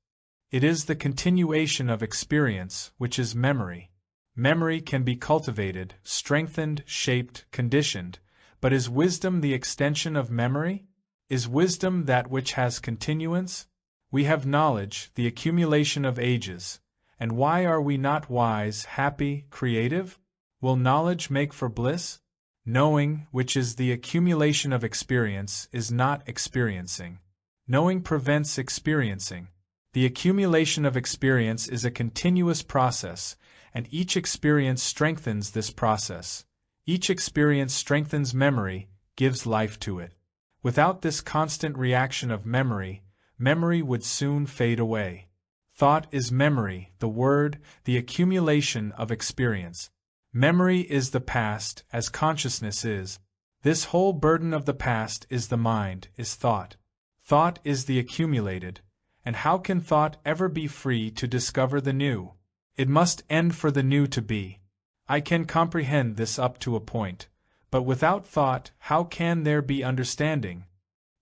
It is the continuation of experience, which is memory. Memory can be cultivated, strengthened, shaped, conditioned, but is wisdom the extension of memory? Is wisdom that which has continuance? We have knowledge, the accumulation of ages, and why are we not wise, happy, creative? Will knowledge make for bliss? Knowing, which is the accumulation of experience, is not experiencing. Knowing prevents experiencing. The accumulation of experience is a continuous process, and each experience strengthens this process. Each experience strengthens memory, gives life to it. Without this constant reaction of memory, memory would soon fade away. Thought is memory, the word, the accumulation of experience. Memory is the past, as consciousness is. This whole burden of the past is the mind, is thought. Thought is the accumulated, and how can thought ever be free to discover the new? It must end for the new to be. I can comprehend this up to a point, but without thought, how can there be understanding?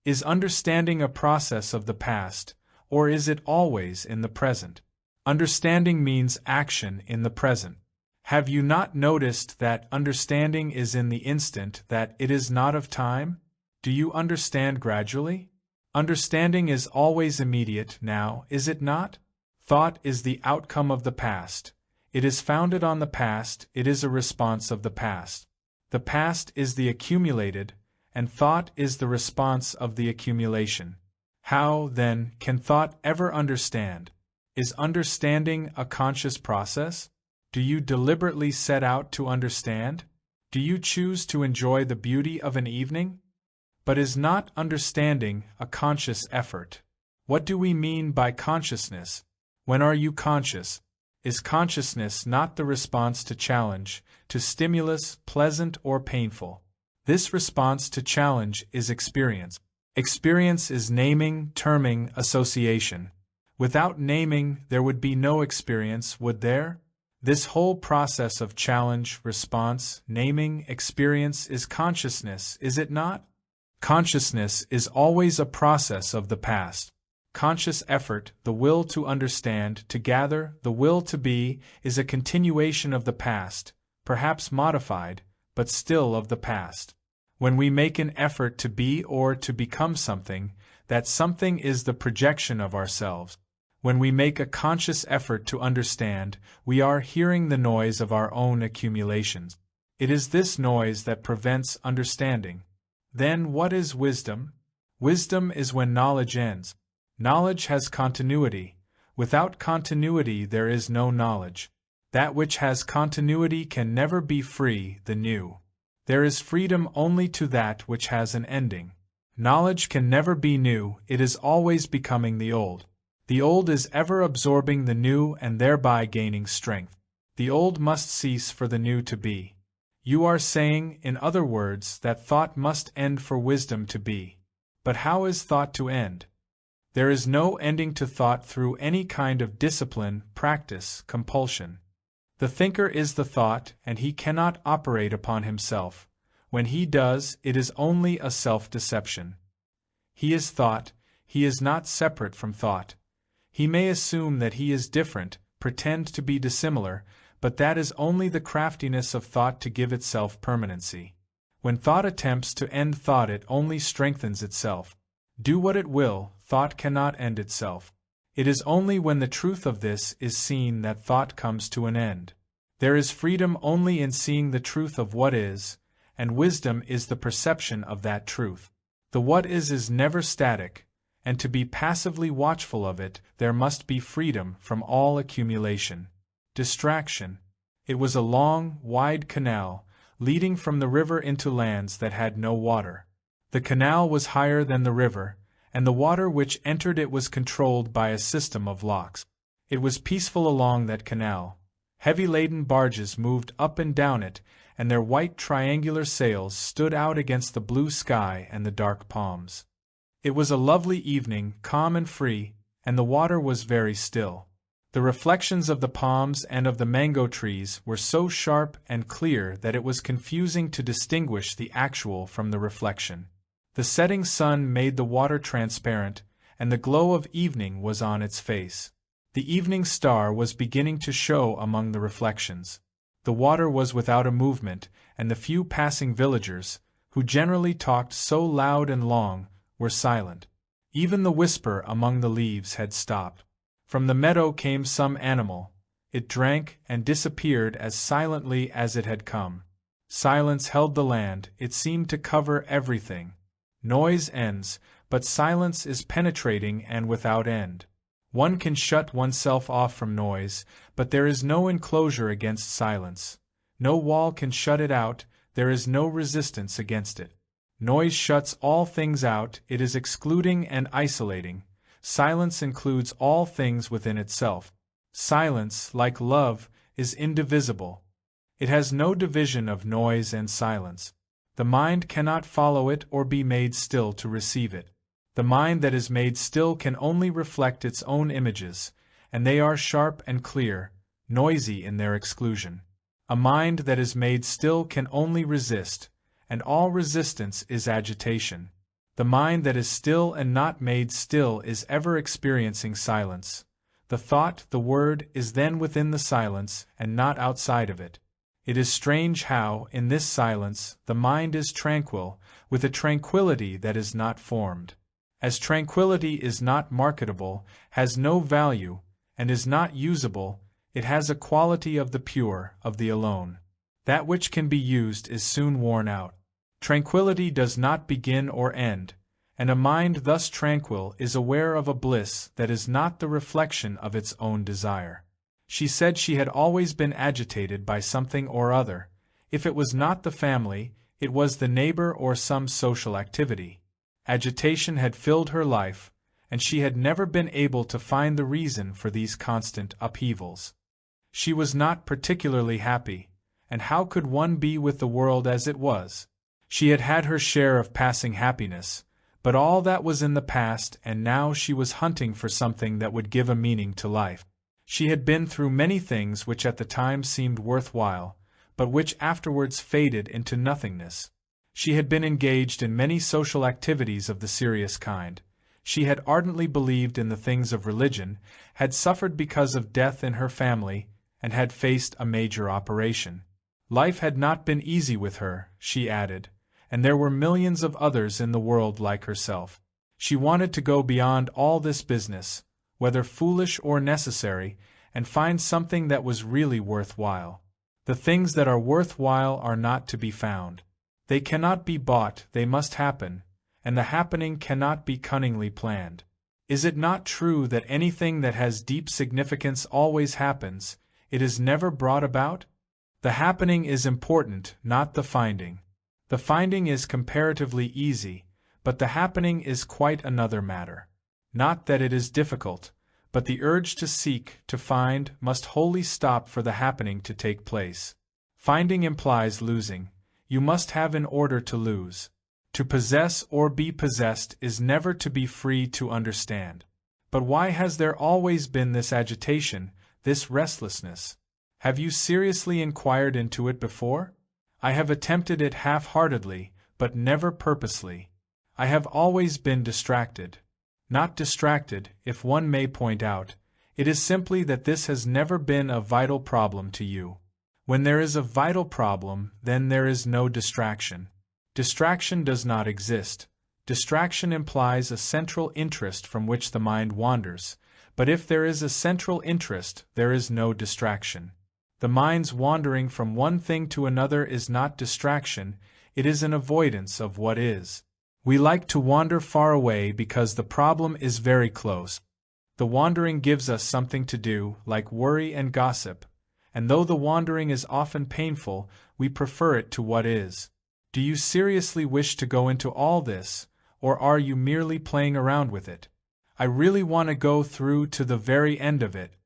Is understanding a process of the past, or is it always in the present? Understanding means action in the present. Have you not noticed that understanding is in the instant, that it is not of time? Do you understand gradually? Understanding is always immediate now, is it not? Thought is the outcome of the past. It is founded on the past, it is a response of the past. The past is the accumulated, and thought is the response of the accumulation. How, then, can thought ever understand? Is understanding a conscious process? Do you deliberately set out to understand? Do you choose to enjoy the beauty of an evening? But is not understanding a conscious effort? What do we mean by consciousness? When are you conscious? Is consciousness not the response to challenge, to stimulus, pleasant or painful? This response to challenge is experience. Experience is naming, terming, association. Without naming, there would be no experience, would there? This whole process of challenge, response, naming, experience is consciousness, is it not? Consciousness is always a process of the past. Conscious effort, the will to understand, to gather, the will to be, is a continuation of the past, perhaps modified, but still of the past. When we make an effort to be or to become something, that something is the projection of ourselves. When we make a conscious effort to understand, we are hearing the noise of our own accumulations. It is this noise that prevents understanding. Then what is wisdom? Wisdom is when knowledge ends. Knowledge has continuity. Without continuity there is no knowledge. That which has continuity can never be free, the new. There is freedom only to that which has an ending. Knowledge can never be new, it is always becoming the old. The old is ever absorbing the new and thereby gaining strength. The old must cease for the new to be. You are saying, in other words, that thought must end for wisdom to be. But how is thought to end? There is no ending to thought through any kind of discipline, practice, compulsion. The thinker is the thought, and he cannot operate upon himself. When he does, it is only a self-deception. He is thought, he is not separate from thought. He may assume that he is different, pretend to be dissimilar, but that is only the craftiness of thought to give itself permanency. When thought attempts to end thought, it only strengthens itself. Do what it will, thought cannot end itself. It is only when the truth of this is seen that thought comes to an end. There is freedom only in seeing the truth of what is, and wisdom is the perception of that truth. The what is never static, and to be passively watchful of it, there must be freedom from all accumulation. Distraction. It was a long, wide canal, leading from the river into lands that had no water. The canal was higher than the river, and the water which entered it was controlled by a system of locks. It was peaceful along that canal. Heavy-laden barges moved up and down it, and their white triangular sails stood out against the blue sky and the dark palms. It was a lovely evening, calm and free, and the water was very still. The reflections of the palms and of the mango trees were so sharp and clear that it was confusing to distinguish the actual from the reflection. The setting sun made the water transparent, and the glow of evening was on its face. The evening star was beginning to show among the reflections. The water was without a movement, and the few passing villagers, who generally talked so loud and long, were silent. Even the whisper among the leaves had stopped. From the meadow came some animal. It drank and disappeared as silently as it had come. Silence held the land, it seemed to cover everything. Noise ends, but silence is penetrating and without end. One can shut oneself off from noise, but there is no enclosure against silence. No wall can shut it out, there is no resistance against it. Noise shuts all things out, it is excluding and isolating. Silence includes all things within itself. Silence, like love, is indivisible. It has no division of noise and silence. The mind cannot follow it or be made still to receive it. The mind that is made still can only reflect its own images, and they are sharp and clear, noisy in their exclusion. A mind that is made still can only resist, and all resistance is agitation. The mind that is still and not made still is ever experiencing silence. The thought, the word, is then within the silence, and not outside of it. It is strange how, in this silence, the mind is tranquil, with a tranquility that is not formed. As tranquility is not marketable, has no value, and is not usable, it has a quality of the pure, of the alone. That which can be used is soon worn out. Tranquility does not begin or end, and a mind thus tranquil is aware of a bliss that is not the reflection of its own desire. She said she had always been agitated by something or other. If it was not the family, it was the neighbor or some social activity. Agitation had filled her life, and she had never been able to find the reason for these constant upheavals. She was not particularly happy, and how could one be with the world as it was? She had had her share of passing happiness, but all that was in the past, and now she was hunting for something that would give a meaning to life. She had been through many things which at the time seemed worthwhile, but which afterwards faded into nothingness. She had been engaged in many social activities of the serious kind. She had ardently believed in the things of religion, had suffered because of death in her family, and had faced a major operation. Life had not been easy with her, she added, and there were millions of others in the world like herself. She wanted to go beyond all this business, whether foolish or necessary, and find something that was really worthwhile. The things that are worthwhile are not to be found. They cannot be bought, they must happen, and the happening cannot be cunningly planned. Is it not true that anything that has deep significance always happens, it is never brought about? The happening is important, not the finding. The finding is comparatively easy, but the happening is quite another matter. Not that it is difficult, but the urge to seek, to find, must wholly stop for the happening to take place. Finding implies losing. You must have in order to lose. To possess or be possessed is never to be free to understand. But why has there always been this agitation, this restlessness? Have you seriously inquired into it before? I have attempted it half-heartedly, but never purposely. I have always been distracted. Not distracted, if one may point out. It is simply that this has never been a vital problem to you. When there is a vital problem, then there is no distraction. Distraction does not exist. Distraction implies a central interest from which the mind wanders, but if there is a central interest, there is no distraction. The mind's wandering from one thing to another is not distraction, it is an avoidance of what is. We like to wander far away because the problem is very close. The wandering gives us something to do, like worry and gossip, and though the wandering is often painful, we prefer it to what is. Do you seriously wish to go into all this, or are you merely playing around with it? I really want to go through to the very end of it.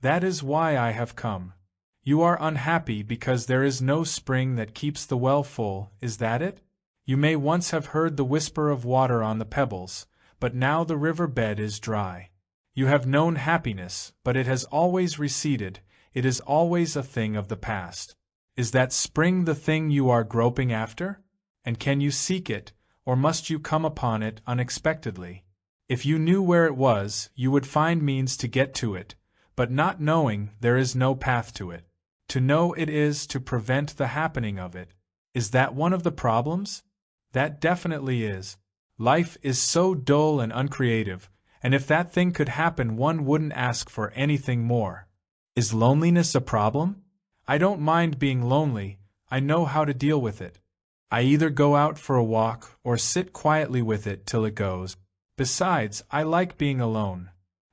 That is why I have come. You are unhappy because there is no spring that keeps the well full, is that it? You may once have heard the whisper of water on the pebbles, but now the river bed is dry. You have known happiness, but it has always receded, it is always a thing of the past. Is that spring the thing you are groping after? And can you seek it, or must you come upon it unexpectedly? If you knew where it was, you would find means to get to it, but not knowing, there is no path to it. To know it is to prevent the happening of it. Is that one of the problems? That definitely is. Life is so dull and uncreative, and if that thing could happen one wouldn't ask for anything more. Is loneliness a problem? I don't mind being lonely, I know how to deal with it. I either go out for a walk or sit quietly with it till it goes. Besides, I like being alone.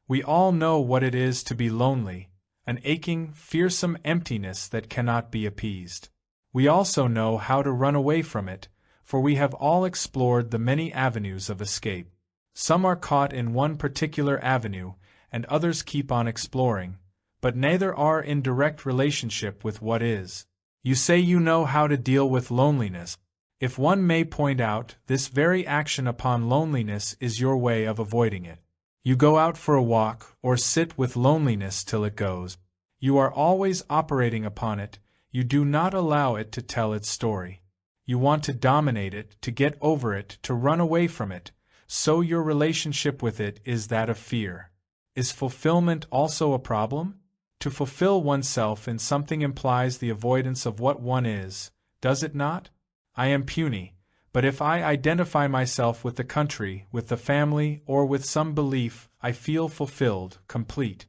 We all know what it is to be lonely, an aching, fearsome emptiness that cannot be appeased. We also know how to run away from it, for we have all explored the many avenues of escape. Some are caught in one particular avenue, and others keep on exploring, but neither are in direct relationship with what is. You say you know how to deal with loneliness. If one may point out, this very action upon loneliness is your way of avoiding it. You go out for a walk, or sit with loneliness till it goes. You are always operating upon it, you do not allow it to tell its story. You want to dominate it, to get over it, to run away from it, so your relationship with it is that of fear. Is fulfillment also a problem? To fulfill oneself in something implies the avoidance of what one is, does it not? I am puny, but if I identify myself with the country, with the family, or with some belief, I feel fulfilled, complete.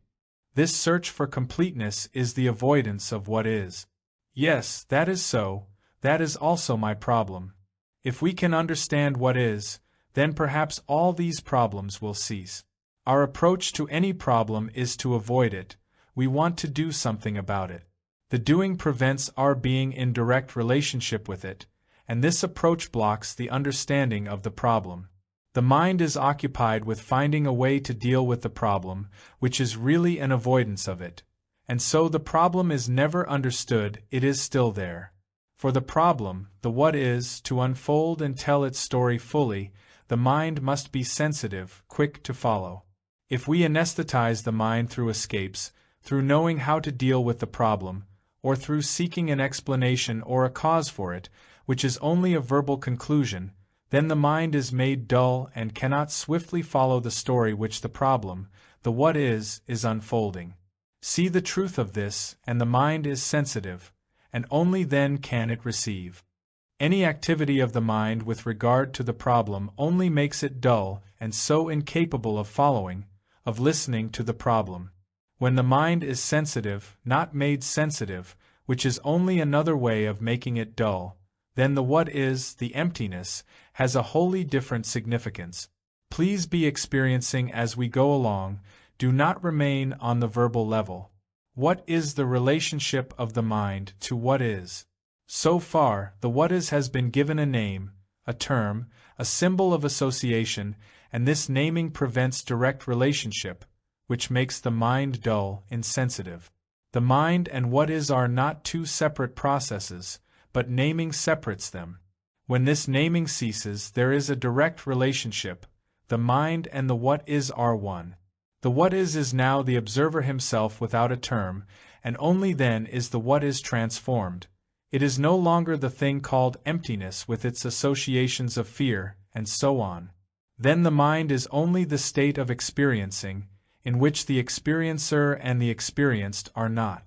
This search for completeness is the avoidance of what is. Yes, that is so, that is also my problem. If we can understand what is, then perhaps all these problems will cease. Our approach to any problem is to avoid it. We want to do something about it. The doing prevents our being in direct relationship with it, and this approach blocks the understanding of the problem. The mind is occupied with finding a way to deal with the problem, which is really an avoidance of it. And so the problem is never understood, it is still there. For the problem, the what is, to unfold and tell its story fully, the mind must be sensitive, quick to follow. If we anesthetize the mind through escapes, through knowing how to deal with the problem, or through seeking an explanation or a cause for it, which is only a verbal conclusion, then the mind is made dull and cannot swiftly follow the story which the problem, the what is unfolding. See the truth of this, and the mind is sensitive, and only then can it receive. Any activity of the mind with regard to the problem only makes it dull and so incapable of following, of listening to the problem. When the mind is sensitive, not made sensitive, which is only another way of making it dull, then the what is, the emptiness, has a wholly different significance. Please be experiencing as we go along, do not remain on the verbal level. What is the relationship of the mind to what is? So far, the what is has been given a name, a term, a symbol of association, and this naming prevents direct relationship, which makes the mind dull, insensitive. The mind and what is are not two separate processes, but naming separates them. When this naming ceases, there is a direct relationship. The mind and the what is are one. The what is now the observer himself without a term, and only then is the what is transformed. It is no longer the thing called emptiness with its associations of fear, and so on. Then the mind is only the state of experiencing, in which the experiencer and the experienced are not.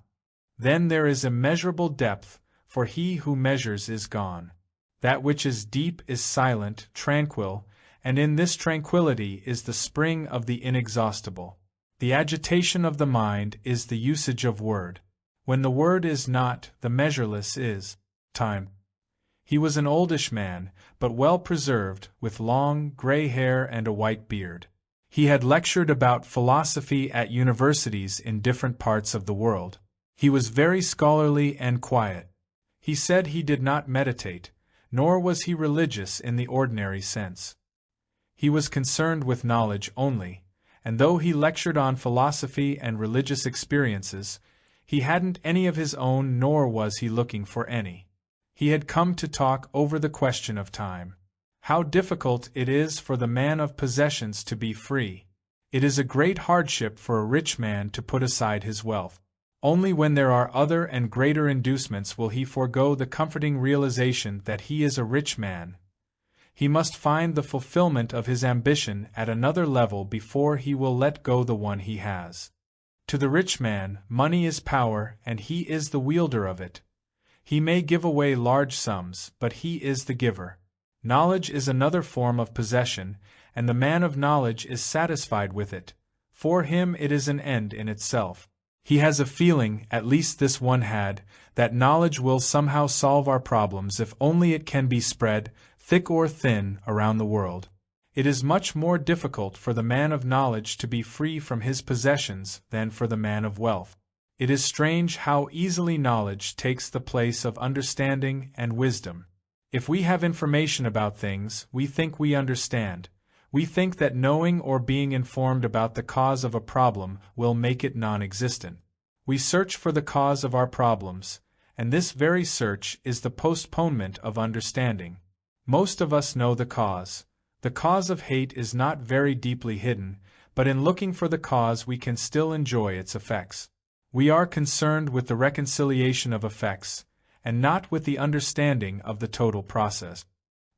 Then there is immeasurable depth, for he who measures is gone. That which is deep is silent, tranquil, and in this tranquillity is the spring of the inexhaustible. The agitation of the mind is the usage of word. When the word is not, the measureless is time. He was an oldish man, but well preserved, with long, gray hair and a white beard. He had lectured about philosophy at universities in different parts of the world. He was very scholarly and quiet. He said he did not meditate, nor was he religious in the ordinary sense. He was concerned with knowledge only, and though he lectured on philosophy and religious experiences, he hadn't any of his own, nor was he looking for any. He had come to talk over the question of time. How difficult it is for the man of possessions to be free. It is a great hardship for a rich man to put aside his wealth. Only when there are other and greater inducements will he forego the comforting realization that he is a rich man. He must find the fulfillment of his ambition at another level before he will let go the one he has. To the rich man, money is power, and he is the wielder of it. He may give away large sums, but he is the giver. Knowledge is another form of possession, and the man of knowledge is satisfied with it. For him it is an end in itself. He has a feeling, at least this one had, that knowledge will somehow solve our problems if only it can be spread, thick or thin, around the world. It is much more difficult for the man of knowledge to be free from his possessions than for the man of wealth. It is strange how easily knowledge takes the place of understanding and wisdom. If we have information about things, we think we understand. We think that knowing or being informed about the cause of a problem will make it non-existent. We search for the cause of our problems, and this very search is the postponement of understanding. Most of us know the cause. The cause of hate is not very deeply hidden, but in looking for the cause we can still enjoy its effects. We are concerned with the reconciliation of effects, and not with the understanding of the total process.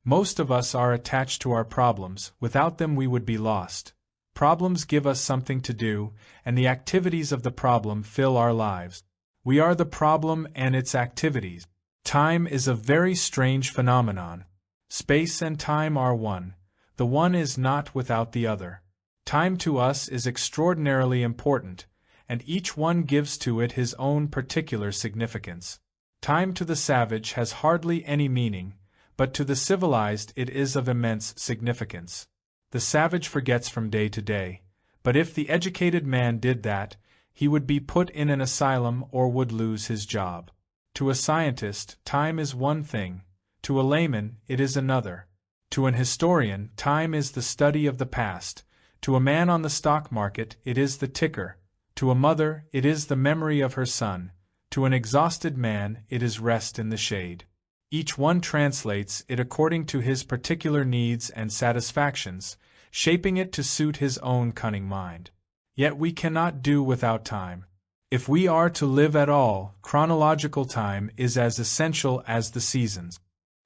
Most of us are attached to our problems. Without them we would be lost. Problems give us something to do, and the activities of the problem fill our lives. We are the problem and its activities. Time is a very strange phenomenon. Space and time are one. The one is not without the other. Time to us is extraordinarily important, and each one gives to it his own particular significance. Time to the savage has hardly any meaning, but to the civilized it is of immense significance. The savage forgets from day to day, but if the educated man did that, he would be put in an asylum or would lose his job. To a scientist, time is one thing. To a layman, it is another. To an historian, time is the study of the past. To a man on the stock market, it is the ticker. To a mother, it is the memory of her son. To an exhausted man, it is rest in the shade. Each one translates it according to his particular needs and satisfactions, shaping it to suit his own cunning mind. Yet we cannot do without time. If we are to live at all, chronological time is as essential as the seasons.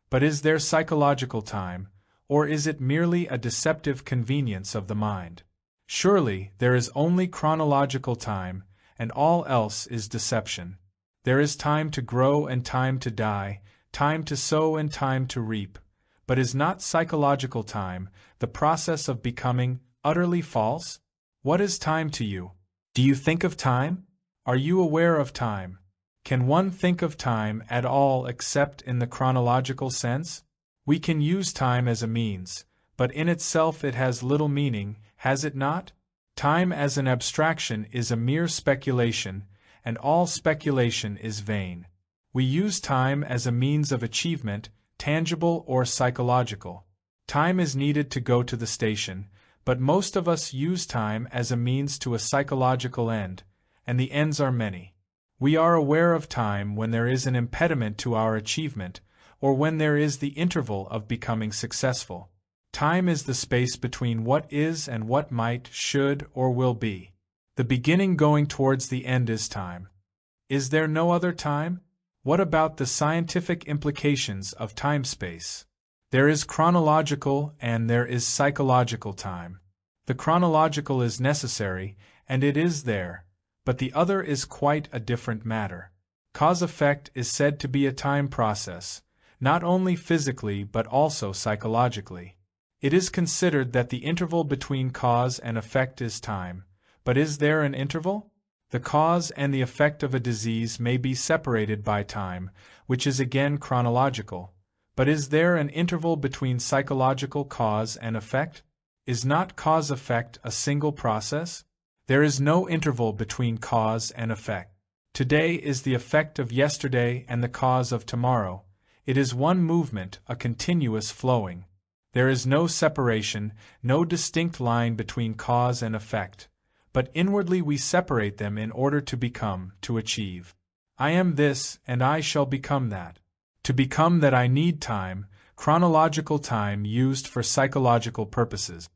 But is there psychological time, or is it merely a deceptive convenience of the mind? Surely, there is only chronological time, and all else is deception. There is time to grow and time to die, time to sow and time to reap, but is not psychological time, the process of becoming, utterly false? What is time to you? Do you think of time? Are you aware of time? Can one think of time at all except in the chronological sense? We can use time as a means, but in itself it has little meaning, has it not? Time as an abstraction is a mere speculation, and all speculation is vain. We use time as a means of achievement, tangible or psychological. Time is needed to go to the station, but most of us use time as a means to a psychological end, and the ends are many. We are aware of time when there is an impediment to our achievement, or when there is the interval of becoming successful. Time is the space between what is and what might, should, or will be. The beginning going towards the end is time. Is there no other time? What about the scientific implications of time-space? There is chronological and there is psychological time. The chronological is necessary, and it is there, but the other is quite a different matter. Cause-effect is said to be a time process, not only physically but also psychologically. It is considered that the interval between cause and effect is time, but is there an interval? The cause and the effect of a disease may be separated by time, which is again chronological, but is there an interval between psychological cause and effect? Is not cause-effect a single process? There is no interval between cause and effect. Today is the effect of yesterday and the cause of tomorrow. It is one movement, a continuous flowing. There is no separation, no distinct line between cause and effect, but inwardly we separate them in order to become, to achieve. I am this, and I shall become that. To become that I need time, chronological time used for psychological purposes.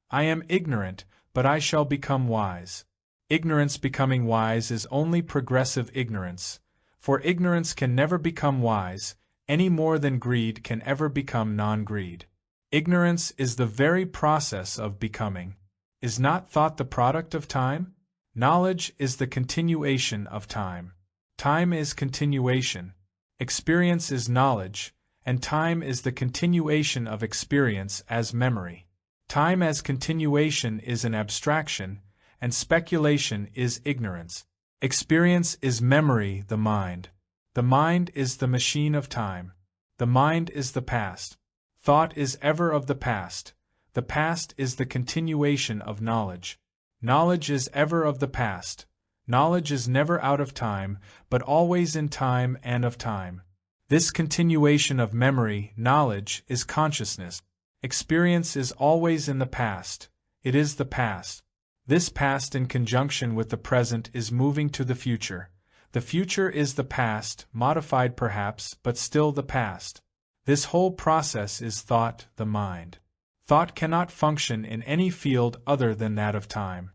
I am ignorant, but I shall become wise. Ignorance becoming wise is only progressive ignorance, for ignorance can never become wise, any more than greed can ever become non-greed. Ignorance is the very process of becoming. Is not thought the product of time? Knowledge is the continuation of time. Time is continuation. Experience is knowledge, and time is the continuation of experience as memory. Time as continuation is an abstraction, and speculation is ignorance. Experience is memory, the mind. The mind is the machine of time. The mind is the past. Thought is ever of the past. The past is the continuation of knowledge. Knowledge is ever of the past. Knowledge is never out of time, but always in time and of time. This continuation of memory, knowledge, is consciousness. Experience is always in the past. It is the past. This past in conjunction with the present is moving to the future. The future is the past, modified perhaps, but still the past. This whole process is thought, the mind. Thought cannot function in any field other than that of time.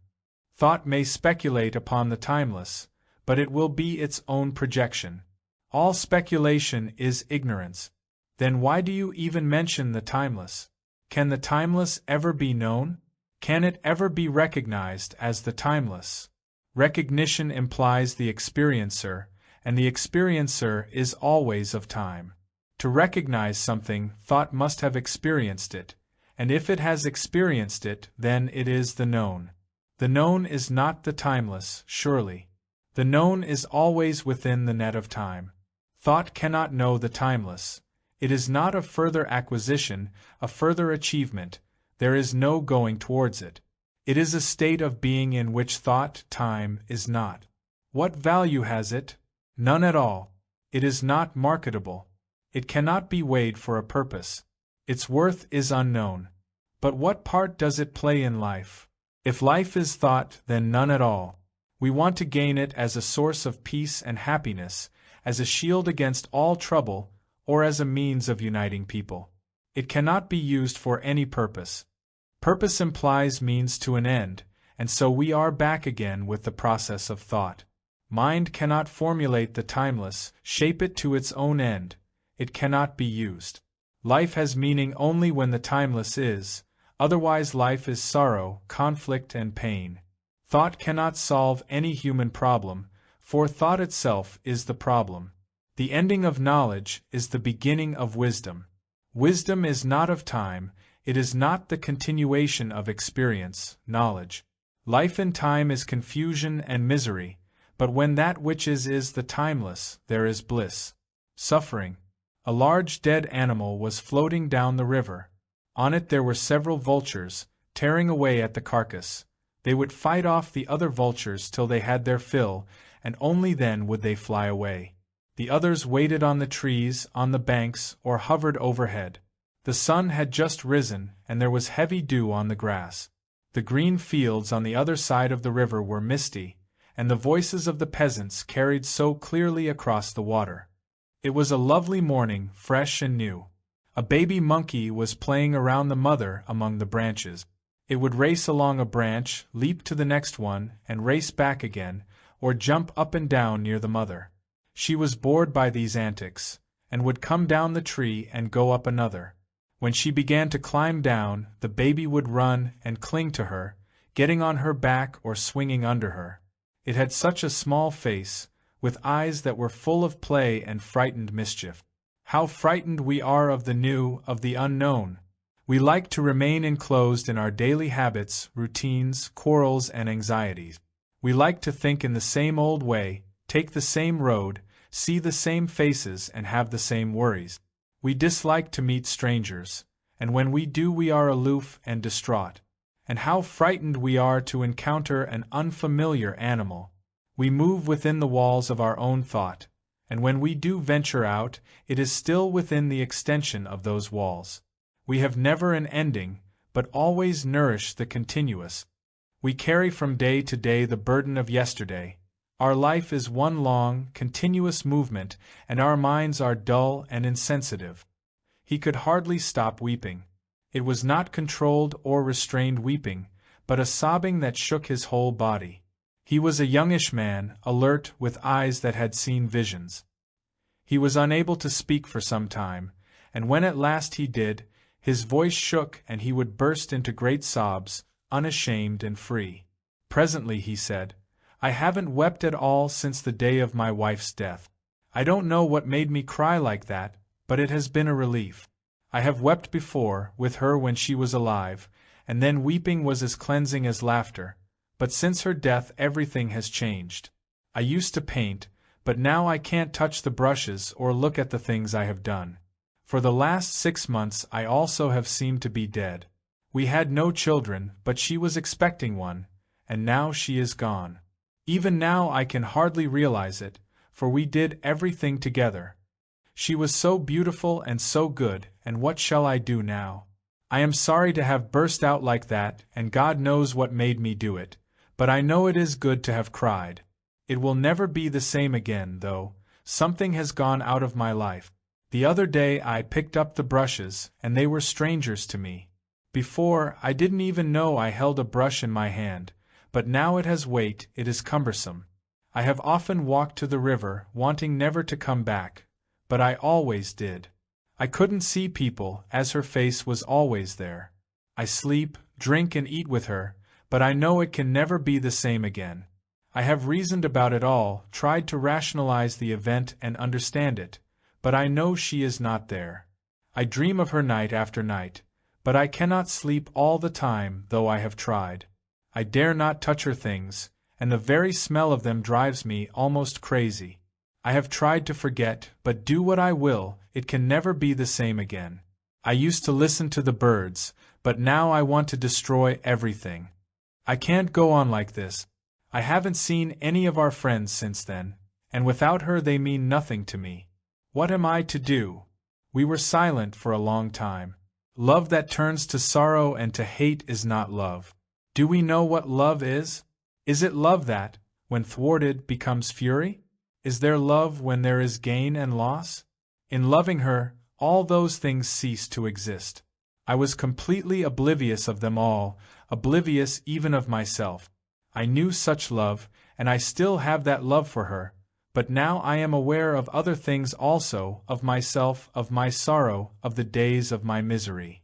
Thought may speculate upon the timeless, but it will be its own projection. All speculation is ignorance. Then why do you even mention the timeless? Can the timeless ever be known? Can it ever be recognized as the timeless? Recognition implies the experiencer, and the experiencer is always of time. To recognize something, thought must have experienced it, and if it has experienced it, then it is the known. The known is not the timeless, surely. The known is always within the net of time. Thought cannot know the timeless. It is not a further acquisition, a further achievement. There is no going towards it. It is a state of being in which thought, time, is not. What value has it? None at all. It is not marketable. It cannot be weighed for a purpose. Its worth is unknown. But what part does it play in life? If life is thought, then none at all. We want to gain it as a source of peace and happiness, as a shield against all trouble, or as a means of uniting people. It cannot be used for any purpose. Purpose implies means to an end, and so we are back again with the process of thought. Mind cannot formulate the timeless, shape it to its own end. It cannot be used. Life has meaning only when the timeless is, otherwise life is sorrow, conflict, and pain. Thought cannot solve any human problem, for thought itself is the problem. The ending of knowledge is the beginning of wisdom. Wisdom is not of time, it is not the continuation of experience, knowledge. Life in time is confusion and misery, but when that which is the timeless, there is bliss. Suffering. A large dead animal was floating down the river. On it there were several vultures, tearing away at the carcass. They would fight off the other vultures till they had their fill, and only then would they fly away. The others waited on the trees, on the banks, or hovered overhead. The sun had just risen, and there was heavy dew on the grass. The green fields on the other side of the river were misty, and the voices of the peasants carried so clearly across the water. It was a lovely morning, fresh and new. A baby monkey was playing around the mother among the branches. It would race along a branch, leap to the next one, and race back again, or jump up and down near the mother. She was bored by these antics, and would come down the tree and go up another. When she began to climb down, the baby would run and cling to her, getting on her back or swinging under her. It had such a small face, with eyes that were full of play and frightened mischief. How frightened we are of the new, of the unknown! We like to remain enclosed in our daily habits, routines, quarrels, and anxieties. We like to think in the same old way, take the same road, see the same faces, and have the same worries. We dislike to meet strangers, and when we do we are aloof and distraught. And how frightened we are to encounter an unfamiliar animal. We move within the walls of our own thought, and when we do venture out, it is still within the extension of those walls. We have never an ending, but always nourish the continuous. We carry from day to day the burden of yesterday. Our life is one long, continuous movement, and our minds are dull and insensitive. He could hardly stop weeping. It was not controlled or restrained weeping, but a sobbing that shook his whole body. He was a youngish man, alert, with eyes that had seen visions. He was unable to speak for some time, and when at last he did, his voice shook and he would burst into great sobs, unashamed and free. Presently he said, "I haven't wept at all since the day of my wife's death. I don't know what made me cry like that, but it has been a relief. I have wept before, with her when she was alive, and then weeping was as cleansing as laughter, but since her death everything has changed. I used to paint, but now I can't touch the brushes or look at the things I have done. For the last 6 months I also have seemed to be dead. We had no children, but she was expecting one, and now she is gone. Even now I can hardly realize it, for we did everything together. She was so beautiful and so good, and what shall I do now? I am sorry to have burst out like that, and God knows what made me do it, but I know it is good to have cried. It will never be the same again, though. Something has gone out of my life. The other day I picked up the brushes, and they were strangers to me. Before, I didn't even know I held a brush in my hand, but now it has weight, it is cumbersome. I have often walked to the river, wanting never to come back, but I always did. I couldn't see people, as her face was always there. I sleep, drink and eat with her, but I know it can never be the same again. I have reasoned about it all, tried to rationalize the event and understand it, but I know she is not there. I dream of her night after night, but I cannot sleep all the time, though I have tried. I dare not touch her things, and the very smell of them drives me almost crazy. I have tried to forget, but do what I will, it can never be the same again. I used to listen to the birds, but now I want to destroy everything. I can't go on like this. I haven't seen any of our friends since then, and without her they mean nothing to me. What am I to do? We were silent for a long time. Love that turns to sorrow and to hate is not love. Do we know what love is? Is it love that, when thwarted, becomes fury? Is there love when there is gain and loss? In loving her, all those things cease to exist. I was completely oblivious of them all, oblivious even of myself. I knew such love, and I still have that love for her, but now I am aware of other things also, of myself, of my sorrow, of the days of my misery.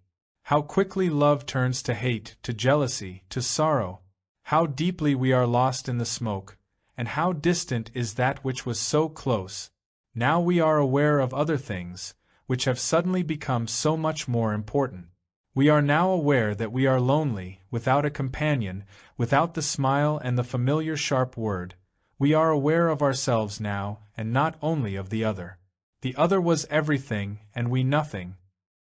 How quickly love turns to hate, to jealousy, to sorrow. How deeply we are lost in the smoke, and how distant is that which was so close. Now we are aware of other things, which have suddenly become so much more important. We are now aware that we are lonely, without a companion, without the smile and the familiar sharp word. We are aware of ourselves now, and not only of the other. The other was everything, and we nothing.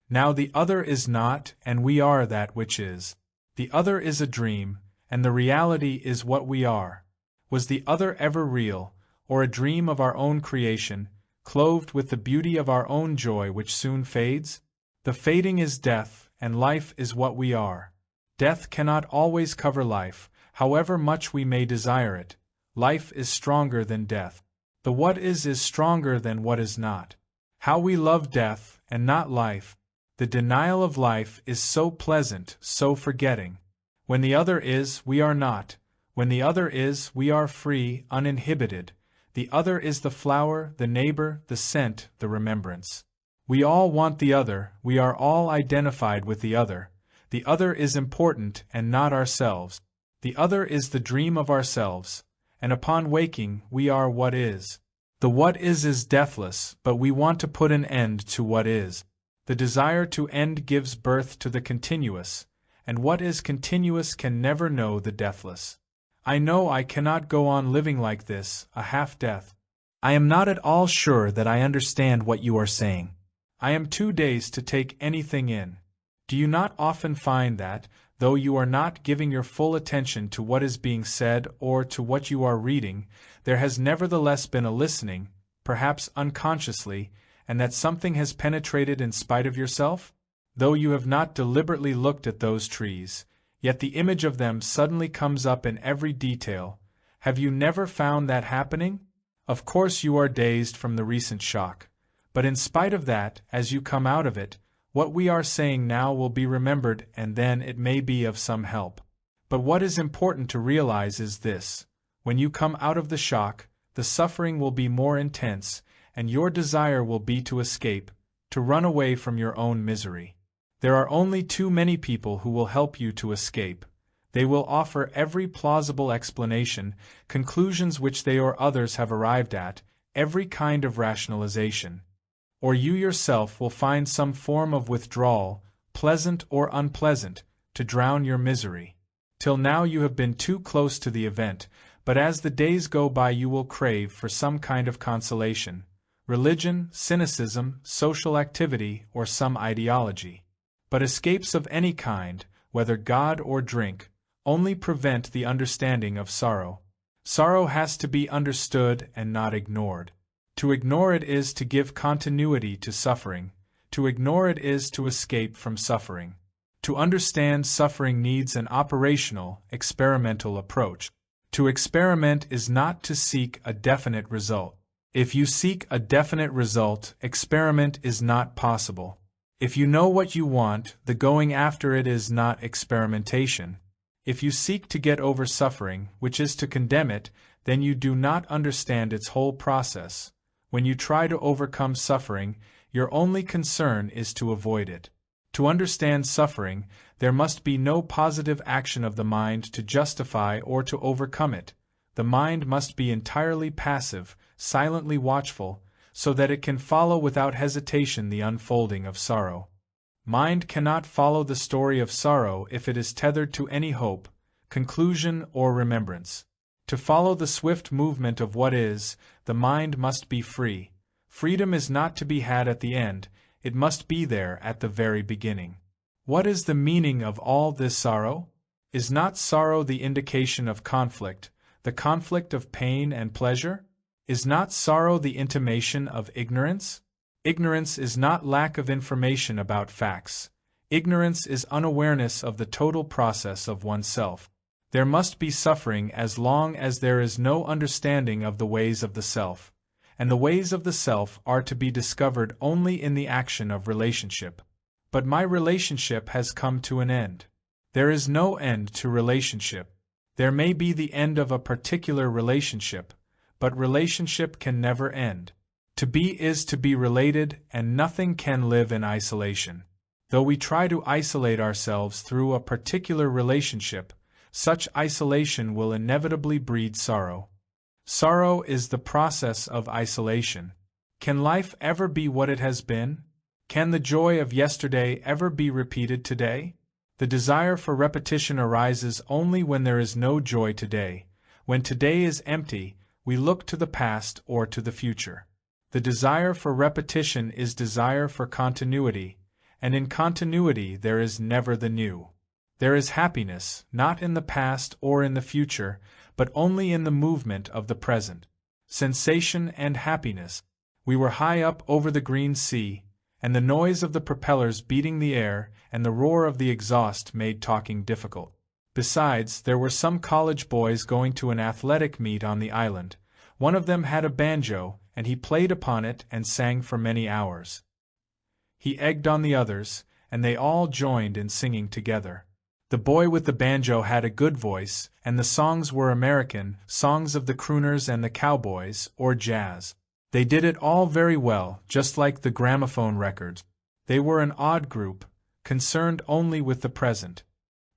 Now the other is not, and we are that which is. The other is a dream, and the reality is what we are. Was the other ever real, or a dream of our own creation, clothed with the beauty of our own joy which soon fades? The fading is death, and life is what we are. Death cannot always cover life, however much we may desire it. Life is stronger than death. The what is stronger than what is not. How we love death, and not life. The denial of life is so pleasant, so forgetting. When the other is, we are not. When the other is, we are free, uninhibited. The other is the flower, the neighbor, the scent, the remembrance. We all want the other, we are all identified with the other. The other is important, and not ourselves. The other is the dream of ourselves, and upon waking, we are what is. The what is deathless, but we want to put an end to what is. The desire to end gives birth to the continuous, and what is continuous can never know the deathless. I know I cannot go on living like this, a half-death. I am not at all sure that I understand what you are saying. I am too dazed to take anything in. Do you not often find that, though you are not giving your full attention to what is being said or to what you are reading, there has nevertheless been a listening, perhaps unconsciously, and that something has penetrated in spite of yourself? Though you have not deliberately looked at those trees, yet the image of them suddenly comes up in every detail. Have you never found that happening? Of course you are dazed from the recent shock, but in spite of that, as you come out of it, what we are saying now will be remembered, and then it may be of some help. But what is important to realize is this: when you come out of the shock, the suffering will be more intense, and your desire will be to escape, to run away from your own misery. There are only too many people who will help you to escape. They will offer every plausible explanation, conclusions which they or others have arrived at, every kind of rationalization. Or you yourself will find some form of withdrawal, pleasant or unpleasant, to drown your misery. Till now you have been too close to the event, but as the days go by you will crave for some kind of consolation. Religion, cynicism, social activity, or some ideology. But escapes of any kind, whether God or drink, only prevent the understanding of sorrow. Sorrow has to be understood and not ignored. To ignore it is to give continuity to suffering. To ignore it is to escape from suffering. To understand suffering needs an operational, experimental approach. To experiment is not to seek a definite result. If you seek a definite result, experiment is not possible. If you know what you want, the going after it is not experimentation. If you seek to get over suffering, which is to condemn it, then you do not understand its whole process. When you try to overcome suffering, your only concern is to avoid it. To understand suffering, there must be no positive action of the mind to justify or to overcome it. The mind must be entirely passive, silently watchful, so that it can follow without hesitation the unfolding of sorrow. Mind cannot follow the story of sorrow if it is tethered to any hope, conclusion, or remembrance. To follow the swift movement of what is, the mind must be free. Freedom is not to be had at the end, it must be there at the very beginning. What is the meaning of all this sorrow? Is not sorrow the indication of conflict, the conflict of pain and pleasure? Is not sorrow the intimation of ignorance? Ignorance is not lack of information about facts. Ignorance is unawareness of the total process of oneself. There must be suffering as long as there is no understanding of the ways of the self, and the ways of the self are to be discovered only in the action of relationship. But my relationship has come to an end. There is no end to relationship. There may be the end of a particular relationship, but relationship can never end. To be is to be related, and nothing can live in isolation. Though we try to isolate ourselves through a particular relationship, such isolation will inevitably breed sorrow. Sorrow is the process of isolation. Can life ever be what it has been? Can the joy of yesterday ever be repeated today? The desire for repetition arises only when there is no joy today. When today is empty, we look to the past or to the future. The desire for repetition is desire for continuity, and in continuity there is never the new. There is happiness, not in the past or in the future, but only in the movement of the present. Sensation and happiness. We were high up over the green sea, and the noise of the propellers beating the air and the roar of the exhaust made talking difficult. Besides, there were some college boys going to an athletic meet on the island. One of them had a banjo, and he played upon it and sang for many hours. He egged on the others, and they all joined in singing together. The boy with the banjo had a good voice, and the songs were American, songs of the crooners and the cowboys, or jazz. They did it all very well, just like the gramophone records. They were an odd group, concerned only with the present.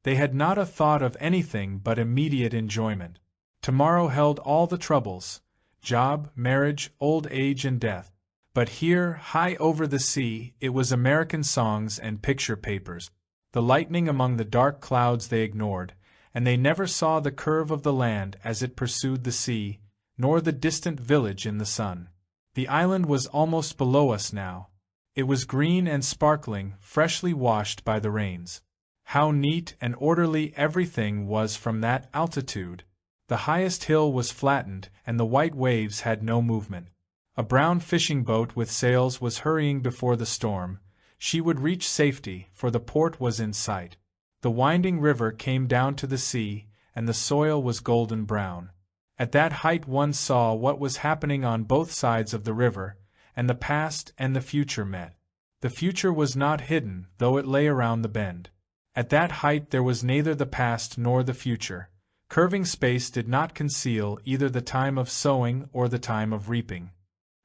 They had not a thought of anything but immediate enjoyment. Tomorrow held all the troubles: job, marriage, old age and death. But here, high over the sea, it was American songs and picture papers. The lightning among the dark clouds they ignored, and they never saw the curve of the land as it pursued the sea, nor the distant village in the sun. The island was almost below us now. It was green and sparkling, freshly washed by the rains. How neat and orderly everything was from that altitude! The highest hill was flattened, and the white waves had no movement. A brown fishing boat with sails was hurrying before the storm. She would reach safety, for the port was in sight. The winding river came down to the sea, and the soil was golden brown. At that height one saw what was happening on both sides of the river, and the past and the future met. The future was not hidden, though it lay around the bend. At that height there was neither the past nor the future. Curving space did not conceal either the time of sowing or the time of reaping.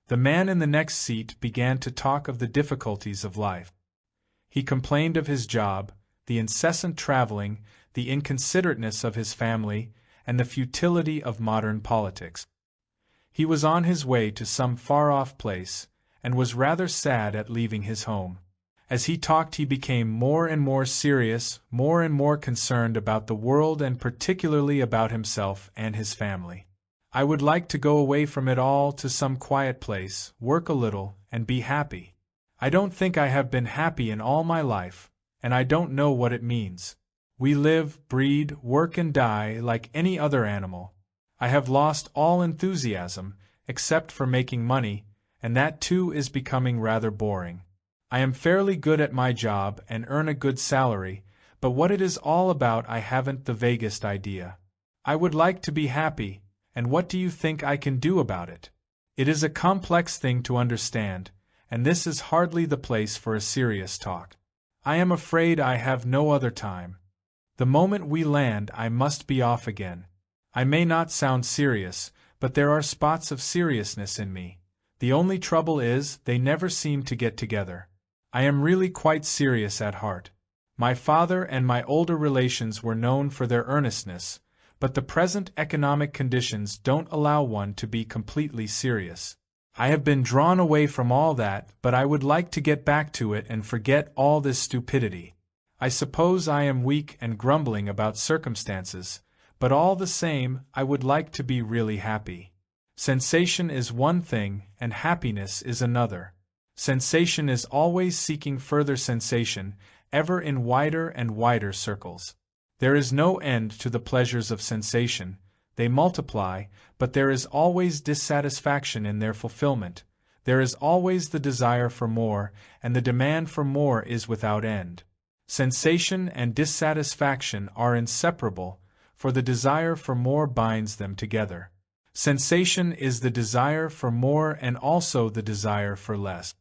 The man in the next seat began to talk of the difficulties of life. He complained of his job, the incessant traveling, the inconsiderateness of his family, and the futility of modern politics. He was on his way to some far-off place, and was rather sad at leaving his home. As he talked he became more and more serious, more and more concerned about the world and particularly about himself and his family. I would like to go away from it all to some quiet place, work a little, and be happy. I don't think I have been happy in all my life, and I don't know what it means. We live, breed, work and die like any other animal. I have lost all enthusiasm, except for making money, and that too is becoming rather boring. I am fairly good at my job and earn a good salary, but what it is all about I haven't the vaguest idea. I would like to be happy, and what do you think I can do about it? It is a complex thing to understand, and this is hardly the place for a serious talk. I am afraid I have no other time. The moment we land I must be off again. I may not sound serious, but there are spots of seriousness in me. The only trouble is, they never seem to get together. I am really quite serious at heart. My father and my older relations were known for their earnestness, but the present economic conditions don't allow one to be completely serious. I have been drawn away from all that, but I would like to get back to it and forget all this stupidity. I suppose I am weak and grumbling about circumstances, but all the same, I would like to be really happy. Sensation is one thing, and happiness is another. Sensation is always seeking further sensation, ever in wider and wider circles. There is no end to the pleasures of sensation. They multiply, but there is always dissatisfaction in their fulfillment. There is always the desire for more, and the demand for more is without end. Sensation and dissatisfaction are inseparable, for the desire for more binds them together. Sensation is the desire for more and also the desire for less.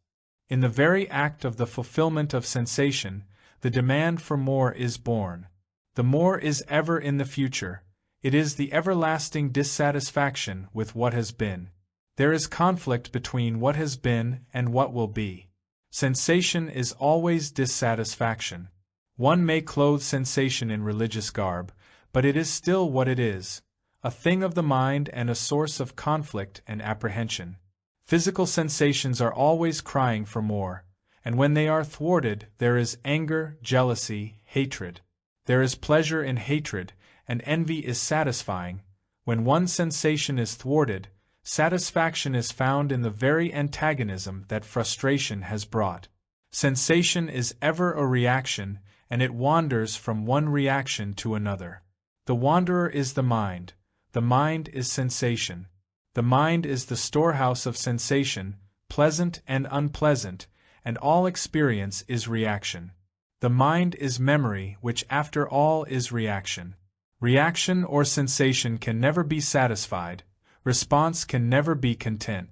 In the very act of the fulfillment of sensation, the demand for more is born. The more is ever in the future. It is the everlasting dissatisfaction with what has been. There is conflict between what has been and what will be. Sensation is always dissatisfaction. One may clothe sensation in religious garb, but it is still what it is, a thing of the mind and a source of conflict and apprehension. Physical sensations are always crying for more, and when they are thwarted, there is anger, jealousy, hatred. There is pleasure in hatred, and envy is satisfying. When one sensation is thwarted, satisfaction is found in the very antagonism that frustration has brought. Sensation is ever a reaction, and it wanders from one reaction to another. The wanderer is the mind is sensation. The mind is the storehouse of sensation, pleasant and unpleasant, and all experience is reaction. The mind is memory, which after all is reaction. Reaction or sensation can never be satisfied, response can never be content.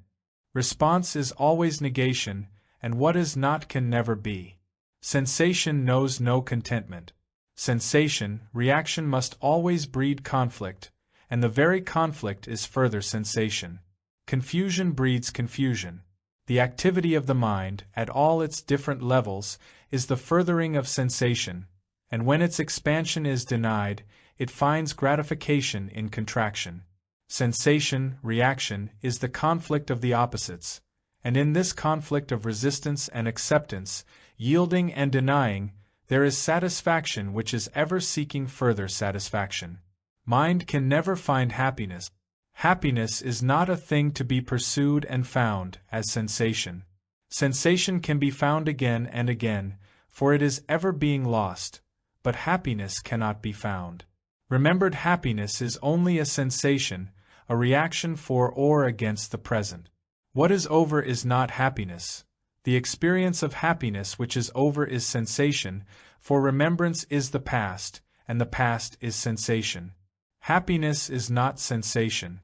Response is always negation, and what is not can never be. Sensation knows no contentment. Sensation, reaction must always breed conflict, and the very conflict is further sensation. Confusion breeds confusion. The activity of the mind, at all its different levels, is the furthering of sensation, and when its expansion is denied, it finds gratification in contraction. Sensation, reaction, is the conflict of the opposites, and in this conflict of resistance and acceptance, yielding and denying, there is satisfaction which is ever seeking further satisfaction. Mind can never find happiness. Happiness is not a thing to be pursued and found, as sensation. Sensation can be found again and again, for it is ever being lost, but happiness cannot be found. Remembered happiness is only a sensation, a reaction for or against the present. What is over is not happiness. The experience of happiness which is over is sensation, for remembrance is the past, and the past is sensation. Happiness is not sensation.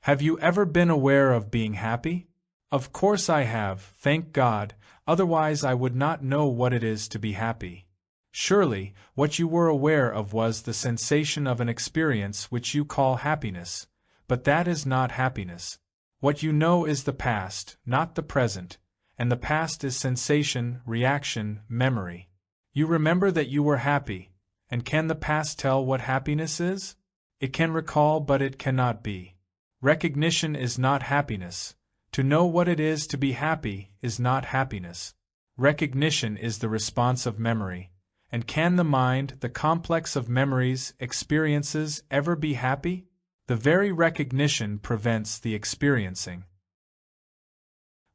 Have you ever been aware of being happy? Of course I have, thank God, otherwise I would not know what it is to be happy. Surely, what you were aware of was the sensation of an experience which you call happiness, but that is not happiness. What you know is the past, not the present, and the past is sensation, reaction, memory. You remember that you were happy, and can the past tell what happiness is? It can recall, but it cannot be. Recognition is not happiness. To know what it is to be happy is not happiness. Recognition is the response of memory. And can the mind, the complex of memories, experiences, ever be happy? The very recognition prevents the experiencing.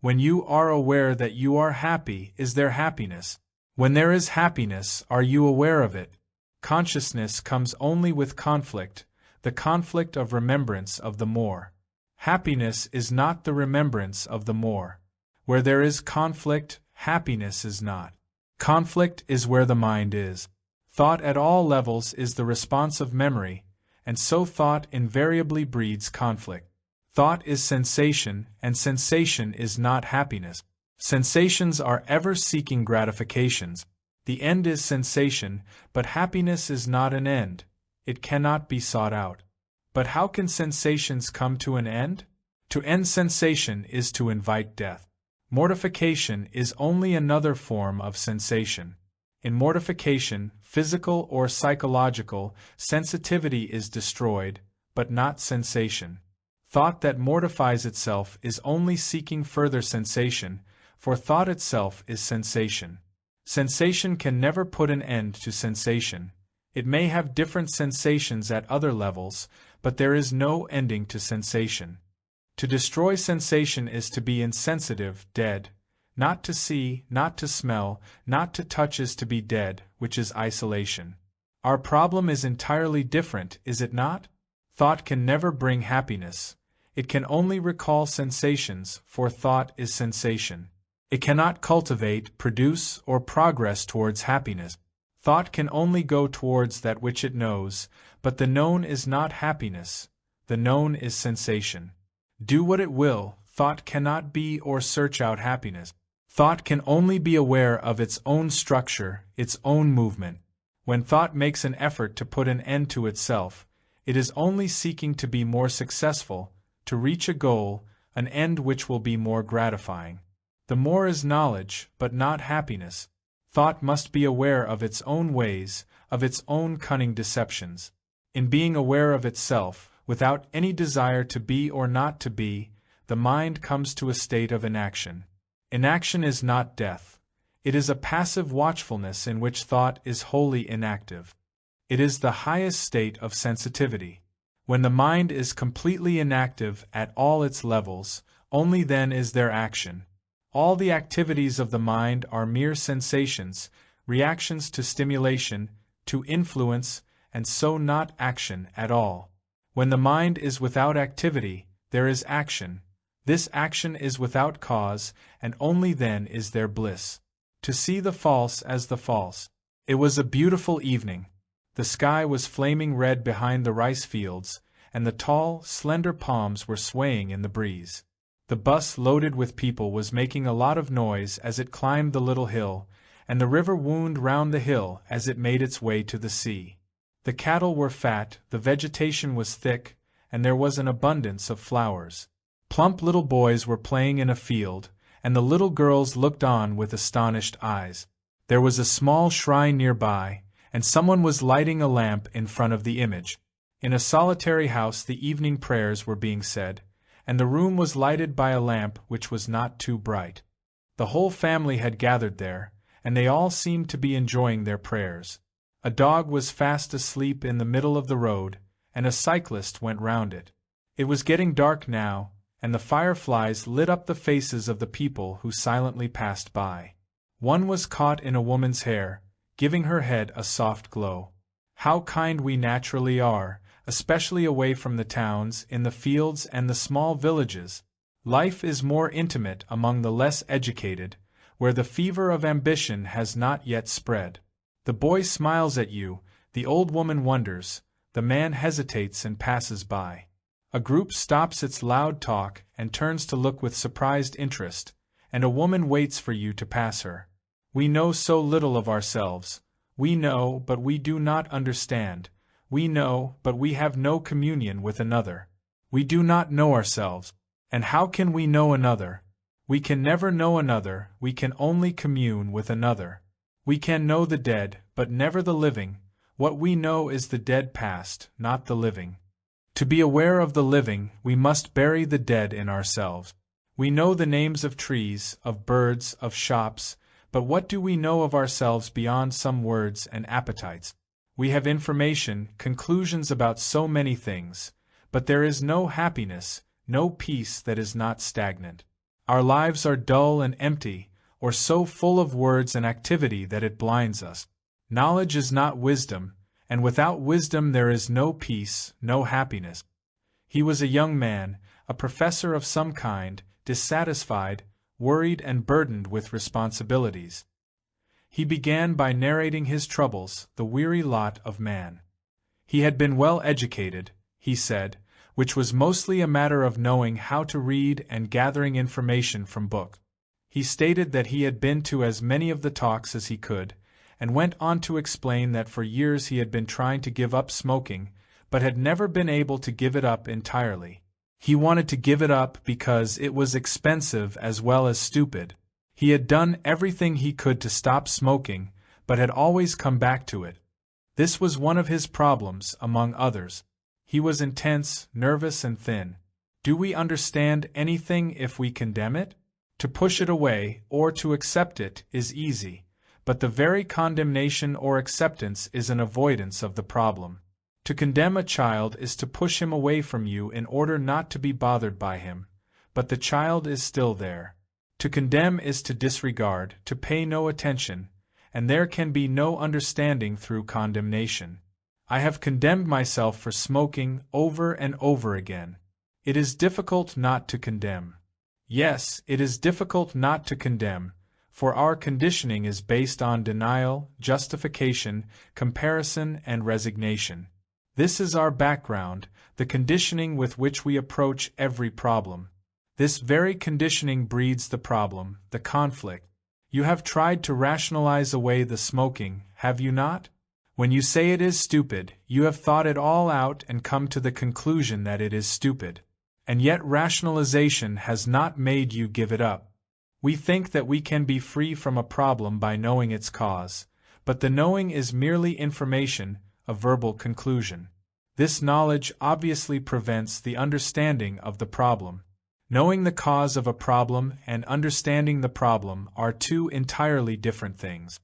When you are aware that you are happy, is there happiness? When there is happiness, are you aware of it? Consciousness comes only with conflict, the conflict of remembrance of the more. Happiness is not the remembrance of the more. Where there is conflict, happiness is not. Conflict is where the mind is. Thought at all levels is the response of memory, and so thought invariably breeds conflict. Thought is sensation, and sensation is not happiness. Sensations are ever seeking gratifications. The end is sensation, but happiness is not an end. It cannot be sought out. But how can sensations come to an end? To end sensation is to invite death. Mortification is only another form of sensation. In mortification, physical or psychological, sensitivity is destroyed, but not sensation. Thought that mortifies itself is only seeking further sensation, for thought itself is sensation. Sensation can never put an end to sensation. It may have different sensations at other levels, but there is no ending to sensation. To destroy sensation is to be insensitive, dead. Not to see, not to smell, not to touch is to be dead, which is isolation. Our problem is entirely different, is it not? Thought can never bring happiness. It can only recall sensations, for thought is sensation. It cannot cultivate, produce, or progress towards happiness. Thought can only go towards that which it knows, but the known is not happiness. The known is sensation. Do what it will, thought cannot be or search out happiness. Thought can only be aware of its own structure, its own movement. When thought makes an effort to put an end to itself, it is only seeking to be more successful, to reach a goal, an end which will be more gratifying. The more is knowledge, but not happiness. Thought must be aware of its own ways, of its own cunning deceptions. In being aware of itself, without any desire to be or not to be, the mind comes to a state of inaction. Inaction is not death. It is a passive watchfulness in which thought is wholly inactive. It is the highest state of sensitivity. When the mind is completely inactive at all its levels, only then is there action. All the activities of the mind are mere sensations, reactions to stimulation, to influence, and so not action at all. When the mind is without activity, there is action. This action is without cause, and only then is there bliss. To see the false as the false. It was a beautiful evening. The sky was flaming red behind the rice fields, and the tall, slender palms were swaying in the breeze. The bus loaded with people was making a lot of noise as it climbed the little hill, and the river wound round the hill as it made its way to the sea. The cattle were fat, the vegetation was thick, and there was an abundance of flowers. Plump little boys were playing in a field, and the little girls looked on with astonished eyes. There was a small shrine nearby, and someone was lighting a lamp in front of the image. In a solitary house the evening prayers were being said, and the room was lighted by a lamp which was not too bright. The whole family had gathered there, and they all seemed to be enjoying their prayers. A dog was fast asleep in the middle of the road, and a cyclist went round it. It was getting dark now, and the fireflies lit up the faces of the people who silently passed by. One was caught in a woman's hair, giving her head a soft glow. How kind we naturally are, especially away from the towns, in the fields and the small villages. Life is more intimate among the less educated, where the fever of ambition has not yet spread. The boy smiles at you, the old woman wonders, the man hesitates and passes by. A group stops its loud talk and turns to look with surprised interest, and a woman waits for you to pass her. We know so little of ourselves. We know, but we do not understand. We know, but we have no communion with another. We do not know ourselves. And how can we know another? We can never know another, we can only commune with another. We can know the dead, but never the living. What we know is the dead past, not the living. To be aware of the living, we must bury the dead in ourselves. We know the names of trees, of birds, of shops, but what do we know of ourselves beyond some words and appetites? We have information, conclusions about so many things, but there is no happiness, no peace that is not stagnant. Our lives are dull and empty, or so full of words and activity that it blinds us. Knowledge is not wisdom, and without wisdom there is no peace, no happiness. He was a young man, a professor of some kind, dissatisfied, worried and burdened with responsibilities. He began by narrating his troubles, the weary lot of man. He had been well educated, he said, which was mostly a matter of knowing how to read and gathering information from books. He stated that he had been to as many of the talks as he could, and went on to explain that for years he had been trying to give up smoking, but had never been able to give it up entirely. He wanted to give it up because it was expensive as well as stupid. He had done everything he could to stop smoking, but had always come back to it. This was one of his problems, among others. He was intense, nervous, and thin. Do we understand anything if we condemn it? To push it away, or to accept it, is easy, but the very condemnation or acceptance is an avoidance of the problem. To condemn a child is to push him away from you in order not to be bothered by him, but the child is still there. To condemn is to disregard, to pay no attention, and there can be no understanding through condemnation. I have condemned myself for smoking over and over again. It is difficult not to condemn. Yes, it is difficult not to condemn, for our conditioning is based on denial, justification, comparison, and resignation. This is our background, the conditioning with which we approach every problem. This very conditioning breeds the problem, the conflict. You have tried to rationalize away the smoking, have you not? When you say it is stupid, you have thought it all out and come to the conclusion that it is stupid. And yet rationalization has not made you give it up. We think that we can be free from a problem by knowing its cause, but the knowing is merely information, a verbal conclusion. This knowledge obviously prevents the understanding of the problem. Knowing the cause of a problem and understanding the problem are two entirely different things.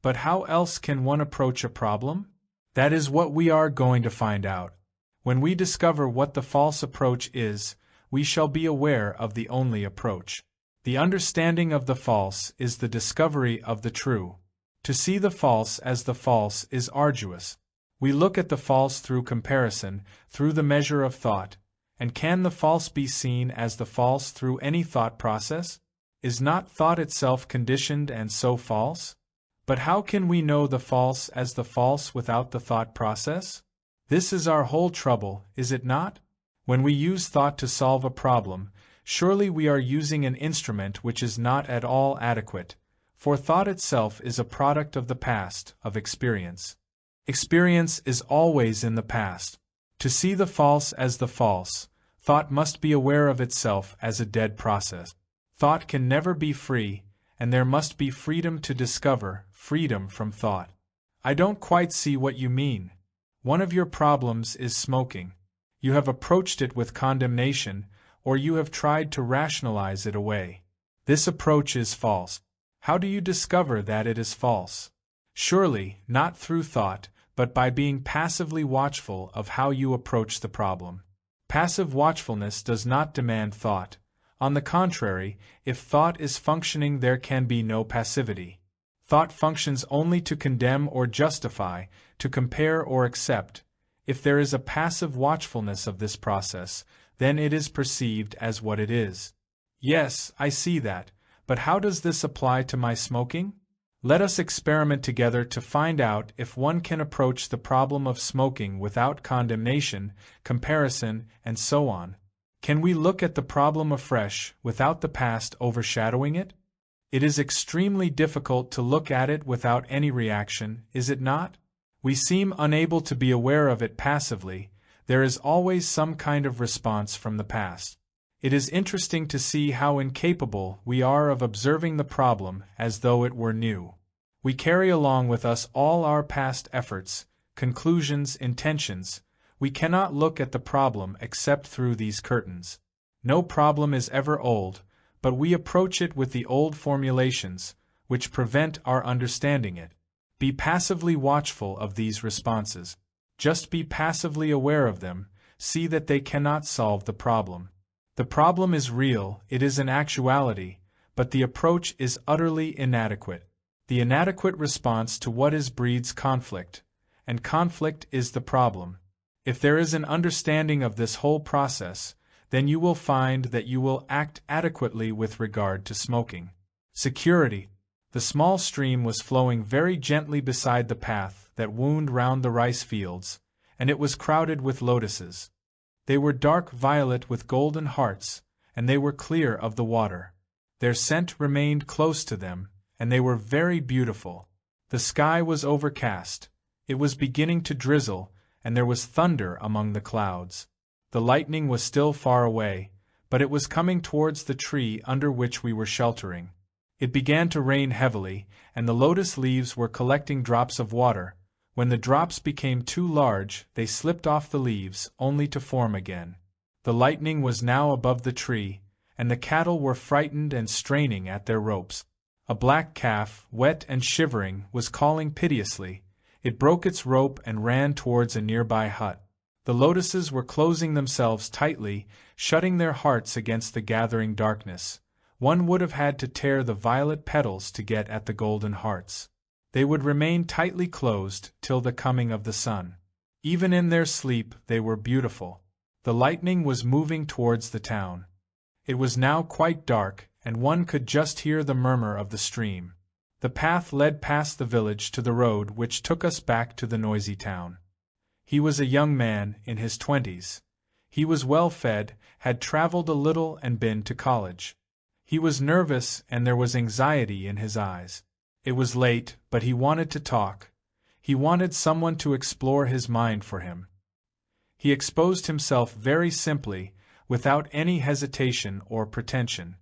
But how else can one approach a problem? That is what we are going to find out. When we discover what the false approach is, we shall be aware of the only approach. The understanding of the false is the discovery of the true. To see the false as the false is arduous. We look at the false through comparison, through the measure of thought. And can the false be seen as the false through any thought process? Is not thought itself conditioned and so false? But how can we know the false as the false without the thought process? This is our whole trouble, is it not? When we use thought to solve a problem, surely we are using an instrument which is not at all adequate, for thought itself is a product of the past, of experience. Experience is always in the past. To see the false as the false, thought must be aware of itself as a dead process. Thought can never be free, and there must be freedom to discover, freedom from thought. I don't quite see what you mean. One of your problems is smoking. You have approached it with condemnation, or you have tried to rationalize it away. This approach is false. How do you discover that it is false? Surely, not through thought, but by being passively watchful of how you approach the problem. Passive watchfulness does not demand thought. On the contrary, if thought is functioning, there can be no passivity. Thought functions only to condemn or justify, to compare or accept. If there is a passive watchfulness of this process, then it is perceived as what it is. Yes, I see that, but how does this apply to my smoking? Let us experiment together to find out if one can approach the problem of smoking without condemnation, comparison, and so on. Can we look at the problem afresh, without the past overshadowing it? It is extremely difficult to look at it without any reaction, is it not? We seem unable to be aware of it passively. There is always some kind of response from the past. It is interesting to see how incapable we are of observing the problem as though it were new. We carry along with us all our past efforts, conclusions, intentions. We cannot look at the problem except through these curtains. No problem is ever old, but we approach it with the old formulations, which prevent our understanding it. Be passively watchful of these responses. Just be passively aware of them, see that they cannot solve the problem. The problem is real, it is an actuality, but the approach is utterly inadequate. The inadequate response to what is breeds conflict, and conflict is the problem. If there is an understanding of this whole process, then you will find that you will act adequately with regard to smoking. Security. The small stream was flowing very gently beside the path that wound round the rice fields, and it was crowded with lotuses. They were dark violet with golden hearts, and they were clear of the water. Their scent remained close to them, and they were very beautiful. The sky was overcast, it was beginning to drizzle, and there was thunder among the clouds. The lightning was still far away, but it was coming towards the tree under which we were sheltering. It began to rain heavily, and the lotus leaves were collecting drops of water. When the drops became too large, they slipped off the leaves, only to form again. The lightning was now above the tree, and the cattle were frightened and straining at their ropes. A black calf, wet and shivering, was calling piteously. It broke its rope and ran towards a nearby hut. The lotuses were closing themselves tightly, shutting their hearts against the gathering darkness. One would have had to tear the violet petals to get at the golden hearts. They would remain tightly closed till the coming of the sun. Even in their sleep they were beautiful. The lightning was moving towards the town. It was now quite dark, and one could just hear the murmur of the stream. The path led past the village to the road which took us back to the noisy town. He was a young man, in his 20s. He was well fed, had traveled a little and been to college. He was nervous, and there was anxiety in his eyes. It was late, but he wanted to talk. He wanted someone to explore his mind for him. He exposed himself very simply, without any hesitation or pretension.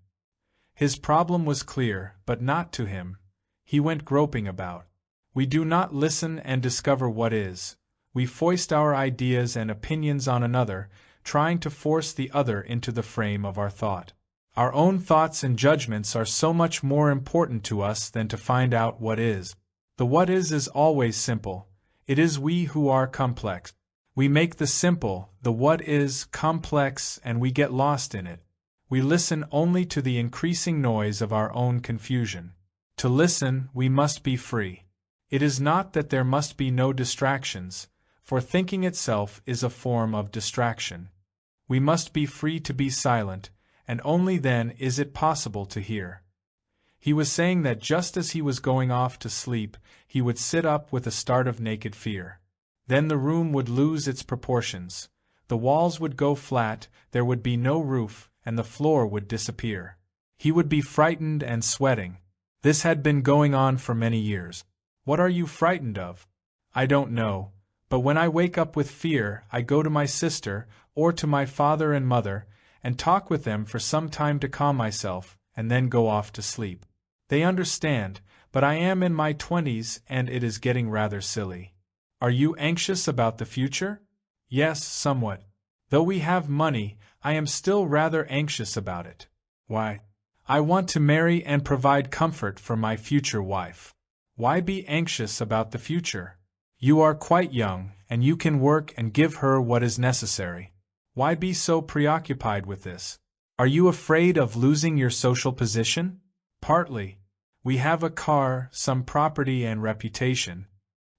His problem was clear, but not to him. He went groping about. We do not listen and discover what is. We foist our ideas and opinions on another, trying to force the other into the frame of our thought. Our own thoughts and judgments are so much more important to us than to find out what is. The what is always simple. It is we who are complex. We make the simple, the what is, complex, and we get lost in it. We listen only to the increasing noise of our own confusion. To listen, we must be free. It is not that there must be no distractions, for thinking itself is a form of distraction. We must be free to be silent, and only then is it possible to hear. He was saying that just as he was going off to sleep, he would sit up with a start of naked fear. Then the room would lose its proportions. The walls would go flat, there would be no roof, and the floor would disappear. He would be frightened and sweating. This had been going on for many years. What are you frightened of? I don't know, but when I wake up with fear, I go to my sister, or to my father and mother, and talk with them for some time to calm myself, and then go off to sleep. They understand, but I am in my 20s and it is getting rather silly. Are you anxious about the future? Yes, somewhat. Though we have money, I am still rather anxious about it. Why? I want to marry and provide comfort for my future wife. Why be anxious about the future? You are quite young, and you can work and give her what is necessary. Why be so preoccupied with this? Are you afraid of losing your social position? Partly. We have a car, some property and reputation.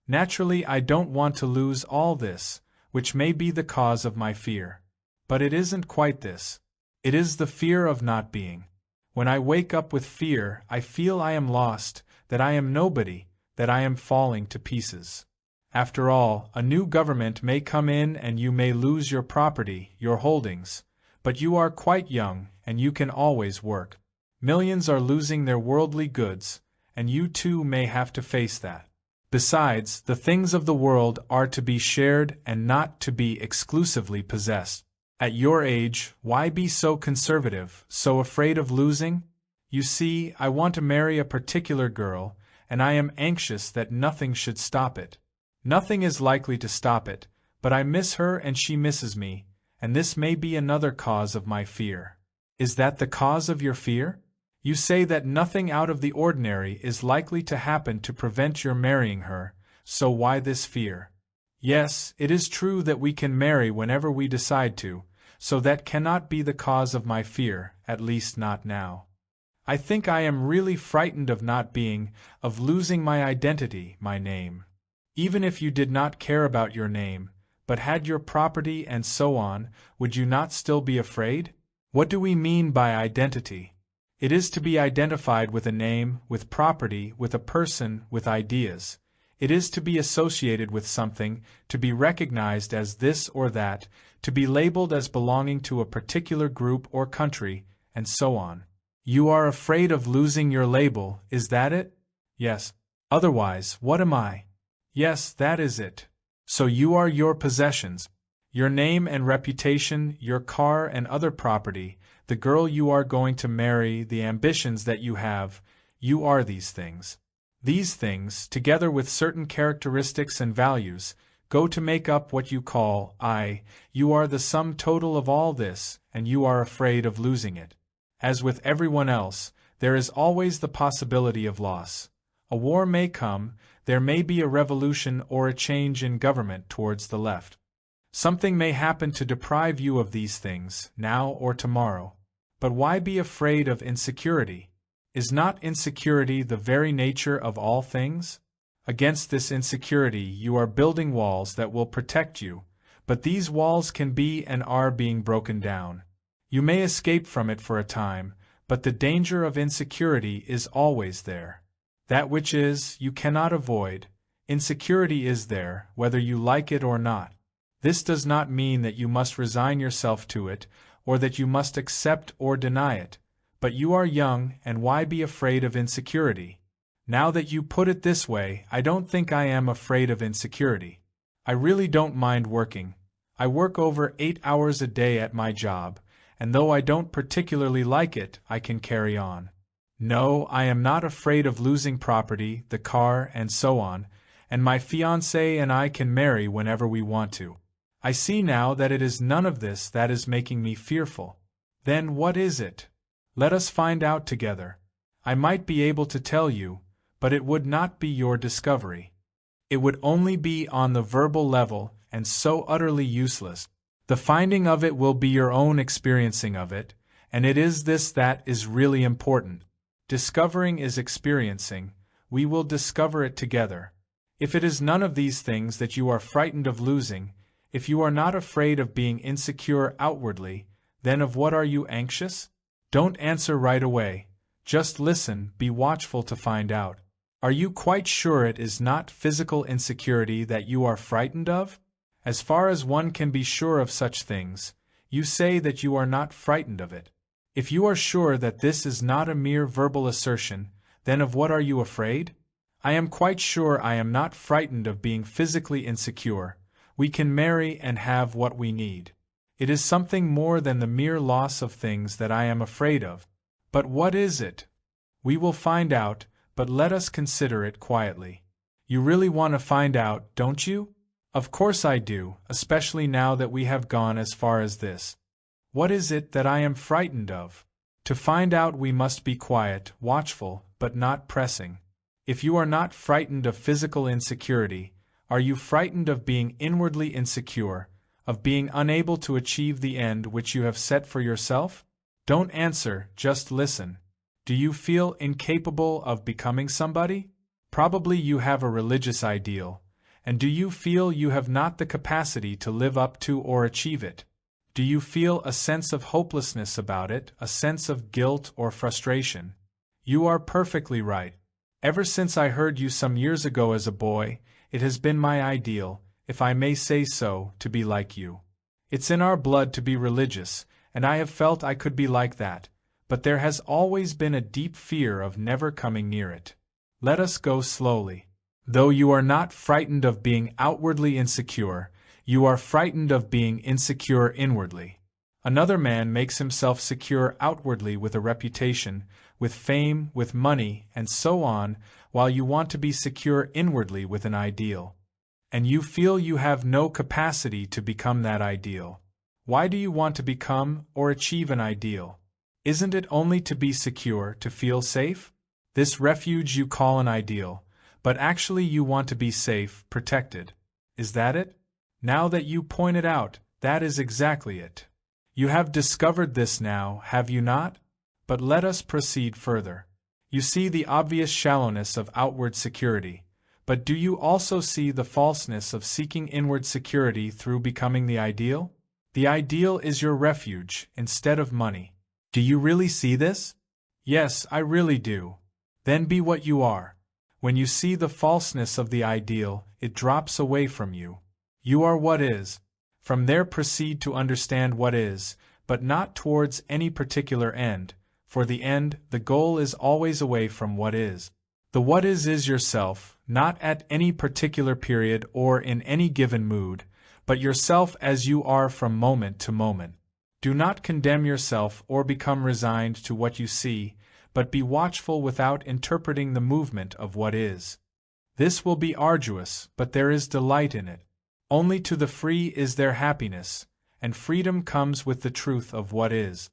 Naturally, I don't want to lose all this, which may be the cause of my fear. But it isn't quite this. It is the fear of not being. When I wake up with fear, I feel I am lost, that I am nobody, that I am falling to pieces. After all, a new government may come in and you may lose your property, your holdings, but you are quite young, and you can always work. Millions are losing their worldly goods, and you too may have to face that. Besides, the things of the world are to be shared and not to be exclusively possessed. At your age, why be so conservative, so afraid of losing? You see, I want to marry a particular girl, and I am anxious that nothing should stop it. Nothing is likely to stop it, but I miss her and she misses me, and this may be another cause of my fear. Is that the cause of your fear? You say that nothing out of the ordinary is likely to happen to prevent your marrying her, so why this fear? Yes, it is true that we can marry whenever we decide to, so that cannot be the cause of my fear, at least not now. I think I am really frightened of not being, of losing my identity, my name. Even if you did not care about your name, but had your property and so on, would you not still be afraid? What do we mean by identity? It is to be identified with a name, with property, with a person, with ideas. It is to be associated with something, to be recognized as this or that, to be labeled as belonging to a particular group or country, and so on. You are afraid of losing your label, is that it? Yes. Otherwise, what am I? Yes, that is it. So you are your possessions, your name and reputation, your car and other property, the girl you are going to marry, the ambitions that you have, you are these things. These things, together with certain characteristics and values, go to make up what you call I. You are the sum total of all this, and you are afraid of losing it. As with everyone else, there is always the possibility of loss. A war may come, there may be a revolution or a change in government towards the left. Something may happen to deprive you of these things, now or tomorrow. But why be afraid of insecurity? Is not insecurity the very nature of all things? Against this insecurity you are building walls that will protect you, but these walls can be and are being broken down. You may escape from it for a time, but the danger of insecurity is always there. That which is, you cannot avoid. Insecurity is there, whether you like it or not. This does not mean that you must resign yourself to it, or that you must accept or deny it, but you are young, and why be afraid of insecurity? Now that you put it this way, I don't think I am afraid of insecurity. I really don't mind working. I work over 8 hours a day at my job, and though I don't particularly like it, I can carry on. No, I am not afraid of losing property, the car, and so on, and my fiancée and I can marry whenever we want to. I see now that it is none of this that is making me fearful. Then what is it? Let us find out together. I might be able to tell you, but it would not be your discovery. It would only be on the verbal level and so utterly useless. The finding of it will be your own experiencing of it, and it is this that is really important. Discovering is experiencing. We will discover it together. If it is none of these things that you are frightened of losing, if you are not afraid of being insecure outwardly, then of what are you anxious? Don't answer right away. Just listen, be watchful to find out. Are you quite sure it is not physical insecurity that you are frightened of? As far as one can be sure of such things, you say that you are not frightened of it. If you are sure that this is not a mere verbal assertion, then of what are you afraid? I am quite sure I am not frightened of being physically insecure. We can marry and have what we need. It is something more than the mere loss of things that I am afraid of. But what is it? We will find out, but let us consider it quietly. You really want to find out, don't you? Of course I do, especially now that we have gone as far as this. What is it that I am frightened of? To find out we must be quiet, watchful, but not pressing. If you are not frightened of physical insecurity, are you frightened of being inwardly insecure, of being unable to achieve the end which you have set for yourself? Don't answer, just listen. Do you feel incapable of becoming somebody? Probably you have a religious ideal, and do you feel you have not the capacity to live up to or achieve it? Do you feel a sense of hopelessness about it, a sense of guilt or frustration? You are perfectly right. Ever since I heard you some years ago as a boy, it has been my ideal, if I may say so, to be like you. It's in our blood to be religious, and I have felt I could be like that, but there has always been a deep fear of never coming near it. Let us go slowly. Though you are not frightened of being outwardly insecure, you are frightened of being insecure inwardly. Another man makes himself secure outwardly with a reputation, with fame, with money, and so on, while you want to be secure inwardly with an ideal. And you feel you have no capacity to become that ideal. Why do you want to become or achieve an ideal? Isn't it only to be secure, to feel safe? This refuge you call an ideal, but actually you want to be safe, protected. Is that it? Now that you point it out, that is exactly it. You have discovered this now, have you not? But let us proceed further. You see the obvious shallowness of outward security, but do you also see the falseness of seeking inward security through becoming the ideal? The ideal is your refuge, instead of money. Do you really see this? Yes, I really do. Then be what you are. When you see the falseness of the ideal, it drops away from you. You are what is. From there proceed to understand what is, but not towards any particular end, for the end, the goal is always away from what is. The what is yourself, not at any particular period or in any given mood, but yourself as you are from moment to moment. Do not condemn yourself or become resigned to what you see, but be watchful without interpreting the movement of what is. This will be arduous, but there is delight in it. Only to the free is there happiness, and freedom comes with the truth of what is.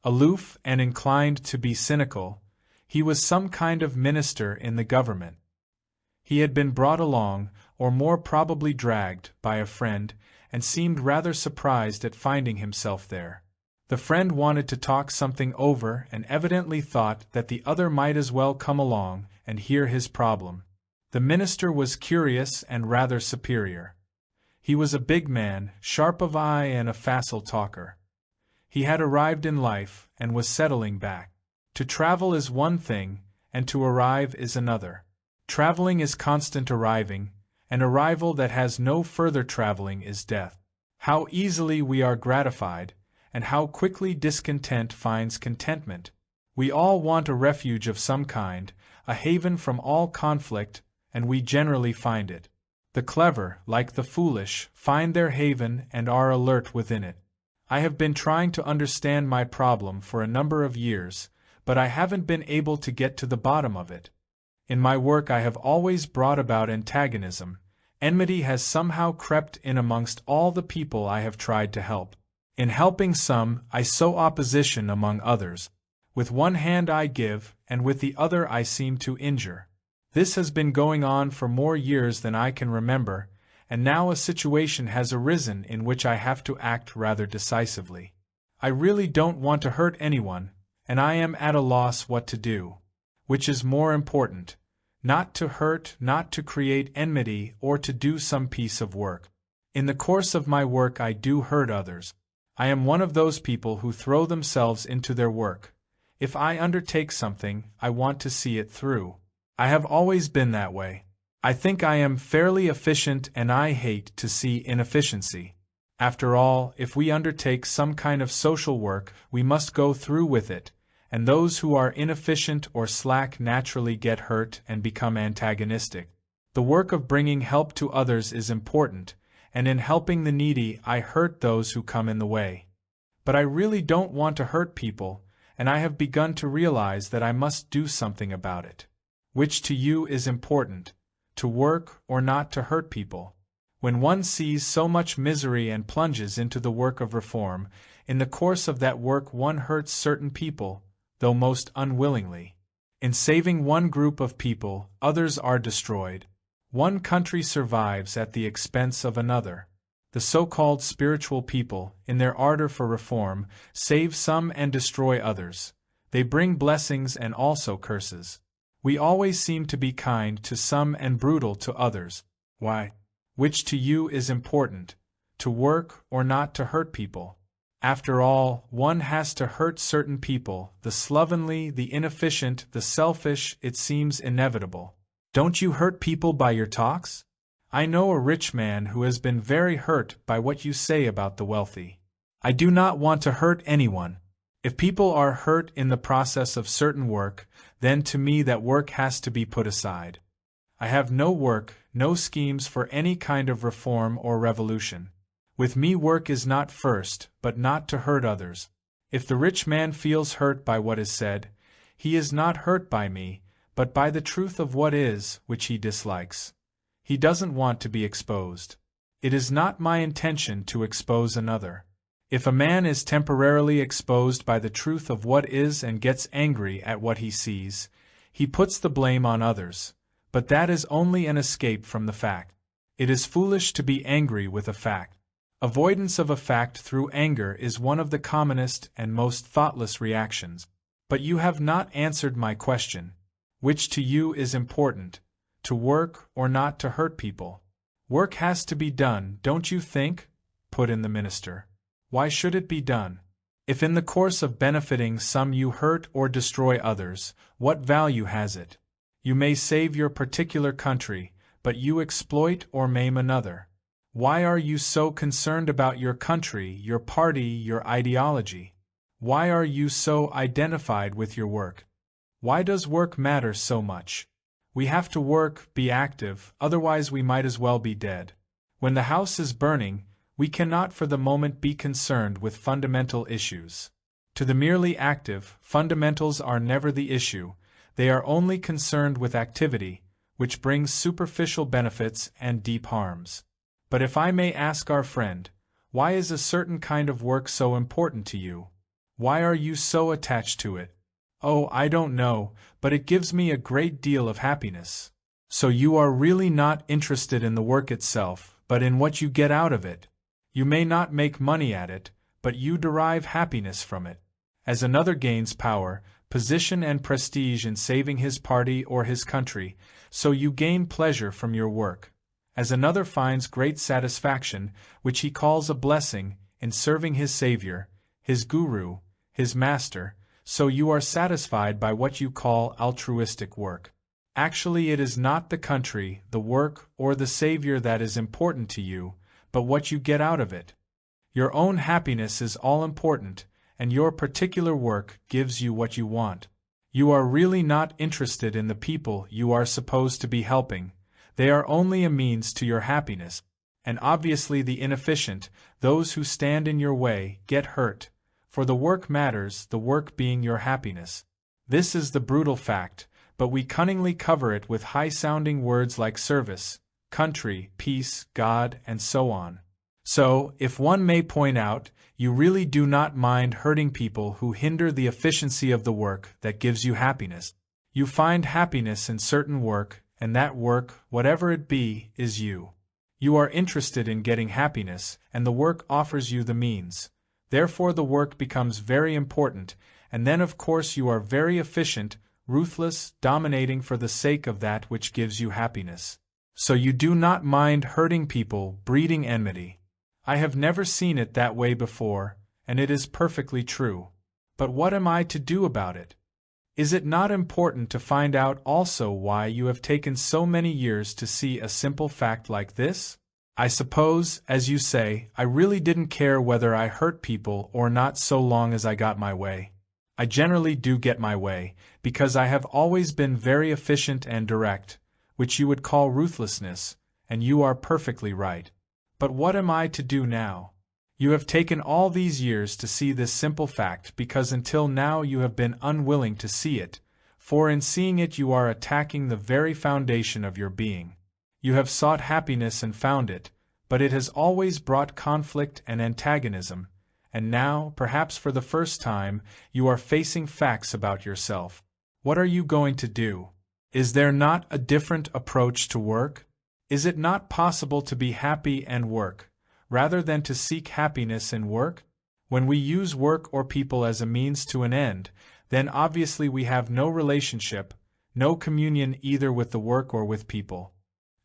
Aloof and inclined to be cynical, he was some kind of minister in the government. He had been brought along, or more probably dragged, by a friend, and seemed rather surprised at finding himself there. The friend wanted to talk something over and evidently thought that the other might as well come along and hear his problem. The minister was curious and rather superior. He was a big man, sharp of eye and a facile talker. He had arrived in life and was settling back. To travel is one thing, and to arrive is another. Traveling is constant arriving, and arrival that has no further traveling is death. How easily we are gratified, and how quickly discontent finds contentment. We all want a refuge of some kind, a haven from all conflict, and we generally find it. The clever, like the foolish, find their haven and are alert within it. I have been trying to understand my problem for a number of years, but I haven't been able to get to the bottom of it. In my work I have always brought about antagonism, Enmity has somehow crept in amongst all the people I have tried to help. In helping some, I sow opposition among others. With one hand I give, and with the other I seem to injure. This has been going on for more years than I can remember, and now a situation has arisen in which I have to act rather decisively. I really don't want to hurt anyone, and I am at a loss what to do. Which is more important? Not to hurt, not to create enmity, or to do some piece of work. In the course of my work I do hurt others. I am one of those people who throw themselves into their work. If I undertake something, I want to see it through. I have always been that way. I think I am fairly efficient and I hate to see inefficiency. After all, if we undertake some kind of social work, we must go through with it, and those who are inefficient or slack naturally get hurt and become antagonistic. The work of bringing help to others is important, and in helping the needy I hurt those who come in the way. But I really don't want to hurt people, and I have begun to realize that I must do something about it. Which to you is important? To work or not to hurt people? When one sees so much misery and plunges into the work of reform, in the course of that work one hurts certain people, though most unwillingly. In saving one group of people, others are destroyed. One country survives at the expense of another. The so-called spiritual people, in their ardor for reform, save some and destroy others. They bring blessings and also curses. We always seem to be kind to some and brutal to others. Why? Which to you is important? To work or not to hurt people? After all, one has to hurt certain people, the slovenly, the inefficient, the selfish. It seems inevitable. Don't you hurt people by your talks? I know a rich man who has been very hurt by what you say about the wealthy. I do not want to hurt anyone. If people are hurt in the process of certain work, then to me that work has to be put aside. I have no work, no schemes for any kind of reform or revolution. With me work is not first, but not to hurt others. If the rich man feels hurt by what is said, he is not hurt by me, but by the truth of what is, which he dislikes. He doesn't want to be exposed. It is not my intention to expose another. If a man is temporarily exposed by the truth of what is and gets angry at what he sees, he puts the blame on others, but that is only an escape from the fact. It is foolish to be angry with a fact. Avoidance of a fact through anger is one of the commonest and most thoughtless reactions. But you have not answered my question. Which to you is important? To work or not to hurt people? Work has to be done, don't you think? Put in the minister. Why should it be done? If in the course of benefiting some you hurt or destroy others, what value has it? You may save your particular country, but you exploit or maim another. Why are you so concerned about your country, your party, your ideology? Why are you so identified with your work? Why does work matter so much? We have to work, be active, otherwise we might as well be dead. When the house is burning, we cannot for the moment be concerned with fundamental issues. To the merely active, fundamentals are never the issue, they are only concerned with activity, which brings superficial benefits and deep harms. But if I may ask our friend, why is a certain kind of work so important to you? Why are you so attached to it? Oh, I don't know, but it gives me a great deal of happiness. So you are really not interested in the work itself, but in what you get out of it. You may not make money at it, but you derive happiness from it. As another gains power, position and prestige in saving his party or his country, so you gain pleasure from your work. As another finds great satisfaction, which he calls a blessing, in serving his Savior, his Guru, his Master, so you are satisfied by what you call altruistic work. Actually, it is not the country, the work, or the Savior that is important to you, but what you get out of it. Your own happiness is all important, and your particular work gives you what you want. You are really not interested in the people you are supposed to be helping. They are only a means to your happiness, and obviously the inefficient, those who stand in your way, get hurt, for the work matters, the work being your happiness. This is the brutal fact, but we cunningly cover it with high-sounding words like service, country, peace, God, and so on. So, if one may point out, you really do not mind hurting people who hinder the efficiency of the work that gives you happiness. You find happiness in certain work, and that work, whatever it be, is you. You are interested in getting happiness, and the work offers you the means. Therefore the work becomes very important, and then of course you are very efficient, ruthless, dominating for the sake of that which gives you happiness. So you do not mind hurting people, breeding enmity. I have never seen it that way before, and it is perfectly true. But what am I to do about it? Is it not important to find out also why you have taken so many years to see a simple fact like this? I suppose, as you say, I really didn't care whether I hurt people or not so long as I got my way. I generally do get my way, because I have always been very efficient and direct, which you would call ruthlessness, and you are perfectly right. But what am I to do now? You have taken all these years to see this simple fact because until now you have been unwilling to see it, for in seeing it you are attacking the very foundation of your being. You have sought happiness and found it, but it has always brought conflict and antagonism, and now, perhaps for the first time, you are facing facts about yourself. What are you going to do? Is there not a different approach to work? Is it not possible to be happy and work, rather than to seek happiness in work? When we use work or people as a means to an end, then obviously we have no relationship, no communion either with the work or with people.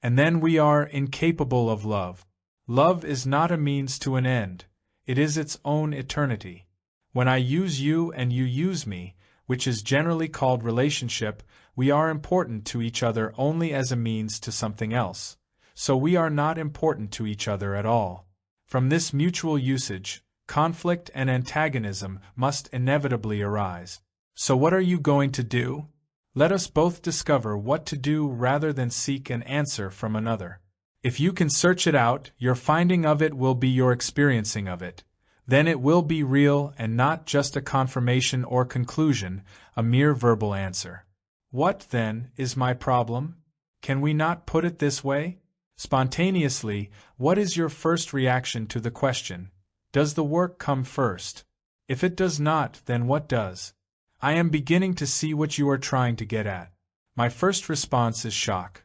And then we are incapable of love. Love is not a means to an end, it is its own eternity. When I use you and you use me, which is generally called relationship, we are important to each other only as a means to something else. So we are not important to each other at all. From this mutual usage, conflict and antagonism must inevitably arise. So what are you going to do? Let us both discover what to do rather than seek an answer from another. If you can search it out, your finding of it will be your experiencing of it. Then it will be real and not just a confirmation or conclusion, a mere verbal answer. What, then, is my problem? Can we not put it this way? Spontaneously, what is your first reaction to the question? Does the work come first? If it does not, then what does? I am beginning to see what you are trying to get at. My first response is shock.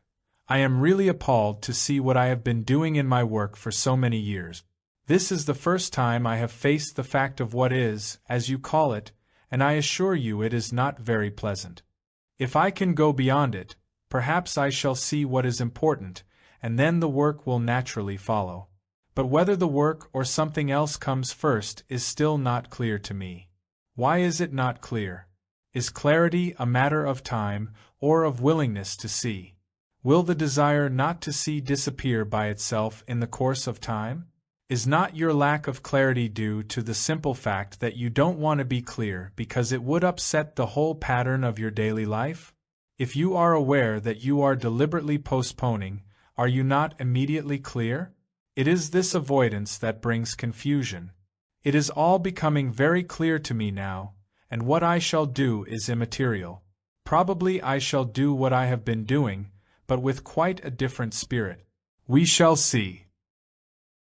I am really appalled to see what I have been doing in my work for so many years. This is the first time I have faced the fact of what is, as you call it, and I assure you it is not very pleasant. If I can go beyond it, perhaps I shall see what is important, and then the work will naturally follow. But whether the work or something else comes first is still not clear to me. Why is it not clear? Is clarity a matter of time, or of willingness to see? Will the desire not to see disappear by itself in the course of time? Is not your lack of clarity due to the simple fact that you don't want to be clear because it would upset the whole pattern of your daily life? If you are aware that you are deliberately postponing, are you not immediately clear? It is this avoidance that brings confusion. It is all becoming very clear to me now, and what I shall do is immaterial. Probably I shall do what I have been doing, but with quite a different spirit. We shall see.